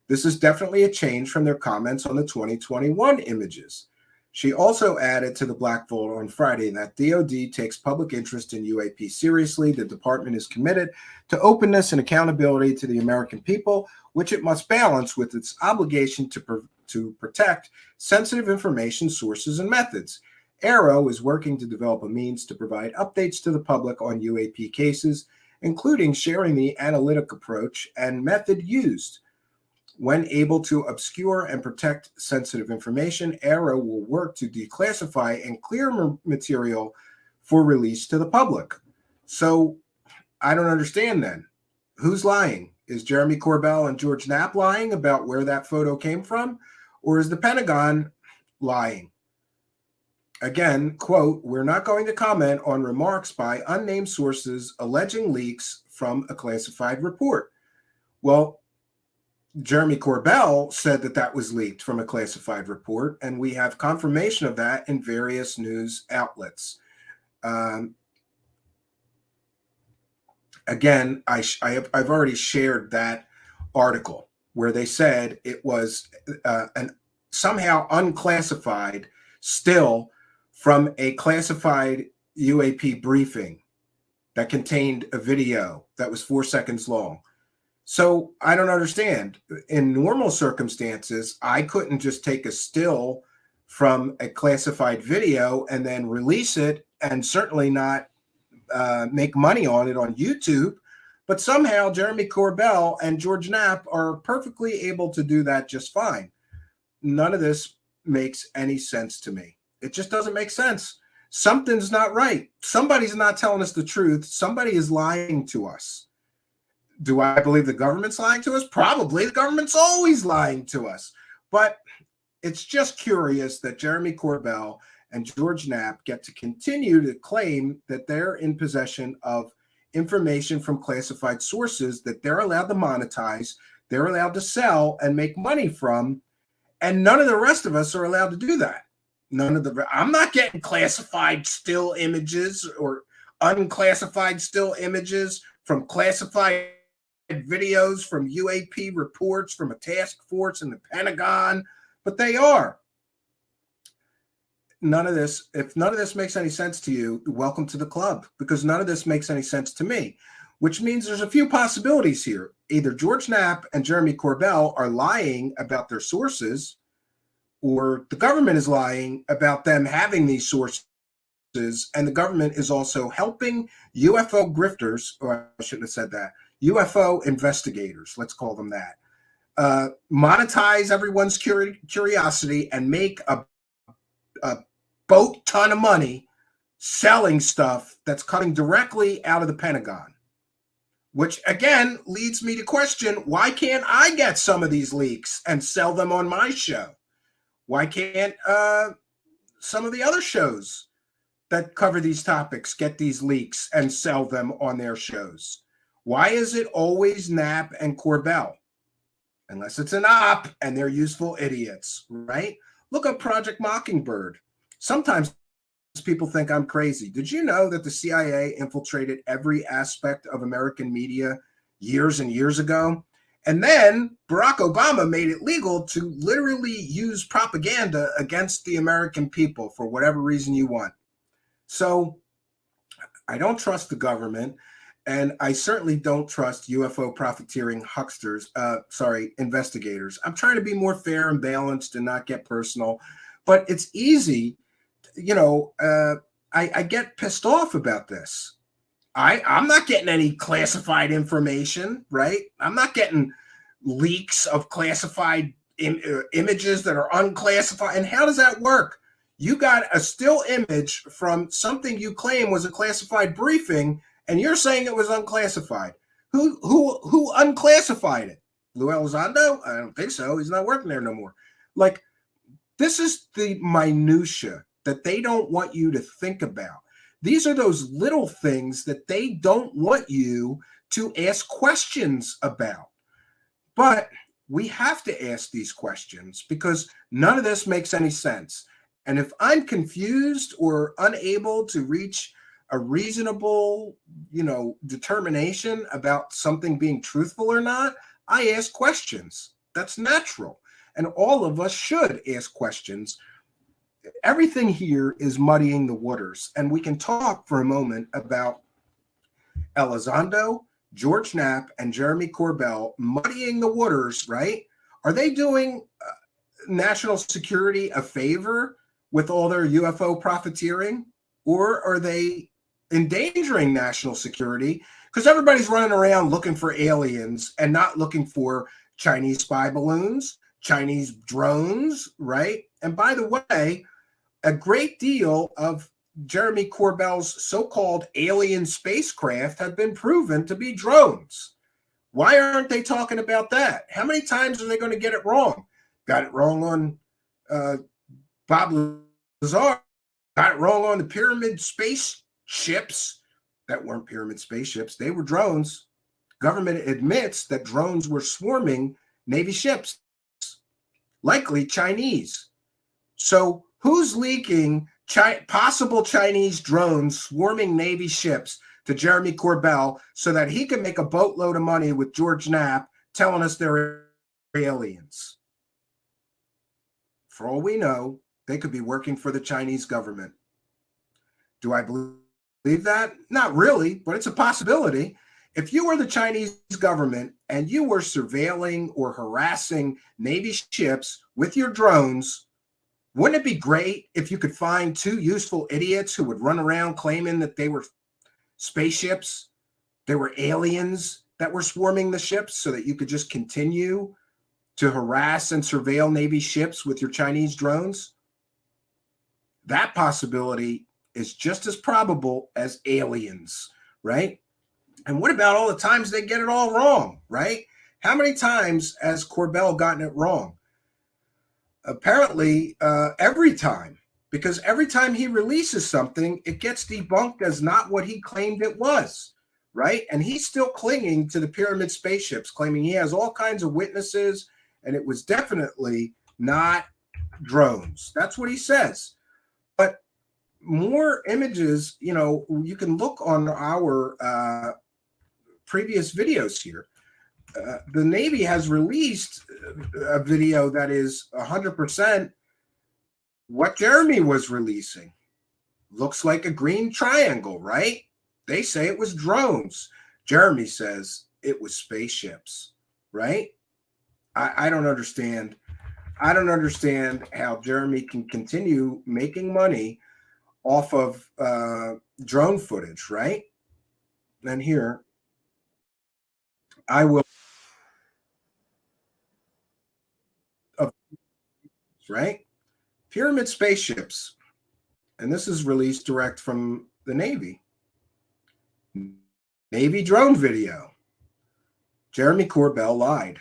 [SPEAKER 10] This is definitely a change from their comments on the 2021 images." She also added to the Black Vault on Friday that DoD takes public interest in UAP seriously. The department is committed to openness and accountability to the American people, which it must balance with its obligation to protect sensitive information sources and methods. AARO is working to develop a means to provide updates to the public on UAP cases, including sharing the analytic approach and method used. When able to obscure and protect sensitive information, AARO will work to declassify and clear material for release to the public. So I don't understand then. Who's lying? Is Jeremy Corbell and George Knapp lying about where that photo came from? Or is the Pentagon lying? Again, quote, "We're not going to comment on remarks by unnamed sources alleging leaks from a classified report." Well, Jeremy Corbell said that that was leaked from a classified report, and we have confirmation of that in various news outlets. Again, I've already shared that article where they said it was somehow unclassified still from a classified UAP briefing that contained a video that was 4 seconds long. So I don't understand. In normal circumstances, I couldn't just take a still from a classified video and then release it, and certainly not make money on it on YouTube. But somehow Jeremy Corbell and George Knapp are perfectly able to do that just fine. None of this makes any sense to me. It just doesn't make sense. Something's not right. Somebody's not telling us the truth. Somebody is lying to us. Do I believe the government's lying to us? Probably. The government's always lying to us. But it's just curious that Jeremy Corbell and George Knapp get to continue to claim that they're in possession of information from classified sources that they're allowed to monetize, they're allowed to sell and make money from, and none of the rest of us are allowed to do that. I'm not getting classified still images or unclassified still images from classified videos, from UAP reports, from a task force in the Pentagon, but they are. If none of this makes any sense to you, welcome to the club, because none of this makes any sense to me, which means there's a few possibilities here. Either George Knapp and Jeremy Corbell are lying about their sources, or the government is lying about them having these sources, and the government is also helping UFO grifters, or I shouldn't have said that, UFO investigators, let's call them that, monetize everyone's curiosity and make a boat ton of money selling stuff that's coming directly out of the Pentagon. Which, again, leads me to question, why can't I get some of these leaks and sell them on my show? Why can't some of the other shows that cover these topics get these leaks and sell them on their shows? Why is it always Knapp and Corbell? Unless it's an op and they're useful idiots, right? Look up Project Mockingbird. Sometimes people think I'm crazy. Did you know that the CIA infiltrated every aspect of American media years and years ago? And then Barack Obama made it legal to literally use propaganda against the American people for whatever reason you want. So I don't trust the government, and I certainly don't trust UFO profiteering hucksters, investigators. I'm trying to be more fair and balanced and not get personal, but it's easy. I get pissed off about this. I'm not getting any classified information, right? I'm not getting leaks of classified images that are unclassified. And how does that work? You got a still image from something you claim was a classified briefing, and you're saying it was unclassified. Who unclassified it? Lou Elizondo? I don't think so. He's not working there no more. Like, this is the minutia that they don't want you to think about. These are those little things that they don't want you to ask questions about. But we have to ask these questions because none of this makes any sense. And if I'm confused or unable to reach a reasonable, determination about something being truthful or not, I ask questions. That's natural. And all of us should ask questions. Everything here is muddying the waters. And we can talk for a moment about Elizondo, George Knapp, and Jeremy Corbell muddying the waters, right? Are they doing national security a favor with all their UFO profiteering? Or are they endangering national security? Because everybody's running around looking for aliens and not looking for Chinese spy balloons, Chinese drones, right? And by the way, a great deal of Jeremy Corbell's so-called alien spacecraft have been proven to be drones. Why aren't they talking about that? How many times are they going to get it wrong? Got it wrong on Bob Lazar. Got it wrong on the pyramid spaceships. That weren't pyramid spaceships. They were drones. Government admits that drones were swarming Navy ships, likely Chinese. So who's leaking possible Chinese drones swarming Navy ships to Jeremy Corbell so that he can make a boatload of money with George Knapp telling us they're aliens? For all we know, they could be working for the Chinese government. Do I believe that? Not really, but it's a possibility. If you were the Chinese government and you were surveilling or harassing Navy ships with your drones, wouldn't it be great if you could find two useful idiots who would run around claiming that they were spaceships, they were aliens that were swarming the ships so that you could just continue to harass and surveil Navy ships with your Chinese drones? That possibility is just as probable as aliens, right? And what about all the times they get it all wrong, right? How many times has Corbell gotten it wrong? Apparently, every time, because every time he releases something, it gets debunked as not what he claimed it was, right? And he's still clinging to the pyramid spaceships, claiming he has all kinds of witnesses, and it was definitely not drones. That's what he says. But more images, you can look on our previous videos here. The Navy has released a video that is 100% what Jeremy was releasing. Looks like a green triangle, right? They say it was drones. Jeremy says it was spaceships, right? I don't understand. I don't understand how Jeremy can continue making money off of drone footage, right? And here, I will. Right? Pyramid spaceships. And this is released direct from the Navy. Navy drone video. Jeremy Corbell lied.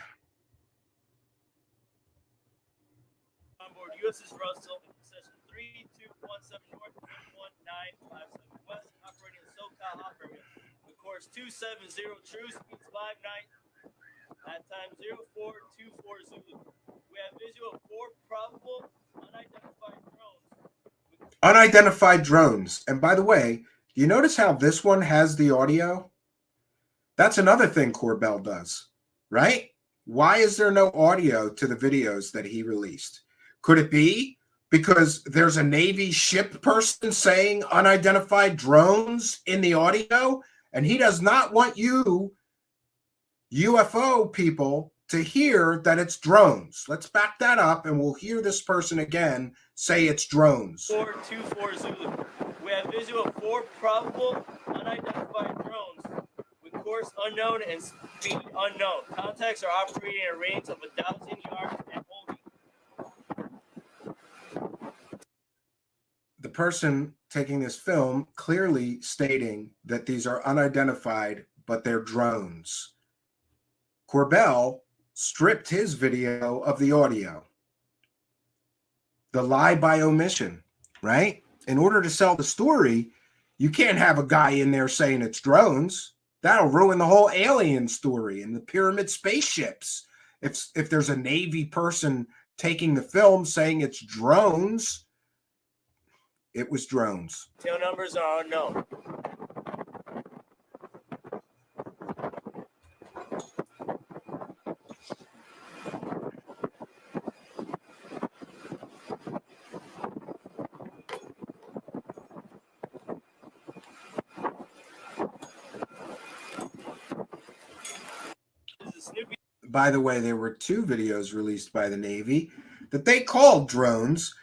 [SPEAKER 1] On board USS Russell, session 3.
[SPEAKER 12] 3217 North, 11957 West, operating in SoCal hop area. Of course, 270 true, speeds 59, at time 04240 Zulu. We have visual of 4 probable unidentified drones.
[SPEAKER 10] Unidentified drones. And by the way, do you notice how this one has the audio? That's another thing Corbell does, right? Why is there no audio to the videos that he released? Could it be because there's a Navy ship person saying unidentified drones in the audio, and he does not want you UFO people to hear that it's drones? Let's back that up, and we'll hear this person again say it's drones.
[SPEAKER 12] 424 Zulu. We have visual of 4 probable unidentified drones with course unknown and speed unknown. Contacts are operating in a range of 1,000 yards and holding.
[SPEAKER 10] The person taking this film clearly stating that these are unidentified, but they're drones. Corbell stripped his video of the audio. The lie by omission, right? In order to sell the story, you can't have a guy in there saying it's drones. That'll ruin the whole alien story and the pyramid spaceships. If there's a Navy person taking the film saying it's drones, it was drones.
[SPEAKER 12] Tail numbers are unknown.
[SPEAKER 10] By the way, there were 2 videos released by the Navy that they called drones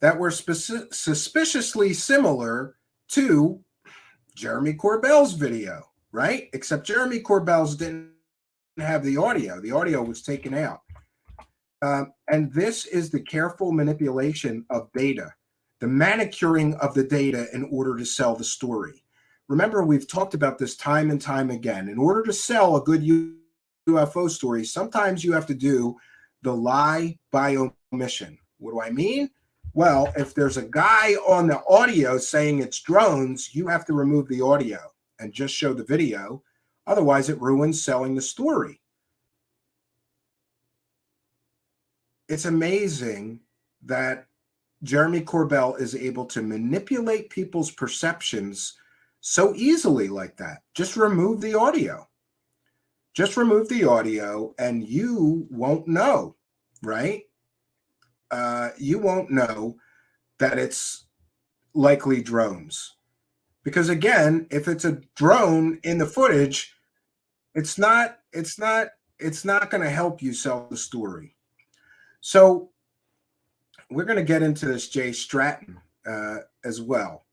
[SPEAKER 10] that were suspiciously similar to Jeremy Corbell's video, right? Except Jeremy Corbell's didn't have the audio. The audio was taken out. And this is the careful manipulation of data, the manicuring of the data in order to sell the story. Remember, we've talked about this time and time again. In order to sell a good UFO story, sometimes you have to do the lie by omission. What do I mean? Well, if there's a guy on the audio saying it's drones, you have to remove the audio and just show the video. Otherwise, it ruins selling the story. It's amazing that Jeremy Corbell is able to manipulate people's perceptions so easily like that. Just remove the audio. Just remove the audio and you won't know, right? You won't know that it's likely drones. Because again, if it's a drone in the footage, it's not going to help you sell the story. So we're going to get into this Jay Stratton as well.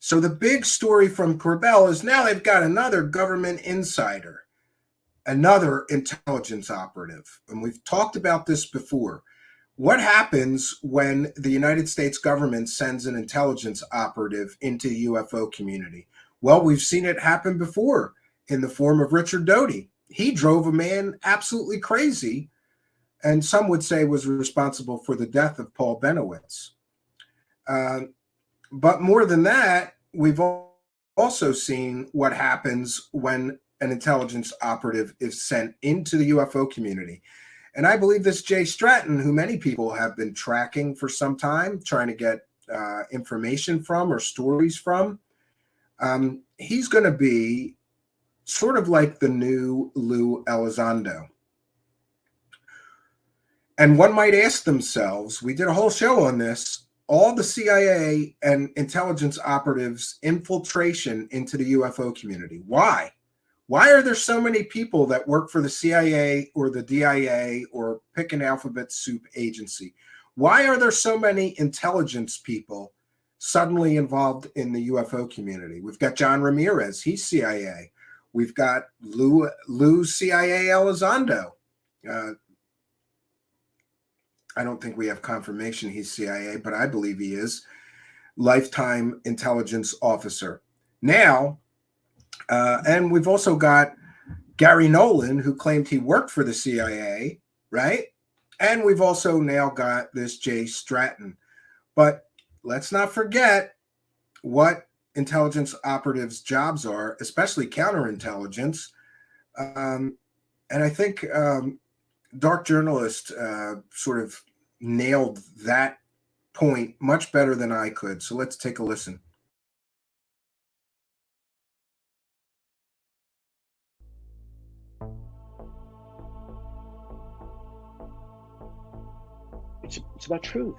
[SPEAKER 10] So the big story from Corbell is now they've got another government insider, another intelligence operative. And we've talked about this before. What happens when the United States government sends an intelligence operative into the UFO community? Well, we've seen it happen before in the form of Richard Doty. He drove a man absolutely crazy, and some would say was responsible for the death of Paul Benowitz. But more than that, we've also seen what happens when an intelligence operative is sent into the UFO community. And I believe this Jay Stratton, who many people have been tracking for some time, trying to get information from or stories from, he's going to be sort of like the new Lou Elizondo. And one might ask themselves, we did a whole show on this, all the CIA and intelligence operatives' infiltration into the UFO community. Why? Why are there so many people that work for the CIA or the DIA or pick an alphabet soup agency? Why are there so many intelligence people suddenly involved in the UFO community? We've got John Ramirez, he's CIA. We've got Lou CIA Elizondo. I don't think we have confirmation he's CIA, but I believe he is. Lifetime intelligence officer. Now, and we've also got Gary Nolan, who claimed he worked for the CIA, right? And we've also now got this Jay Stratton. But let's not forget what intelligence operatives' jobs are, especially counterintelligence. And I think Dark Journalist sort of nailed that point much better than I could. So let's take a listen.
[SPEAKER 13] It's about truth.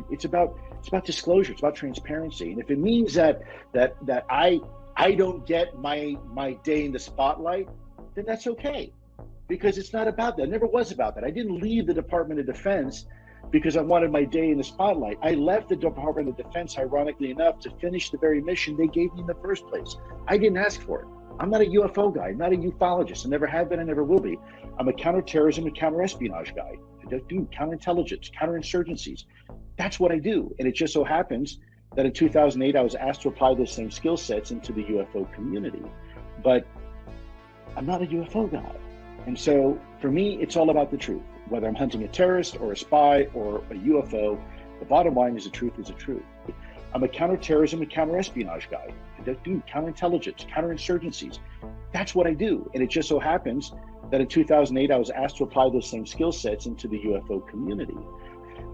[SPEAKER 13] It's about disclosure. It's about transparency. And if it means that I don't get my day in the spotlight, then that's okay, because it's not about that. It never was about that. I didn't leave the Department of Defense because I wanted my day in the spotlight. I left the Department of Defense, ironically enough, to finish the very mission they gave me in the first place. I didn't ask for it. I'm not a UFO guy. I'm not a ufologist. I never have been. I never will be. I'm a counterterrorism and counterespionage guy. I do counterintelligence, counterinsurgencies. That's what I do. And it just so happens that in 2008, I was asked to apply those same skill sets into the UFO community. But I'm not a UFO guy. And so for me, it's all about the truth. Whether I'm hunting a terrorist or a spy or a UFO, the bottom line is the truth is the truth. I'm a counterterrorism and counterespionage guy. I do counterintelligence, counterinsurgencies. That's what I do. And it just so happens that in 2008, I was asked to apply those same skill sets into the UFO community.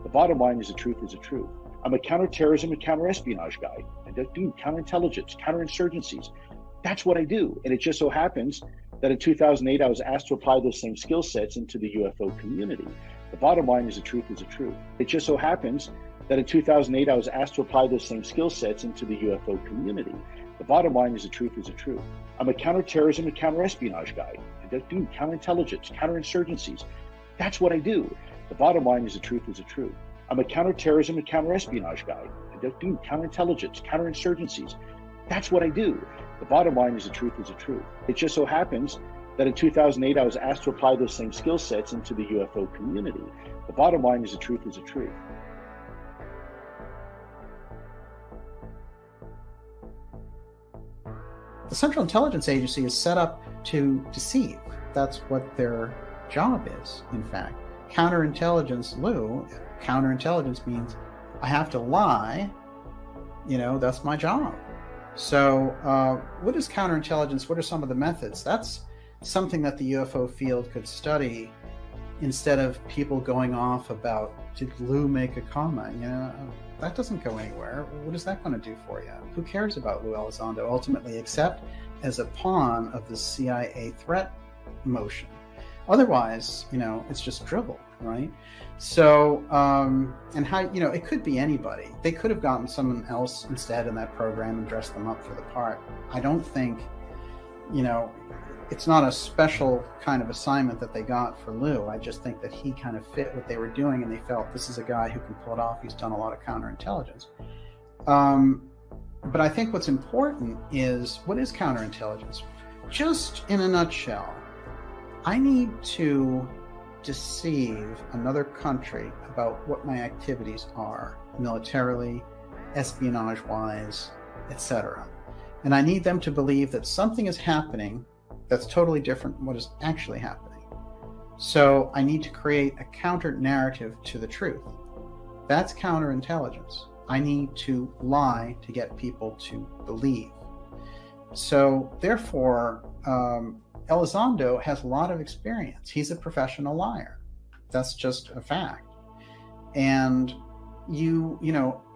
[SPEAKER 13] The bottom line is the truth is the truth. I'm a counterterrorism and counterespionage guy. I do counterintelligence, counterinsurgencies. That's what I do. And it just so happens that in 2008, I was asked to apply those same skill sets into the UFO community. The bottom line is the truth is the truth. It just so happens that in 2008, I was asked to apply those same skill sets into the UFO community. The bottom line is the truth is the truth. I'm a counterterrorism and counterespionage guy. I do counterintelligence, counterinsurgencies. That's what I do. The bottom line is the truth is the truth. I'm a counterterrorism and counterespionage guy. I do counterintelligence, counterinsurgencies. That's what I do. The bottom line is the truth is the truth. It just so happens that in 2008, I was asked to apply those same skill sets into the UFO community. The bottom line is the truth is the truth.
[SPEAKER 14] The Central Intelligence Agency is set up to deceive. That's what their job is, in fact. Counterintelligence, Lou, counterintelligence means I have to lie. That's my job. So what is counterintelligence? What are some of the methods? That's something that the UFO field could study instead of people going off about, did Lou make a comment? That doesn't go anywhere. What is that going to do for you? Who cares about Lou Elizondo ultimately, except as a pawn of the CIA threat motion? Otherwise, it's just drivel, right? So, and how, it could be anybody. They could have gotten someone else instead in that program and dressed them up for the part. I don't think, it's not a special kind of assignment that they got for Lou. I just think that he kind of fit what they were doing, and they felt this is a guy who can pull it off. He's done a lot of counterintelligence. But I think what's important is, what is counterintelligence? Just in a nutshell, I need to deceive another country about what my activities are, militarily, espionage-wise, etc. And I need them to believe that something is happening that's totally different from what is actually happening. So I need to create a counter narrative to the truth. That's counterintelligence. I need to lie to get people to believe. So therefore, Elizondo has a lot of experience. He's a professional liar. That's just a fact. And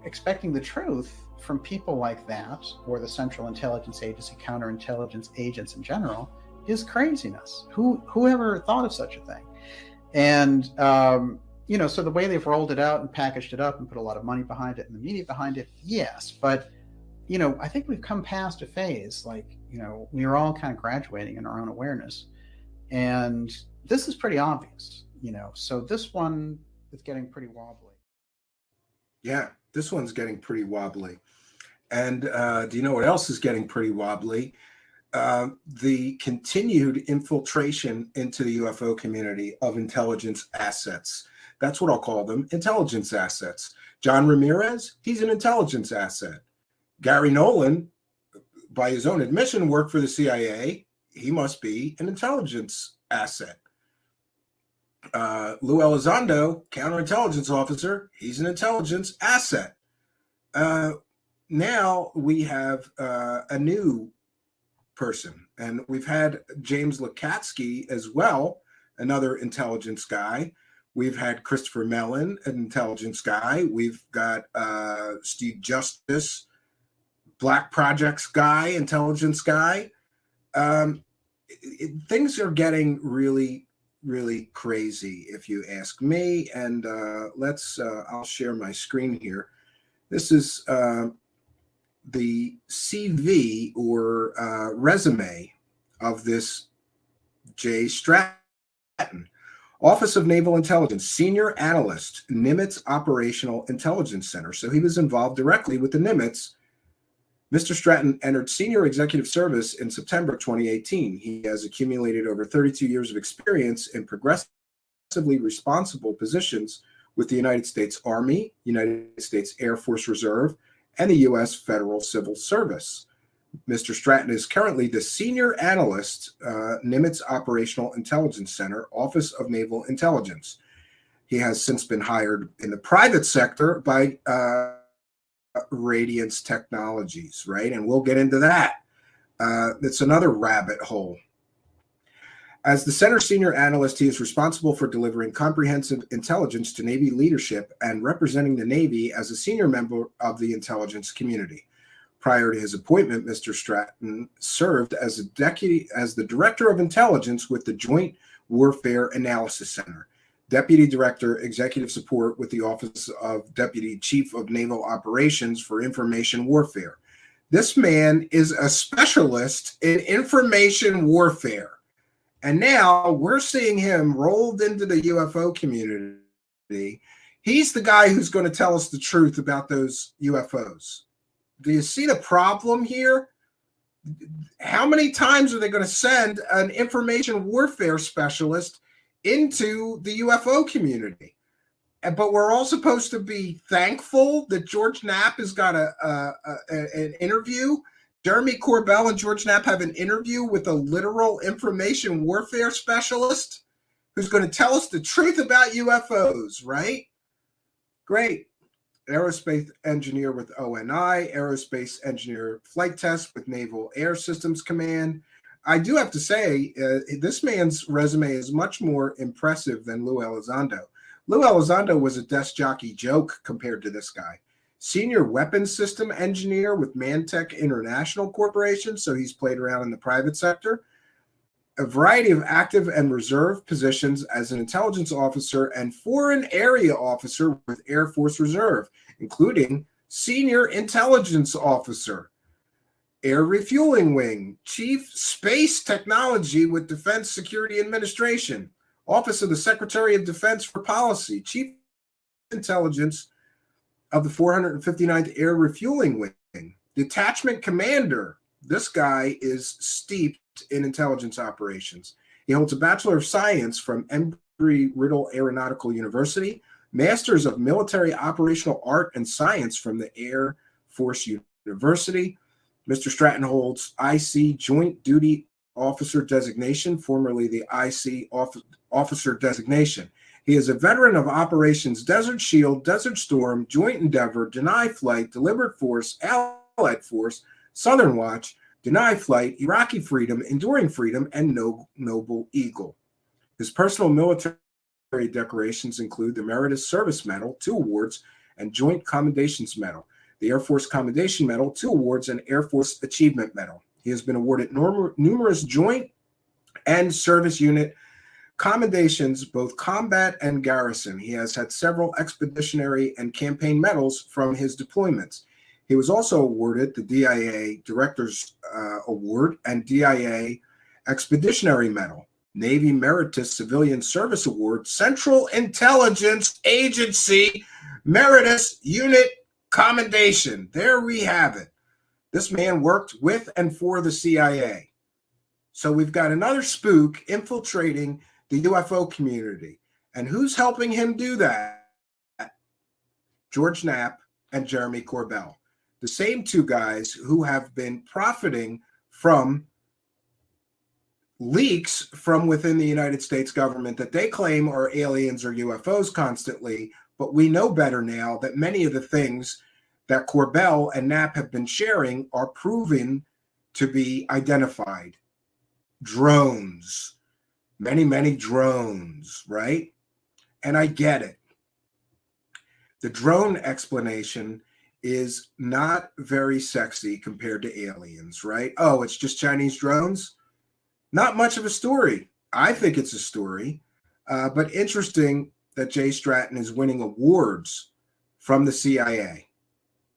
[SPEAKER 14] expecting the truth from people like that, or the Central Intelligence Agency, counterintelligence agents in general, is craziness. Whoever thought of such a thing? And so the way they've rolled it out and packaged it up and put a lot of money behind it and the media behind it, yes. But I think we've come past a phase, we are all kind of graduating in our own awareness, and this is pretty obvious. So this one is getting pretty wobbly.
[SPEAKER 10] Yeah, this one's getting pretty wobbly. And do you know what else is getting pretty wobbly? The continued infiltration into the UFO community of intelligence assets. That's what I'll call them, intelligence assets. John Ramirez, he's an intelligence asset. Gary Nolan, by his own admission, worked for the CIA. He must be an intelligence asset. Lou Elizondo, counterintelligence officer, he's an intelligence asset. Now we have a new person, and we've had James Lukatsky as well, another intelligence guy. We've had Christopher Mellon, an intelligence guy. We've got Steve Justice, Black Projects guy, intelligence guy. Things are getting really, really crazy, if you ask me. And I'll share my screen here. This is the CV or resume of this Jay Stratton. Office of Naval Intelligence, Senior Analyst, Nimitz Operational Intelligence Center. So he was involved directly with the Nimitz. Mr. Stratton entered senior executive service in September 2018. He has accumulated over 32 years of experience in progressively responsible positions with the United States Army, United States Air Force Reserve, and the U.S. Federal Civil Service. Mr. Stratton is currently the Senior Analyst, Nimitz Operational Intelligence Center, Office of Naval Intelligence. He has since been hired in the private sector by Radiance Technologies, right? And we'll get into that. It's another rabbit hole. As the center senior analyst, he is responsible for delivering comprehensive intelligence to Navy leadership and representing the Navy as a senior member of the intelligence community. Prior to his appointment, Mr. Stratton served as the Director of Intelligence with the Joint Warfare Analysis Center, Deputy Director, Executive Support with the Office of Deputy Chief of Naval Operations for Information Warfare. This man is a specialist in information warfare. And now we're seeing him rolled into the UFO community. He's the guy who's going to tell us the truth about those UFOs. Do you see the problem here? How many times are they going to send an information warfare specialist into the UFO community? But we're all supposed to be thankful that George Knapp has got an interview. Jeremy Corbell and George Knapp have an interview with a literal information warfare specialist who's going to tell us the truth about UFOs, right? Great. Aerospace engineer with ONI, aerospace engineer flight test with Naval Air Systems Command. I do have to say, this man's resume is much more impressive than Lou Elizondo. Lou Elizondo was a desk jockey joke compared to this guy. Senior weapons system engineer with Mantech International Corporation, so he's played around in the private sector. A variety of active and reserve positions as an intelligence officer and foreign area officer with Air Force Reserve, including senior intelligence officer, air refueling wing, chief space technology with Defense Security Administration, Office of the Secretary of Defense for Policy, chief intelligence of the 459th Air Refueling Wing, detachment commander. This guy is steeped in intelligence operations. He holds a Bachelor of Science from Embry-Riddle Aeronautical University, Masters of Military Operational Art and Science from the Air Force University. Mr. Stratton holds IC Joint Duty Officer designation, formerly the IC Officer designation. He is a veteran of Operations Desert Shield, Desert Storm, Joint Endeavor, Deny Flight, Deliberate Force, Allied Force, Southern Watch, Deny Flight, Iraqi Freedom, Enduring Freedom, and Noble Eagle. His personal military decorations include the Meritorious Service Medal, 2 awards, and Joint Commendations Medal, the Air Force Commendation Medal, 2 awards, and Air Force Achievement Medal. He has been awarded numerous joint and service unit commendations, both combat and garrison. He has had several expeditionary and campaign medals from his deployments. He was also awarded the DIA Director's Award and DIA Expeditionary Medal, Navy Meritorious Civilian Service Award, Central Intelligence Agency Meritorious Unit Commendation. There we have it. This man worked with and for the CIA. So we've got another spook infiltrating the UFO community. And who's helping him do that? George Knapp and Jeremy Corbell, the same 2 guys who have been profiting from leaks from within the United States government that they claim are aliens or UFOs constantly. But we know better now that many of the things that Corbell and Knapp have been sharing are proven to be identified. Drones, many drones, right? And I get it. The drone explanation is not very sexy compared to aliens, right? Oh, it's just Chinese drones? Not much of a story. I think it's a story, but interesting that Jay Stratton is winning awards from the CIA.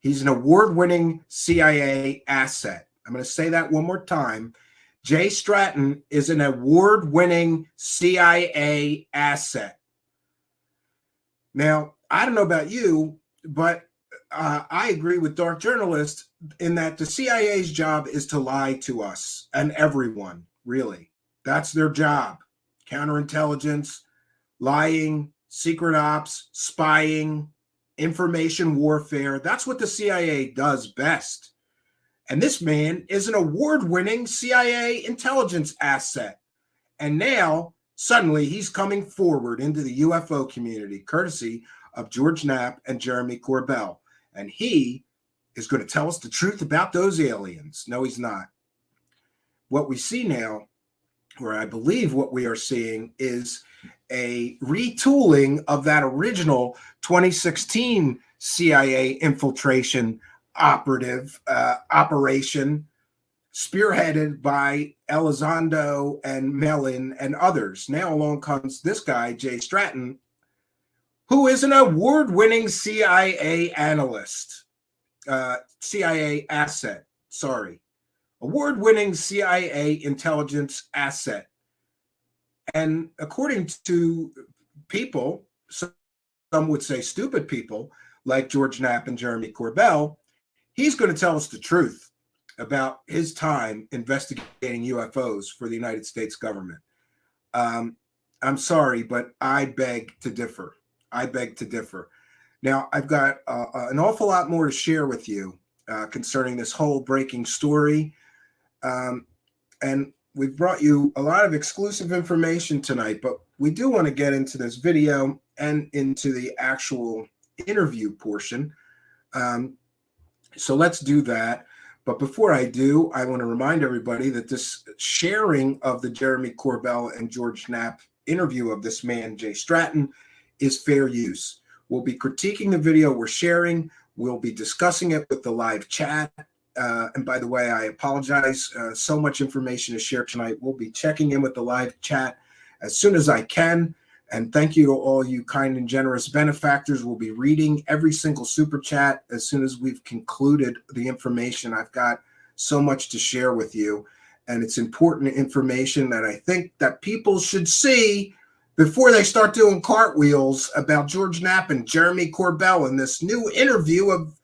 [SPEAKER 10] He's an award-winning CIA asset. I'm going to say that one more time. Jay Stratton is an award-winning CIA asset. Now, I don't know about you, but I agree with Dark Journalist in that the CIA's job is to lie to us and everyone, really. That's their job. Counterintelligence, lying, secret ops, spying, information warfare. That's what the CIA does best. And this man is an award-winning CIA intelligence asset. And now, suddenly, he's coming forward into the UFO community, courtesy of George Knapp and Jeremy Corbell. And he is going to tell us the truth about those aliens. No, he's not. What we see now, or I believe what we are seeing, is a retooling of that original 2016 CIA infiltration operation spearheaded by Elizondo and Mellon and others. Now along comes this guy, Jay Stratton, who is an award-winning CIA analyst, CIA asset, sorry. Award-winning CIA intelligence asset. And according to people, some would say stupid people, like George Knapp and Jeremy Corbell, he's going to tell us the truth about his time investigating UFOs for the United States government. I'm sorry, but I beg to differ. I beg to differ. Now, I've got an awful lot more to share with you concerning this whole breaking story. And we've brought you a lot of exclusive information tonight, but we do want to get into this video and into the actual interview portion. So let's do that. But before I do, I want to remind everybody that this sharing of the Jeremy Corbell and George Knapp interview of this man, Jay Stratton, is fair use. We'll be critiquing the video we're sharing. We'll be discussing it with the live chat. And by the way, I apologize. So much information to share tonight. We'll be checking in with the live chat as soon as I can. And thank you to all you kind and generous benefactors. We'll be reading every single super chat as soon as we've concluded the information. I've got so much to share with you. And it's important information that I think that people should see before they start doing cartwheels about George Knapp and Jeremy Corbell in this new interview of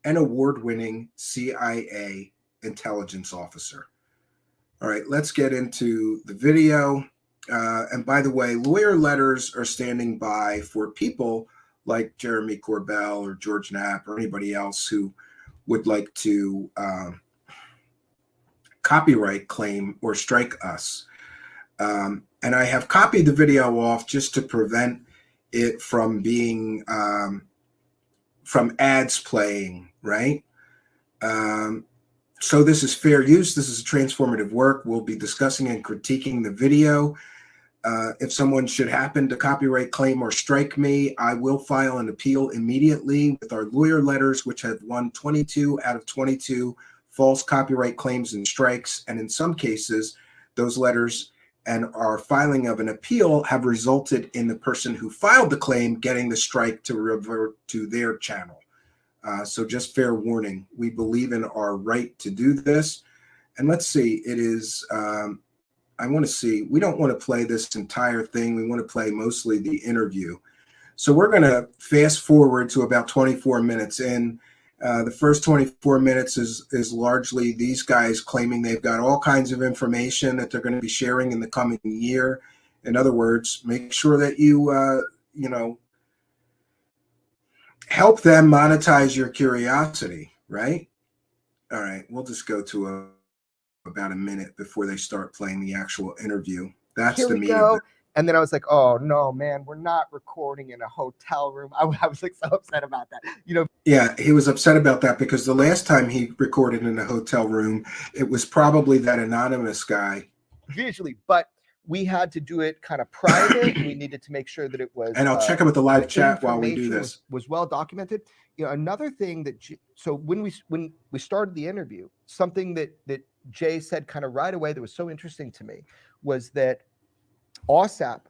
[SPEAKER 10] an award-winning CIA intelligence officer. All right, let's get into the video. And by the way, lawyer letters are standing by for people like Jeremy Corbell or George Knapp or anybody else who would like to copyright claim or strike us. And I have copied the video off just to prevent it from being, from ads playing, right? So this is fair use. This is a transformative work. We'll be discussing and critiquing the video. If someone should happen to copyright claim or strike me, I will file an appeal immediately with our lawyer letters, which have won 22 out of 22 false copyright claims and strikes. And in some cases, those letters and our filing of an appeal have resulted in the person who filed the claim getting the strike to revert to their channel. So just fair warning, we believe in our right to do this. And let's see, it is, I want to see, we don't want to play this entire thing. We want to play mostly the interview. So we're going to fast forward to about 24 minutes in. The first 24 minutes is largely these guys claiming they've got all kinds of information that they're going to be sharing in the coming year. In other words, make sure that you, you know, help them monetize your curiosity, right? All right, we'll just go to about a minute before they start playing the actual interview. That's
[SPEAKER 9] Here
[SPEAKER 10] the
[SPEAKER 9] we
[SPEAKER 10] meat
[SPEAKER 9] go.
[SPEAKER 10] of it.
[SPEAKER 9] And then I was like, oh no, man, we're not recording in a hotel room. I was like so upset about that.
[SPEAKER 10] Yeah, he was upset about that because the last time he recorded in a hotel room, it was probably that anonymous guy.
[SPEAKER 9] Visually, but we had to do it kind of private. We needed to make sure that it was.
[SPEAKER 10] And I'll check in with the live chat while we do
[SPEAKER 9] information
[SPEAKER 10] this.
[SPEAKER 9] was well documented. Another thing that so when we started the interview, something that Jay said kind of right away that was so interesting to me was that OSAP,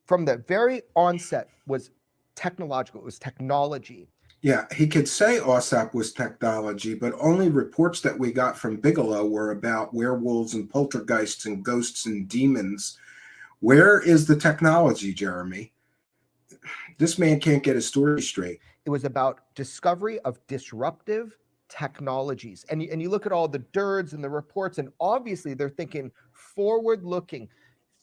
[SPEAKER 9] from the very onset, was technological. It was technology.
[SPEAKER 10] Yeah, he could say OSAP was technology, but only reports that we got from Bigelow were about werewolves and poltergeists and ghosts and demons. Where is the technology, Jeremy? This man can't get his story straight.
[SPEAKER 9] It was about discovery of disruptive technologies. And you look at all the DIRDs and the reports, and obviously they're thinking forward-looking,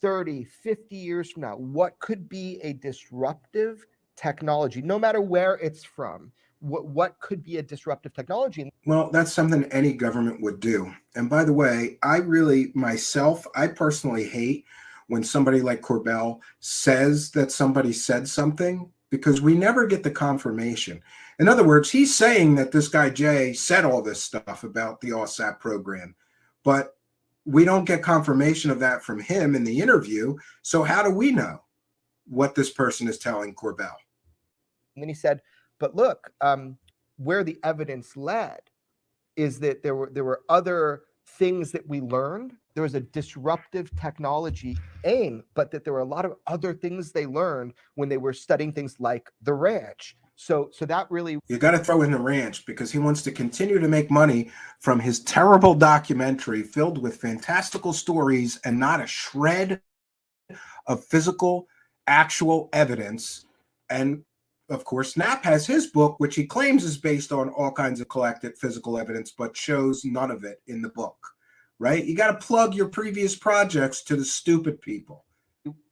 [SPEAKER 9] 30, 50 years from now, what could be a disruptive technology, no matter where it's from? What could be a disruptive technology?
[SPEAKER 10] Well, that's something any government would do. And by the way, I personally hate when somebody like Corbell says that somebody said something, because we never get the confirmation. In other words, he's saying that this guy Jay said all this stuff about the OSAP program, but we don't get confirmation of that from him in the interview. So how do we know what this person is telling Corbell?
[SPEAKER 9] And then he said, but look, where the evidence led is that there were other things that we learned. There was a disruptive technology aim, but that there were a lot of other things they learned when they were studying things like the ranch. So that really...
[SPEAKER 10] You got to throw in the ranch, because he wants to continue to make money from his terrible documentary filled with fantastical stories and not a shred of physical, actual evidence. And of course, Knapp has his book, which he claims is based on all kinds of collected physical evidence, but shows none of it in the book, right? You got to plug your previous projects to the stupid people.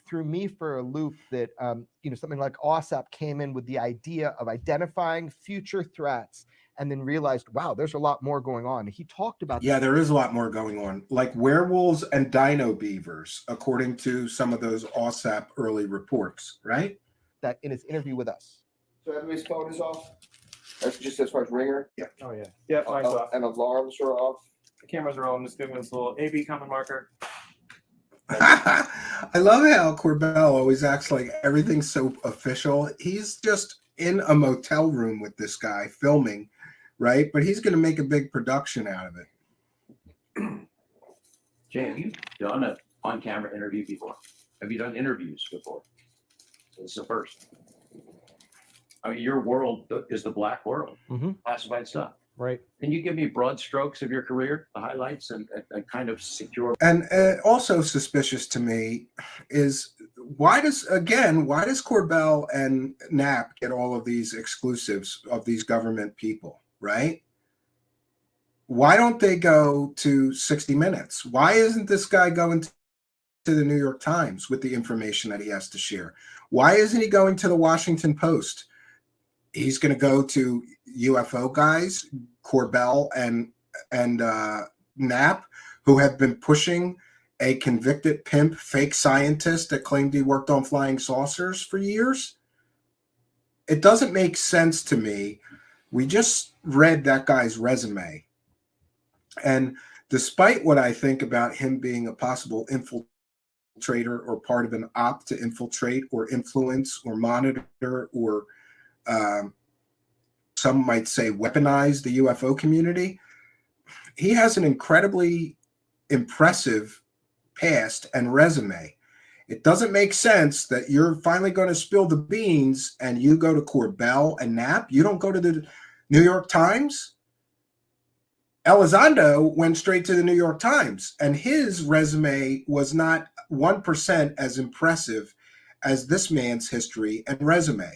[SPEAKER 9] Threw me for a loop that, something like OSAP came in with the idea of identifying future threats and then realized, wow, there's a lot more going on. He talked about...
[SPEAKER 10] Yeah, there is a lot more going on, like werewolves and dino beavers, according to some of those OSAP early reports, right?
[SPEAKER 9] That in his interview with us. So everybody's phone is off? That's just as far as ringer?
[SPEAKER 10] Yeah.
[SPEAKER 15] Oh, yeah. Yeah, mine's off.
[SPEAKER 9] And alarms are off?
[SPEAKER 15] The cameras are on. I'm just giving this little AB comment marker.
[SPEAKER 10] I love how Corbell always acts like everything's so official. He's just in a motel room with this guy filming, right? But he's going to make a big production out of it.
[SPEAKER 22] Jay, have you done an on-camera interview before? Have you done interviews before? So this is the first. I mean, your world is the black world, classified stuff.
[SPEAKER 7] Right.
[SPEAKER 22] Can you give me broad strokes of your career, the highlights, and kind of secure?
[SPEAKER 10] And also suspicious to me is why does Corbell and Knapp get all of these exclusives of these government people, right? Why don't they go to 60 Minutes? Why isn't this guy going to the New York Times with the information that he has to share? Why isn't he going to the Washington Post? He's going to go to UFO guys, Corbell and Knapp, who have been pushing a convicted pimp fake scientist that claimed he worked on flying saucers for years. It doesn't make sense to me. We just read that guy's resume. And despite what I think about him being a possible infiltrator or part of an op to infiltrate or influence or monitor or some might say weaponize the UFO community, he has an incredibly impressive past and resume. It doesn't make sense that you're finally going to spill the beans and you go to Corbell and Knapp. You don't go to the New York Times. Elizondo went straight to the New York Times, and his resume was not 1% as impressive as this man's history and resume.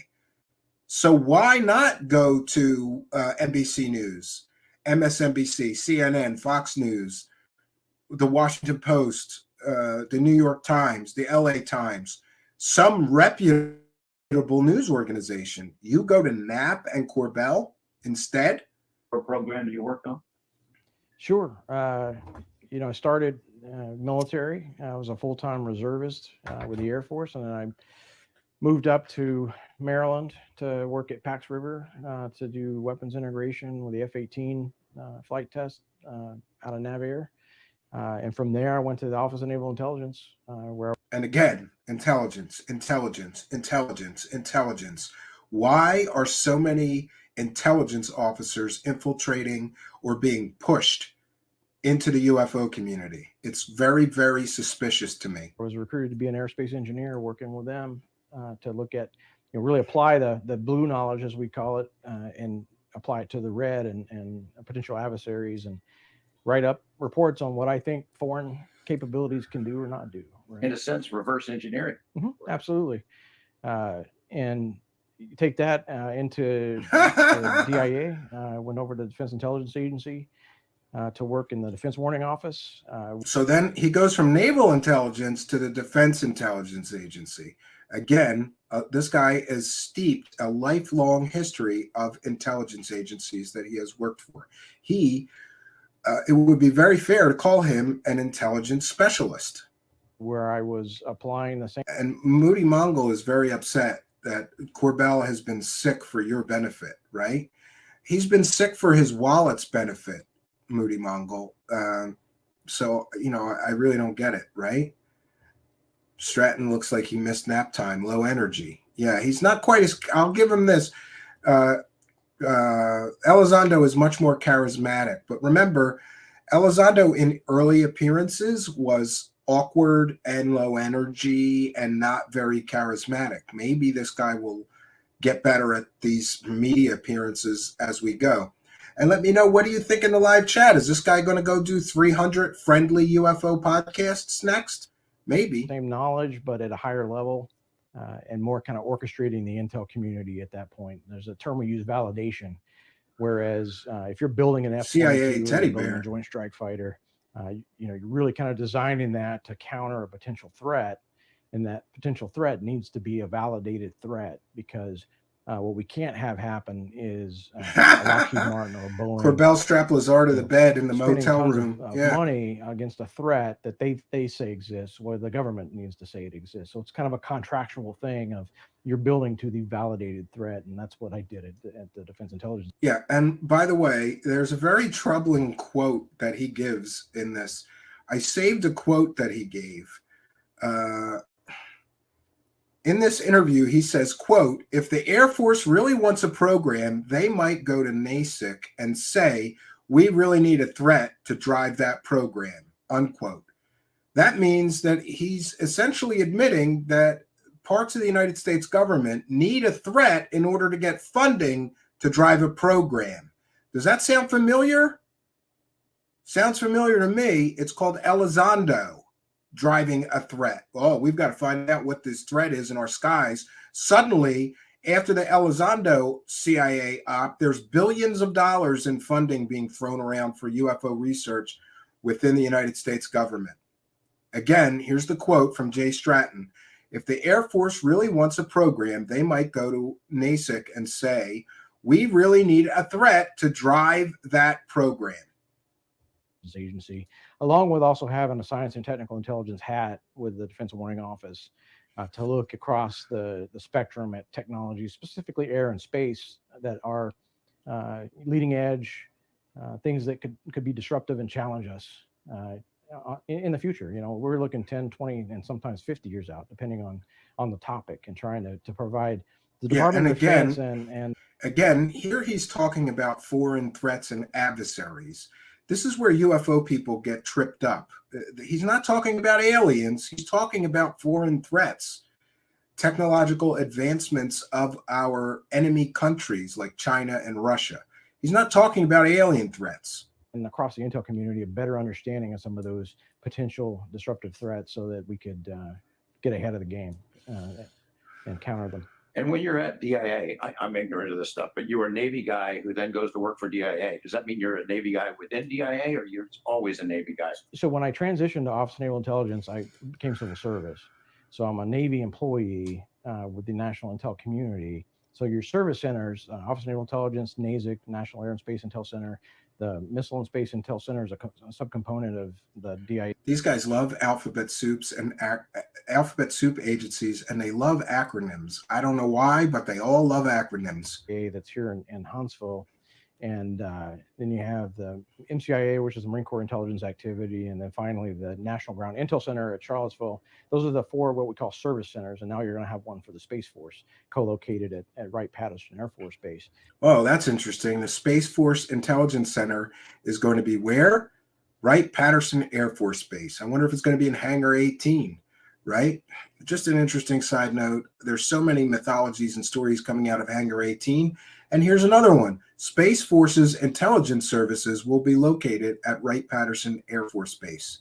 [SPEAKER 10] So why not go to NBC News, MSNBC, CNN, Fox News, the Washington Post, the New York Times, the LA Times, some reputable news organization? You go to Knapp and Corbell instead?
[SPEAKER 22] What program do you work on?
[SPEAKER 7] Sure.
[SPEAKER 3] I started military. I was a full-time reservist with the Air Force, and then I moved up to Maryland to work at Pax River to do weapons integration with the F-18 flight test out of NavAir. And from there, I went to the Office of Naval Intelligence, where.
[SPEAKER 10] And again, intelligence, intelligence, intelligence, intelligence. Why are so many intelligence officers infiltrating or being pushed into the UFO community? It's very, very suspicious to me.
[SPEAKER 3] I was recruited to be an aerospace engineer, working with them to look at, really apply the blue knowledge, as we call it, and apply it to the red and potential adversaries, and write up reports on what I think foreign capabilities can do or not do. Right?
[SPEAKER 16] In a sense, reverse engineering.
[SPEAKER 3] Absolutely. And you take that into the DIA. I went over to the Defense Intelligence Agency to work in the Defense Warning Office.
[SPEAKER 10] So then he goes from naval intelligence to the Defense Intelligence Agency. Again, this guy is steeped a lifelong history of intelligence agencies that he has worked for. It would be very fair to call him an intelligence specialist.
[SPEAKER 3] Where I was applying the same.
[SPEAKER 10] And Moody Mongol is very upset that Corbell has been sick for your benefit, right? He's been sick for his wallet's benefit, Moody Mongol. So, I really don't get it, right? Stratton looks like he missed nap time, low energy. Yeah, he's not quite as, I'll give him this. Elizondo is much more charismatic, but remember, Elizondo in early appearances was awkward and low energy and not very charismatic. Maybe this guy will get better at these media appearances as we go. And let me know, what do you think in the live chat? Is this guy going to go do 300 friendly UFO podcasts next? Maybe.
[SPEAKER 3] Same knowledge, but at a higher level. And more kind of orchestrating the intel community at that point. There's a term we use, validation, whereas if you're building an
[SPEAKER 10] CIA teddy
[SPEAKER 3] building
[SPEAKER 10] bear,
[SPEAKER 3] a joint strike fighter, you're really kind of designing that to counter a potential threat, and that potential threat needs to be a validated threat, because what we can't have happen is a Lockheed Martin or a Boeing.
[SPEAKER 10] Corbell strap Lazar to the bed in the motel room.
[SPEAKER 3] Of money against a threat that they say exists, where the government needs to say it exists. So it's kind of a contractual thing of you're building to the validated threat, and that's what I did at the Defense Intelligence.
[SPEAKER 10] Yeah, and by the way, there's a very troubling quote that he gives in this. I saved a quote that he gave. In this interview, he says, quote, "If the Air Force really wants a program, they might go to NASIC and say, we really need a threat to drive that program," unquote. That means that he's essentially admitting that parts of the United States government need a threat in order to get funding to drive a program. Does that sound familiar? Sounds familiar to me. It's called Elizondo. Driving a threat. Oh, we've got to find out what this threat is in our skies. Suddenly, after the Elizondo CIA op, there's billions of dollars in funding being thrown around for UFO research within the United States government. Again, here's the quote from Jay Stratton. "If the Air Force really wants a program, they might go to NASIC and say, we really need a threat to drive that program."
[SPEAKER 3] Agency, along with also having a science and technical intelligence hat with the Defense Warning Office to look across the spectrum at technologies, specifically air and space, that are leading edge, things that could be disruptive and challenge us in the future. We're looking 10, 20, and sometimes 50 years out, depending on the topic, and trying to provide the Department of Defense and
[SPEAKER 10] again, here he's talking about foreign threats and adversaries. This is where UFO people get tripped up. He's not talking about aliens. He's talking about foreign threats, technological advancements of our enemy countries like China and Russia. He's not talking about alien threats.
[SPEAKER 3] And across the intel community, a better understanding of some of those potential disruptive threats so that we could get ahead of the game and counter them.
[SPEAKER 16] And when you're at DIA, I'm ignorant of this stuff, but you were a Navy guy who then goes to work for DIA. Does that mean you're a Navy guy within DIA, or you're always a Navy guy?
[SPEAKER 3] So when I transitioned to Office of Naval Intelligence, I became civil service. So I'm a Navy employee with the national intel community, So your service centers, Office of Naval Intelligence, NASIC, National Air and Space Intel Center, the Missile and Space Intel Center is a subcomponent of the DIA.
[SPEAKER 10] These guys love alphabet soups and alphabet soup agencies, and they love acronyms. I don't know why, but they all love acronyms.
[SPEAKER 3] That's here in Huntsville. And then you have the MCIA, which is the Marine Corps Intelligence Activity, and then finally the National Ground Intel Center at Charlottesville. Those are the four what we call service centers, and now you're going to have one for the Space Force, co-located at Wright-Patterson Air Force Base.
[SPEAKER 10] Oh, that's interesting. The Space Force Intelligence Center is going to be where? Wright-Patterson Air Force Base. I wonder if it's going to be in Hangar 18, right? Just an interesting side note. There's so many mythologies and stories coming out of Hangar 18. And here's another one. Space Force's intelligence services will be located at Wright-Patterson Air Force Base.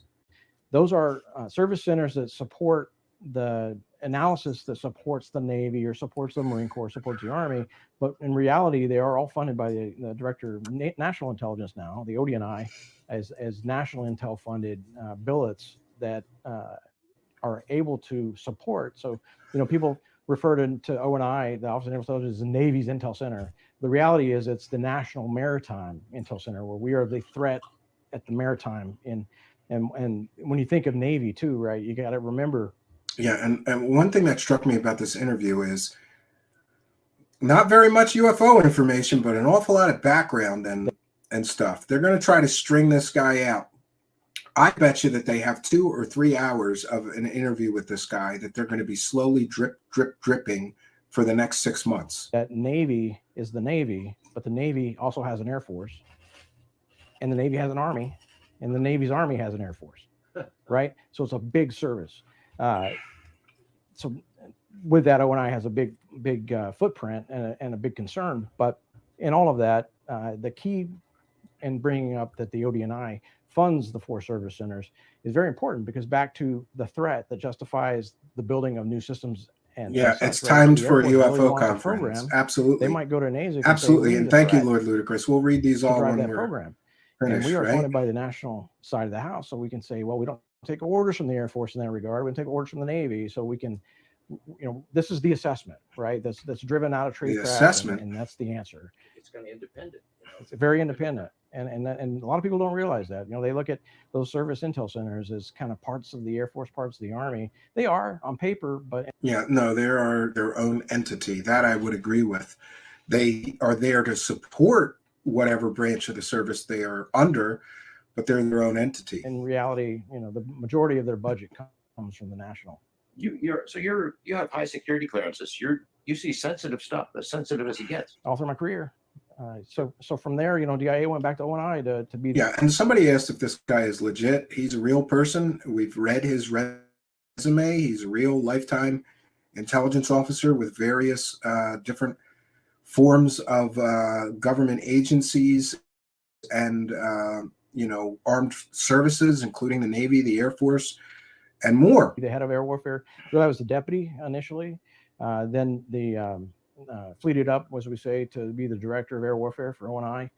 [SPEAKER 3] Those are service centers that support the analysis that supports the Navy or supports the Marine Corps, supports the Army. But in reality, they are all funded by the Director of National Intelligence now, the ODNI, as National Intel funded billets that are able to support. So, people refer to ONI, the Office of Naval Intelligence, as the Navy's Intel Center. The reality is it's the National Maritime Intel Center, where we are the threat at the maritime. And when you think of Navy too, right, you got to remember.
[SPEAKER 10] Yeah, and one thing that struck me about this interview is not very much UFO information, but an awful lot of background and stuff. They're going to try to string this guy out. I bet you that they have 2 or 3 hours of an interview with this guy that they're going to be slowly dripping for the next 6 months.
[SPEAKER 3] That Navy is the Navy, but the Navy also has an Air Force, and the Navy has an Army, and the Navy's Army has an Air Force, right? So it's a big service. So with that, ONI has a big footprint and a big concern. But in all of that, the key in bringing up that the ODNI funds the 4 service centers is very important, because back to the threat that justifies the building of new systems. And
[SPEAKER 10] it's timed for a UFO conference. Absolutely.
[SPEAKER 3] They might go to NASIC.
[SPEAKER 10] Absolutely. And thank you, Lord Ludicrous. We'll read these all when we're
[SPEAKER 3] program.
[SPEAKER 10] finished,
[SPEAKER 3] and we are
[SPEAKER 10] right?
[SPEAKER 3] funded by the national side of the house. So we can say, well, we don't take orders from the Air Force in that regard. We take orders from the Navy. So we can, this is the assessment, right? That's driven out of trade
[SPEAKER 10] The
[SPEAKER 3] craft,
[SPEAKER 10] assessment.
[SPEAKER 3] and that's the answer.
[SPEAKER 16] It's kind of independent.
[SPEAKER 3] It's very independent. And a lot of people don't realize that. They look at those service intel centers as kind of parts of the Air Force, parts of the Army. They are on paper, but
[SPEAKER 10] Yeah, no, they are their own entity. That I would agree with. They are there to support whatever branch of the service they are under, but they're their own entity.
[SPEAKER 3] in reality, the majority of their budget comes from the national.
[SPEAKER 16] You have high security clearances. You see sensitive stuff, as sensitive as it gets.
[SPEAKER 3] All through my career. So from there, DIA went back to ONI to be.
[SPEAKER 10] Yeah, and somebody asked if this guy is legit. He's a real person. We've read his resume. He's a real lifetime intelligence officer with various different forms of government agencies and armed services, including the Navy, the Air Force, and more.
[SPEAKER 3] The head of air warfare. So I was the deputy initially. Then the fleeted up, as we say, to be the director of air warfare for ONI.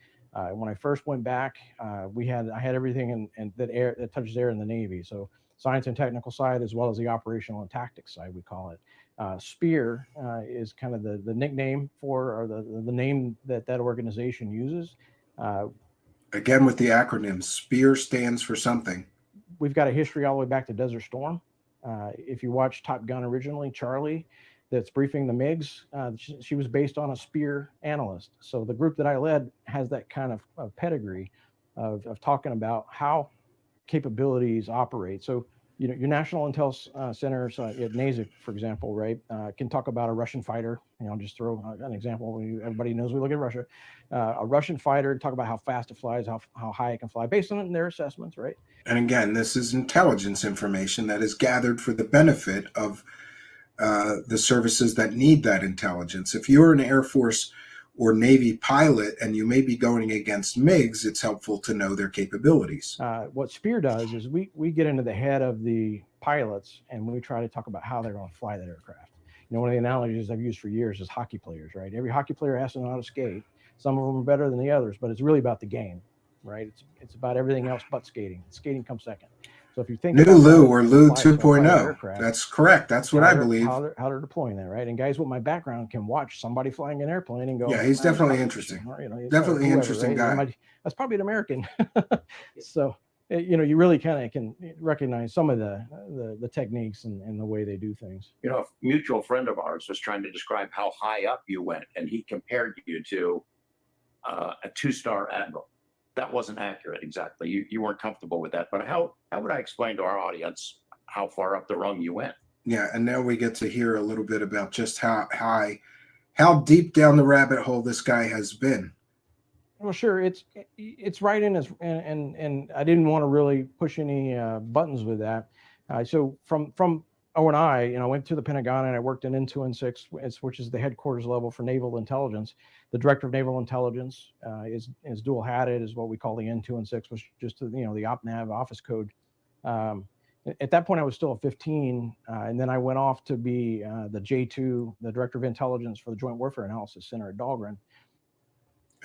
[SPEAKER 3] When I first went back, I had everything that touches air in the Navy. So science and technical side, as well as the operational and tactics side, we call it. SPEAR is kind of the nickname or the name that organization uses.
[SPEAKER 10] Again, with the acronyms, SPEAR stands for something.
[SPEAKER 3] We've got a history all the way back to Desert Storm. If you watch Top Gun originally, Charlie, that's briefing the MiGs, she was based on a SPEAR analyst. So the group that I led has that kind of pedigree of talking about how capabilities operate. So, your national intel centers at NASIC, for example, right, can talk about a Russian fighter. I'll just throw an example. Everybody knows we look at Russia. A Russian fighter, talk about how fast it flies, how high it can fly, based on their assessments, right?
[SPEAKER 10] And again, this is intelligence information that is gathered for the benefit of the services that need that intelligence. If you're an Air Force or Navy pilot and you may be going against MiGs, it's helpful to know their capabilities.
[SPEAKER 3] What SPEAR does is we get into the head of the pilots and we try to talk about how they're going to fly that aircraft. One of the analogies I've used for years is hockey players, right? Every hockey player has to know how to skate. Some of them are better than the others, but it's really about the game, right? It's about everything else but skating. Skating comes second. So if you think
[SPEAKER 10] New
[SPEAKER 3] about
[SPEAKER 10] Lou
[SPEAKER 3] that
[SPEAKER 10] or
[SPEAKER 3] as a
[SPEAKER 10] Lou
[SPEAKER 3] fighter
[SPEAKER 10] 2.0.
[SPEAKER 3] aircraft,
[SPEAKER 10] That's correct. That's what I believe.
[SPEAKER 3] how they're deploying that, right? And guys with my background can watch somebody flying an airplane and go,
[SPEAKER 10] Yeah, he's
[SPEAKER 3] "Man,
[SPEAKER 10] definitely
[SPEAKER 3] fuck,"
[SPEAKER 10] interesting.
[SPEAKER 3] or, you know,
[SPEAKER 10] Definitely
[SPEAKER 3] whoever,
[SPEAKER 10] interesting
[SPEAKER 3] right?
[SPEAKER 10] guy.
[SPEAKER 3] That's probably an American. So you know, you really kind of can recognize some of the techniques and the way they do things.
[SPEAKER 16] You know, a mutual friend of ours was trying to describe how high up you went, and he compared you to a 2-star admiral. That wasn't accurate exactly. You weren't comfortable with that. But how would I explain to our audience how far up the rung you went?
[SPEAKER 10] Yeah, and now we get to hear a little bit about just how deep down the rabbit hole this guy has been.
[SPEAKER 3] Well, sure, it's right in as and I didn't want to really push any buttons with that. So from O&I, you know, I went to the Pentagon and I worked in N2N6, which is the headquarters level for naval intelligence. The director of naval intelligence is dual hatted, is what we call the N2N6, which just the OpNav office code. At that point, I was still a 15, and then I went off to be the J2, the director of intelligence for the Joint Warfare Analysis Center at Dahlgren.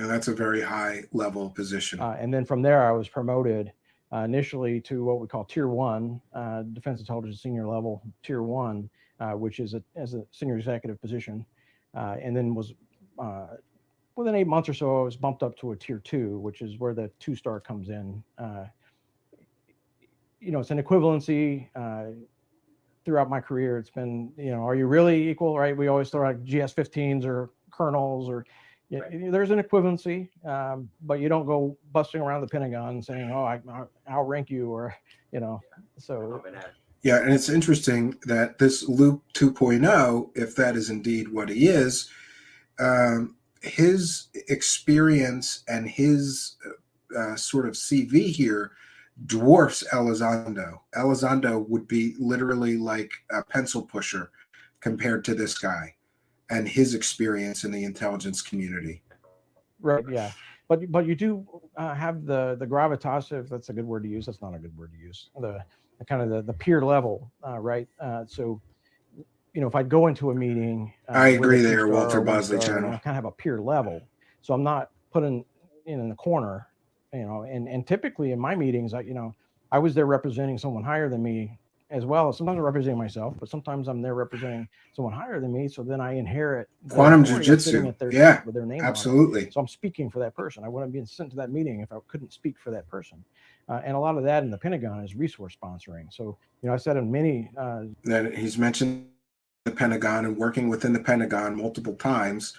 [SPEAKER 10] And that's a very high level position.
[SPEAKER 3] And then from there, I was promoted initially to what we call Tier 1, Defense Intelligence Senior Level, Tier 1, which is as a senior executive position. And then was, within 8 months or so, I was bumped up to a Tier 2, which is where the 2-star comes in. You know, it's an equivalency. Throughout my career, it's been, you know, are you really equal, right? We always throw out GS-15s or colonels or, yeah, there's an equivalency, but you don't go busting around the Pentagon saying, "Oh, I'll rank you," or, you know. So
[SPEAKER 10] Yeah, and it's interesting that this Luke 2.0, if that is indeed what he is, his experience and his sort of CV here dwarfs Elizondo. Elizondo would be literally like a pencil pusher compared to this guy and his experience in the intelligence community.
[SPEAKER 3] Right. Yeah. But you do have the gravitas, if that's a good word to use. That's not a good word to use. The kind of the peer level, right? So, you know, if I go into a meeting,
[SPEAKER 10] I agree there,
[SPEAKER 3] 2-star
[SPEAKER 10] Walter
[SPEAKER 3] or 1-star,
[SPEAKER 10] Bosley Channel.
[SPEAKER 3] you know, I kind of have a peer level, so I'm not put in the corner, you know. And typically in my meetings, I was there representing someone higher than me as well. Sometimes I'm representing myself, but sometimes I'm there representing someone higher than me. So then I inherit
[SPEAKER 10] quantum
[SPEAKER 3] authority of sitting
[SPEAKER 10] jujitsu.
[SPEAKER 3] at their
[SPEAKER 10] Yeah,
[SPEAKER 3] seat with their name on
[SPEAKER 10] absolutely.
[SPEAKER 3] it. So I'm speaking for that person. I wouldn't be sent to that meeting if I couldn't speak for that person. And a lot of that in the Pentagon is resource sponsoring. So, you know, I said in many
[SPEAKER 10] that he's mentioned the Pentagon and working within the Pentagon multiple times.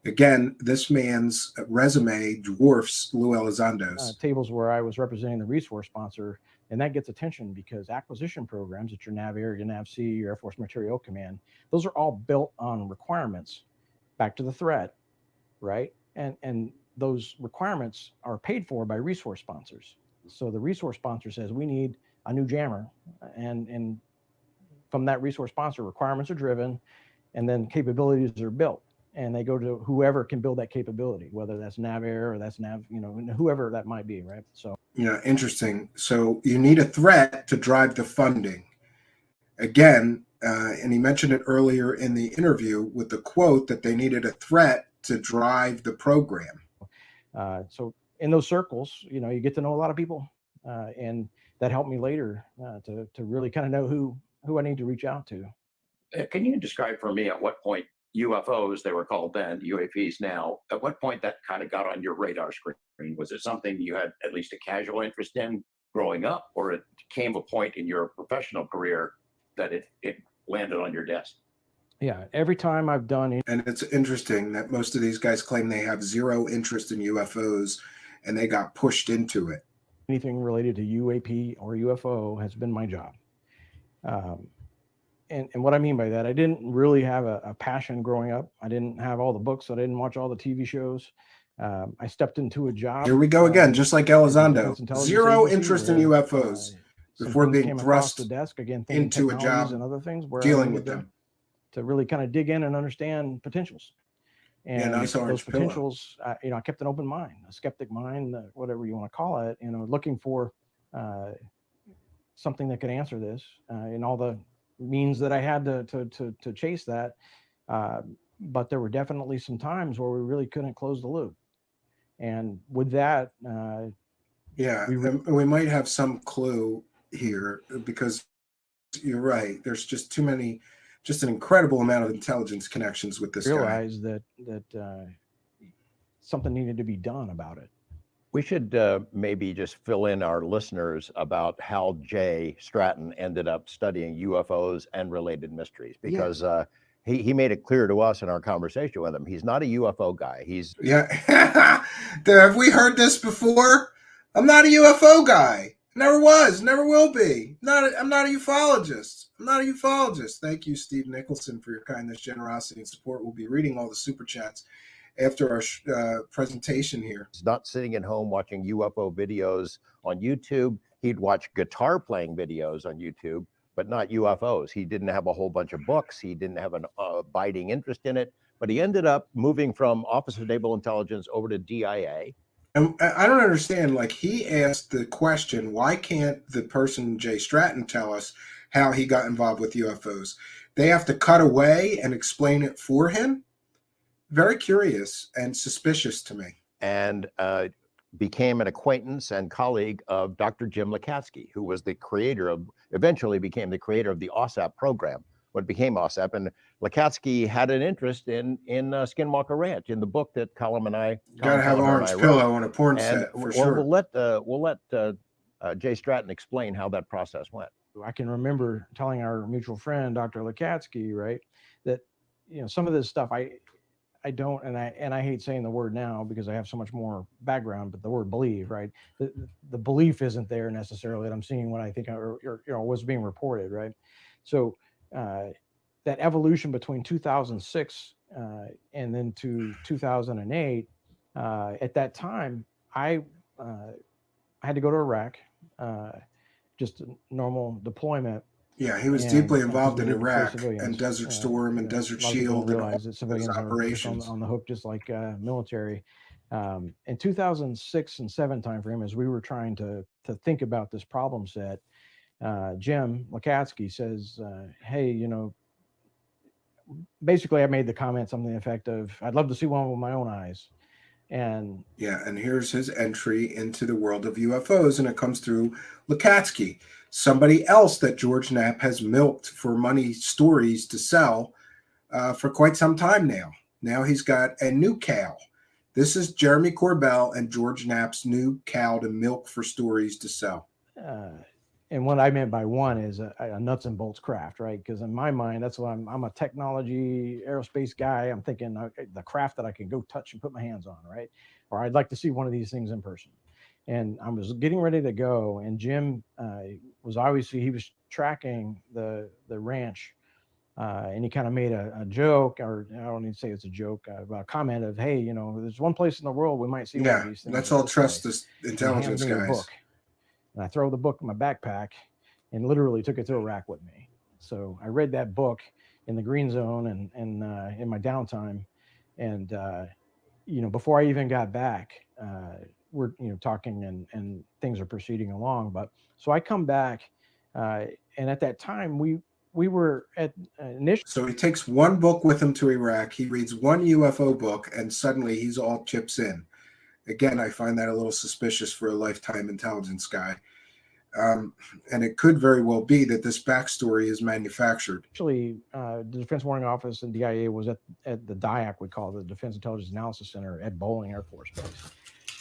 [SPEAKER 10] Again, this man's resume dwarfs Lou Elizondo's.
[SPEAKER 3] Tables where I was representing the resource sponsor, and that gets attention because acquisition programs at your NAVAIR, your NAVC, your Air Force Materiel Command, those are all built on requirements. Back to the threat, right? And those requirements are paid for by resource sponsors. So the resource sponsor says we need a new jammer, and from that resource sponsor, requirements are driven, and then capabilities are built. And they go to whoever can build that capability, whether that's NAVAIR or that's you know, whoever that might be, right? So
[SPEAKER 10] yeah, interesting. So you need a threat to drive the funding. Again, and he mentioned it earlier in the interview with the quote that they needed a threat to drive the program.
[SPEAKER 3] So in those circles, you know, you get to know a lot of people, and that helped me later to really kind of know who I need to reach out to.
[SPEAKER 16] Can you describe for me at what point UFOs, they were called then, UAPs now, at what point that kind of got on your radar screen? Was it something you had at least a casual interest in growing up, or it came a point in your professional career that it landed on your desk?
[SPEAKER 3] Yeah, every time I've done.
[SPEAKER 10] And it's interesting that most of these guys claim they have zero interest in UFOs and they got pushed into it.
[SPEAKER 3] Anything related to UAP or UFO has been my job. And what I mean by that, I didn't really have a passion growing up. I didn't have all the books. I didn't watch all the TV shows. I stepped into a job.
[SPEAKER 10] Here we go again, just like Elizondo. Zero interest in UFOs before being thrust
[SPEAKER 3] the desk again,
[SPEAKER 10] into a job
[SPEAKER 3] and other things where
[SPEAKER 10] dealing with them.
[SPEAKER 3] To really kind of dig in and understand potentials. And
[SPEAKER 10] yeah, nice
[SPEAKER 3] those potentials, you know, I kept an open mind, a skeptic mind, whatever you want to call it, you know, looking for something that could answer this, and all the means that I had to chase that. But there were definitely some times where we really couldn't close the loop. And with that,
[SPEAKER 10] yeah, we might have some clue here because you're right. There's just too many, just an incredible amount of intelligence connections with this guy.
[SPEAKER 3] Realized that something needed to be done about it.
[SPEAKER 22] We should maybe just fill in our listeners about how Jay Stratton ended up studying UFOs and related mysteries, because he made it clear to us in our conversation with him, he's not a UFO guy. He's
[SPEAKER 10] Have we heard this before? I'm not a UFO guy. Never was, never will be. I'm not a ufologist. I'm not a ufologist. Thank you, Steve Nicholson, for your kindness, generosity, and support. We'll be reading all the super chats after our presentation here.
[SPEAKER 22] He's not sitting at home watching UFO videos on YouTube. He'd watch guitar playing videos on YouTube, but not UFOs. He didn't have a whole bunch of books. He didn't have an abiding interest in it, but he ended up moving from Office of Naval Intelligence over to DIA.
[SPEAKER 10] And I don't understand, like, he asked the question, why can't the person, Jay Stratton, tell us how he got involved with UFOs? They have to cut away and explain it for him? Very curious and suspicious to me.
[SPEAKER 22] And became an acquaintance and colleague of Dr. Jim Lakatsky, who was the creator of, eventually became the creator of the OSAP program, what became OSAP. And Lakatsky had an interest in Skinwalker Ranch, in the book that Colin and I
[SPEAKER 10] Gotta have Orange Pillow on a porn set, for sure.
[SPEAKER 22] We'll let Jay Stratton explain how that process went.
[SPEAKER 3] I can remember telling our mutual friend, Dr. Lakatsky, right, that, you know, some of this stuff I don't, and I hate saying the word now because I have so much more background, but the word believe, right? The belief isn't there necessarily that I'm seeing what I think was being reported, right? So that evolution between 2006 and then to 2008, at that time, I had to go to Iraq, just a normal deployment.
[SPEAKER 10] Yeah, he was deeply involved in Iraq and Desert Storm and Desert Shield.
[SPEAKER 3] Realize that civilians are on the hook, just like military. In 2006 and 7 timeframe, as we were trying to think about this problem set, Jim Lakatsky says, "Hey, you know." Basically, I made the comment something to the effect of, "I'd love to see one with my own eyes." And
[SPEAKER 10] here's his entry into the world of UFOs, and it comes through Lakatsky, somebody else that George Knapp has milked for money stories to sell for quite some time now. Now he's got a new cow. This is Jeremy Corbell and George Knapp's new cow to milk for stories to sell.
[SPEAKER 3] And what I meant by one is a nuts and bolts craft, right? Because in my mind, that's what I'm a technology aerospace guy. I'm thinking the craft that I can go touch and put my hands on, right? Or I'd like to see one of these things in person. And I was getting ready to go, and Jim was tracking the ranch, and he kind of made a joke, or I don't even say it's a joke, about a comment of, "Hey, you know, there's one place in the world we might see one of these things."
[SPEAKER 10] Let's all trust this intelligence guys.
[SPEAKER 3] And I throw the book in my backpack and literally took it to Iraq with me. So I read that book in the green zone and in my downtime. And, you know, before I even got back, we're, you know, talking and things are proceeding along. But so I come back, and at that time we were at initially.
[SPEAKER 10] So he takes one book with him to Iraq. He reads one UFO book and suddenly he's all chips in. Again, I find that a little suspicious for a lifetime intelligence guy. And it could very well be that this backstory is manufactured.
[SPEAKER 3] Actually, the Defense Warning Office and DIA was at the DIAC, we call it, the Defense Intelligence Analysis Center at Bowling Air Force Base.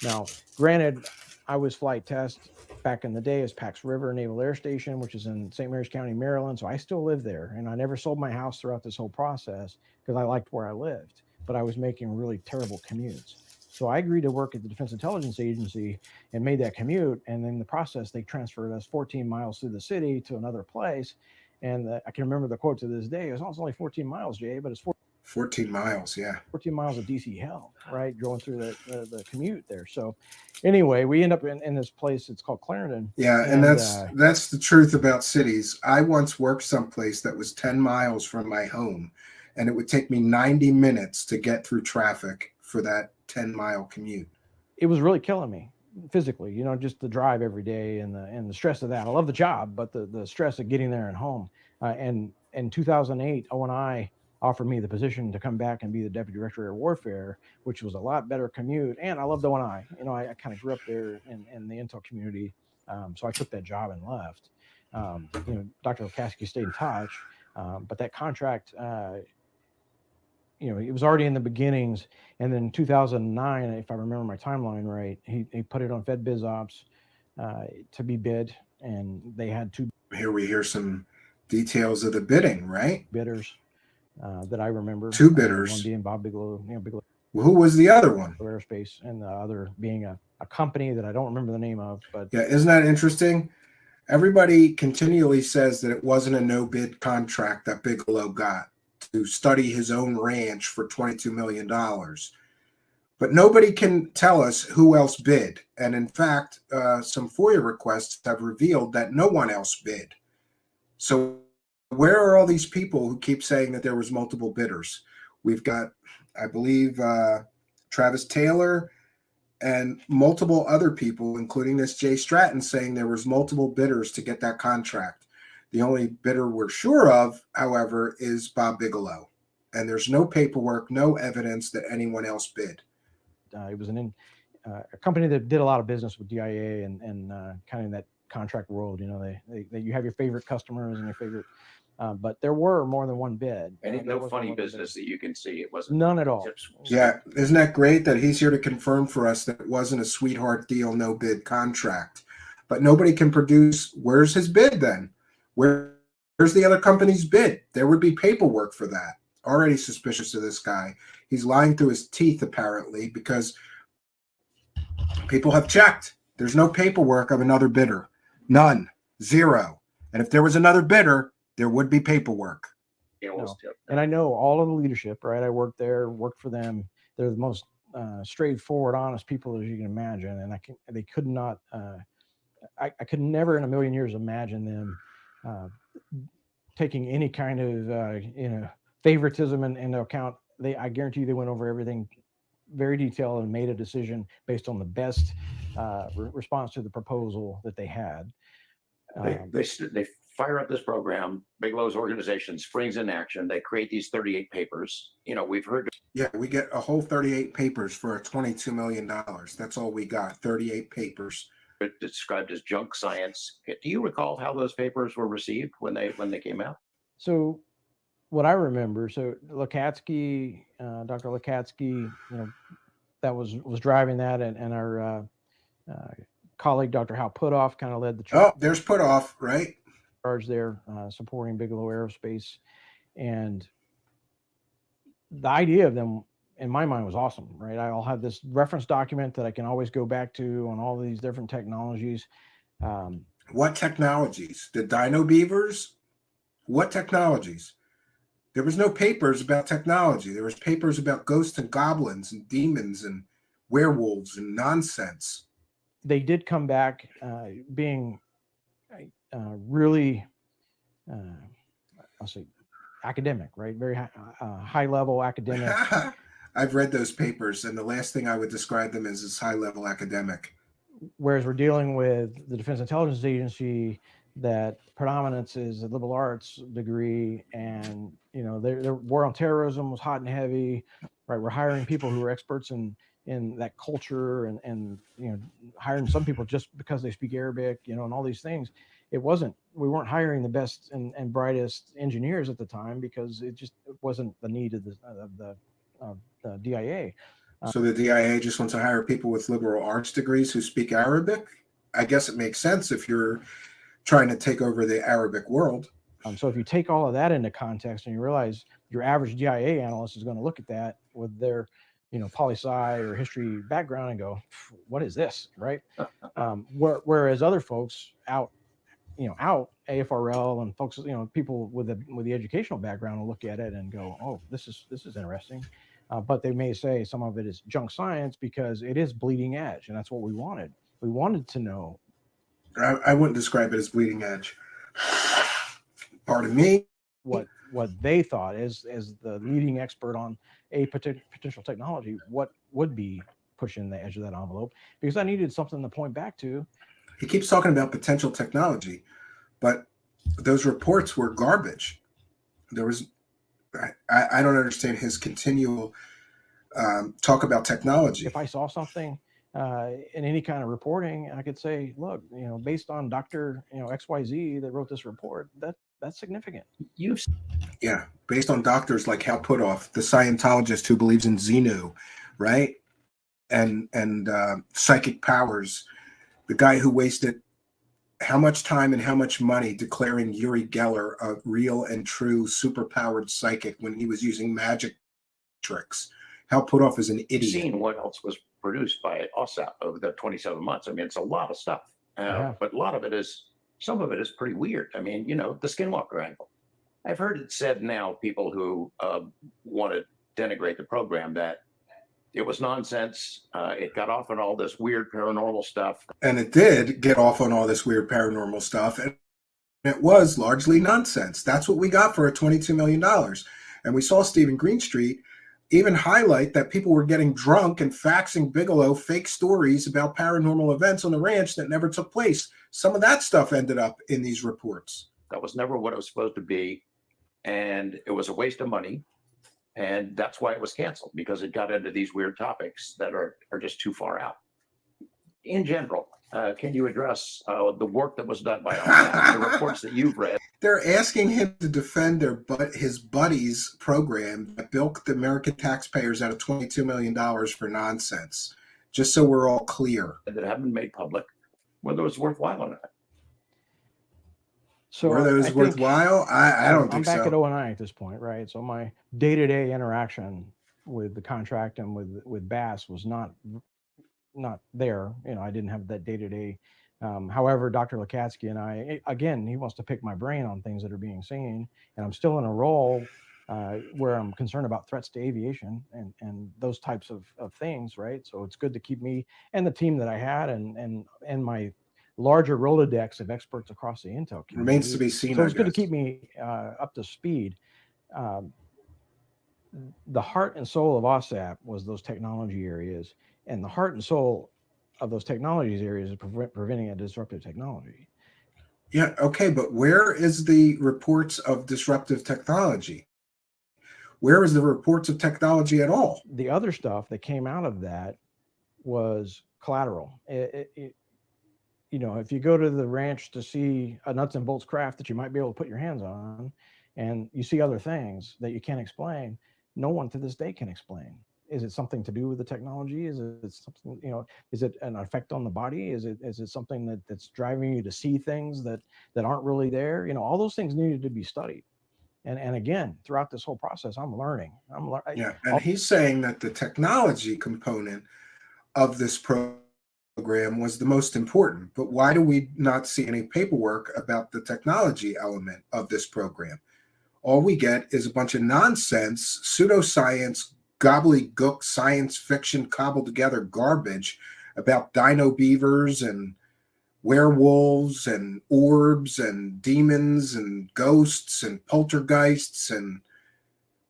[SPEAKER 3] Now, granted, I was flight test back in the day as Pax River Naval Air Station, which is in St. Mary's County, Maryland. So I still live there. And I never sold my house throughout this whole process because I liked where I lived. But I was making really terrible commutes. So I agreed to work at the Defense Intelligence Agency and made that commute. And in the process, they transferred us 14 miles through the city to another place. And I can remember the quote to this day. It's only 14 miles, Jay, but it's
[SPEAKER 10] 14 miles, yeah.
[SPEAKER 3] 14 miles of DC hell, right? Going through the commute there. So anyway, we end up in this place. It's called Clarendon.
[SPEAKER 10] Yeah, and that's the truth about cities. I once worked someplace that was 10 miles from my home, and it would take me 90 minutes to get through traffic for that 10-mile commute.
[SPEAKER 3] It was really killing me physically, you know, just the drive every day and the stress of that. I love the job, but the stress of getting there and home. And in 2008, O&I offered me the position to come back and be the Deputy Director of Air Warfare, which was a lot better commute. And I loved O&I. You know, I kind of grew up there in the intel community. So I took that job and left. Dr. Lukaski stayed in touch, but that contract, it was already in the beginnings. And then in 2009, if I remember my timeline right, he put it on FedBizOps to be bid, and they had two.
[SPEAKER 10] Here we hear some details of the bidding, right?
[SPEAKER 3] Bidders that I remember.
[SPEAKER 10] Two bidders.
[SPEAKER 3] One being Bob Bigelow, Bigelow.
[SPEAKER 10] Well, who was the other one?
[SPEAKER 3] Aerospace, and the other being a company that I don't remember the name of. But
[SPEAKER 10] yeah, isn't that interesting? Everybody continually says that it wasn't a no bid contract that Bigelow got to study his own ranch for $22 million. But nobody can tell us who else bid. And in fact, some FOIA requests have revealed that no one else bid. So where are all these people who keep saying that there was multiple bidders? We've got, I believe, Travis Taylor and multiple other people, including this Jay Stratton, saying there was multiple bidders to get that contract. The only bidder we're sure of, however, is Bob Bigelow. And there's no paperwork, no evidence that anyone else bid.
[SPEAKER 3] It was a company that did a lot of business with DIA and kind of that contract world. You have your favorite customers and your favorite, but there were more than one bid.
[SPEAKER 16] And no funny business that you can see. It wasn't
[SPEAKER 3] none at all.
[SPEAKER 10] Yeah, isn't that great that he's here to confirm for us that it wasn't a sweetheart deal, no bid contract? But nobody can produce. Where's his bid then? Where's the other company's bid? There would be paperwork for that. Already suspicious of this guy. He's lying through his teeth, apparently, because people have checked. There's no paperwork of another bidder. None. Zero. And if there was another bidder, there would be paperwork.
[SPEAKER 3] And I know all of the leadership, right? I worked there, worked for them. They're the most straightforward, honest people as you can imagine. And they could not, I could never in a million years imagine them taking any kind of, favoritism into account. I guarantee you they went over everything very detailed and made a decision based on the best response to the proposal that they had.
[SPEAKER 16] They fire up this program. Bigelow's organization springs in action. They create these 38 papers. We've heard.
[SPEAKER 10] Yeah, we get a whole 38 papers for $22 million. That's all we got, 38 papers.
[SPEAKER 16] Described as junk science. Do you recall how those papers were received when they came out?
[SPEAKER 3] So what I remember, Lukatsky, Dr. Lukatsky, that was driving that, and our colleague, Dr. Hal Putoff, kind of led the charge.
[SPEAKER 10] Oh, there's Putoff, right?
[SPEAKER 3] Charge there, supporting Bigelow Aerospace. And the idea of them, in my mind, was awesome, right? I'll have this reference document that I can always go back to on all of these different technologies.
[SPEAKER 10] What technologies? The dino beavers? What technologies? There was no papers about technology. There was papers about ghosts and goblins and demons and werewolves and nonsense.
[SPEAKER 3] They did come back being really, I'll say, academic, right? Very high level academic.
[SPEAKER 10] I've read those papers, and the last thing I would describe them as is high level academic.
[SPEAKER 3] Whereas we're dealing with the Defense Intelligence Agency, that predominance is a liberal arts degree, and their war on terrorism was hot and heavy, right? We're hiring people who are experts in that culture, and hiring some people just because they speak Arabic, and all these things. We weren't hiring the best and brightest engineers at the time because it wasn't the need of the DIA.
[SPEAKER 10] So the DIA just wants to hire people with liberal arts degrees who speak Arabic. I guess it makes sense if you're trying to take over the Arabic world.
[SPEAKER 3] So if you take all of that into context and you realize your average DIA analyst is going to look at that with their, poli-sci or history background and go, what is this, right? Whereas other folks out AFRL and folks, people with the educational background will look at it and go, oh, this is interesting. But they may say some of it is junk science because it is bleeding edge, and that's what we wanted. We wanted to know.
[SPEAKER 10] I wouldn't describe it as bleeding edge. Pardon me.
[SPEAKER 3] What they thought as the leading expert on a potential technology, what would be pushing the edge of that envelope? Because I needed something to point back to.
[SPEAKER 10] He keeps talking about potential technology, but those reports were garbage. There was, I don't understand his continual talk about technology.
[SPEAKER 3] If I saw something in any kind of reporting, I could say, look, based on Dr. XYZ that wrote this report, that's significant.
[SPEAKER 10] Yeah, based on doctors like Hal Puthoff, the Scientologist who believes in Xenu, right? And psychic powers, the guy who wasted how much time and how much money declaring Uri Geller a real and true superpowered psychic when he was using magic tricks. Hal Puthoff is an idiot.
[SPEAKER 16] Seen what else was produced by OSAP over the 27 months. I mean, it's a lot of stuff, but a lot of it is, some of it is pretty weird. I mean, the Skinwalker angle. I've heard it said now, people who want to denigrate the program, that it was nonsense. It got off on all this weird paranormal stuff.
[SPEAKER 10] And it did get off on all this weird paranormal stuff. And it was largely nonsense. That's what we got for a $22 million. And we saw Stephen Greenstreet even highlight that people were getting drunk and faxing Bigelow fake stories about paranormal events on the ranch that never took place. Some of that stuff ended up in these reports.
[SPEAKER 16] That was never what it was supposed to be. And it was a waste of money. And that's why it was canceled, because it got into these weird topics that are just too far out. In general, can you address the work that was done by the reports that you've read?
[SPEAKER 10] They're asking him to defend his buddy's program that bilked the American taxpayers out of $22 million for nonsense, just so we're all clear.
[SPEAKER 16] That haven't been made public, whether it was worthwhile or not.
[SPEAKER 3] So
[SPEAKER 10] were those worthwhile? I don't think so.
[SPEAKER 3] I'm back at O&I at this point, right? So my day-to-day interaction with the contract and with Bass was not there. I didn't have that day-to-day. However, Dr. Lukatsky and I, again, he wants to pick my brain on things that are being seen, and I'm still in a role where I'm concerned about threats to aviation and those types of things, right? So it's good to keep me and the team that I had and my larger Rolodex of experts across the intel community.
[SPEAKER 10] Remains to be seen.
[SPEAKER 3] So it's good to keep me up to speed. The heart and soul of OSAP was those technology areas, and the heart and soul of those technologies areas is preventing a disruptive technology.
[SPEAKER 10] Yeah, okay, but where is the reports of disruptive technology? Where is the reports of technology at all?
[SPEAKER 3] The other stuff that came out of that was collateral. If you go to the ranch to see a nuts and bolts craft that you might be able to put your hands on, and you see other things that you can't explain, no one to this day can explain. Is it something to do with the technology? Is it something, is it an effect on the body? Is it something that's driving you to see things that aren't really there? All those things needed to be studied. And again, throughout this whole process, I'm learning.
[SPEAKER 10] Yeah, and he's saying that the technology component of this program was the most important. But why do we not see any paperwork about the technology element of this program? All we get is a bunch of nonsense, pseudoscience, gobbledygook, science fiction, cobbled together garbage about dino beavers and werewolves and orbs and demons and ghosts and poltergeists. And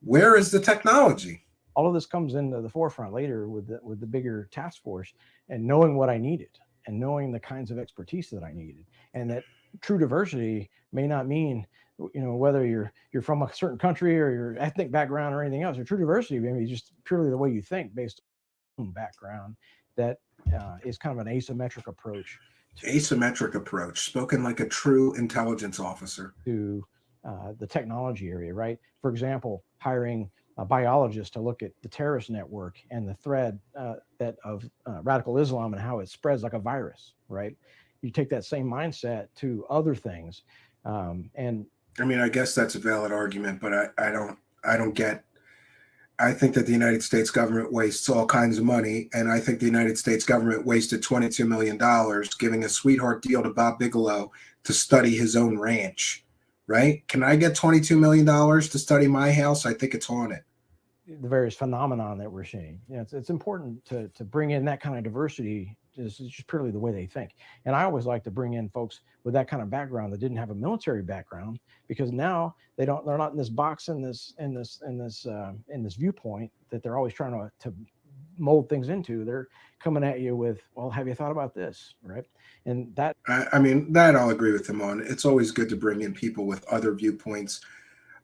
[SPEAKER 10] where is the technology?
[SPEAKER 3] All of this comes into the forefront later with the bigger task force, and knowing what I needed and knowing the kinds of expertise that I needed, and that true diversity may not mean, whether you're from a certain country or your ethnic background or anything else. Your true diversity maybe just purely the way you think based on background. That is kind of an asymmetric approach.
[SPEAKER 10] Asymmetric approach, spoken like a true intelligence officer.
[SPEAKER 3] To the technology area, right? For example, hiring a biologist to look at the terrorist network and the thread of radical Islam and how it spreads like a virus, right? You take that same mindset to other things, and
[SPEAKER 10] I mean, I guess that's a valid argument, but I don't get. I think that the United States government wastes all kinds of money, and I think the United States government wasted $22 million giving a sweetheart deal to Bob Bigelow to study his own ranch, right? Can I get $22 million to study my house? I think it's on it.
[SPEAKER 3] The various phenomenon that we're seeing. It's important to bring in that kind of diversity. It's just purely the way they think. And I always like to bring in folks with that kind of background that didn't have a military background, because now they're not in this box, in this viewpoint that they're always trying to mold things into. They're coming at you with, well, have you thought about this, right? And that
[SPEAKER 10] I mean, that I'll agree with him on. It's always good to bring in people with other viewpoints.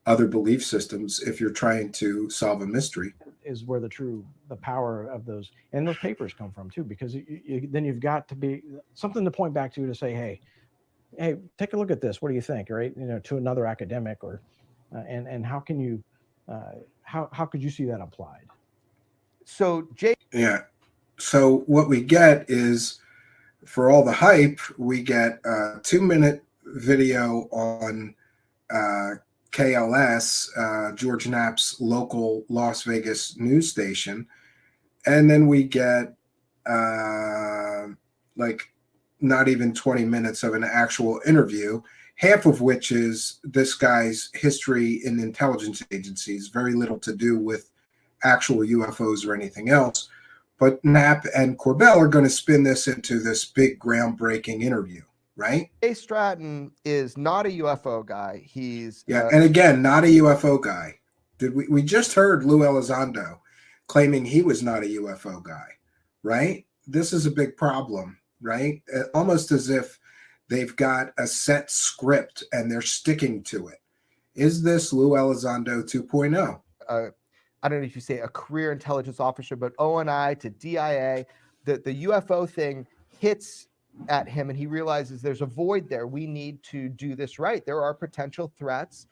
[SPEAKER 10] other belief systems if you're trying to solve a mystery.
[SPEAKER 3] Is where the power of those papers come from too, because then you've got to be something to point back to say, hey, take a look at this. What do you think? Right? To another academic, or and how can you how could you see that applied?
[SPEAKER 7] So
[SPEAKER 10] Yeah. So what we get is, for all the hype, we get a 2-minute video on KLS, George Knapp's local Las Vegas news station. And then we get like not even 20 minutes of an actual interview, half of which is this guy's history in intelligence agencies, very little to do with actual UFOs or anything else. But Knapp and Corbell are going to spin this into this big groundbreaking interview, right?
[SPEAKER 7] Jay Stratton is not a UFO guy. He's
[SPEAKER 10] and again, not a UFO guy. We just heard Lou Elizondo claiming he was not a UFO guy, right? This is a big problem, right? Almost as if they've got a set script and they're sticking to it. Is this Lou Elizondo 2.0?
[SPEAKER 7] I don't know if you say a career intelligence officer, but ONI to DIA, the UFO thing hits at him and he realizes there's a void there. We need to do this right. There are potential threats.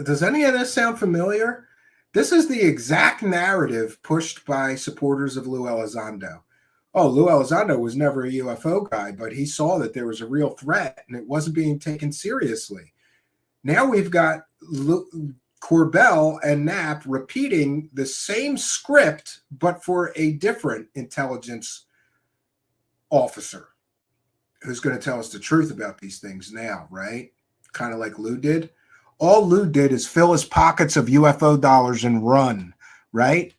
[SPEAKER 10] Does any of this sound familiar? This is the exact narrative pushed by supporters of Lou Elizondo. Oh, Lou Elizondo was never a UFO guy, but he saw that there was a real threat and it wasn't being taken seriously. Now we've got Corbell and Knapp repeating the same script, but for a different intelligence officer who's going to tell us the truth about these things now, right? Kind of like Lou did. All Lou did is fill his pockets of UFO dollars and run, right?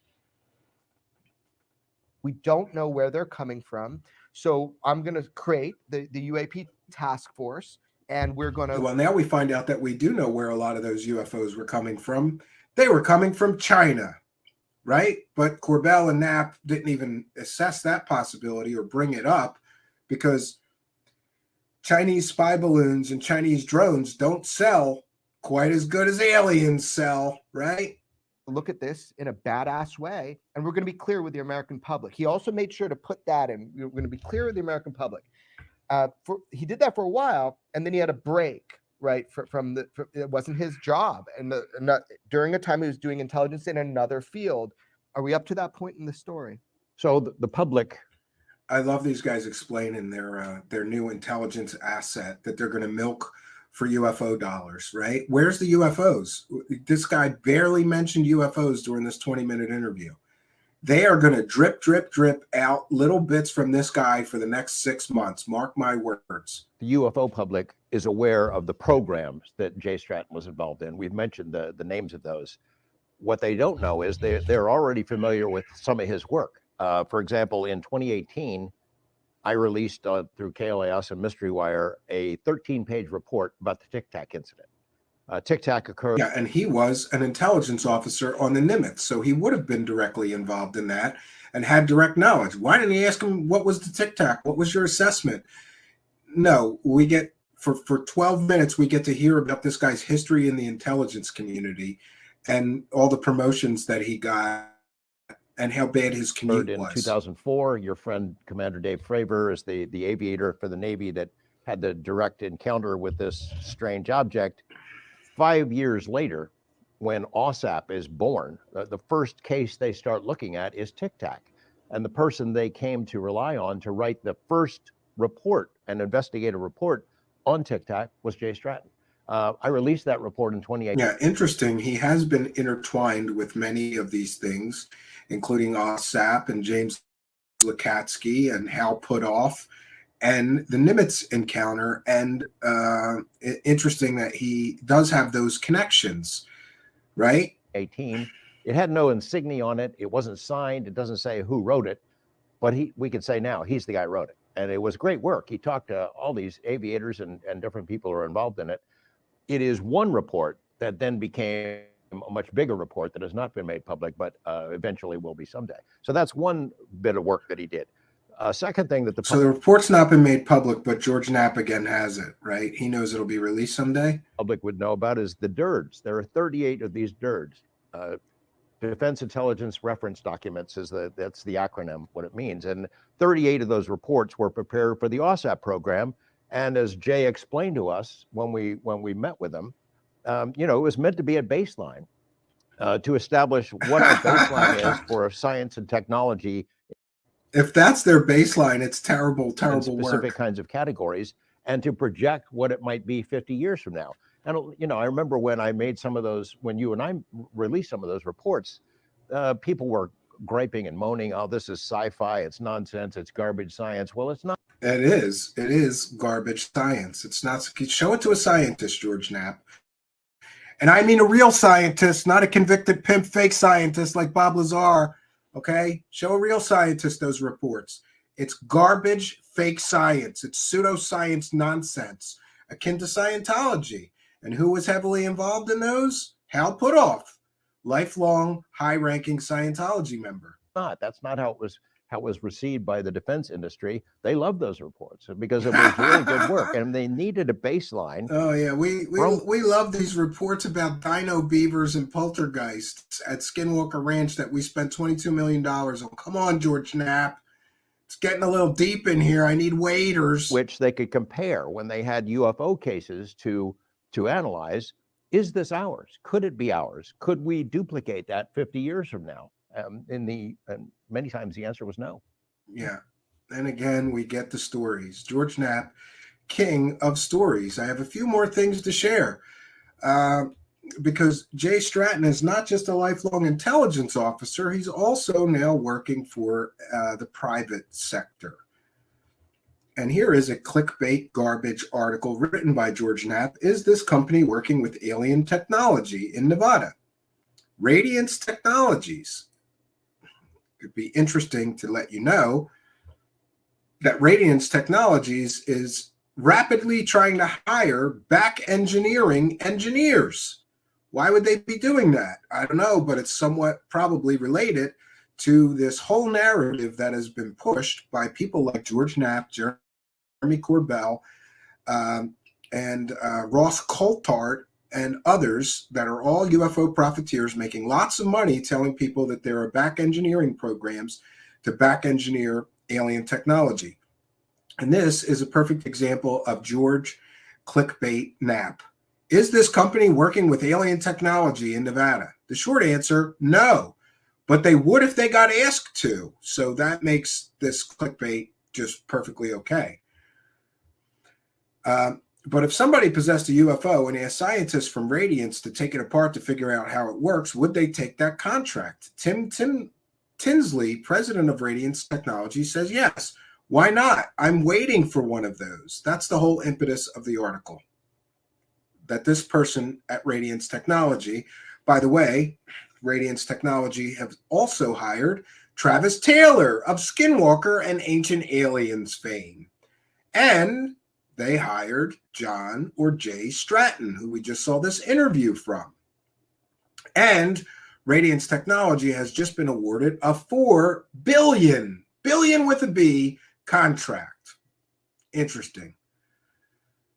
[SPEAKER 7] We don't know where they're coming from. So I'm going to create the UAP task force. And we're going to.
[SPEAKER 10] Well, now we find out that we do know where a lot of those UFOs were coming from. They were coming from China, right? But Corbell and Knapp didn't even assess that possibility or bring it up because Chinese spy balloons and Chinese drones don't sell quite as good as aliens sell, right?
[SPEAKER 7] Look at this in a badass way. And we're going to be clear with the American public. He also made sure to put that in. We're going to be clear with the American public. He did that for a while, and then he had a break, right? It wasn't his job, and during a time he was doing intelligence in another field. Are we up to that point in the story?
[SPEAKER 22] So the public.
[SPEAKER 10] I love these guys explaining their new intelligence asset that they're going to milk for UFO dollars, right? Where's the UFOs? This guy barely mentioned UFOs during this 20-minute interview. They are going to drip, drip, drip out little bits from this guy for the next 6 months. Mark my words.
[SPEAKER 22] The UFO public is aware of the programs that Jay Stratton was involved in. We've mentioned the names of those. What they don't know is they're already familiar with some of his work. For example, in 2018, I released through KLAS and Mystery Wire a 13-page report about the Tic Tac incident. Tic Tac occurred.
[SPEAKER 10] Yeah, and he was an intelligence officer on the Nimitz, so he would have been directly involved in that and had direct knowledge. Why didn't he ask him, what was the Tic Tac? What was your assessment? No, we get, for 12 minutes, we get to hear about this guy's history in the intelligence community and all the promotions that he got and how bad his commute
[SPEAKER 22] in
[SPEAKER 10] was.
[SPEAKER 22] 2004, your friend Commander Dave Fravor is the aviator for the Navy that had the direct encounter with this strange object. 5 years later, when OSAP is born, the first case they start looking at is Tic Tac. And the person they came to rely on to write the first report and investigate a report on Tic Tac was Jay Stratton. I released that report in 2018.
[SPEAKER 10] Yeah, interesting. He has been intertwined with many of these things, including OSAP and James Lukatsky and Hal Puthoff and the Nimitz encounter. And interesting that he does have those connections, right?
[SPEAKER 22] 18. It had no insignia on it. It wasn't signed. It doesn't say who wrote it, but we could say now he's the guy who wrote it. And it was great work. He talked to all these aviators and different people who are involved in it. It is one report that then became a much bigger report that has not been made public, but eventually will be someday. So that's one bit of work that he did.
[SPEAKER 20] Second thing that the
[SPEAKER 10] So the report's not been made public, but George Knapp again has it, right? He knows it'll be released someday.
[SPEAKER 20] public would know about is the DIRDs. There are 38 of these DIRDs. Defense Intelligence Reference Documents that's the acronym, what it means. And 38 of those reports were prepared for the OSAP program. And as Jay explained to us when we met with him, it was meant to be a baseline to establish what our baseline is for science and technology.
[SPEAKER 10] If that's their baseline, it's terrible
[SPEAKER 20] in specific
[SPEAKER 10] work.
[SPEAKER 20] kinds of categories, and to project what it might be 50 years from now. And I remember when I made some of those, when you and I released some of those reports, people were griping and moaning, "Oh, this is sci-fi, it's nonsense, it's garbage science." Well, it's not.
[SPEAKER 10] It is garbage science. It's not. Show it to a scientist, George Knapp. And I mean a real scientist, not a convicted pimp fake scientist like Bob Lazar. Okay? Show a real scientist those reports. It's garbage fake science. It's pseudoscience nonsense, akin to Scientology. And who was heavily involved in those? Hal Puthoff, lifelong high-ranking Scientology member.
[SPEAKER 20] That's not how it was received by the defense industry. They loved those reports because it was really good work, and they needed a baseline.
[SPEAKER 10] Oh yeah, we love these reports about dino beavers and poltergeists at Skinwalker Ranch that we spent $22 million on. Come on, George Knapp. It's getting a little deep in here. I need waders.
[SPEAKER 20] Which they could compare when they had UFO cases to analyze. Is this ours? Could it be ours? Could we duplicate that 50 years from now? And many times the answer was no.
[SPEAKER 10] Yeah. And again, we get the stories. George Knapp, king of stories. I have a few more things to share because Jay Stratton is not just a lifelong intelligence officer. He's also now working for the private sector. And here is a clickbait garbage article written by George Knapp. Is this company working with alien technology in Nevada? Radiance Technologies. It'd be interesting to let you know that Radiance Technologies is rapidly trying to hire back engineering engineers. Why would they be doing that? I don't know, but it's somewhat probably related to this whole narrative that has been pushed by people like George Knapp, Jeremy Corbell, and Ross Coulthard, and others that are all UFO profiteers making lots of money telling people that there are back engineering programs to back engineer alien technology. And this is a perfect example of George clickbait Knapp. Is this company working with alien technology in Nevada? The short answer, no. But they would if they got asked to. So that makes this clickbait just perfectly okay. But if somebody possessed a UFO and asked scientists from Radiance to take it apart to figure out how it works, would they take that contract? Tim Tinsley, president of Radiance Technology, says yes. Why not? I'm waiting for one of those. That's the whole impetus of the article. That this person at Radiance Technology, by the way, Radiance Technology have also hired Travis Taylor of Skinwalker and Ancient Aliens fame. And they hired John or Jay Stratton, who we just saw this interview from. And Radiance Technology has just been awarded a $4 billion with a B, contract. Interesting.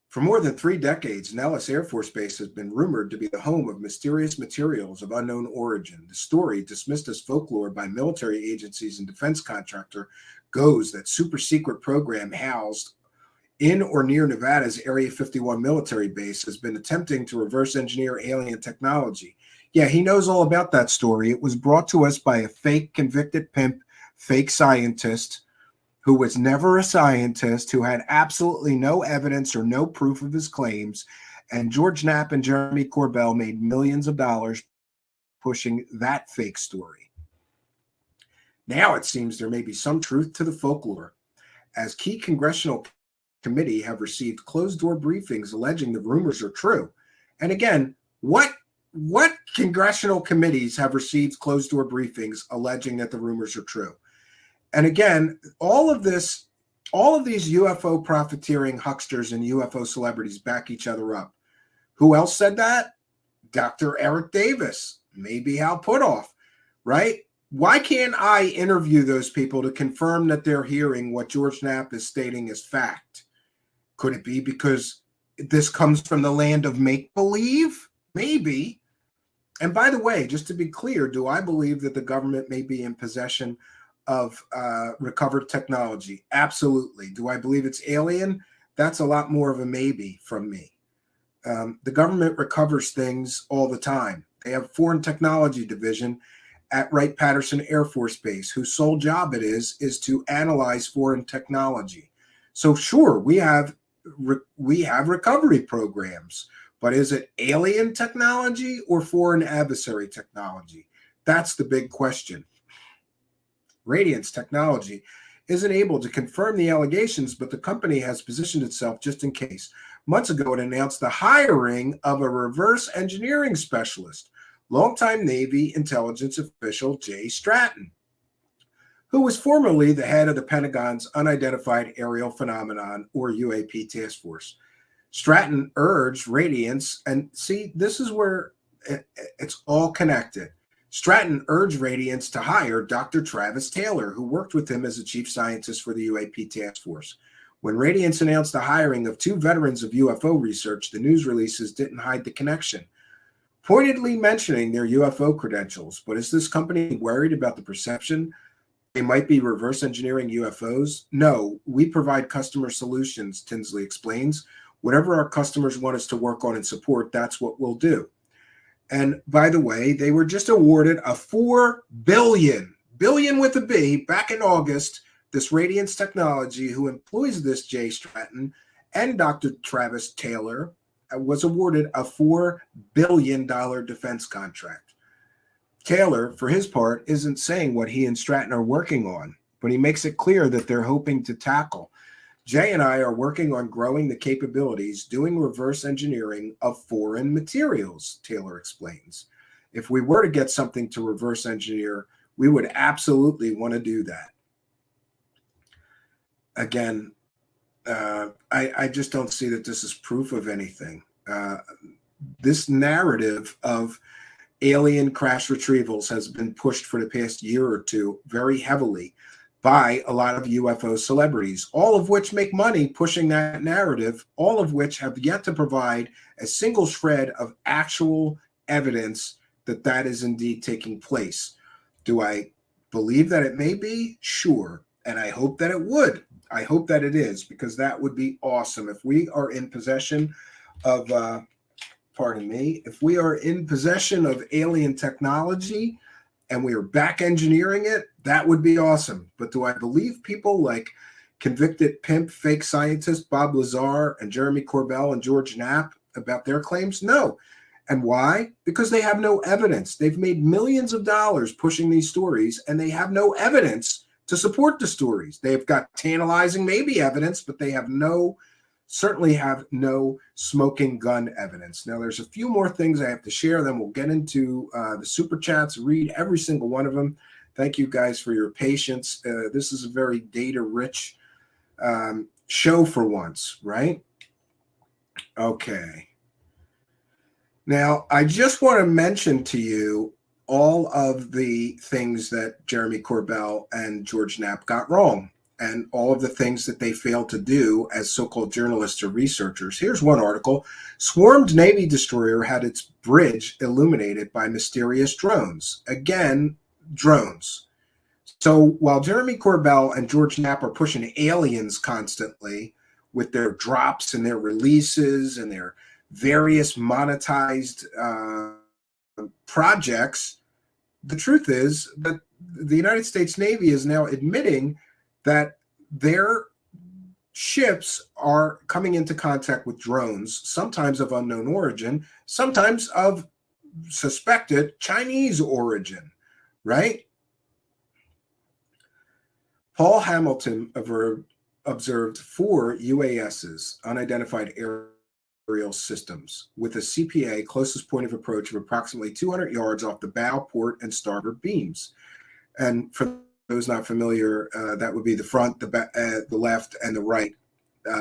[SPEAKER 10] For more than 3 decades, Nellis Air Force Base has been rumored to be the home of mysterious materials of unknown origin. The story, dismissed as folklore by military agencies and defense contractor, goes that super secret program housed in or near Nevada's Area 51 military base has been attempting to reverse engineer alien technology. Yeah, he knows all about that story. It was brought to us by a fake convicted pimp, fake scientist, who was never a scientist, who had absolutely no evidence or no proof of his claims. And George Knapp and Jeremy Corbell made millions of dollars pushing that fake story. Now it seems there may be some truth to the folklore, as key congressional committee have received closed-door briefings alleging the rumors are true. And again, what congressional committees have received closed-door briefings alleging that the rumors are true? And again, all of these UFO profiteering hucksters and UFO celebrities back each other up. Who else said that? Dr. Eric Davis, maybe Hal Puthoff, right? Why can't I interview those people to confirm that they're hearing what George Knapp is stating as fact? Could it be because this comes from the land of make-believe? Maybe. And by the way, just to be clear, do I believe that the government may be in possession of recovered technology? Absolutely. Do I believe it's alien? That's a lot more of a maybe from me. The government recovers things all the time. They have a foreign technology division at Wright-Patterson Air Force Base, whose sole job it is to analyze foreign technology. So sure, we have recovery programs, but is it alien technology or foreign adversary technology? That's the big question. Radiance Technology isn't able to confirm the allegations, but the company has positioned itself just in case. Months ago, it announced the hiring of a reverse engineering specialist, longtime Navy intelligence official Jay Stratton, who was formerly the head of the Pentagon's Unidentified Aerial Phenomenon, or UAP task force. Stratton urged Radiance, and see, this is where it's all connected. Stratton urged Radiance to hire Dr. Travis Taylor, who worked with him as a chief scientist for the UAP task force. When Radiance announced the hiring of 2 veterans of UFO research, the news releases didn't hide the connection, pointedly mentioning their UFO credentials. But is this company worried about the perception they might be reverse engineering UFOs? No, we provide customer solutions, Tinsley explains. Whatever our customers want us to work on and support, that's what we'll do. And by the way, they were just awarded a $4 billion with a B, back in August. This Radiance Technology, who employs this Jay Stratton and Dr. Travis Taylor, was awarded a $4 billion defense contract. Taylor, for his part, isn't saying what he and Stratton are working on, but he makes it clear that they're hoping to tackle. Jay and I are working on growing the capabilities, doing reverse engineering of foreign materials, Taylor explains. If we were to get something to reverse engineer, we would absolutely want to do that. Again, I just don't see that this is proof of anything. This narrative of alien crash retrievals has been pushed for the past year or two very heavily by a lot of UFO celebrities, all of which make money pushing that narrative, all of which have yet to provide a single shred of actual evidence that that is indeed taking place. Do I believe that it may be? Sure. And I hope that it would. I hope that it is, because that would be awesome. If we are in possession of, if we are in possession of alien technology and we are back engineering it, that would be awesome. But do I believe people like convicted pimp, fake scientist Bob Lazar and Jeremy Corbell and George Knapp about their claims? No. And why? Because they have no evidence. They've made millions of dollars pushing these stories, and they have no evidence to support the stories. They've got tantalizing maybe evidence, but they have certainly have no smoking gun evidence. Now, there's a few more things I have to share, then we'll get into the super chats, read every single one of them. Thank you guys for your patience. This is a very data-rich show for once, right? Okay. Now, I just want to mention to you all of the things that Jeremy Corbell and George Knapp got wrong, and all of the things that they failed to do as so-called journalists or researchers. Here's one article. Swarmed Navy destroyer had its bridge illuminated by mysterious drones. Again, drones. So while Jeremy Corbell and George Knapp are pushing aliens constantly with their drops and their releases and their various monetized projects, the truth is that the United States Navy is now admitting that their ships are coming into contact with drones, sometimes of unknown origin, sometimes of suspected Chinese origin, right? Paul Hamilton observed 4 UASs, unidentified aerial systems, with a CPA, closest point of approach, of approximately 200 yards off the bow, port, and starboard beams. And for those not familiar, that would be the front, the left, and the right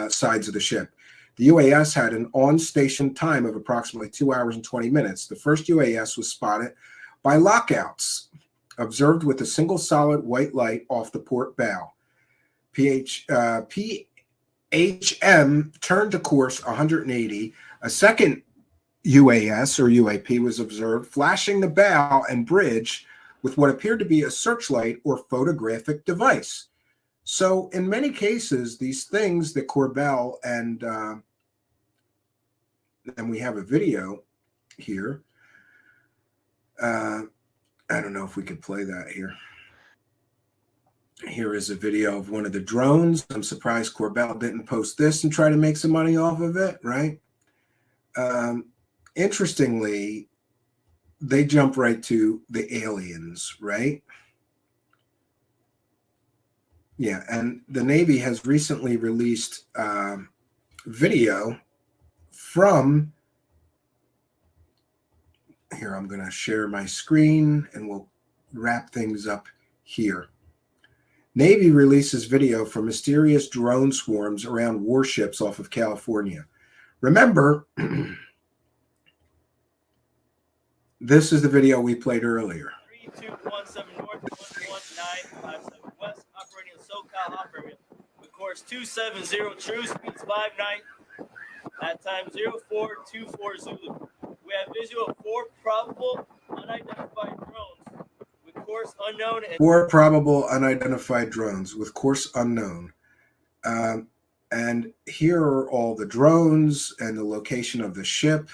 [SPEAKER 10] sides of the ship. The UAS had an on-station time of approximately 2 hours and 20 minutes. The first UAS was spotted by lookouts observed with a single solid white light off the port bow. PHM turned to course 180. A second UAS or UAP was observed flashing the bow and bridge with what appeared to be a searchlight or photographic device. So in many cases, these things that Corbell and we have a video here. I don't know if we could play that here. Here is a video of one of the drones. I'm surprised Corbell didn't post this and try to make some money off of it, right? Interestingly, they jump right to the aliens, right? Yeah, and the Navy has recently released video from, here, I'm going to share my screen and we'll wrap things up here. Navy releases video from mysterious drone swarms around warships off of California. Remember, this is the video we played earlier.
[SPEAKER 12] 3217 north, 11957 west, operating in SoCal hot area. With course 270 true, speeds 59. At time 0424 Zulu. We have visual of 4 probable unidentified drones with course unknown.
[SPEAKER 10] 4 probable unidentified drones with course unknown. And here are all the drones and the location of the ship.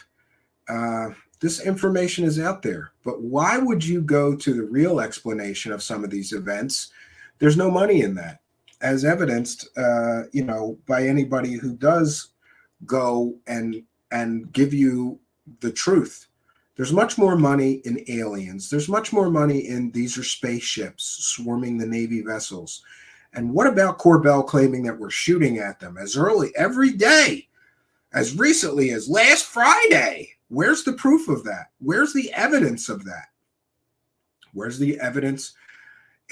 [SPEAKER 10] This information is out there. But why would you go to the real explanation of some of these events? There's no money in that, as evidenced, by anybody who does go and give you the truth. There's much more money in aliens. There's much more money in these are spaceships swarming the Navy vessels. And what about Corbell claiming that we're shooting at them as early every day, as recently as last Friday? Where's the proof of that? Where's the evidence of that? Where's the evidence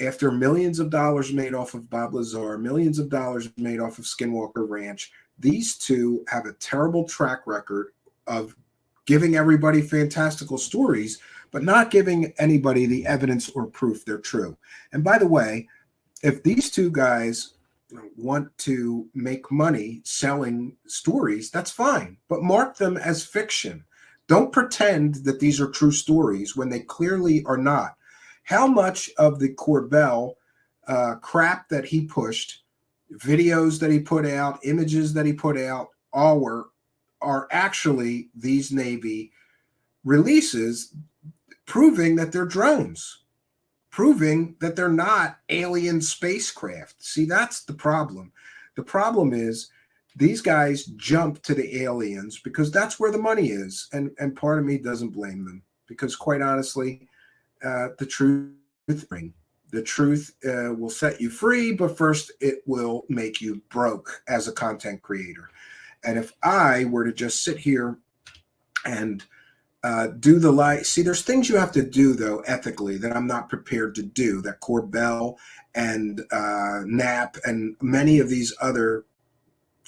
[SPEAKER 10] after millions of dollars made off of Bob Lazar, millions of dollars made off of Skinwalker Ranch? These two have a terrible track record of giving everybody fantastical stories, but not giving anybody the evidence or proof they're true. And by the way, if these two guys want to make money selling stories, that's fine, but mark them as fiction. Don't pretend that these are true stories when they clearly are not. How much of the Corbell crap that he pushed, videos that he put out, images that he put out, are actually these Navy releases proving that they're drones, proving that they're not alien spacecraft. See, that's the problem. The problem is these guys jump to the aliens because that's where the money is. And part of me doesn't blame them because, quite honestly, the truth will set you free, but first it will make you broke as a content creator. And if I were to just sit here and do the see, there's things you have to do, though, ethically that I'm not prepared to do, that Corbell and Knapp and many of these other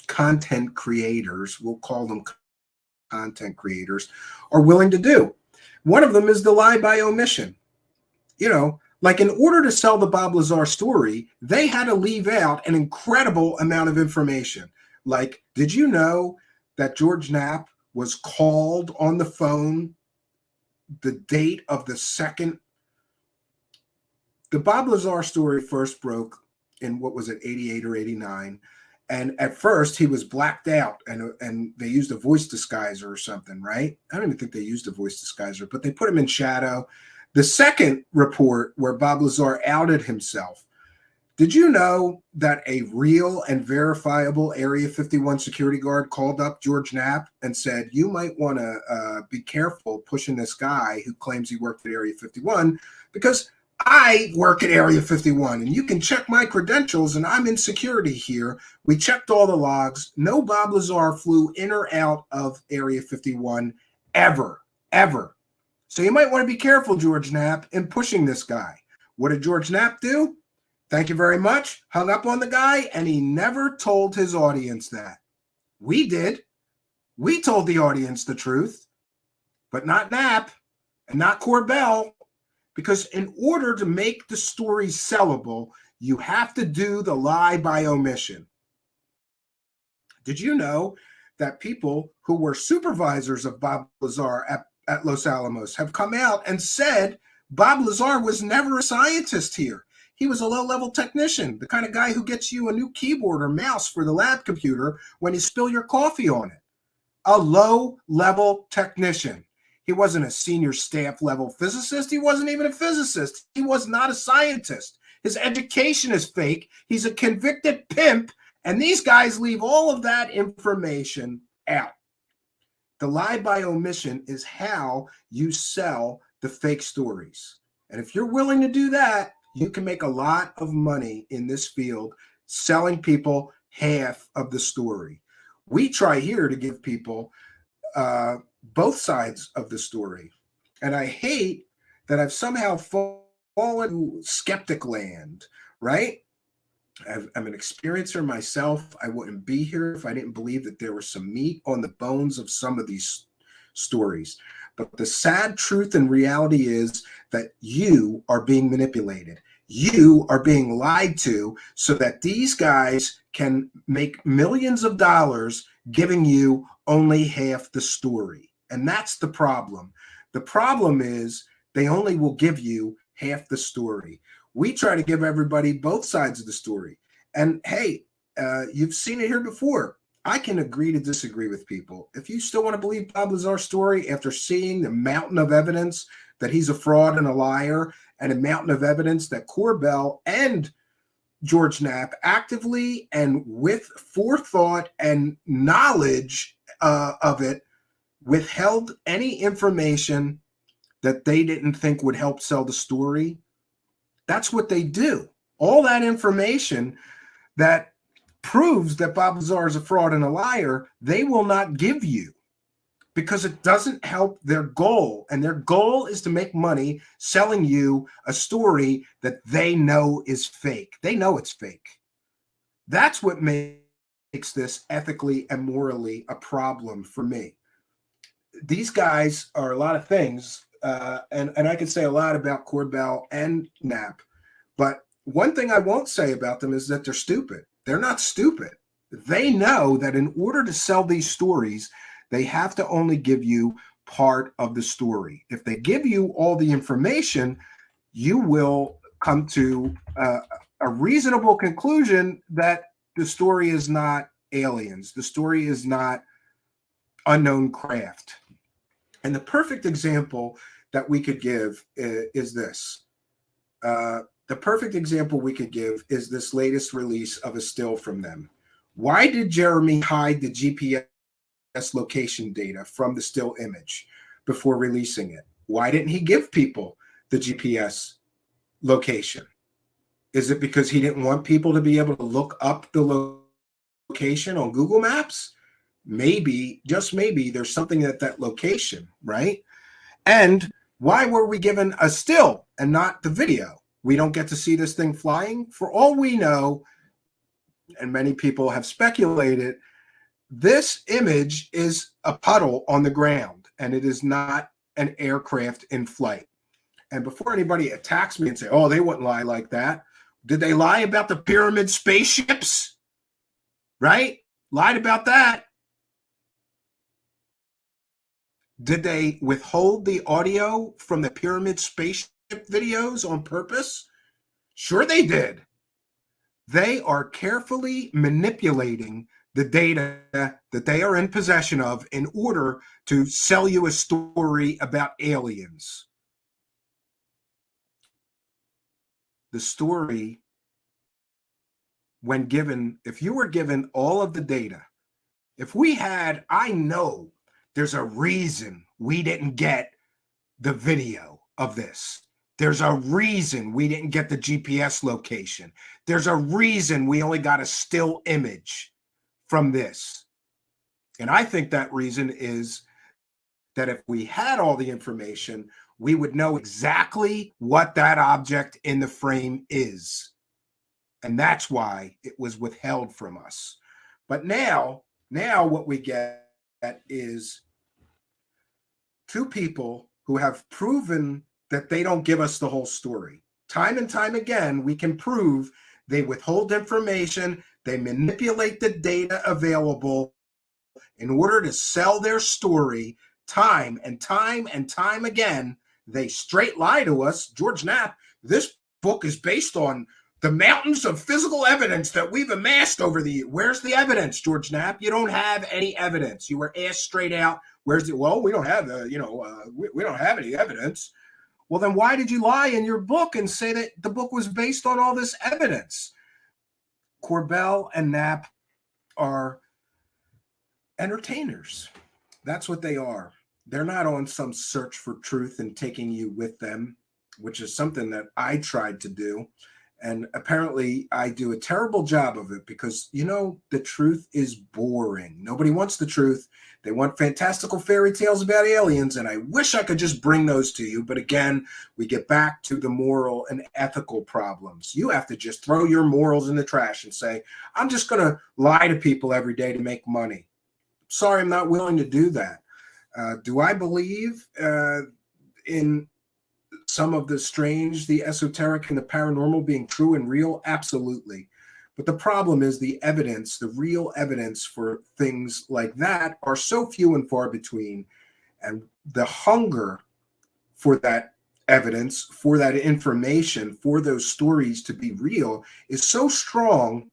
[SPEAKER 10] content creators, we'll call them content creators, are willing to do. One of them is the lie by omission. Like, in order to sell the Bob Lazar story, they had to leave out an incredible amount of information. Like, did you know that George Knapp was called on the phone the date of the second? The Bob Lazar story first broke in, what was it, 88 or 89. And at first he was blacked out and they used a voice disguiser or something, right? I don't even think they used a voice disguiser, but they put him in shadow. The second report where Bob Lazar outed himself, did you know that a real and verifiable Area 51 security guard called up George Knapp and said, you might want to be careful pushing this guy who claims he worked at Area 51 because I work at Area 51 and you can check my credentials and I'm in security here. We checked all the logs. No Bob Lazar flew in or out of Area 51 ever. So you might want to be careful, George Knapp, in pushing this guy. What did George Knapp do? Thank you very much. Hung up on the guy, and he never told his audience that. We did. We told the audience the truth, but not Knapp and not Corbell. Because in order to make the story sellable, you have to do the lie by omission. Did you know that people who were supervisors of Bob Lazar at Los Alamos have come out and said Bob Lazar was never a scientist here? He was a low-level technician, the kind of guy who gets you a new keyboard or mouse for the lab computer when you spill your coffee on it. A low-level technician. He wasn't a senior staff level physicist. He wasn't even a physicist. He was not a scientist. His education is fake. He's a convicted pimp, and these guys leave all of that information out. The lie by omission is how you sell the fake stories. And if you're willing to do that, you can make a lot of money in this field selling people half of the story. We try here to give people both sides of the story. And I hate that I've somehow fallen to skeptic land, right? I'm an experiencer myself. I wouldn't be here if I didn't believe that there was some meat on the bones of some of these stories. But the sad truth and reality is that you are being manipulated. You are being lied to so that these guys can make millions of dollars giving you only half the story. And that's the problem. The problem is they only will give you half the story. We try to give everybody both sides of the story. And hey, you've seen it here before. I can agree to disagree with people. If you still want to believe Bob Lazar's story after seeing the mountain of evidence that he's a fraud and a liar, and a mountain of evidence that Corbell and George Knapp actively and with forethought and knowledge of it withheld any information that they didn't think would help sell the story, that's what they do. All that information that proves that Bob Lazar is a fraud and a liar, they will not give you because it doesn't help their goal. And their goal is to make money selling you a story that they know is fake. They know it's fake. That's what makes this ethically and morally a problem for me. These guys are a lot of things, and I could say a lot about Corbell and Knapp, but one thing I won't say about them is that they're stupid. They're not stupid. They know that in order to sell these stories, they have to only give you part of the story. If they give you all the information, you will come to a reasonable conclusion that the story is not aliens. The story is not unknown craft. And the perfect example that we could give is this. The perfect example we could give is this latest release of a still from them. Why did Jeremy hide the GPS location data from the still image before releasing it? Why didn't he give people the GPS location? Is it because he didn't want people to be able to look up the location on Google Maps? Maybe, just maybe, there's something at that location, right? And why were we given a still and not the video? We don't get to see this thing flying. For all we know, and many people have speculated, this image is a puddle on the ground, and it is not an aircraft in flight. And before anybody attacks me and say, oh, they wouldn't lie like that. Did they lie about the pyramid spaceships? Right? Lied about that. Did they withhold the audio from the pyramid spaceship videos on purpose? Sure they did. They are carefully manipulating the data that they are in possession of in order to sell you a story about aliens. The story, when given, if you were given all of the data, if we had, I know there's a reason we didn't get the video of this. There's a reason we didn't get the GPS location. There's a reason we only got a still image from this. And I think that reason is that if we had all the information, we would know exactly what that object in the frame is. And that's why it was withheld from us. But now what we get is two people who have proven that they don't give us the whole story. Time and time again, we can prove they withhold information, they manipulate the data available in order to sell their story. Time and time and time again, they straight lie to us. George Knapp, this book is based on the mountains of physical evidence that we've amassed over the years. Where's the evidence, George Knapp? You don't have any evidence. You were asked straight out, where's it? Well, we don't have we don't have any evidence. Well, then why did you lie in your book and say that the book was based on all this evidence? Corbell and Knapp are entertainers. That's what they are. They're not on some search for truth and taking you with them, which is something that I tried to do. And apparently I do a terrible job of it because, the truth is boring. Nobody wants the truth. They want fantastical fairy tales about aliens. And I wish I could just bring those to you. But again, we get back to the moral and ethical problems. You have to just throw your morals in the trash and say, I'm just going to lie to people every day to make money. Sorry, I'm not willing to do that. Do I believe in some of the strange, the esoteric, and the paranormal being true and real? Absolutely. But the problem is the evidence, the real evidence for things like that are so few and far between. And the hunger for that evidence, for that information, for those stories to be real is so strong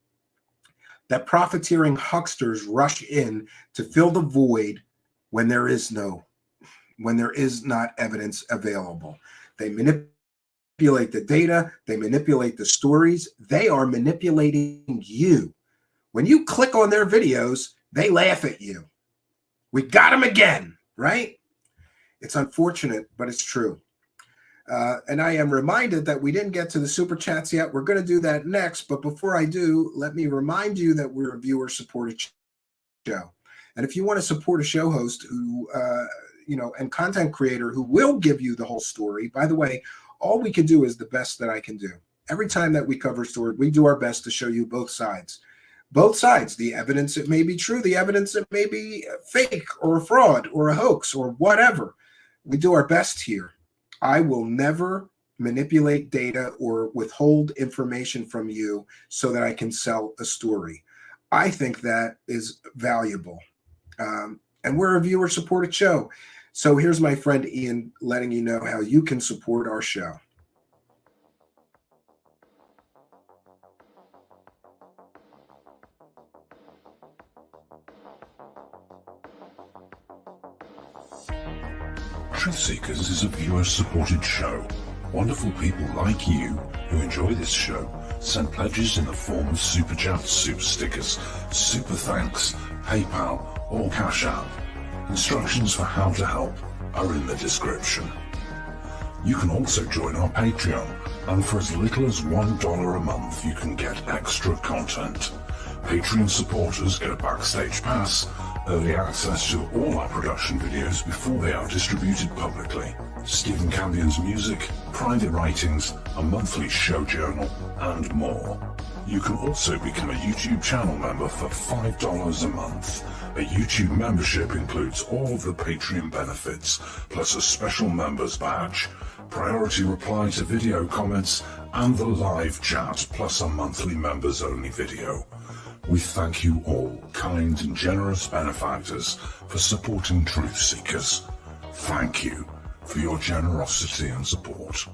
[SPEAKER 10] that profiteering hucksters rush in to fill the void when there is not evidence available. They manipulate the data. They manipulate the stories. They are manipulating you. When you click on their videos, they laugh at you. We got them again, right? It's unfortunate, but it's true. And I am reminded that we didn't get to the super chats yet. We're going to do that next. But before I do, let me remind you that we're a viewer-supported show. And if you want to support a show host who, and content creator who will give you the whole story, by the way, all we can do is the best that I can do. Every time that we cover a story, we do our best to show you both sides. Both sides, the evidence it may be true, the evidence it may be fake or a fraud or a hoax or whatever. We do our best here. I will never manipulate data or withhold information from you so that I can sell a story. I think that is valuable. And we're a viewer-supported show. So here's my friend Ian letting you know how you can support our show.
[SPEAKER 17] Truth Seekers is a viewer-supported show. Wonderful people like you who enjoy this show send pledges in the form of super chats, super stickers, super thanks, PayPal, or Cash App. Instructions for how to help are in the description. You can also join our Patreon, and for as little as $1 a month, you can get extra content. Patreon supporters get a backstage pass, early access to all our production videos before they are distributed publicly, Stephen Campion's music, private writings, a monthly show journal, and more. You can also become a YouTube channel member for $5 a month. A YouTube membership includes all of the Patreon benefits, plus a special members badge, priority reply to video comments, and the live chat, plus a monthly members-only video. We thank you all, kind and generous benefactors, for supporting Truth Seekers. Thank you for your generosity and support.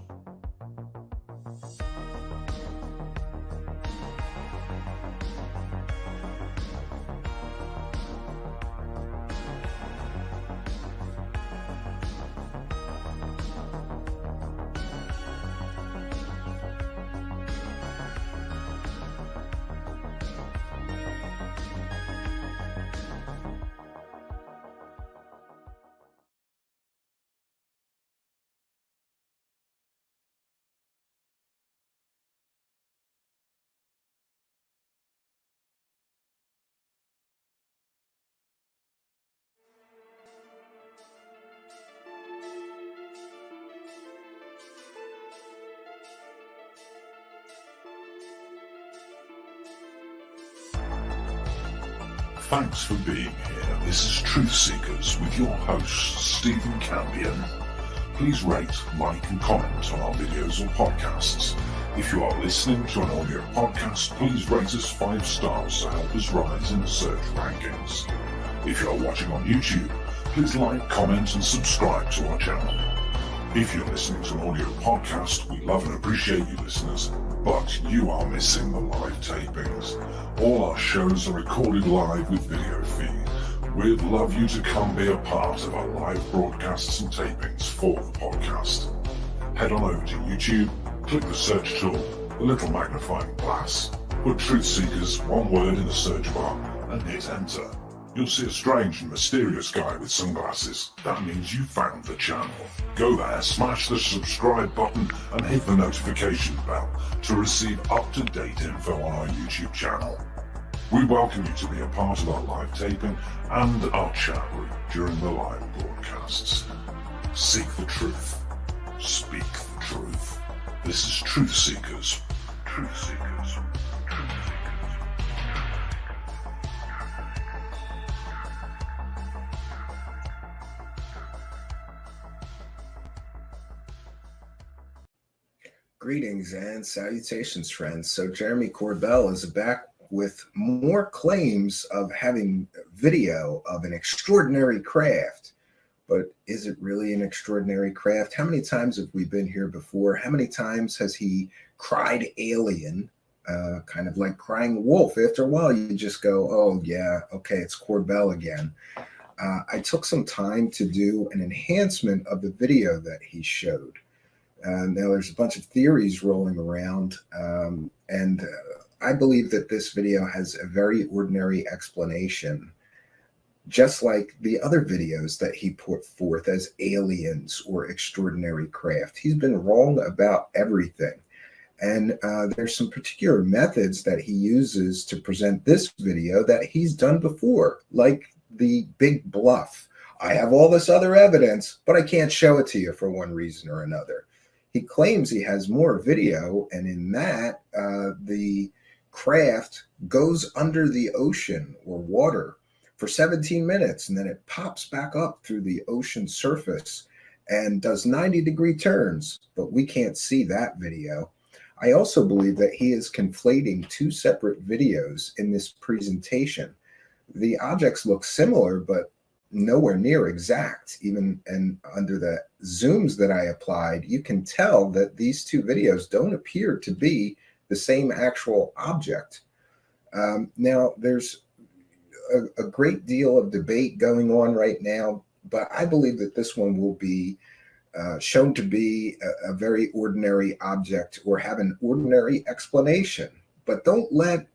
[SPEAKER 17] Thanks for being here. This is Truth Seekers with your host, Stephen Campion. please rate, like, and comment on our videos or podcasts. If you are listening to an audio podcast, please rate us 5 stars to help us rise in the search rankings. If you are watching on YouTube, please like, comment, and subscribe to our channel. If you're listening to an audio podcast, we love and appreciate you listeners, but you are missing the live tapings. All our shows are recorded live with video feed. We'd love you to come be a part of our live broadcasts and tapings for the podcast. Head on over to YouTube, click the search tool, the little magnifying glass, put Truth Seekers, one word in the search bar, and hit enter. You'll see a strange and mysterious guy with sunglasses. That means you found the channel. Go there, smash the subscribe button, and hit the notification bell to receive up-to-date info on our YouTube channel. We welcome you to be a part of our live taping and our chat room during the live broadcasts. Seek the truth. Speak the truth. This is Truth Seekers. Truth Seekers. Truth Seekers.
[SPEAKER 10] Greetings and salutations, friends. So Jeremy Corbell is back with more claims of having video of an extraordinary craft. But is it really an extraordinary craft? How many times have we been here before? How many times has he cried alien, kind of like crying wolf? After a while, you just go, oh, yeah, okay, it's Corbell again. I took some time to do an enhancement of the video that he showed. Now, there's a bunch of theories rolling around, and I believe that this video has a very ordinary explanation, just like the other videos that he put forth as aliens or extraordinary craft. He's been wrong about everything. And there's some particular methods that he uses to present this video that he's done before, like the big bluff. I have all this other evidence, but I can't show it to you for one reason or another. He claims he has more video, and in that, the craft goes under the ocean or water for 17 minutes, and then it pops back up through the ocean surface and does 90-degree turns, but we can't see that video. I also believe that he is conflating 2 separate videos in this presentation. The objects look similar, but nowhere near exact. Even and under the zooms that I applied, you can tell that these 2 videos don't appear to be the same actual object. Now, there's a great deal of debate going on right now, but I believe that this one will be shown to be a very ordinary object or have an ordinary explanation. But don't let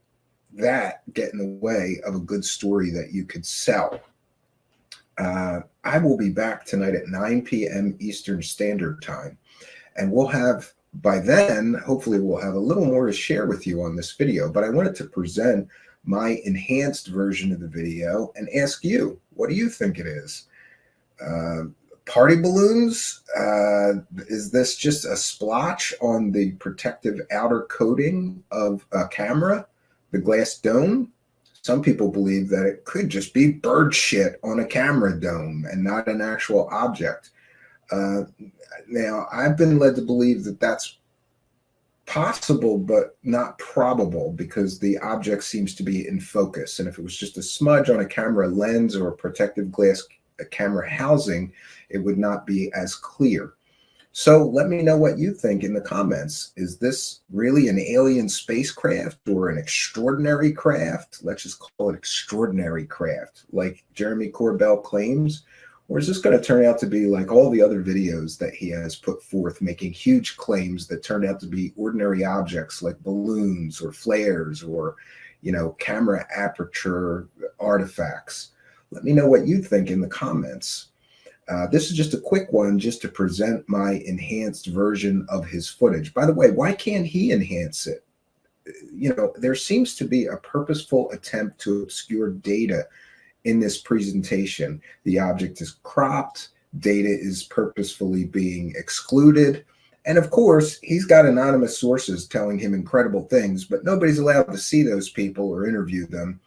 [SPEAKER 10] that get in the way of a good story that you could sell. I will be back tonight at 9 p.m. Eastern Standard Time, and we'll have, by then, hopefully we'll have a little more to share with you on this video, but I wanted to present my enhanced version of the video and ask you, what do you think it is? Party balloons? Is this just a splotch on the protective outer coating of a camera, the glass dome? Some people believe that it could just be bird shit on a camera dome and not an actual object. Now, I've been led to believe that that's possible, but not probable, because the object seems to be in focus. And if it was just a smudge on a camera lens or a protective glass camera housing, it would not be as clear. So let me know what you think in the comments. Is this really an alien spacecraft or an extraordinary craft? Let's just call it extraordinary craft, like Jeremy Corbell claims. Or is this going to turn out to be like all the other videos that he has put forth, making huge claims that turned out to be ordinary objects like balloons or flares or, you know, camera aperture artifacts? Let me know what you think in the comments. This is just a quick one just to present my enhanced version of his footage. By the way, why can't he enhance it? You know, there seems to be a purposeful attempt to obscure data in this presentation. The object is cropped, data is purposefully being excluded, and of course, he's got anonymous sources telling him incredible things, but nobody's allowed to see those people or interview them.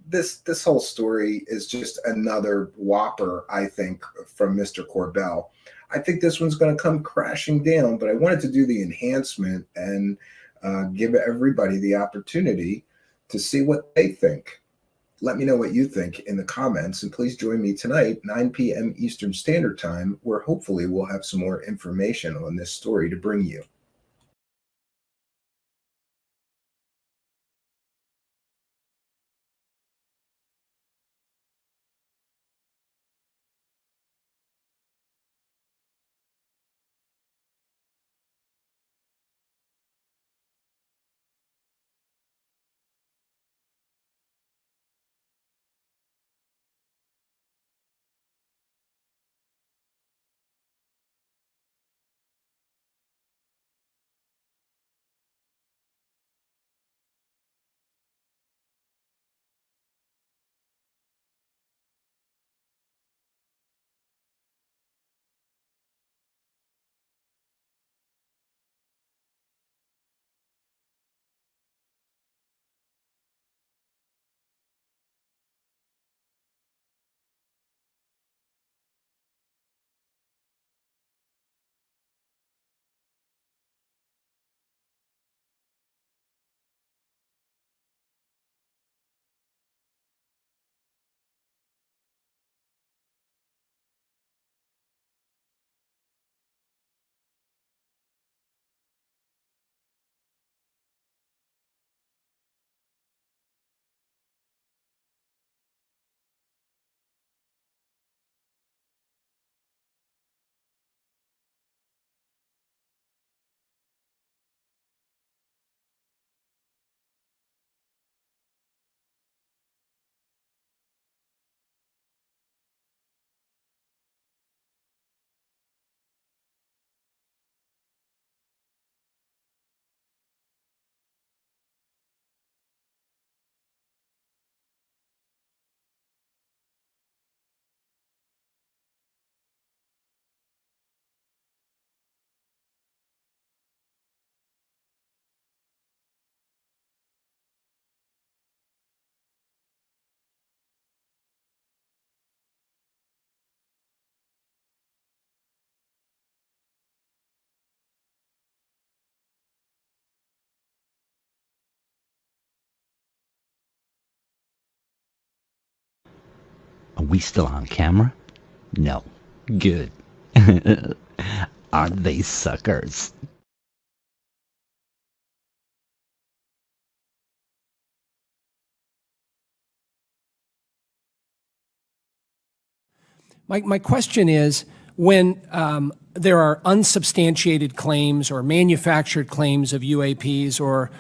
[SPEAKER 10] this whole story is just another whopper, I think, from Mr. Corbell. I think this one's going to come crashing down, but I wanted to do the enhancement and give everybody the opportunity to see what they think. Let me know what you think in the comments, and please join me tonight, 9 p.m. Eastern Standard Time, where hopefully we'll have some more information on this story to bring you.
[SPEAKER 8] Are we still on camera? No. Good. Aren't they suckers?
[SPEAKER 18] My question is, when there are unsubstantiated claims or manufactured claims of UAPs or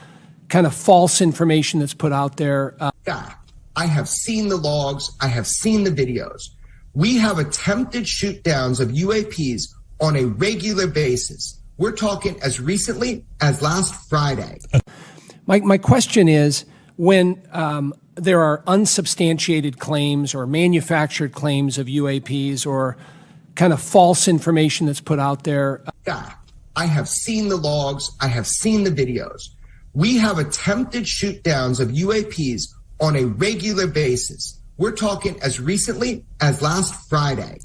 [SPEAKER 18] kind of false information that's put out there.
[SPEAKER 7] I have seen the logs. I have seen the videos. We have attempted shoot downs of UAPs on a regular basis. We're talking as recently as last Friday.
[SPEAKER 18] My question is, when there are unsubstantiated claims or manufactured claims of UAPs or kind of false information that's put out there.
[SPEAKER 7] I have seen the logs. I have seen the videos. We have attempted shoot downs of UAPs on a regular basis. We're talking as recently as last Friday.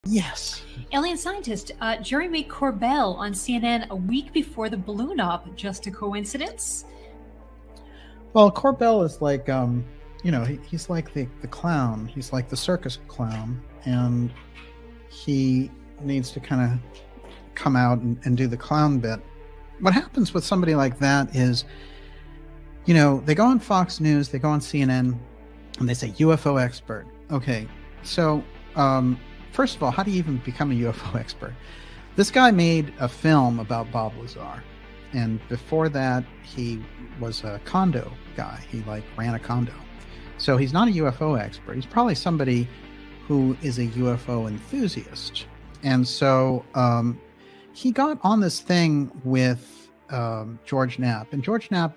[SPEAKER 8] Yes.
[SPEAKER 19] Alien scientist Jeremy Corbell on CNN a week before the balloon op. Just a coincidence?
[SPEAKER 14] Well, Corbell is like, he's like the clown. He's like the circus clown. And he needs to kind of come out and do the clown bit. What happens with somebody like that is, they go on Fox News, they go on CNN, and they say UFO expert. Okay, so first of all, how do you even become a UFO expert? This guy made a film about Bob Lazar, and before that, he was a condo guy. He ran a condo. So he's not a UFO expert. He's probably somebody who is a UFO enthusiast. And so he got on this thing with George Knapp, and George Knapp,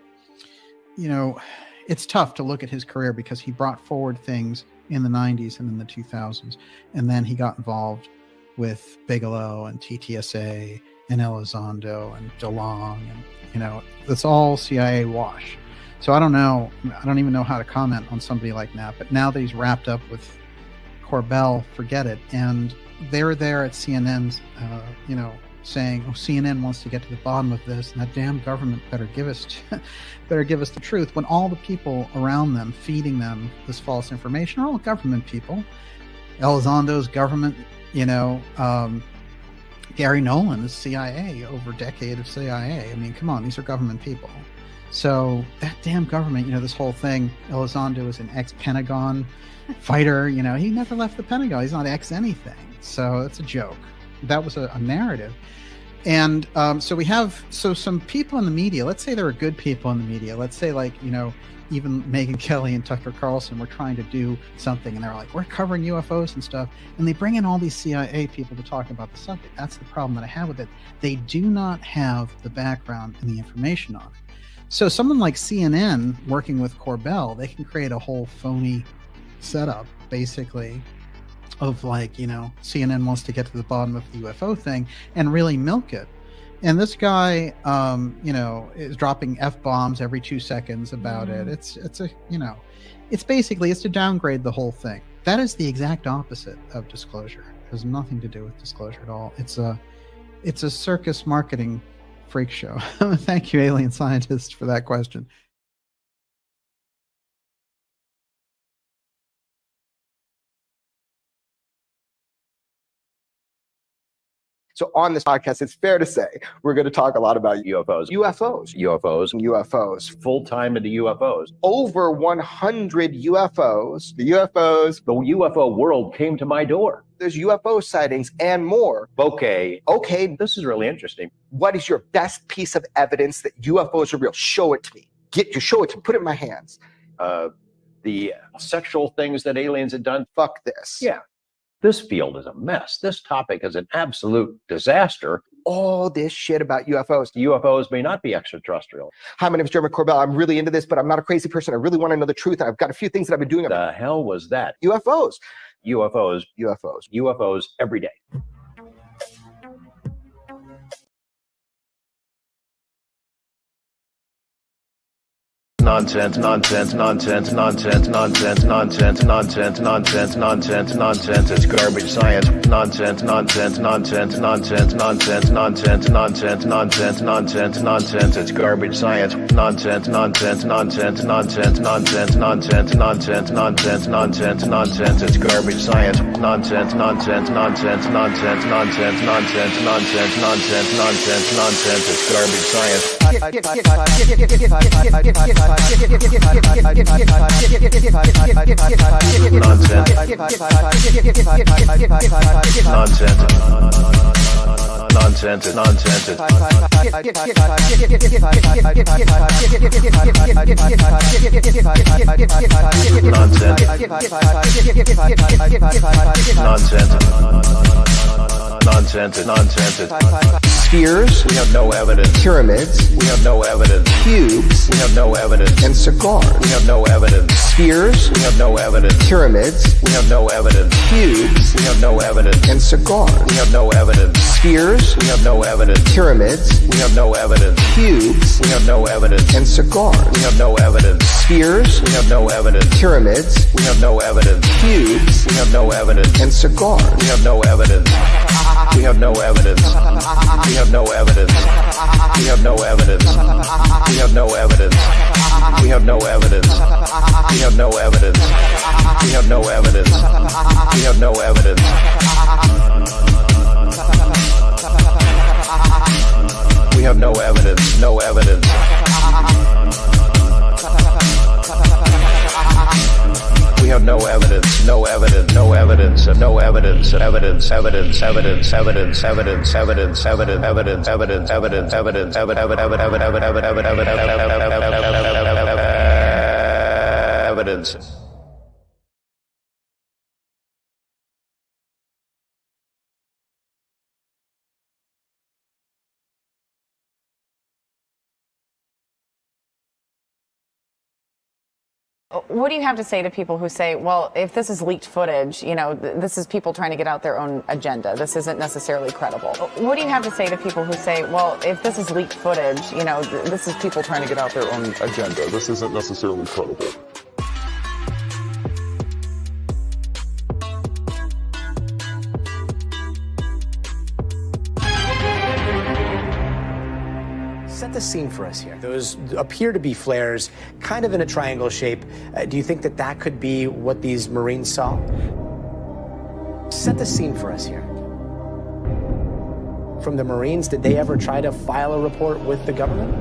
[SPEAKER 14] it's tough to look at his career because he brought forward things in the 90s and in the 2000s. And then he got involved with Bigelow and TTSA and Elizondo and DeLong. And, it's all CIA wash. So I don't know. I don't even know how to comment on somebody like Knapp. But now that he's wrapped up with Corbell, forget it. And they were there at CNN's, saying, "Oh, CNN wants to get to the bottom of this, and that damn government better give us the truth." When all the people around them feeding them this false information are all government people. Elizondo's government, Gary Nolan is CIA, over a decade of CIA. I mean, come on, these are government people. So that damn government, this whole thing, Elizondo is an ex-Pentagon fighter, he never left the Pentagon. He's not ex-anything. So it's a joke. That was a narrative. And so some people in the media, let's say there are good people in the media. Let's say even Megyn Kelly and Tucker Carlson were trying to do something, and they're like, we're covering UFOs and stuff. And they bring in all these CIA people to talk about the subject. That's the problem that I have with it. They do not have the background and the information on it. So someone like CNN working with Corbell, they can create a whole phony setup, basically, of CNN wants to get to the bottom of the UFO thing and really milk it. And this guy, is dropping F-bombs every 2 seconds about it. It's to downgrade the whole thing. That is the exact opposite of disclosure. It has nothing to do with disclosure at all. It's a circus marketing freak show. Thank you, alien scientist, for that question.
[SPEAKER 7] So on this podcast, it's fair to say we're going to talk a lot about
[SPEAKER 16] UFOs. Full-time into UFOs.
[SPEAKER 7] Over 100 UFOs. The
[SPEAKER 16] UFO world came to my door.
[SPEAKER 7] There's UFO sightings and more.
[SPEAKER 16] Okay, this is really interesting.
[SPEAKER 7] What is your best piece of evidence that UFOs are real? Show it to me. Show it to me. Put it in my hands.
[SPEAKER 16] The sexual things that aliens had done.
[SPEAKER 7] Fuck this.
[SPEAKER 16] Yeah. This field is a mess. This topic is an absolute disaster.
[SPEAKER 7] All this shit about UFOs.
[SPEAKER 16] UFOs may not be extraterrestrial.
[SPEAKER 7] Hi, my name is Jeremy Corbell. I'm really into this, but I'm not a crazy person. I really want to know the truth. And I've got a few things that I've been doing.
[SPEAKER 16] The hell was that?
[SPEAKER 7] UFOs.
[SPEAKER 16] UFOs every day.
[SPEAKER 4] Nonsense. It's garbage science. Nonsense. It's garbage science. Nonsense. It's garbage science. Nonsense.
[SPEAKER 7] Spheres.
[SPEAKER 4] We have no evidence.
[SPEAKER 7] Pyramids.
[SPEAKER 4] We have no evidence.
[SPEAKER 7] Cubes.
[SPEAKER 4] We have no evidence.
[SPEAKER 7] And cigars.
[SPEAKER 4] We have no evidence.
[SPEAKER 7] Spheres.
[SPEAKER 4] We have no evidence.
[SPEAKER 7] Pyramids.
[SPEAKER 4] We have no evidence.
[SPEAKER 7] Cubes.
[SPEAKER 4] We have no evidence.
[SPEAKER 7] And cigars.
[SPEAKER 4] We have no evidence.
[SPEAKER 7] Spheres.
[SPEAKER 4] We have no evidence.
[SPEAKER 7] Pyramids.
[SPEAKER 4] We have no evidence.
[SPEAKER 7] Cubes.
[SPEAKER 4] We have no evidence.
[SPEAKER 7] And cigars.
[SPEAKER 4] We have no evidence.
[SPEAKER 7] Spheres.
[SPEAKER 4] We have no evidence.
[SPEAKER 7] Pyramids.
[SPEAKER 4] We have no evidence.
[SPEAKER 7] Cubes.
[SPEAKER 4] We have no evidence.
[SPEAKER 7] And cigars.
[SPEAKER 4] We have no evidence. We have no evidence. We have no evidence. We have no evidence. We have no evidence. We have no evidence. We have no evidence. We have no evidence. We have no evidence. We have no evidence. No evidence. We have no evidence, no evidence, no evidence, no evidence, evidence, evidence, evidence, evidence, evidence, evidence, evidence, evidence, evidence, evidence, evidence, evidence.
[SPEAKER 5] What do you have to say to people who say, well, if this is leaked footage, you know, this is people trying to get out their own agenda. This isn't necessarily credible. What do you have to say to people who say, well, if this is leaked footage, you know, this is people trying to get out their own agenda. This isn't necessarily credible.
[SPEAKER 11] Set the scene for us here. Those appear to be flares, kind of in a triangle shape. Do you think that that could be what these Marines saw? Set the scene for us here. From the Marines, did they ever try to file a report with the government?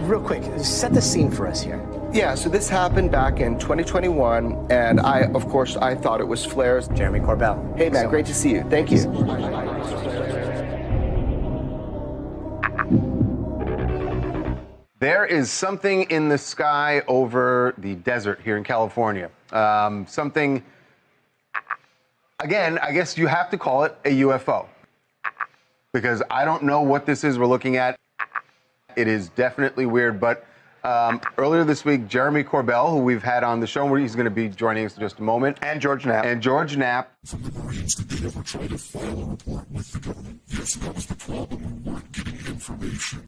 [SPEAKER 11] Real quick, set the scene for us here.
[SPEAKER 7] Yeah, so this happened back in 2021, and of course, I thought it was flares.
[SPEAKER 11] Jeremy Corbell.
[SPEAKER 7] Hey, man, great to see you. Thank you.
[SPEAKER 23] There is something in the sky over the desert here in California. Something, again, I guess you have to call it a UFO. Because I don't know what this is we're looking at. It is definitely weird, but earlier this week, Jeremy Corbell, who we've had on the show, where he's going to be joining us in just a moment.
[SPEAKER 7] And George Knapp.
[SPEAKER 17] From the Marines, did they ever try to file a report with the government? Yes, that was the problem. We weren't getting information.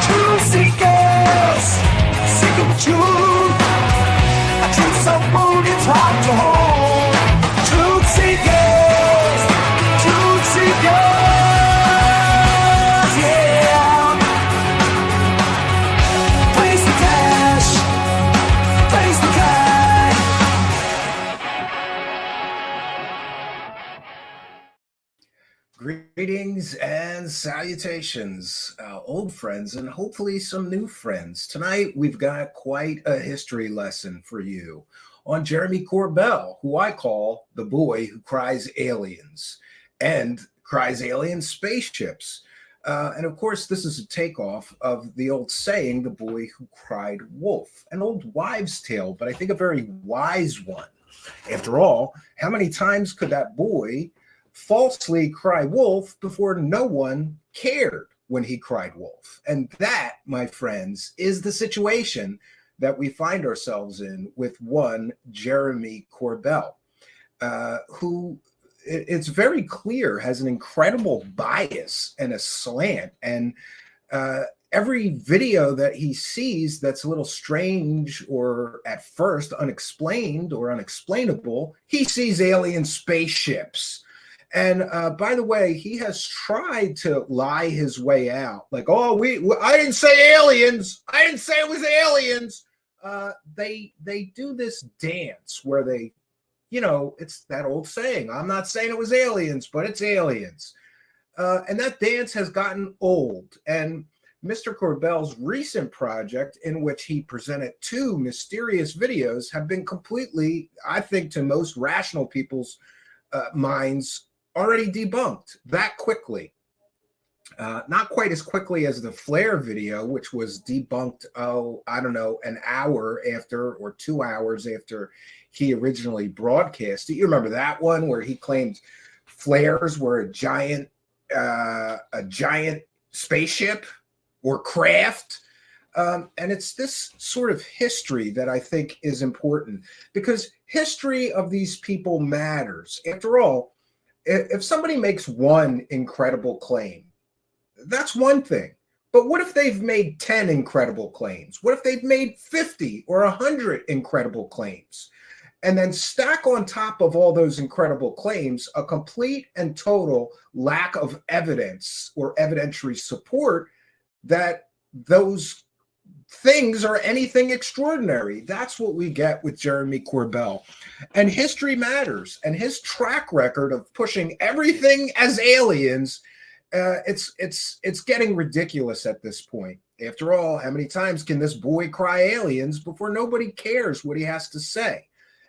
[SPEAKER 24] Truth seekers, seek of truth. A truth so bold it's hard to hold. Truth seekers, yeah. Place the cash, place the cash.
[SPEAKER 10] Greetings and salutations, old friends and hopefully some new friends. Tonight, we've got quite a history lesson for you on Jeremy Corbell, who I call the boy who cries aliens and cries alien spaceships. And of course, this is a takeoff of the old saying, the boy who cried wolf, an old wives' tale, but I think a very wise one. After all, how many times could that boy falsely cry wolf before no one cared when he cried wolf? And that, my friends, is the situation that we find ourselves in with one Jeremy Corbell, who it's very clear has an incredible bias and a slant. And every video that he sees that's a little strange or at first unexplained or unexplainable, he sees alien spaceships. And by the way, he has tried to lie his way out. Like, oh, I didn't say aliens. I didn't say it was aliens. They do this dance where they, you know, it's that old saying, I'm not saying it was aliens, but it's aliens. And that dance has gotten old. And Mr. Corbell's recent project, in which he presented 2 mysterious videos, have been completely, I think, to most rational people's minds, already debunked that quickly. Not quite as quickly as the flare video, which was debunked, I don't know, an hour after or 2 hours after he originally broadcast it. You remember that one where he claimed flares were a giant spaceship or craft? And it's this sort of history that I think is important, because history of these people matters. After all, if somebody makes one incredible claim, that's one thing. But what if they've made 10 incredible claims? What if they've made 50 or 100 incredible claims? And then stack on top of all those incredible claims a complete and total lack of evidence or evidentiary support that those things are anything extraordinary. That's what we get with Jeremy Corbell. And history matters. And his track record of pushing everything as aliens, it's getting ridiculous at this point. After all, how many times can this boy cry aliens before nobody cares what he has to say?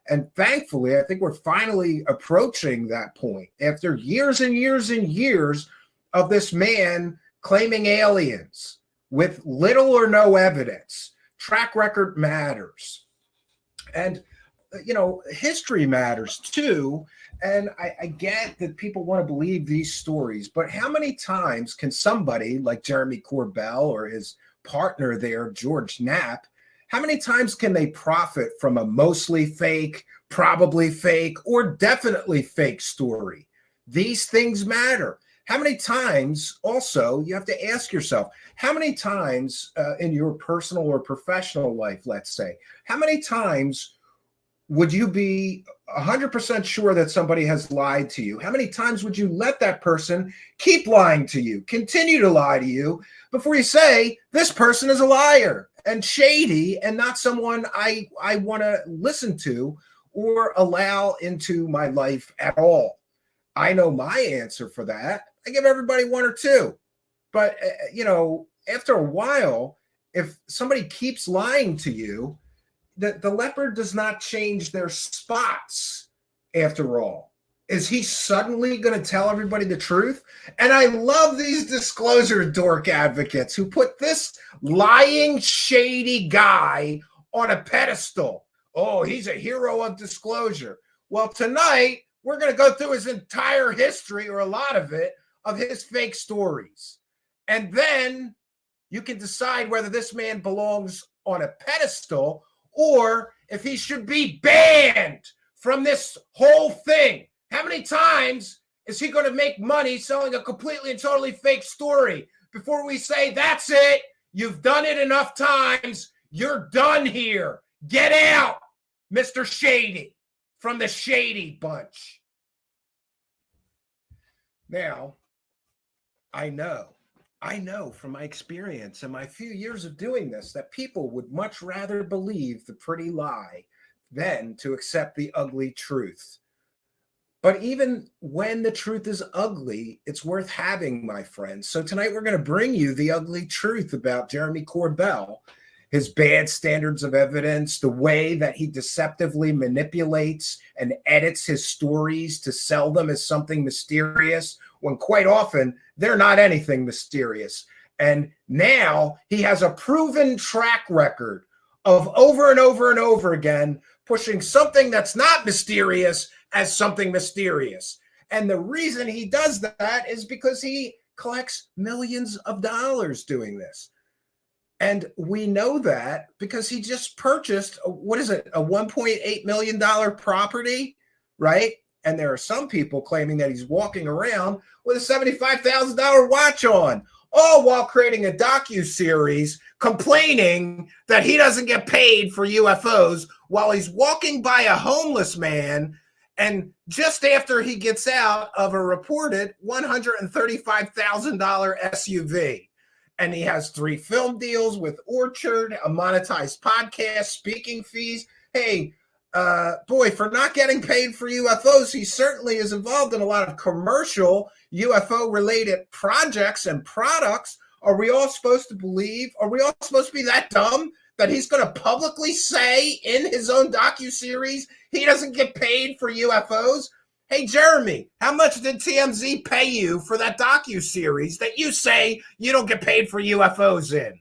[SPEAKER 10] And thankfully, I think we're finally approaching that point after years and years and years of this man claiming aliens with little or no evidence. Track record matters. And, you know, history matters too. And I get that people want to believe these stories, but how many times can somebody like Jeremy Corbell or his partner there, George Knapp, how many times can they profit from a mostly fake, probably fake, or definitely fake story? These things matter. How many times also, you have to ask yourself, how many times in your personal or professional life, let's say, how many times would you be 100% sure that somebody has lied to you? How many times would you let that person keep lying to you, continue to lie to you, before you say, this person is a liar and shady and not someone I want to listen to or allow into my life at all? I know my answer for that. I give everybody one or two. But, after a while, if somebody keeps lying to you, the leopard does not change their spots after all. Is he suddenly going to tell everybody the truth? And I love these disclosure dork advocates who put this lying, shady guy on a pedestal. Oh, he's a hero of disclosure. Well, tonight, we're going to go through his entire history, or a lot of it, of his fake stories. And then you can decide whether this man belongs on a pedestal or if he should be banned from this whole thing. How many times is he going to make money selling a completely and totally fake story before we say, that's it, you've done it enough times, you're done here, get out, Mr. Shady, from the Shady bunch? Now, I know from my experience and my few years of doing this that people would much rather believe the pretty lie than to accept the ugly truth. But even when the truth is ugly, it's worth having, my friends. So tonight we're going to bring you the ugly truth about Jeremy Corbell, his bad standards of evidence, the way that he deceptively manipulates and edits his stories to sell them as something mysterious, when quite often they're not anything mysterious. And now he has a proven track record of over and over and over again pushing something that's not mysterious as something mysterious. And the reason he does that is because he collects millions of dollars doing this. And we know that because he just purchased, a $1.8 million property, right? And there are some people claiming that he's walking around with a $75,000 watch on, all while creating a docu-series complaining that he doesn't get paid for UFOs while he's walking by a homeless man, and just after he gets out of a reported $135,000 SUV. And he has 3 film deals with Orchard, a monetized podcast, speaking fees. Hey, boy, for not getting paid for UFOs, he certainly is involved in a lot of commercial UFO-related projects and products. Are we all supposed to believe? Are we all supposed to be that dumb that he's going to publicly say in his own docuseries he doesn't get paid for UFOs? Hey, Jeremy, how much did TMZ pay you for that docuseries that you say you don't get paid for UFOs in?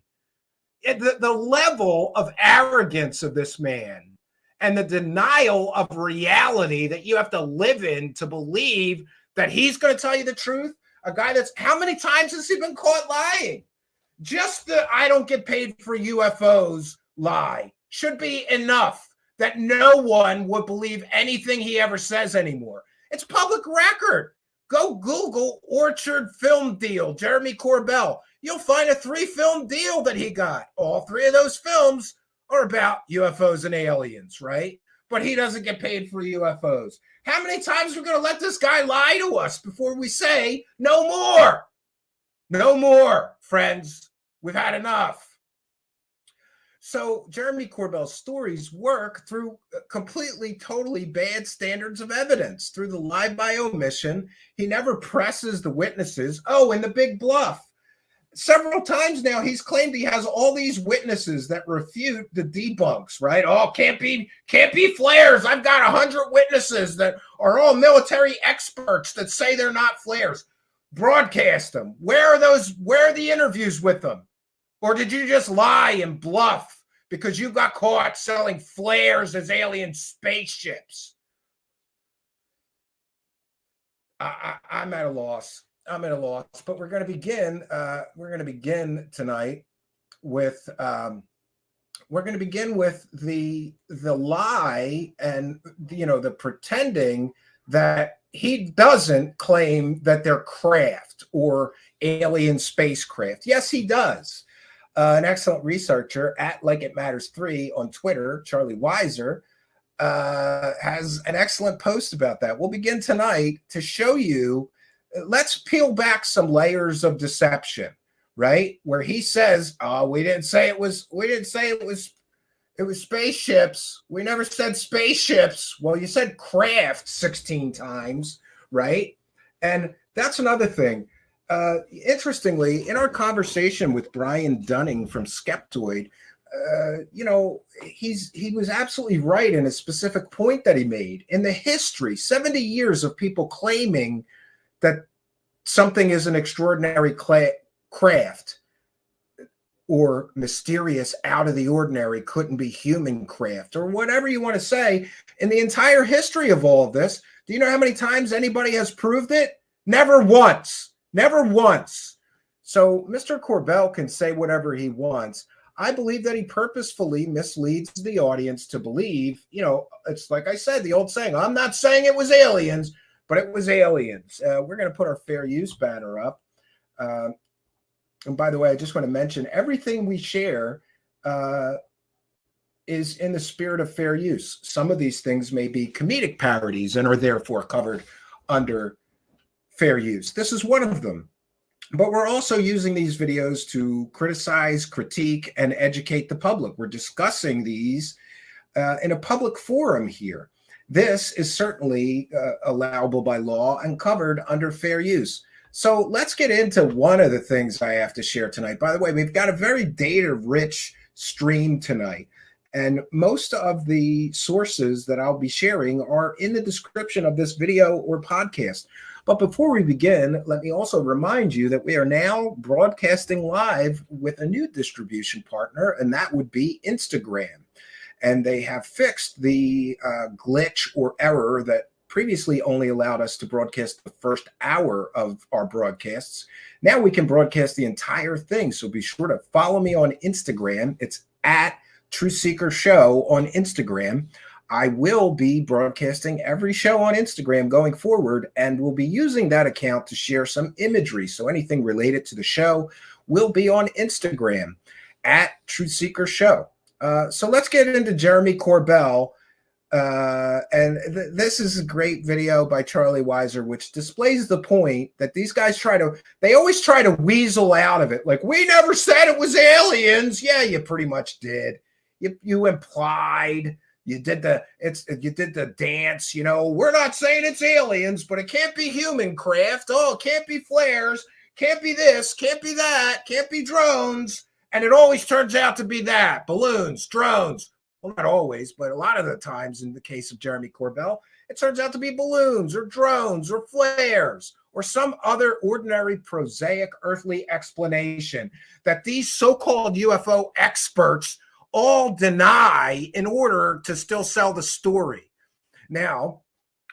[SPEAKER 10] The level of arrogance of this man and the denial of reality that you have to live in to believe that he's going to tell you the truth. A guy that's, how many times has he been caught lying? Just the I don't get paid for UFOs lie should be enough that no one would believe anything he ever says anymore. It's public record. Go Google Orchard film deal, Jeremy Corbell. You'll find a 3-film deal that he got. All 3 of those films are about UFOs and aliens, right? But he doesn't get paid for UFOs. How many times are we going to let this guy lie to us before we say no more? No more, friends. We've had enough. So Jeremy Corbell's stories work through completely, totally bad standards of evidence, through the lie by omission. He never presses the witnesses. Oh, and the big bluff. Several times now, he's claimed he has all these witnesses that refute the debunks, right? Oh, can't be flares. I've got 100 witnesses that are all military experts that say they're not flares. Broadcast them. Where are those? Where are the interviews with them? Or did you just lie and bluff because you got caught selling flares as alien spaceships? I'm at a loss. But we're going to begin. We're going to begin tonight with we're going to begin with the lie and the pretending that he doesn't claim that they're craft or alien spacecraft. Yes, he does. An excellent researcher at Like It Matters 3 on Twitter, Charlie Weiser, has an excellent post about that. We'll begin tonight to show you. Let's peel back some layers of deception, right? Where he says, "Oh, we didn't say it was spaceships. We never said spaceships." Well, you said craft 16 times, right? And that's another thing. Interestingly, in our conversation with Brian Dunning from Skeptoid, he was absolutely right in a specific point that he made. In the history, 70 years of people claiming that something is an extraordinary craft or mysterious, out of the ordinary, couldn't be human craft, or whatever you want to say, in the entire history of all of this, do you know how many times anybody has proved it? Never once. Never once. So Mr. Corbell can say whatever he wants. I believe that he purposefully misleads the audience to believe, it's like I said, the old saying, I'm not saying it was aliens, but it was aliens. We're going to put our fair use banner up. And by the way, I just want to mention everything we share is in the spirit of fair use. Some of these things may be comedic parodies and are therefore covered under fair use. This is one of them. But we're also using these videos to criticize, critique, and educate the public. We're discussing these in a public forum here. This is certainly allowable by law and covered under fair use. So let's get into one of the things I have to share tonight. By the way, we've got a very data-rich stream tonight. And most of the sources that I'll be sharing are in the description of this video or podcast. But before we begin, let me also remind you that we are now broadcasting live with a new distribution partner, and that would be Instagram. And they have fixed the glitch or error that previously only allowed us to broadcast the first hour of our broadcasts. Now we can broadcast the entire thing. So be sure to follow me on Instagram. It's at Truth Seeker Show on Instagram. I will be broadcasting every show on Instagram going forward, and we'll be using that account to share some imagery. So anything related to the show will be on Instagram at Truth Seeker Show. So let's get into Jeremy Corbell. This is a great video by Charlie Weiser, which displays the point that these guys they always try to weasel out of it. Like, we never said it was aliens. Yeah, you pretty much did. You implied. You did the dance, we're not saying it's aliens, but it can't be human craft. Oh, it can't be flares, can't be this, can't be that, can't be drones. And it always turns out to be that. Balloons, drones. Well, not always, but a lot of the times in the case of Jeremy Corbell, it turns out to be balloons or drones or flares or some other ordinary prosaic earthly explanation that these so-called UFO experts all deny in order to still sell the story. Now,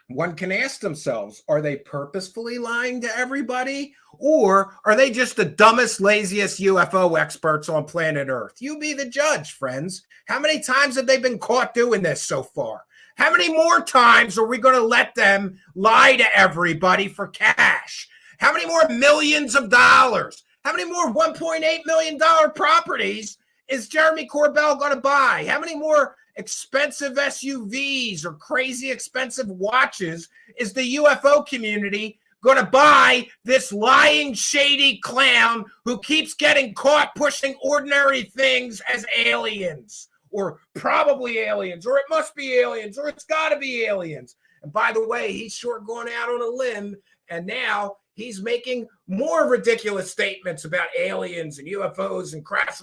[SPEAKER 10] one can ask themselves, are they purposefully lying to everybody? Or are they just the dumbest, laziest UFO experts on planet Earth? You be the judge, friends. How many times have they been caught doing this so far? How many more times are we going to let them lie to everybody for cash? How many more millions of dollars? How many more $1.8 million properties is Jeremy Corbell going to buy? How many more expensive SUVs or crazy expensive watches is the UFO community going to buy this lying, shady clown who keeps getting caught pushing ordinary things as aliens, or probably aliens, or it must be aliens, or it's got to be aliens? And by the way, he's sure going out on a limb, and now he's making more ridiculous statements about aliens and UFOs and crash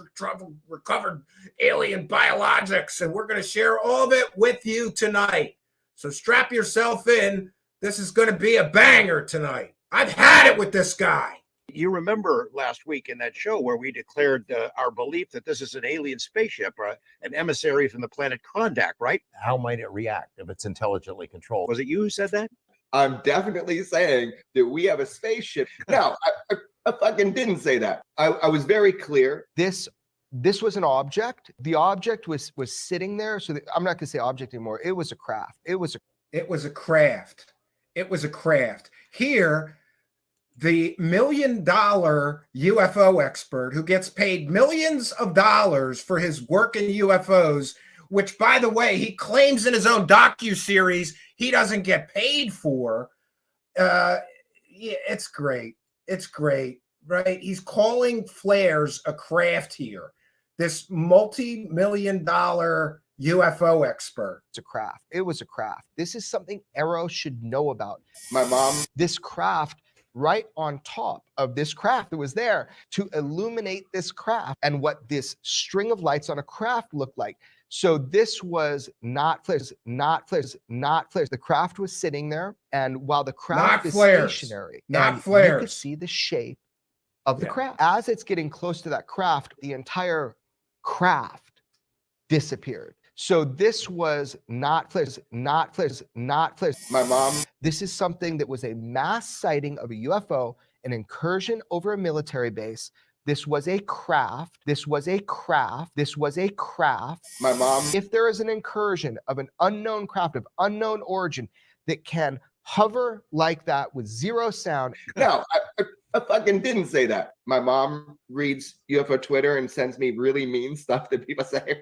[SPEAKER 10] recovered alien biologics. And we're going to share all of it with you tonight. So strap yourself in. This is going to be a banger tonight. I've had it with this guy.
[SPEAKER 1] You remember last week in that show where we declared our belief that this is an alien spaceship, an emissary from the planet Kondak, right?
[SPEAKER 2] How might it react if it's intelligently controlled?
[SPEAKER 1] Was it you who said that?
[SPEAKER 9] I'm definitely saying that we have a spaceship. No, I fucking didn't say that. I was very clear.
[SPEAKER 23] This
[SPEAKER 7] this was an object. The object was sitting there. So I'm not going to say object anymore. It was a craft. It was a
[SPEAKER 10] craft. It was a craft. Here, the $1 million UFO expert who gets paid millions of dollars for his work in UFOs, which, by the way, he claims in his own docuseries he doesn't get paid for. Yeah, it's great. It's great, right? He's calling flares a craft here. This multi-million-dollar UFO expert.
[SPEAKER 7] It's a craft. It was a craft. This is something Arrow should know about.
[SPEAKER 9] My mom.
[SPEAKER 7] This craft, right on top of this craft that was there to illuminate this craft and what this string of lights on a craft looked like. So this was not flares, not flares, not flares. The craft was sitting there, and while the craft is stationary,
[SPEAKER 10] not
[SPEAKER 7] and
[SPEAKER 10] flares,
[SPEAKER 7] you could see the shape of the craft. As it's getting close to that craft, the entire craft disappeared. So this was not flares, not flares, not flares.
[SPEAKER 9] My mom.
[SPEAKER 7] This is something that was a mass sighting of a UFO, an incursion over a military base. This was a craft. This was a craft. This was a craft.
[SPEAKER 9] My mom.
[SPEAKER 7] If there is an incursion of an unknown craft of unknown origin that can hover like that with zero sound.
[SPEAKER 9] No, I fucking didn't say that. My mom reads UFO Twitter and sends me really mean stuff that people say.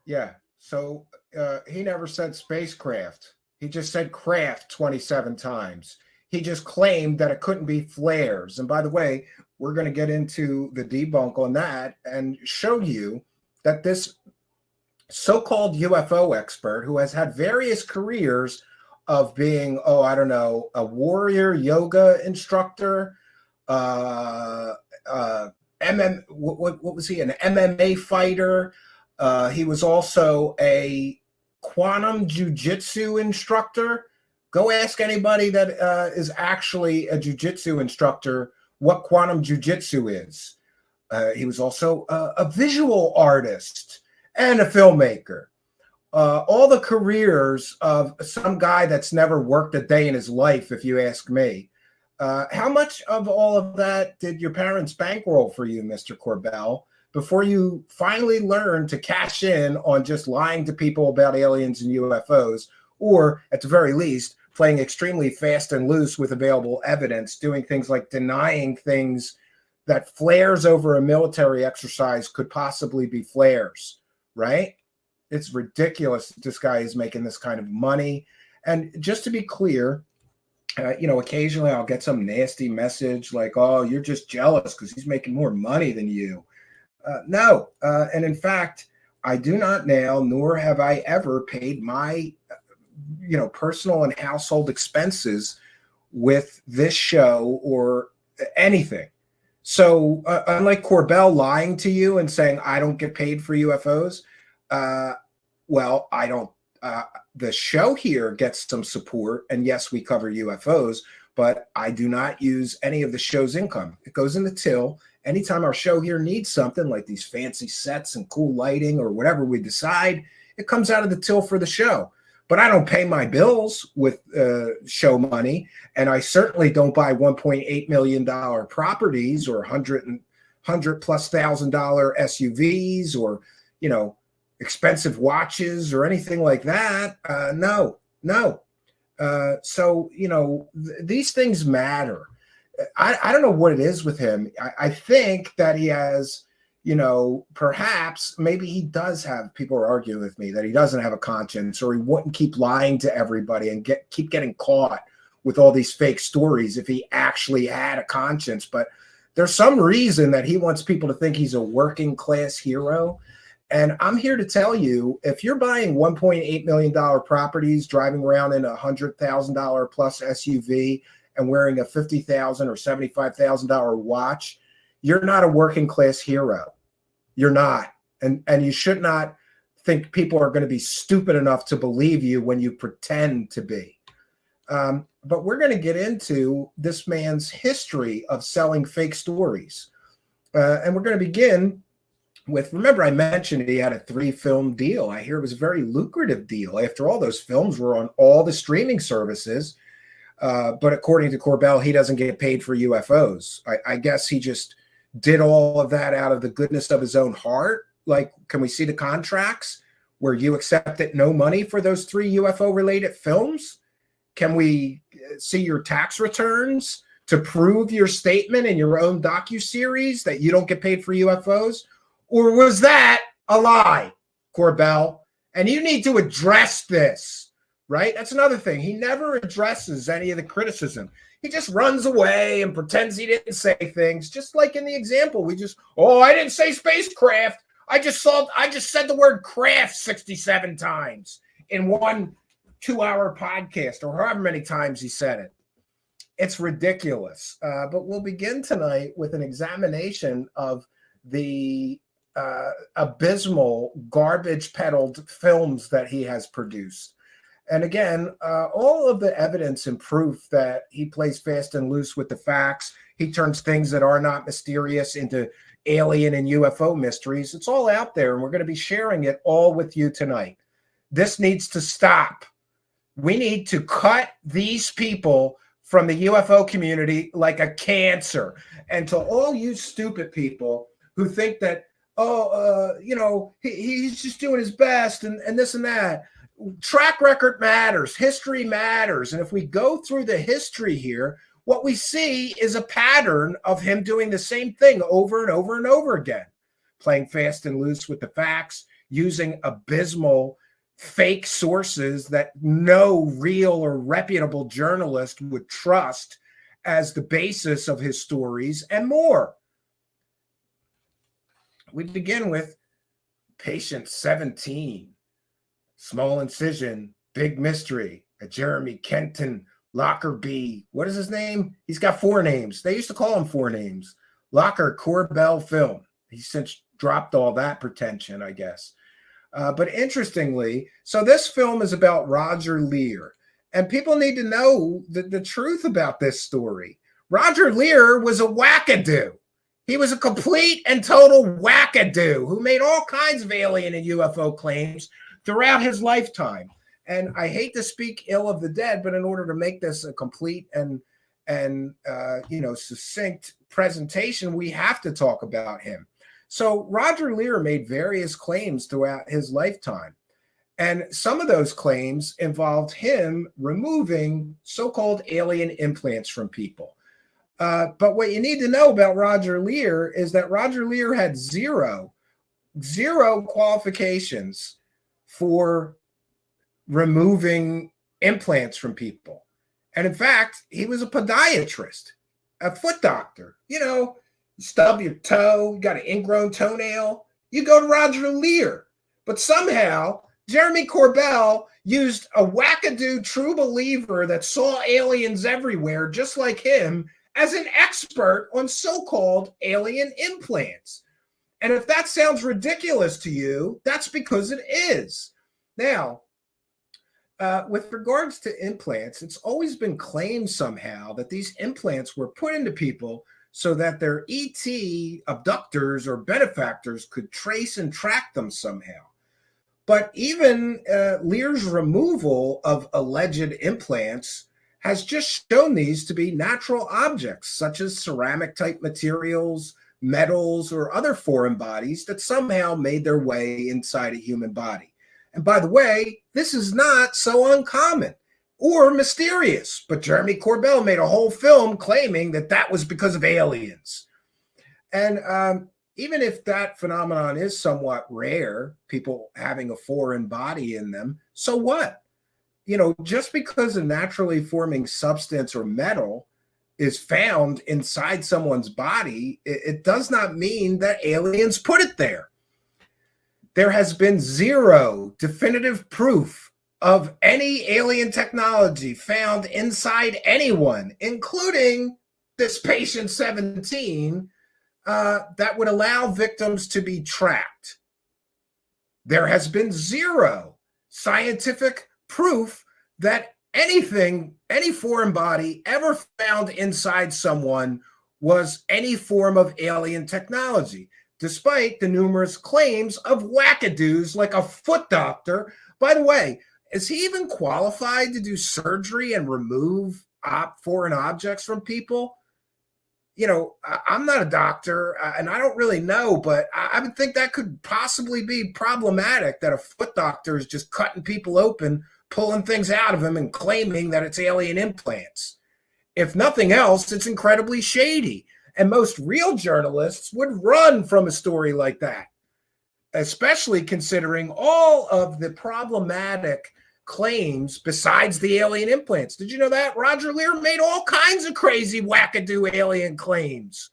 [SPEAKER 10] Yeah. So he never said spacecraft. He just said craft 27 times. He just claimed that it couldn't be flares. And by the way, we're going to get into the debunk on that and show you that this so-called UFO expert who has had various careers of being, I don't know, a warrior yoga instructor, what was he, an MMA fighter? He was also a quantum jujitsu instructor. Go ask anybody that is actually a jujitsu instructor what quantum jujitsu is. He was also a visual artist and a filmmaker. All the careers of some guy that's never worked a day in his life, if you ask me. How much of all of that did your parents bankroll for you, Mr. Corbell, before you finally learned to cash in on just lying to people about aliens and UFOs, or at the very least, playing extremely fast and loose with available evidence, doing things like denying things that flares over a military exercise could possibly be flares, right? It's ridiculous that this guy is making this kind of money. And just to be clear, occasionally I'll get some nasty message like, oh, you're just jealous because he's making more money than you. No. And in fact, I do not now, nor have I ever paid my personal and household expenses with this show or anything. So unlike Corbell lying to you and saying, I don't get paid for UFOs, well, I don't, the show here gets some support, and yes, we cover UFOs, but I do not use any of the show's income. It goes in the till. Anytime our show here needs something like these fancy sets and cool lighting or whatever we decide, it comes out of the till for the show. But I don't pay my bills with show money, and I certainly don't buy $1.8 million properties or $100+ thousand SUVs or, expensive watches or anything like that. No. So, these things matter. I don't know what it is with him. I think that he has, perhaps maybe he does have, people are arguing with me that he doesn't have a conscience, or he wouldn't keep lying to everybody and keep getting caught with all these fake stories if he actually had a conscience. But there's some reason that he wants people to think he's a working class hero. And I'm here to tell you, if you're buying $1.8 million properties, driving around in a $100,000 plus SUV and wearing a $50,000 or $75,000 watch, you're not a working class hero. You're not. And you should not think people are going to be stupid enough to believe you when you pretend to be. But we're going to get into this man's history of selling fake stories. And we're going to begin with, remember I mentioned he had a 3-film deal. I hear it was a very lucrative deal. After all, those films were on all the streaming services. But according to Corbell, he doesn't get paid for UFOs. I guess he just did all of that out of the goodness of his own heart? Like, can we see the contracts where you accepted no money for those 3 UFO related films? Can we see your tax returns to prove your statement in your own docuseries that you don't get paid for UFOs? Or was that a lie, Corbell? And you need to address this, right? That's another thing. He never addresses any of the criticism. He just runs away and pretends he didn't say things, just like in the example. I didn't say spacecraft. I just said the word craft 67 times in one 2-hour podcast, or however many times he said it. It's ridiculous. But we'll begin tonight with an examination of the abysmal, garbage-peddled films that he has produced. And again, all of the evidence and proof that he plays fast and loose with the facts, he turns things that are not mysterious into alien and UFO mysteries. It's all out there, and we're going to be sharing it all with you tonight. This needs to stop. We need to cut these people from the UFO community like a cancer. And to all you stupid people who think that, he's just doing his best and this and that. Track record matters. History matters. And if we go through the history here, what we see is a pattern of him doing the same thing over and over and over again, playing fast and loose with the facts, using abysmal fake sources that no real or reputable journalist would trust as the basis of his stories, and more. We begin with Patient 17, Small Incision, Big Mystery, a Jeremy Kenton Lockerbie. What is his name? He's got 4 names. They used to call him 4 names. Locker Corbell film. He's since dropped all that pretension, I guess. But interestingly, so this film is about Roger Lear. And people need to know the truth about this story. Roger Lear was a wackadoo. He was a complete and total wackadoo who made all kinds of alien and UFO claims throughout his lifetime. And I hate to speak ill of the dead, but in order to make this a complete and succinct presentation, we have to talk about him. So Roger Lear made various claims throughout his lifetime. And some of those claims involved him removing so-called alien implants from people. But what you need to know about Roger Lear is that Roger Lear had zero qualifications for removing implants from people. And in fact, he was a podiatrist, a foot doctor. You stub your toe, you got an ingrown toenail, you go to Roger Lear. But somehow, Jeremy Corbell used a wackadoo true believer that saw aliens everywhere, just like him, as an expert on so-called alien implants. And if that sounds ridiculous to you, that's because it is. Now, with regards to implants, it's always been claimed somehow that these implants were put into people so that their ET abductors or benefactors could trace and track them somehow. But even Lear's removal of alleged implants has just shown these to be natural objects, such as ceramic-type materials, metals, or other foreign bodies that somehow made their way inside a human body. And by the way, this is not so uncommon or mysterious, but Jeremy Corbell made a whole film claiming that that was because of aliens. And even if that phenomenon is somewhat rare, people having a foreign body in them, so what? Just because a naturally forming substance or metal is found inside someone's body, it does not mean that aliens put it there. There has been zero definitive proof of any alien technology found inside anyone, including this patient 17, that would allow victims to be tracked. There has been zero scientific proof that anything, any foreign body ever found inside someone was any form of alien technology, despite the numerous claims of wackadoos like a foot doctor. By the way, is he even qualified to do surgery and remove foreign objects from people? I'm not a doctor and I don't really know, but I would think that could possibly be problematic, that a foot doctor is just cutting people open, pulling things out of them and claiming that it's alien implants. If nothing else, it's incredibly shady. And most real journalists would run from a story like that, especially considering all of the problematic claims besides the alien implants. Did you know that? Roger Lear made all kinds of crazy wackadoo alien claims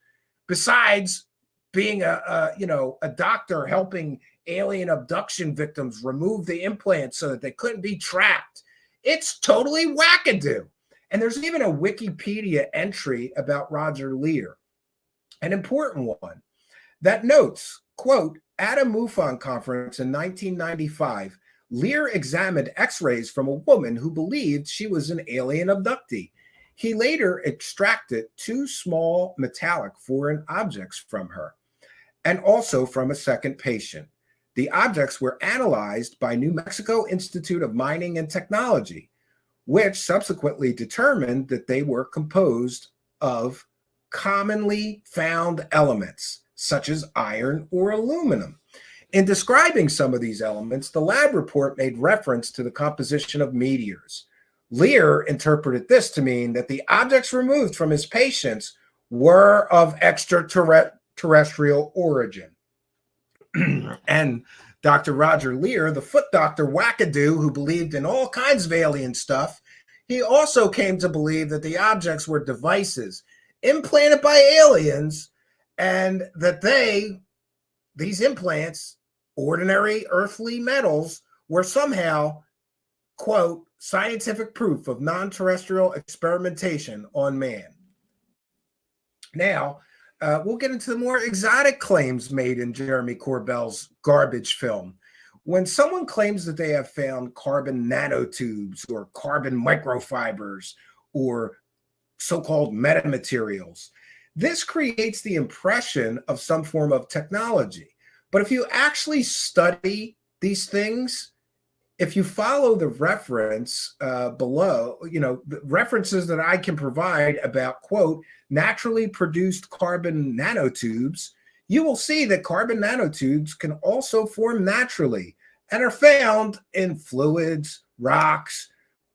[SPEAKER 10] besides being a doctor helping alien abduction victims remove the implants so that they couldn't be tracked. It's totally wackadoo. And there's even a Wikipedia entry about Roger Lear, an important one, that notes, quote, at a MUFON conference in 1995, Lear examined x-rays from a woman who believed she was an alien abductee. He later extracted 2 small metallic foreign objects from her, and also from a second patient. The objects were analyzed by New Mexico Institute of Mining and Technology, which subsequently determined that they were composed of commonly found elements, such as iron or aluminum. In describing some of these elements, the lab report made reference to the composition of meteors. Lear interpreted this to mean that the objects removed from his patients were of extraterrestrial origin. And Dr. Roger Lear, the foot doctor wackadoo who believed in all kinds of alien stuff, he also came to believe that the objects were devices implanted by aliens, and that these implants, ordinary earthly metals, were somehow, quote, scientific proof of non-terrestrial experimentation on man. Now, we'll get into the more exotic claims made in Jeremy Corbell's garbage film. When someone claims that they have found carbon nanotubes or carbon microfibers or so-called metamaterials, this creates the impression of some form of technology. But if you actually study these things, if you follow the reference below, the references that I can provide about, quote, naturally produced carbon nanotubes, you will see that carbon nanotubes can also form naturally and are found in fluids, rocks,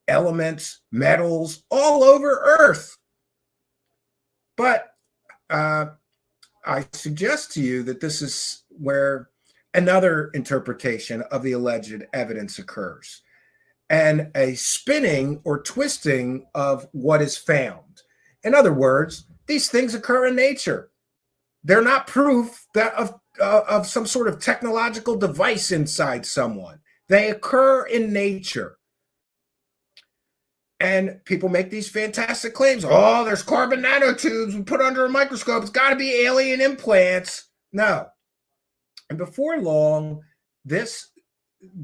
[SPEAKER 10] elements, metals all over Earth. But I suggest to you that this is where another interpretation of the alleged evidence occurs, and a spinning or twisting of what is found. In other words, these things occur in nature. They're not proof that of some sort of technological device inside someone. They occur in nature. And people make these fantastic claims. Oh, there's carbon nanotubes we put under a microscope. It's got to be alien implants. No. And before long, this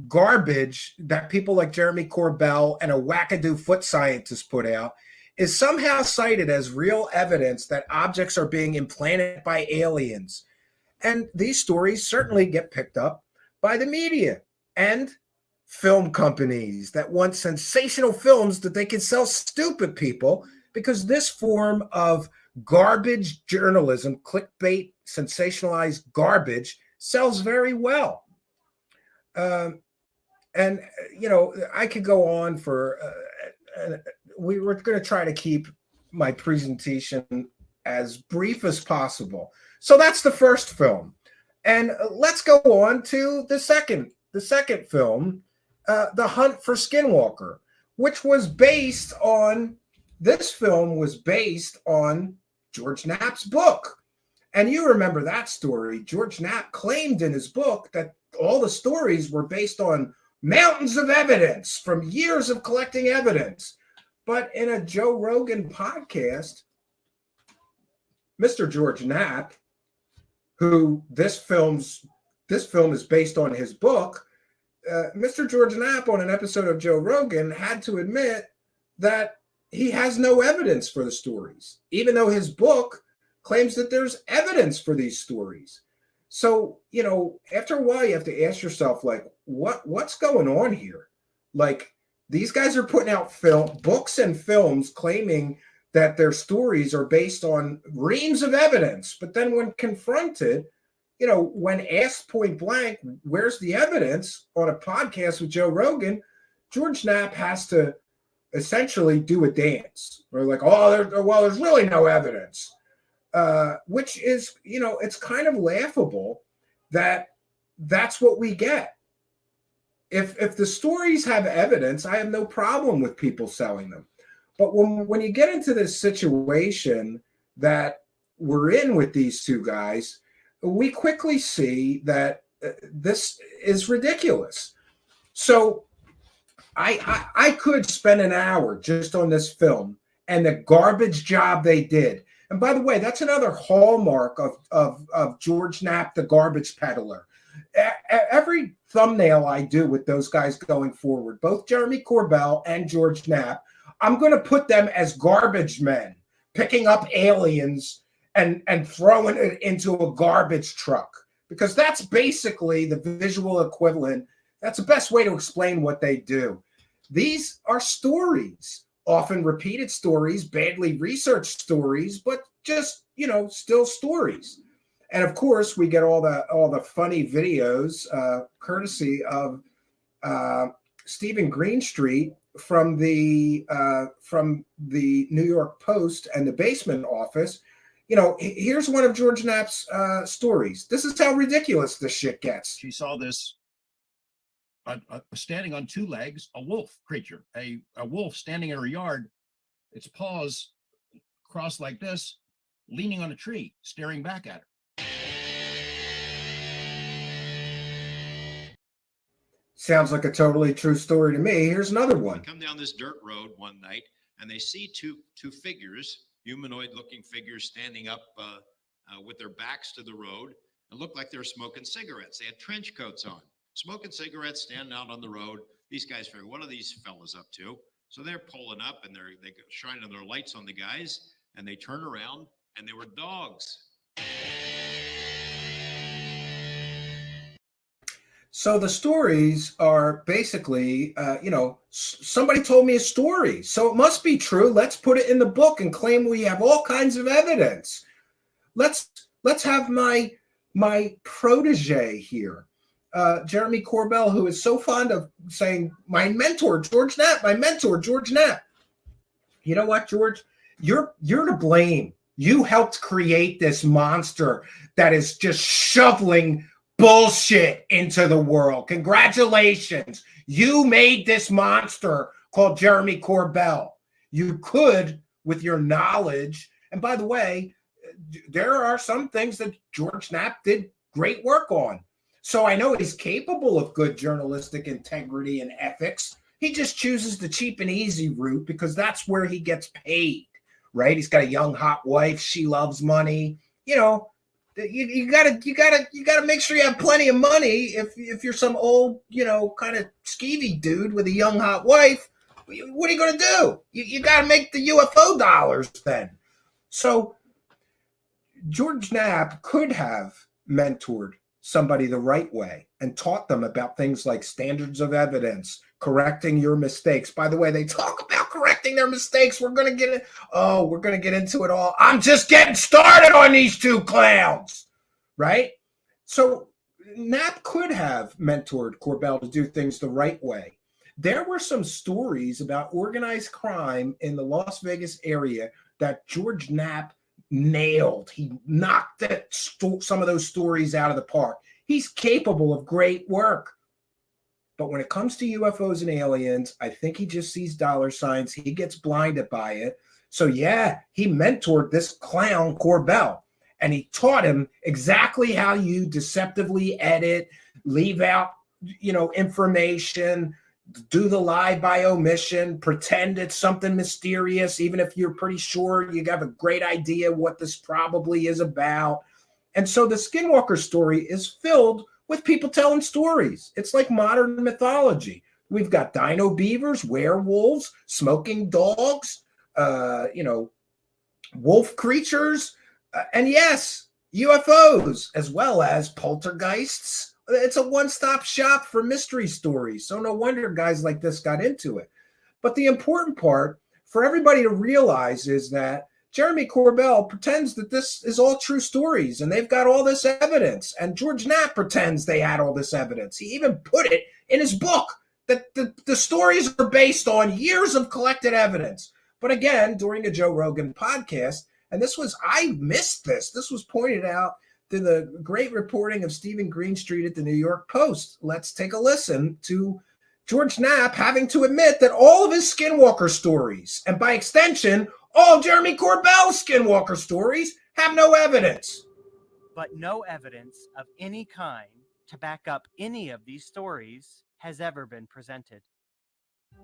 [SPEAKER 10] garbage that people like Jeremy Corbell and a wackadoo foot scientist put out is somehow cited as real evidence that objects are being implanted by aliens. And these stories certainly get picked up by the media and film companies that want sensational films that they can sell stupid people, because this form of garbage journalism, clickbait, sensationalized garbage, sells very well. And, I could go on for, we were going to try to keep my presentation as brief as possible. So that's the first film. And let's go on to the second film, The Hunt for Skinwalker, which was based on, this film was based on George Knapp's book. And you remember that story. George Knapp claimed in his book that all the stories were based on mountains of evidence from years of collecting evidence. But in a Joe Rogan podcast, Mr. George Knapp, who this film is based on his book, Mr. George Knapp on an episode of Joe Rogan had to admit that he has no evidence for the stories, even though his book claims that there's evidence for these stories. So, after a while, you have to ask yourself, like, what's going on here? Like, these guys are putting out books and films claiming that their stories are based on reams of evidence. But then when confronted, when asked point blank, where's the evidence on a podcast with Joe Rogan, George Knapp has to essentially do a dance. We're like, there's really no evidence, which is, it's kind of laughable that that's what we get. If the stories have evidence, I have no problem with people selling them. But when you get into this situation that we're in with these two guys, we quickly see that this is ridiculous. So I could spend an hour just on this film and the garbage job they did. And by the way, that's another hallmark of George Knapp, the garbage peddler. Every thumbnail I do with those guys going forward, both Jeremy Corbell and George Knapp, I'm going to put them as garbage men, picking up aliens and throwing it into a garbage truck, because that's basically the visual equivalent. That's the best way to explain what they do. These are stories, often repeated stories, badly researched stories, but just, still stories. And of course, we get all the funny videos, courtesy of Stephen Greenstreet from the New York Post and the Basement Office. Here's one of George Knapp's stories. This is how ridiculous this shit gets.
[SPEAKER 6] She saw this standing on two legs, a wolf creature, a wolf standing in her yard, its paws crossed like this, leaning on a tree, staring back at her.
[SPEAKER 10] Sounds like a totally true story to me. Here's another one.
[SPEAKER 6] Come down this dirt road one night, and they see two figures, humanoid-looking figures, standing up with their backs to the road, and looked like they were smoking cigarettes. They had trench coats on, smoking cigarettes, standing out on the road. These guys figure, what are these fellas up to? So they're pulling up, and they shining their lights on the guys, and they turn around, and they were dogs.
[SPEAKER 10] So the stories are basically, somebody told me a story, so it must be true. Let's put it in the book and claim we have all kinds of evidence. Let's have my protege here, Jeremy Corbell, who is so fond of saying, my mentor, George Knapp, my mentor, George Knapp. You know what, George? You're to blame. You helped create this monster that is just shoveling bullshit into the world. Congratulations. You made this monster called Jeremy Corbell. You could, with your knowledge, and by the way, there are some things that George Knapp did great work on. So I know he's capable of good journalistic integrity and ethics. He just chooses the cheap and easy route because that's where he gets paid, right? He's got a young, hot wife. She loves money. You gotta make sure you have plenty of money. If you're some old, kind of skeevy dude with a young hot wife, what are you gonna do? You gotta make the UFO dollars then. So George Knapp could have mentored somebody the right way and taught them about things like standards of evidence, correcting your mistakes. By the way, they talk about correcting their mistakes. We're gonna get into it all. I'm just getting started on these two clowns, right? So Knapp could have mentored Corbell to do things the right way. There were some stories about organized crime in the Las Vegas area that George Knapp nailed. He knocked some of those stories out of the park. He's capable of great work. But when it comes to UFOs and aliens, I think he just sees dollar signs. He gets blinded by it. So yeah, he mentored this clown Corbell, and he taught him exactly how you deceptively edit, leave out, information, do the lie by omission, pretend it's something mysterious, even if you're pretty sure you have a great idea what this probably is about. And so the Skinwalker story is filled with people telling stories. It's like modern mythology. We've got dino beavers, werewolves, smoking dogs, wolf creatures, and yes, UFOs, as well as poltergeists. It's a one-stop shop for mystery stories. So no wonder guys like this got into it. But the important part for everybody to realize is that Jeremy Corbell pretends that this is all true stories and they've got all this evidence. And George Knapp pretends they had all this evidence. He even put it in his book that the stories are based on years of collected evidence. But again, during a Joe Rogan podcast, and I missed this. This was pointed out through the great reporting of Stephen Greenstreet at the New York Post. Let's take a listen to George Knapp having to admit that all of his Skinwalker stories, and by extension, all of Jeremy Corbell's Skinwalker stories, have no evidence.
[SPEAKER 3] But no evidence of any kind to back up any of these stories has ever been presented.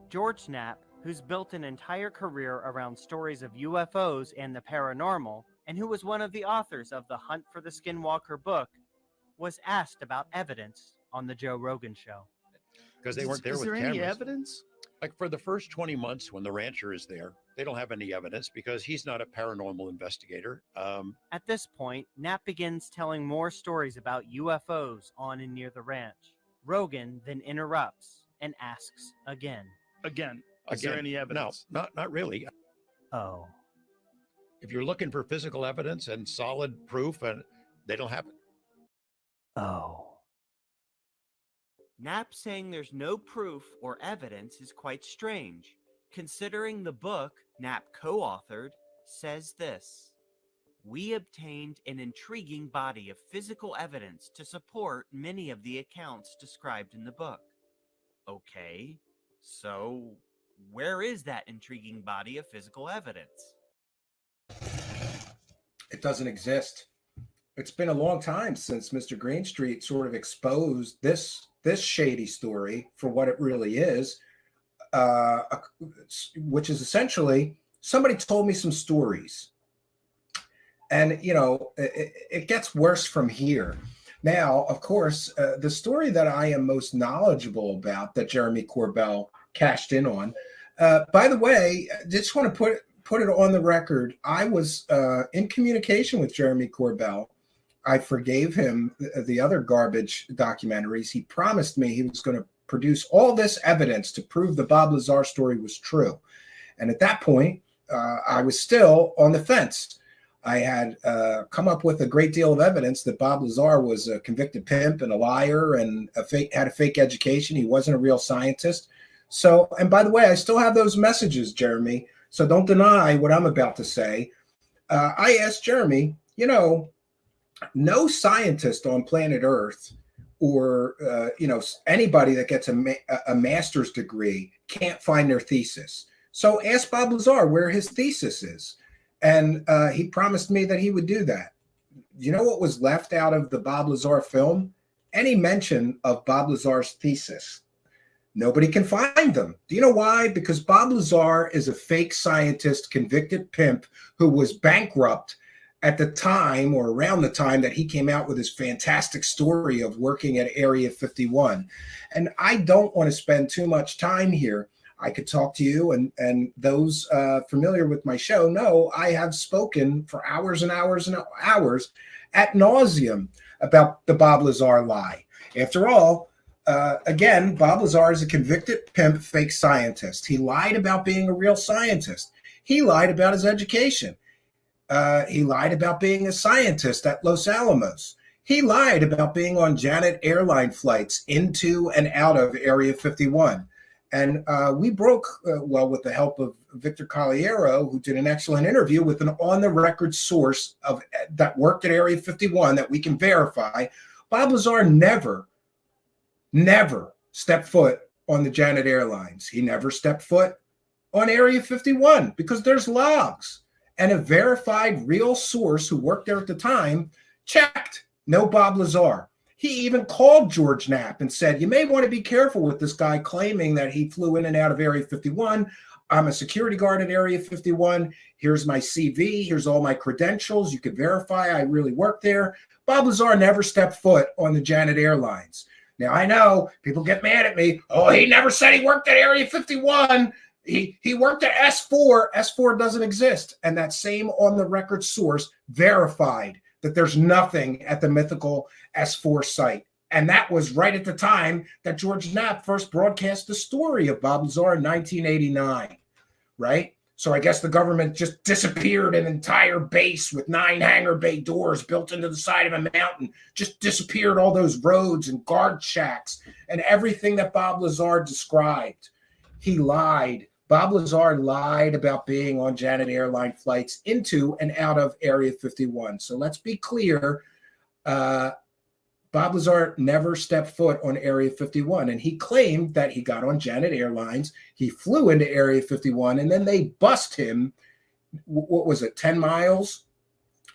[SPEAKER 3] George Knapp, who's built an entire career around stories of UFOs and the paranormal, and who was one of the authors of the Hunt for the Skinwalker book, was asked about evidence on the Joe Rogan show.
[SPEAKER 22] Because they weren't there
[SPEAKER 13] Is
[SPEAKER 22] with
[SPEAKER 13] there
[SPEAKER 22] cameras.
[SPEAKER 13] any evidence?
[SPEAKER 22] Like for the first 20 months when the rancher is there, they don't have any evidence because he's not a paranormal investigator.
[SPEAKER 3] At this point, Knapp begins telling more stories about UFOs on and near the ranch. Rogan then interrupts and asks again.
[SPEAKER 13] Again, is there any evidence?
[SPEAKER 22] No, not really.
[SPEAKER 3] Oh.
[SPEAKER 22] If you're looking for physical evidence and solid proof, and they don't have it.
[SPEAKER 3] Oh. Knapp saying there's no proof or evidence is quite strange, considering the book Knapp co-authored says this: "We obtained an intriguing body of physical evidence to support many of the accounts described in the book." Okay, so where is that intriguing body of physical evidence?
[SPEAKER 10] It doesn't exist. It's been a long time since Mr. Greenstreet sort of exposed this shady story for what it really is, which is essentially somebody told me some stories. And, it gets worse from here. Now, of course, the story that I am most knowledgeable about that Jeremy Corbell cashed in on, by the way, I just want to put it on the record. I was in communication with Jeremy Corbell. I forgave him the other garbage documentaries. He promised me he was going to produce all this evidence to prove the Bob Lazar story was true. And at that point, I was still on the fence. I had come up with a great deal of evidence that Bob Lazar was a convicted pimp and a liar and had a fake education. He wasn't a real scientist. So, and by the way, I still have those messages, Jeremy. So don't deny what I'm about to say. I asked Jeremy, no scientist on planet Earth or, anybody that gets a master's degree can't find their thesis. So ask Bob Lazar where his thesis is. And he promised me that he would do that. You know what was left out of the Bob Lazar film? Any mention of Bob Lazar's thesis. Nobody can find them. Do you know why? Because Bob Lazar is a fake scientist, convicted pimp who was bankrupt at the time or around the time that he came out with his fantastic story of working at Area 51. And I don't want to spend too much time here. I could talk to you, and those familiar with my show know I have spoken for hours and hours and hours ad nauseum about the Bob Lazar lie. After all, again, Bob Lazar is a convicted pimp, fake scientist. He lied about being a real scientist. He lied about his education. He lied about being a scientist at Los Alamos. He lied about being on Janet airline flights into and out of Area 51. And we broke, with the help of Victor Caliero, who did an excellent interview with an on-the-record source that worked at Area 51 that we can verify. Bob Lazar never stepped foot on the Janet Airlines. He never stepped foot on Area 51 because there's logs. And a verified real source who worked there at the time checked. No Bob Lazar. He even called George Knapp and said, you may want to be careful with this guy claiming that he flew in and out of Area 51. I'm a security guard at Area 51. Here's my CV. Here's all my credentials. You could verify I really worked there. Bob Lazar never stepped foot on the Janet Airlines. Now, I know people get mad at me. Oh, he never said he worked at Area 51. He worked at S4. S4 doesn't exist. And that same on-the-record source verified that there's nothing at the mythical S4 site. And that was right at the time that George Knapp first broadcast the story of Bob Lazar in 1989, right? So I guess the government just disappeared an entire base with 9 hangar bay doors built into the side of a mountain, just disappeared all those roads and guard shacks and everything that Bob Lazar described. He lied. Bob Lazar lied about being on Janet airline flights into and out of Area 51. So let's be clear. Bob Lazar never stepped foot on Area 51, and he claimed that he got on Janet Airlines, he flew into Area 51, and then they bussed him, what was it, 10 miles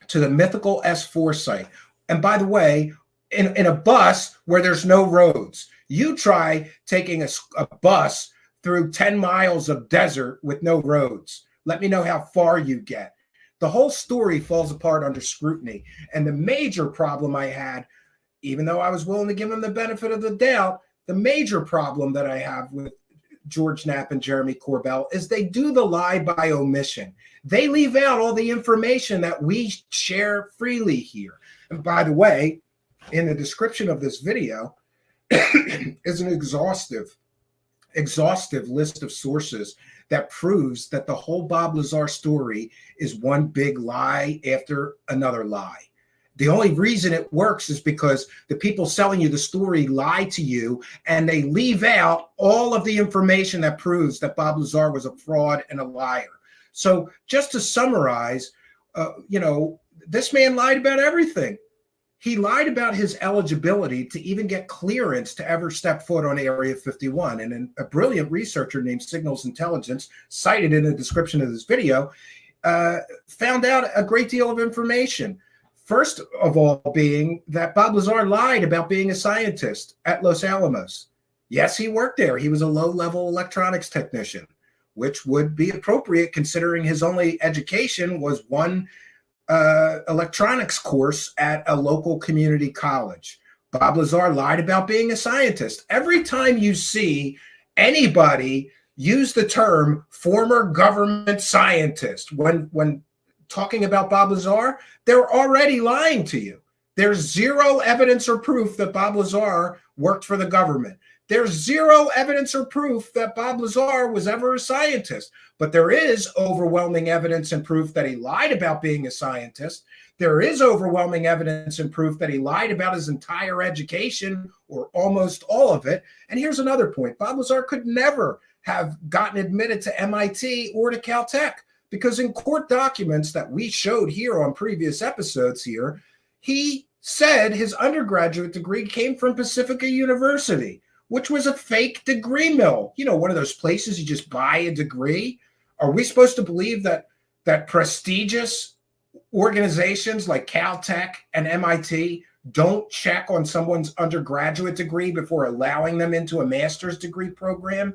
[SPEAKER 10] to the mythical S4 site. And by the way, in a bus where there's no roads, you try taking a bus through 10 miles of desert with no roads. Let me know how far you get. The whole story falls apart under scrutiny. And the major problem I had, even though I was willing to give him the benefit of the doubt, the major problem that I have with George Knapp and Jeremy Corbell is they do the lie by omission. They leave out all the information that we share freely here. And by the way, in the description of this video is an exhaustive list of sources that proves that the whole Bob Lazar story is one big lie after another lie. The only reason it works is because the people selling you the story lie to you, and they leave out all of the information that proves that Bob Lazar was a fraud and a liar. So just to summarize, this man lied about everything. He lied about his eligibility to even get clearance to ever step foot on Area 51. And a brilliant researcher named Signals Intelligence, cited in the description of this video, found out a great deal of information. First of all, being that Bob Lazar lied about being a scientist at Los Alamos. Yes, he worked there. He was a low-level electronics technician, which would be appropriate considering his only education was one electronics course at a local community college. Bob Lazar lied about being a scientist. Every time you see anybody use the term former government scientist when talking about Bob Lazar, they're already lying to you. There's zero evidence or proof that Bob Lazar worked for the government. There's zero evidence or proof that Bob Lazar was ever a scientist. But there is overwhelming evidence and proof that he lied about being a scientist. There is overwhelming evidence and proof that he lied about his entire education, or almost all of it. And here's another point. Bob Lazar could never have gotten admitted to MIT or to Caltech, because in court documents that we showed here on previous episodes here, he said his undergraduate degree came from Pacifica University, which was a fake degree mill. You know, one of those places you just buy a degree. Are we supposed to believe that prestigious organizations like Caltech and MIT don't check on someone's undergraduate degree before allowing them into a master's degree program?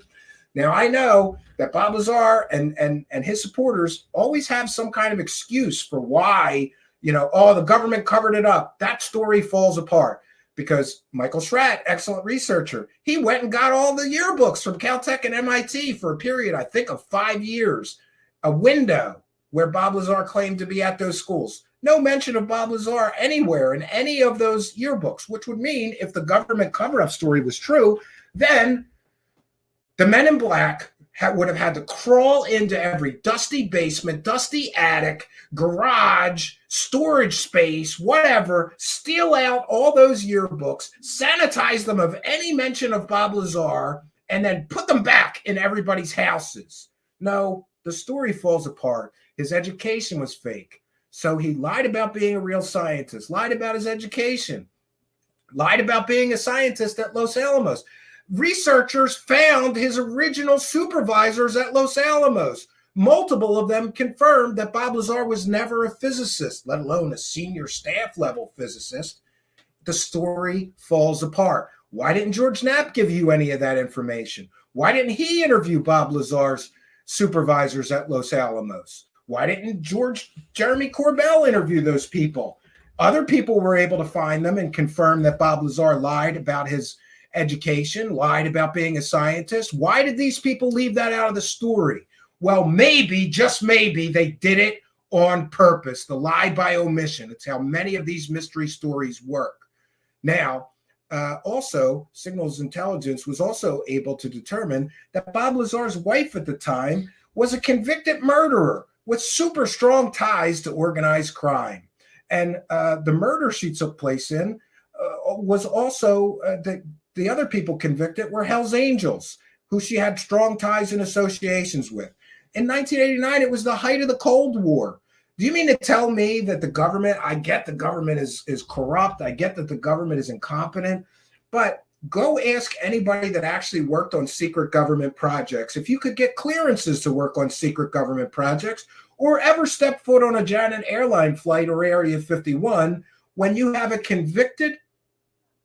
[SPEAKER 10] Now, I know that Bob Lazar and his supporters always have some kind of excuse for why, the government covered it up. That story falls apart because Michael Schratt, excellent researcher, he went and got all the yearbooks from Caltech and MIT for a period, I think, of 5 years, a window where Bob Lazar claimed to be at those schools. No mention of Bob Lazar anywhere in any of those yearbooks, which would mean if the government cover-up story was true, then the Men in Black would have had to crawl into every dusty basement, dusty attic, garage, storage space, whatever, steal out all those yearbooks, sanitize them of any mention of Bob Lazar, and then put them back in everybody's houses. No, the story falls apart. His education was fake. So he lied about being a real scientist, lied about his education, lied about being a scientist at Los Alamos. Researchers found his original supervisors at Los Alamos. Multiple of them confirmed that Bob Lazar was never a physicist, let alone a senior staff level physicist. The story falls apart. Why didn't George Knapp give you any of that information? Why didn't he interview Bob Lazar's supervisors at Los Alamos? Why didn't Jeremy Corbell interview those people? Other people were able to find them and confirm that Bob Lazar lied about his education, lied about being a scientist. Why did these people leave that out of the story? Well, maybe, just maybe, they did it on purpose. The lie by omission. It's how many of these mystery stories work. Now, also, Signals Intelligence was also able to determine that Bob Lazar's wife at the time was a convicted murderer with super strong ties to organized crime. And the murder she took place in was also the other people convicted were Hell's Angels, who she had strong ties and associations with. In 1989, it was the height of the Cold War. Do you mean to tell me that the government, I get the government is corrupt, I get that the government is incompetent, but go ask anybody that actually worked on secret government projects if you could get clearances to work on secret government projects or ever step foot on a Janet airline flight or Area 51 when you have a convicted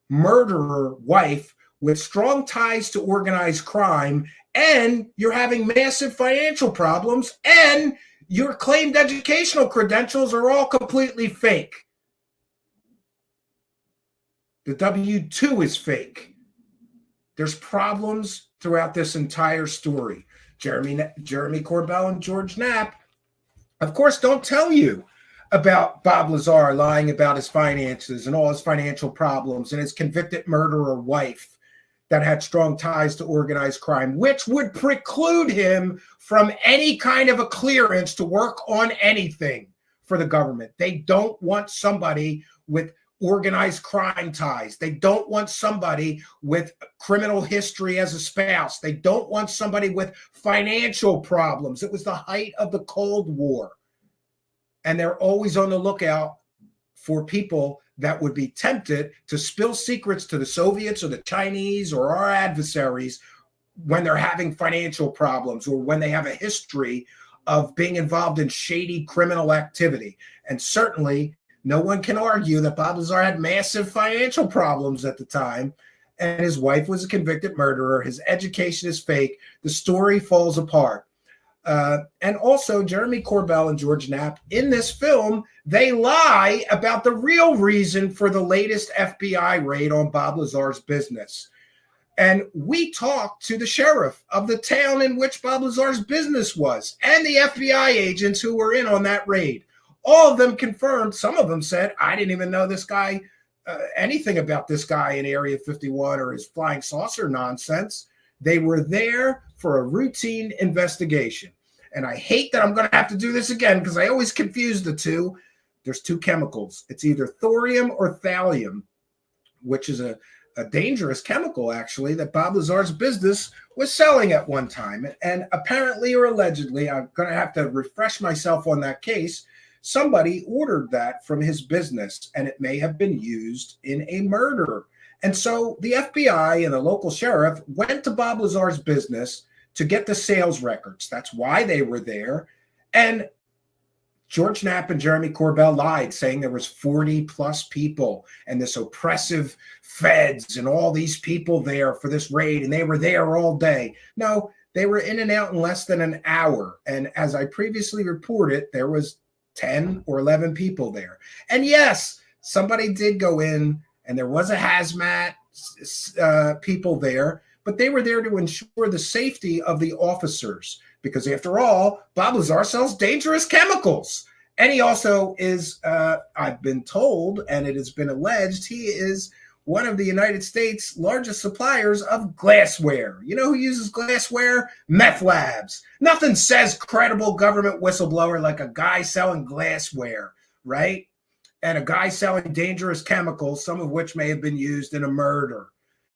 [SPEAKER 10] murderer wife with strong ties to organized crime, and you're having massive financial problems, and your claimed educational credentials are all completely fake. The W-2 is fake. There's problems throughout this entire story. Jeremy Corbell and George Knapp, of course, don't tell you about Bob Lazar lying about his finances and all his financial problems and his convicted murderer wife that had strong ties to organized crime, which would preclude him from any kind of a clearance to work on anything for the government. They don't want somebody with organized crime ties. They don't want somebody with criminal history as a spouse. They don't want somebody with financial problems. It was the height of the Cold War. And they're always on the lookout for people that would be tempted to spill secrets to the Soviets or the Chinese or our adversaries when they're having financial problems or when they have a history of being involved in shady criminal activity. And certainly no one can argue that Bob Lazar had massive financial problems at the time, and his wife was a convicted murderer. His education is fake. The story falls apart. And also, Jeremy Corbell and George Knapp, in this film, they lie about the real reason for the latest FBI raid on Bob Lazar's business. And we talked to the sheriff of the town in which Bob Lazar's business was and the FBI agents who were in on that raid. All of them confirmed. Some of them said, I didn't even know this guy, anything about this guy in Area 51 or his flying saucer nonsense. They were there for a routine investigation. And I hate that I'm going to have to do this again because I always confuse the two. There's two chemicals. It's either thorium or thallium, which is a dangerous chemical, actually, that Bob Lazar's business was selling at one time. And apparently or allegedly, I'm going to have to refresh myself on that case, somebody ordered that from his business, and it may have been used in a murder. And so the FBI and the local sheriff went to Bob Lazar's business to get the sales records. That's why they were there. And George Knapp and Jeremy Corbell lied, saying there was 40 plus people and this oppressive feds and all these people there for this raid, and they were there all day. No, they were in and out in less than an hour. And as I previously reported, there was 10 or 11 people there. And yes, somebody did go in and there was a hazmat people there, but they were there to ensure the safety of the officers because after all, Bob Lazar sells dangerous chemicals. And he also is, I've been told, and it has been alleged, he is one of the United States' largest suppliers of glassware. You know who uses glassware? Meth labs. Nothing says credible government whistleblower like a guy selling glassware, right? And a guy selling dangerous chemicals, some of which may have been used in a murder.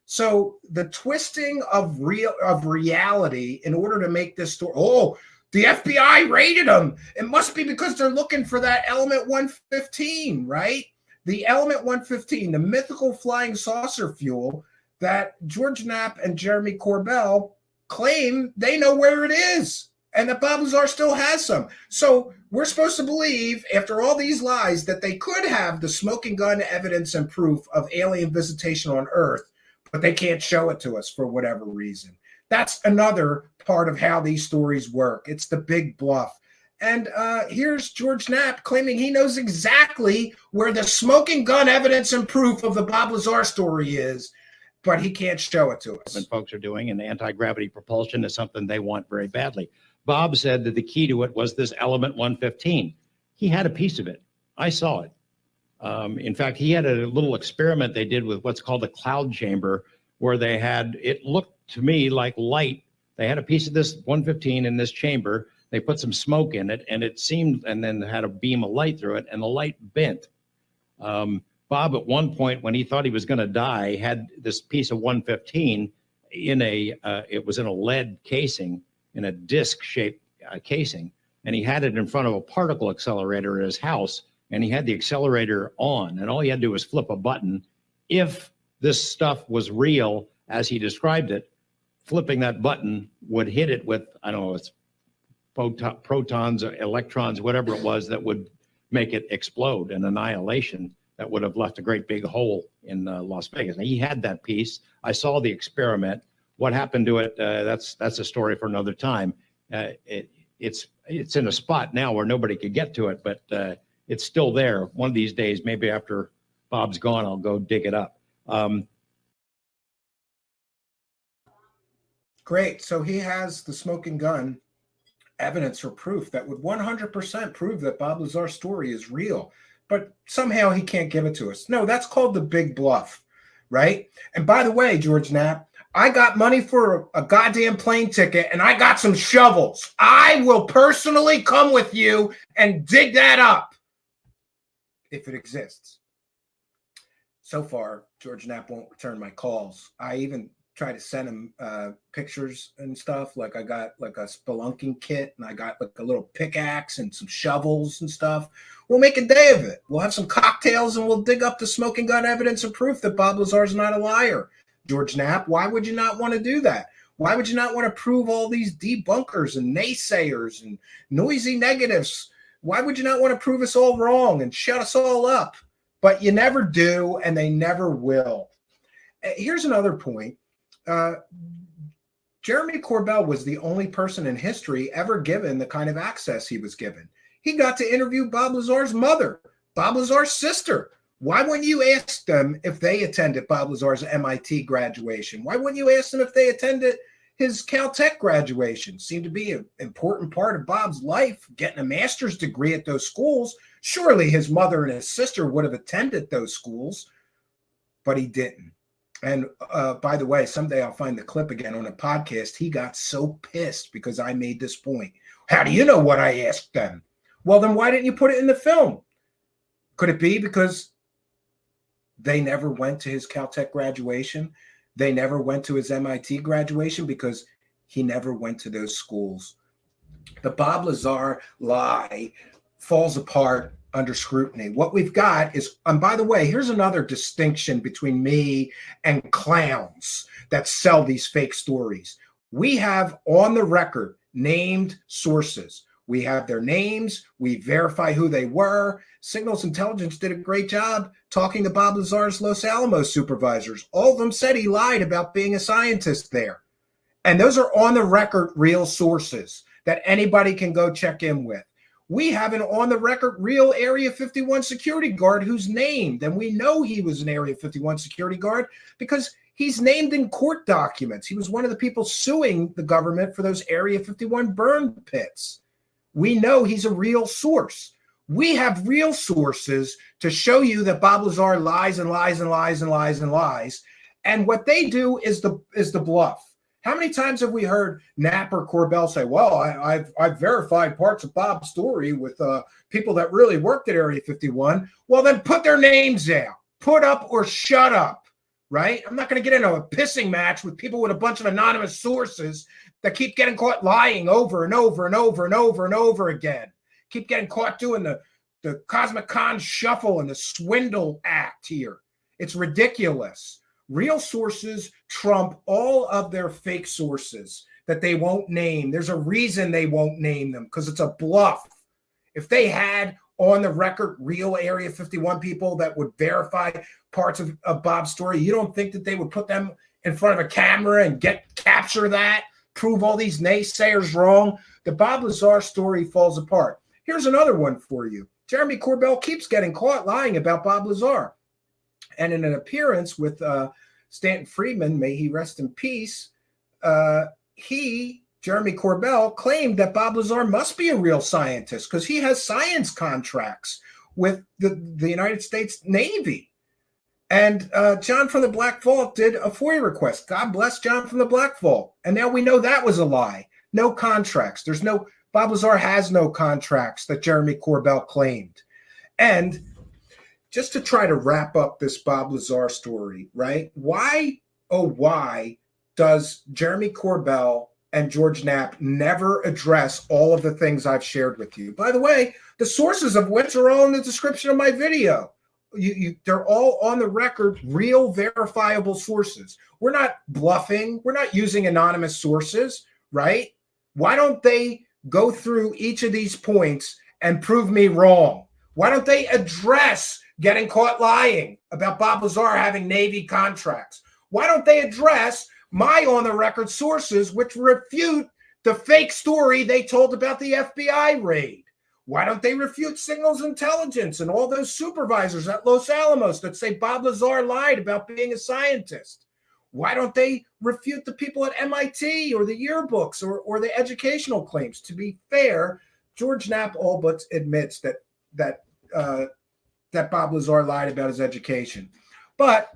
[SPEAKER 10] So the twisting of reality in order to make this story, oh, the FBI raided them. It must be because they're looking for that element 115, right? The element 115, the mythical flying saucer fuel that George Knapp and Jeremy Corbell claim they know where it is, and that Bob Lazar still has some. So we're supposed to believe, after all these lies, that they could have the smoking gun evidence and proof of alien visitation on Earth, but they can't show it to us for whatever reason. That's another part of how these stories work. It's the big bluff. And here's George Knapp claiming he knows exactly where the smoking gun evidence and proof of the Bob Lazar story is, but he can't show it to us.
[SPEAKER 22] And folks are doing, and anti-gravity propulsion is something they want very badly. Bob said that the key to it was this element 115. He had a piece of it. I saw it. In fact, he had a little experiment they did with what's called a cloud chamber, where they had, it looked to me like light They had a piece of this 115 in this chamber. They put some smoke in it, and it seemed, and then had a beam of light through it, and the light bent. Bob, at one point, when he thought he was going to die, had this piece of 115 in it was in a lead casing, in a disc-shaped casing, and he had it in front of a particle accelerator at his house, and he had the accelerator on, and all he had to do was flip a button. If this stuff was real, as he described it, flipping that button would hit it with, I don't know, it's protons or electrons, whatever it was, that would make it explode, an annihilation that would have left a great big hole in Las Vegas. And he had that piece. I saw the experiment. What happened to it, that's a story for another time. It's in a spot now where nobody could get to it, but it's still there. One of these days, maybe after Bob's gone, I'll go dig it up.
[SPEAKER 10] Great. So he has the smoking gun evidence or proof that would 100% prove that Bob Lazar's story is real, but somehow he can't give it to us. No, that's called the big bluff, right? And by the way, George Knapp, I got money for a goddamn plane ticket, and I got some shovels. I will personally come with you and dig that up if it exists. So far, George Knapp won't return my calls. I even try to send him pictures and stuff. Like I got like a spelunking kit, and I got like a little pickaxe and some shovels and stuff. We'll make a day of it. We'll have some cocktails, and we'll dig up the smoking gun evidence and proof that Bob Lazar's not a liar. George Knapp, why would you not want to do that? Why would you not want to prove all these debunkers and naysayers and noisy negatives? Why would you not want to prove us all wrong and shut us all up? But you never do, and they never will. Here's another point. Jeremy Corbell was the only person in history ever given the kind of access he was given. He got to interview Bob Lazar's mother, Bob Lazar's sister. Why wouldn't you ask them if they attended Bob Lazar's MIT graduation? Why wouldn't you ask them if they attended his Caltech graduation? Seemed to be an important part of Bob's life, getting a master's degree at those schools. Surely his mother and his sister would have attended those schools, but he didn't. And by the way, someday I'll find the clip again on a podcast. He got so pissed because I made this point. How do you know what I asked them? Well, then why didn't you put it in the film? Could it be because they never went to his Caltech graduation? They never went to his MIT graduation because he never went to those schools. The Bob Lazar lie falls apart under scrutiny. What we've got is, and by the way, here's another distinction between me and clowns that sell these fake stories. We have on the record named sources. We have their names. We verify who they were. Signals Intelligence did a great job talking to Bob Lazar's Los Alamos supervisors. All of them said he lied about being a scientist there. And those are on the record real sources that anybody can go check in with. We have an on the record real Area 51 security guard who's named, and we know he was an Area 51 security guard because he's named in court documents. He was one of the people suing the government for those Area 51 burn pits. We know he's a real source. We have real sources to show you that Bob Lazar lies and lies and lies and lies and lies. And what they do is the bluff. How many times have we heard Knapp or Corbell say, well, I've verified parts of Bob's story with people that really worked at Area 51. Well, then put their names out. Put up or shut up, right? I'm not going to get into a pissing match with people with a bunch of anonymous sources that keep getting caught lying over and over and over and over and over again. Keep getting caught doing the Cosmic Con shuffle and the swindle act here. It's ridiculous. Real sources trump all of their fake sources that they won't name. There's a reason they won't name them, because it's a bluff. If they had on the record real Area 51 people that would verify parts of Bob's story, you don't think that they would put them in front of a camera and capture that, prove all these naysayers wrong? The Bob Lazar story falls apart. Here's another one for you. Jeremy Corbell keeps getting caught lying about Bob Lazar. And in an appearance with Stanton Friedman, may he rest in peace, Jeremy Corbell, claimed that Bob Lazar must be a real scientist because he has science contracts with the United States Navy. And John from the Black Vault did a FOIA request. God bless John from the Black Vault. And now we know that was a lie. No contracts. Bob Lazar has no contracts that Jeremy Corbell claimed. And just to try to wrap up this Bob Lazar story, right? Why, oh, why does Jeremy Corbell and George Knapp never address all of the things I've shared with you? By the way, the sources of which are all in the description of my video. They're all on the record, real verifiable sources. We're not bluffing. We're not using anonymous sources, right? Why don't they go through each of these points and prove me wrong? Why don't they address getting caught lying about Bob Lazar having Navy contracts? Why don't they address my on-the-record sources which refute the fake story they told about the FBI raid? Why don't they refute Signals Intelligence and all those supervisors at Los Alamos that say Bob Lazar lied about being a scientist? Why don't they refute the people at MIT or the yearbooks or the educational claims? To be fair, George Knapp all but admits that Bob Lazar lied about his education. But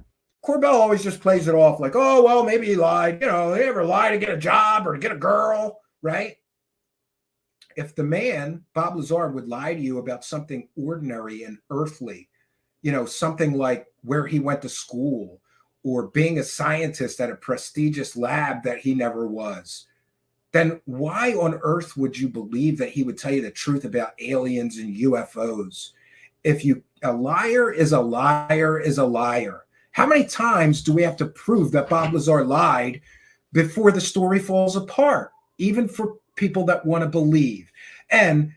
[SPEAKER 10] Corbell always just plays it off like, oh, well, maybe he lied. You know, they ever lie to get a job or to get a girl, right? If the man, Bob Lazar, would lie to you about something ordinary and earthly, you know, something like where he went to school or being a scientist at a prestigious lab that he never was, then why on earth would you believe that he would tell you the truth about aliens and UFOs? A liar is a liar is a liar. How many times do we have to prove that Bob Lazar lied before the story falls apart, even for people that want to believe? And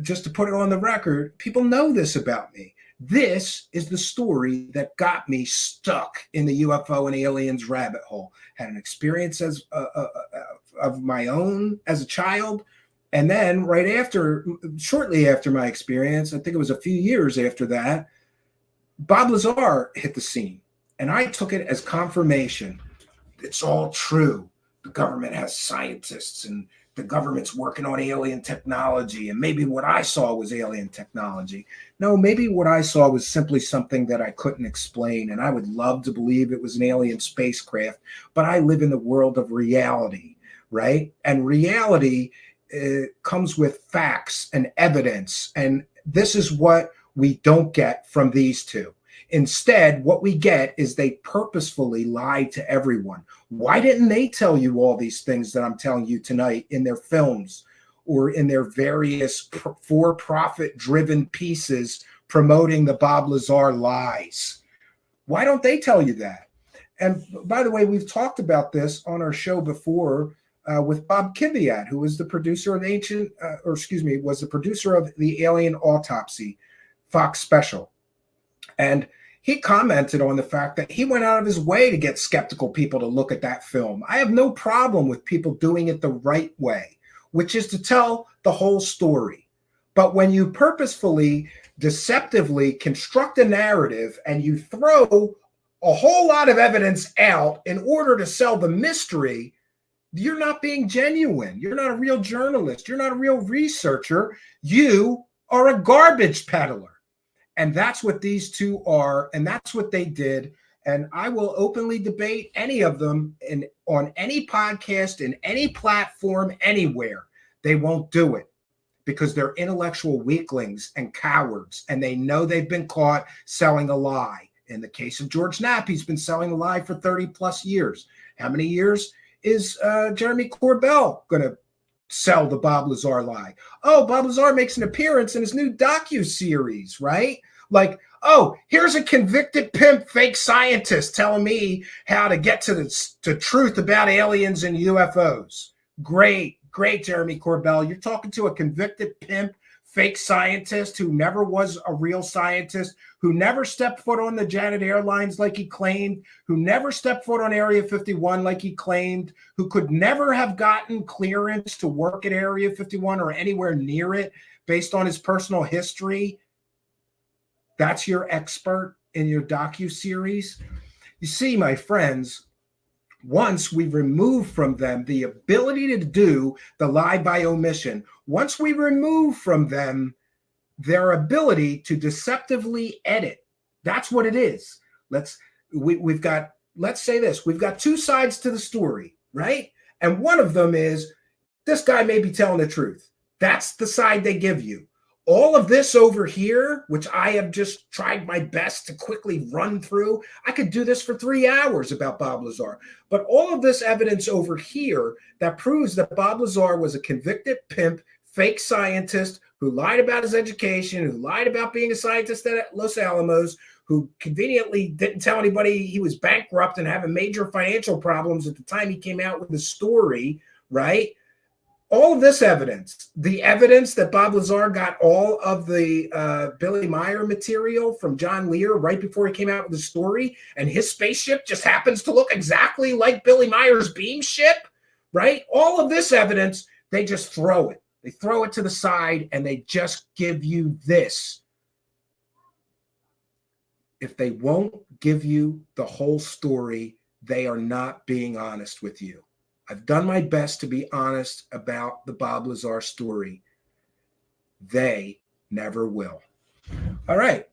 [SPEAKER 10] just to put it on the record, people know this about me. This is the story that got me stuck in the UFO and aliens rabbit hole. Had an experience as of my own as a child. And then shortly after my experience, I think it was a few years after that, Bob Lazar hit the scene. And I took it as confirmation. It's all true. The government has scientists and the government's working on alien technology. And maybe what I saw was alien technology. No, maybe what I saw was simply something that I couldn't explain. And I would love to believe it was an alien spacecraft. But I live in the world of reality, right? And reality comes with facts and evidence. And this is what we don't get from these two. Instead, what we get is they purposefully lied to everyone. Why didn't they tell you all these things that I'm telling you tonight in their films or in their various for-profit driven pieces promoting the Bob Lazar lies? Why don't they tell you that? And by the way, we've talked about this on our show before with Bob Kiviat, who was the producer of was the producer of the Alien Autopsy Fox special. And he commented on the fact that he went out of his way to get skeptical people to look at that film. I have no problem with people doing it the right way, which is to tell the whole story. But when you purposefully, deceptively construct a narrative and you throw a whole lot of evidence out in order to sell the mystery, you're not being genuine. You're not a real journalist. You're not a real researcher. You are a garbage peddler. And that's what these two are, and that's what they did. And I will openly debate any of them on any podcast, in any platform, anywhere. They won't do it because they're intellectual weaklings and cowards, and they know they've been caught selling a lie. In the case of George Knapp, he's been selling a lie for 30 plus years. How many years is Jeremy Corbell going to sell the Bob Lazar lie? Oh, Bob Lazar makes an appearance in his new docu-series, right? Like, oh, here's a convicted pimp fake scientist telling me how to get to the truth about aliens and UFOs. Great, Jeremy Corbell. You're talking to a convicted pimp fake scientist who never was a real scientist, who never stepped foot on the Janet Airlines like he claimed, who never stepped foot on Area 51 like he claimed, who could never have gotten clearance to work at Area 51 or anywhere near it based on his personal history. That's your expert in your docu-series. You see, my friends, once we remove from them the ability to do the lie by omission, once we remove from them their ability to deceptively edit, that's what it is. We've got, let's say this, we've got two sides to the story, right? And one of them is this guy may be telling the truth. That's the side they give you. All of this over here, which I have just tried my best to quickly run through, I could do this for 3 hours about Bob Lazar. But all of this evidence over here that proves that Bob Lazar was a convicted pimp, fake scientist who lied about his education, who lied about being a scientist at Los Alamos, who conveniently didn't tell anybody he was bankrupt and having major financial problems at the time he came out with the story, right? All of this evidence, the evidence that Bob Lazar got all of the Billy Meyer material from John Lear right before he came out with the story, and his spaceship just happens to look exactly like Billy Meyer's beam ship, right? All of this evidence, they just throw it. They throw it to the side and they just give you this. If they won't give you the whole story, they are not being honest with you. I've done my best to be honest about the Bob Lazar story. They never will. All right.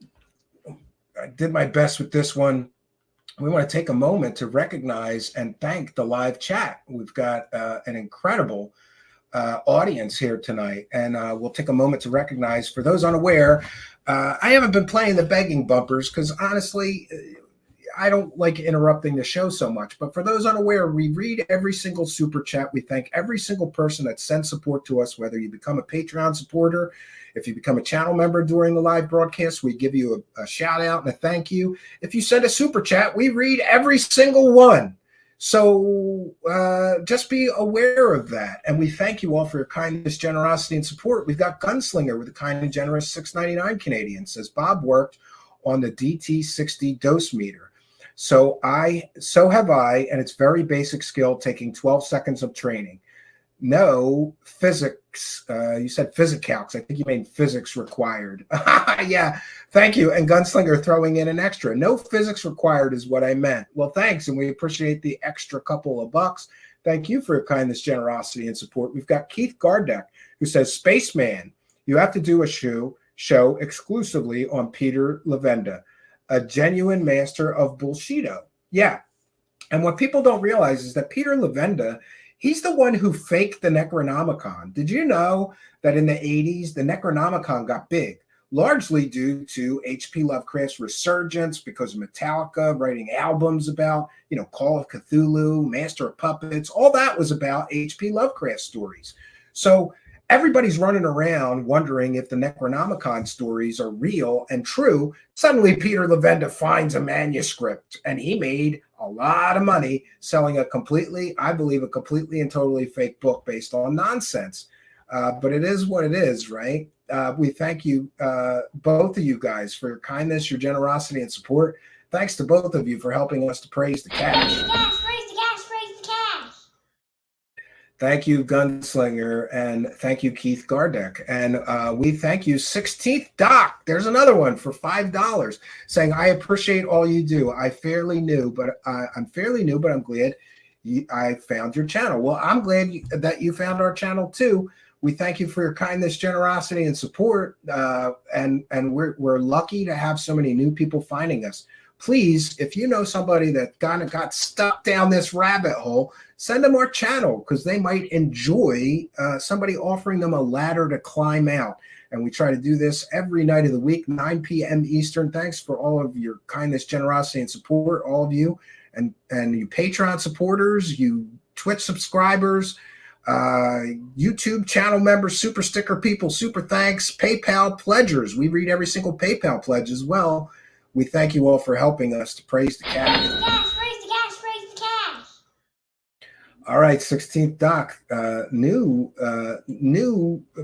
[SPEAKER 10] I did my best with this one. We want to take a moment to recognize and thank the live chat. We've got an incredible audience here tonight, and we'll take a moment to recognize, for those unaware, I haven't been playing the begging bumpers because honestly, I don't like interrupting the show so much. But for those unaware, we read every single super chat. We thank every single person that sends support to us, whether you become a Patreon supporter, if you become a channel member during the live broadcast, we give you a shout out and a thank you. If you send a super chat, we read every single one. So just be aware of that. And we thank you all for your kindness, generosity, and support. We've got Gunslinger with a kind and generous $6.99 Canadian. Says Bob worked on the DT60 dose meter. So have I, and it's very basic skill, taking 12 seconds of training. No physics. You said physicalcs. I think you mean physics required. Yeah, thank you. And Gunslinger throwing in an extra. No physics required is what I meant. Well, thanks, and we appreciate the extra couple of bucks. Thank you for your kindness, generosity, and support. We've got Keith Gardeck, who says, Spaceman, you have to do a show exclusively on Peter Levenda, a genuine master of bullshito. Yeah. And what people don't realize is that Peter Levenda, he's the one who faked the Necronomicon. Did you know that in the 80s, the Necronomicon got big, largely due to H.P. Lovecraft's resurgence because of Metallica writing albums about, Call of Cthulhu, Master of Puppets. All that was about H.P. Lovecraft stories. So everybody's running around wondering if the Necronomicon stories are real and true. Suddenly, Peter Levenda finds a manuscript, and he made a lot of money selling I believe, a completely and totally fake book based on nonsense. But it is what it is, right? We thank you, both of you guys, for your kindness, your generosity, and support. Thanks to both of you for helping us to praise the cash. Thank you, Gunslinger, and thank you, Keith Gardeck. And we thank you, 16th Doc. There's another one for $5 saying, I appreciate all you do. I'm fairly new, but I'm glad I found your channel. Well, I'm glad that you found our channel too. We thank you for your kindness, generosity, and support. And we're lucky to have so many new people finding us. Please, if you know somebody that kind of got stuck down this rabbit hole, send them our channel because they might enjoy somebody offering them a ladder to climb out. And we try to do this every night of the week, 9 p.m. Eastern. Thanks for all of your kindness, generosity, and support, all of you. And you Patreon supporters, you Twitch subscribers, YouTube channel members, super sticker people, super thanks, PayPal pledgers. We read every single PayPal pledge as well. We thank you all for helping us to praise the cash. Praise the cash, praise the cash, praise the cash. All right, 16th Doc, new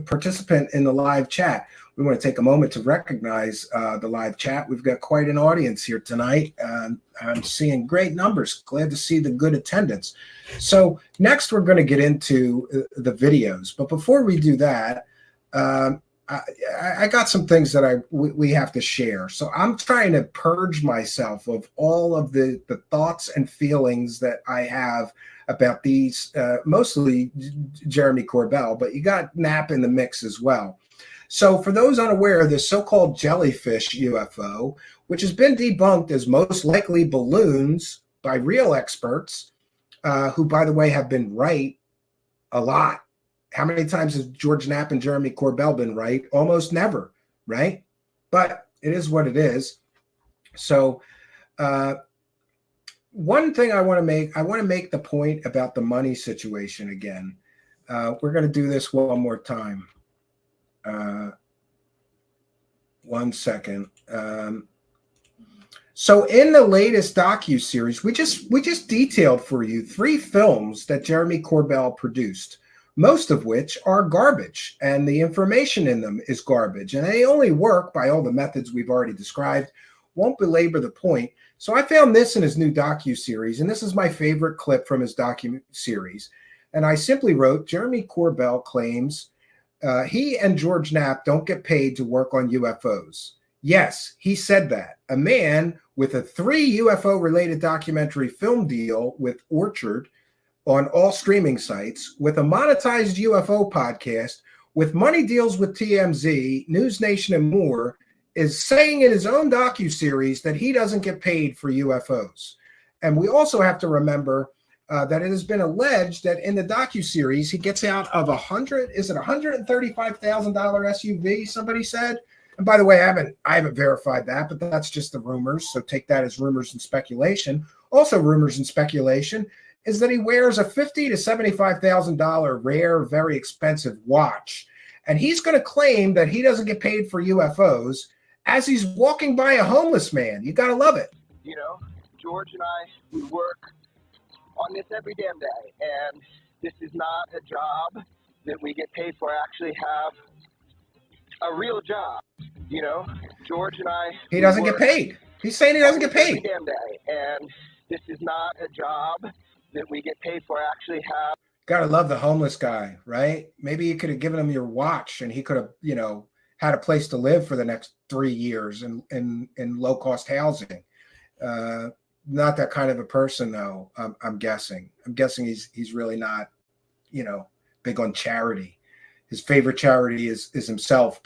[SPEAKER 10] participant in the live chat. We want to take a moment to recognize the live chat. We've got quite an audience here tonight. I'm seeing great numbers. Glad to see the good attendance. So next we're going to get into the videos. But before we do that, I got some things that we have to share. So I'm trying to purge myself of all of the thoughts and feelings that I have about these, mostly Jeremy Corbell, but you got Knapp in the mix as well. So for those unaware, the so-called jellyfish UFO, which has been debunked as most likely balloons by real experts, who, by the way, have been right a lot. How many times has George Knapp and Jeremy Corbell been right? Almost never, right? But it is what it is. So one thing I want to make the point about the money situation again. We're going to do this one more time. 1 second. So in the latest docu-series, we just detailed for you 3 films that Jeremy Corbell produced, most of which are garbage, and the information in them is garbage, and they only work by all the methods we've already described. Won't belabor the point. So I found this in his new docu-series, and this is my favorite clip from his docu-series. And I simply wrote, Jeremy Corbell claims he and George Knapp don't get paid to work on UFOs. Yes, he said that. A man with a 3 UFO-related documentary film deal with Orchard on all streaming sites, with a monetized UFO podcast, with money deals with TMZ, News Nation, and more, is saying in his own docuseries that he doesn't get paid for UFOs. And we also have to remember that it has been alleged that in the docuseries he gets out of $135,000 SUV, somebody said. And by the way, I haven't verified that, but that's just the rumors. So take that as rumors and speculation. Also rumors and speculation is that he wears a $50,000 to $75,000 rare, very expensive watch. And he's going to claim that he doesn't get paid for UFOs as he's walking by a homeless man. You got to love it.
[SPEAKER 12] You know, George and I, we work on this every damn day. And this is not a job that we get paid for. I actually have a real job. You know, George and I.
[SPEAKER 10] He doesn't get paid. He's saying he doesn't get paid.
[SPEAKER 12] Every damn day. And this is not a job that we get paid for. I actually have.
[SPEAKER 10] Gotta love the homeless guy, right? Maybe you could have given him your watch and he could have, had a place to live for the next 3 years in low-cost housing. Not that kind of a person, though, I'm guessing. I'm guessing he's really not, big on charity. His favorite charity is himself.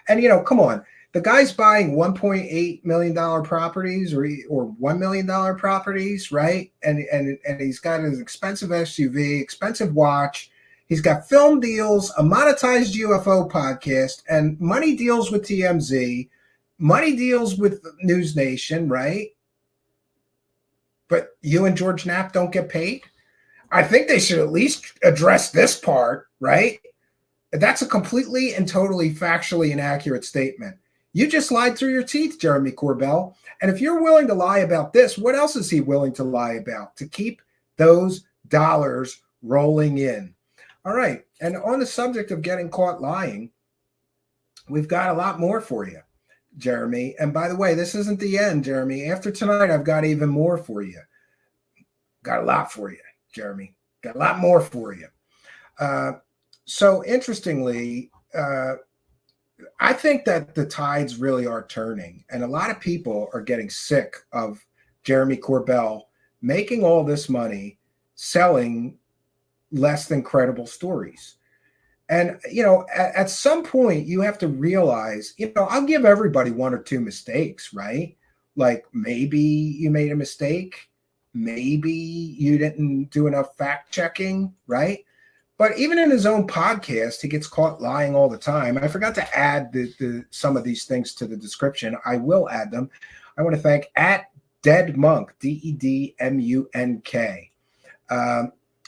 [SPEAKER 10] And, come on. The guy's buying $1.8 million properties or $1 million properties, right? And he's got an expensive SUV, expensive watch. He's got film deals, a monetized UFO podcast, and money deals with TMZ, money deals with News Nation, right? But you and George Knapp don't get paid? I think they should at least address this part, right? That's a completely and totally factually inaccurate statement. You just lied through your teeth, Jeremy Corbell. And if you're willing to lie about this, what else is he willing to lie about to keep those dollars rolling in? All right. And on the subject of getting caught lying, we've got a lot more for you, Jeremy. And by the way, this isn't the end, Jeremy. After tonight, I've got even more for you. Got a lot for you, Jeremy. Got a lot more for you. So interestingly, I think that the tides really are turning, and a lot of people are getting sick of Jeremy Corbell making all this money selling less than credible stories. And, at some point you have to realize, I'll give everybody 1 or 2 mistakes, right? Like maybe you made a mistake. Maybe you didn't do enough fact checking, right? But even in his own podcast, he gets caught lying all the time. I forgot to add some of these things to the description. I will add them. I want to thank @DeadMunk, DEDMUNK,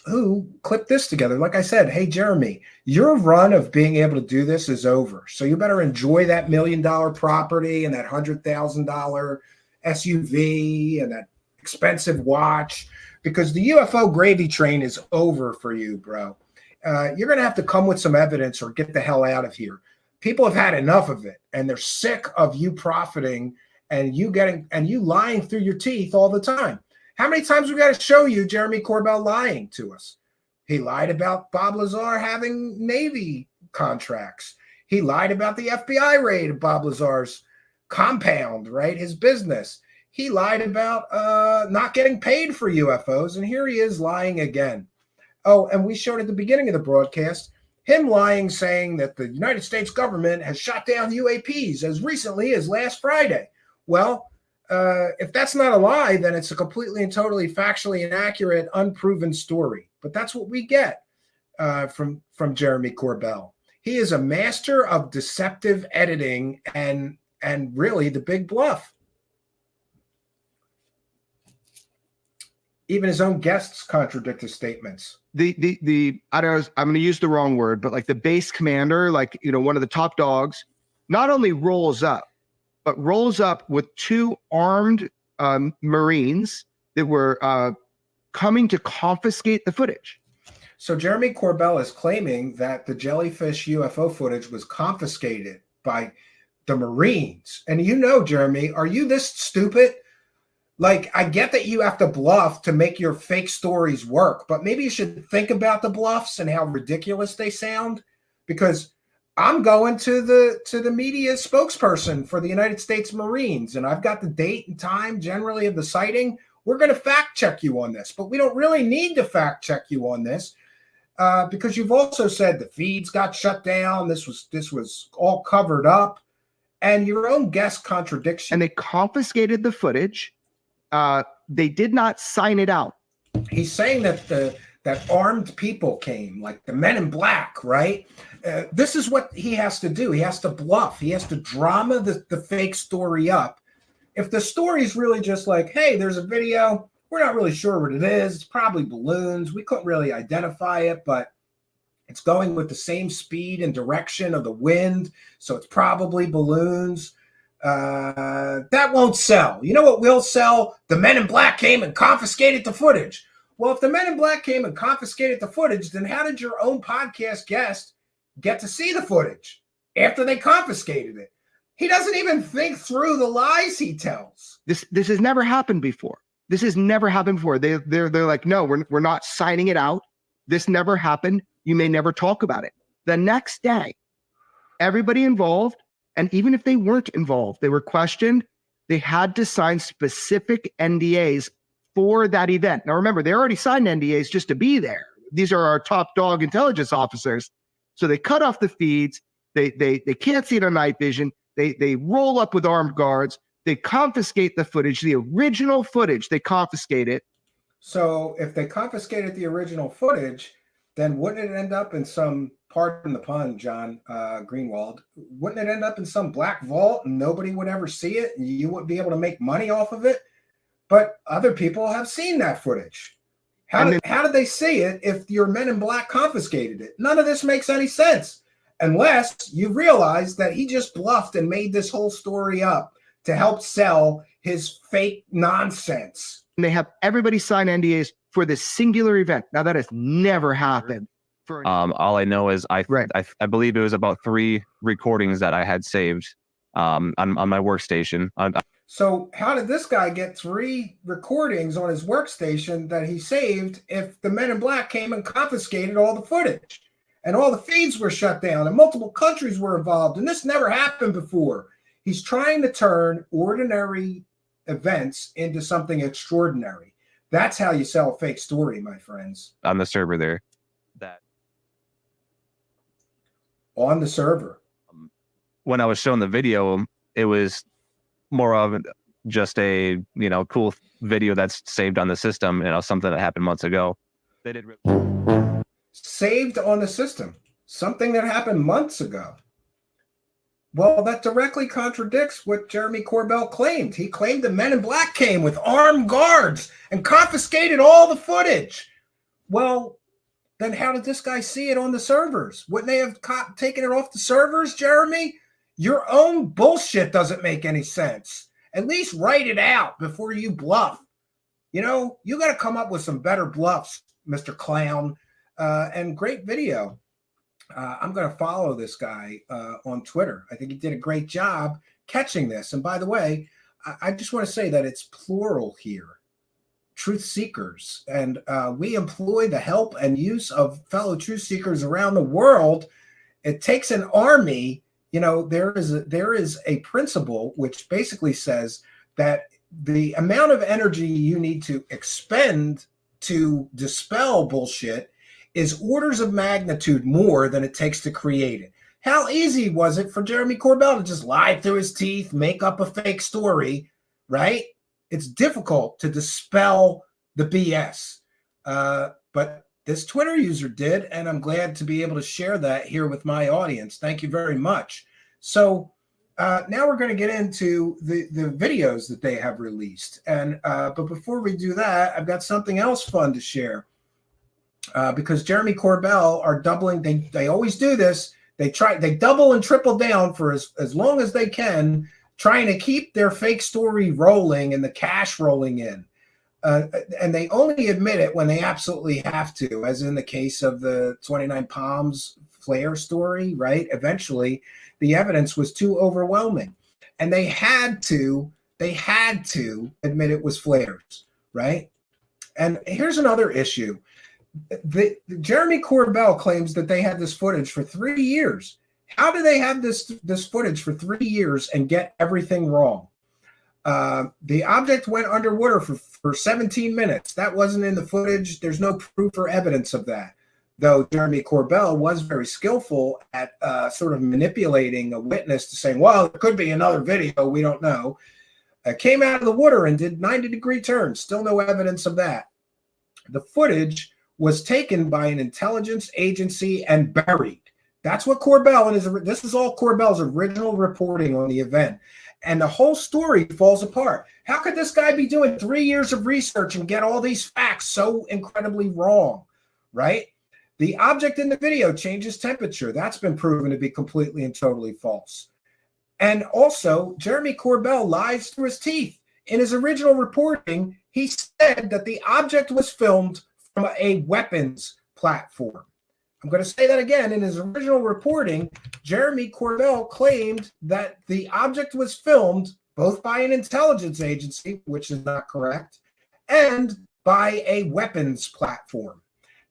[SPEAKER 10] who clipped this together. Like I said, hey, Jeremy, your run of being able to do this is over. So you better enjoy that $1 million property and that $100,000 SUV and that expensive watch, because the UFO gravy train is over for you, bro. You're going to have to come with some evidence or get the hell out of here. People have had enough of it, and they're sick of you profiting and you lying through your teeth all the time. How many times we got to show you Jeremy Corbell lying to us? He lied about Bob Lazar having Navy contracts. He lied about the FBI raid of Bob Lazar's compound, right? His business. He lied about not getting paid for UFOs, and here he is lying again. Oh, and we showed at the beginning of the broadcast, him lying, saying that the United States government has shot down UAPs as recently as last Friday. Well, if that's not a lie, then it's a completely and totally factually inaccurate, unproven story. But that's what we get from Jeremy Corbell. He is a master of deceptive editing and really the big bluff. Even his own guests contradict his statements.
[SPEAKER 7] I don't know, I'm going to use the wrong word, but like the base commander, like, you know, one of the top dogs, not only rolls up, but rolls up with two armed Marines that were coming to confiscate the footage.
[SPEAKER 10] So Jeremy Corbell is claiming that the jellyfish UFO footage was confiscated by the Marines. And you know, Jeremy, are you this stupid? Like, I get that you have to bluff to make your fake stories work, but maybe you should think about the bluffs and how ridiculous they sound. Because I'm going to the media spokesperson for the United States Marines, and I've got the date and time generally of the sighting. We're going to fact check you on this, but we don't really need to fact check you on this because you've also said the feeds got shut down. This was all covered up, and your own guest contradiction.
[SPEAKER 7] And they confiscated the footage. They did not sign it out.
[SPEAKER 10] He's saying that that armed people came, like the men in black, right? This is what he has to do. He has to bluff. He has to drama the fake story up. If the story is really just like, hey, there's a video, we're not really sure what it is. It's probably balloons. We couldn't really identify it, but it's going with the same speed and direction of the wind, so it's probably balloons. That won't sell. You know what will sell? The men in black came and confiscated the footage. Well, if the men in black came and confiscated the footage, then how did your own podcast guest get to see the footage after they confiscated it? He doesn't even think through the lies he tells.
[SPEAKER 7] This has never happened before. This has never happened before. They're like, no, we're not signing it out. This never happened. You may never talk about it. The next day, everybody involved, and even if they weren't involved, they were questioned. They had to sign specific NDAs for that event. Now, remember, they already signed NDAs just to be there. These are our top dog intelligence officers. So they cut off the feeds. They can't see it on night vision. They roll up with armed guards. They confiscate the footage, the original footage. They confiscate it.
[SPEAKER 10] So if they confiscated the original footage, then wouldn't it end up in some, pardon the pun, John Greenwald, wouldn't it end up in some black vault and nobody would ever see it and you wouldn't be able to make money off of it? But other people have seen that footage. How did they see it if your men in black confiscated it? None of this makes any sense unless you realize that he just bluffed and made this whole story up to help sell his fake nonsense.
[SPEAKER 7] And they have everybody sign NDAs for this singular event. Now, that has never happened.
[SPEAKER 15] All I know is I believe it was about 3 recordings that I had saved on my workstation.
[SPEAKER 10] So how did this guy get 3 recordings on his workstation that he saved if the men in black came and confiscated all the footage and all the feeds were shut down and multiple countries were involved and this never happened before? He's trying to turn ordinary events into something extraordinary. That's how you sell a fake story, my friends.
[SPEAKER 15] On the server there.
[SPEAKER 10] On the server.
[SPEAKER 15] When I was showing the video, it was more of just a, cool video that's saved on the system, something that happened months ago. They did
[SPEAKER 10] saved on the system, something that happened months ago. Well, that directly contradicts what Jeremy Corbell claimed. He claimed the men in black came with armed guards and confiscated all the footage. Well, then how did this guy see it on the servers? Wouldn't they have taken it off the servers, Jeremy? Your own bullshit doesn't make any sense. At least write it out before you bluff. You got to come up with some better bluffs, Mr. Clown. And great video. I'm going to follow this guy on Twitter. I think he did a great job catching this. And by the way, I just want to say that it's plural here. Truth seekers. And we employ the help and use of fellow truth seekers around the world. It takes an army. There is a principle which basically says that the amount of energy you need to expend to dispel bullshit is orders of magnitude more than it takes to create it. How easy was it for Jeremy Corbell to just lie through his teeth, make up a fake story, right? It's difficult to dispel the BS. But this Twitter user did, and I'm glad to be able to share that here with my audience. Thank you very much. So now we're going to get into the videos that they have released. And but before we do that, I've got something else fun to share. Because Jeremy Corbell are doubling, they always do this. They double and triple down for as long as they can, trying to keep their fake story rolling and the cash rolling in. And they only admit it when they absolutely have to, as in the case of the 29 Palms flare story, right? Eventually, the evidence was too overwhelming. And they had to admit it was flares, right? And here's another issue. Jeremy Corbell claims that they had this footage for 3 years. How do they have this footage for 3 years and get everything wrong? The object went underwater for 17 minutes. That wasn't in the footage. There's no proof or evidence of that. Though Jeremy Corbell was very skillful at sort of manipulating a witness to saying, well, it could be another video. We don't know. Came out of the water and did 90-degree turns. Still no evidence of that. The footage was taken by an intelligence agency and buried. That's what Corbell, and this is all Corbell's original reporting on the event. And the whole story falls apart. How could this guy be doing 3 years of research and get all these facts so incredibly wrong, right? The object in the video changes temperature. That's been proven to be completely and totally false. And also, Jeremy Corbell lies through his teeth. In his original reporting, he said that the object was filmed from a weapons platform. I'm going to say that again. In his original reporting, Jeremy Corbell claimed that the object was filmed both by an intelligence agency, which is not correct, and by a weapons platform.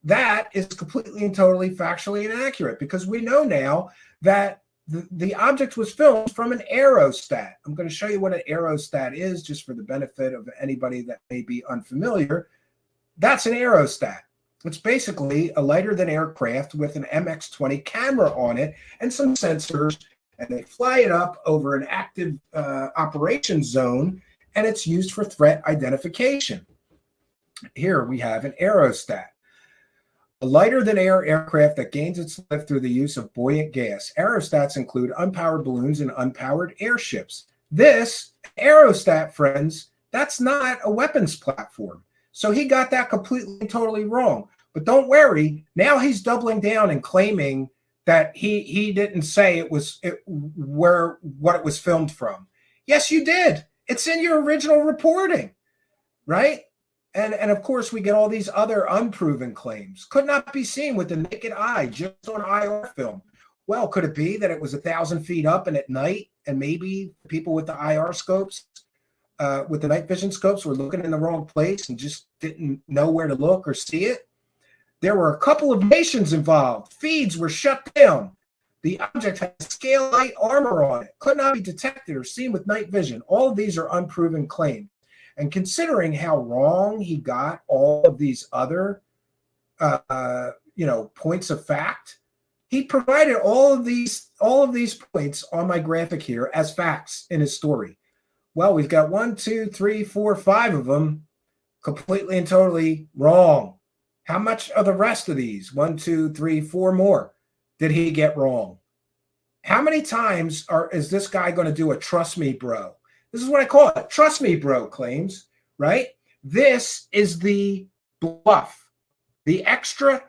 [SPEAKER 10] That is completely and totally factually inaccurate, because we know now that the object was filmed from an aerostat. I'm going to show you what an aerostat is, just for the benefit of anybody that may be unfamiliar. That's an aerostat. It's basically a lighter-than-air craft with an MX-20 camera on it and some sensors, and they fly it up over an active operations zone, and it's used for threat identification. Here we have an aerostat, a lighter-than-air aircraft that gains its lift through the use of buoyant gas. Aerostats include unpowered balloons and unpowered airships. This aerostat, friends, that's not a weapons platform. So he got that completely and totally wrong. But don't worry, now he's doubling down and claiming that he didn't say what it was filmed from. Yes, you did. It's in your original reporting, right? And of course, we get all these other unproven claims. Could not be seen with the naked eye, just on IR film. Well, could it be that it was 1,000 feet up and at night, and maybe people with the IR scopes, with the night vision scopes, were looking in the wrong place and just didn't know where to look or see it? There were a couple of nations involved. Feeds were shut down. The object had scale light armor on it. Could not be detected or seen with night vision. All of these are unproven claims. And considering how wrong he got all of these other, points of fact, he provided all of these points on my graphic here as facts in his story. Well, we've got 1, 2, 3, 4, 5 of them completely and totally wrong. How much of the rest of these, 1, 2, 3, 4 more, did he get wrong? How many times is this guy going to do a trust me, bro? This is what I call it. Trust me, bro claims, right? This is the bluff, the extra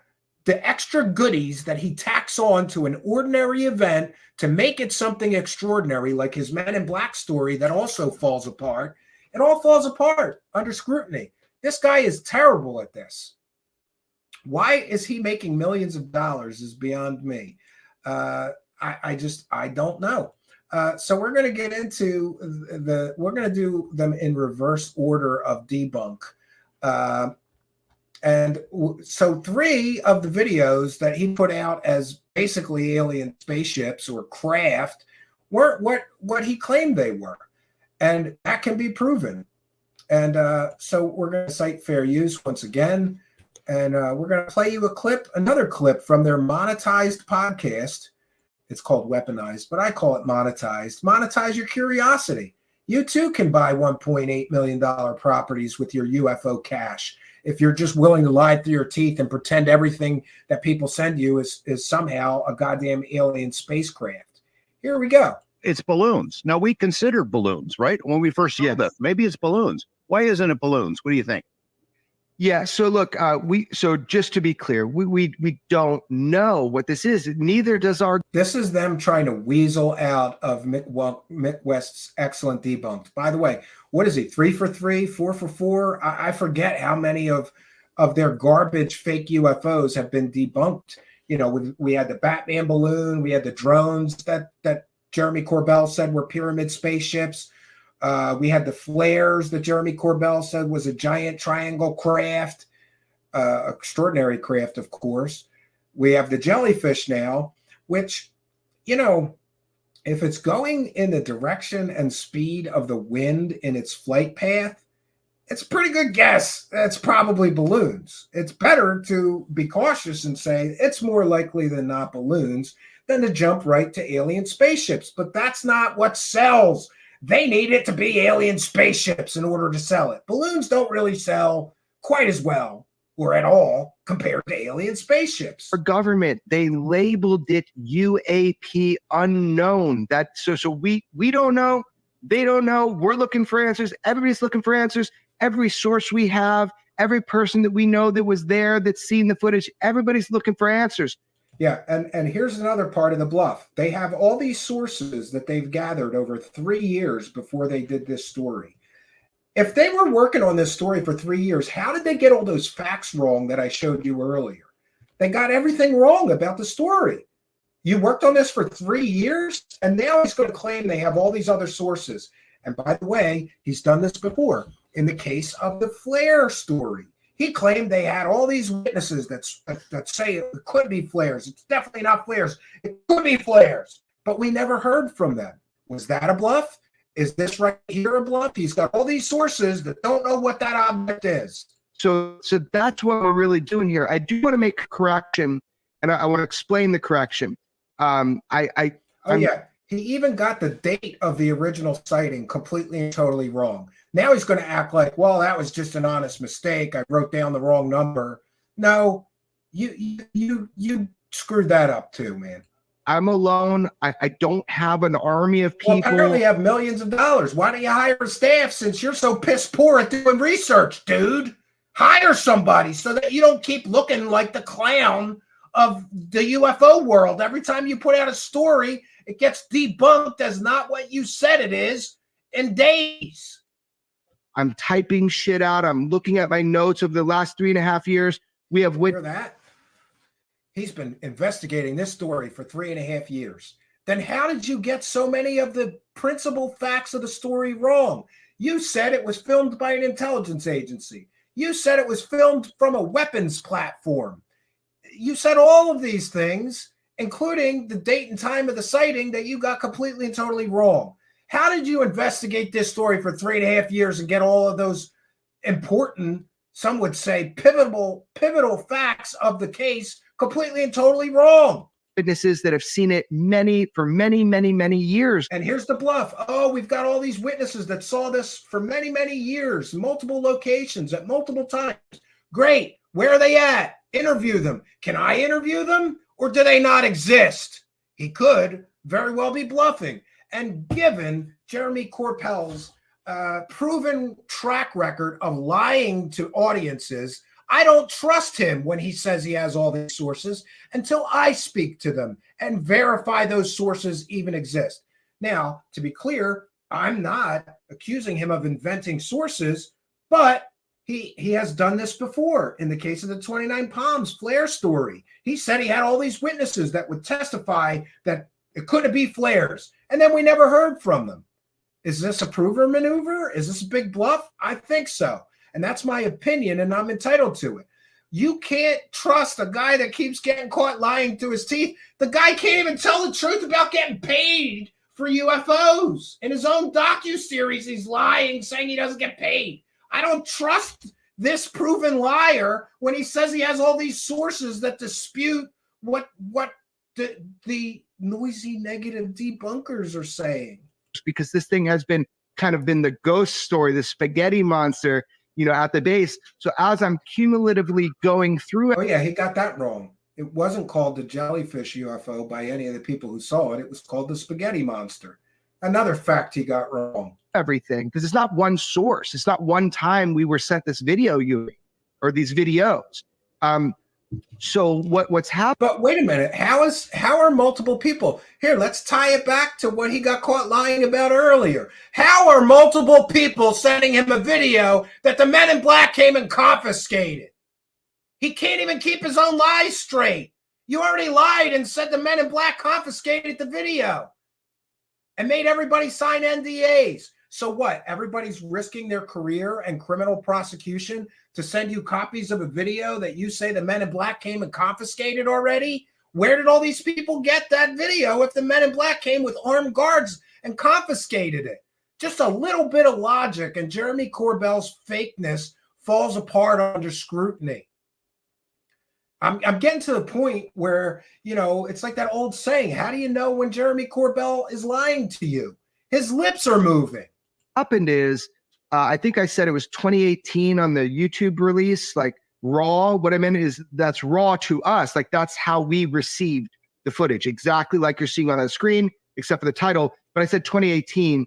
[SPEAKER 10] goodies that he tacks on to an ordinary event to make it something extraordinary, like his Men in Black story that also falls apart. It all falls apart under scrutiny. This guy is terrible at this. Why is he making millions of dollars is beyond me. I don't know. So we're going to get into we're going to do them in reverse order of debunk. So 3 of the videos that he put out as basically alien spaceships or craft weren't what he claimed they were. And that can be proven. And so we're going to cite fair use once again. And we're going to play you another clip from their monetized podcast. It's called Weaponized, but I call it monetized. Monetize your curiosity. You too can buy $1.8 million properties with your UFO cash if you're just willing to lie through your teeth and pretend everything that people send you is somehow a goddamn alien spacecraft. Here we go.
[SPEAKER 8] It's balloons. Now, we consider balloons, right? When we first saw that, maybe it's balloons. Why isn't it balloons? What do you think?
[SPEAKER 18] Yeah. So look, so just to be clear, we don't know what this is. Neither does our.
[SPEAKER 10] This is them trying to weasel out of Mick West's excellent debunked. By the way, what is he? 3 for 3, 4 for 4? I forget how many of their garbage fake UFOs have been debunked. You know, we had the Batman balloon, we had the drones that Jeremy Corbell said were pyramid spaceships. We had the flares that Jeremy Corbell said was a giant triangle craft, extraordinary craft, of course. We have the jellyfish now, which, you know, if it's going in the direction and speed of the wind in its flight path, it's a pretty good guess. It's probably balloons. It's better to be cautious and say it's more likely than not balloons than to jump right to alien spaceships. But that's not what sells. They need it to be alien spaceships in order to sell it. Balloons don't really sell quite as well or at all compared to alien spaceships.
[SPEAKER 18] Our government, they labeled it UAP unknown. So we don't know. They don't know. We're looking for answers. Everybody's looking for answers. Every source we have, every person that we know that was there, that's seen the footage, everybody's looking for answers.
[SPEAKER 10] Yeah, and here's another part of the bluff. They have all these sources that they've gathered over 3 years before they did this story. If they were working on this story for 3 years, how did they get all those facts wrong that I showed you earlier? They got everything wrong about the story. You worked on this for 3 years, and now he's going to claim they have all these other sources. And by the way, he's done this before in the case of the flare story. He claimed they had all these witnesses that say it could be flares. It's definitely not flares. It could be flares, but we never heard from them. Was that a bluff? Is this right here a bluff? He's got all these sources that don't know what that object is.
[SPEAKER 18] So that's what we're really doing here. I do want to make a correction, and I want to explain the correction.
[SPEAKER 10] Yeah. He even got the date of the original sighting completely and totally wrong. Now he's going to act like, well, that was just an honest mistake. I wrote down the wrong number. No, you screwed that up too, man.
[SPEAKER 18] I'm alone. I don't have an army of people.
[SPEAKER 10] Well, apparently you have millions of dollars. Why don't you hire a staff since you're so piss poor at doing research, dude? Hire somebody so that you don't keep looking like the clown of the UFO world. Every time you put out a story, it gets debunked as not what you said it is in days.
[SPEAKER 18] I'm typing shit out. I'm looking at my notes of the last 3.5 years. We have
[SPEAKER 10] Hear that? He's been investigating this story for 3.5 years. Then how did you get so many of the principal facts of the story wrong? You said it was filmed by an intelligence agency. You said it was filmed from a weapons platform. You said all of these things, including the date and time of the sighting, that you got completely and totally wrong. How did you investigate this story for 3.5 years and get all of those important, some would say pivotal facts of the case completely and totally wrong?
[SPEAKER 18] Witnesses that have seen it for many years.
[SPEAKER 10] And here's the bluff. Oh, we've got all these witnesses that saw this for many years, multiple locations at multiple times. Great. Where are they at? Interview them. Can I interview them, or do they not exist? He could very well be bluffing. And given Jeremy Corbell's proven track record of lying to audiences, I don't trust him when he says he has all these sources until I speak to them and verify those sources even exist. Now, to be clear, I'm not accusing him of inventing sources, but he has done this before in the case of the 29 Palms flare story. He said he had all these witnesses that would testify that it couldn't be flares, and then we never heard from them. Is this a prover maneuver? Is this a big bluff? I think so. And that's my opinion, and I'm entitled to it. You can't trust a guy that keeps getting caught lying to his teeth. The guy can't even tell the truth about getting paid for UFOs. In his own docuseries, he's lying, saying he doesn't get paid. I don't trust this proven liar when he says he has all these sources that dispute what the noisy negative debunkers are saying.
[SPEAKER 18] Because this thing has been kind of been the ghost story, the spaghetti monster, at the base. So as I'm cumulatively going through it.
[SPEAKER 10] Oh yeah, he got that wrong. It wasn't called the jellyfish UFO by any of the people who saw it. It was called the spaghetti monster. Another fact he got wrong.
[SPEAKER 18] Everything, because it's not one source. It's not one time we were sent this video or these videos. So what's happened?
[SPEAKER 10] But wait a minute. How are multiple people here? Let's tie it back to what he got caught lying about earlier. How are multiple people sending him a video that the Men in Black came and confiscated? He can't even keep his own lies straight. You already lied and said the Men in Black confiscated the video and made everybody sign NDAs. So what? Everybody's risking their career and criminal prosecution to send you copies of a video that you say the Men in Black came and confiscated already? Where did all these people get that video if the Men in Black came with armed guards and confiscated it? Just a little bit of logic, and Jeremy Corbell's fakeness falls apart under scrutiny. I'm getting to the point where, it's like that old saying, how do you know when Jeremy Corbell is lying to you? His lips are moving.
[SPEAKER 18] Happened is, I think I said it was 2018 on the YouTube release, like raw. What I meant is that's raw to us. Like that's how we received the footage, exactly like you're seeing on the screen, except for the title. But I said 2018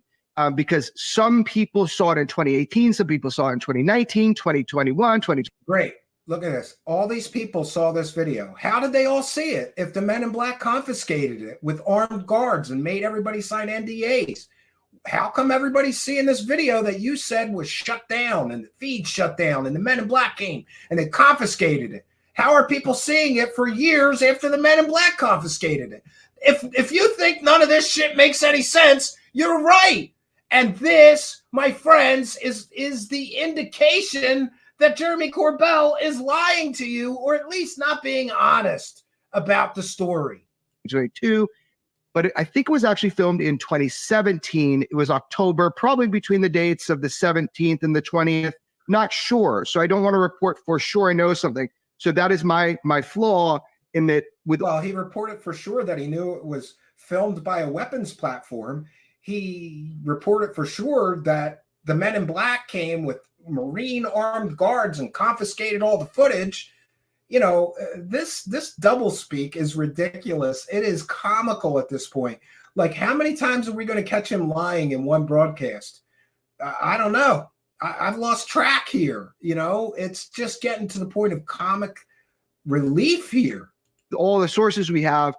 [SPEAKER 18] because some people saw it in 2018, some people saw it in 2019, 2021, 2020.
[SPEAKER 10] Great. Look at this. All these people saw this video. How did they all see it if the Men in Black confiscated it with armed guards and made everybody sign NDAs? How come everybody's seeing this video that you said was shut down and the feed shut down and the Men in Black came and they confiscated it? How are people seeing it for years after the Men in Black confiscated it? If you think none of this shit makes any sense, you're right. And this, my friends, is the indication that Jeremy Corbell is lying to you, or at least not being honest about the story.
[SPEAKER 18] 2022, but I think it was actually filmed in 2017. It was October, probably between the dates of the 17th and the 20th. Not sure, so I don't want to report for sure I know something. So that is my flaw in that.
[SPEAKER 10] Well, he reported for sure that he knew it was filmed by a weapons platform. He reported for sure that the Men in Black came with Marine armed guards and confiscated all the footage. This doublespeak is ridiculous. It is comical at this point. Like, how many times are we going to catch him lying in one broadcast? I don't know. I've lost track here. It's just getting to the point of comic relief here.
[SPEAKER 18] All the sources we have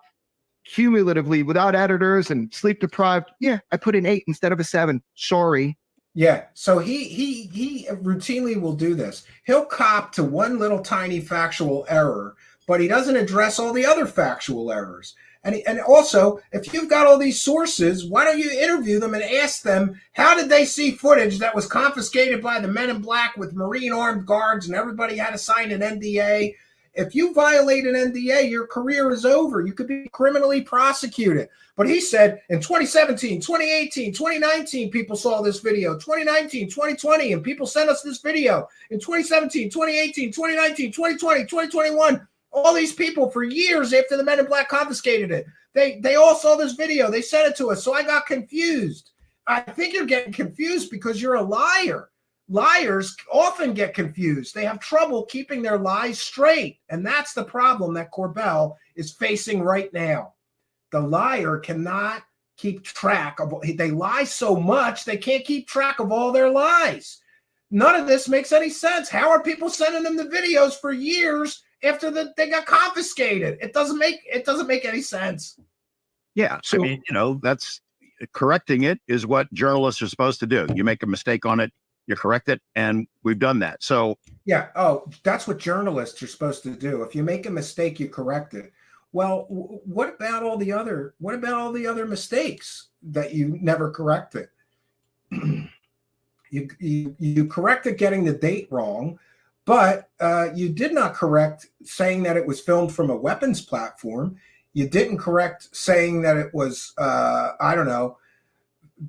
[SPEAKER 18] cumulatively without editors and sleep deprived. Yeah, I put an 8 instead of a 7. Sorry.
[SPEAKER 10] Yeah, so he routinely will do this. He'll cop to one little tiny factual error, but he doesn't address all the other factual errors. And also, if you've got all these sources, why don't you interview them and ask them, how did they see footage that was confiscated by the Men in Black with Marine armed guards and everybody had to sign an NDA? If you violate an NDA, your career is over. You could be criminally prosecuted. But he said in 2017, 2018, 2019, people saw this video. 2019, 2020, and people sent us this video. In 2017, 2018, 2019, 2020, 2021, all these people for years after the Men in Black confiscated it, they all saw this video. They sent it to us. So I got confused. I think you're getting confused because you're a liar. Liars often get confused. They have trouble keeping their lies straight. And that's the problem that Corbell is facing right now. The liar cannot keep track of, they lie so much, they can't keep track of all their lies. None of this makes any sense. How are people sending them the videos for years after they got confiscated? It doesn't make any sense.
[SPEAKER 8] Yeah. So, that's correcting it is what journalists are supposed to do. You make a mistake on it, you correct it, and we've done that. So
[SPEAKER 10] yeah, that's what journalists are supposed to do. If you make a mistake, you correct it. Well, what about all the other mistakes that you never corrected? You corrected getting the date wrong, but you did not correct saying that it was filmed from a weapons platform. You didn't correct saying that it was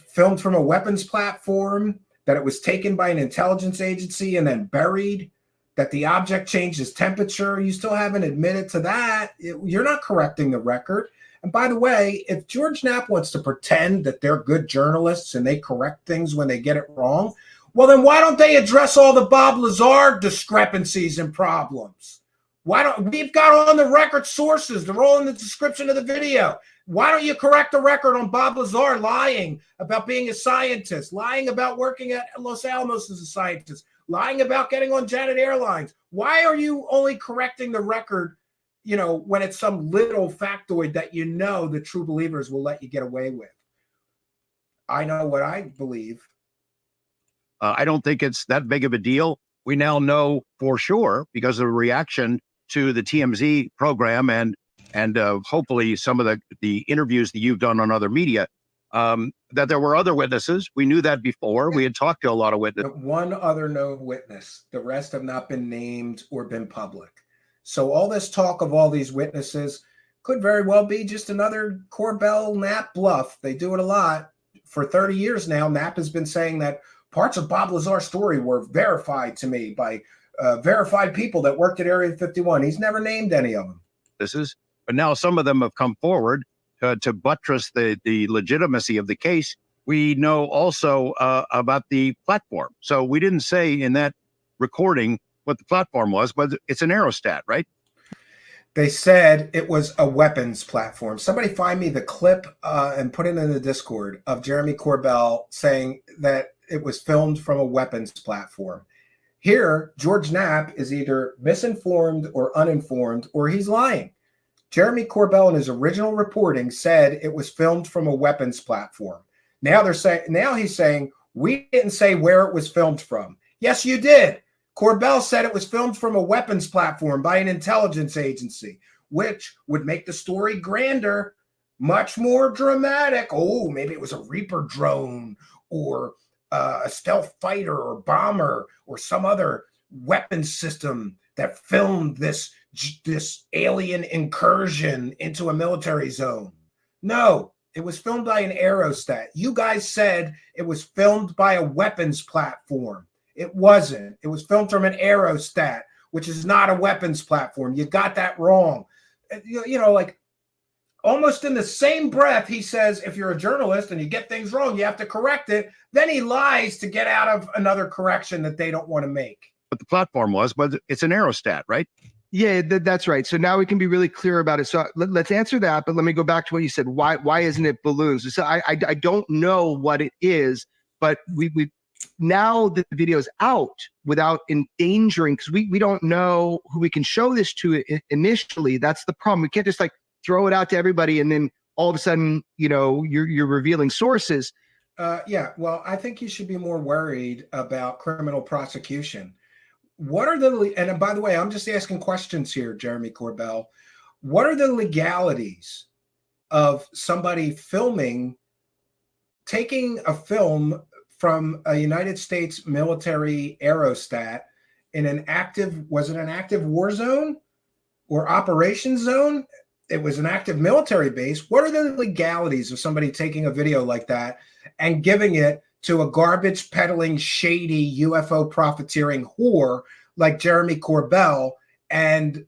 [SPEAKER 10] filmed from a weapons platform, that it was taken by an intelligence agency and then buried. that the object changes temperature. You still haven't admitted to that. You're not correcting the record. And by the way, if George Knapp wants to pretend that they're good journalists and they correct things when they get it wrong, well, then why don't they address all the Bob Lazar discrepancies and problems? Why don't we've got on the record sources? They're all in the description of the video. Why don't you correct the record on Bob Lazar lying about being a scientist, lying about working at Los Alamos as a scientist, lying about getting on Janet Airlines? Why are you only correcting the record, you know, when it's some little factoid that you know the true believers will let you get away with? I know what I believe.
[SPEAKER 8] I don't think it's that big of a deal. We now know for sure because of the reaction to the TMZ program and hopefully some of the interviews that you've done on other media, that there were other witnesses. We knew that before. We had talked to a lot of witnesses.
[SPEAKER 10] One other known witness. The rest have not been named or been public. So all this talk of all these witnesses could very well be just another Corbell Knapp bluff. They do it a lot. For 30 years now, Knapp has been saying that parts of Bob Lazar's story were verified to me by verified people that worked at Area 51. He's never named any of them.
[SPEAKER 8] But now some of them have come forward to buttress the legitimacy of the case. We know also about the platform. So we didn't say in that recording what the platform was, but it's an aerostat, right?
[SPEAKER 10] They said it was a weapons platform. Somebody find me the clip and put it in the Discord of Jeremy Corbell saying that it was filmed from a weapons platform. Here, George Knapp is either misinformed or uninformed, or he's lying. Jeremy Corbell in his original reporting said it was filmed from a weapons platform. Now he's saying we didn't say where it was filmed from. Yes, you did. Corbell said it was filmed from a weapons platform by an intelligence agency, which would make the story grander, much more dramatic. Oh, maybe it was a Reaper drone or a stealth fighter or bomber or some other weapon system that filmed this alien incursion into a military zone. No, it was filmed by an aerostat. You guys said it was filmed by a weapons platform. It wasn't. It was filmed from an aerostat, which is not a weapons platform. You got that wrong. You know, like almost in the same breath, he says, if you're a journalist and you get things wrong, you have to correct it. Then he lies to get out of another correction that they don't want to make.
[SPEAKER 8] What the platform was, but it's an aerostat, right?
[SPEAKER 18] Yeah, that's right. So now we can be really clear about it. So let's answer that. But let me go back to what you said. Why isn't it balloons? So I don't know what it is, but we now that the video is out without endangering, because we don't know who we can show this to initially. That's the problem. We can't just like throw it out to everybody and then all of a sudden, you know, you're revealing sources.
[SPEAKER 10] Yeah, well, I think you should be more worried about criminal prosecution. What are the, and by the way, I'm just asking questions here, Jeremy Corbell. What are the legalities of somebody taking a film from a United States military aerostat in an active, was it an active war zone or operation zone? It was an active military base. What are the legalities of somebody taking a video like that and giving it to a garbage peddling, shady UFO profiteering whore like Jeremy Corbell and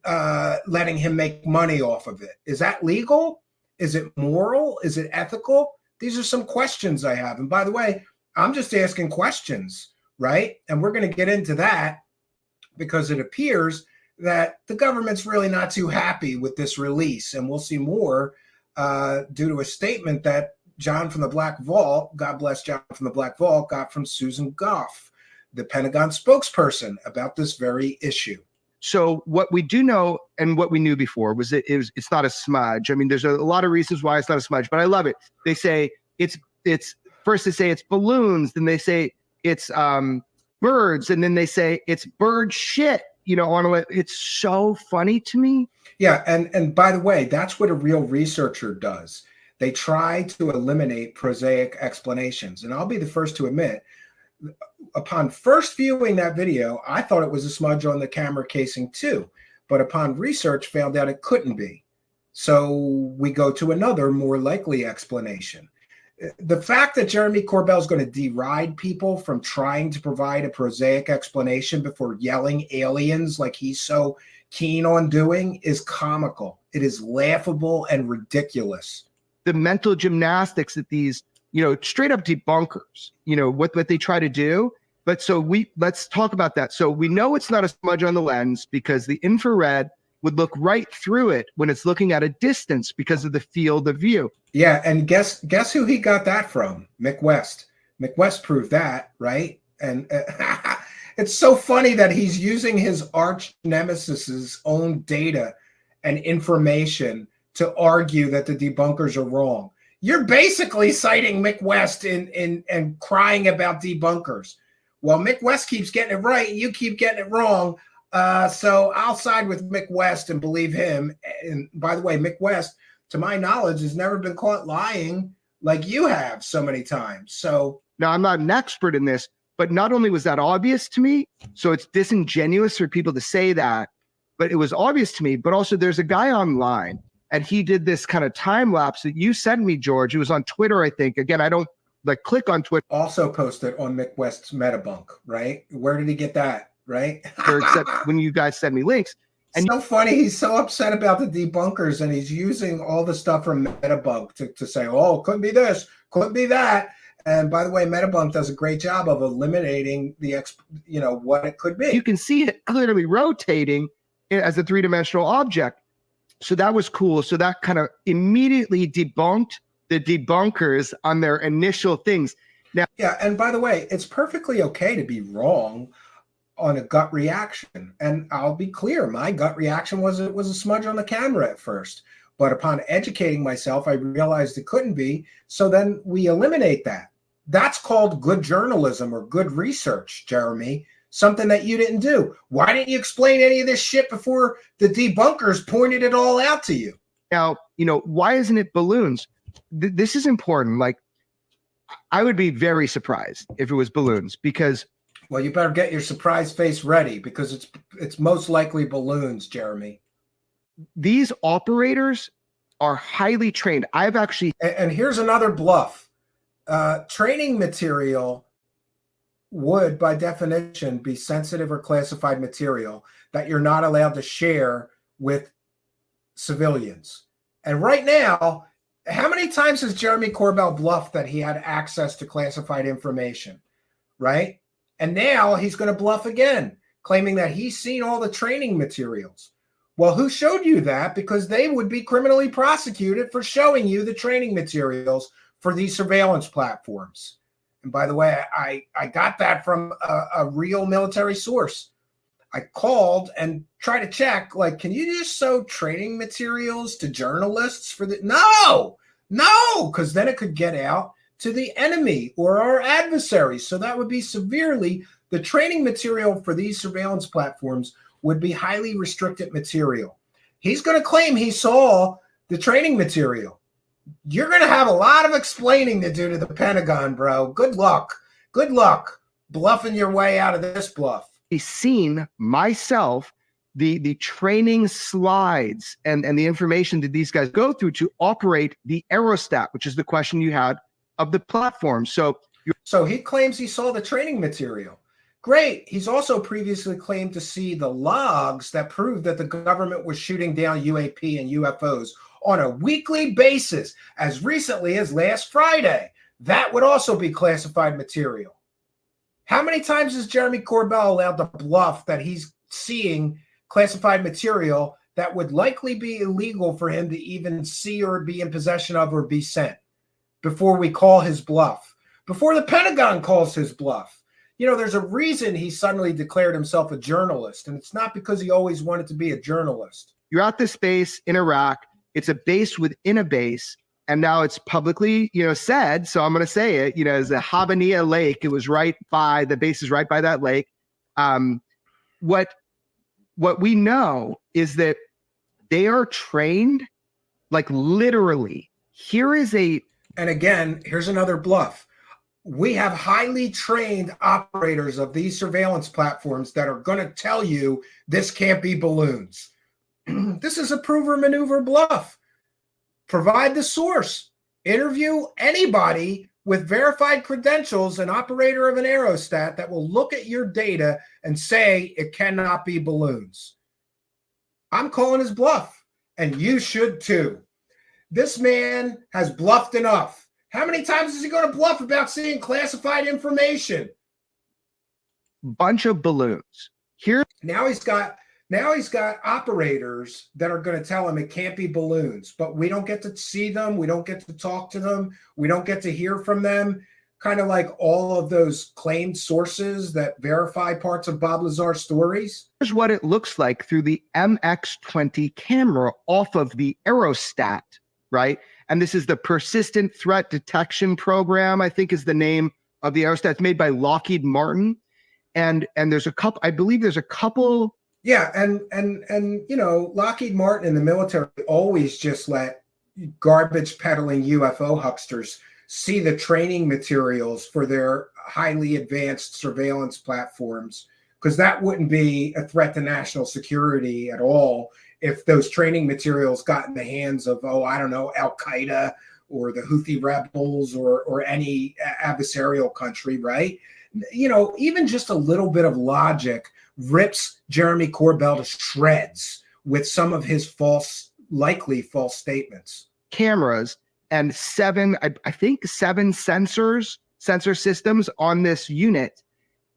[SPEAKER 10] letting him make money off of it? Is that legal? Is it moral? Is it ethical? These are some questions I have. And by the way, I'm just asking questions, right? And we're going to get into that because it appears that the government's really not too happy with this release. And we'll see more due to a statement that John from the Black Vault, God bless John from the Black Vault, got from Susan Goff, the Pentagon spokesperson, about this very issue.
[SPEAKER 18] So what we do know and what we knew before was that it's not a smudge. I mean, there's a lot of reasons why it's not a smudge, but I love it. They say it's first they say it's balloons, then they say it's birds, and then they say it's bird shit. You know, it's so funny to me.
[SPEAKER 10] Yeah, and by the way, that's what a real researcher does. They try to eliminate prosaic explanations. And I'll be the first to admit, upon first viewing that video, I thought it was a smudge on the camera casing too. But upon research, found out it couldn't be. So we go to another more likely explanation. The fact that Jeremy Corbell is going to deride people from trying to provide a prosaic explanation before yelling aliens like he's so keen on doing is comical. It is laughable and ridiculous.
[SPEAKER 18] The mental gymnastics that these, straight up debunkers, what they try to do. But let's talk about that. So we know it's not a smudge on the lens because the infrared would look right through it when it's looking at a distance because of the field of view.
[SPEAKER 10] Yeah, and guess who he got that from? Mick West. Mick West proved that, right? And it's so funny that he's using his arch nemesis's own data and information to argue that the debunkers are wrong. You're basically citing Mick West and crying about debunkers. Well, Mick West keeps getting it right, you keep getting it wrong. So I'll side with Mick West and believe him. And by the way, Mick West, to my knowledge, has never been caught lying like you have so many times. So
[SPEAKER 18] now I'm not an expert in this, but not only was that obvious to me, so it's disingenuous for people to say that, but it was obvious to me, but also there's a guy online and he did this kind of time lapse that you sent me, George. It was on Twitter, I think. Again, I don't click on Twitter.
[SPEAKER 10] Also posted on Mick West's Metabunk, right? Where did he get that? Right?
[SPEAKER 18] Except when you guys send me links.
[SPEAKER 10] And so funny, he's so upset about the debunkers and he's using all the stuff from Metabunk to say, oh, couldn't be this, couldn't be that. And by the way, Metabunk does a great job of eliminating what it could be.
[SPEAKER 18] You can see it clearly rotating as a three-dimensional object. So that was cool. So that kind of immediately debunked the debunkers on their initial things. Now,
[SPEAKER 10] yeah, and by the way, it's perfectly okay to be wrong on a gut reaction. And I'll be clear, my gut reaction was it was a smudge on the camera at first. But upon educating myself, I realized it couldn't be. So then we eliminate that. That's called good journalism or good research, Jeremy. Something that you didn't do. Why didn't you explain any of this shit before the debunkers pointed it all out to you?
[SPEAKER 18] Now, why isn't it balloons? This is important. Like, I would be very surprised if it was balloons because...
[SPEAKER 10] Well, you better get your surprise face ready because it's most likely balloons, Jeremy.
[SPEAKER 18] These operators are highly trained. I've actually...
[SPEAKER 10] And here's another bluff. Training material would, by definition, be sensitive or classified material that you're not allowed to share with civilians. And right now, how many times has Jeremy Corbell bluffed that he had access to classified information, right? And now he's going to bluff again, claiming that he's seen all the training materials. Well, who showed you that? Because they would be criminally prosecuted for showing you the training materials for these surveillance platforms. And by the way, I got that from a real military source. I called and tried to check, can you just show training materials to journalists for the... No, because then it could get out to the enemy or our adversaries. So that would be the training material for these surveillance platforms would be highly restricted material. He's going to claim he saw the training material. You're going to have a lot of explaining to do to the Pentagon, bro. Good luck. Good luck bluffing your way out of this bluff.
[SPEAKER 18] I've seen myself the training slides and the information that these guys go through to operate the aerostat, which is the question you had of the platform. So
[SPEAKER 10] he claims he saw the training material. Great. He's also previously claimed to see the logs that prove that the government was shooting down UAP and UFOs on a weekly basis as recently as last Friday. That would also be classified material. How many times is Jeremy Corbell allowed to bluff that he's seeing classified material that would likely be illegal for him to even see or be in possession of or be sent before we call his bluff, before the Pentagon calls his bluff? There's a reason he suddenly declared himself a journalist, and it's not because he always wanted to be a journalist.
[SPEAKER 18] You're at this base in Iraq. It's a base within a base, and now it's publicly, said. So I'm going to say it. As the Habaniya Lake, it was the base is right by that lake. What we know is that they are trained, literally.
[SPEAKER 10] And again, here's another bluff. We have highly trained operators of these surveillance platforms that are going to tell you this can't be balloons. This is a prove or maneuver bluff. Provide the source. Interview anybody with verified credentials, an operator of an aerostat that will look at your data and say it cannot be balloons. I'm calling his bluff, and you should too. This man has bluffed enough. How many times is he going to bluff about seeing classified information?
[SPEAKER 18] Bunch of balloons. Here
[SPEAKER 10] Now he's got operators that are going to tell him it can't be balloons, but we don't get to see them. We don't get to talk to them. We don't get to hear from them. Kind of like all of those claimed sources that verify parts of Bob Lazar's stories.
[SPEAKER 18] Here's what it looks like through the MX-20 camera off of the aerostat, right? And this is the Persistent Threat Detection Program, I think is the name of the aerostat. It's made by Lockheed Martin. And there's a couple, I believe there's a couple.
[SPEAKER 10] Yeah, and you know, Lockheed Martin and the military always just let garbage peddling UFO hucksters see the training materials for their highly advanced surveillance platforms, because that wouldn't be a threat to national security at all if those training materials got in the hands of, oh, I don't know, Al Qaeda or the Houthi rebels or any adversarial country, right? You know, even just a little bit of logic rips Jeremy Corbell to shreds with some of his likely false statements.
[SPEAKER 18] Cameras and I think seven sensor systems on this unit.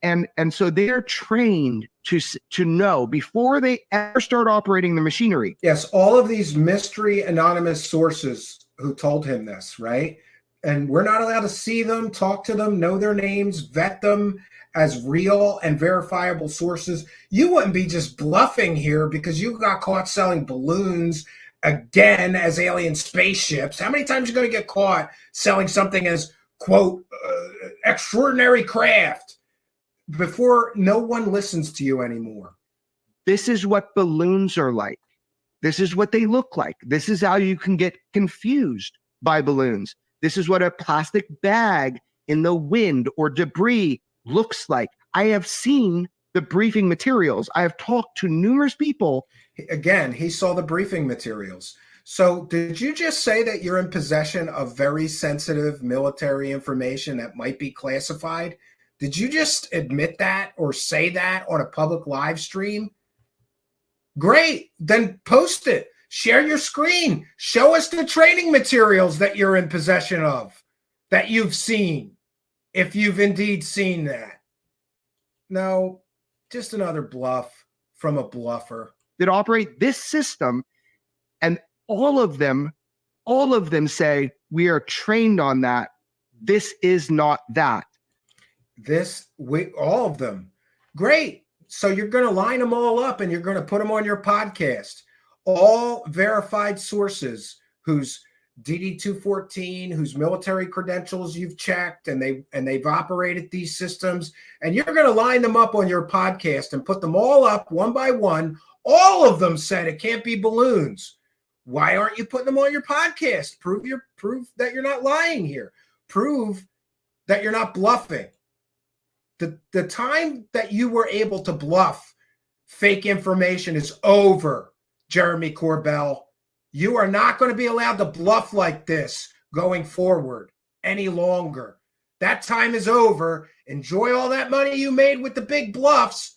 [SPEAKER 18] And so they're trained to know before they ever start operating the machinery.
[SPEAKER 10] Yes, all of these mystery anonymous sources who told him this, right? And we're not allowed to see them, talk to them, know their names, vet them as real and verifiable sources. You wouldn't be just bluffing here because you got caught selling balloons again as alien spaceships. How many times are you going to get caught selling something as, quote, extraordinary craft before no one listens to you anymore?
[SPEAKER 18] This is what balloons are like. This is what they look like. This is how you can get confused by balloons. This is what a plastic bag in the wind or debris looks like. I have seen the briefing materials. I have talked to numerous people.
[SPEAKER 10] Again, he saw the briefing materials. So did you just say that you're in possession of very sensitive military information that might be classified? Did you just admit that or say that on a public live stream? Great. Then post it. Share your screen. Show us the training materials that you're in possession of, that you've seen, if you've indeed seen that. No, just another bluff from a bluffer.
[SPEAKER 18] That operate this system, and all of them say, we are trained on that. This is not that.
[SPEAKER 10] All of them. Great. So you're going to line them all up and you're going to put them on your podcast. All verified sources whose DD-214, whose military credentials you've checked, and they've operated these systems, and you're going to line them up on your podcast and put them all up one by one. All of them said it can't be balloons. Why aren't you putting them on your podcast? Prove that you're not lying here. Prove that you're not bluffing. The time that you were able to bluff fake information is over, Jeremy Corbell. You are not going to be allowed to bluff like this going forward any longer. That time is over. Enjoy all that money you made with the big bluffs.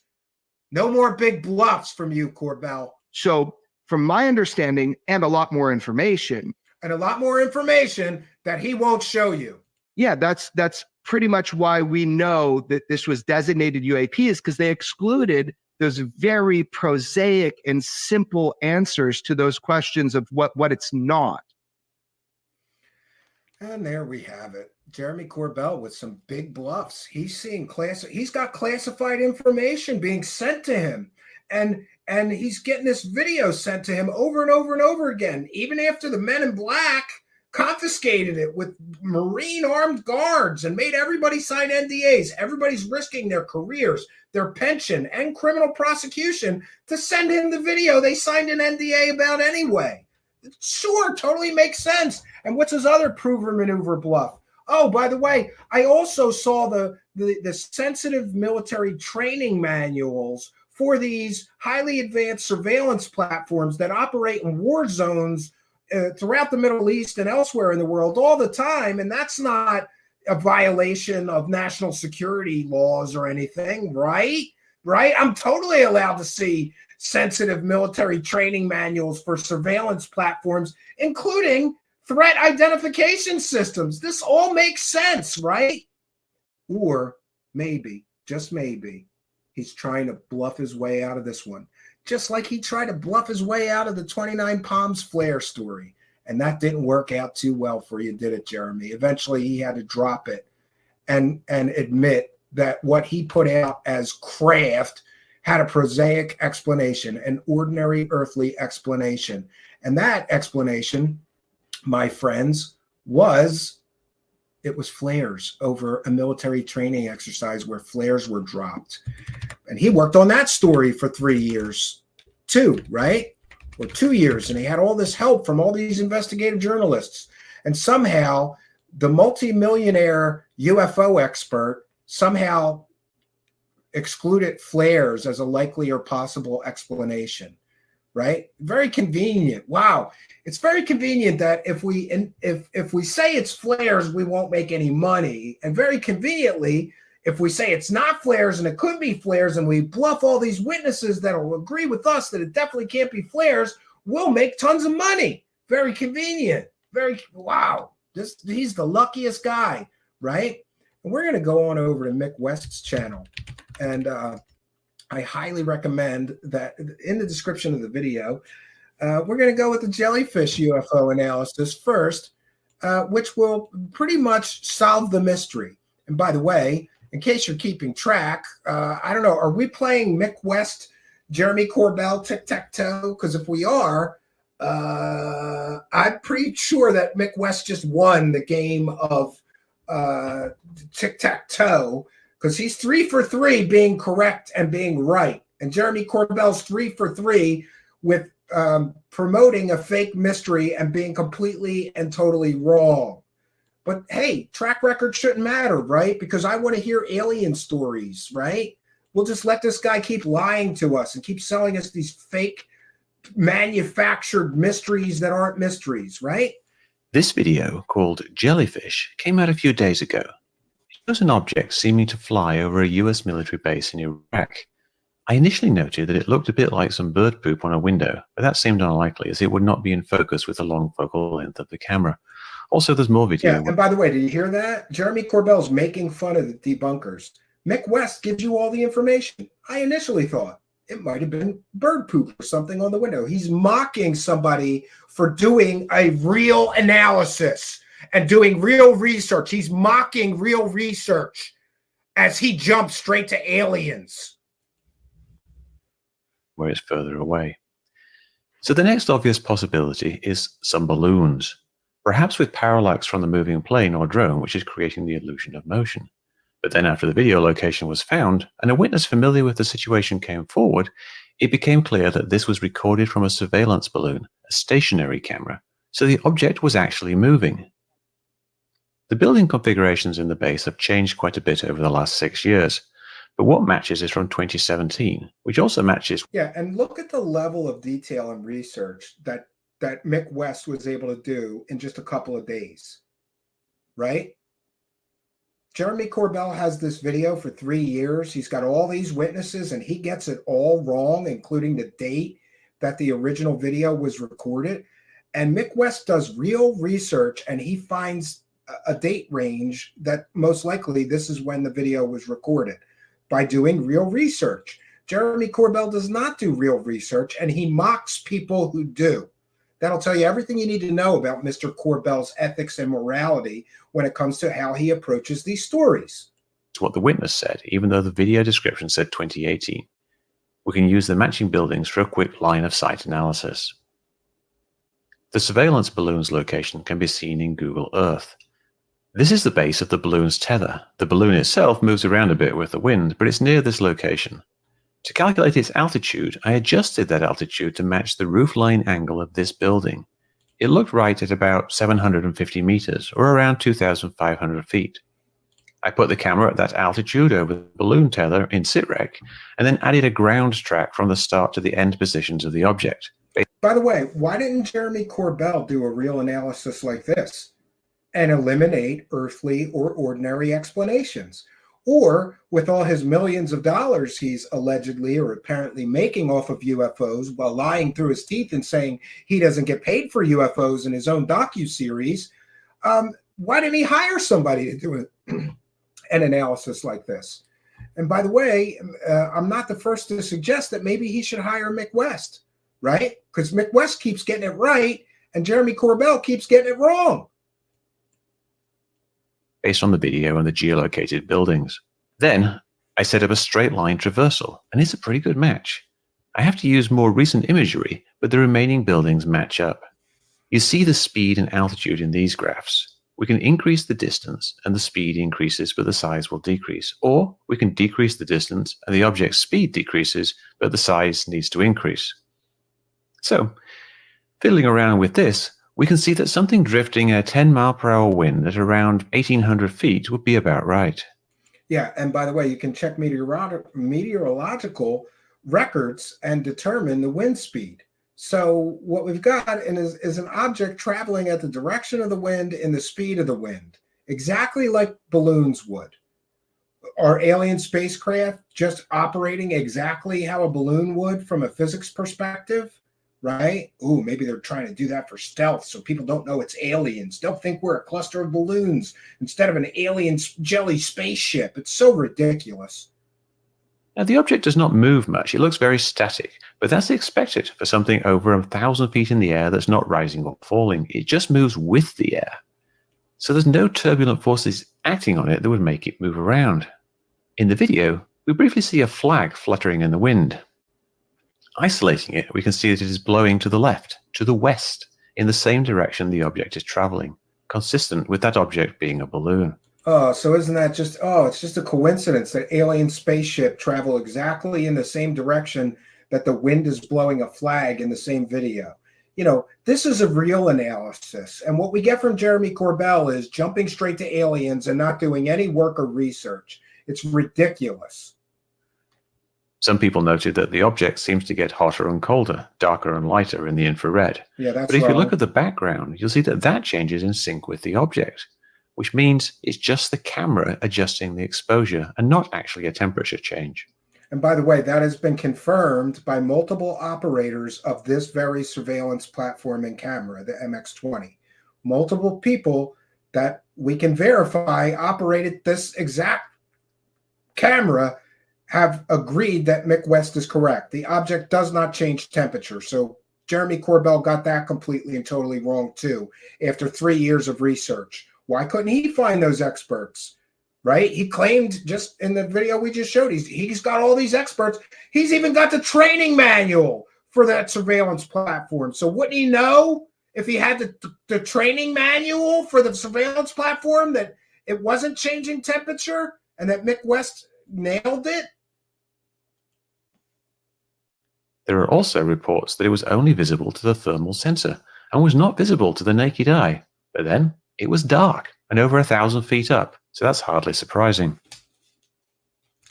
[SPEAKER 10] No more big bluffs from you, Corbell.
[SPEAKER 18] So from my understanding, and a lot more information.
[SPEAKER 10] And a lot more information that he won't show you.
[SPEAKER 18] Yeah, that's pretty much why we know that this was designated UAP, is because they excluded those very prosaic and simple answers to those questions of what it's not.
[SPEAKER 10] And there we have it. Jeremy Corbell with some big bluffs. He's seeing he's got classified information being sent to him. And he's getting this video sent to him over and over and over again, even after the Men in Black confiscated it with Marine armed guards and made everybody sign NDAs. Everybody's risking their careers, their pension, and criminal prosecution to send him the video they signed an NDA about anyway. Sure, totally makes sense. And what's his other prover maneuver bluff? Oh, by the way, I also saw the sensitive military training manuals for these highly advanced surveillance platforms that operate in war zones throughout the Middle East and elsewhere in the world all the time, and that's not a violation of national security laws or anything, right? Right? I'm totally allowed to see sensitive military training manuals for surveillance platforms, including threat identification systems. This all makes sense, right? Or maybe, just maybe, he's trying to bluff his way out of this one, just like he tried to bluff his way out of the 29 Palms flare story. And that didn't work out too well for you, did it, Jeremy? Eventually, he had to drop it and admit that what he put out as craft had a prosaic explanation, an ordinary earthly explanation. And that explanation, my friends, was it was flares over a military training exercise where flares were dropped. And he worked on that story for 3 years too, right? Or 2 years. And he had all this help from all these investigative journalists. And somehow the multimillionaire UFO expert somehow excluded flares as a likely or possible explanation, right? Very convenient. Wow. It's very convenient that if we say it's flares, we won't make any money. And very conveniently, if we say it's not flares and it could be flares and we bluff all these witnesses that will agree with us that it definitely can't be flares, we'll make tons of money. Very convenient. Wow. He's the luckiest guy, right? And we're going to go on over to Mick West's channel. And I highly recommend that in the description of the video, we're going to go with the jellyfish UFO analysis first, which will pretty much solve the mystery. And by the way, in case you're keeping track, I don't know, are we playing Mick West, Jeremy Corbell, tic-tac-toe? Because if we are, I'm pretty sure that Mick West just won the game of tic-tac-toe, because he's 3 for 3 being correct and being right. And Jeremy Corbell's 3 for 3 with promoting a fake mystery and being completely and totally wrong. But hey, track record shouldn't matter, right? Because I want to hear alien stories, right? We'll just let this guy keep lying to us and keep selling us these fake manufactured mysteries that aren't mysteries, right?
[SPEAKER 14] This video, called Jellyfish, came out a few days ago. It shows an object seeming to fly over a US military base in Iraq. I initially noted that it looked a bit like some bird poop on a window, but that seemed unlikely as it would not be in focus with the long focal length of the camera. Also, there's more video.
[SPEAKER 10] Yeah, and by the way, did you hear that? Jeremy Corbell's making fun of the debunkers. Mick West gives you all the information. I initially thought it might have been bird poop or something on the window. He's mocking somebody for doing a real analysis and doing real research. He's mocking real research as he jumps straight to aliens.
[SPEAKER 14] Where it's further away. So the next obvious possibility is some balloons, perhaps with parallax from the moving plane or drone, which is creating the illusion of motion. But then after the video location was found and a witness familiar with the situation came forward, it became clear that this was recorded from a surveillance balloon, a stationary camera, so the object was actually moving. The building configurations in the base have changed quite a bit over the last 6 years, but what matches is from 2017, which also matches.
[SPEAKER 10] Yeah, and look at the level of detail and research that Mick West was able to do in just a couple of days, right? Jeremy Corbell has this video for 3 years. He's got all these witnesses and he gets it all wrong, including the date that the original video was recorded. And Mick West does real research and he finds a date range that most likely this is when the video was recorded by doing real research. Jeremy Corbell does not do real research and he mocks people who do. That'll tell you everything you need to know about Mr. Corbell's ethics and morality when it comes to how he approaches these stories.
[SPEAKER 14] It's what the witness said, even though the video description said 2018. We can use the matching buildings for a quick line of sight analysis. The surveillance balloon's location can be seen in Google Earth. This is the base of the balloon's tether. The balloon itself moves around a bit with the wind, but it's near this location. To calculate its altitude, I adjusted that altitude to match the roofline angle of this building. It looked right at about 750 meters, or around 2,500 feet. I put the camera at that altitude over the balloon tether in sitrec, and then added a ground track from the start to the end positions of the object.
[SPEAKER 10] By the way, why didn't Jeremy Corbell do a real analysis like this and eliminate earthly or ordinary explanations? Or with all his millions of dollars he's allegedly or apparently making off of UFOs while lying through his teeth and saying he doesn't get paid for UFOs in his own docuseries, why didn't he hire somebody to do an analysis like this? And by the way, I'm not the first to suggest that maybe he should hire Mick West, right? Because Mick West keeps getting it right and Jeremy Corbell keeps getting it wrong.
[SPEAKER 14] Based on the video and the geolocated buildings. Then I set up a straight line traversal, and it's a pretty good match. I have to use more recent imagery, but the remaining buildings match up. You see the speed and altitude in these graphs. We can increase the distance and the speed increases, but the size will decrease. Or we can decrease the distance and the object's speed decreases, but the size needs to increase. So, fiddling around with this, we can see that something drifting a 10-mile-per-hour wind at around 1,800 feet would be about right.
[SPEAKER 10] Yeah, and by the way, you can check meteorological records and determine the wind speed. So what we've got is an object traveling at the direction of the wind and the speed of the wind, exactly like balloons would. Are alien spacecraft just operating exactly how a balloon would from a physics perspective? Right? Ooh, maybe they're trying to do that for stealth so people don't know it's aliens. They'll think we're a cluster of balloons instead of an alien jelly spaceship. It's so ridiculous.
[SPEAKER 14] Now, the object does not move much. It looks very static, but that's expected for something over 1,000 feet in the air that's not rising or falling. It just moves with the air. So there's no turbulent forces acting on it that would make it move around. In the video, we briefly see a flag fluttering in the wind. Isolating it, we can see that it is blowing to the left, to the west, in the same direction the object is traveling, consistent with that object being a balloon.
[SPEAKER 10] Oh, so isn't that just, it's just a coincidence that alien spaceship travel exactly in the same direction that the wind is blowing a flag in the same video. You know, this is a real analysis. And what we get from Jeremy Corbell is jumping straight to aliens and not doing any work or research. It's ridiculous.
[SPEAKER 14] Some people noted that the object seems to get hotter and colder, darker and lighter in the infrared.
[SPEAKER 10] Yeah, that's
[SPEAKER 14] But if you
[SPEAKER 10] wrong.
[SPEAKER 14] look at the background, you'll see that that changes in sync with the object, which means it's just the camera adjusting the exposure and not actually a temperature change.
[SPEAKER 10] And by the way, that has been confirmed by multiple operators of this very surveillance platform and camera, the MX-20. Multiple people that we can verify operated this exact camera have agreed that Mick West is correct. The object does not change temperature. So Jeremy Corbell got that completely and totally wrong too, after 3 years of research. Why couldn't he find those experts? Right? He claimed just in the video we just showed, he's got all these experts. He's even got the training manual for that surveillance platform. So wouldn't he know if he had the training manual for the surveillance platform that it wasn't changing temperature and that Mick West nailed it?
[SPEAKER 14] There are also reports that it was only visible to the thermal sensor and was not visible to the naked eye. But then it was dark and over 1,000 feet up, so that's hardly surprising.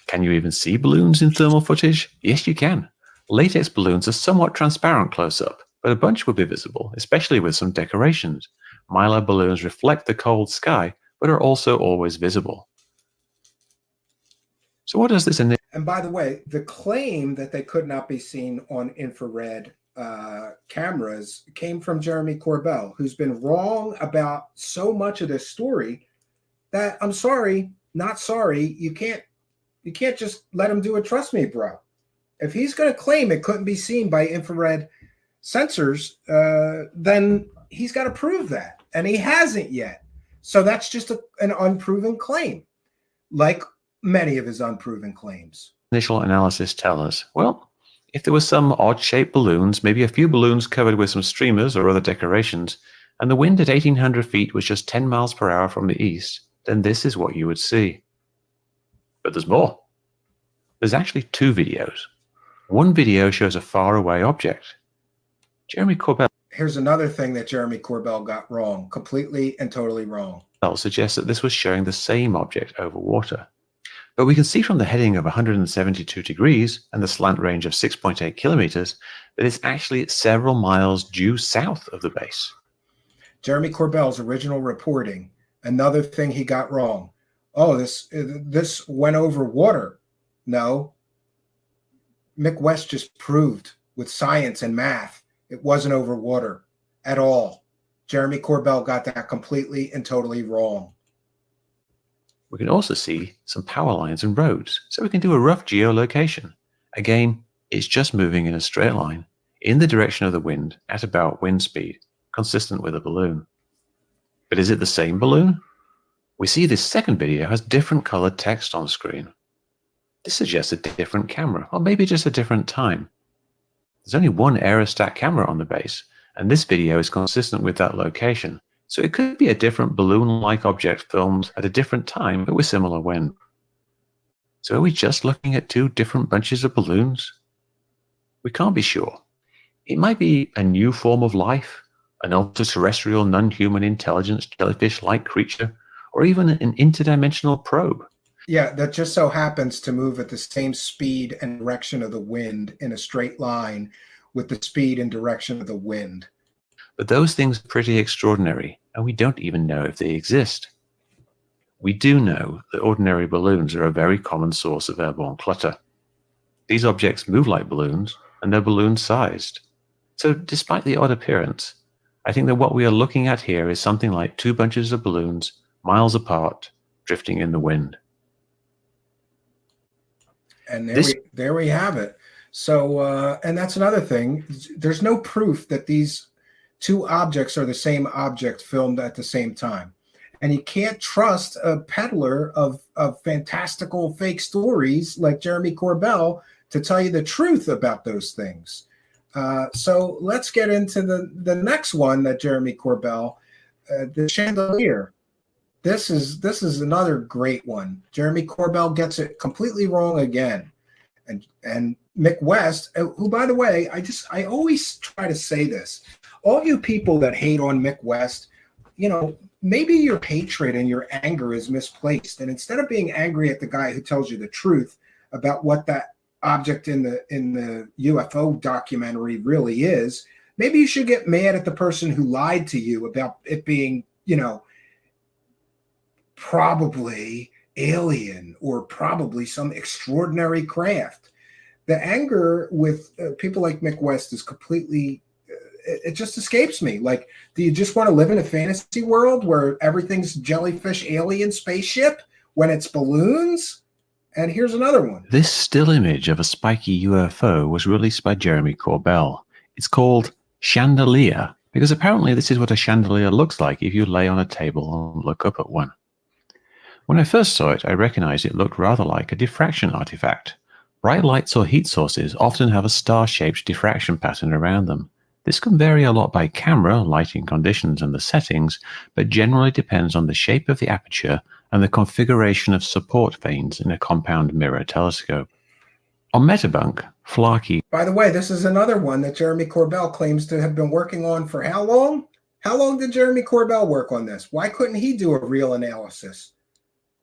[SPEAKER 14] Can you even see balloons in thermal footage? Yes, you can. Latex balloons are somewhat transparent close up, but a bunch would be visible, especially with some decorations. Mylar balloons reflect the cold sky, but are also always visible. So what does this enable?
[SPEAKER 10] And by the way, the claim that they could not be seen on infrared cameras came from Jeremy Corbell, who's been wrong about so much of this story that I'm sorry, not sorry. You can't just let him do it. Trust me, bro. If he's going to claim it couldn't be seen by infrared sensors, then he's got to prove that. And he hasn't yet. So that's just an unproven claim, like many of his unproven claims.
[SPEAKER 14] Initial analysis tell us? Well, if there were some odd-shaped balloons, maybe a few balloons covered with some streamers or other decorations, and the wind at 1,800 feet was just 10 miles per hour from the east, then this is what you would see. But there's more. There's actually two videos. One video shows a faraway object. Jeremy Corbell
[SPEAKER 10] Here's another thing that Jeremy Corbell got wrong, completely and totally wrong.
[SPEAKER 14] suggests that this was showing the same object over water. But we can see from the heading of 172 degrees and the slant range of 6.8 kilometers that it's actually several miles due south of the base.
[SPEAKER 10] Jeremy Corbell's original reporting, another thing he got wrong. Oh, this went over water. No. Mick West just proved with science and math it wasn't over water at all. Jeremy Corbell got that completely and totally wrong.
[SPEAKER 14] We can also see some power lines and roads, so we can do a rough geolocation. Again, it's just moving in a straight line in the direction of the wind at about wind speed, consistent with a balloon. But is it the same balloon? We see this second video has different colored text on screen. This suggests a different camera, or maybe just a different time. There's only one aerostat camera on the base, and this video is consistent with that location, so it could be a different balloon-like object filmed at a different time, but with similar wind. So are we just looking at two different bunches of balloons? We can't be sure. It might be a new form of life, an ultra-terrestrial non-human intelligence jellyfish-like creature, or even an interdimensional probe.
[SPEAKER 10] Yeah, that just so happens to move at the same speed and direction of the wind in a straight line with the speed and direction of the wind.
[SPEAKER 14] But those things are pretty extraordinary, and we don't even know if they exist. We do know that ordinary balloons are a very common source of airborne clutter. These objects move like balloons, and they're balloon-sized. So despite the odd appearance, I think that what we are looking at here is something like two bunches of balloons, miles apart, drifting in the wind.
[SPEAKER 10] And there we have it. So, and that's another thing. There's no proof that these two objects are the same object filmed at the same time. And you can't trust a peddler of fantastical fake stories like Jeremy Corbell to tell you the truth about those things. So let's get into the next one that Jeremy Corbell, the chandelier. This is another great one. Jeremy Corbell gets it completely wrong again. And Mick West, who, by the way, I always try to say this. All you people that hate on Mick West, you know, maybe your hatred and your anger is misplaced. And instead of being angry at the guy who tells you the truth about what that object in the UFO documentary really is, maybe you should get mad at the person who lied to you about it being, you know, probably alien or probably some extraordinary craft. The anger with people like Mick West is completely, it just escapes me. Like, do you just want to live in a fantasy world where everything's jellyfish alien spaceship when it's balloons? And here's another one.
[SPEAKER 14] This still image of a spiky UFO was released by Jeremy Corbell. It's called Chandelier because apparently this is what a chandelier looks like if you lay on a table and look up at one. When I first saw it, I recognized it looked rather like a diffraction artifact. Bright lights or heat sources often have a star-shaped diffraction pattern around them. This can vary a lot by camera, lighting conditions, and the settings, but generally depends on the shape of the aperture and the configuration of support vanes in a compound mirror telescope. On Metabunk, Flarkey.
[SPEAKER 10] By the way, this is another one that Jeremy Corbell claims to have been working on for how long? How long did Jeremy Corbell work on this? Why couldn't he do a real analysis?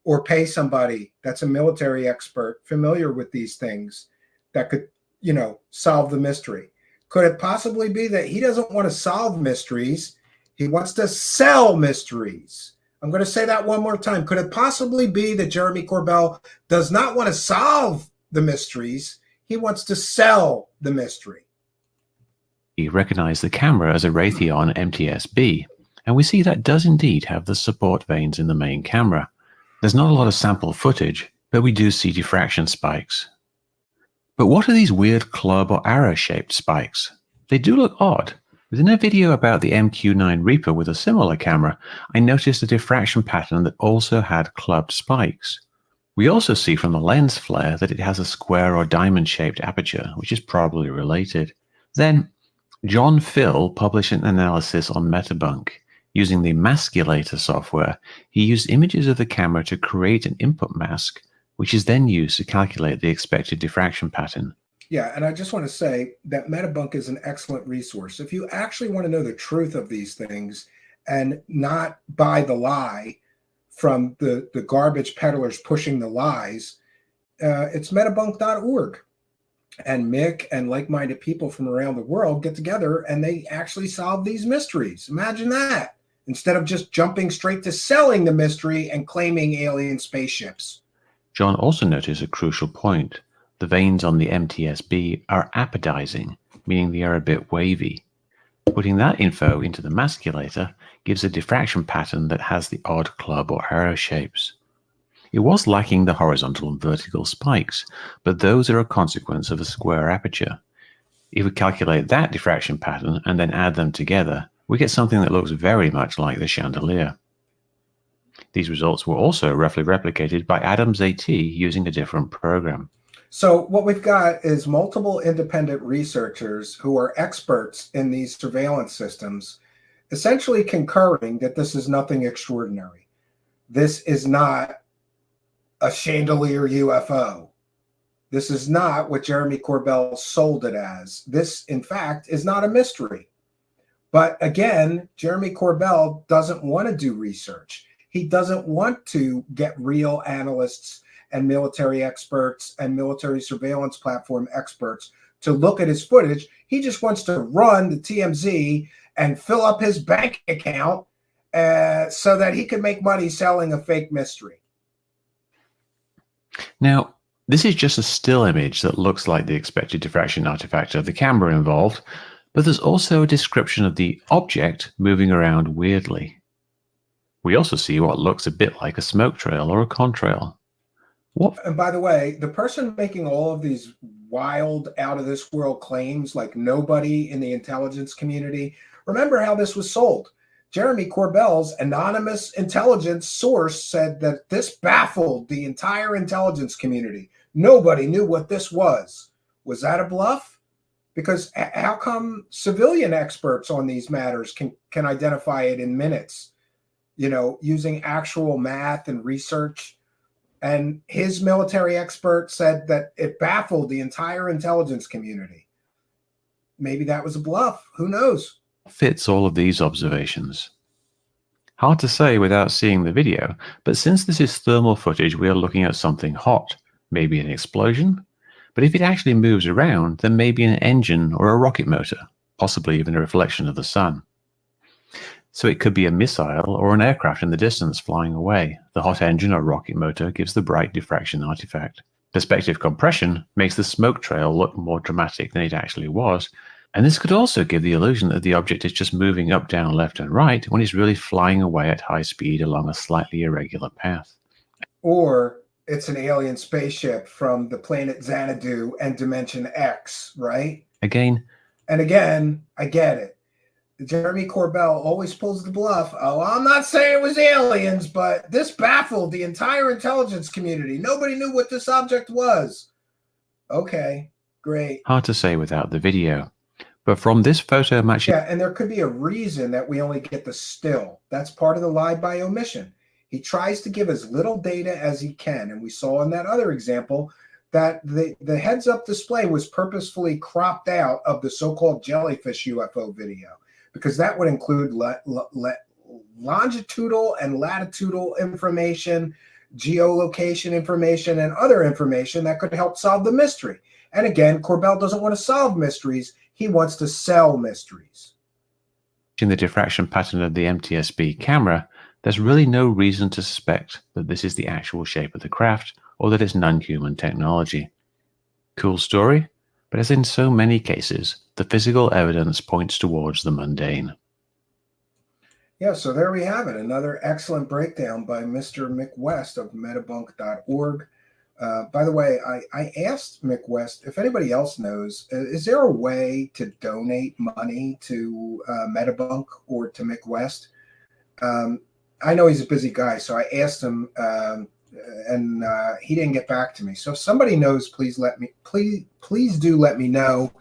[SPEAKER 10] Or pay somebody that's a military expert familiar with these things that could, you know, solve the mystery. Could it possibly be that he doesn't want to solve mysteries? He wants to sell mysteries. I'm going to say that one more time. Could it possibly be that Jeremy Corbell does not want to solve the mysteries? He wants to sell the mystery.
[SPEAKER 14] He recognized the camera as a Raytheon MTS-B, and we see that does indeed have the support vanes in the main camera. There's not a lot of sample footage, but we do see diffraction spikes. But what are these weird club or arrow-shaped spikes? They do look odd. Within a video about the MQ-9 Reaper with a similar camera, I noticed a diffraction pattern that also had clubbed spikes. We also see from the lens flare that it has a square or diamond-shaped aperture, which is probably related. Then, John Phil published an analysis on Metabunk. Using the Maskulator software, he used images of the camera to create an input mask, which is then used to calculate the expected diffraction pattern.
[SPEAKER 10] Yeah, and I just want to say that Metabunk is an excellent resource. If you actually want to know the truth of these things and not buy the lie from the garbage peddlers pushing the lies, it's metabunk.org. And Mick and like-minded people from around the world get together and they actually solve these mysteries. Imagine that, instead of just jumping straight to selling the mystery and claiming alien spaceships.
[SPEAKER 14] John also noticed a crucial point. The veins on the MTSB are apodizing, meaning they are a bit wavy. Putting that info into the masculator gives a diffraction pattern that has the odd club or arrow shapes. It was lacking the horizontal and vertical spikes, but those are a consequence of a square aperture. If we calculate that diffraction pattern and then add them together, we get something that looks very much like the chandelier. These results were also roughly replicated by Adams AT using a different program.
[SPEAKER 10] So what we've got is multiple independent researchers who are experts in these surveillance systems, essentially concurring that this is nothing extraordinary. This is not a chandelier UFO. This is not what Jeremy Corbell sold it as. This, in fact, is not a mystery. But again, Jeremy Corbell doesn't want to do research. He doesn't want to get real analysts and military experts and military surveillance platform experts to look at his footage. He just wants to run the TMZ and fill up his bank account so that he can make money selling a fake mystery.
[SPEAKER 14] Now, this is just a still image that looks like the expected diffraction artifact of the camera involved, but there's also a description of the object moving around weirdly. We also see what looks a bit like a smoke trail or a contrail.
[SPEAKER 10] And by the way, the person making all of these wild, out-of-this-world claims, like nobody in the intelligence community, remember how this was sold. Jeremy Corbell's anonymous intelligence source said that this baffled the entire intelligence community. Nobody knew what this was. Was that a bluff? Because how come civilian experts on these matters can identify it in minutes, you know, using actual math and research? And his military expert said that it baffled the entire intelligence community. Maybe that was a bluff. Who knows?
[SPEAKER 14] Fits all of these observations? Hard to say without seeing the video, but since this is thermal footage, we are looking at something hot, maybe an explosion. But if it actually moves around, then maybe an engine or a rocket motor, possibly even a reflection of the sun. So it could be a missile or an aircraft in the distance flying away. The hot engine or rocket motor gives the bright diffraction artifact. Perspective compression makes the smoke trail look more dramatic than it actually was, and this could also give the illusion that the object is just moving up, down, left, and right when it's really flying away at high speed along a slightly irregular path.
[SPEAKER 10] Or it's an alien spaceship from the planet Xanadu and Dimension X, right?
[SPEAKER 14] Again,
[SPEAKER 10] and again, I get it. Jeremy Corbell always pulls the bluff. Oh, I'm not saying it was aliens, but this baffled the entire intelligence community. Nobody knew what this object was. Okay, great.
[SPEAKER 14] Hard to say without the video. But from this photo matching...
[SPEAKER 10] Yeah, and there could be a reason that we only get the still. That's part of the lie by omission. He tries to give as little data as he can. And we saw in that other example that the heads-up display was purposefully cropped out of the so-called jellyfish UFO video, because that would include longitudinal and latitudinal information, geolocation information, and other information that could help solve the mystery. And again, Corbell doesn't want to solve mysteries. He wants to sell mysteries.
[SPEAKER 14] In the diffraction pattern of the MTSB camera, there's really no reason to suspect that this is the actual shape of the craft or that it's non-human technology. Cool story, but as in so many cases, the physical evidence points towards the mundane.
[SPEAKER 10] Yeah, so there we have it. Another excellent breakdown by Mr. Mick West of metabunk.org. By the way, I asked Mick West if anybody else knows, is there a way to donate money to Metabunk or to Mick West? I know he's a busy guy, so I asked him, and he didn't get back to me. So if somebody knows, please do let me know.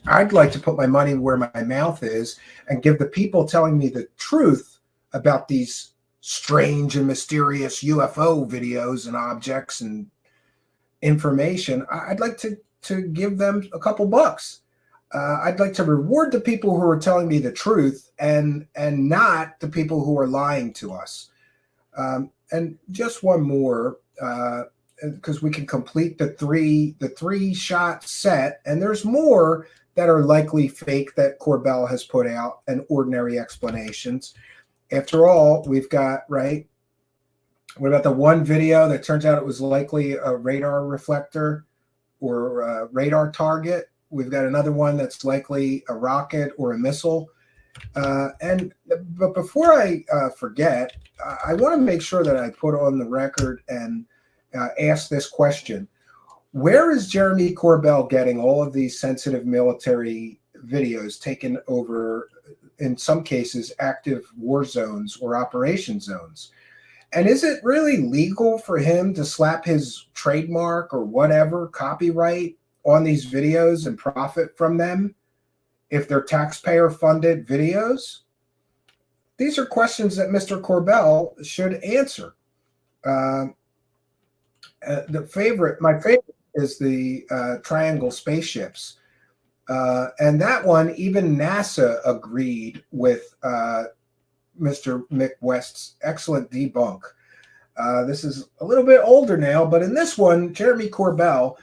[SPEAKER 10] I'd like to put my money where my mouth is and give the people telling me the truth about these strange and mysterious UFO videos and objects and information. I'd like to give them a couple bucks. I'd like to reward the people who are telling me the truth and not the people who are lying to us. And just one more. because we can complete the three shot set, and there's more that are likely fake that Corbell has put out and ordinary explanations. After all, we've got, right? What about the one video that turns out it was likely a radar reflector or a radar target? We've got another one that's likely a rocket or a missile. But before I forget, I want to make sure that I put on the record and ask this question. Where is Jeremy Corbell getting all of these sensitive military videos taken over, in some cases, active war zones or operation zones? And is it really legal for him to slap his trademark or whatever copyright on these videos and profit from them if they're taxpayer-funded videos? These are questions that Mr. Corbell should answer. My favorite is the triangle spaceships. And that one, even NASA agreed with Mr. Mick West's excellent debunk. This is a little bit older now, but in this one, Jeremy Corbell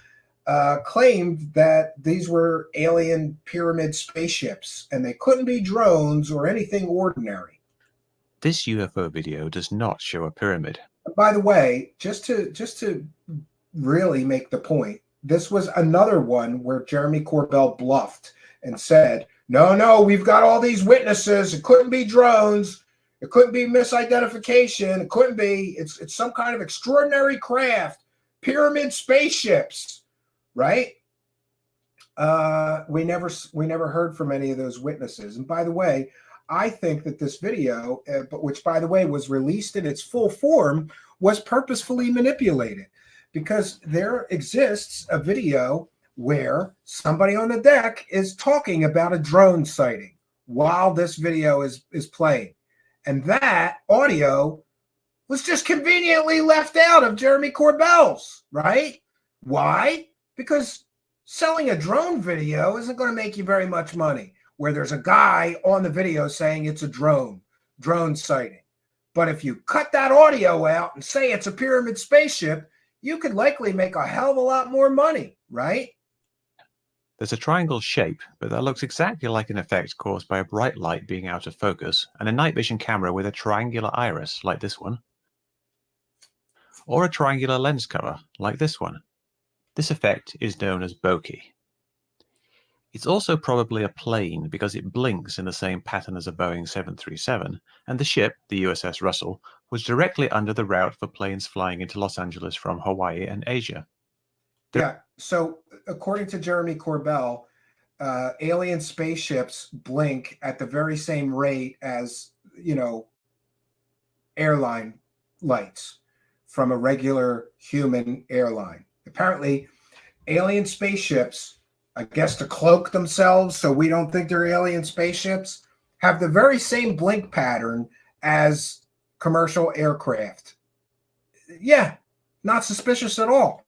[SPEAKER 10] claimed that these were alien pyramid spaceships and they couldn't be drones or anything ordinary.
[SPEAKER 14] This UFO video does not show a pyramid.
[SPEAKER 10] By the way, just to really make the point, this was another one where Jeremy Corbell bluffed and said, no, we've got all these witnesses. It couldn't be drones. It couldn't be misidentification. It couldn't be. It's some kind of extraordinary craft, pyramid spaceships, right? We never heard from any of those witnesses. And by the way, I think that this video, which by the way was released in its full form, was purposefully manipulated, because there exists a video where somebody on the deck is talking about a drone sighting while this video is playing. And that audio was just conveniently left out of Jeremy Corbell's, right? Why? Because selling a drone video isn't going to make you very much money, where there's a guy on the video saying it's a drone sighting. But if you cut that audio out and say it's a pyramid spaceship, you could likely make a hell of a lot more money, right?
[SPEAKER 14] There's a triangle shape, but that looks exactly like an effect caused by a bright light being out of focus and a night vision camera with a triangular iris, like this one. Or a triangular lens cover, like this one. This effect is known as bokeh. It's also probably a plane because it blinks in the same pattern as a Boeing 737, and the ship, the USS Russell, was directly under the route for planes flying into Los Angeles from Hawaii and Asia.
[SPEAKER 10] Yeah, so according to Jeremy Corbell, alien spaceships blink at the very same rate as, airline lights from a regular human airline. Apparently, alien spaceships, I guess to cloak themselves so we don't think they're alien spaceships, have the very same blink pattern as commercial aircraft. Yeah, not suspicious at all.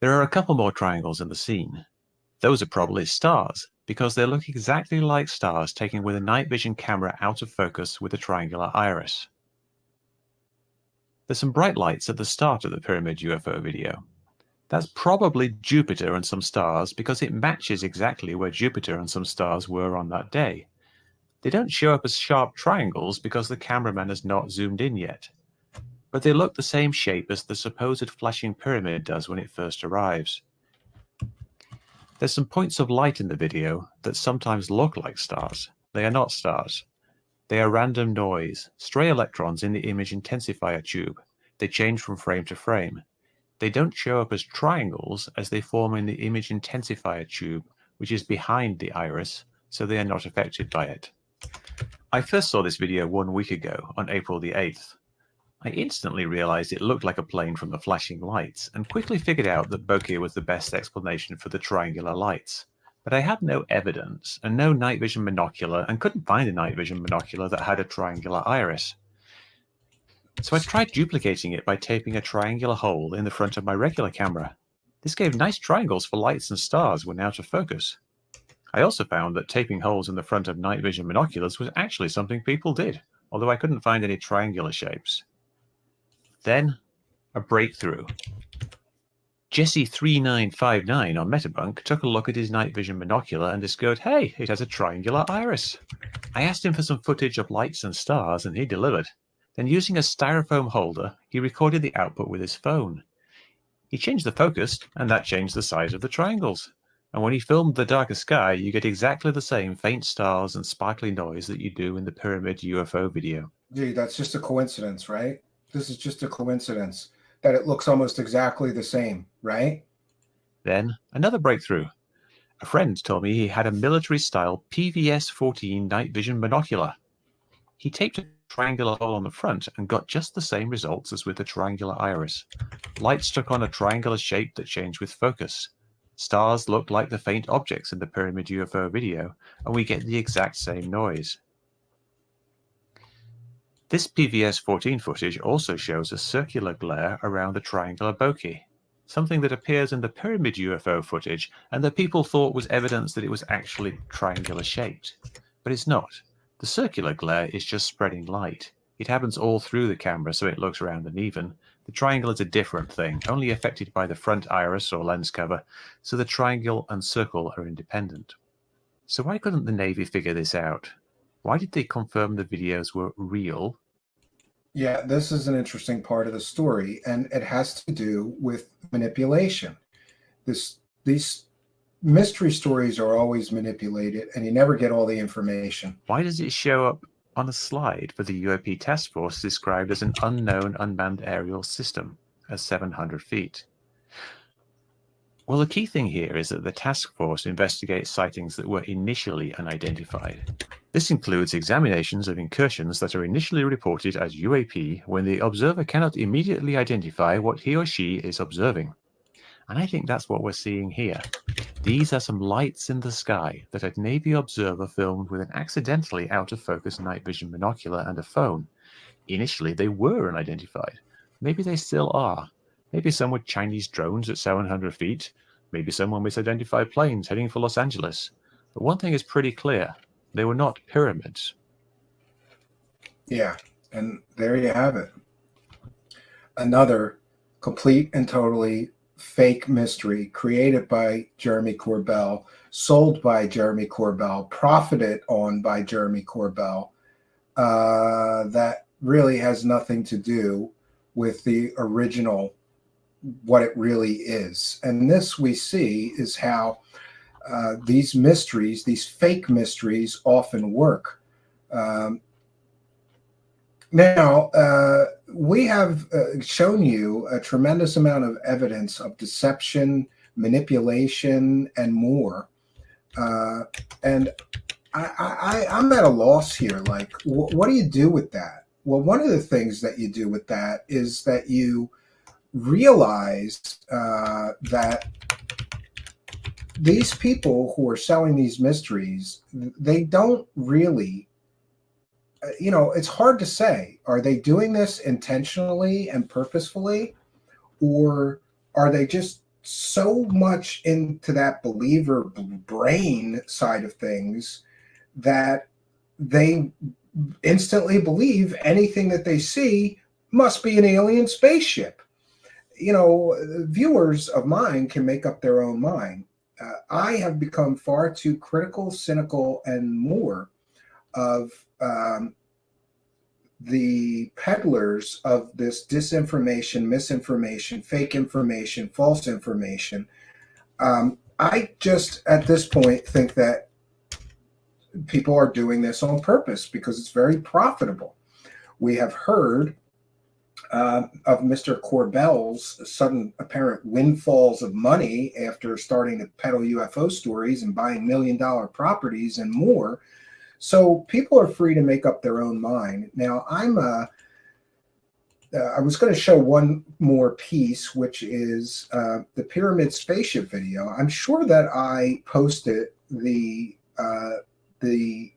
[SPEAKER 14] There are a couple more triangles in the scene. Those are probably stars, because they look exactly like stars taken with a night vision camera out of focus with a triangular iris. There's some bright lights at the start of the pyramid UFO video. That's probably Jupiter and some stars, because it matches exactly where Jupiter and some stars were on that day. They don't show up as sharp triangles because the cameraman has not zoomed in yet. But they look the same shape as the supposed flashing pyramid does when it first arrives. There's some points of light in the video that sometimes look like stars. They are not stars. They are random noise, stray electrons in the image intensifier tube. They change from frame to frame. They don't show up as triangles as they form in the image intensifier tube, which is behind the iris, so they are not affected by it. I first saw this video 1 week ago, on April the 8th. I instantly realized it looked like a plane from the flashing lights, and quickly figured out that bokeh was the best explanation for the triangular lights. But I had no evidence, and no night vision binocular, and couldn't find a night vision binocular that had a triangular iris. So I tried duplicating it by taping a triangular hole in the front of my regular camera. This gave nice triangles for lights and stars when out of focus. I also found that taping holes in the front of night vision binoculars was actually something people did, although I couldn't find any triangular shapes. Then, a breakthrough. Jesse3959 on Metabunk took a look at his night vision binocular and discovered, hey, it has a triangular iris. I asked him for some footage of lights and stars, and he delivered. Then, using a styrofoam holder, he recorded the output with his phone. He changed the focus, and that changed the size of the triangles. And when he filmed the darker sky, you get exactly the same faint stars and sparkly noise that you do in the pyramid UFO video.
[SPEAKER 10] Gee, that's just a coincidence, right? This is just a coincidence that it looks almost exactly the same, right?
[SPEAKER 14] Then, another breakthrough. A friend told me he had a military-style PVS-14 night vision binocular. He taped a triangular hole on the front and got just the same results as with the triangular iris. Lights took on a triangular shape that changed with focus. Stars looked like the faint objects in the pyramid UFO video, and we get the exact same noise. This PVS-14 footage also shows a circular glare around the triangular bokeh, something that appears in the pyramid UFO footage and that people thought was evidence that it was actually triangular shaped. But it's not. The circular glare is just spreading light. It happens all through the camera, so it looks round and even. The triangle is a different thing, only affected by the front iris or lens cover, so the triangle and circle are independent. So why couldn't the Navy figure this out? Why did they confirm the videos were real?
[SPEAKER 10] Yeah, this is an interesting part of the story, and it has to do with manipulation. These mystery stories are always manipulated, and you never get all the information.
[SPEAKER 14] Why does it show up on a slide for the UAP task force described as an unknown unmanned aerial system at 700 feet? Well, the key thing here is that the task force investigates sightings that were initially unidentified. This includes examinations of incursions that are initially reported as UAP when the observer cannot immediately identify what he or she is observing. And I think that's what we're seeing here. These are some lights in the sky that a Navy observer filmed with an accidentally out-of-focus night vision binocular and a phone. Initially, they were unidentified. Maybe they still are. Maybe some were Chinese drones at 700 feet. Maybe some were misidentified planes heading for Los Angeles. But one thing is pretty clear. They were not pyramids.
[SPEAKER 10] Yeah, and there you have it. Another complete and totally fake mystery created by Jeremy Corbell, sold by Jeremy Corbell, profited on by Jeremy Corbell, that really has nothing to do with the original, what it really is. And this we see is how these mysteries, these fake mysteries, often work. Now, we have shown you a tremendous amount of evidence of deception, manipulation, and more. And I'm at a loss here. Like, what do you do with that? Well, one of the things that you do with that is that you realize that these people who are selling these mysteries, they don't really, you know, it's hard to say. Are they doing this intentionally and purposefully? Or are they just so much into that believer brain side of things that they instantly believe anything that they see must be an alien spaceship? You know, viewers of mine can make up their own mind. I have become far too critical, cynical, and more of the peddlers of this disinformation, misinformation, fake information, false information. I just, at this point, think that people are doing this on purpose because it's very profitable. We have heard of Mr. Corbell's sudden apparent windfalls of money after starting to peddle UFO stories and buying $1 million properties and more. So people are free to make up their own mind. Now, I was going to show one more piece, which is the pyramid spaceship video. I'm sure that I posted the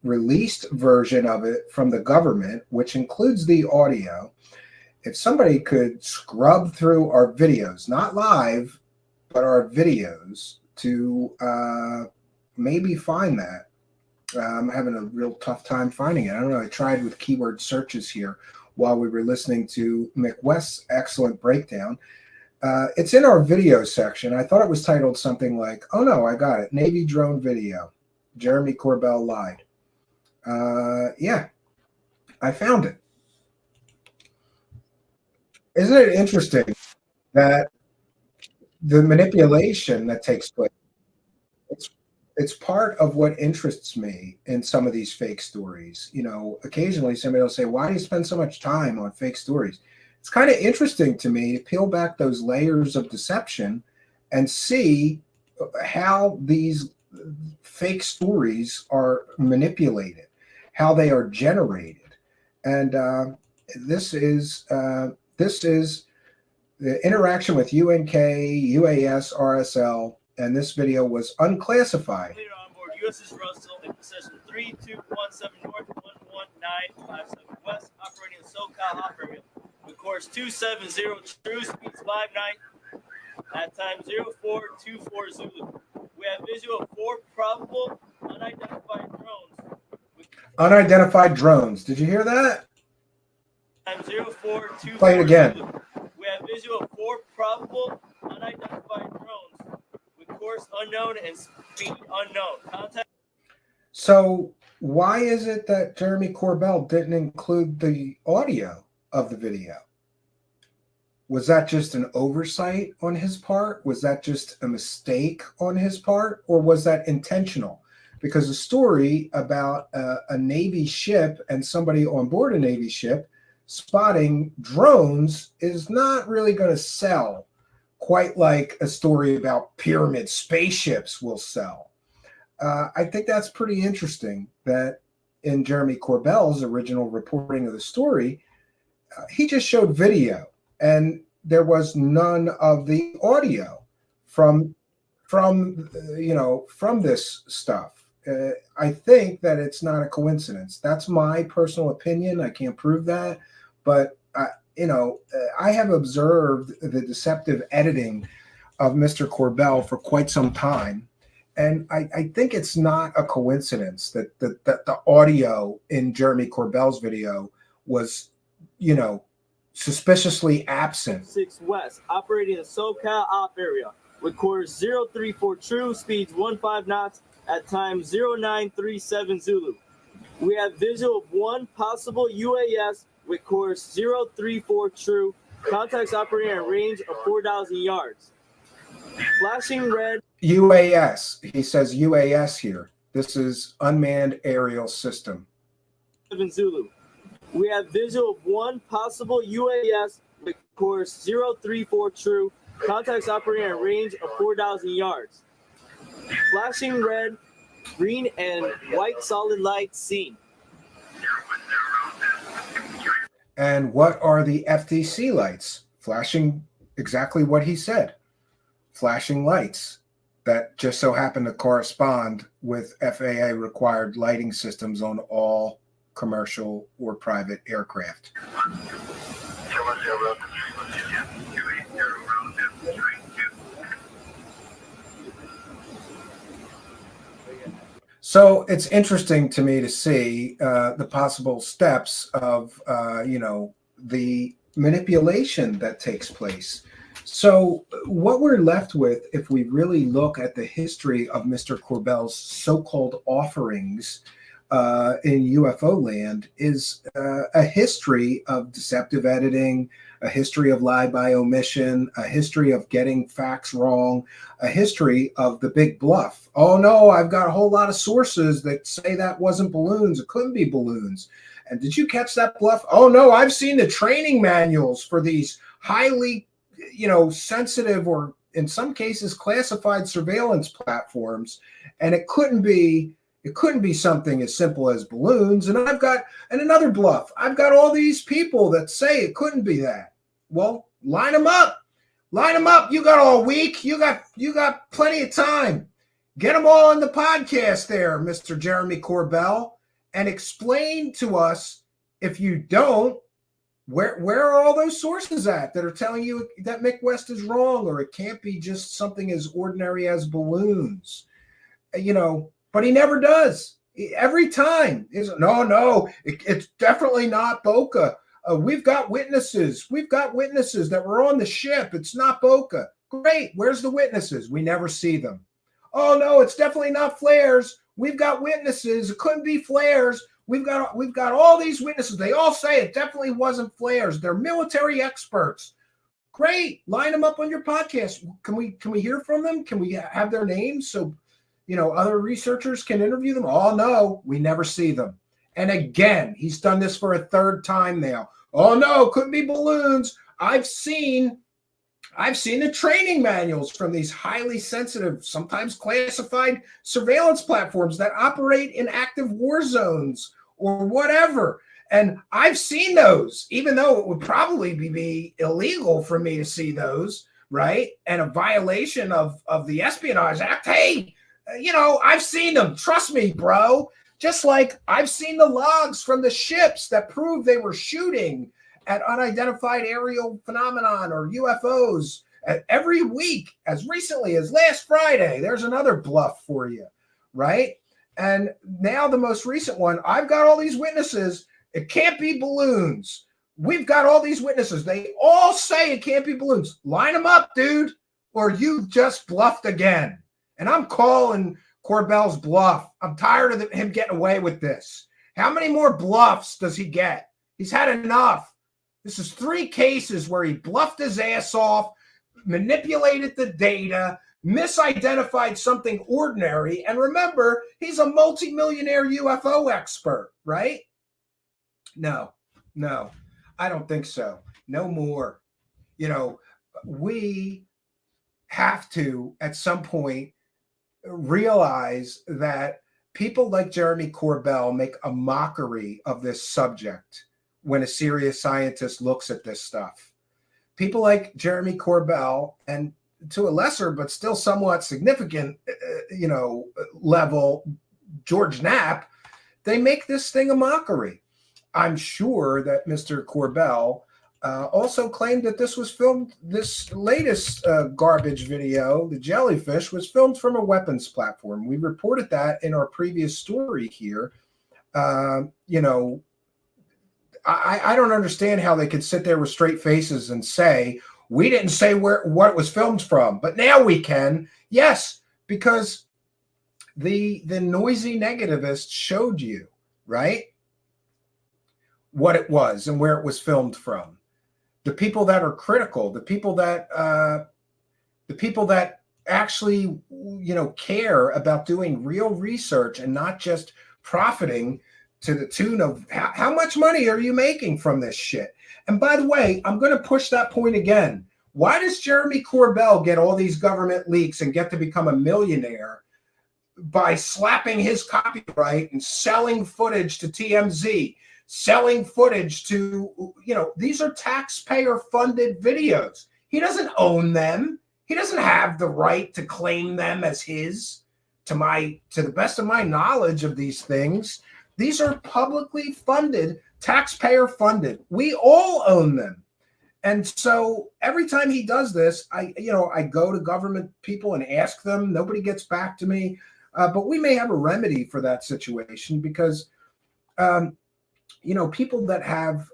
[SPEAKER 10] released version of it from the government, which includes the audio. If somebody could scrub through our videos, not live, but our videos, to maybe find that. I'm having a real tough time finding it. I don't know. I tried with keyword searches here while we were listening to McWest's excellent breakdown. It's in our video section. I thought it was titled something like, oh no, I got it. Navy drone video. Jeremy Corbell lied. Yeah, I found it. Isn't it interesting that the manipulation that takes place, it's part of what interests me in some of these fake stories. You know, occasionally somebody will say, why do you spend so much time on fake stories? It's kind of interesting to me to peel back those layers of deception and see how these fake stories are manipulated, how they are generated. And this is the interaction with UNK, UAS, RSL, and this video was unclassified.
[SPEAKER 16] On board USS Russell in position 3217 north, 11957 west, operating in SoCal hop area with course 270 true, speeds 59 at time 0424 Zulu. We have visual of 4 probable unidentified drones.
[SPEAKER 10] Unidentified drones. Did you hear that?
[SPEAKER 16] Time 0424
[SPEAKER 10] Play it again.
[SPEAKER 16] Zulu. We have visual of 4 probable unidentified drones with course unknown and speed unknown. Contact.
[SPEAKER 10] So why is it that Jeremy Corbell didn't include the audio of the video? Was that just an oversight on his part? Was that just a mistake on his part? Or was that intentional? Because a story about a Navy ship and somebody on board a Navy ship spotting drones is not really going to sell quite like a story about pyramid spaceships will sell. I think that's pretty interesting that in Jeremy Corbell's original reporting of the story, he just showed video and there was none of the audio from this stuff. I think that it's not a coincidence. That's my personal opinion. I can't prove that, but I have observed the deceptive editing of Mr. Corbell for quite some time. And I think it's not a coincidence that the audio in Jeremy Corbell's video was, suspiciously absent.
[SPEAKER 16] 6 west, operating in SoCal op area with course 034 true, speeds 15 knots at time 0937 Zulu. We have visual of 1 possible UAS with course 034 true, contacts operating at a range of 4,000 yards. Flashing red.
[SPEAKER 10] UAS. He says UAS here. This is unmanned aerial system.
[SPEAKER 16] 7 Zulu. We have visual of 1 possible UAS with course 034 true, contacts operating at a range of 4,000 yards. Flashing red, green, and white solid lights seen.
[SPEAKER 10] And what are the FTC lights? Flashing exactly what he said. Flashing lights that just so happen to correspond with FAA required lighting systems on all commercial or private aircraft. So it's interesting to me to see the possible steps of, the manipulation that takes place. So what we're left with, if we really look at the history of Mr. Corbell's so-called offerings in UFO land, is a history of deceptive editing, a history of lie by omission, a history of getting facts wrong, a history of the big bluff. Oh no, I've got a whole lot of sources that say that wasn't balloons. It couldn't be balloons. And did you catch that bluff? Oh no, I've seen the training manuals for these highly, sensitive or in some cases classified surveillance platforms. And it couldn't be something as simple as balloons. And another bluff. I've got all these people that say it couldn't be that. Well, line them up. Line them up. You got all week. You got plenty of time. Get them all on the podcast there, Mr. Jeremy Corbell, and explain to us, if you don't, where are all those sources at that are telling you that Mick West is wrong, or it can't be just something as ordinary as balloons, but he never does. Every time is no, it's definitely not Boca. We've got witnesses. We've got witnesses that were on the ship. It's not Boca. Great. Where's the witnesses? We never see them. Oh no, it's definitely not flares. We've got witnesses. It couldn't be flares. We've got all these witnesses. They all say it definitely wasn't flares. They're military experts. Great. Line them up on your podcast. Can we hear from them? Can we have their names so other researchers can interview them? Oh no, we never see them. And again, he's done this for a third time now. Oh no, couldn't be balloons. I've seen the training manuals from these highly sensitive, sometimes classified surveillance platforms that operate in active war zones or whatever. And I've seen those, even though it would probably be illegal for me to see those, right? And a violation of the Espionage Act. Hey, I've seen them. Trust me, bro. Just like I've seen the logs from the ships that prove they were shooting at unidentified aerial phenomenon or UFOs every week, as recently as last Friday. There's another bluff for you, right? And now the most recent one, I've got all these witnesses. It can't be balloons. We've got all these witnesses. They all say it can't be balloons. Line them up, dude, or you just bluffed again. And I'm calling Corbell's bluff. I'm tired of him getting away with this. How many more bluffs does he get? He's had enough. This is 3 cases where he bluffed his ass off, manipulated the data, misidentified something ordinary. And remember, he's a multimillionaire UFO expert, right? No, I don't think so. No more. We have to, at some point, realize that people like Jeremy Corbell make a mockery of this subject when a serious scientist looks at this stuff. People like Jeremy Corbell, and to a lesser but still somewhat significant, level, George Knapp, they make this thing a mockery. I'm sure that Mr. Corbell also claimed that this was filmed, this latest garbage video, the jellyfish, was filmed from a weapons platform. We reported that in our previous story here. I don't understand how they could sit there with straight faces and say, we didn't say what it was filmed from, but now we can. Yes, because the noisy negativist showed you, right, what it was and where it was filmed from. The people that are critical, the people that actually, care about doing real research and not just profiting to the tune of how much money are you making from this shit? And by the way, I'm going to push that point again. Why does Jeremy Corbell get all these government leaks and get to become a millionaire by slapping his copyright and selling footage to TMZ, selling footage to, these are taxpayer funded videos. He doesn't own them. He doesn't have the right to claim them as his, to the best of my knowledge of these things. These are publicly funded, taxpayer funded. We all own them. And so every time he does this, I go to government people and ask them. Nobody gets back to me. But we may have a remedy for that situation because, people that have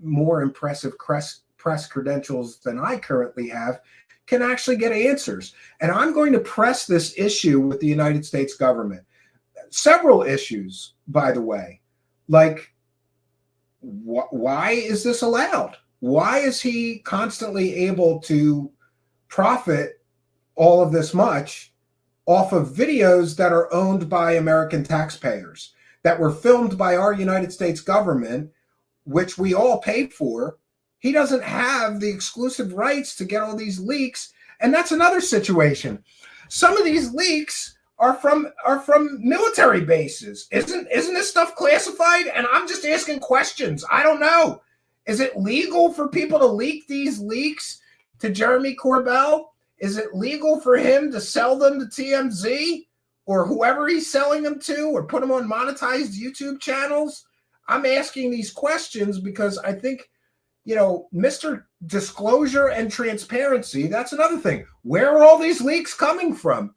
[SPEAKER 10] more impressive press credentials than I currently have can actually get answers. And I'm going to press this issue with the United States government. Several issues, by the way, like why is this allowed? Why is he constantly able to profit all of this much off of videos that are owned by American taxpayers, that were filmed by our United States government, which we all paid for? He doesn't have the exclusive rights to get all these leaks. And that's another situation. Some of these leaks are from military bases. Isn't this stuff classified? And I'm just asking questions. I don't know. Is it legal for people to leak these leaks to Jeremy Corbell? Is it legal for him to sell them to TMZ or whoever he's selling them to, or put them on monetized YouTube channels? I'm asking these questions because I think, Mr. Disclosure and Transparency, that's another thing. Where are all these leaks coming from?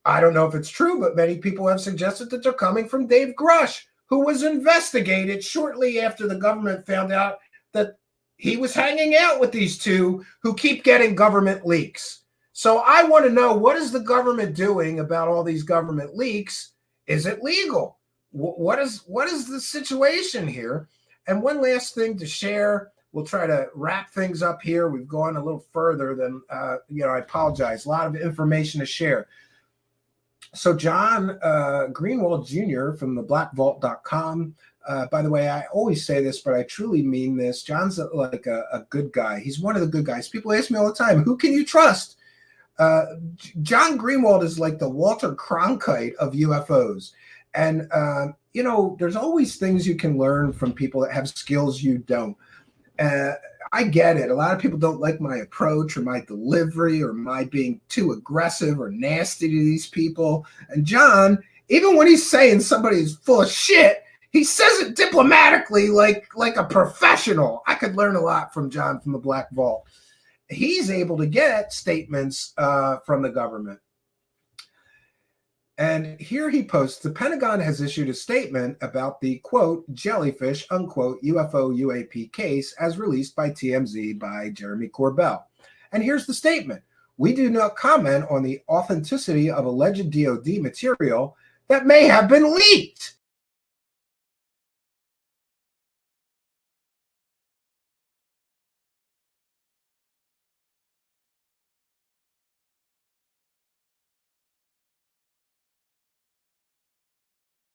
[SPEAKER 10] I don't know if it's true, but many people have suggested that they're coming from Dave Grush, who was investigated shortly after the government found out that he was hanging out with these two who keep getting government leaks. So I want to know, what is the government doing about all these government leaks? Is it legal? What is the situation here? And one last thing to share. We'll try to wrap things up here. We've gone a little further than, I apologize. A lot of information to share. So John Greenwald Jr. from theblackvault.com. By the way, I always say this, but I truly mean this. John's like a good guy. He's one of the good guys. People ask me all the time, who can you trust? John Greenwald is like the Walter Cronkite of UFOs. And, there's always things you can learn from people that have skills you don't. I get it. A lot of people don't like my approach or my delivery or my being too aggressive or nasty to these people. And John, even when he's saying somebody is full of shit, he says it diplomatically like a professional. I could learn a lot from John from the Black Vault. He's able to get statements from the government. And here he posts, the Pentagon has issued a statement about the, quote, jellyfish, unquote, UFO UAP case as released by TMZ by Jeremy Corbell. And here's the statement. We do not comment on the authenticity of alleged DOD material that may have been leaked.